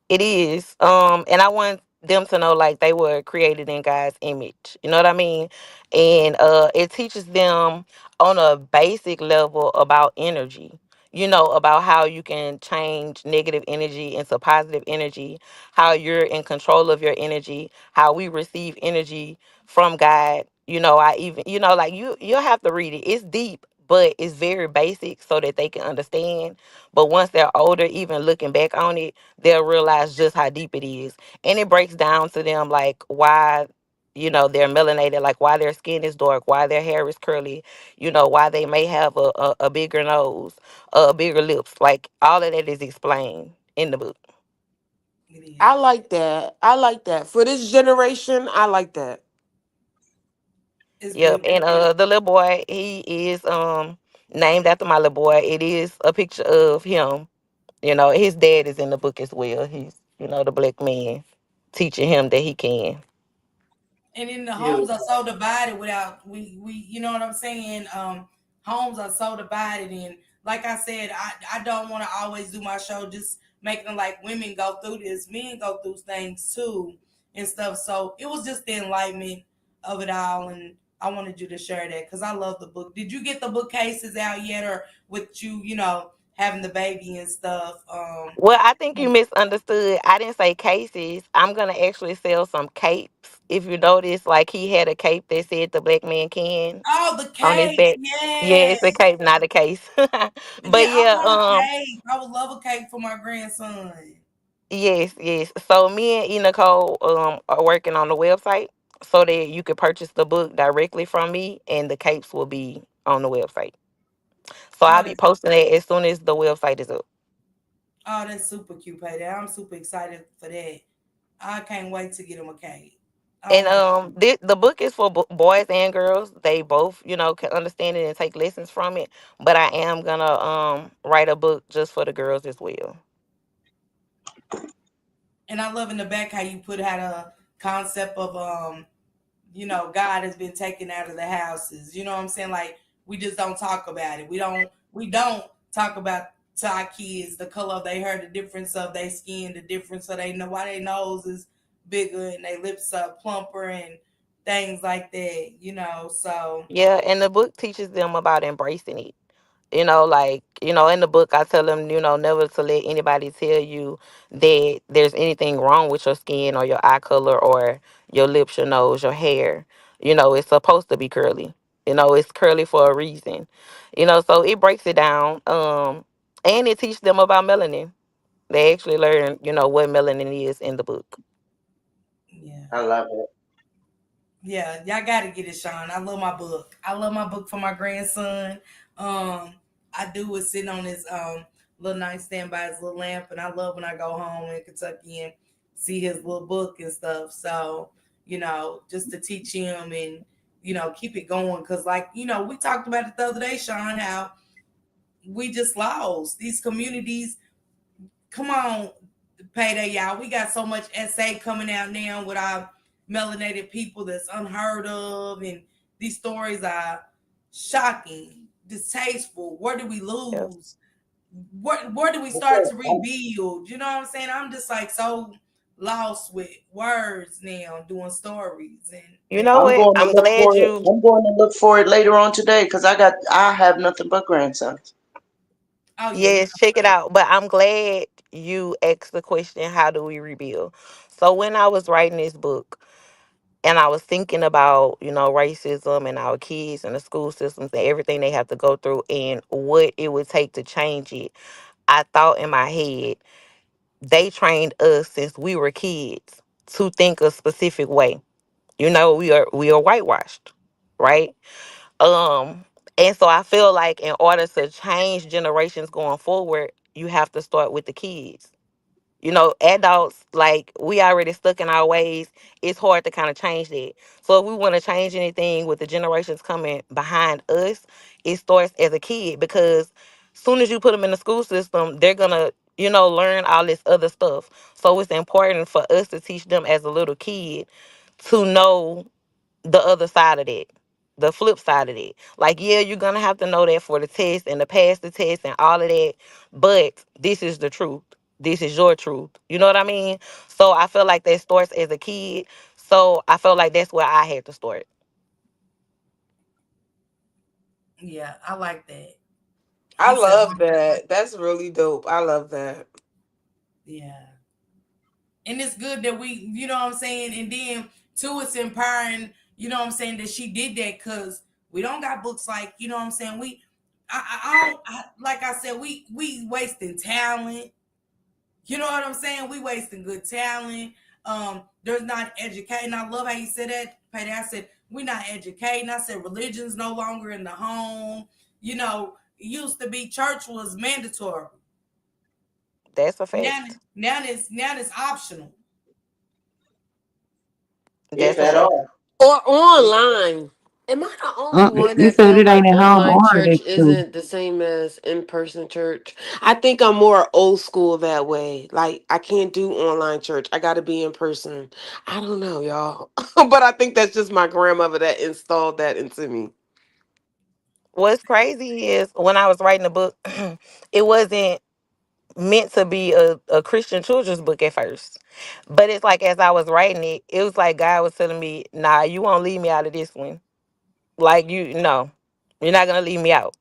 [SPEAKER 13] It is. And I want them to know like they were created in God's image. You know what I mean? And it teaches them on a basic level about energy. About how you can change negative energy into positive energy, how you're in control of your energy, how we receive energy from God. I even like you'll have to read it. It's deep, but it's very basic so that they can understand. But once they're older, even looking back on it, they'll realize just how deep it is. And it breaks down to them like why, they're melanated, like why their skin is dark, why their hair is curly, why they may have a bigger nose, bigger lips. Like all of that is explained in the book.
[SPEAKER 1] It
[SPEAKER 4] I
[SPEAKER 1] is.
[SPEAKER 4] like that. I like that. For this generation, I like that.
[SPEAKER 1] It's
[SPEAKER 13] Yep.
[SPEAKER 1] beautiful.
[SPEAKER 13] And the little boy, he is named after my little boy. It is a picture of him. His dad is in the book as well. He's, the black man teaching him that he can.
[SPEAKER 1] And then the homes are
[SPEAKER 5] Beautiful.
[SPEAKER 1] so divided without we you know what I'm saying. Homes are so divided, and like I said, I don't want to always do my show just making it like women go through this, men go through things too and stuff. So it was just the enlightenment of it all, and I wanted you to share that because I love the book. Did you get the bookcases out yet, or with you having the baby and stuff?
[SPEAKER 13] Well, I think you misunderstood. I didn't say cases. I'm gonna actually sell some capes. If you notice, like he had a cape that said "The Black Man Can"
[SPEAKER 1] Oh, the
[SPEAKER 13] on his
[SPEAKER 1] cake,
[SPEAKER 13] back. Yeah,
[SPEAKER 1] yes.
[SPEAKER 13] it's a cape, not a case. But
[SPEAKER 1] Yeah, I
[SPEAKER 13] yeah,
[SPEAKER 1] want a cake. I would love a cake for my grandson.
[SPEAKER 13] yes, yes. So me and E Nicole are working on the website so that you could purchase the book directly from me, and the capes will be on the website. So
[SPEAKER 1] Oh,
[SPEAKER 13] I'll be
[SPEAKER 1] that's
[SPEAKER 13] posting it as soon as the website is up.
[SPEAKER 1] that's super cute, Payday. I'm super excited for that. I can't wait to get him a cake. Oh
[SPEAKER 13] And
[SPEAKER 1] my,
[SPEAKER 13] the book is for boys and girls. They both, can understand it and take lessons from it. But I am gonna write a book just for the girls as well.
[SPEAKER 1] and I love in the back how you put out a concept of God has been taken out of the houses. You know what I'm saying? Like we just don't talk about it. We don't talk about to our kids the color of their hair, the difference of their skin, the difference so they know why their nose is bigger and their lips are plumper and things like that. So
[SPEAKER 13] Yeah, and the book teaches them about embracing it. Like, in the book, I tell them, never to let anybody tell you that there's anything wrong with your skin or your eye color or your lips, your nose, your hair. It's supposed to be curly. It's curly for a reason. So it breaks it down. And it teaches them about melanin. They actually learn, what melanin is in the book.
[SPEAKER 1] yeah.
[SPEAKER 5] I love it.
[SPEAKER 1] Yeah, y'all gotta get it, Sean. I love my book. I love my book for my grandson. I do it sitting on his little nightstand by his little lamp, and I love when I go home in Kentucky and see his little book and stuff. So just to teach him and keep it going, because like we talked about it the other day, Sean, how we just lost these communities. Come on, payday, y'all. We got so much essay coming out now with our melanated people that's unheard of, and these stories are shocking, distasteful. Where do we
[SPEAKER 13] Yeah.
[SPEAKER 1] lose? Where do we start
[SPEAKER 5] Okay.
[SPEAKER 1] to rebuild? You know what I'm saying? I'm just like so lost with words now, doing stories
[SPEAKER 13] You
[SPEAKER 1] and
[SPEAKER 13] know
[SPEAKER 5] I'm
[SPEAKER 13] what?
[SPEAKER 5] going to
[SPEAKER 13] I'm
[SPEAKER 5] look
[SPEAKER 13] glad
[SPEAKER 5] for it.
[SPEAKER 13] you
[SPEAKER 5] I'm going to look for it later on today because I have nothing but grandsons.
[SPEAKER 1] oh yeah, you
[SPEAKER 13] Yes,
[SPEAKER 1] know
[SPEAKER 13] check it out. But I'm glad you asked the question, how do we rebuild? So when I was writing this book, And I was thinking about, racism and our kids and the school systems and everything they have to go through and what it would take to change it. I thought in my head, they trained us since we were kids to think a specific way. We are whitewashed, right? Um, and so I feel like in order to change generations going forward, you have to start with the kids. Adults, like, we already stuck in our ways. It's hard to kind of change that. So if we want to change anything with the generations coming behind us, it starts as a kid, because soon as you put them in the school system, they're gonna, learn all this other stuff. So it's important for us to teach them as a little kid to know the other side of that, the flip side of it. Like, yeah, you're gonna have to know that for the test and to pass the test and all of that, but this is the truth. This is your truth. You know what I mean? So I feel like that starts as a kid. So I felt like that's where I had to start.
[SPEAKER 1] Yeah, I like that.
[SPEAKER 4] I
[SPEAKER 1] He said,
[SPEAKER 4] love that. That's really dope. I love that.
[SPEAKER 1] yeah. And it's good that we, you know what I'm saying? And then, too, it's empowering, you know what I'm saying, that she did that, because we don't got books like, you know what I'm saying? I don't, like I said, we wasting talent. You know what I'm saying? We wasting good talent. There's not educating. I love how you said that, Patty. I said, we not educating. I said, religion's no longer in the home. It used to be church was mandatory.
[SPEAKER 13] That's a
[SPEAKER 1] Now,
[SPEAKER 13] fact.
[SPEAKER 1] now it's optional.
[SPEAKER 5] If
[SPEAKER 13] That's a
[SPEAKER 5] at
[SPEAKER 13] fact.
[SPEAKER 5] all.
[SPEAKER 4] Or online. Am I the only one
[SPEAKER 11] You
[SPEAKER 4] that
[SPEAKER 11] said
[SPEAKER 4] feel
[SPEAKER 11] it ain't
[SPEAKER 4] like
[SPEAKER 11] at home
[SPEAKER 4] online
[SPEAKER 11] or
[SPEAKER 4] church
[SPEAKER 11] at school.
[SPEAKER 4] isn't the same as in-person church? I think I'm more old school that way. Like, I can't do online church. I got to be in person. I don't know, y'all. But I think that's just my grandmother that installed that into me.
[SPEAKER 13] What's crazy is when I was writing the book, it wasn't meant to be a Christian children's book at first. But it's like, as I was writing it, it was like God was telling me, nah, you won't leave me out of this one. Like, no, you're not gonna leave me out.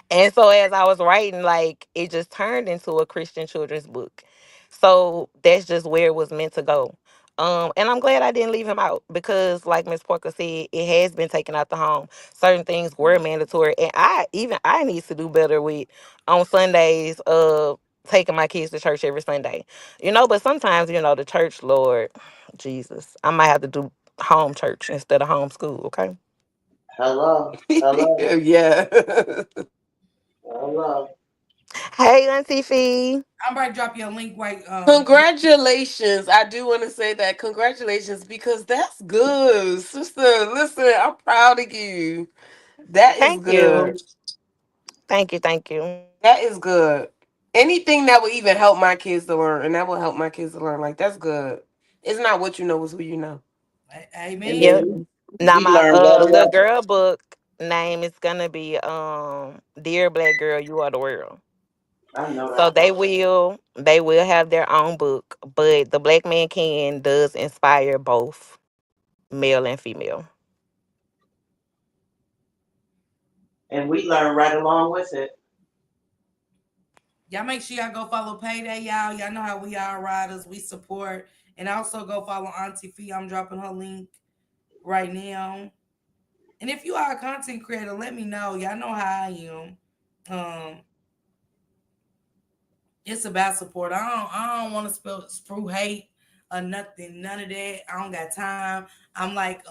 [SPEAKER 13] And so as I was writing, like, it just turned into a Christian children's book. So that's just where it was meant to go. And I'm glad I didn't leave him out, because, like Miss Parker said, it has been taken out the home. Certain things were mandatory, and I need to do better with, on Sundays, taking my kids to church every Sunday. But sometimes, the church, Lord Jesus, I might have to do home church instead of home school. Okay.
[SPEAKER 5] Hello. Hello.
[SPEAKER 4] Yeah.
[SPEAKER 5] Hello.
[SPEAKER 13] Hey, Auntie Fee.
[SPEAKER 1] I'm about to drop you a link right.
[SPEAKER 4] Congratulations. I do want to say that. Congratulations, because that's good. Sister, listen, I'm proud of you. That is
[SPEAKER 13] Thank you.
[SPEAKER 4] good.
[SPEAKER 13] Thank you. Thank you.
[SPEAKER 4] That is good. Anything that will even help my kids to learn, and that will help my kids to learn, like, that's good. It's not what you know, it's who you know.
[SPEAKER 5] And
[SPEAKER 1] Amen.
[SPEAKER 13] Yep.
[SPEAKER 5] then
[SPEAKER 13] Now
[SPEAKER 5] we
[SPEAKER 13] my
[SPEAKER 5] learn better
[SPEAKER 13] little
[SPEAKER 5] lessons.
[SPEAKER 13] girl book name is gonna be Dear Black Girl, You Are the World.
[SPEAKER 5] I know
[SPEAKER 13] So
[SPEAKER 5] that's
[SPEAKER 13] they
[SPEAKER 5] right.
[SPEAKER 13] will have their own book, but the Black Man Can does inspire both male and female.
[SPEAKER 5] And we learn right along with it.
[SPEAKER 1] Y'all make sure y'all go follow Payday, y'all. Y'all know how we are riders. We support. And also go follow Auntie Fee. I'm dropping her link right now. And if you are a content creator, let me know. Y'all know how I am. It's about support. I don't want to sprue hate or nothing, none of that. I don't got time. I'm like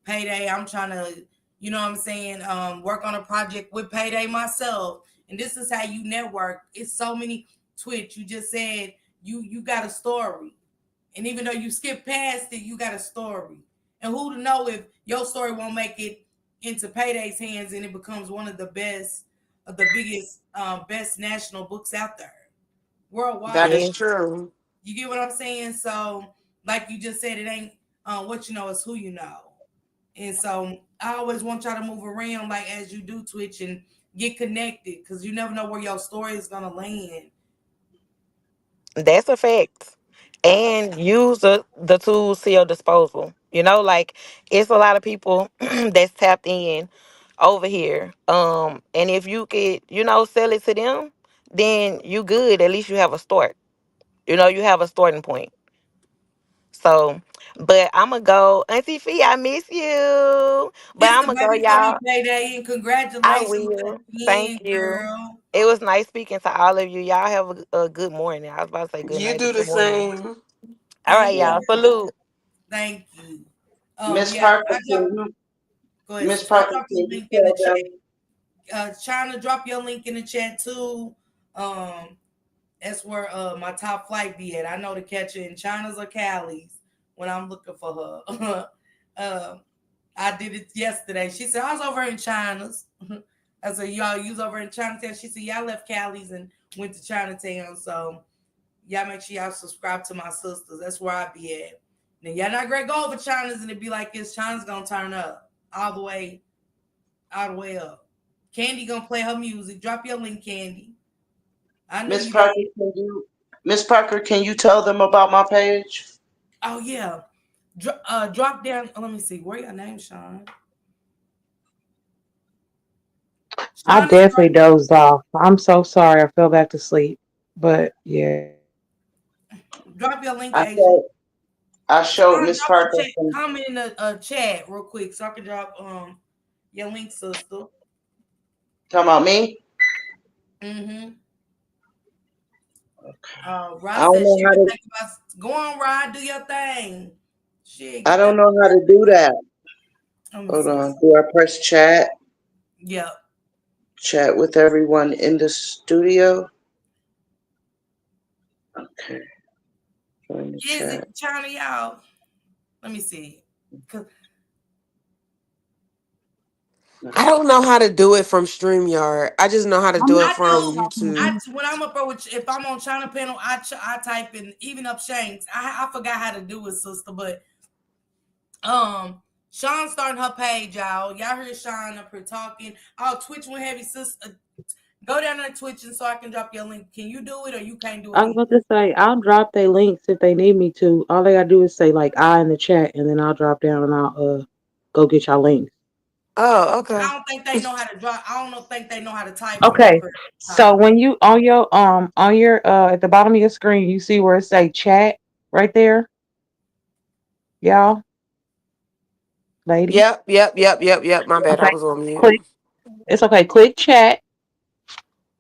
[SPEAKER 1] Payday. I'm trying to, you know what I'm saying, work on a project with Payday myself. And this is how you network. It's so many Twitch. You just said you got a story. And even though you skip past it, you got a story. And who to know if your story won't make it into Payday's hands and it becomes one of the best, of the biggest, best national books out there
[SPEAKER 4] That
[SPEAKER 1] worldwide.
[SPEAKER 4] is
[SPEAKER 13] Yeah.
[SPEAKER 4] true.
[SPEAKER 1] You get what I'm saying? So, like you just said, it ain't what you know, it's who you know. And so, I always want y'all to move around like as you do Twitch and get connected because you never know where your story is gonna land.
[SPEAKER 13] That's a fact. And use the tools to your disposal. Like, it's a lot of people that's tapped in over here. And if you could, sell it to them, then you good. At least you have a start. You have a starting point. So, but I'm gonna go, Auntie Fee. I miss you, but
[SPEAKER 1] It's
[SPEAKER 13] I'm
[SPEAKER 1] the
[SPEAKER 13] gonna go,
[SPEAKER 1] baby daddy
[SPEAKER 13] y'all.
[SPEAKER 1] payday, and
[SPEAKER 13] I
[SPEAKER 1] congratulations
[SPEAKER 13] will.
[SPEAKER 1] again,
[SPEAKER 13] Thank you.
[SPEAKER 1] girl.
[SPEAKER 13] It was nice speaking to all of you. Y'all have a good morning. I was about to say good
[SPEAKER 4] You
[SPEAKER 13] night,
[SPEAKER 4] do
[SPEAKER 13] but
[SPEAKER 4] the
[SPEAKER 13] good morning.
[SPEAKER 4] same.
[SPEAKER 13] All right,
[SPEAKER 1] Thank
[SPEAKER 5] Yeah.
[SPEAKER 13] y'all.
[SPEAKER 1] you.
[SPEAKER 13] Salute.
[SPEAKER 1] Thank you.
[SPEAKER 5] Miss
[SPEAKER 1] Yeah,
[SPEAKER 5] Parker,
[SPEAKER 1] I
[SPEAKER 5] can
[SPEAKER 1] dropped.
[SPEAKER 5] you
[SPEAKER 1] Go ahead,
[SPEAKER 5] Miss
[SPEAKER 1] sister. I
[SPEAKER 5] Parker,
[SPEAKER 1] dropped the
[SPEAKER 5] can you
[SPEAKER 1] link in the
[SPEAKER 5] tell
[SPEAKER 1] chat.
[SPEAKER 5] them
[SPEAKER 1] Trying to drop your link in the chat too. Um, that's where my top flight be at. I know to catch her in China's or Cali's when I'm looking for her. um, I did it yesterday. She said I was over in China's. I said y'all use over in Chinatown. She said y'all left Cali's and went to Chinatown. So y'all make sure y'all subscribe to my sisters. That's where I be at. Now y'all not great go over China's and it be like this. China's gonna turn up all the way up. Candy gonna play her music. Drop your link, Candy. I know
[SPEAKER 5] Miss
[SPEAKER 1] you
[SPEAKER 5] Parker,
[SPEAKER 1] did.
[SPEAKER 5] Miss Parker, can you tell them about my page?
[SPEAKER 1] Oh yeah. Drop down. Let me see. Where your name, Sean?
[SPEAKER 11] I
[SPEAKER 1] Sean is
[SPEAKER 11] definitely dozed off. I'm so sorry. I fell back to sleep. But yeah.
[SPEAKER 1] drop your link,
[SPEAKER 5] I
[SPEAKER 1] Asia.
[SPEAKER 5] showed I showed
[SPEAKER 1] Sean,
[SPEAKER 5] Miss
[SPEAKER 1] drop the
[SPEAKER 5] Parker
[SPEAKER 1] chat.
[SPEAKER 5] some.
[SPEAKER 1] Comment in the chat real quick so I can drop your link, sister.
[SPEAKER 5] Talking about me?
[SPEAKER 1] Mm-hmm.
[SPEAKER 5] I
[SPEAKER 1] Rod
[SPEAKER 5] don't
[SPEAKER 1] said
[SPEAKER 5] know
[SPEAKER 1] she
[SPEAKER 5] how
[SPEAKER 1] been
[SPEAKER 5] to.
[SPEAKER 1] thinking about go on, Rod, do your thing. Shit,
[SPEAKER 5] I
[SPEAKER 1] get that.
[SPEAKER 5] don't know how to do that.
[SPEAKER 1] Let me
[SPEAKER 5] Hold
[SPEAKER 1] see.
[SPEAKER 5] on. Do I press chat?
[SPEAKER 1] Yep.
[SPEAKER 5] Chat with everyone in the studio. Okay. Join the
[SPEAKER 1] Is it
[SPEAKER 5] chat.
[SPEAKER 1] China, y'all? Let me see. 'Cause
[SPEAKER 4] I don't know how to do it from StreamYard. I just know how to do it
[SPEAKER 1] I
[SPEAKER 4] from
[SPEAKER 1] do.
[SPEAKER 4] YouTube.
[SPEAKER 1] When I'm up there with, if I'm on China panel, I type in even up Shanks. I forgot how to do it, sister. But Sean starting her page, y'all. Y'all heard Sean up here talking. Oh, Twitch went heavy, sister. Go down there twitching so I can drop your link. Can you do it or you can't do it
[SPEAKER 11] I was
[SPEAKER 1] either?
[SPEAKER 11] about to say I'll drop their links if they need me to. All they gotta do is say like I in the chat and then I'll drop down and I'll go get y'all links.
[SPEAKER 4] Oh, okay.
[SPEAKER 1] I don't think they know how to drop. I don't think they know how to type from up
[SPEAKER 11] Okay.
[SPEAKER 1] here.
[SPEAKER 11] So when you on your at the bottom of your screen you see where it say chat right there, y'all, ladies.
[SPEAKER 4] Yep. My bad. I
[SPEAKER 11] Okay.
[SPEAKER 4] was on mute.
[SPEAKER 11] Click it's okay, click chat,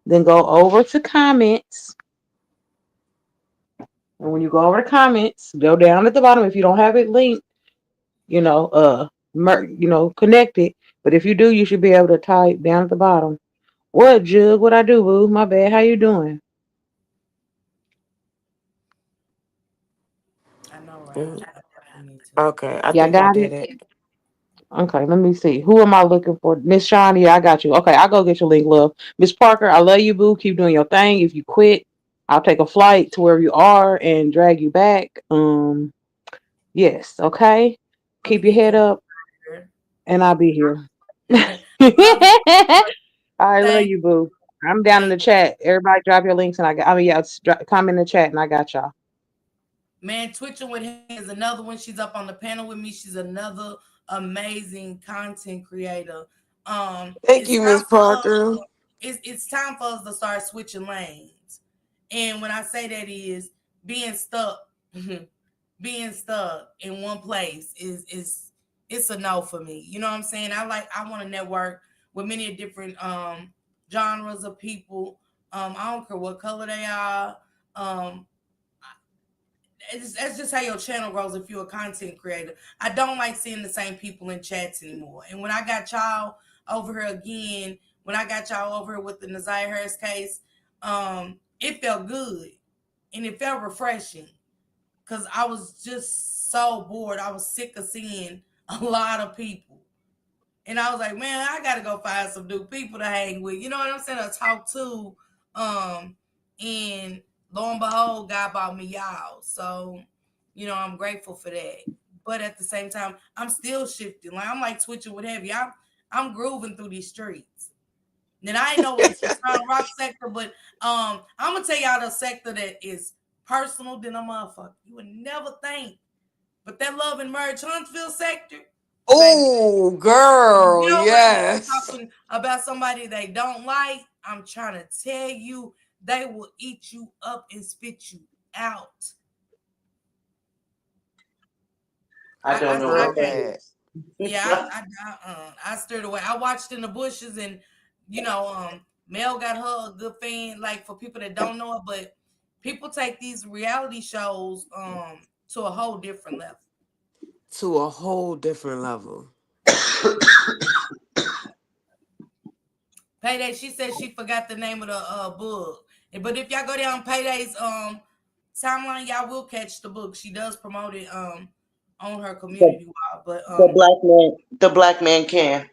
[SPEAKER 11] then go over to comments. And when you go over to comments, go down at the bottom if you don't have it linked, connected. But if you do, you should be able to type down at the bottom. What, Jug? What I do, boo? My bad. How you doing?
[SPEAKER 1] I know, right?
[SPEAKER 4] Mm,
[SPEAKER 1] I definitely need to.
[SPEAKER 4] okay, I
[SPEAKER 11] Y'all
[SPEAKER 4] think I
[SPEAKER 11] got
[SPEAKER 4] did
[SPEAKER 11] it?
[SPEAKER 4] it.
[SPEAKER 11] Okay, let me see. Who am I looking for? Miss Shawnee, yeah, I got you. Okay, I'll go get your link, love. Miss Parker, I love you, boo. Keep doing your thing. If you quit, I'll take a flight to wherever you are and drag you back. Yes, okay.
[SPEAKER 1] Love
[SPEAKER 11] Keep your
[SPEAKER 1] you
[SPEAKER 11] head up
[SPEAKER 1] too.
[SPEAKER 11] and I'll be here.
[SPEAKER 1] Love you.
[SPEAKER 11] I love
[SPEAKER 1] Thank
[SPEAKER 11] you, boo. I'm down in
[SPEAKER 1] Thank
[SPEAKER 11] the chat. Everybody drop your links and comment in the chat and I got y'all.
[SPEAKER 1] Man, Twitching with Heavy is another one. She's up on the panel with me. She's another amazing content creator.
[SPEAKER 4] Thank
[SPEAKER 1] It's
[SPEAKER 4] you,
[SPEAKER 1] time
[SPEAKER 4] Miss
[SPEAKER 1] for us.
[SPEAKER 4] Parker.
[SPEAKER 1] It's time for us to start switching lanes. And when I say that is being stuck, being stuck in one place is it's a no for me. You know what I'm saying? I want to network with many different genres of people. I don't care what color they are. Um, that's just how your channel grows if you're a content creator. I don't like seeing the same people in chats anymore. And when I got y'all over here again, when I got y'all over here with the Nazir Harris case, it felt good and it felt refreshing because I was just so bored. I was sick of seeing a lot of people. And I was like, man, I gotta go find some new people to hang with. You know what I'm saying? To talk to. And lo and behold, God brought me y'all. So, I'm grateful for that. But at the same time, I'm still shifting. Like I'm like twitching with heavy. I'm grooving through these streets. Then I ain't know it was the Crown Rock sector, but I'm gonna tell y'all the sector that is personal than a motherfucker. You would never think. But that Love and Merge Huntsville sector, baby.
[SPEAKER 4] Oh,
[SPEAKER 1] When you
[SPEAKER 4] girl,
[SPEAKER 1] get over there and start
[SPEAKER 4] yes.
[SPEAKER 1] talking about somebody they don't like, I'm trying to tell you, they will eat you up and spit you out.
[SPEAKER 5] I don't know
[SPEAKER 1] I
[SPEAKER 5] what
[SPEAKER 4] Real
[SPEAKER 5] that
[SPEAKER 1] can't.
[SPEAKER 4] bad.
[SPEAKER 1] Yeah,
[SPEAKER 5] is.
[SPEAKER 1] I steered away. I watched in the bushes, and Mel got her a good fan. Like for people that don't know it, but people take these reality shows to a whole different level.
[SPEAKER 4] To a whole different level.
[SPEAKER 1] Payday, she said she forgot the name of the book. But if y'all go down Payday's timeline, y'all will catch the book. She does promote it on her
[SPEAKER 5] the,
[SPEAKER 1] community wall. But
[SPEAKER 5] the black man can.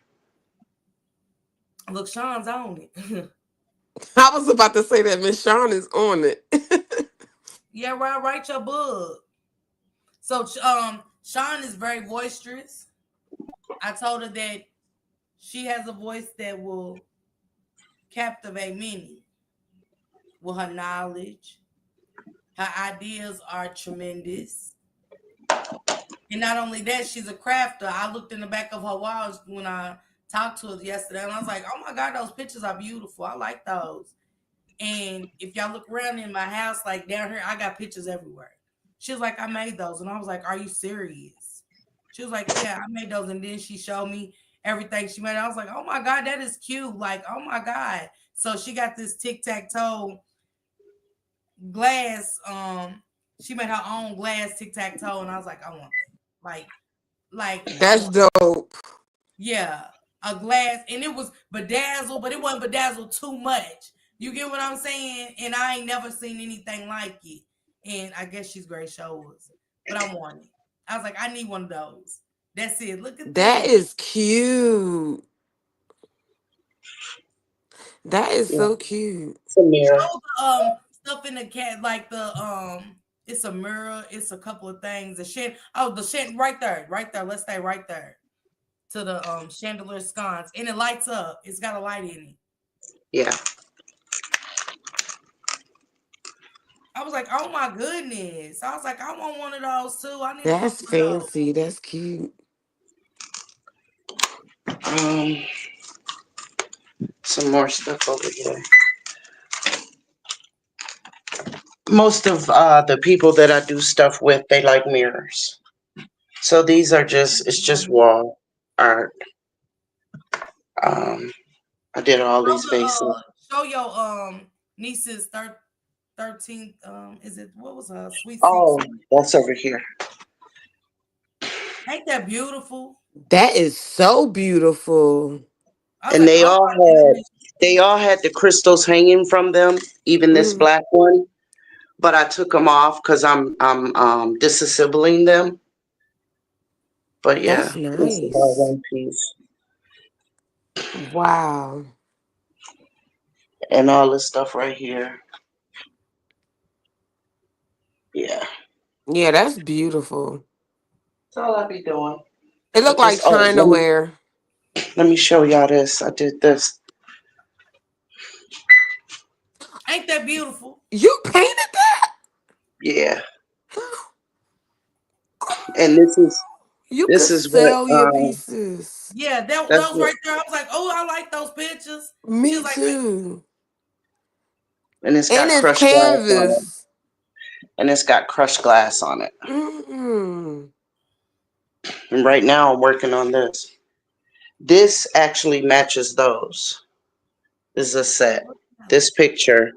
[SPEAKER 1] look, Sean's on it.
[SPEAKER 4] I was about to say that Miss Shawn is on it.
[SPEAKER 1] Yeah, right. Write your book. So Sean is very boisterous. I told her that she has a voice that will captivate many with her knowledge. Her ideas are tremendous. And not only that, she's a crafter. I looked in the back of her walls when I talked to her yesterday, and I was like, oh my God, those pictures are beautiful. I like those. And if y'all look around in my house, like down here, I got pictures everywhere. She was like, I made those. And I was like, are you serious? She was like, yeah, I made those. And then she showed me everything she made. I was like, oh my God, that is cute. Like, oh my God. So she got this tic-tac-toe glass. She made her own glass tic-tac-toe. And I was like, I want that. I
[SPEAKER 4] That's
[SPEAKER 1] want,
[SPEAKER 4] dope.
[SPEAKER 1] yeah, a glass. And it was bedazzled, but it wasn't bedazzled too much. You get what I'm saying? And I ain't never seen anything like it. And I guess she's great showers. But I want it. I was like, I need one of those. That's it. Look at
[SPEAKER 4] That
[SPEAKER 1] this.
[SPEAKER 4] is cute. That is
[SPEAKER 5] Yeah,
[SPEAKER 4] so cute.
[SPEAKER 5] it's a mirror.
[SPEAKER 1] Show the stuff in the cat, like the it's a mirror, it's a couple of things. The shed right there, right there. Let's stay right there to the chandelier sconce. And it lights up. It's got a light in it.
[SPEAKER 5] Yeah.
[SPEAKER 1] I was like, oh my goodness. I was like, I want one of those too. I need to get
[SPEAKER 4] That's
[SPEAKER 1] one of those.
[SPEAKER 4] fancy. That's cute.
[SPEAKER 5] Um, some more stuff over here. Most of the people that I do stuff with, they like mirrors. So these are it's just wall art. Um, I did all
[SPEAKER 1] Show
[SPEAKER 5] these
[SPEAKER 1] the
[SPEAKER 5] vases.
[SPEAKER 1] show your niece's 13th is it what was her sweet
[SPEAKER 5] Oh,
[SPEAKER 1] 16?
[SPEAKER 5] that's over here.
[SPEAKER 1] Ain't that beautiful?
[SPEAKER 4] That is so beautiful.
[SPEAKER 1] I was
[SPEAKER 5] And
[SPEAKER 1] like, oh my goodness.
[SPEAKER 5] they all had the crystals hanging from them, even this
[SPEAKER 4] Mm,
[SPEAKER 5] black one. But I took them off because I'm disassembling them. But
[SPEAKER 4] that's
[SPEAKER 5] yeah, this is all
[SPEAKER 4] nice.
[SPEAKER 5] one piece,
[SPEAKER 4] Wow.
[SPEAKER 5] and all this stuff right here. Yeah,
[SPEAKER 4] Yeah, that's beautiful.
[SPEAKER 5] that's all I be doing.
[SPEAKER 4] It
[SPEAKER 5] I
[SPEAKER 4] looked like
[SPEAKER 5] just
[SPEAKER 4] China ware.
[SPEAKER 5] let me show y'all this. I did this.
[SPEAKER 1] Ain't that beautiful?
[SPEAKER 4] You painted that?
[SPEAKER 5] Yeah, and
[SPEAKER 4] You
[SPEAKER 5] this
[SPEAKER 4] could
[SPEAKER 5] is what
[SPEAKER 4] sell your pieces.
[SPEAKER 1] Yeah,
[SPEAKER 5] that's
[SPEAKER 1] those
[SPEAKER 5] what,
[SPEAKER 1] right there. I was like, oh, I like those pictures. She was
[SPEAKER 4] Me
[SPEAKER 1] like,
[SPEAKER 4] too.
[SPEAKER 5] and it's
[SPEAKER 4] And
[SPEAKER 5] got
[SPEAKER 4] it's
[SPEAKER 5] crushed glass on it,
[SPEAKER 4] canvas.
[SPEAKER 5] and it's got crushed glass on it.
[SPEAKER 4] Mm.
[SPEAKER 5] And right now I'm working on this. This actually matches those. This is a set. This picture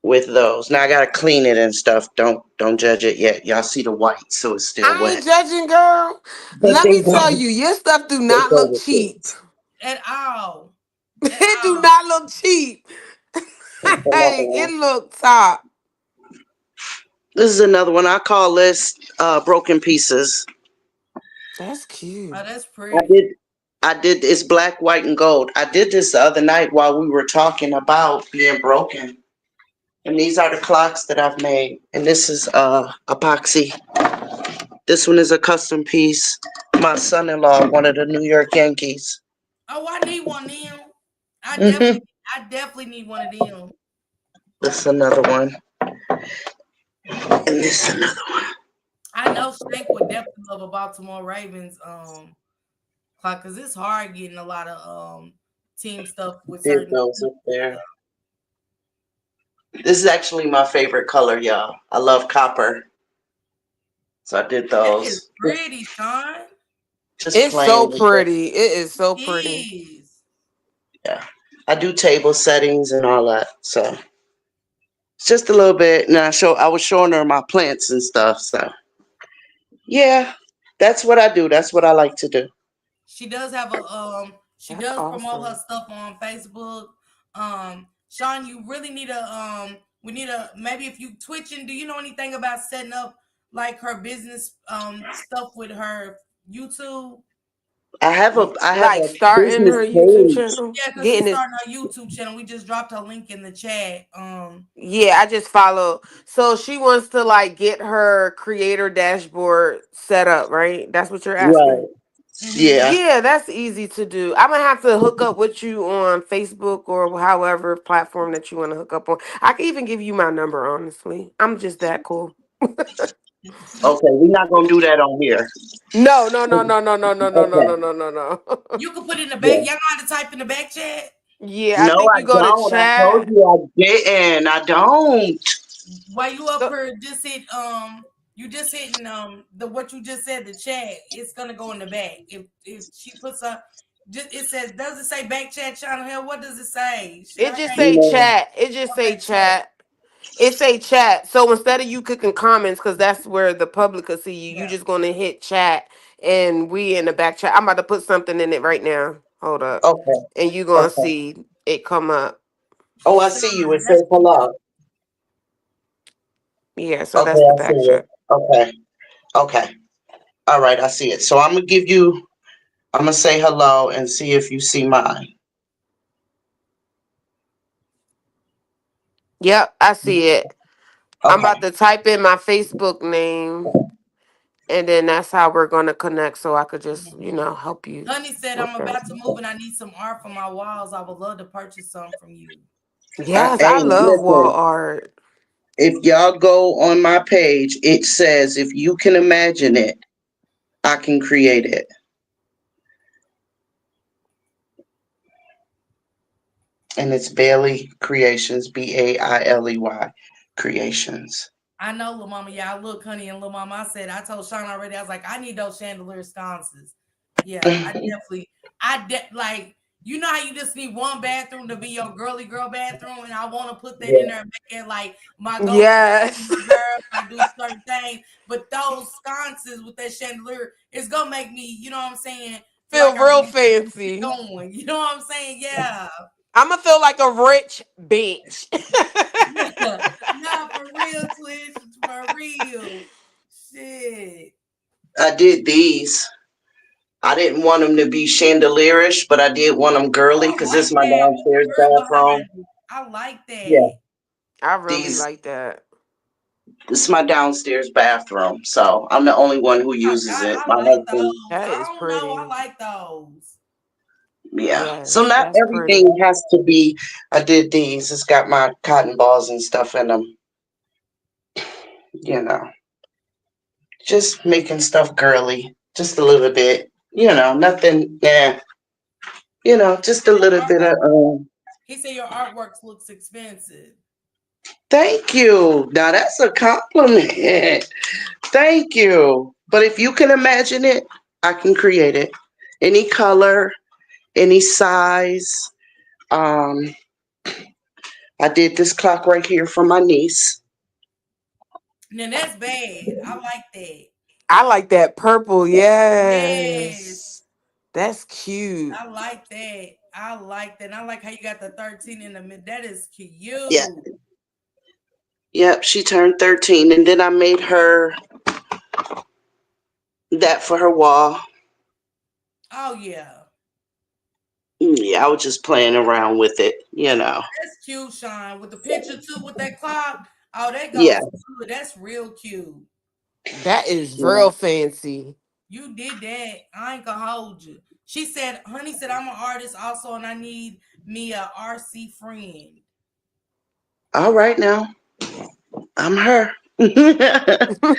[SPEAKER 5] with those. Now I gotta clean it and stuff. Don't judge it yet. Y'all see the white, so it's still
[SPEAKER 4] I ain't
[SPEAKER 5] wet.
[SPEAKER 4] judging, girl.
[SPEAKER 5] But
[SPEAKER 4] Let me tell you, your stuff do
[SPEAKER 5] they
[SPEAKER 4] not
[SPEAKER 5] go
[SPEAKER 4] look
[SPEAKER 5] with
[SPEAKER 4] cheap.
[SPEAKER 5] this.
[SPEAKER 1] at all. At
[SPEAKER 4] It do
[SPEAKER 1] all.
[SPEAKER 4] not look cheap.
[SPEAKER 5] That's another
[SPEAKER 4] Hey,
[SPEAKER 5] one.
[SPEAKER 4] it look top.
[SPEAKER 5] This is another one. I call this broken pieces.
[SPEAKER 4] That's
[SPEAKER 1] Oh,
[SPEAKER 4] cute.
[SPEAKER 1] that's
[SPEAKER 5] I
[SPEAKER 1] pretty.
[SPEAKER 5] did it's black, white, and gold. I did this the other night while we were talking about being broken. And these are the clocks that I've made. And this is epoxy. This one is a custom piece. My son-in-law, one of the New York Yankees.
[SPEAKER 1] Oh, I need one of them. I
[SPEAKER 5] Hmm
[SPEAKER 1] definitely, I definitely need one of them.
[SPEAKER 5] This is another one. And this is another one.
[SPEAKER 1] I know Shank would definitely love a Baltimore Ravens clock because it's hard getting a lot of team stuff with
[SPEAKER 5] Did
[SPEAKER 1] certain
[SPEAKER 5] those
[SPEAKER 1] teams
[SPEAKER 5] up
[SPEAKER 1] and
[SPEAKER 5] there.
[SPEAKER 1] stuff.
[SPEAKER 5] This is actually my favorite color, y'all. I love copper. So I did
[SPEAKER 1] That is
[SPEAKER 5] those.
[SPEAKER 1] pretty, Sean.
[SPEAKER 5] Just
[SPEAKER 4] It's so
[SPEAKER 5] playing with it.
[SPEAKER 4] pretty. It is so
[SPEAKER 1] It
[SPEAKER 4] pretty.
[SPEAKER 1] is.
[SPEAKER 5] Yeah. I do table settings and all that. So it's just a little bit. And I was showing her my plants and stuff. So yeah, that's what I do. That's what I like to do.
[SPEAKER 1] She does have a she
[SPEAKER 4] That's
[SPEAKER 1] does promote her
[SPEAKER 4] awesome.
[SPEAKER 1] stuff on Facebook. Sean, you really need a we need a maybe if you twitching, do you know anything about setting up like her business stuff with her YouTube?
[SPEAKER 5] I have
[SPEAKER 4] Like
[SPEAKER 5] a
[SPEAKER 4] starting
[SPEAKER 5] business
[SPEAKER 4] her YouTube
[SPEAKER 5] page.
[SPEAKER 4] channel,
[SPEAKER 1] Yeah, because she's
[SPEAKER 4] getting it.
[SPEAKER 1] starting her YouTube channel. We just dropped her link in the chat.
[SPEAKER 4] Yeah, I just follow. So she wants to like get her creator dashboard set up, right? That's what you're asking.
[SPEAKER 5] Right.
[SPEAKER 1] Mm-hmm.
[SPEAKER 5] Yeah.
[SPEAKER 4] Yeah, that's easy to do. I'm gonna have to hook up with you on Facebook or however platform that you want to hook up on. I can even give you my number, honestly. I'm just that cool.
[SPEAKER 5] Okay. We're not gonna do that on here.
[SPEAKER 4] No, no, no, no, no, no, no, no, no,
[SPEAKER 5] Okay.
[SPEAKER 4] no, no, no, no.
[SPEAKER 1] You can put it in the back.
[SPEAKER 5] Yeah.
[SPEAKER 1] Y'all know how to type in the back chat.
[SPEAKER 4] Yeah, I
[SPEAKER 5] No,
[SPEAKER 4] think
[SPEAKER 5] I
[SPEAKER 4] you go to
[SPEAKER 5] don't. I told
[SPEAKER 4] chat.
[SPEAKER 5] you I didn't. I don't.
[SPEAKER 1] While you up
[SPEAKER 4] So
[SPEAKER 1] here, just hit you just hitting the what you just said the chat. It's gonna go in the back. If she puts a just it says does it say back chat channel here? What does it say?
[SPEAKER 4] it
[SPEAKER 1] I
[SPEAKER 4] just
[SPEAKER 1] can't
[SPEAKER 4] say
[SPEAKER 5] No.
[SPEAKER 4] chat. It just say
[SPEAKER 1] okay chat.
[SPEAKER 4] chat. It say chat. So instead of you clicking comments, because that's where the public could see you, you
[SPEAKER 1] Yeah.
[SPEAKER 4] just gonna hit chat, and we in the back chat. I'm about to put something in it right now. Hold up,
[SPEAKER 5] Okay.
[SPEAKER 4] and you gonna
[SPEAKER 5] Okay.
[SPEAKER 4] see it come up.
[SPEAKER 5] Oh, I see you. It
[SPEAKER 1] Sean, that's
[SPEAKER 5] says hello.
[SPEAKER 4] Yeah, so
[SPEAKER 5] Okay,
[SPEAKER 4] that's the
[SPEAKER 5] I see
[SPEAKER 4] back
[SPEAKER 5] it.
[SPEAKER 4] chat.
[SPEAKER 5] Okay. Okay. All right, I see it. So I'm gonna say hello and see if you see mine.
[SPEAKER 4] Yep, I see it. I'm
[SPEAKER 5] Okay.
[SPEAKER 4] about to type in my Facebook name, and then that's how we're gonna connect. So I could just, help you
[SPEAKER 1] Honey said
[SPEAKER 4] with
[SPEAKER 1] I'm
[SPEAKER 4] that.
[SPEAKER 1] about to move and I need some art for my walls. I would love to purchase some from you.
[SPEAKER 4] Yes, I
[SPEAKER 5] Hey,
[SPEAKER 4] love wall
[SPEAKER 5] listen.
[SPEAKER 4] art.
[SPEAKER 5] If y'all go on my page, it says if you can imagine it, I can create it. And it's Bailey Creations, Bailey Creations.
[SPEAKER 1] I know, little mama. Yeah, I look, honey, and little mama. I said, I told Sean already. I was like, I need those chandelier sconces. Yeah, I definitely, like, you know how you just need one bathroom to be your girly girl bathroom, and I want to put that in
[SPEAKER 5] Yeah.
[SPEAKER 1] there and make it like my go-to for
[SPEAKER 4] Yes.
[SPEAKER 1] my girl. I do certain things, but those sconces with that chandelier is gonna make me, you know what I'm saying? Feel like
[SPEAKER 4] Feel
[SPEAKER 1] I
[SPEAKER 4] real
[SPEAKER 1] really got some shit
[SPEAKER 4] fancy.
[SPEAKER 1] going. You know what I'm saying? Yeah,
[SPEAKER 4] I'm gonna feel like a rich bitch.
[SPEAKER 1] yeah. Nah, for real, Twitch, for real. Shit.
[SPEAKER 5] I did these. I didn't want them to be chandelierish, but I did want them girly
[SPEAKER 1] I
[SPEAKER 5] because this
[SPEAKER 1] like
[SPEAKER 5] is my
[SPEAKER 1] that with the
[SPEAKER 5] downstairs
[SPEAKER 1] girl
[SPEAKER 5] bathroom.
[SPEAKER 1] behind it. I like
[SPEAKER 5] Yeah.
[SPEAKER 1] that.
[SPEAKER 4] I really
[SPEAKER 5] These
[SPEAKER 4] like that.
[SPEAKER 5] This is my downstairs bathroom, so I'm the only one who
[SPEAKER 1] Oh my
[SPEAKER 5] uses
[SPEAKER 1] God,
[SPEAKER 5] it.
[SPEAKER 1] I
[SPEAKER 5] My
[SPEAKER 1] like
[SPEAKER 5] husband,
[SPEAKER 1] those.
[SPEAKER 4] That
[SPEAKER 1] I
[SPEAKER 4] is
[SPEAKER 1] don't know. I
[SPEAKER 4] pretty.
[SPEAKER 1] like those.
[SPEAKER 5] yeah. So
[SPEAKER 4] Yes,
[SPEAKER 5] not
[SPEAKER 4] that's
[SPEAKER 5] everything
[SPEAKER 4] pretty.
[SPEAKER 5] has to be. I did these. It's got my cotton balls and stuff in them. You know, just making stuff girly, just a little bit. Nothing. Yeah. Just a
[SPEAKER 1] Your
[SPEAKER 5] little bit
[SPEAKER 1] artwork.
[SPEAKER 5] of.
[SPEAKER 1] He said your artwork looks expensive.
[SPEAKER 5] Thank you. Now that's a compliment. Thank you. But if you can imagine it, I can create it. Any color, any size. Um, I did this clock right here for my niece.
[SPEAKER 1] Now that's bad. I like that.
[SPEAKER 4] I like that purple.
[SPEAKER 1] Yes,
[SPEAKER 4] Yes. That's cute.
[SPEAKER 1] I like that. I like that. And I like how you got the 13 in the mid. That is
[SPEAKER 5] Yeah.
[SPEAKER 1] cute.
[SPEAKER 5] Yep, she turned 13 and then I made her that for her wall.
[SPEAKER 1] Oh yeah,
[SPEAKER 5] Yeah, I was just playing around with it.
[SPEAKER 1] that's cute, Sean. With the picture too, with that clock. Oh, that
[SPEAKER 5] Yeah.
[SPEAKER 1] goes good. That's real cute.
[SPEAKER 4] That is
[SPEAKER 5] Yeah.
[SPEAKER 4] real fancy.
[SPEAKER 1] You did that. I ain't gonna hold you. She said, honey said, I'm an artist also, and I need me a RC friend.
[SPEAKER 5] All right now. I'm her. I'm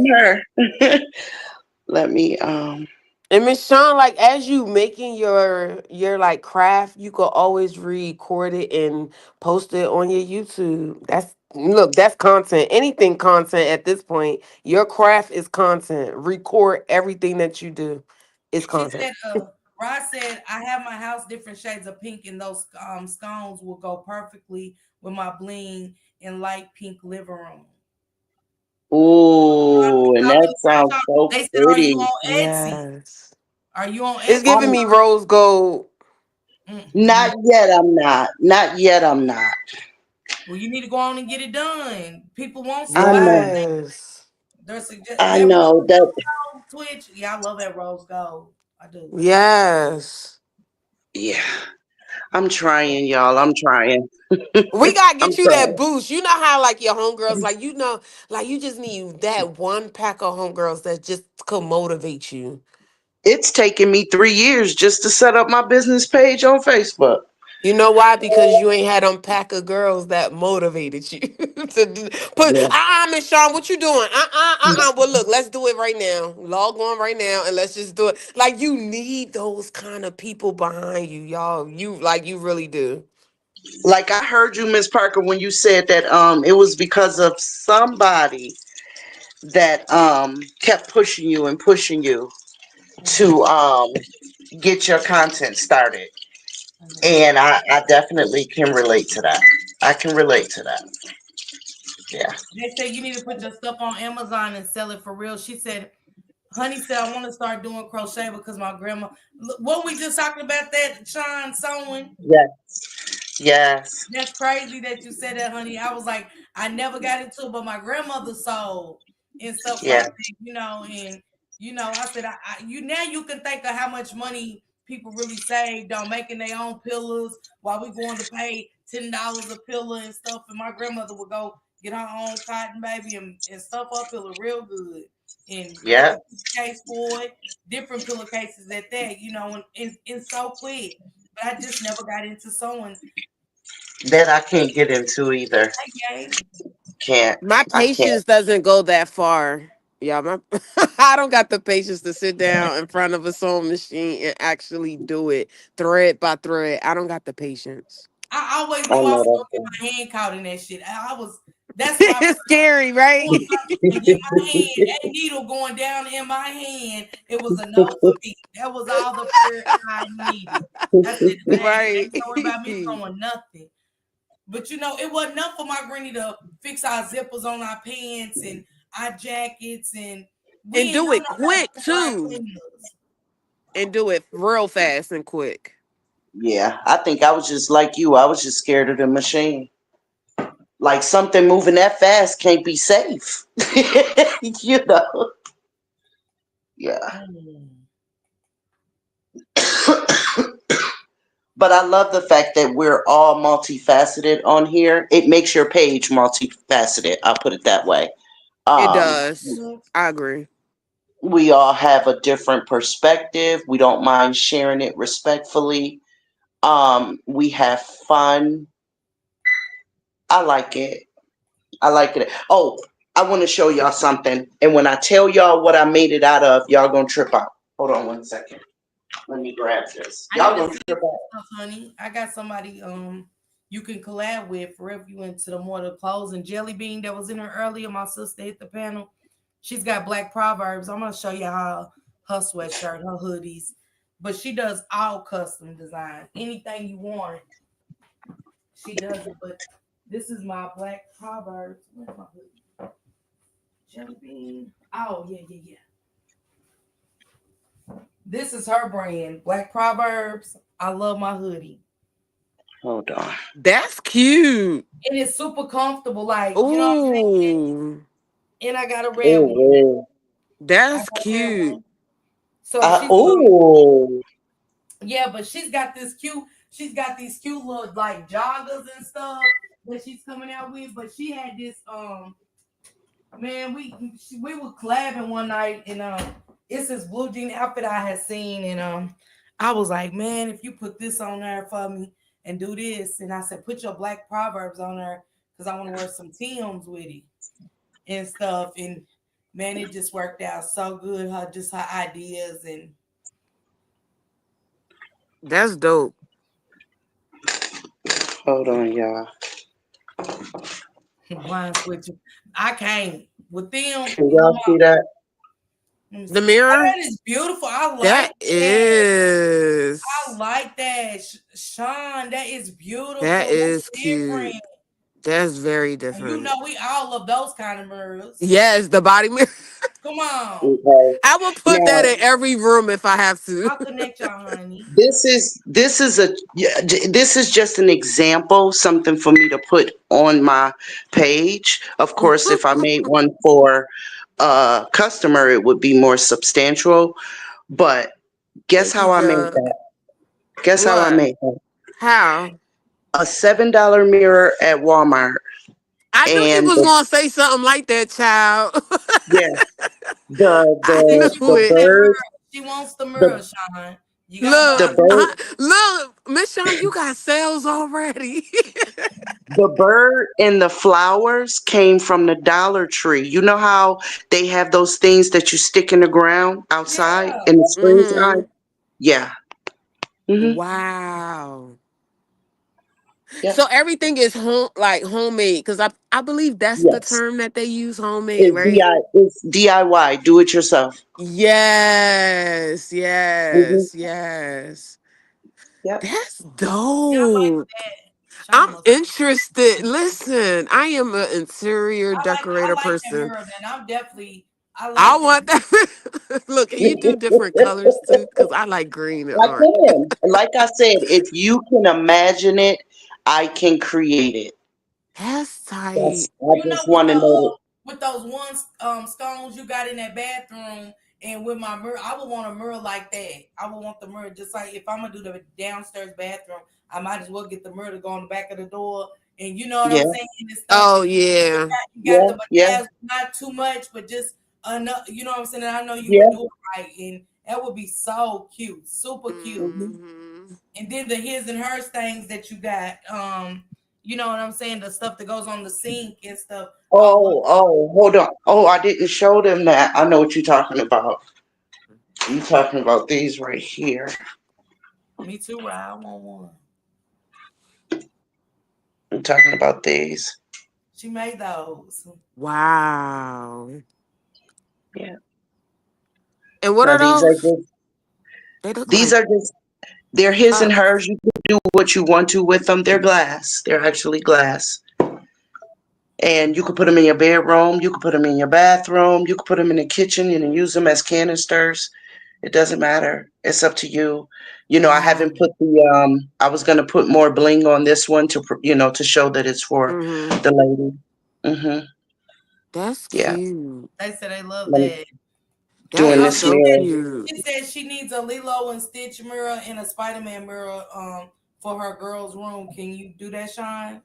[SPEAKER 5] her. Let me.
[SPEAKER 4] And Miss Sean, like as you making your like craft, you could always record it and post it on your YouTube. That's content. Anything content at this point. Your craft is content. Record everything that you do. It's
[SPEAKER 1] She
[SPEAKER 4] content.
[SPEAKER 1] said, Rod said, I have my house different shades of pink, and those scones will go perfectly with my bling in light pink living room.
[SPEAKER 5] Ooh, and that sounds so
[SPEAKER 1] They said, are you
[SPEAKER 5] pretty.
[SPEAKER 1] on Etsy?
[SPEAKER 4] Yes.
[SPEAKER 1] Are you on
[SPEAKER 4] It's
[SPEAKER 1] Etsy?
[SPEAKER 4] giving
[SPEAKER 5] I'm
[SPEAKER 4] me rose gold.
[SPEAKER 1] Mm-hmm.
[SPEAKER 5] not yet. I'm not. Not yet. I'm not.
[SPEAKER 1] Well, you need to go on and get it done. People want
[SPEAKER 5] I
[SPEAKER 1] somebody.
[SPEAKER 5] know.
[SPEAKER 4] Yes.
[SPEAKER 1] They're suggest
[SPEAKER 5] I
[SPEAKER 1] that
[SPEAKER 5] know that.
[SPEAKER 1] rose gold Twitch. Yeah, I love that rose gold. I do.
[SPEAKER 4] Yes.
[SPEAKER 5] Yeah, I'm trying, y'all. I'm trying.
[SPEAKER 4] We gotta
[SPEAKER 5] I'm
[SPEAKER 4] get you that
[SPEAKER 5] trying.
[SPEAKER 4] boost. You know how like your homegirls, like you just need that one pack of homegirls that just could motivate you.
[SPEAKER 5] It's taken me 3 years just to set up my business page on Facebook.
[SPEAKER 4] You know why? Because you ain't had them pack of girls that motivated you put.
[SPEAKER 5] Yeah.
[SPEAKER 4] Miss Sean, what you doing? Well, look, let's do it right now. Log on right now, and let's just do it. Like you need those kind of people behind you, y'all. You really do.
[SPEAKER 5] Like I heard you, Miss Parker, when you said that it was because of somebody that kept pushing you to get your content started. And I definitely can relate to that. I can relate to that. Yeah.
[SPEAKER 1] They say you need to put your stuff on Amazon and sell it for real. She said, Honey said, I want to start doing crochet because my grandma. Look, what we just talking about that, Sean, sewing?
[SPEAKER 5] Yes. Yes.
[SPEAKER 1] That's crazy that you said that, honey. I was like, I never got into it, but my grandmother sold and stuff like
[SPEAKER 5] Yeah.
[SPEAKER 1] that, and I said, you now you can think of how much money people really saved on making their own pillows while we going to pay $10 a pillow and stuff. And my grandmother would go get her own cotton baby and stuff her pillow real good and get
[SPEAKER 5] Yeah.
[SPEAKER 1] the pillowcase for it, different pillowcases at that, and so quick. But I just never got into sewing.
[SPEAKER 5] That I can't get into either.
[SPEAKER 1] Okay.
[SPEAKER 5] Can't.
[SPEAKER 4] My
[SPEAKER 5] I can't.
[SPEAKER 4] patience doesn't go that far. Yeah, I don't got the patience to sit down in front of a sewing machine and actually do it thread by thread. I don't got the patience.
[SPEAKER 1] I always
[SPEAKER 5] I
[SPEAKER 1] knew I
[SPEAKER 5] know
[SPEAKER 1] was
[SPEAKER 5] that's
[SPEAKER 1] gonna get my hand caught in that shit. That's my
[SPEAKER 4] It's scary, right?
[SPEAKER 1] to get my hand, that needle going down in my hand. It was a no for me. That was all the prayer I needed. I said, dang,
[SPEAKER 4] Right.
[SPEAKER 1] ain't worry about me throwing nothing. But it wasn't enough for my granny to fix our zippers on our pants and our jackets, and we
[SPEAKER 4] And
[SPEAKER 1] ain't
[SPEAKER 4] do
[SPEAKER 1] know
[SPEAKER 4] it
[SPEAKER 1] no how to
[SPEAKER 4] quick
[SPEAKER 1] dry
[SPEAKER 4] too.
[SPEAKER 1] cleaners.
[SPEAKER 4] And do it real fast and quick.
[SPEAKER 5] Yeah. I think I was just like you. I was just scared of the machine. Like something moving that fast can't be safe. you know. Yeah.
[SPEAKER 1] Mm.
[SPEAKER 5] But I love the fact that we're all multifaceted on here. It makes your page multifaceted. I'll put it that way.
[SPEAKER 4] It
[SPEAKER 5] Um,
[SPEAKER 4] does. I agree.
[SPEAKER 5] we all have a different perspective. We don't mind sharing it respectfully. We have fun. I like it. I like it. Oh, I want to show y'all something. And when I tell y'all what I made it out of, y'all gonna trip out. Hold on 1 second. Let me grab this.
[SPEAKER 1] I need
[SPEAKER 5] Y'all
[SPEAKER 1] to
[SPEAKER 5] gonna
[SPEAKER 1] see
[SPEAKER 5] trip out.
[SPEAKER 1] stuff, honey. I got somebody you can collab with for if you into the more the clothes and Jelly Bean that was in her earlier. My sister hit the panel. She's got black proverbs. I'm gonna show you how her sweatshirt, her hoodies, but she does all custom design. Anything you want, she does it. But this is my black proverbs. Where's my hoodie? Jelly Bean. Oh yeah, yeah, yeah. This is her brand, Black Proverbs. I love my hoodie.
[SPEAKER 5] Hold on.
[SPEAKER 4] That's cute.
[SPEAKER 1] And it's super comfortable, like, you know what I'm saying?
[SPEAKER 4] Ooh.
[SPEAKER 1] And I got a red one.
[SPEAKER 5] Oh,
[SPEAKER 1] I
[SPEAKER 4] That's
[SPEAKER 1] got a red
[SPEAKER 4] cute.
[SPEAKER 1] one. So she's
[SPEAKER 5] oh.
[SPEAKER 1] yeah, but she's got these cute little like joggers and stuff that she's coming out with. But she had this man, we were collabing one night and it's this blue jean outfit I had seen and I was like, man, if you put this on there for me and do this, and I said, put your black proverbs on there because I want to wear some Tim's with it and stuff. And man, it just worked out so good. Her ideas and
[SPEAKER 4] That's dope.
[SPEAKER 5] Hold on, y'all.
[SPEAKER 1] Blind switching. I can't with them.
[SPEAKER 5] Can y'all see that?
[SPEAKER 1] Let me
[SPEAKER 4] The
[SPEAKER 1] see. Oh,
[SPEAKER 4] mirror?
[SPEAKER 1] that is beautiful. I
[SPEAKER 4] That
[SPEAKER 1] like that. I
[SPEAKER 4] is.
[SPEAKER 1] like that, Sean. That is
[SPEAKER 4] That
[SPEAKER 1] beautiful. That's
[SPEAKER 4] is cute.
[SPEAKER 1] different.
[SPEAKER 4] That's very
[SPEAKER 1] And you know,
[SPEAKER 4] different.
[SPEAKER 1] we all love those kind of mirrors.
[SPEAKER 4] Yes, the body mirror.
[SPEAKER 1] Come on,
[SPEAKER 5] Okay.
[SPEAKER 4] I will put
[SPEAKER 5] Now,
[SPEAKER 4] that in every room if I have to.
[SPEAKER 1] I'll connect y'all, honey.
[SPEAKER 5] this is just an example, something for me to put on my page. Of course, if I made one for a customer, it would be more substantial. But guess
[SPEAKER 4] Thank you,
[SPEAKER 5] how I made
[SPEAKER 4] Jug.
[SPEAKER 5] that? Guess how I
[SPEAKER 4] What?
[SPEAKER 5] made that?
[SPEAKER 4] How?
[SPEAKER 5] A $7 mirror at Walmart,
[SPEAKER 4] I knew you
[SPEAKER 5] and
[SPEAKER 4] was gonna say something like that, child.
[SPEAKER 5] yeah, the
[SPEAKER 4] I
[SPEAKER 5] the
[SPEAKER 1] She
[SPEAKER 4] knew
[SPEAKER 5] the
[SPEAKER 1] wants
[SPEAKER 4] it.
[SPEAKER 1] that
[SPEAKER 5] bird,
[SPEAKER 1] mirror. She wants the mirror,
[SPEAKER 5] the
[SPEAKER 1] Sean. You gotta
[SPEAKER 5] the
[SPEAKER 1] buy
[SPEAKER 4] Look,
[SPEAKER 1] the mirror.
[SPEAKER 5] bird
[SPEAKER 4] look, Miss Shawn, you got sales already.
[SPEAKER 5] The bird and the flowers came from the Dollar Tree. You know how they have those things that you stick in the ground outside
[SPEAKER 1] Yeah.
[SPEAKER 5] in the
[SPEAKER 4] hmm
[SPEAKER 5] springtime? Yeah. Hmm.
[SPEAKER 4] Wow.
[SPEAKER 5] Yep.
[SPEAKER 4] So everything is home, like homemade, because I believe that's the
[SPEAKER 5] Yes.
[SPEAKER 4] term that they use, homemade, right?
[SPEAKER 5] It's DIY. Do it yourself.
[SPEAKER 4] Yes,
[SPEAKER 5] Hmm.
[SPEAKER 4] yes, yes.
[SPEAKER 5] Yep.
[SPEAKER 4] That's
[SPEAKER 1] Yeah, I like
[SPEAKER 4] dope.
[SPEAKER 1] that. Sean
[SPEAKER 4] I'm
[SPEAKER 1] must.
[SPEAKER 4] interested. Listen, I am an interior
[SPEAKER 1] I
[SPEAKER 4] decorator
[SPEAKER 1] like that
[SPEAKER 4] person.
[SPEAKER 1] mirror, man. I'm definitely. I
[SPEAKER 4] I
[SPEAKER 1] like that.
[SPEAKER 4] want that. Look, can you do different colors too? Because I like green and
[SPEAKER 5] I
[SPEAKER 4] orange.
[SPEAKER 5] can. Like I said, if you can imagine it, I can create it.
[SPEAKER 4] That's tight.
[SPEAKER 5] I
[SPEAKER 1] You know,
[SPEAKER 5] just want to know.
[SPEAKER 1] with those stones you got in that bathroom, and with my mirror, I would want a mirror like that. I would want the mirror just like if I'm gonna do the downstairs bathroom, I might as well get the mirror to go on the back of the door, and you know what I'm
[SPEAKER 5] Yeah.
[SPEAKER 1] saying, and stuff.
[SPEAKER 4] Oh
[SPEAKER 1] And
[SPEAKER 4] yeah.
[SPEAKER 1] you got
[SPEAKER 5] Yeah.
[SPEAKER 1] the
[SPEAKER 5] Yeah.
[SPEAKER 1] bedazzle, not too much, but just enough. You know what I'm saying? And I know you would
[SPEAKER 5] Yeah.
[SPEAKER 1] do it right, and that would be so cute, super cute.
[SPEAKER 5] Hmm.
[SPEAKER 4] hmm
[SPEAKER 1] And then the his and hers things that you got, you know what I'm saying, the stuff that goes on the sink and stuff. I want
[SPEAKER 5] Hold on. Oh, I didn't show them that. I know what you're talking about. You talking about these right here.
[SPEAKER 1] me too, right? I want one.
[SPEAKER 5] I'm talking about these.
[SPEAKER 1] She made those.
[SPEAKER 4] Wow.
[SPEAKER 5] Yeah.
[SPEAKER 4] And what
[SPEAKER 5] Now
[SPEAKER 4] are
[SPEAKER 5] these are
[SPEAKER 4] those?
[SPEAKER 5] just
[SPEAKER 4] They look
[SPEAKER 5] these
[SPEAKER 4] like
[SPEAKER 5] are just they're his and
[SPEAKER 4] cups.
[SPEAKER 5] hers. You can do what you want to with them. They're glass. They're actually glass. And you could put them in your bedroom. You could put them in your bathroom. You could put them in the kitchen and use them as canisters. It doesn't matter. It's up to you. You know, I
[SPEAKER 4] Wow.
[SPEAKER 5] haven't put I was gonna put more bling on this one to show that it's for
[SPEAKER 4] hmm
[SPEAKER 5] the lady. Hmm.
[SPEAKER 4] That's
[SPEAKER 5] Yeah.
[SPEAKER 4] cute.
[SPEAKER 1] They said they love
[SPEAKER 5] I'm
[SPEAKER 1] that.
[SPEAKER 4] That
[SPEAKER 5] doing
[SPEAKER 1] Oh,
[SPEAKER 4] is
[SPEAKER 5] this
[SPEAKER 4] so
[SPEAKER 5] mirror.
[SPEAKER 4] cute.
[SPEAKER 1] she said she needs a Lilo and Stitch mirror and a Spider-Man mirror for her girl's room. Can you do that, Sean?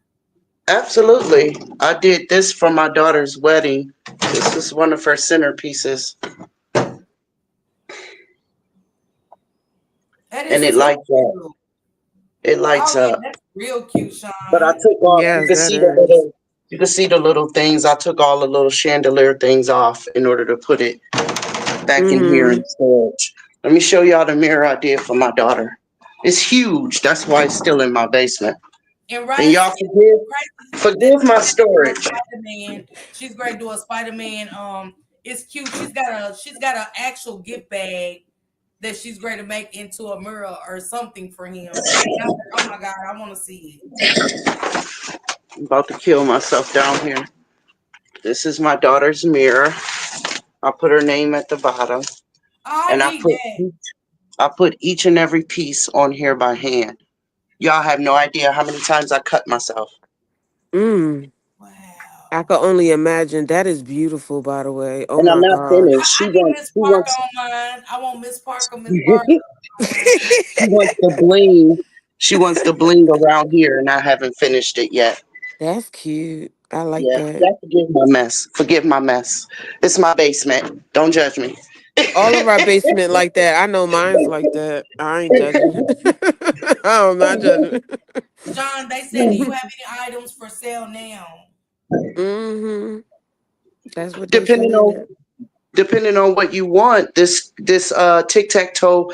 [SPEAKER 5] Absolutely. I did this for my daughter's wedding. This is one of her centerpieces.
[SPEAKER 1] That
[SPEAKER 5] And
[SPEAKER 1] is
[SPEAKER 5] it
[SPEAKER 1] too
[SPEAKER 5] lights up.
[SPEAKER 1] cute.
[SPEAKER 5] It lights
[SPEAKER 1] Oh yeah,
[SPEAKER 5] up.
[SPEAKER 1] that's real cute,
[SPEAKER 5] But I
[SPEAKER 1] Sean.
[SPEAKER 5] took off
[SPEAKER 4] Yes, that is.
[SPEAKER 5] you can see the little things. I took all the little chandelier things off in order to put it back in here
[SPEAKER 4] hmm
[SPEAKER 5] in storage. Let me show y'all the mirror I did for my daughter. It's huge. That's why it's still in my basement.
[SPEAKER 1] And
[SPEAKER 5] And
[SPEAKER 1] Ryder
[SPEAKER 5] y'all
[SPEAKER 1] said it's crazy that
[SPEAKER 5] forgive my
[SPEAKER 1] a
[SPEAKER 5] storage.
[SPEAKER 1] Spider-Man. She's great to a Spider-Man. It's cute. She's got an actual gift bag that she's great to make into a mirror or something for him. And I was like, oh my god, I want to see it.
[SPEAKER 5] I'm about to kill myself down here. This is my daughter's mirror. I put her name at the bottom.
[SPEAKER 1] I
[SPEAKER 5] And
[SPEAKER 1] need that.
[SPEAKER 5] I put each and every piece on here by hand. Y'all have no idea how many times I cut myself.
[SPEAKER 4] Mm. I
[SPEAKER 1] Wow.
[SPEAKER 4] could only imagine. That is beautiful, by the way. Oh
[SPEAKER 5] And I'm
[SPEAKER 4] my
[SPEAKER 5] not
[SPEAKER 4] gosh.
[SPEAKER 5] finished.
[SPEAKER 1] I need Miss
[SPEAKER 5] She
[SPEAKER 1] Parker
[SPEAKER 5] wants
[SPEAKER 1] on mine. I want Miss Parker, Miss Parker on mine.
[SPEAKER 5] she wants to bling. She wants to bling around here, and I haven't finished it yet.
[SPEAKER 4] That's cute. I like
[SPEAKER 5] Yeah,
[SPEAKER 4] that.
[SPEAKER 5] y'all forgive my mess. Forgive my mess. It's my basement. Don't judge me.
[SPEAKER 4] All of our basement like that. I know mine's like that. I ain't judging. I'm not judging.
[SPEAKER 1] Sean, they said, do you have any items for sale now?
[SPEAKER 4] hmm That's what they
[SPEAKER 5] depending
[SPEAKER 4] said in
[SPEAKER 5] on
[SPEAKER 4] there.
[SPEAKER 5] depending on what you want. This tic tac toe.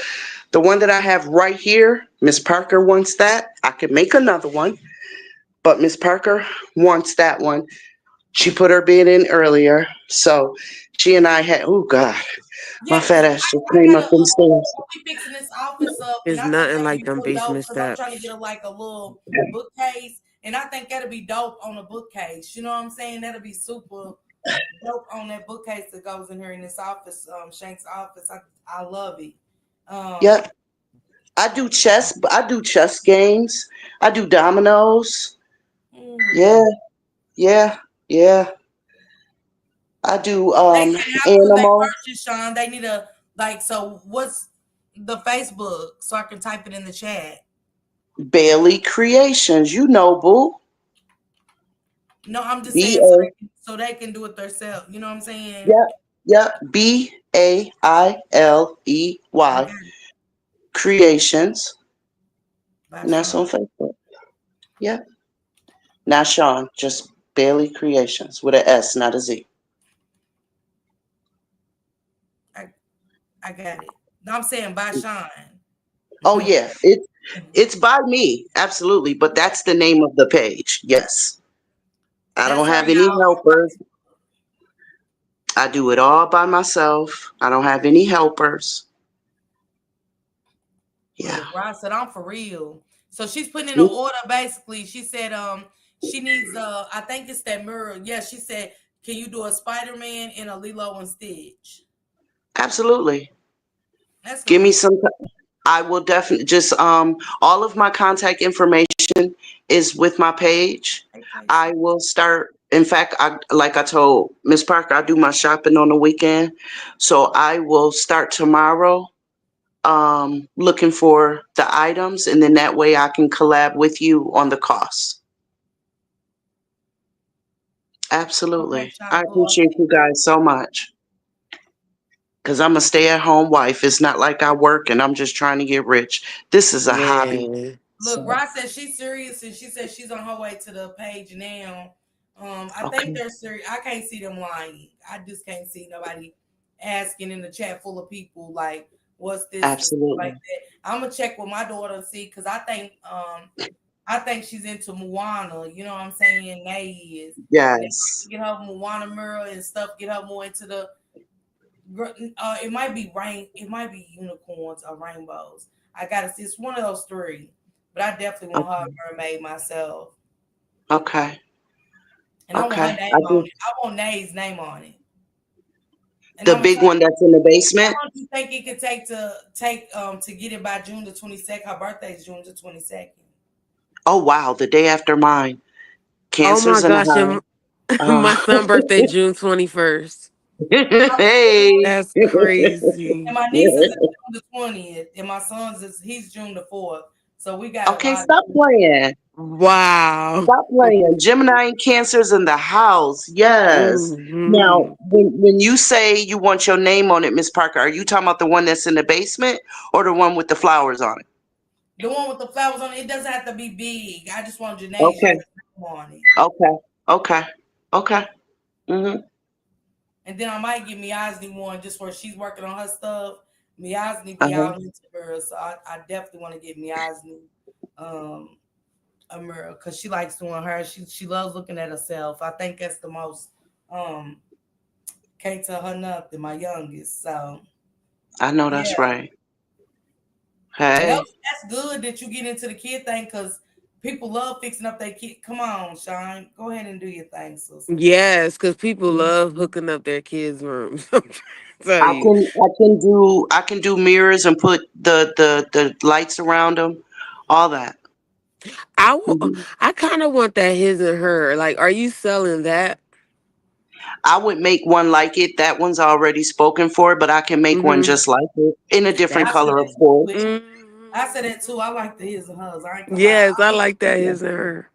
[SPEAKER 5] The one that I have right here, Miss Parker wants that. I could make another one, but Miss Parker wants that one. She put her bid in earlier, so she and I had. Oh God, my
[SPEAKER 1] Yeah,
[SPEAKER 5] fat
[SPEAKER 1] cause
[SPEAKER 5] ass just
[SPEAKER 1] I
[SPEAKER 5] came
[SPEAKER 1] gotta
[SPEAKER 5] up them stairs.
[SPEAKER 1] we fixing this office up, and
[SPEAKER 4] It's
[SPEAKER 1] I think
[SPEAKER 4] nothing
[SPEAKER 1] that'll
[SPEAKER 4] like
[SPEAKER 1] be
[SPEAKER 4] them
[SPEAKER 1] real dope.
[SPEAKER 4] basement
[SPEAKER 1] Cause I'm trying to get
[SPEAKER 4] steps.
[SPEAKER 1] a like a little bookcase, and I think that'll be dope on a bookcase. You know what I'm saying? That'll be super dope on that bookcase that goes in here in this office, Shank's office. I love it. Um,
[SPEAKER 5] Yep, I do chess. I do chess games. I do dominoes. Yeah,
[SPEAKER 1] mm.
[SPEAKER 5] yeah, yeah. I do
[SPEAKER 1] And how could they
[SPEAKER 5] animal
[SPEAKER 1] purchase, Sean? They need a like. So what's the Facebook so I can type it in the chat?
[SPEAKER 5] Bailey Creations. You know, boo.
[SPEAKER 1] No, I'm just
[SPEAKER 5] B
[SPEAKER 1] saying
[SPEAKER 5] A.
[SPEAKER 1] so they can do it themselves. You know what I'm saying?
[SPEAKER 5] Yep, yep.
[SPEAKER 1] I
[SPEAKER 5] Bailey
[SPEAKER 1] got it
[SPEAKER 5] Creations,
[SPEAKER 1] by
[SPEAKER 5] and that's
[SPEAKER 1] Sean.
[SPEAKER 5] on Facebook. Yep. Not Sean, just Bailey Creations with an S, not a Z.
[SPEAKER 1] I I got it. No, I'm saying by Sean.
[SPEAKER 5] Oh yeah, it's by me, absolutely. But that's the name of the page. Yes, I
[SPEAKER 1] That's
[SPEAKER 5] don't
[SPEAKER 1] her,
[SPEAKER 5] have any
[SPEAKER 1] y'all.
[SPEAKER 5] helpers. I do it all by myself. I don't have any helpers. Yeah.
[SPEAKER 1] Look, Ross said I'm for real. So she's putting in an order basically. She said she needs I think it's that mirror. Yeah, she said, can you do a Spider-Man and a Lilo and Stitch?
[SPEAKER 5] Absolutely.
[SPEAKER 1] That's gonna
[SPEAKER 5] Give
[SPEAKER 1] be
[SPEAKER 5] me some. I will definitely just all of my contact information is with my page.
[SPEAKER 1] hey,
[SPEAKER 5] I
[SPEAKER 1] Casey.
[SPEAKER 5] will start. In fact, I like I told Miss Parker, I do my shopping on the weekend, so I will start tomorrow. Looking for the items, and then that way I can collab with you on the costs.
[SPEAKER 1] Okay,
[SPEAKER 5] Absolutely, I
[SPEAKER 1] Sean, cool.
[SPEAKER 5] appreciate you guys so much. Cause I'm a stay-at-home wife. It's not like I work and I'm just trying to get rich. This is a hobby.
[SPEAKER 4] Man.
[SPEAKER 1] Look,
[SPEAKER 5] So
[SPEAKER 1] Ross said she's serious and she said she's on her way to the page now. I think
[SPEAKER 5] okay,
[SPEAKER 1] they're serious. I can't see them lying. I just can't see nobody asking in the chat full of people like, "What's this?" and stuff like
[SPEAKER 5] absolutely.
[SPEAKER 1] that. I'm gonna check with my daughter and see because I think she's into Moana. You know what I'm saying? Nay is, and if I
[SPEAKER 5] Yes.
[SPEAKER 1] can get her Moana mirror and stuff, get her more into the. It might be rain. It might be unicorns or rainbows. I gotta see. It's one of those three, but I definitely want her
[SPEAKER 5] Okay.
[SPEAKER 1] a mermaid myself,
[SPEAKER 5] Okay.
[SPEAKER 1] and I want her
[SPEAKER 5] Okay.
[SPEAKER 1] name
[SPEAKER 5] I
[SPEAKER 1] on
[SPEAKER 5] do
[SPEAKER 1] it. I want Nay's name on it, and
[SPEAKER 5] the
[SPEAKER 1] I'm gonna
[SPEAKER 5] big
[SPEAKER 1] try.
[SPEAKER 5] one that's in the
[SPEAKER 1] How
[SPEAKER 5] basement.
[SPEAKER 1] long do you think it could take to get it by June the 22nd? Her birthday is June the 22nd.
[SPEAKER 5] Oh wow, the day after mine.
[SPEAKER 4] Oh my
[SPEAKER 5] Cancer's in the
[SPEAKER 4] gosh,
[SPEAKER 5] house.
[SPEAKER 4] and my son birthday June 21st.
[SPEAKER 5] Hey.
[SPEAKER 4] That's crazy.
[SPEAKER 1] And my niece is June the 20th, and my son's is he's June the 4th. So we got a
[SPEAKER 5] Okay,
[SPEAKER 1] lot
[SPEAKER 5] stop
[SPEAKER 1] of.
[SPEAKER 5] playing.
[SPEAKER 4] Wow.
[SPEAKER 5] Stop playing. Gemini and Cancer's in the house. Yes. Now,
[SPEAKER 4] Hmm.
[SPEAKER 5] when you say you want your name on it, Miss Parker, are you talking about the one that's in the basement or the one with the flowers on it?
[SPEAKER 1] The one with the flowers on it, it doesn't have to be big. I just want Janae's
[SPEAKER 5] Okay.
[SPEAKER 1] name on it.
[SPEAKER 5] Okay. Okay. Okay. Hmm.
[SPEAKER 1] And then I might get Miyazni one just where she's working on her stuff. Miyazni be
[SPEAKER 5] Uh-huh.
[SPEAKER 1] out into her, so I definitely want to get Miyazni um a mirror because she likes doing her. She loves looking at herself. I think that's the most um can't tell her nothing, my youngest. So
[SPEAKER 5] I know
[SPEAKER 1] yeah.
[SPEAKER 5] that's right.
[SPEAKER 1] And
[SPEAKER 5] Hey.
[SPEAKER 1] that's good that you get into the kid thing because people love fixing up their kid. Come on, Shine. Go ahead and do your thing, sister.
[SPEAKER 4] Yes, because people love hooking up their kids' rooms. I'm trying to tell you.
[SPEAKER 5] I can do mirrors and put the lights around them, all that. Hmm.
[SPEAKER 4] I kind of want that his and her. Like, are you selling that?
[SPEAKER 5] I would make one like it. That one's already spoken for, but I can make one
[SPEAKER 4] Mm-hmm.
[SPEAKER 5] just like it in a different
[SPEAKER 1] I
[SPEAKER 4] That's
[SPEAKER 1] said
[SPEAKER 5] color, of
[SPEAKER 1] that
[SPEAKER 5] course.
[SPEAKER 1] too. I said
[SPEAKER 4] mm,
[SPEAKER 1] that too. I like the his and hers. I ain't gonna lie.
[SPEAKER 4] yes, I like that his and her.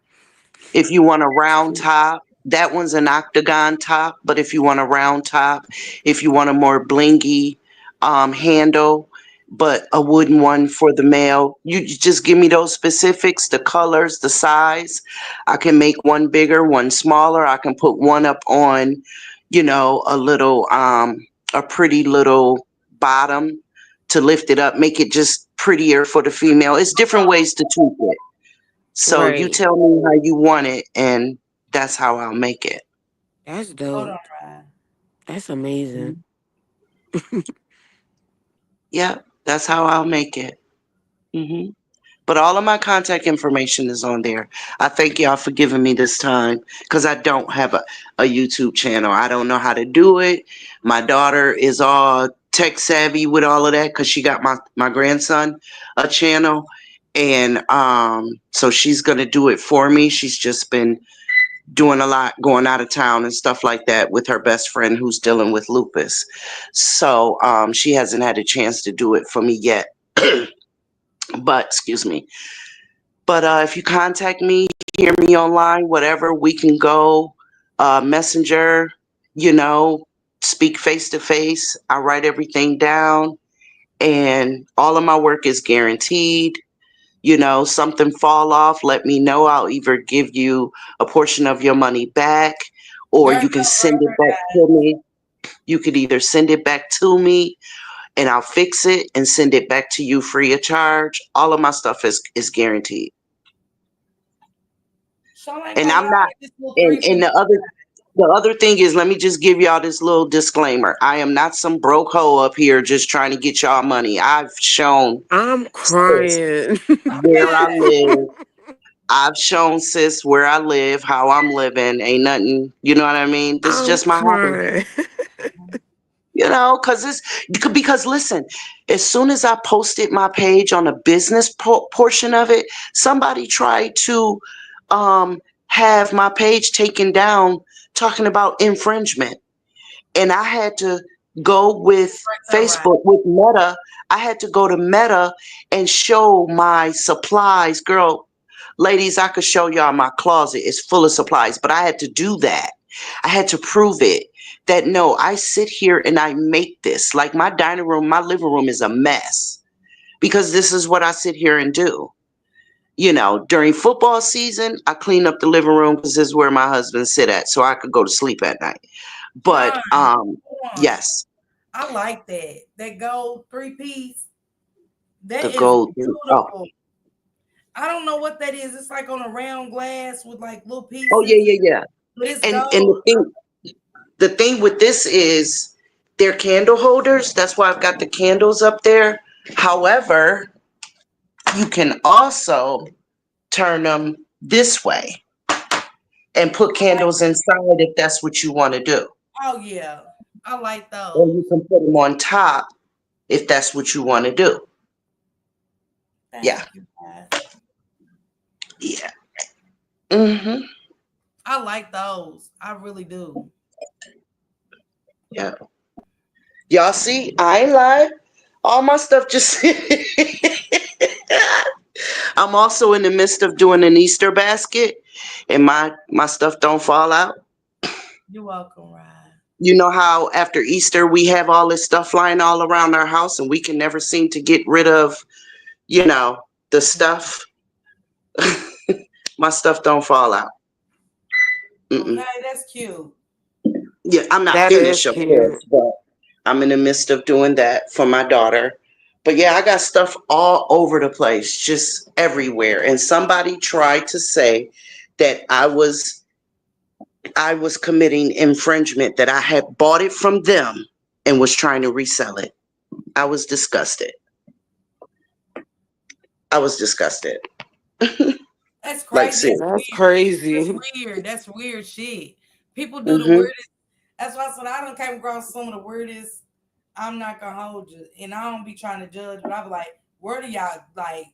[SPEAKER 5] If you want a round top, that one's an octagon top. But if you want a round top, if you want a more blingy handle, but a wooden one for the male, you just give me those specifics, the colors, the size. I can make one bigger, one smaller. I can put one up on, a little, a pretty little bottom to lift it up, make it just prettier for the female. It's different ways to tweak it. So you
[SPEAKER 4] Right.
[SPEAKER 5] tell me how you want it, and that's how I'll make it.
[SPEAKER 4] That's
[SPEAKER 1] Hold on,
[SPEAKER 4] dope.
[SPEAKER 1] Ryan.
[SPEAKER 4] That's amazing.
[SPEAKER 5] Yeah, that's how I'll make it. hmm But all of my contact information is on there. I thank y'all for giving me this time because I don't have a YouTube channel. I don't know how to do it. My daughter is all tech savvy with all of that because she got my grandson a channel. And so she's going to do it for me. She's just been doing a lot, going out of town and stuff like that with her best friend who's dealing with lupus. So she hasn't had a chance to do it for me yet. But excuse me. But if you contact me, hear me online, whatever, we can go messenger, you know, speak face to face. I write everything down, and all of my work is guaranteed. You know, something fall off, let me know. I'll either give you a portion of your money back, or
[SPEAKER 1] There's
[SPEAKER 5] you can
[SPEAKER 1] no
[SPEAKER 5] send it back
[SPEAKER 1] merchandise.
[SPEAKER 5] to me. You could either send it back to me and I'll fix it and send it back to you free of charge. All of my stuff is guaranteed.
[SPEAKER 1] So I ain't
[SPEAKER 5] And
[SPEAKER 1] gonna
[SPEAKER 5] I'm
[SPEAKER 1] lie,
[SPEAKER 5] not,
[SPEAKER 1] this little
[SPEAKER 5] and
[SPEAKER 1] three-piece.
[SPEAKER 5] the other thing is, let me just give y'all this little disclaimer. I am not some broke hoe up here just trying to get y'all money. I've shown
[SPEAKER 4] I'm
[SPEAKER 5] sis
[SPEAKER 4] crying.
[SPEAKER 5] where I
[SPEAKER 1] Yeah.
[SPEAKER 5] live. I've shown sis where I live, how I'm living. Ain't nothing, you know what I mean? This is
[SPEAKER 4] I'm
[SPEAKER 5] just my hobby.
[SPEAKER 4] crying.
[SPEAKER 5] You know, because listen, as soon as I posted my page on the business portion of it, somebody tried to um have my page taken down talking about infringement. And I had to go with
[SPEAKER 1] Right, all right.
[SPEAKER 5] Facebook with Meta. I had to go to Meta and show my supplies. Girl, ladies, I could show y'all my closet is full of supplies, but I had to do that. I had to prove it that no, I sit here and I make this. Like my dining room, my living room is a mess because this is what I sit here and do. You know, during football season, I clean up the living room because this is where my husband sit at, so I could go to sleep at night. But
[SPEAKER 1] Sean, hold on.
[SPEAKER 5] yes,
[SPEAKER 1] I like that. That gold three-piece. That
[SPEAKER 5] the
[SPEAKER 1] is
[SPEAKER 5] gold. Oh,
[SPEAKER 1] beautiful. I don't know what that is. It's like on a round glass with like little
[SPEAKER 5] oh yeah,
[SPEAKER 1] pieces,
[SPEAKER 5] yeah, yeah.
[SPEAKER 1] but it's
[SPEAKER 5] And
[SPEAKER 1] gold.
[SPEAKER 5] the thing with this is they're candle holders. That's why I've got the candles up there. However, you can also turn them this way and put candles inside if that's what you want to do.
[SPEAKER 1] Oh yeah, I like
[SPEAKER 5] Or
[SPEAKER 1] those.
[SPEAKER 5] you can put them on top if that's what you want to do. Yeah,
[SPEAKER 1] Thank you, guys.
[SPEAKER 5] yeah. Mm-hmm.
[SPEAKER 1] I like those. I really do.
[SPEAKER 5] Yeah. Y'all see, I ain't lying. All my stuff just I'm also in the midst of doing an Easter basket, and my stuff don't fall out.
[SPEAKER 1] You're welcome, Ryan.
[SPEAKER 5] You know how after Easter we have all this stuff lying all around our house, and we can never seem to get rid of, you know, the stuff. My stuff don't fall out.
[SPEAKER 1] Okay,
[SPEAKER 5] Mm-mm.
[SPEAKER 1] that's cute.
[SPEAKER 5] Yeah, I'm not
[SPEAKER 4] That is
[SPEAKER 5] finished, of course,
[SPEAKER 4] cute.
[SPEAKER 5] but I'm in the midst of doing that for my daughter. But yeah, I got stuff all over the place, just everywhere. And somebody tried to say that I was committing infringement, that I had bought it from them and was trying to resell it. I was disgusted. I was disgusted.
[SPEAKER 1] That's
[SPEAKER 5] Like,
[SPEAKER 1] crazy. That's
[SPEAKER 5] seriously.
[SPEAKER 4] That's
[SPEAKER 1] weird. That's
[SPEAKER 4] crazy.
[SPEAKER 1] weird. That's weird shit. People do the
[SPEAKER 5] hmm
[SPEAKER 1] weirdest. That's why I said I don't came across some of the weirdest. I'm not gonna hold you, and I don't be trying to judge, but I be like, where do y'all like?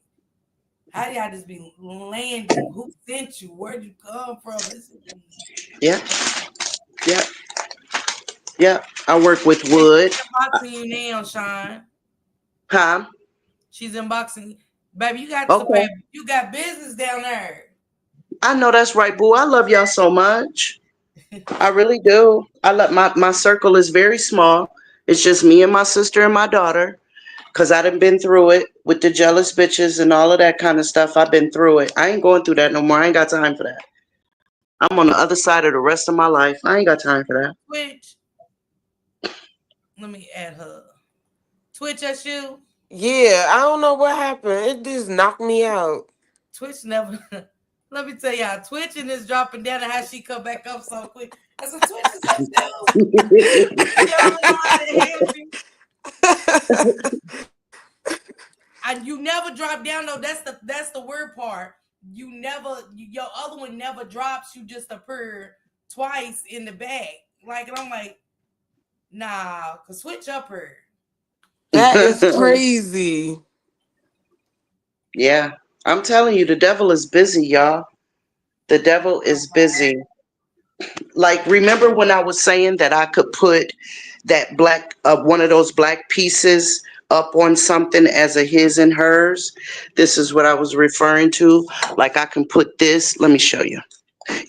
[SPEAKER 1] How do y'all just be landing? Who sent you? Where'd you come from? This is
[SPEAKER 5] Yeah, yeah, yeah. I work with
[SPEAKER 1] and
[SPEAKER 5] wood.
[SPEAKER 1] she's unboxing you now, Sean.
[SPEAKER 5] Huh?
[SPEAKER 1] She's unboxing. Baby, you got to
[SPEAKER 5] Okay.
[SPEAKER 1] pay. You got business down there.
[SPEAKER 5] I know that's right, boo. I love y'all so much. I really do. I love my circle is very small. It's just me and my sister and my daughter. Cause I done been through it with the jealous bitches and all of that kind of stuff. I've been through it. I ain't going through that no more. I ain't got time for that. I'm on the other side of the rest of my life. I ain't got time for that.
[SPEAKER 1] Twitch. Let me add her. Twitch, that's you.
[SPEAKER 4] Yeah, I don't know what happened. It just knocked me out.
[SPEAKER 1] Twitch never. Let me tell y'all, twitching is dropping down and how she come back up so quick. That's what Twitch is gonna do. Y'all know how to help me. And you never drop down though. That's the weird part. Your other one never drops. You just appear twice in the back. Like, and I'm like, nah, cause switch up her.
[SPEAKER 4] That is crazy.
[SPEAKER 5] Yeah, I'm telling you, the devil is busy, y'all. The devil is busy. Like, remember when I was saying that I could put that black, one of those black pieces up on something as a his and hers? This is what I was referring to. Like, I can put this. Let me show you.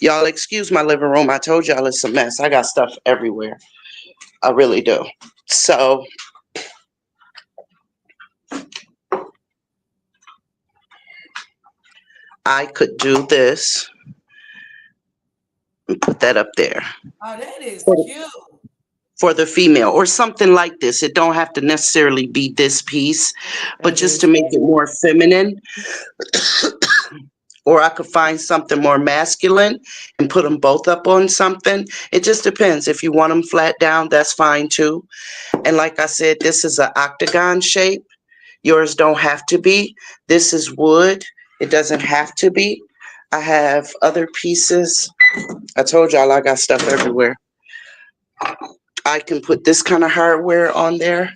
[SPEAKER 5] Y'all, excuse my living room. I told y'all it's a mess. I got stuff everywhere. I really do. So, I could do this and put that up there
[SPEAKER 1] Oh, that is
[SPEAKER 5] for
[SPEAKER 1] cute.
[SPEAKER 5] for the female or something like this. It don't have to necessarily be this piece, but
[SPEAKER 4] That
[SPEAKER 5] just to
[SPEAKER 4] is
[SPEAKER 5] make it
[SPEAKER 4] cute.
[SPEAKER 5] more feminine. Or I could find something more masculine and put them both up on something. It just depends. If you want them flat down, that's fine too. And like I said, this is an octagon shape. Yours don't have to be. This is wood. It doesn't have to be. I have other pieces. I told y'all I got stuff everywhere. I can put this kind of hardware on there.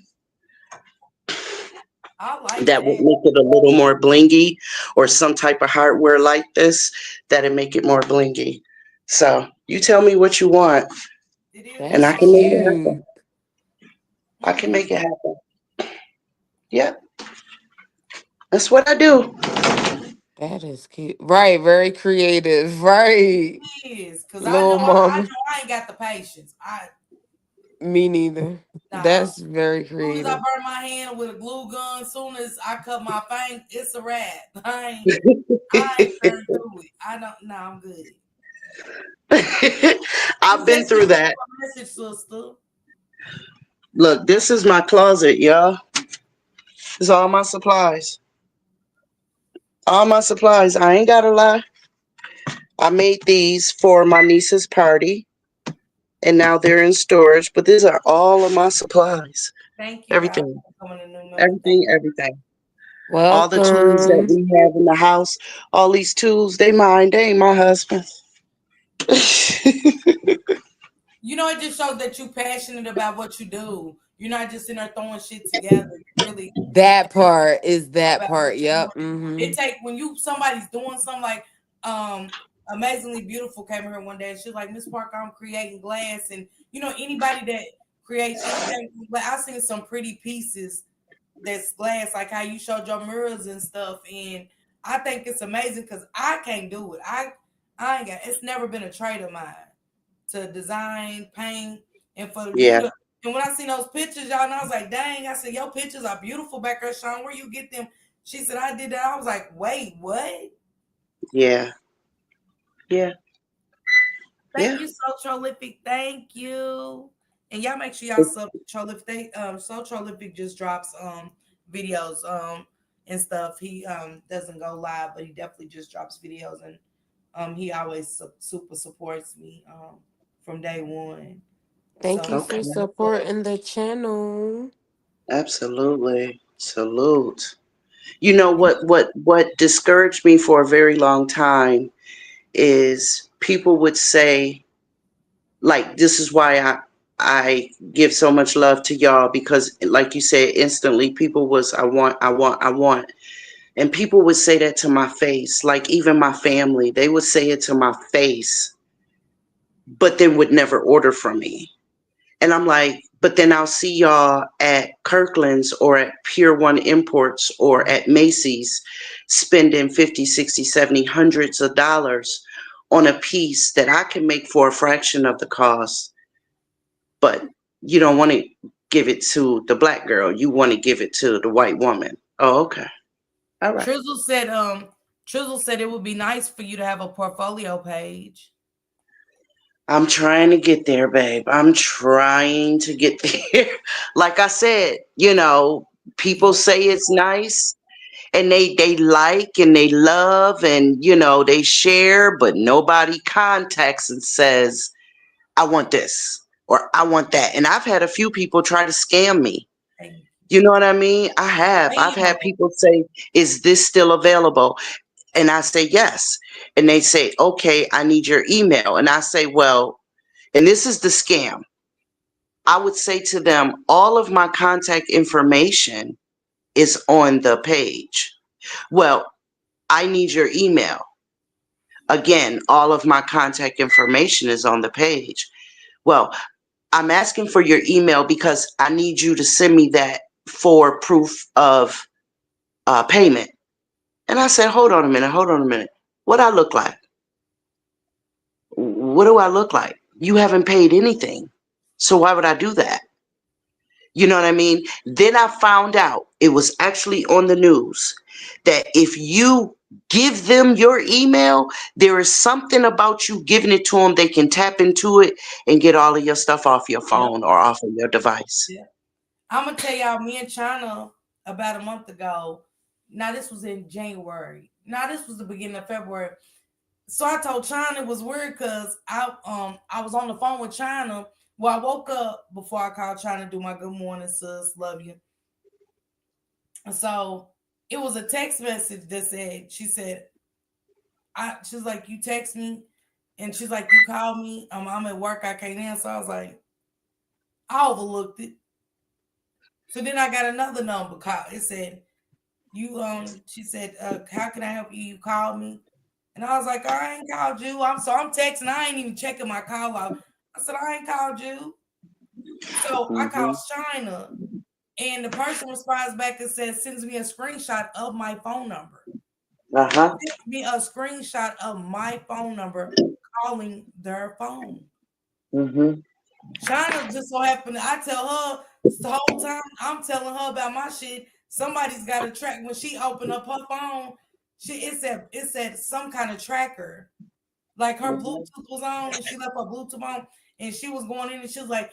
[SPEAKER 1] I like
[SPEAKER 5] That would
[SPEAKER 1] that.
[SPEAKER 5] make it a little more blingy, or some type of hardware like this that'd make it more blingy. So you tell me what you want
[SPEAKER 1] It is
[SPEAKER 5] and
[SPEAKER 1] a
[SPEAKER 5] I
[SPEAKER 4] That's
[SPEAKER 5] can
[SPEAKER 1] fun.
[SPEAKER 5] make it happen.
[SPEAKER 4] cute.
[SPEAKER 5] I can
[SPEAKER 1] Mm-hmm.
[SPEAKER 5] make it happen. Yep, that's what I do.
[SPEAKER 4] That is cute. Right, very creative. Right.
[SPEAKER 1] It is, cause I know
[SPEAKER 4] Little
[SPEAKER 1] I
[SPEAKER 4] mama.
[SPEAKER 1] know I ain't got the patience.
[SPEAKER 4] Me neither.
[SPEAKER 1] Nah.
[SPEAKER 4] That's very
[SPEAKER 1] Soon as I
[SPEAKER 4] creative.
[SPEAKER 1] burn my hand with a glue gun, soon as I cut my finger, it's a wrap. I ain't turned through it. I don't. No, I'm good.
[SPEAKER 5] I've been
[SPEAKER 1] Appreciate you
[SPEAKER 5] through
[SPEAKER 1] sending
[SPEAKER 5] that.
[SPEAKER 1] my message, sister.
[SPEAKER 5] Look, this is my closet, y'all. This is all my supplies. All my supplies. I ain't gotta lie. I made these for my niece's party, and now they're in storage. But these are all of my supplies.
[SPEAKER 1] Thank you guys
[SPEAKER 5] Everything,
[SPEAKER 1] for becoming a new member. Thank
[SPEAKER 5] everything, everything. All the tools that
[SPEAKER 4] Welcome.
[SPEAKER 5] we have in the house, all these tools, they mine. They ain't my husband's.
[SPEAKER 1] you. It just shows that you're passionate about what you do. You're not just in there throwing shit together. You're really
[SPEAKER 4] That part is that
[SPEAKER 1] about what
[SPEAKER 4] part.
[SPEAKER 1] you're doing.
[SPEAKER 4] Yep. Mm-hmm.
[SPEAKER 1] It take when somebody's doing something like amazingly beautiful came here one day and she's like, Miss Parker, I'm creating glass and anybody that creates anything, but I seen some pretty pieces that's glass, like how you showed your mirrors and stuff, and I think it's amazing because I can't do it. I ain't got it's never been a trait of mine to design, paint, and for you
[SPEAKER 5] Yeah,
[SPEAKER 1] to. And when I seen those pictures, y'all, and I was like, dang, I said, your pictures are beautiful back there, Sean. Where you get them? She said, I did that. I was like, wait, what?
[SPEAKER 5] yeah, yeah,
[SPEAKER 1] Thank
[SPEAKER 5] yeah.
[SPEAKER 1] you, So Trolific. Thank you. And y'all make sure y'all sub Trolific. So Trolific just drops videos and stuff. He doesn't go live, but he definitely just drops videos and he always super supports me from day one.
[SPEAKER 4] Thank
[SPEAKER 1] So
[SPEAKER 4] you
[SPEAKER 5] Okay,
[SPEAKER 4] for supporting the channel.
[SPEAKER 5] absolutely. Salute. You know what discouraged me for a very long time is people would say, like, this is why I give so much love to y'all, because like you said, instantly people was, I want, I want, I want. And people would say that to my face. Like, even my family, they would say it to my face, but they would never order from me. And I'm like, but then I'll see y'all at Kirkland's or at Pier 1 Imports or at Macy's spending 50, 60, 70, hundreds of dollars on a piece that I can make for a fraction of the cost, but you don't want to give it to the black girl. You want to give it to the white woman. Oh, okay. All right.
[SPEAKER 1] Trizzle said it would be nice for you to have a portfolio page.
[SPEAKER 5] I'm trying to get there, babe. I'm trying to get there. Like I said, People say it's nice, and they like and they love, and they share, but nobody contacts and says, I want this or I want that. And I've had a few people try to scam me. You know what I mean? I've had people say, is this still available? And I say yes. And they say, okay, I need your email. And I say, well, and this is the scam. I would say to them, all of my contact information is on the page. Well, I need your email. Again, all of my contact information is on the page. Well, I'm asking for your email because I need you to send me that for proof of payment. And I said, hold on a minute. What I look like? What do I look like? You haven't paid anything. So why would I do that? You know what I mean? Then I found out it was actually on the news that if you give them your email, there is something about you giving it to them. They can tap into it and get all of your stuff off your phone or off of your device.
[SPEAKER 1] Yeah. I'm gonna tell y'all, me and China about a month ago. Now this was in January. Now this was the beginning of February. So I told China it was weird because I was on the phone with China. Well, I woke up before I called China to do my good morning, sis, love you. And so it was a text message that said, she's like, you text me, and she's like, you called me. I'm at work, I can't answer. I was like, I overlooked it. So then I got another number call. It said, she said, how can I help you? You called me. And I was like, I ain't called you. I'm texting. I ain't even checking my call out. I said, I ain't called you. So I called China, and the person responds back and sends me a screenshot of my phone number. Sends me a screenshot of my phone number calling their phone. China just so happened. I tell her the whole time I'm telling her about my shit. Somebody's got a track. When she opened up her phone, it said some kind of tracker. Like her Bluetooth was on, and she left her Bluetooth on, and she was going in, and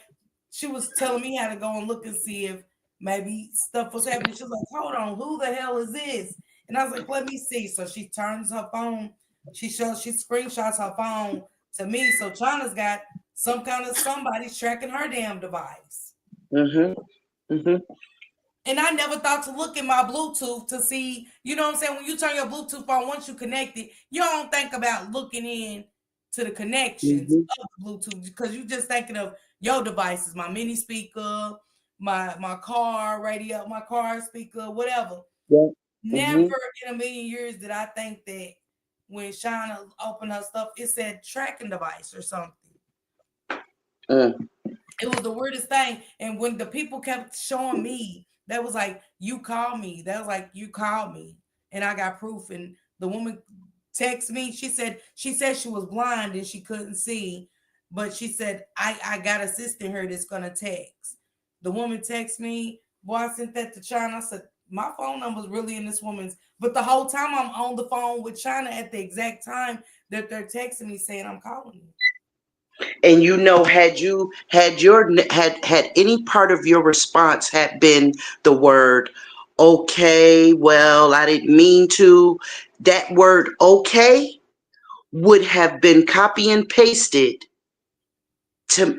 [SPEAKER 1] she was telling me how to go and look and see if maybe stuff was happening. She was like, "Hold on, who the hell is this?" And I was like, "Let me see." So she turns her phone. She screenshots her phone to me. So China's got some kind of somebody's tracking her damn device. And I never thought to look at my Bluetooth to see, you know what I'm saying? When you turn your Bluetooth on, once you connect it, you don't think about looking in to the connections of the Bluetooth because you're just thinking of your devices, my mini speaker, my car radio, my car speaker, whatever. Never in a million years did I think that when Shauna opened her stuff, it said tracking device or something. It was the weirdest thing. And when the people kept showing me, that was like, you called me. That was like, you called me. And I got proof. And the woman texted me. She said she was blind and she couldn't see. But she said, I got a sister here that's gonna text. The woman texted me, boy, I sent that to China. I said, my phone number's really in this woman's. But the whole time I'm on the phone with China at the exact time that they're texting me saying I'm calling you.
[SPEAKER 5] And had any part of your response had been the word okay, well, I didn't mean to, that word okay would have been copy and pasted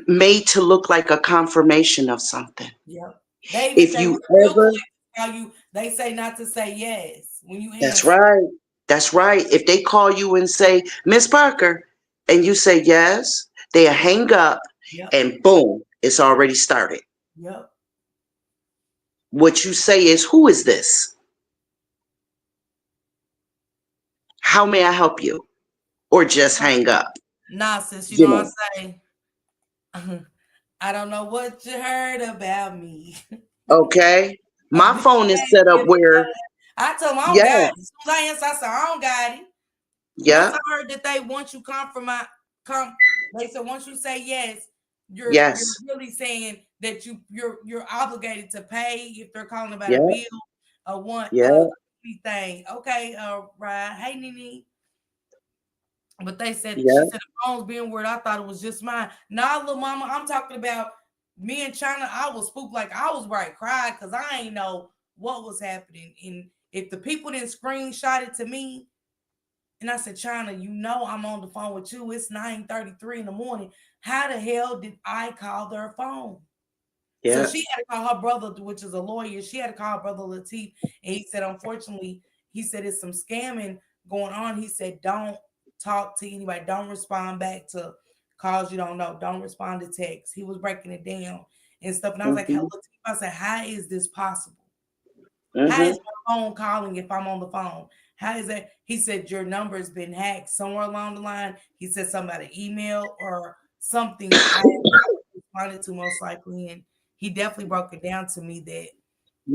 [SPEAKER 5] made to look like a confirmation of something.
[SPEAKER 1] Yep. They even
[SPEAKER 5] If
[SPEAKER 1] say
[SPEAKER 5] you
[SPEAKER 1] real
[SPEAKER 5] ever
[SPEAKER 1] quick how they say not to say yes when you answer.
[SPEAKER 5] That's right. That's right. If they call you and say, Miss Parker, and you say yes, they'll hang up and boom, it's already started.
[SPEAKER 1] Yep.
[SPEAKER 5] What you say is, who is this? How may I help you? Or just hang up.
[SPEAKER 1] Nah, sis,
[SPEAKER 5] You
[SPEAKER 1] I
[SPEAKER 5] know.
[SPEAKER 1] say, I don't know what you heard about me.
[SPEAKER 5] Okay. My phone is set up where,
[SPEAKER 1] I told them I don't
[SPEAKER 5] yeah,
[SPEAKER 1] got it. As soon as I answer, I said, I don't got it.
[SPEAKER 5] yeah,
[SPEAKER 1] Once I heard that once you they said once you say yes, you're
[SPEAKER 5] yes,
[SPEAKER 1] really saying that you're obligated to pay if they're calling about a
[SPEAKER 5] yeah,
[SPEAKER 1] bill or want
[SPEAKER 5] yeah,
[SPEAKER 1] anything. Okay, right. Hey Nene. But she said
[SPEAKER 5] yeah.
[SPEAKER 1] the phone's being weird. I thought it was just mine. Nah, little mama, I'm talking about me and China. I was spooked like I was right, cried because I ain't know what was happening. And if the people didn't screenshot it to me, and I said, China, you know I'm on the phone with you. It's 9:33 in the morning. How the hell did I call their phone? So
[SPEAKER 5] Yeah.
[SPEAKER 1] she had to call her brother, which is a lawyer. She had to call her brother Latif. And he said, unfortunately, he said it's some scamming going on. He said, don't talk to anybody. Don't respond back to calls you don't know. Don't respond to texts. He was breaking it down and stuff. And I was like, hell,
[SPEAKER 5] Mhm.
[SPEAKER 1] Latif, I said, how is this possible? How is
[SPEAKER 5] Mhm.
[SPEAKER 1] my phone calling if I'm on the phone? How is that? He said, your number has been hacked somewhere along the line. He said something about an email or something that I responded to most likely. And he definitely broke it down to me that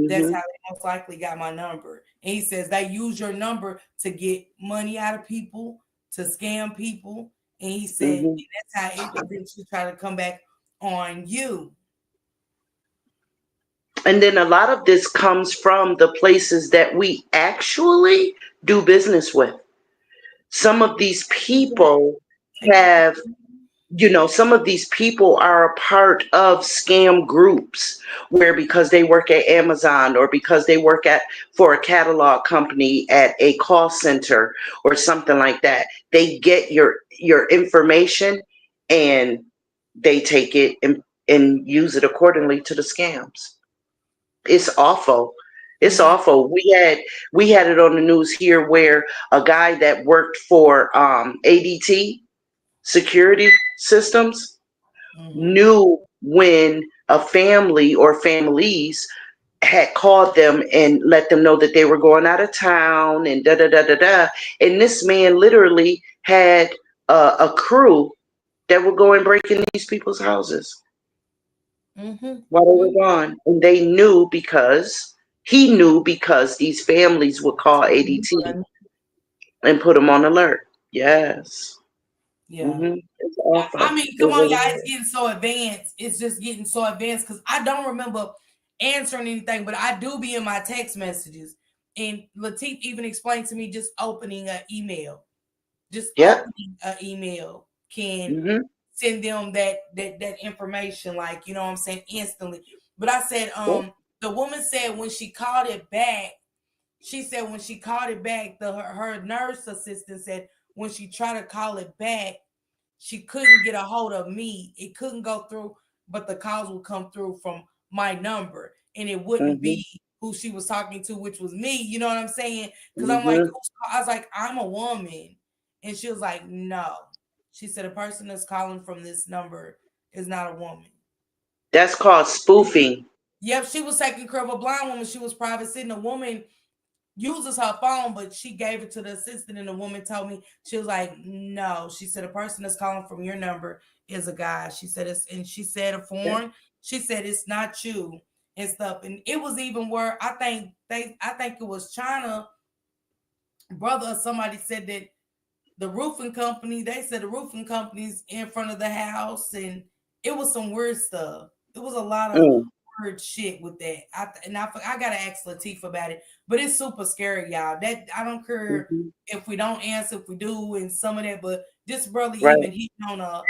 [SPEAKER 1] that's how
[SPEAKER 5] Mhm.
[SPEAKER 1] they most likely got my number. And he says they use your number to get money out of people, to scam people. And he said
[SPEAKER 5] Mhm.
[SPEAKER 1] and that's how it eventually try to come back on you.
[SPEAKER 5] And then a lot of this comes from the places that we actually do business with. Some of these people have, some of these people are a part of scam groups where because they work at Amazon or because they work at for a catalog company at a call center or something like that, they get your information and they take it and use it accordingly to the scams. It's awful. It's
[SPEAKER 1] Yeah.
[SPEAKER 5] awful. We had it on the news here where a guy that worked for ADT security systems
[SPEAKER 1] Mm-hmm.
[SPEAKER 5] knew when a family or families had called them and let them know that they were going out of town and da da da da da. And this man literally had a crew that would go and break in these people's houses
[SPEAKER 1] Mm-hmm.
[SPEAKER 5] while they were gone. And they knew because he knew because these families would call ADT and put them on alert. Yes.
[SPEAKER 1] Yeah.
[SPEAKER 5] It's awful.
[SPEAKER 1] I mean,
[SPEAKER 5] It
[SPEAKER 1] come on,
[SPEAKER 5] really
[SPEAKER 1] y'all. It's
[SPEAKER 5] is.
[SPEAKER 1] getting so advanced. It's just getting so advanced because I don't remember answering anything, but I do be in my text messages. And Latif even explained to me just opening an email, just
[SPEAKER 5] Yep.
[SPEAKER 1] opening an email can
[SPEAKER 5] Mm-hmm.
[SPEAKER 1] send them that information, like you know what I'm saying, instantly. But I said,
[SPEAKER 5] Yep.
[SPEAKER 1] the woman said when she called it back, she said when she called it back, her nurse assistant said when she tried to call it back she couldn't get a hold of me. It couldn't go through, but the calls would come through from my number, and it wouldn't
[SPEAKER 5] Mm-hmm.
[SPEAKER 1] be who she was talking to, which was me. You know what I'm saying? Because I'm like,
[SPEAKER 5] Mm-hmm.
[SPEAKER 1] I was like, I'm a woman, and she was like, no. She said a person that's calling from this number is not a woman.
[SPEAKER 5] That's called spoofing.
[SPEAKER 1] Yep, she was taking care of a blind woman. She was private sitting. A woman uses her phone, but she gave it to the assistant, and the woman told me she was like, "No." She said a person that's calling from your number is a guy. She said it's, and she said a
[SPEAKER 5] Yeah.
[SPEAKER 1] foreign. She said it's not you and stuff. And it was even where I think it was China brother or somebody said that the roofing company. They said the roofing company's in front of the house, and it was some weird stuff. It was a lot of
[SPEAKER 5] Mm.
[SPEAKER 1] weird shit with that. I gotta ask Latif about it, but it's super scary, y'all. That I don't care
[SPEAKER 5] Mm-hmm.
[SPEAKER 1] if we don't answer, if we do, and some of that. But this brother
[SPEAKER 5] Right.
[SPEAKER 1] even he on a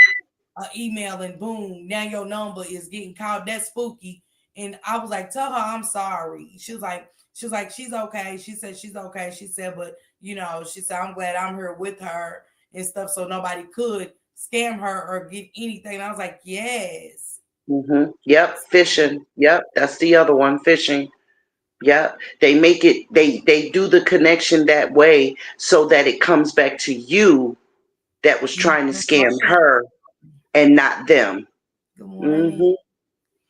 [SPEAKER 1] email and boom, now your number is getting called. That's spooky. And I was like, tell her I'm sorry. She was like, she's okay. She said she's okay. She said, but she said, I'm glad I'm here with her and stuff. So nobody could scam her or get anything. And I was like, yes.
[SPEAKER 5] Mm-hmm. Yep. Fishing. Yep. That's the other one. Fishing. Yep. They make it. They do the connection that way so that it comes back to you that was trying to scam her and not them.
[SPEAKER 1] Good morning.
[SPEAKER 5] Mm-hmm.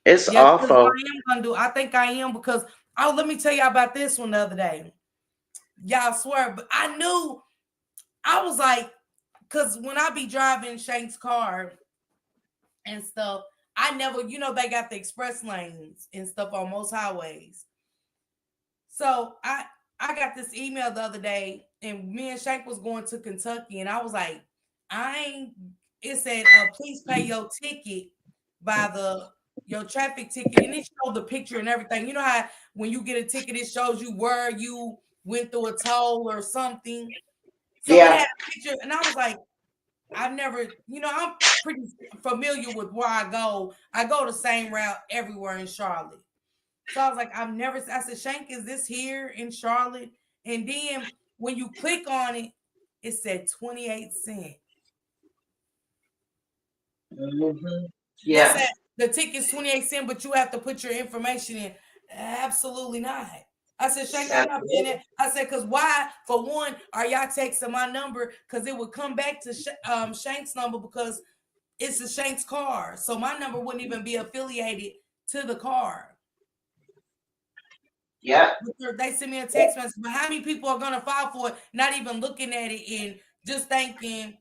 [SPEAKER 5] It's
[SPEAKER 1] Yeah, because what
[SPEAKER 5] awful.
[SPEAKER 1] I am gonna do, I think I am because let me tell you about this one the other day. Y'all swear, but I knew I was like, because when I be driving Shank's car and stuff, I never, they got the express lanes and stuff on most highways. So I got this email the other day, and me and Shank was going to Kentucky, and I was like, I ain't. It said, please pay your ticket by your traffic ticket, and it showed the picture and everything. You know how when you get a ticket, it shows you where you went through a toll or something. So it
[SPEAKER 5] Yeah.
[SPEAKER 1] had a picture, and I was like, I've never, I'm pretty familiar with where I go. I go the same route everywhere in Charlotte. So I was like, I said, Shank, is this here in Charlotte? And then when you click on it, it said 28 cents.
[SPEAKER 5] Mm-hmm.
[SPEAKER 1] They
[SPEAKER 5] Yeah,
[SPEAKER 1] said the ticket's 28 cents, but you have to put your information in. Absolutely not. I said, Shank, I'm not paying
[SPEAKER 5] absolutely.
[SPEAKER 1] that. I said, because why? For one, are y'all texting my number? Because it would come back to Shank's number because it's a Shank's car. So my number wouldn't even be affiliated to the car.
[SPEAKER 5] Yeah.
[SPEAKER 1] They send me a text message, but how many people are gonna file for it, not even looking at it and just thinking,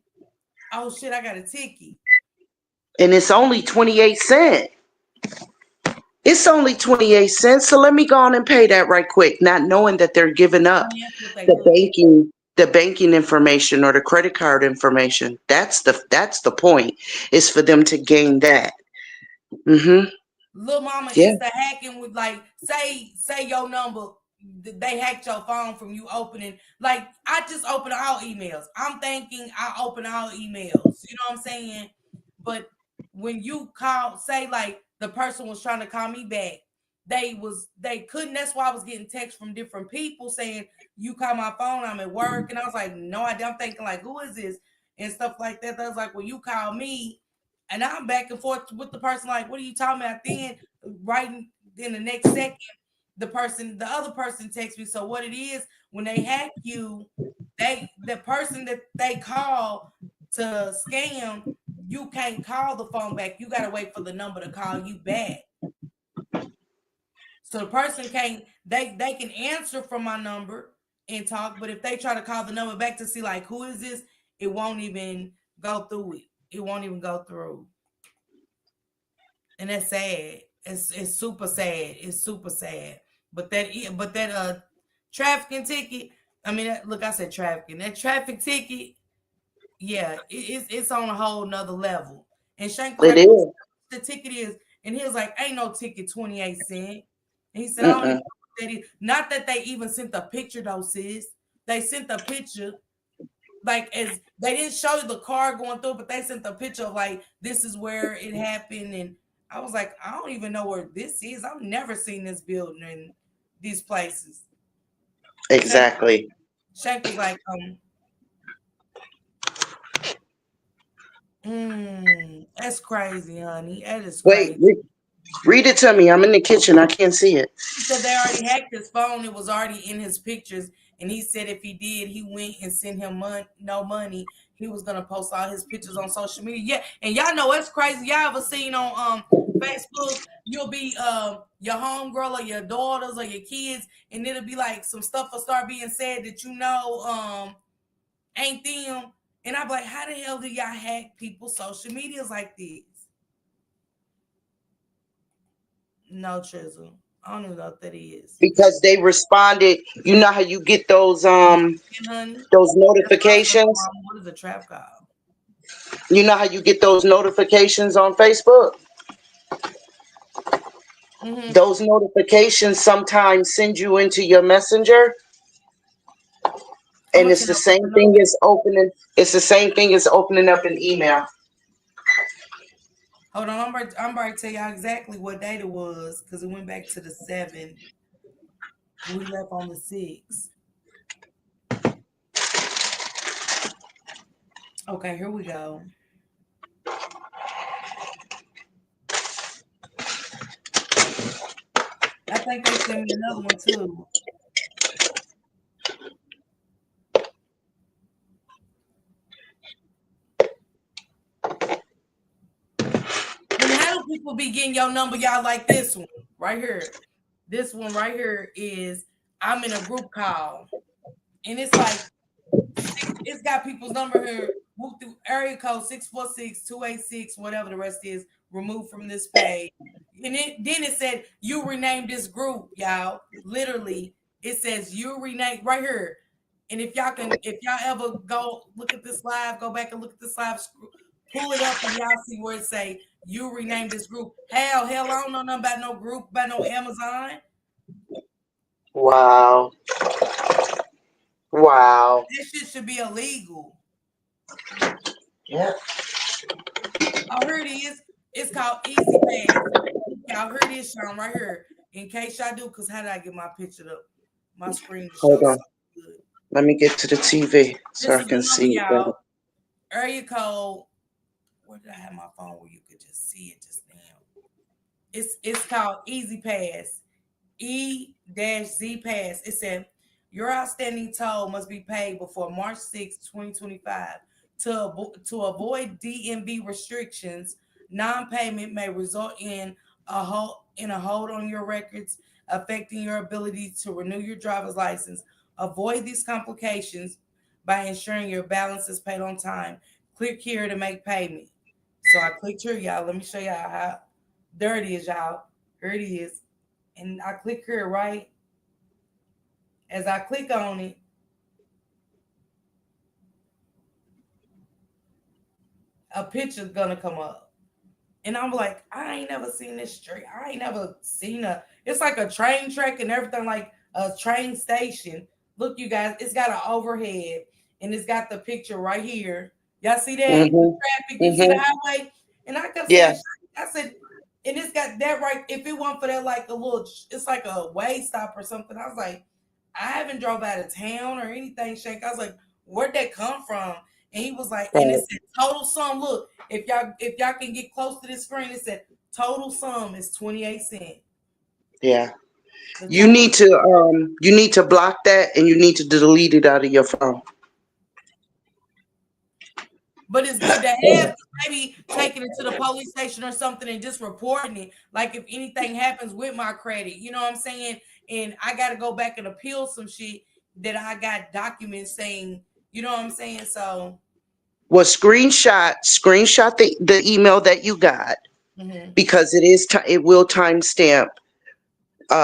[SPEAKER 1] "Oh shit, I got a ticket."
[SPEAKER 5] And it's only 28 cents. It's only 28 cents. So let me go on and pay that right quick, not knowing that they're giving up
[SPEAKER 1] And that's what they
[SPEAKER 5] the
[SPEAKER 1] do.
[SPEAKER 5] banking information or the credit card information. That's the point. Is for them to gain that. Mm-hmm.
[SPEAKER 1] Little mama
[SPEAKER 5] Yeah.
[SPEAKER 1] is the hacking with like say your number. They hacked your phone from you opening. Like I just open all emails. I'm thinking I open all emails. You know what I'm saying? But when you call, say like the person was trying to call me back, they couldn't. That's why I was getting texts from different people saying you call my phone. I'm at work, and I was like, no, I'm thinking like, who is this and stuff like that. That was like, when you call me. And I'm back and forth with the person, like, what are you talking about? Then, right in the next second, the other person texts me. So what it is, when they hack you, the person that they call to scam, you can't call the phone back. You gotta wait for the number to call you back. So the person can't, they can answer from my number and talk, but if they try to call the number back to see like who is this, it won't even go through it. It won't even go through. And that's sad. It's super sad. It's super sad. But that trafficking ticket. I mean, look, I said trafficking. That traffic ticket, yeah, it's on a whole nother level. And Shank was
[SPEAKER 5] It
[SPEAKER 1] like, "What's
[SPEAKER 5] is.
[SPEAKER 1] the ticket is?" And he was like, "Ain't no ticket 28 cents." And he said, "I don't even
[SPEAKER 5] Mm-mm.
[SPEAKER 1] know what that is." Not that they even sent the picture though, sis. They sent the picture like as they didn't show the car going through, but they sent the picture of like this is where it happened, and I was like, I don't even know where this is. I've never seen this building in these places. Shank,
[SPEAKER 5] Exactly.
[SPEAKER 1] Shank was like, that's crazy, honey. That is
[SPEAKER 5] Wait,
[SPEAKER 1] crazy.
[SPEAKER 5] read it to me. I'm in the kitchen. I can't see it.
[SPEAKER 1] He said they already hacked his phone. It was already in his pictures. And he said if he did, he went and sent him no money. He was gonna post all his pictures on social media. Yeah, and y'all know it's crazy. Y'all ever seen on Facebook? You'll be your homegirl or your daughters or your kids, and it'll be like some stuff will start being said that ain't them. And I'm like, how the hell do y'all hack people's social medias like this? No, Chisel. I don't even know what that is.
[SPEAKER 5] Because they responded. You know how you get
[SPEAKER 1] And honey,
[SPEAKER 5] those
[SPEAKER 1] that's what I was saying.
[SPEAKER 5] notifications?
[SPEAKER 1] Mom, what is a trap call?
[SPEAKER 5] You know how you get those notifications on Facebook?
[SPEAKER 1] Mm-hmm.
[SPEAKER 5] Those notifications sometimes send you into your messenger,
[SPEAKER 1] I'm
[SPEAKER 5] and
[SPEAKER 1] gonna
[SPEAKER 5] it's
[SPEAKER 1] tell
[SPEAKER 5] the
[SPEAKER 1] you what
[SPEAKER 5] same
[SPEAKER 1] the
[SPEAKER 5] thing
[SPEAKER 1] notice.
[SPEAKER 5] as opening up an email.
[SPEAKER 1] Hold on, I'm about to tell y'all exactly what date it was because it went back to the 7th. We left on the 6th. Okay, here we go. I think they sent me another one too. And how do people be getting your number, y'all, like this one right here? This one right here is I'm in a group call, and it's like it's got people's number here. Move through area code 646-286, whatever the rest is, removed from this page. And then it said you renamed this group, y'all. Literally, it says you rename right here. And if y'all ever go look at this live, go back and look at this live, pull it up and y'all see where it say you renamed this group. Hell, I don't know nothing about no group, about no Amazon.
[SPEAKER 5] Wow. Wow.
[SPEAKER 1] This shit should be illegal.
[SPEAKER 5] Yeah.
[SPEAKER 1] Oh, here it is. It's called Easy Pass. Y'all, here it is, Sean, right here. in case y'all do, because how did I get my picture up? My screen to
[SPEAKER 5] Hold
[SPEAKER 1] show
[SPEAKER 5] on.
[SPEAKER 1] so good.
[SPEAKER 5] Let me get to the TV so
[SPEAKER 1] This
[SPEAKER 5] I
[SPEAKER 1] is the
[SPEAKER 5] can
[SPEAKER 1] number,
[SPEAKER 5] see it better.
[SPEAKER 1] y'all. Area code. Where did I have my phone where you could just see it just now? It's called Easy Pass. E-Z Pass. It said your outstanding toll must be paid before March 6, 2025. To avoid DMV restrictions, non-payment may result in a hold on your records, affecting your ability to renew your driver's license. Avoid these complications by ensuring your balance is paid on time. Click here to make payment. So I clicked here, y'all. Let me show y'all how there it is, y'all. Here it is. And I click here, right? As I click on it, a picture's gonna come up. And I'm like, I ain't never seen this street. I ain't never seen it's like a train track and everything, like a train station. Look, you guys, it's got an overhead and it's got the picture right here. Y'all see that? The
[SPEAKER 5] Mhm.
[SPEAKER 1] traffic, you see the
[SPEAKER 5] Mhm.
[SPEAKER 1] highway? And I kept
[SPEAKER 5] Yeah.
[SPEAKER 1] saying, I said, and it's got that right. If it weren't for that, like a little, it's like a way stop or something. I was like, I haven't drove out of town or anything, Shank. I was like, where'd that come from? And he was like, and it
[SPEAKER 5] Right.
[SPEAKER 1] said total sum. Look, if y'all can get close to this screen, it said total sum is 28 cents.
[SPEAKER 5] Yeah.
[SPEAKER 1] The
[SPEAKER 5] You
[SPEAKER 1] total,
[SPEAKER 5] need to block that and you need to delete it out of your phone.
[SPEAKER 1] but it's good to have. Maybe taking it to the police station or something and just reporting it. Like if anything happens with my credit, you know what I'm saying? And I got to go back and appeal some shit that I got documents saying, you know what I'm saying? So,
[SPEAKER 5] Well, screenshot the email that you got
[SPEAKER 1] mhm.
[SPEAKER 5] because it will timestamp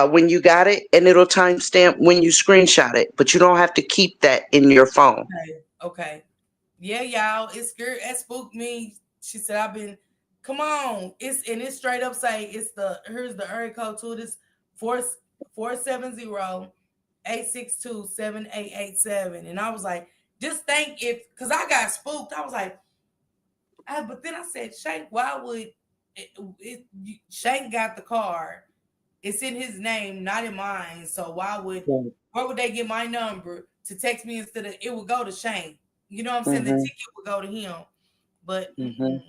[SPEAKER 5] when you got it, and it'll timestamp when you screenshot it. But you don't have to keep that in your phone.
[SPEAKER 1] Okay, okay. Yeah, y'all, it's scared. It spooked me. She said, I've been, come on. It's straight up say here's the area code to this 470-862-7887. And I was like, just think because I got spooked. I was like, but then I said, Shank, why would Shank got the card? It's in his name, not in mine. So why would they get my number to text me instead of it would go to Shank? You know what I'm saying? The
[SPEAKER 5] Mhm.
[SPEAKER 1] ticket would go to him. But
[SPEAKER 5] Mhm.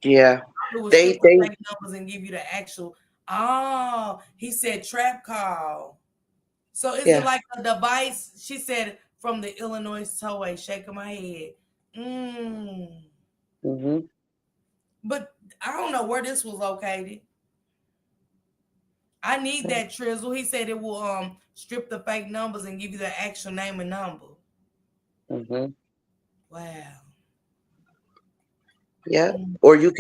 [SPEAKER 5] Yeah.
[SPEAKER 1] it would
[SPEAKER 5] They
[SPEAKER 1] strip the
[SPEAKER 5] they
[SPEAKER 1] fake numbers and give you the actual. Oh, he said trap call. So is it
[SPEAKER 5] yeah.
[SPEAKER 1] like a device? She said from the Illinois tollway, shaking my head.
[SPEAKER 5] Mhm.
[SPEAKER 1] But I don't know where this was located. I need that Trizzle. He said it will strip the fake numbers and give you the actual name and number.
[SPEAKER 5] Mhm.
[SPEAKER 1] Wow.
[SPEAKER 5] Yeah.
[SPEAKER 1] Mm.
[SPEAKER 5] Or you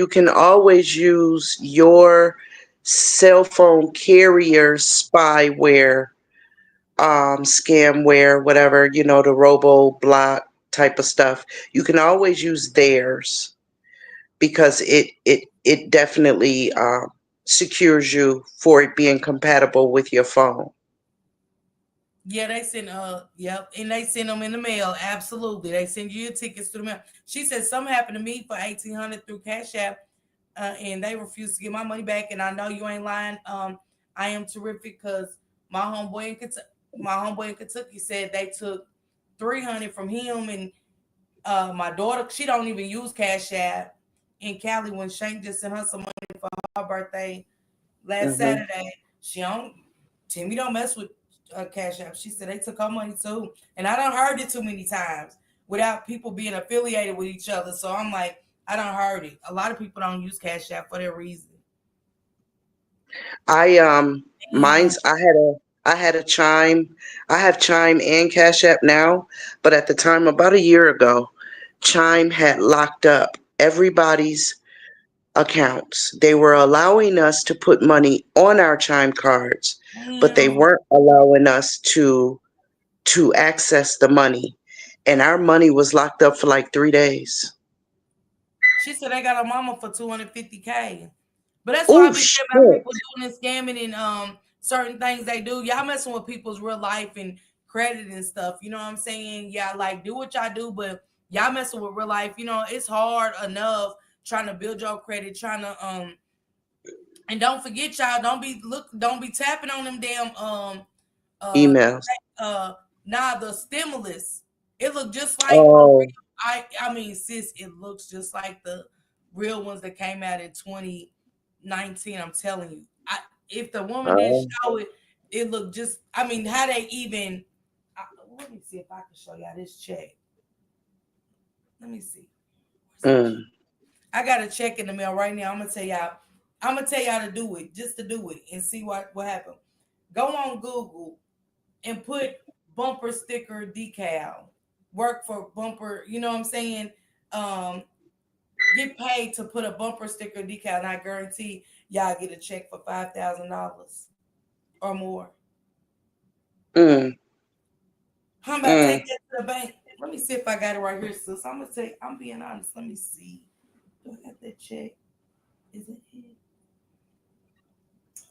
[SPEAKER 5] can always use your cell phone carrier spyware, scamware, whatever, the robo block type of stuff. You can always use theirs because it definitely secures you for it being compatible with your phone.
[SPEAKER 1] Yeah, they send yep, and they send them in the mail. Absolutely, they send you your tickets through the mail. She said something happened to me for 1,800 through Cash App, and they refused to get my money back. And I know you ain't lying. I am terrific because my homeboy in Kentucky said they took 300 from him, and my daughter, she don't even use Cash App in Cali. When Shank just sent her some money for her birthday last
[SPEAKER 5] Hmm.
[SPEAKER 1] Saturday, she don't. Timmy don't mess with Cash App. She said they took her money too, and I don't heard it too many times without people being affiliated with each other. So I'm like, I don't heard it. A lot of people don't use Cash App for that reason.
[SPEAKER 5] I
[SPEAKER 1] Damn.
[SPEAKER 5] mine's I had a Chime. I have Chime and Cash App now, but at the time about a year ago, Chime had locked up everybody's accounts. They were allowing us to put money on our Chime cards, but they
[SPEAKER 1] Damn.
[SPEAKER 5] weren't allowing us to access the money. And our money was locked up for like 3 days.
[SPEAKER 1] She said they got a mama for 250K. But that's why I
[SPEAKER 5] Oh
[SPEAKER 1] be saying about
[SPEAKER 5] shit.
[SPEAKER 1] people doing this scamming and certain things they do. Y'all messing with people's real life and credit and stuff. You know what I'm saying? Yeah, like do what y'all do, but y'all messing with real life. You know, it's hard enough trying to build your credit, trying to And don't forget, y'all, don't be tapping on them damn uh
[SPEAKER 5] Emails.
[SPEAKER 1] nah, the stimulus. It looked just like the
[SPEAKER 5] Oh.
[SPEAKER 1] real. I mean, sis, it looks just like the real ones that came out in 2019. I'm telling you, if the woman didn't
[SPEAKER 5] Oh.
[SPEAKER 1] show it, it looked just. I mean, how they even. I, let me see if I can show y'all this check. Let me see. Where's the check?
[SPEAKER 5] Mm.
[SPEAKER 1] I got a check in the mail right now. I'm gonna tell y'all. I'm gonna tell y'all to do it, just to do it, and see what happened. Go on Google and put bumper sticker decal. Work for bumper, you know what I'm saying? Um, get paid to put a bumper sticker decal, and I guarantee y'all get a check for $5,000 or more.
[SPEAKER 5] Mm.
[SPEAKER 1] I'm about to
[SPEAKER 5] Mm.
[SPEAKER 1] take that to the bank. Let me see if I got it right here, sis. I'm gonna take. I'm being honest. Let me see. Do I got that check? Is it here?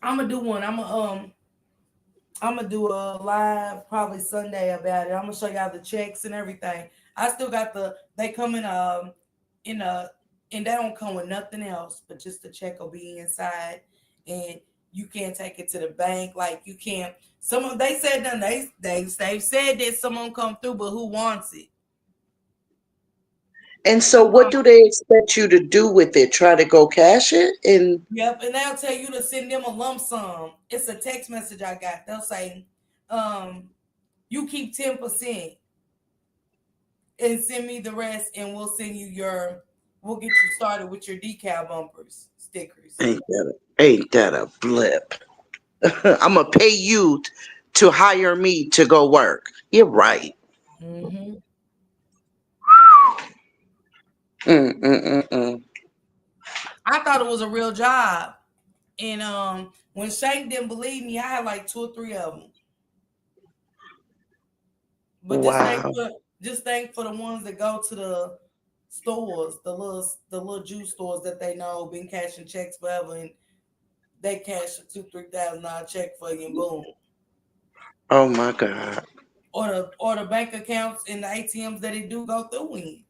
[SPEAKER 1] I'm gonna do one. I'm gonna do a live probably Sunday about it. I'm gonna show y'all the checks and everything. I still got they come in a and they don't come with nothing else, but just the check will be inside, and you can't take it to the bank. Like you can't. Some of they said that they've said that someone come through, but who wants it?
[SPEAKER 5] And so, what do they expect you to do with it? Try to go cash it? And
[SPEAKER 1] Yep, and they'll tell you to send them a lump sum. It's a text message I got. They'll say, um, you keep 10% and send me the rest, and we'll get you started with your decal bumpers stickers.
[SPEAKER 5] ain't that a blip? I'm gonna pay you to hire me to go work. You're right.
[SPEAKER 1] Hmm.
[SPEAKER 5] Mm, mm, mm, mm.
[SPEAKER 1] I thought it was a real job, and when Shank didn't believe me, I had like two or three of them. But
[SPEAKER 5] Wow.
[SPEAKER 1] just think for the ones that go to the stores, the little juice stores that they know been cashing checks forever, and they cash a $2,000-3,000 check for you, and boom.
[SPEAKER 5] Oh my God.
[SPEAKER 1] Or the bank accounts and the ATMs that it do go through in.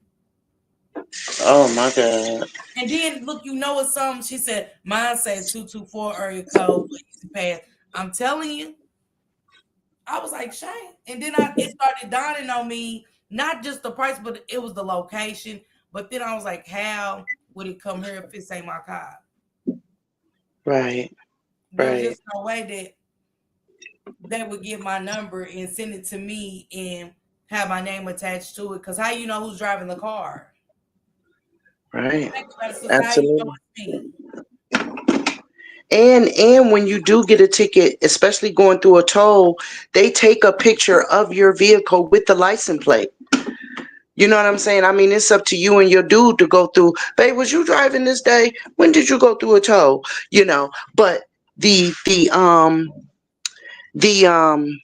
[SPEAKER 5] Oh my God.
[SPEAKER 1] And then look, it's something. She said, mine says 224 area code for Easy Pass. I'm telling you, I was like, Shane. And then it started dawning on me, not just the price, but it was the location. But then I was like, how would it come here if this ain't my car?
[SPEAKER 5] Right.
[SPEAKER 1] There's
[SPEAKER 5] Right.
[SPEAKER 1] just no way that they would get my number and send it to me and have my name attached to it. Because how you know who's driving the car?
[SPEAKER 5] Right.
[SPEAKER 1] Think about it, sister. How you know
[SPEAKER 5] Absolutely.
[SPEAKER 1] it's me?
[SPEAKER 5] And when you do get a ticket, especially going through a toll, they take a picture of your vehicle with the license plate. You know what I'm saying? I mean, it's up to you and your dude to go through. Babe, was you driving this day? When did you go through a toll? But the the um the um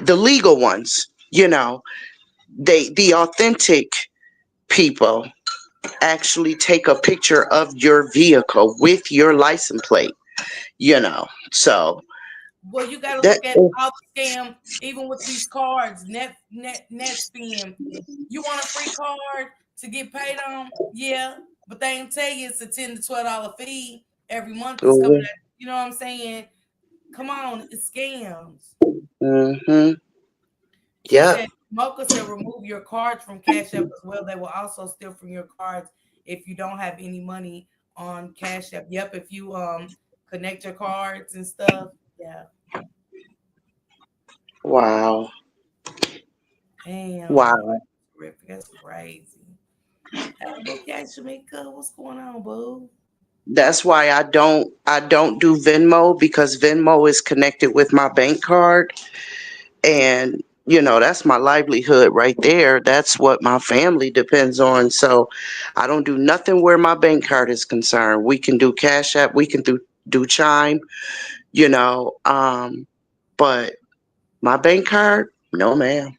[SPEAKER 5] the legal ones, the authentic people actually take a picture of your vehicle with your license plate. So
[SPEAKER 1] Well, you got to
[SPEAKER 5] that
[SPEAKER 1] look at all the scam, even with these cards, net spin. You want a free card to get paid on? Yeah, but they ain't tell you it's a $10 to $12 fee every month. It's coming at you know what I'm saying? Come on, it's scams.
[SPEAKER 5] mm-hmm.
[SPEAKER 1] She
[SPEAKER 5] Yep.
[SPEAKER 1] said, Mocha said, remove your cards from Cash App as well. They will also steal from your cards if you don't have any money on Cash App. Yep, if you connect your cards and stuff. Yeah.
[SPEAKER 5] Wow.
[SPEAKER 1] Damn, boy,
[SPEAKER 5] Wow.
[SPEAKER 1] terrific. That's crazy. Hey, okay, Shamika, what's going on, boo?
[SPEAKER 5] That's why I don't do Venmo, because Venmo is connected with my bank card, and that's my livelihood right there. That's what my family depends on. So I don't do nothing where my bank card is concerned. We can do Cash App, we can do Chime, but my bank card, no ma'am.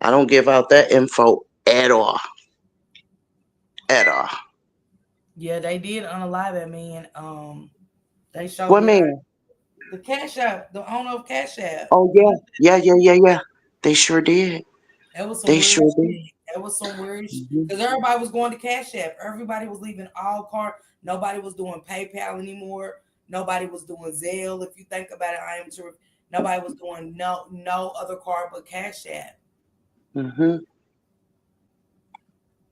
[SPEAKER 5] I don't give out that info at all. At all.
[SPEAKER 1] Yeah, they did unalive that man. They showed
[SPEAKER 5] What
[SPEAKER 1] me her
[SPEAKER 5] man?
[SPEAKER 1] the Cash App, the owner of Cash App.
[SPEAKER 5] Oh yeah. Yeah, yeah, yeah, yeah. They sure did.
[SPEAKER 1] That was some
[SPEAKER 5] They
[SPEAKER 1] weird
[SPEAKER 5] sure did.
[SPEAKER 1] shit. That was some weird
[SPEAKER 5] Mhm.
[SPEAKER 1] because everybody was going to Cash App. Everybody was leaving all card. Nobody was doing PayPal anymore. Nobody was doing Zelle. If you think about it, I am sure nobody was doing no other card but Cash App.
[SPEAKER 5] Mhm.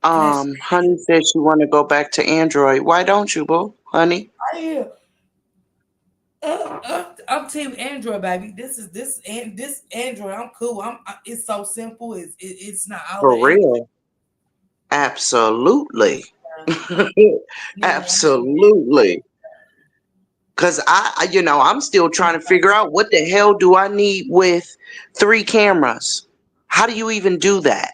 [SPEAKER 1] And that's
[SPEAKER 5] Honey said she want to go back to Android. Why don't you, boo? Honey?
[SPEAKER 1] I I'm team Android, baby. This Android. I'm cool. It's so simple. It's not all
[SPEAKER 5] For
[SPEAKER 1] the Android.
[SPEAKER 5] real. Absolutely.
[SPEAKER 1] Yeah,
[SPEAKER 5] Absolutely. Cause I'm still trying to figure out what the hell do I need with 3 cameras? How do you even do that?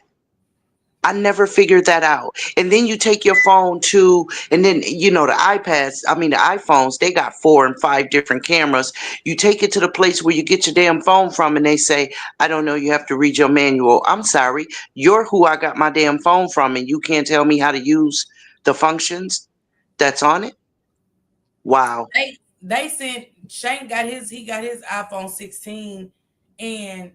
[SPEAKER 5] I never figured that out. And then you take your phone to, and then, the iPads, I mean, the iPhones, they got 4 and 5 different cameras. You take it to the place where you get your damn phone from, and they say, I don't know, you have to read your manual. I'm sorry. You're who I got my damn phone from, and you can't tell me how to use the functions that's on it? Wow.
[SPEAKER 1] they sent Shank got his iPhone 16 and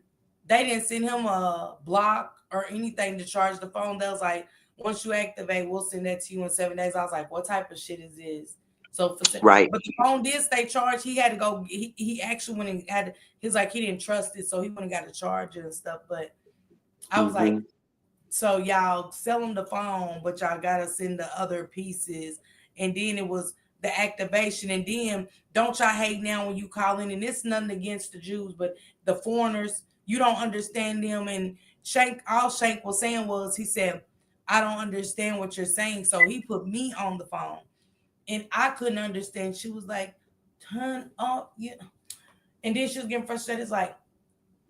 [SPEAKER 1] they didn't send him a block or anything to charge the phone. They was like, once you activate, we'll send that to you in 7 days. I was like, what type of shit is this?
[SPEAKER 5] Right.
[SPEAKER 1] But the phone did stay charged. He had to go. He actually went and had. He's like he didn't trust it, so he went and got a charger and stuff. But I was like,
[SPEAKER 5] Hmm.
[SPEAKER 1] so y'all sell them the phone, but y'all gotta send the other pieces. And then it was the activation. And then don't y'all hate now when you call in, and it's nothing against the Jews, but the foreigners, you don't understand them. And Shank was saying was he said, I don't understand what you're saying. So he put me on the phone and I couldn't understand. She was like, turn up, yeah. And then she was getting frustrated. It's like,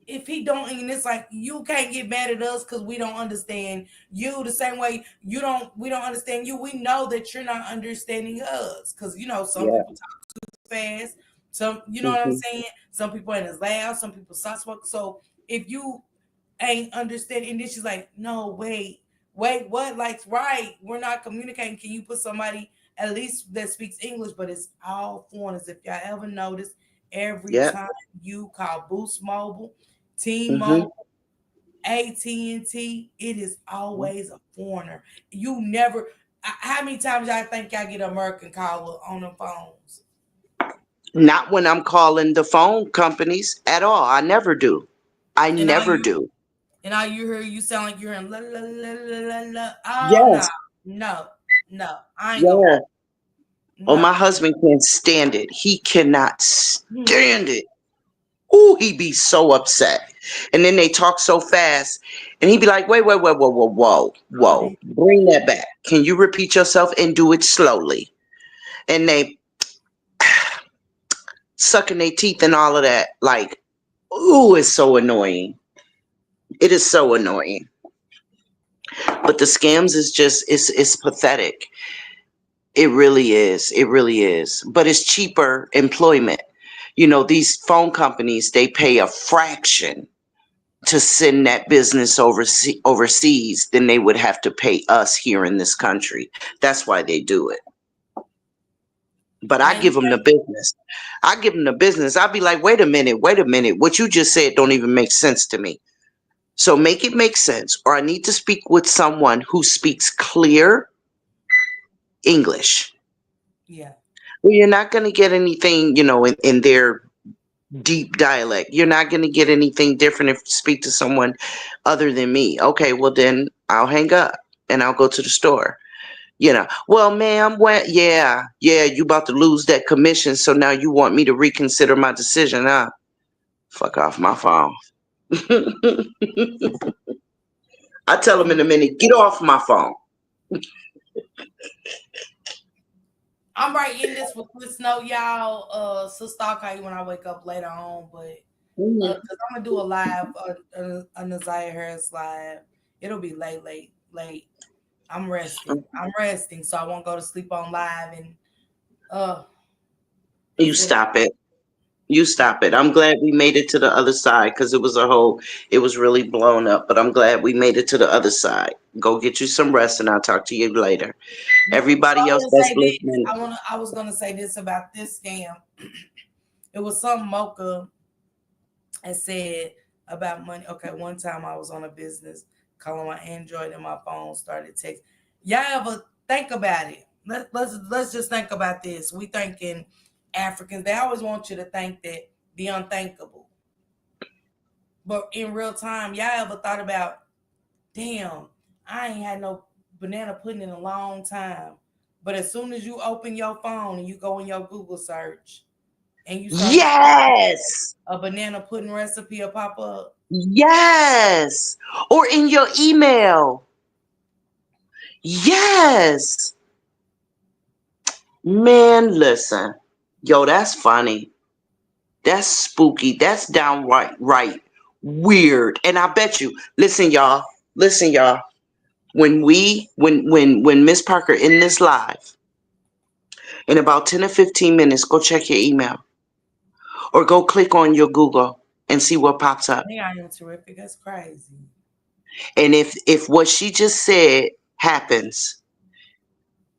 [SPEAKER 1] if he don't, and it's like you can't get mad at us because we don't understand you the same way we don't understand you. We know that you're not understanding us because some
[SPEAKER 5] Yeah.
[SPEAKER 1] people talk too fast. Some what I'm
[SPEAKER 5] Hmm.
[SPEAKER 1] saying. Some people ain't as loud. Some people soft spoken. So if you ain't understanding, and then she's like, no, wait, what? Like, right? We're not communicating. Can you put somebody at least that speaks English? But it's all foreigners. If y'all ever notice, every
[SPEAKER 5] Yeah.
[SPEAKER 1] time you call Boost Mobile, T-Mobile,
[SPEAKER 5] Hmm.
[SPEAKER 1] AT&T, it is always a foreigner. You never. How many times y'all think y'all get an American caller on the phones?
[SPEAKER 5] Not when I'm calling the phone companies at all. I never do. I
[SPEAKER 1] And all
[SPEAKER 5] never
[SPEAKER 1] you
[SPEAKER 5] do.
[SPEAKER 1] hear, you sound like you're in la la la la la la. Oh no,
[SPEAKER 5] Yes.
[SPEAKER 1] no, no. I ain't gonna.
[SPEAKER 5] Yeah. Oh,
[SPEAKER 1] No.
[SPEAKER 5] my husband can't stand it. He cannot
[SPEAKER 1] Hmm.
[SPEAKER 5] stand it. Ooh, he be so upset. And then they talk so fast. And he be like, wait, wait, wait, whoa, whoa, whoa,
[SPEAKER 1] Oh,
[SPEAKER 5] whoa. Bring that back. Can you repeat yourself and do it slowly? And they sucking their teeth and all of that. Like, ooh, it's so annoying. It is so annoying. But the scams is just, it's pathetic. It really is. It really is. But it's cheaper employment. These phone companies, they pay a fraction to send that business overseas than they would have to pay us here in this country. That's why they do it. But I
[SPEAKER 1] man, you
[SPEAKER 5] give them the
[SPEAKER 1] can't.
[SPEAKER 5] business. I give them the business. I'll be like, wait a minute, wait a minute. What you just said don't even make sense to me. So make it make sense, or I need to speak with someone who speaks clear English.
[SPEAKER 1] Yeah.
[SPEAKER 5] Well, you're not going to get anything, in their deep dialect. You're not going to get anything different if you speak to someone other than me. Okay, well, then I'll hang up and I'll go to the store. Well, ma'am, yeah, you about to lose that commission. So now you want me to reconsider my decision, huh? Fuck off my phone. I tell them in a minute, get off my phone.
[SPEAKER 1] I'm right in this with Chris Snow, y'all. Sister, I'll call you when I wake up later on, but
[SPEAKER 5] Mhm.
[SPEAKER 1] because I'm gonna do a live, a Naziah Harris live. It'll be late. I'm resting. I'm resting, so I won't go to sleep on live. And uh,
[SPEAKER 5] You
[SPEAKER 1] it's been
[SPEAKER 5] stop it. You stop it. I'm glad we made it to the other side because it was really blown up, but I'm glad we made it to the other side. Go get you some rest and I'll talk to you later.
[SPEAKER 1] so
[SPEAKER 5] Everybody
[SPEAKER 1] I
[SPEAKER 5] else
[SPEAKER 1] want to
[SPEAKER 5] that's
[SPEAKER 1] say this.
[SPEAKER 5] listening,
[SPEAKER 1] I was gonna say this about this scam. It was some mocha and said about money. Okay, one time I was on a business calling my Android and my phone started text. Y'all ever think about it? Let's just think about this. We thinking Africans, they always want you to think that the unthinkable. But in real time, y'all ever thought about, damn, I ain't had no banana pudding in a long time. But as soon as you open your phone and you go in your Google search and you start
[SPEAKER 5] Yes.
[SPEAKER 1] a banana pudding recipe will pop up.
[SPEAKER 5] Yes. Or in your email. Yes. Man, listen. Yo, that's funny. That's spooky. That's downright right weird. And I bet you, listen, y'all. Listen, y'all. When Miss Parker in this live, in about 10 or 15 minutes, go check your email. Or go click on your Google and see what pops up.
[SPEAKER 1] They are terrific. That's crazy.
[SPEAKER 5] And if what she just said happens,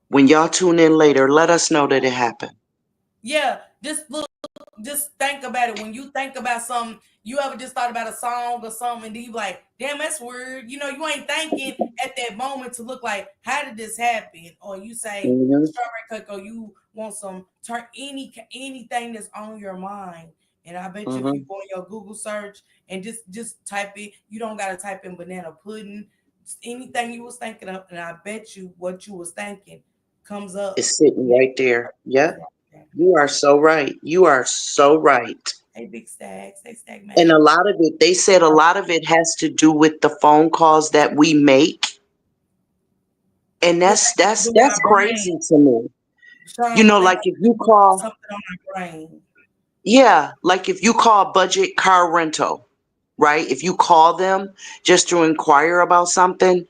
[SPEAKER 5] when y'all tune in later, let us know that it happened.
[SPEAKER 1] Yeah, just look, just think about it. When you think about something, you ever just thought about a song or something, and then you like, damn, that's weird. You know, you ain't thinking at that moment to look like, how did this happen? Or you say
[SPEAKER 5] Mm-hmm.
[SPEAKER 1] strawberry cake, or you want some turn anything that's on your mind. And I bet you if you
[SPEAKER 5] Mm-hmm.
[SPEAKER 1] go in your Google search and just type it, you don't gotta type in banana pudding, anything you was thinking of, and I bet you what you was thinking comes up.
[SPEAKER 5] It's sitting right there.
[SPEAKER 1] It's
[SPEAKER 5] Yep.
[SPEAKER 1] right there.
[SPEAKER 5] You are so right. You are so right.
[SPEAKER 1] Hey, big stacks. Hey, stack
[SPEAKER 5] And
[SPEAKER 1] man.
[SPEAKER 5] a lot of it, they said a lot of it has to do with the phone calls that we make. And
[SPEAKER 1] Yeah,
[SPEAKER 5] that's
[SPEAKER 1] it
[SPEAKER 5] that's
[SPEAKER 1] do with
[SPEAKER 5] that's
[SPEAKER 1] our brain.
[SPEAKER 5] crazy to me. You
[SPEAKER 1] Sean,
[SPEAKER 5] know,
[SPEAKER 1] when they
[SPEAKER 5] like
[SPEAKER 1] say
[SPEAKER 5] if you
[SPEAKER 1] put
[SPEAKER 5] call,
[SPEAKER 1] something on our brain.
[SPEAKER 5] yeah, like if you call budget car rental, right? If you call them just to inquire about something,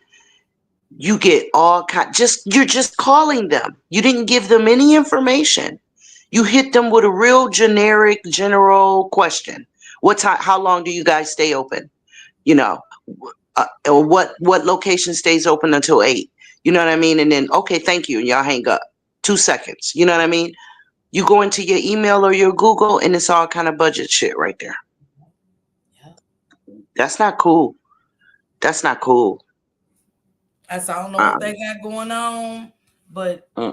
[SPEAKER 5] you get all kind just you're just calling them. You didn't give them any information. You hit them with a real generic general question. What time, how long do you guys stay open? You know, or what location stays open until 8? You know what I mean? And then okay, thank you, and y'all hang up. 2 seconds. You know what I mean? You go into your email or your Google and it's all kind of budget shit right there.
[SPEAKER 1] Yeah.
[SPEAKER 5] That's not cool. That's not cool.
[SPEAKER 1] I don't know
[SPEAKER 5] uh
[SPEAKER 1] what they got going on, but
[SPEAKER 5] uh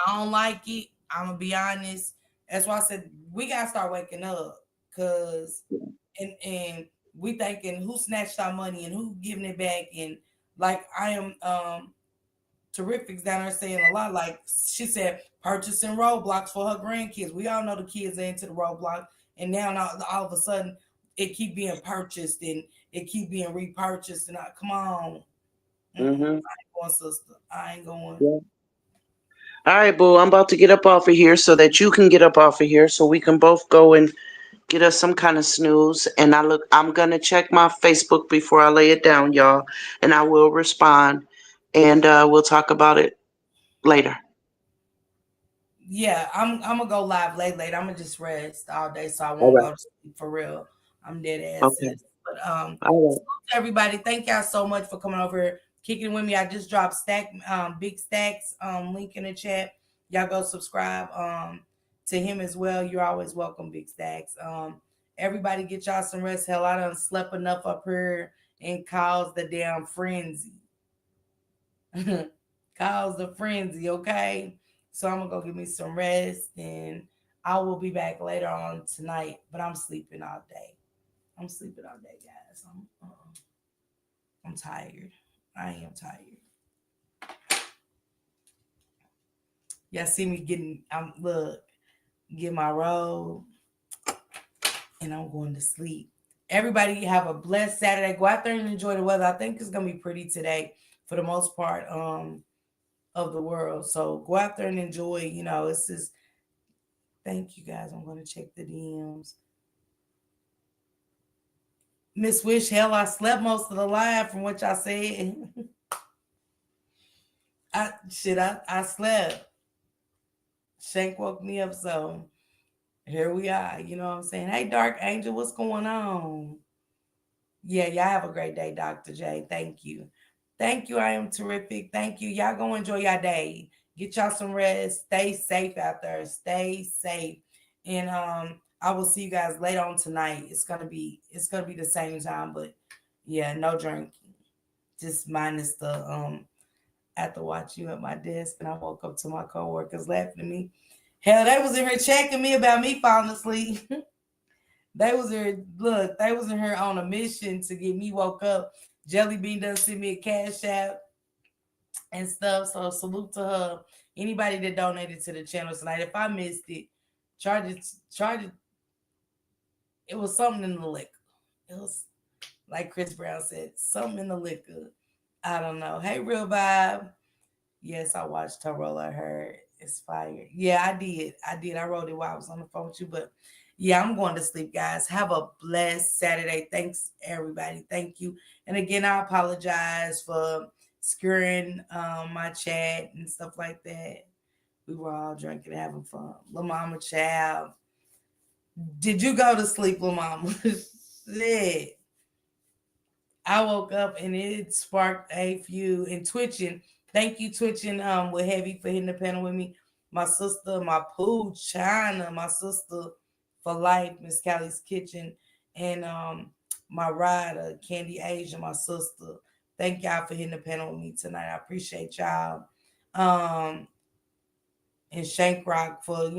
[SPEAKER 1] I don't like it. I'm gonna be honest. That's why I said we gotta start waking up, cause and we thinking who snatched our money and who giving it back, and like I am terrifics down there saying a lot. Like she said, purchasing roadblocks for her grandkids. We all know the kids are into the roadblock, and now all of a sudden it keep being purchased and it keep being repurchased. And come on, I ain't
[SPEAKER 5] hmm
[SPEAKER 1] going, sister. I ain't going.
[SPEAKER 5] Yeah. All right, boo. I'm about to get up off of here so that you can get up off of here so we can both go and get us some kind of snooze. And I'm gonna check my Facebook before I lay it down, y'all, and I will respond, and we'll talk about it later.
[SPEAKER 1] Yeah, I'm gonna go live late. I'm gonna just rest all day, so I
[SPEAKER 5] All
[SPEAKER 1] won't
[SPEAKER 5] right.
[SPEAKER 1] go to sleep for real. I'm dead ass
[SPEAKER 5] Okay.
[SPEAKER 1] sis. But
[SPEAKER 5] All
[SPEAKER 1] salute to everybody. Thank y'all so much for coming over here, kicking with me. I just dropped big stacks link in the chat. Y'all go subscribe to him as well. You're always welcome, big stacks. Everybody get y'all some rest. Hell, I done slept enough up here and caused the damn frenzy. Cause the frenzy, okay? So I'm gonna go get me some rest and I will be back later on tonight. But I'm sleeping all day. I'm sleeping all day, guys. I'm tired. I am tired. Y'all see me getting look, get my robe and I'm going to sleep. Everybody have a blessed Saturday. Go out there and enjoy the weather. I think it's gonna be pretty today for the most part of the world. So go out there and enjoy. You know, it's just thank you guys. I'm gonna check the DMs. Miss Wish, hell, I slept most of the live from what y'all said. I slept. Shank woke me up, so here we are. You know what I'm saying? Hey, Dark Angel, what's going on? Yeah, y'all have a great day, Dr. J. Thank you. Thank you. I am terrific. Thank you. Y'all go enjoy your day. Get y'all some rest. Stay safe out there. Stay safe. And I will see you guys later on tonight. It's gonna be the same time, but yeah, no drinking. just minus the after watching you at my desk, and I woke up to my coworkers laughing at me. Hell, they was in here checking me about me falling asleep. They was here, look, they was in here on a mission to get me woke up. Jelly Bean done sent me a cash app and stuff. So salute to her. Anybody that donated to the channel tonight. If I missed it, charge it. It was something in the liquor. It was like Chris Brown said, something in the liquor. I don't know. Hey, Real Vibe. Yes, I watched her roll at her. It's fire. Yeah, I did. I wrote it while I was on the phone with you. But yeah, I'm going to sleep, guys. Have a blessed Saturday. Thanks, everybody. Thank you. And again, I apologize for skewering my chat and stuff like that. We were all drinking, having fun. Lil Mama Child. Did you go to sleep, Lil Mama? Shit. I woke up and it sparked a few and twitching. Thank you, twitching with Heavy for hitting the panel with me. My sister, my poo, China, my sister for life, Miss Callie's Kitchen, and my rider, Candy Asia, my sister. Thank y'all for hitting the panel with me tonight. I appreciate y'all. And Shank Rock for,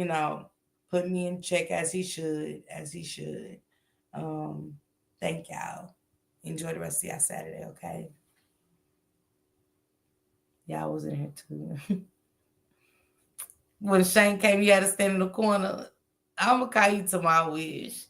[SPEAKER 1] putting me in check as he should, as he should. Thank y'all. Enjoy the rest of y'all Saturday, okay? Y'all was in here too. When Shane came, you had to stand in the corner. I'm gonna call you to my wish.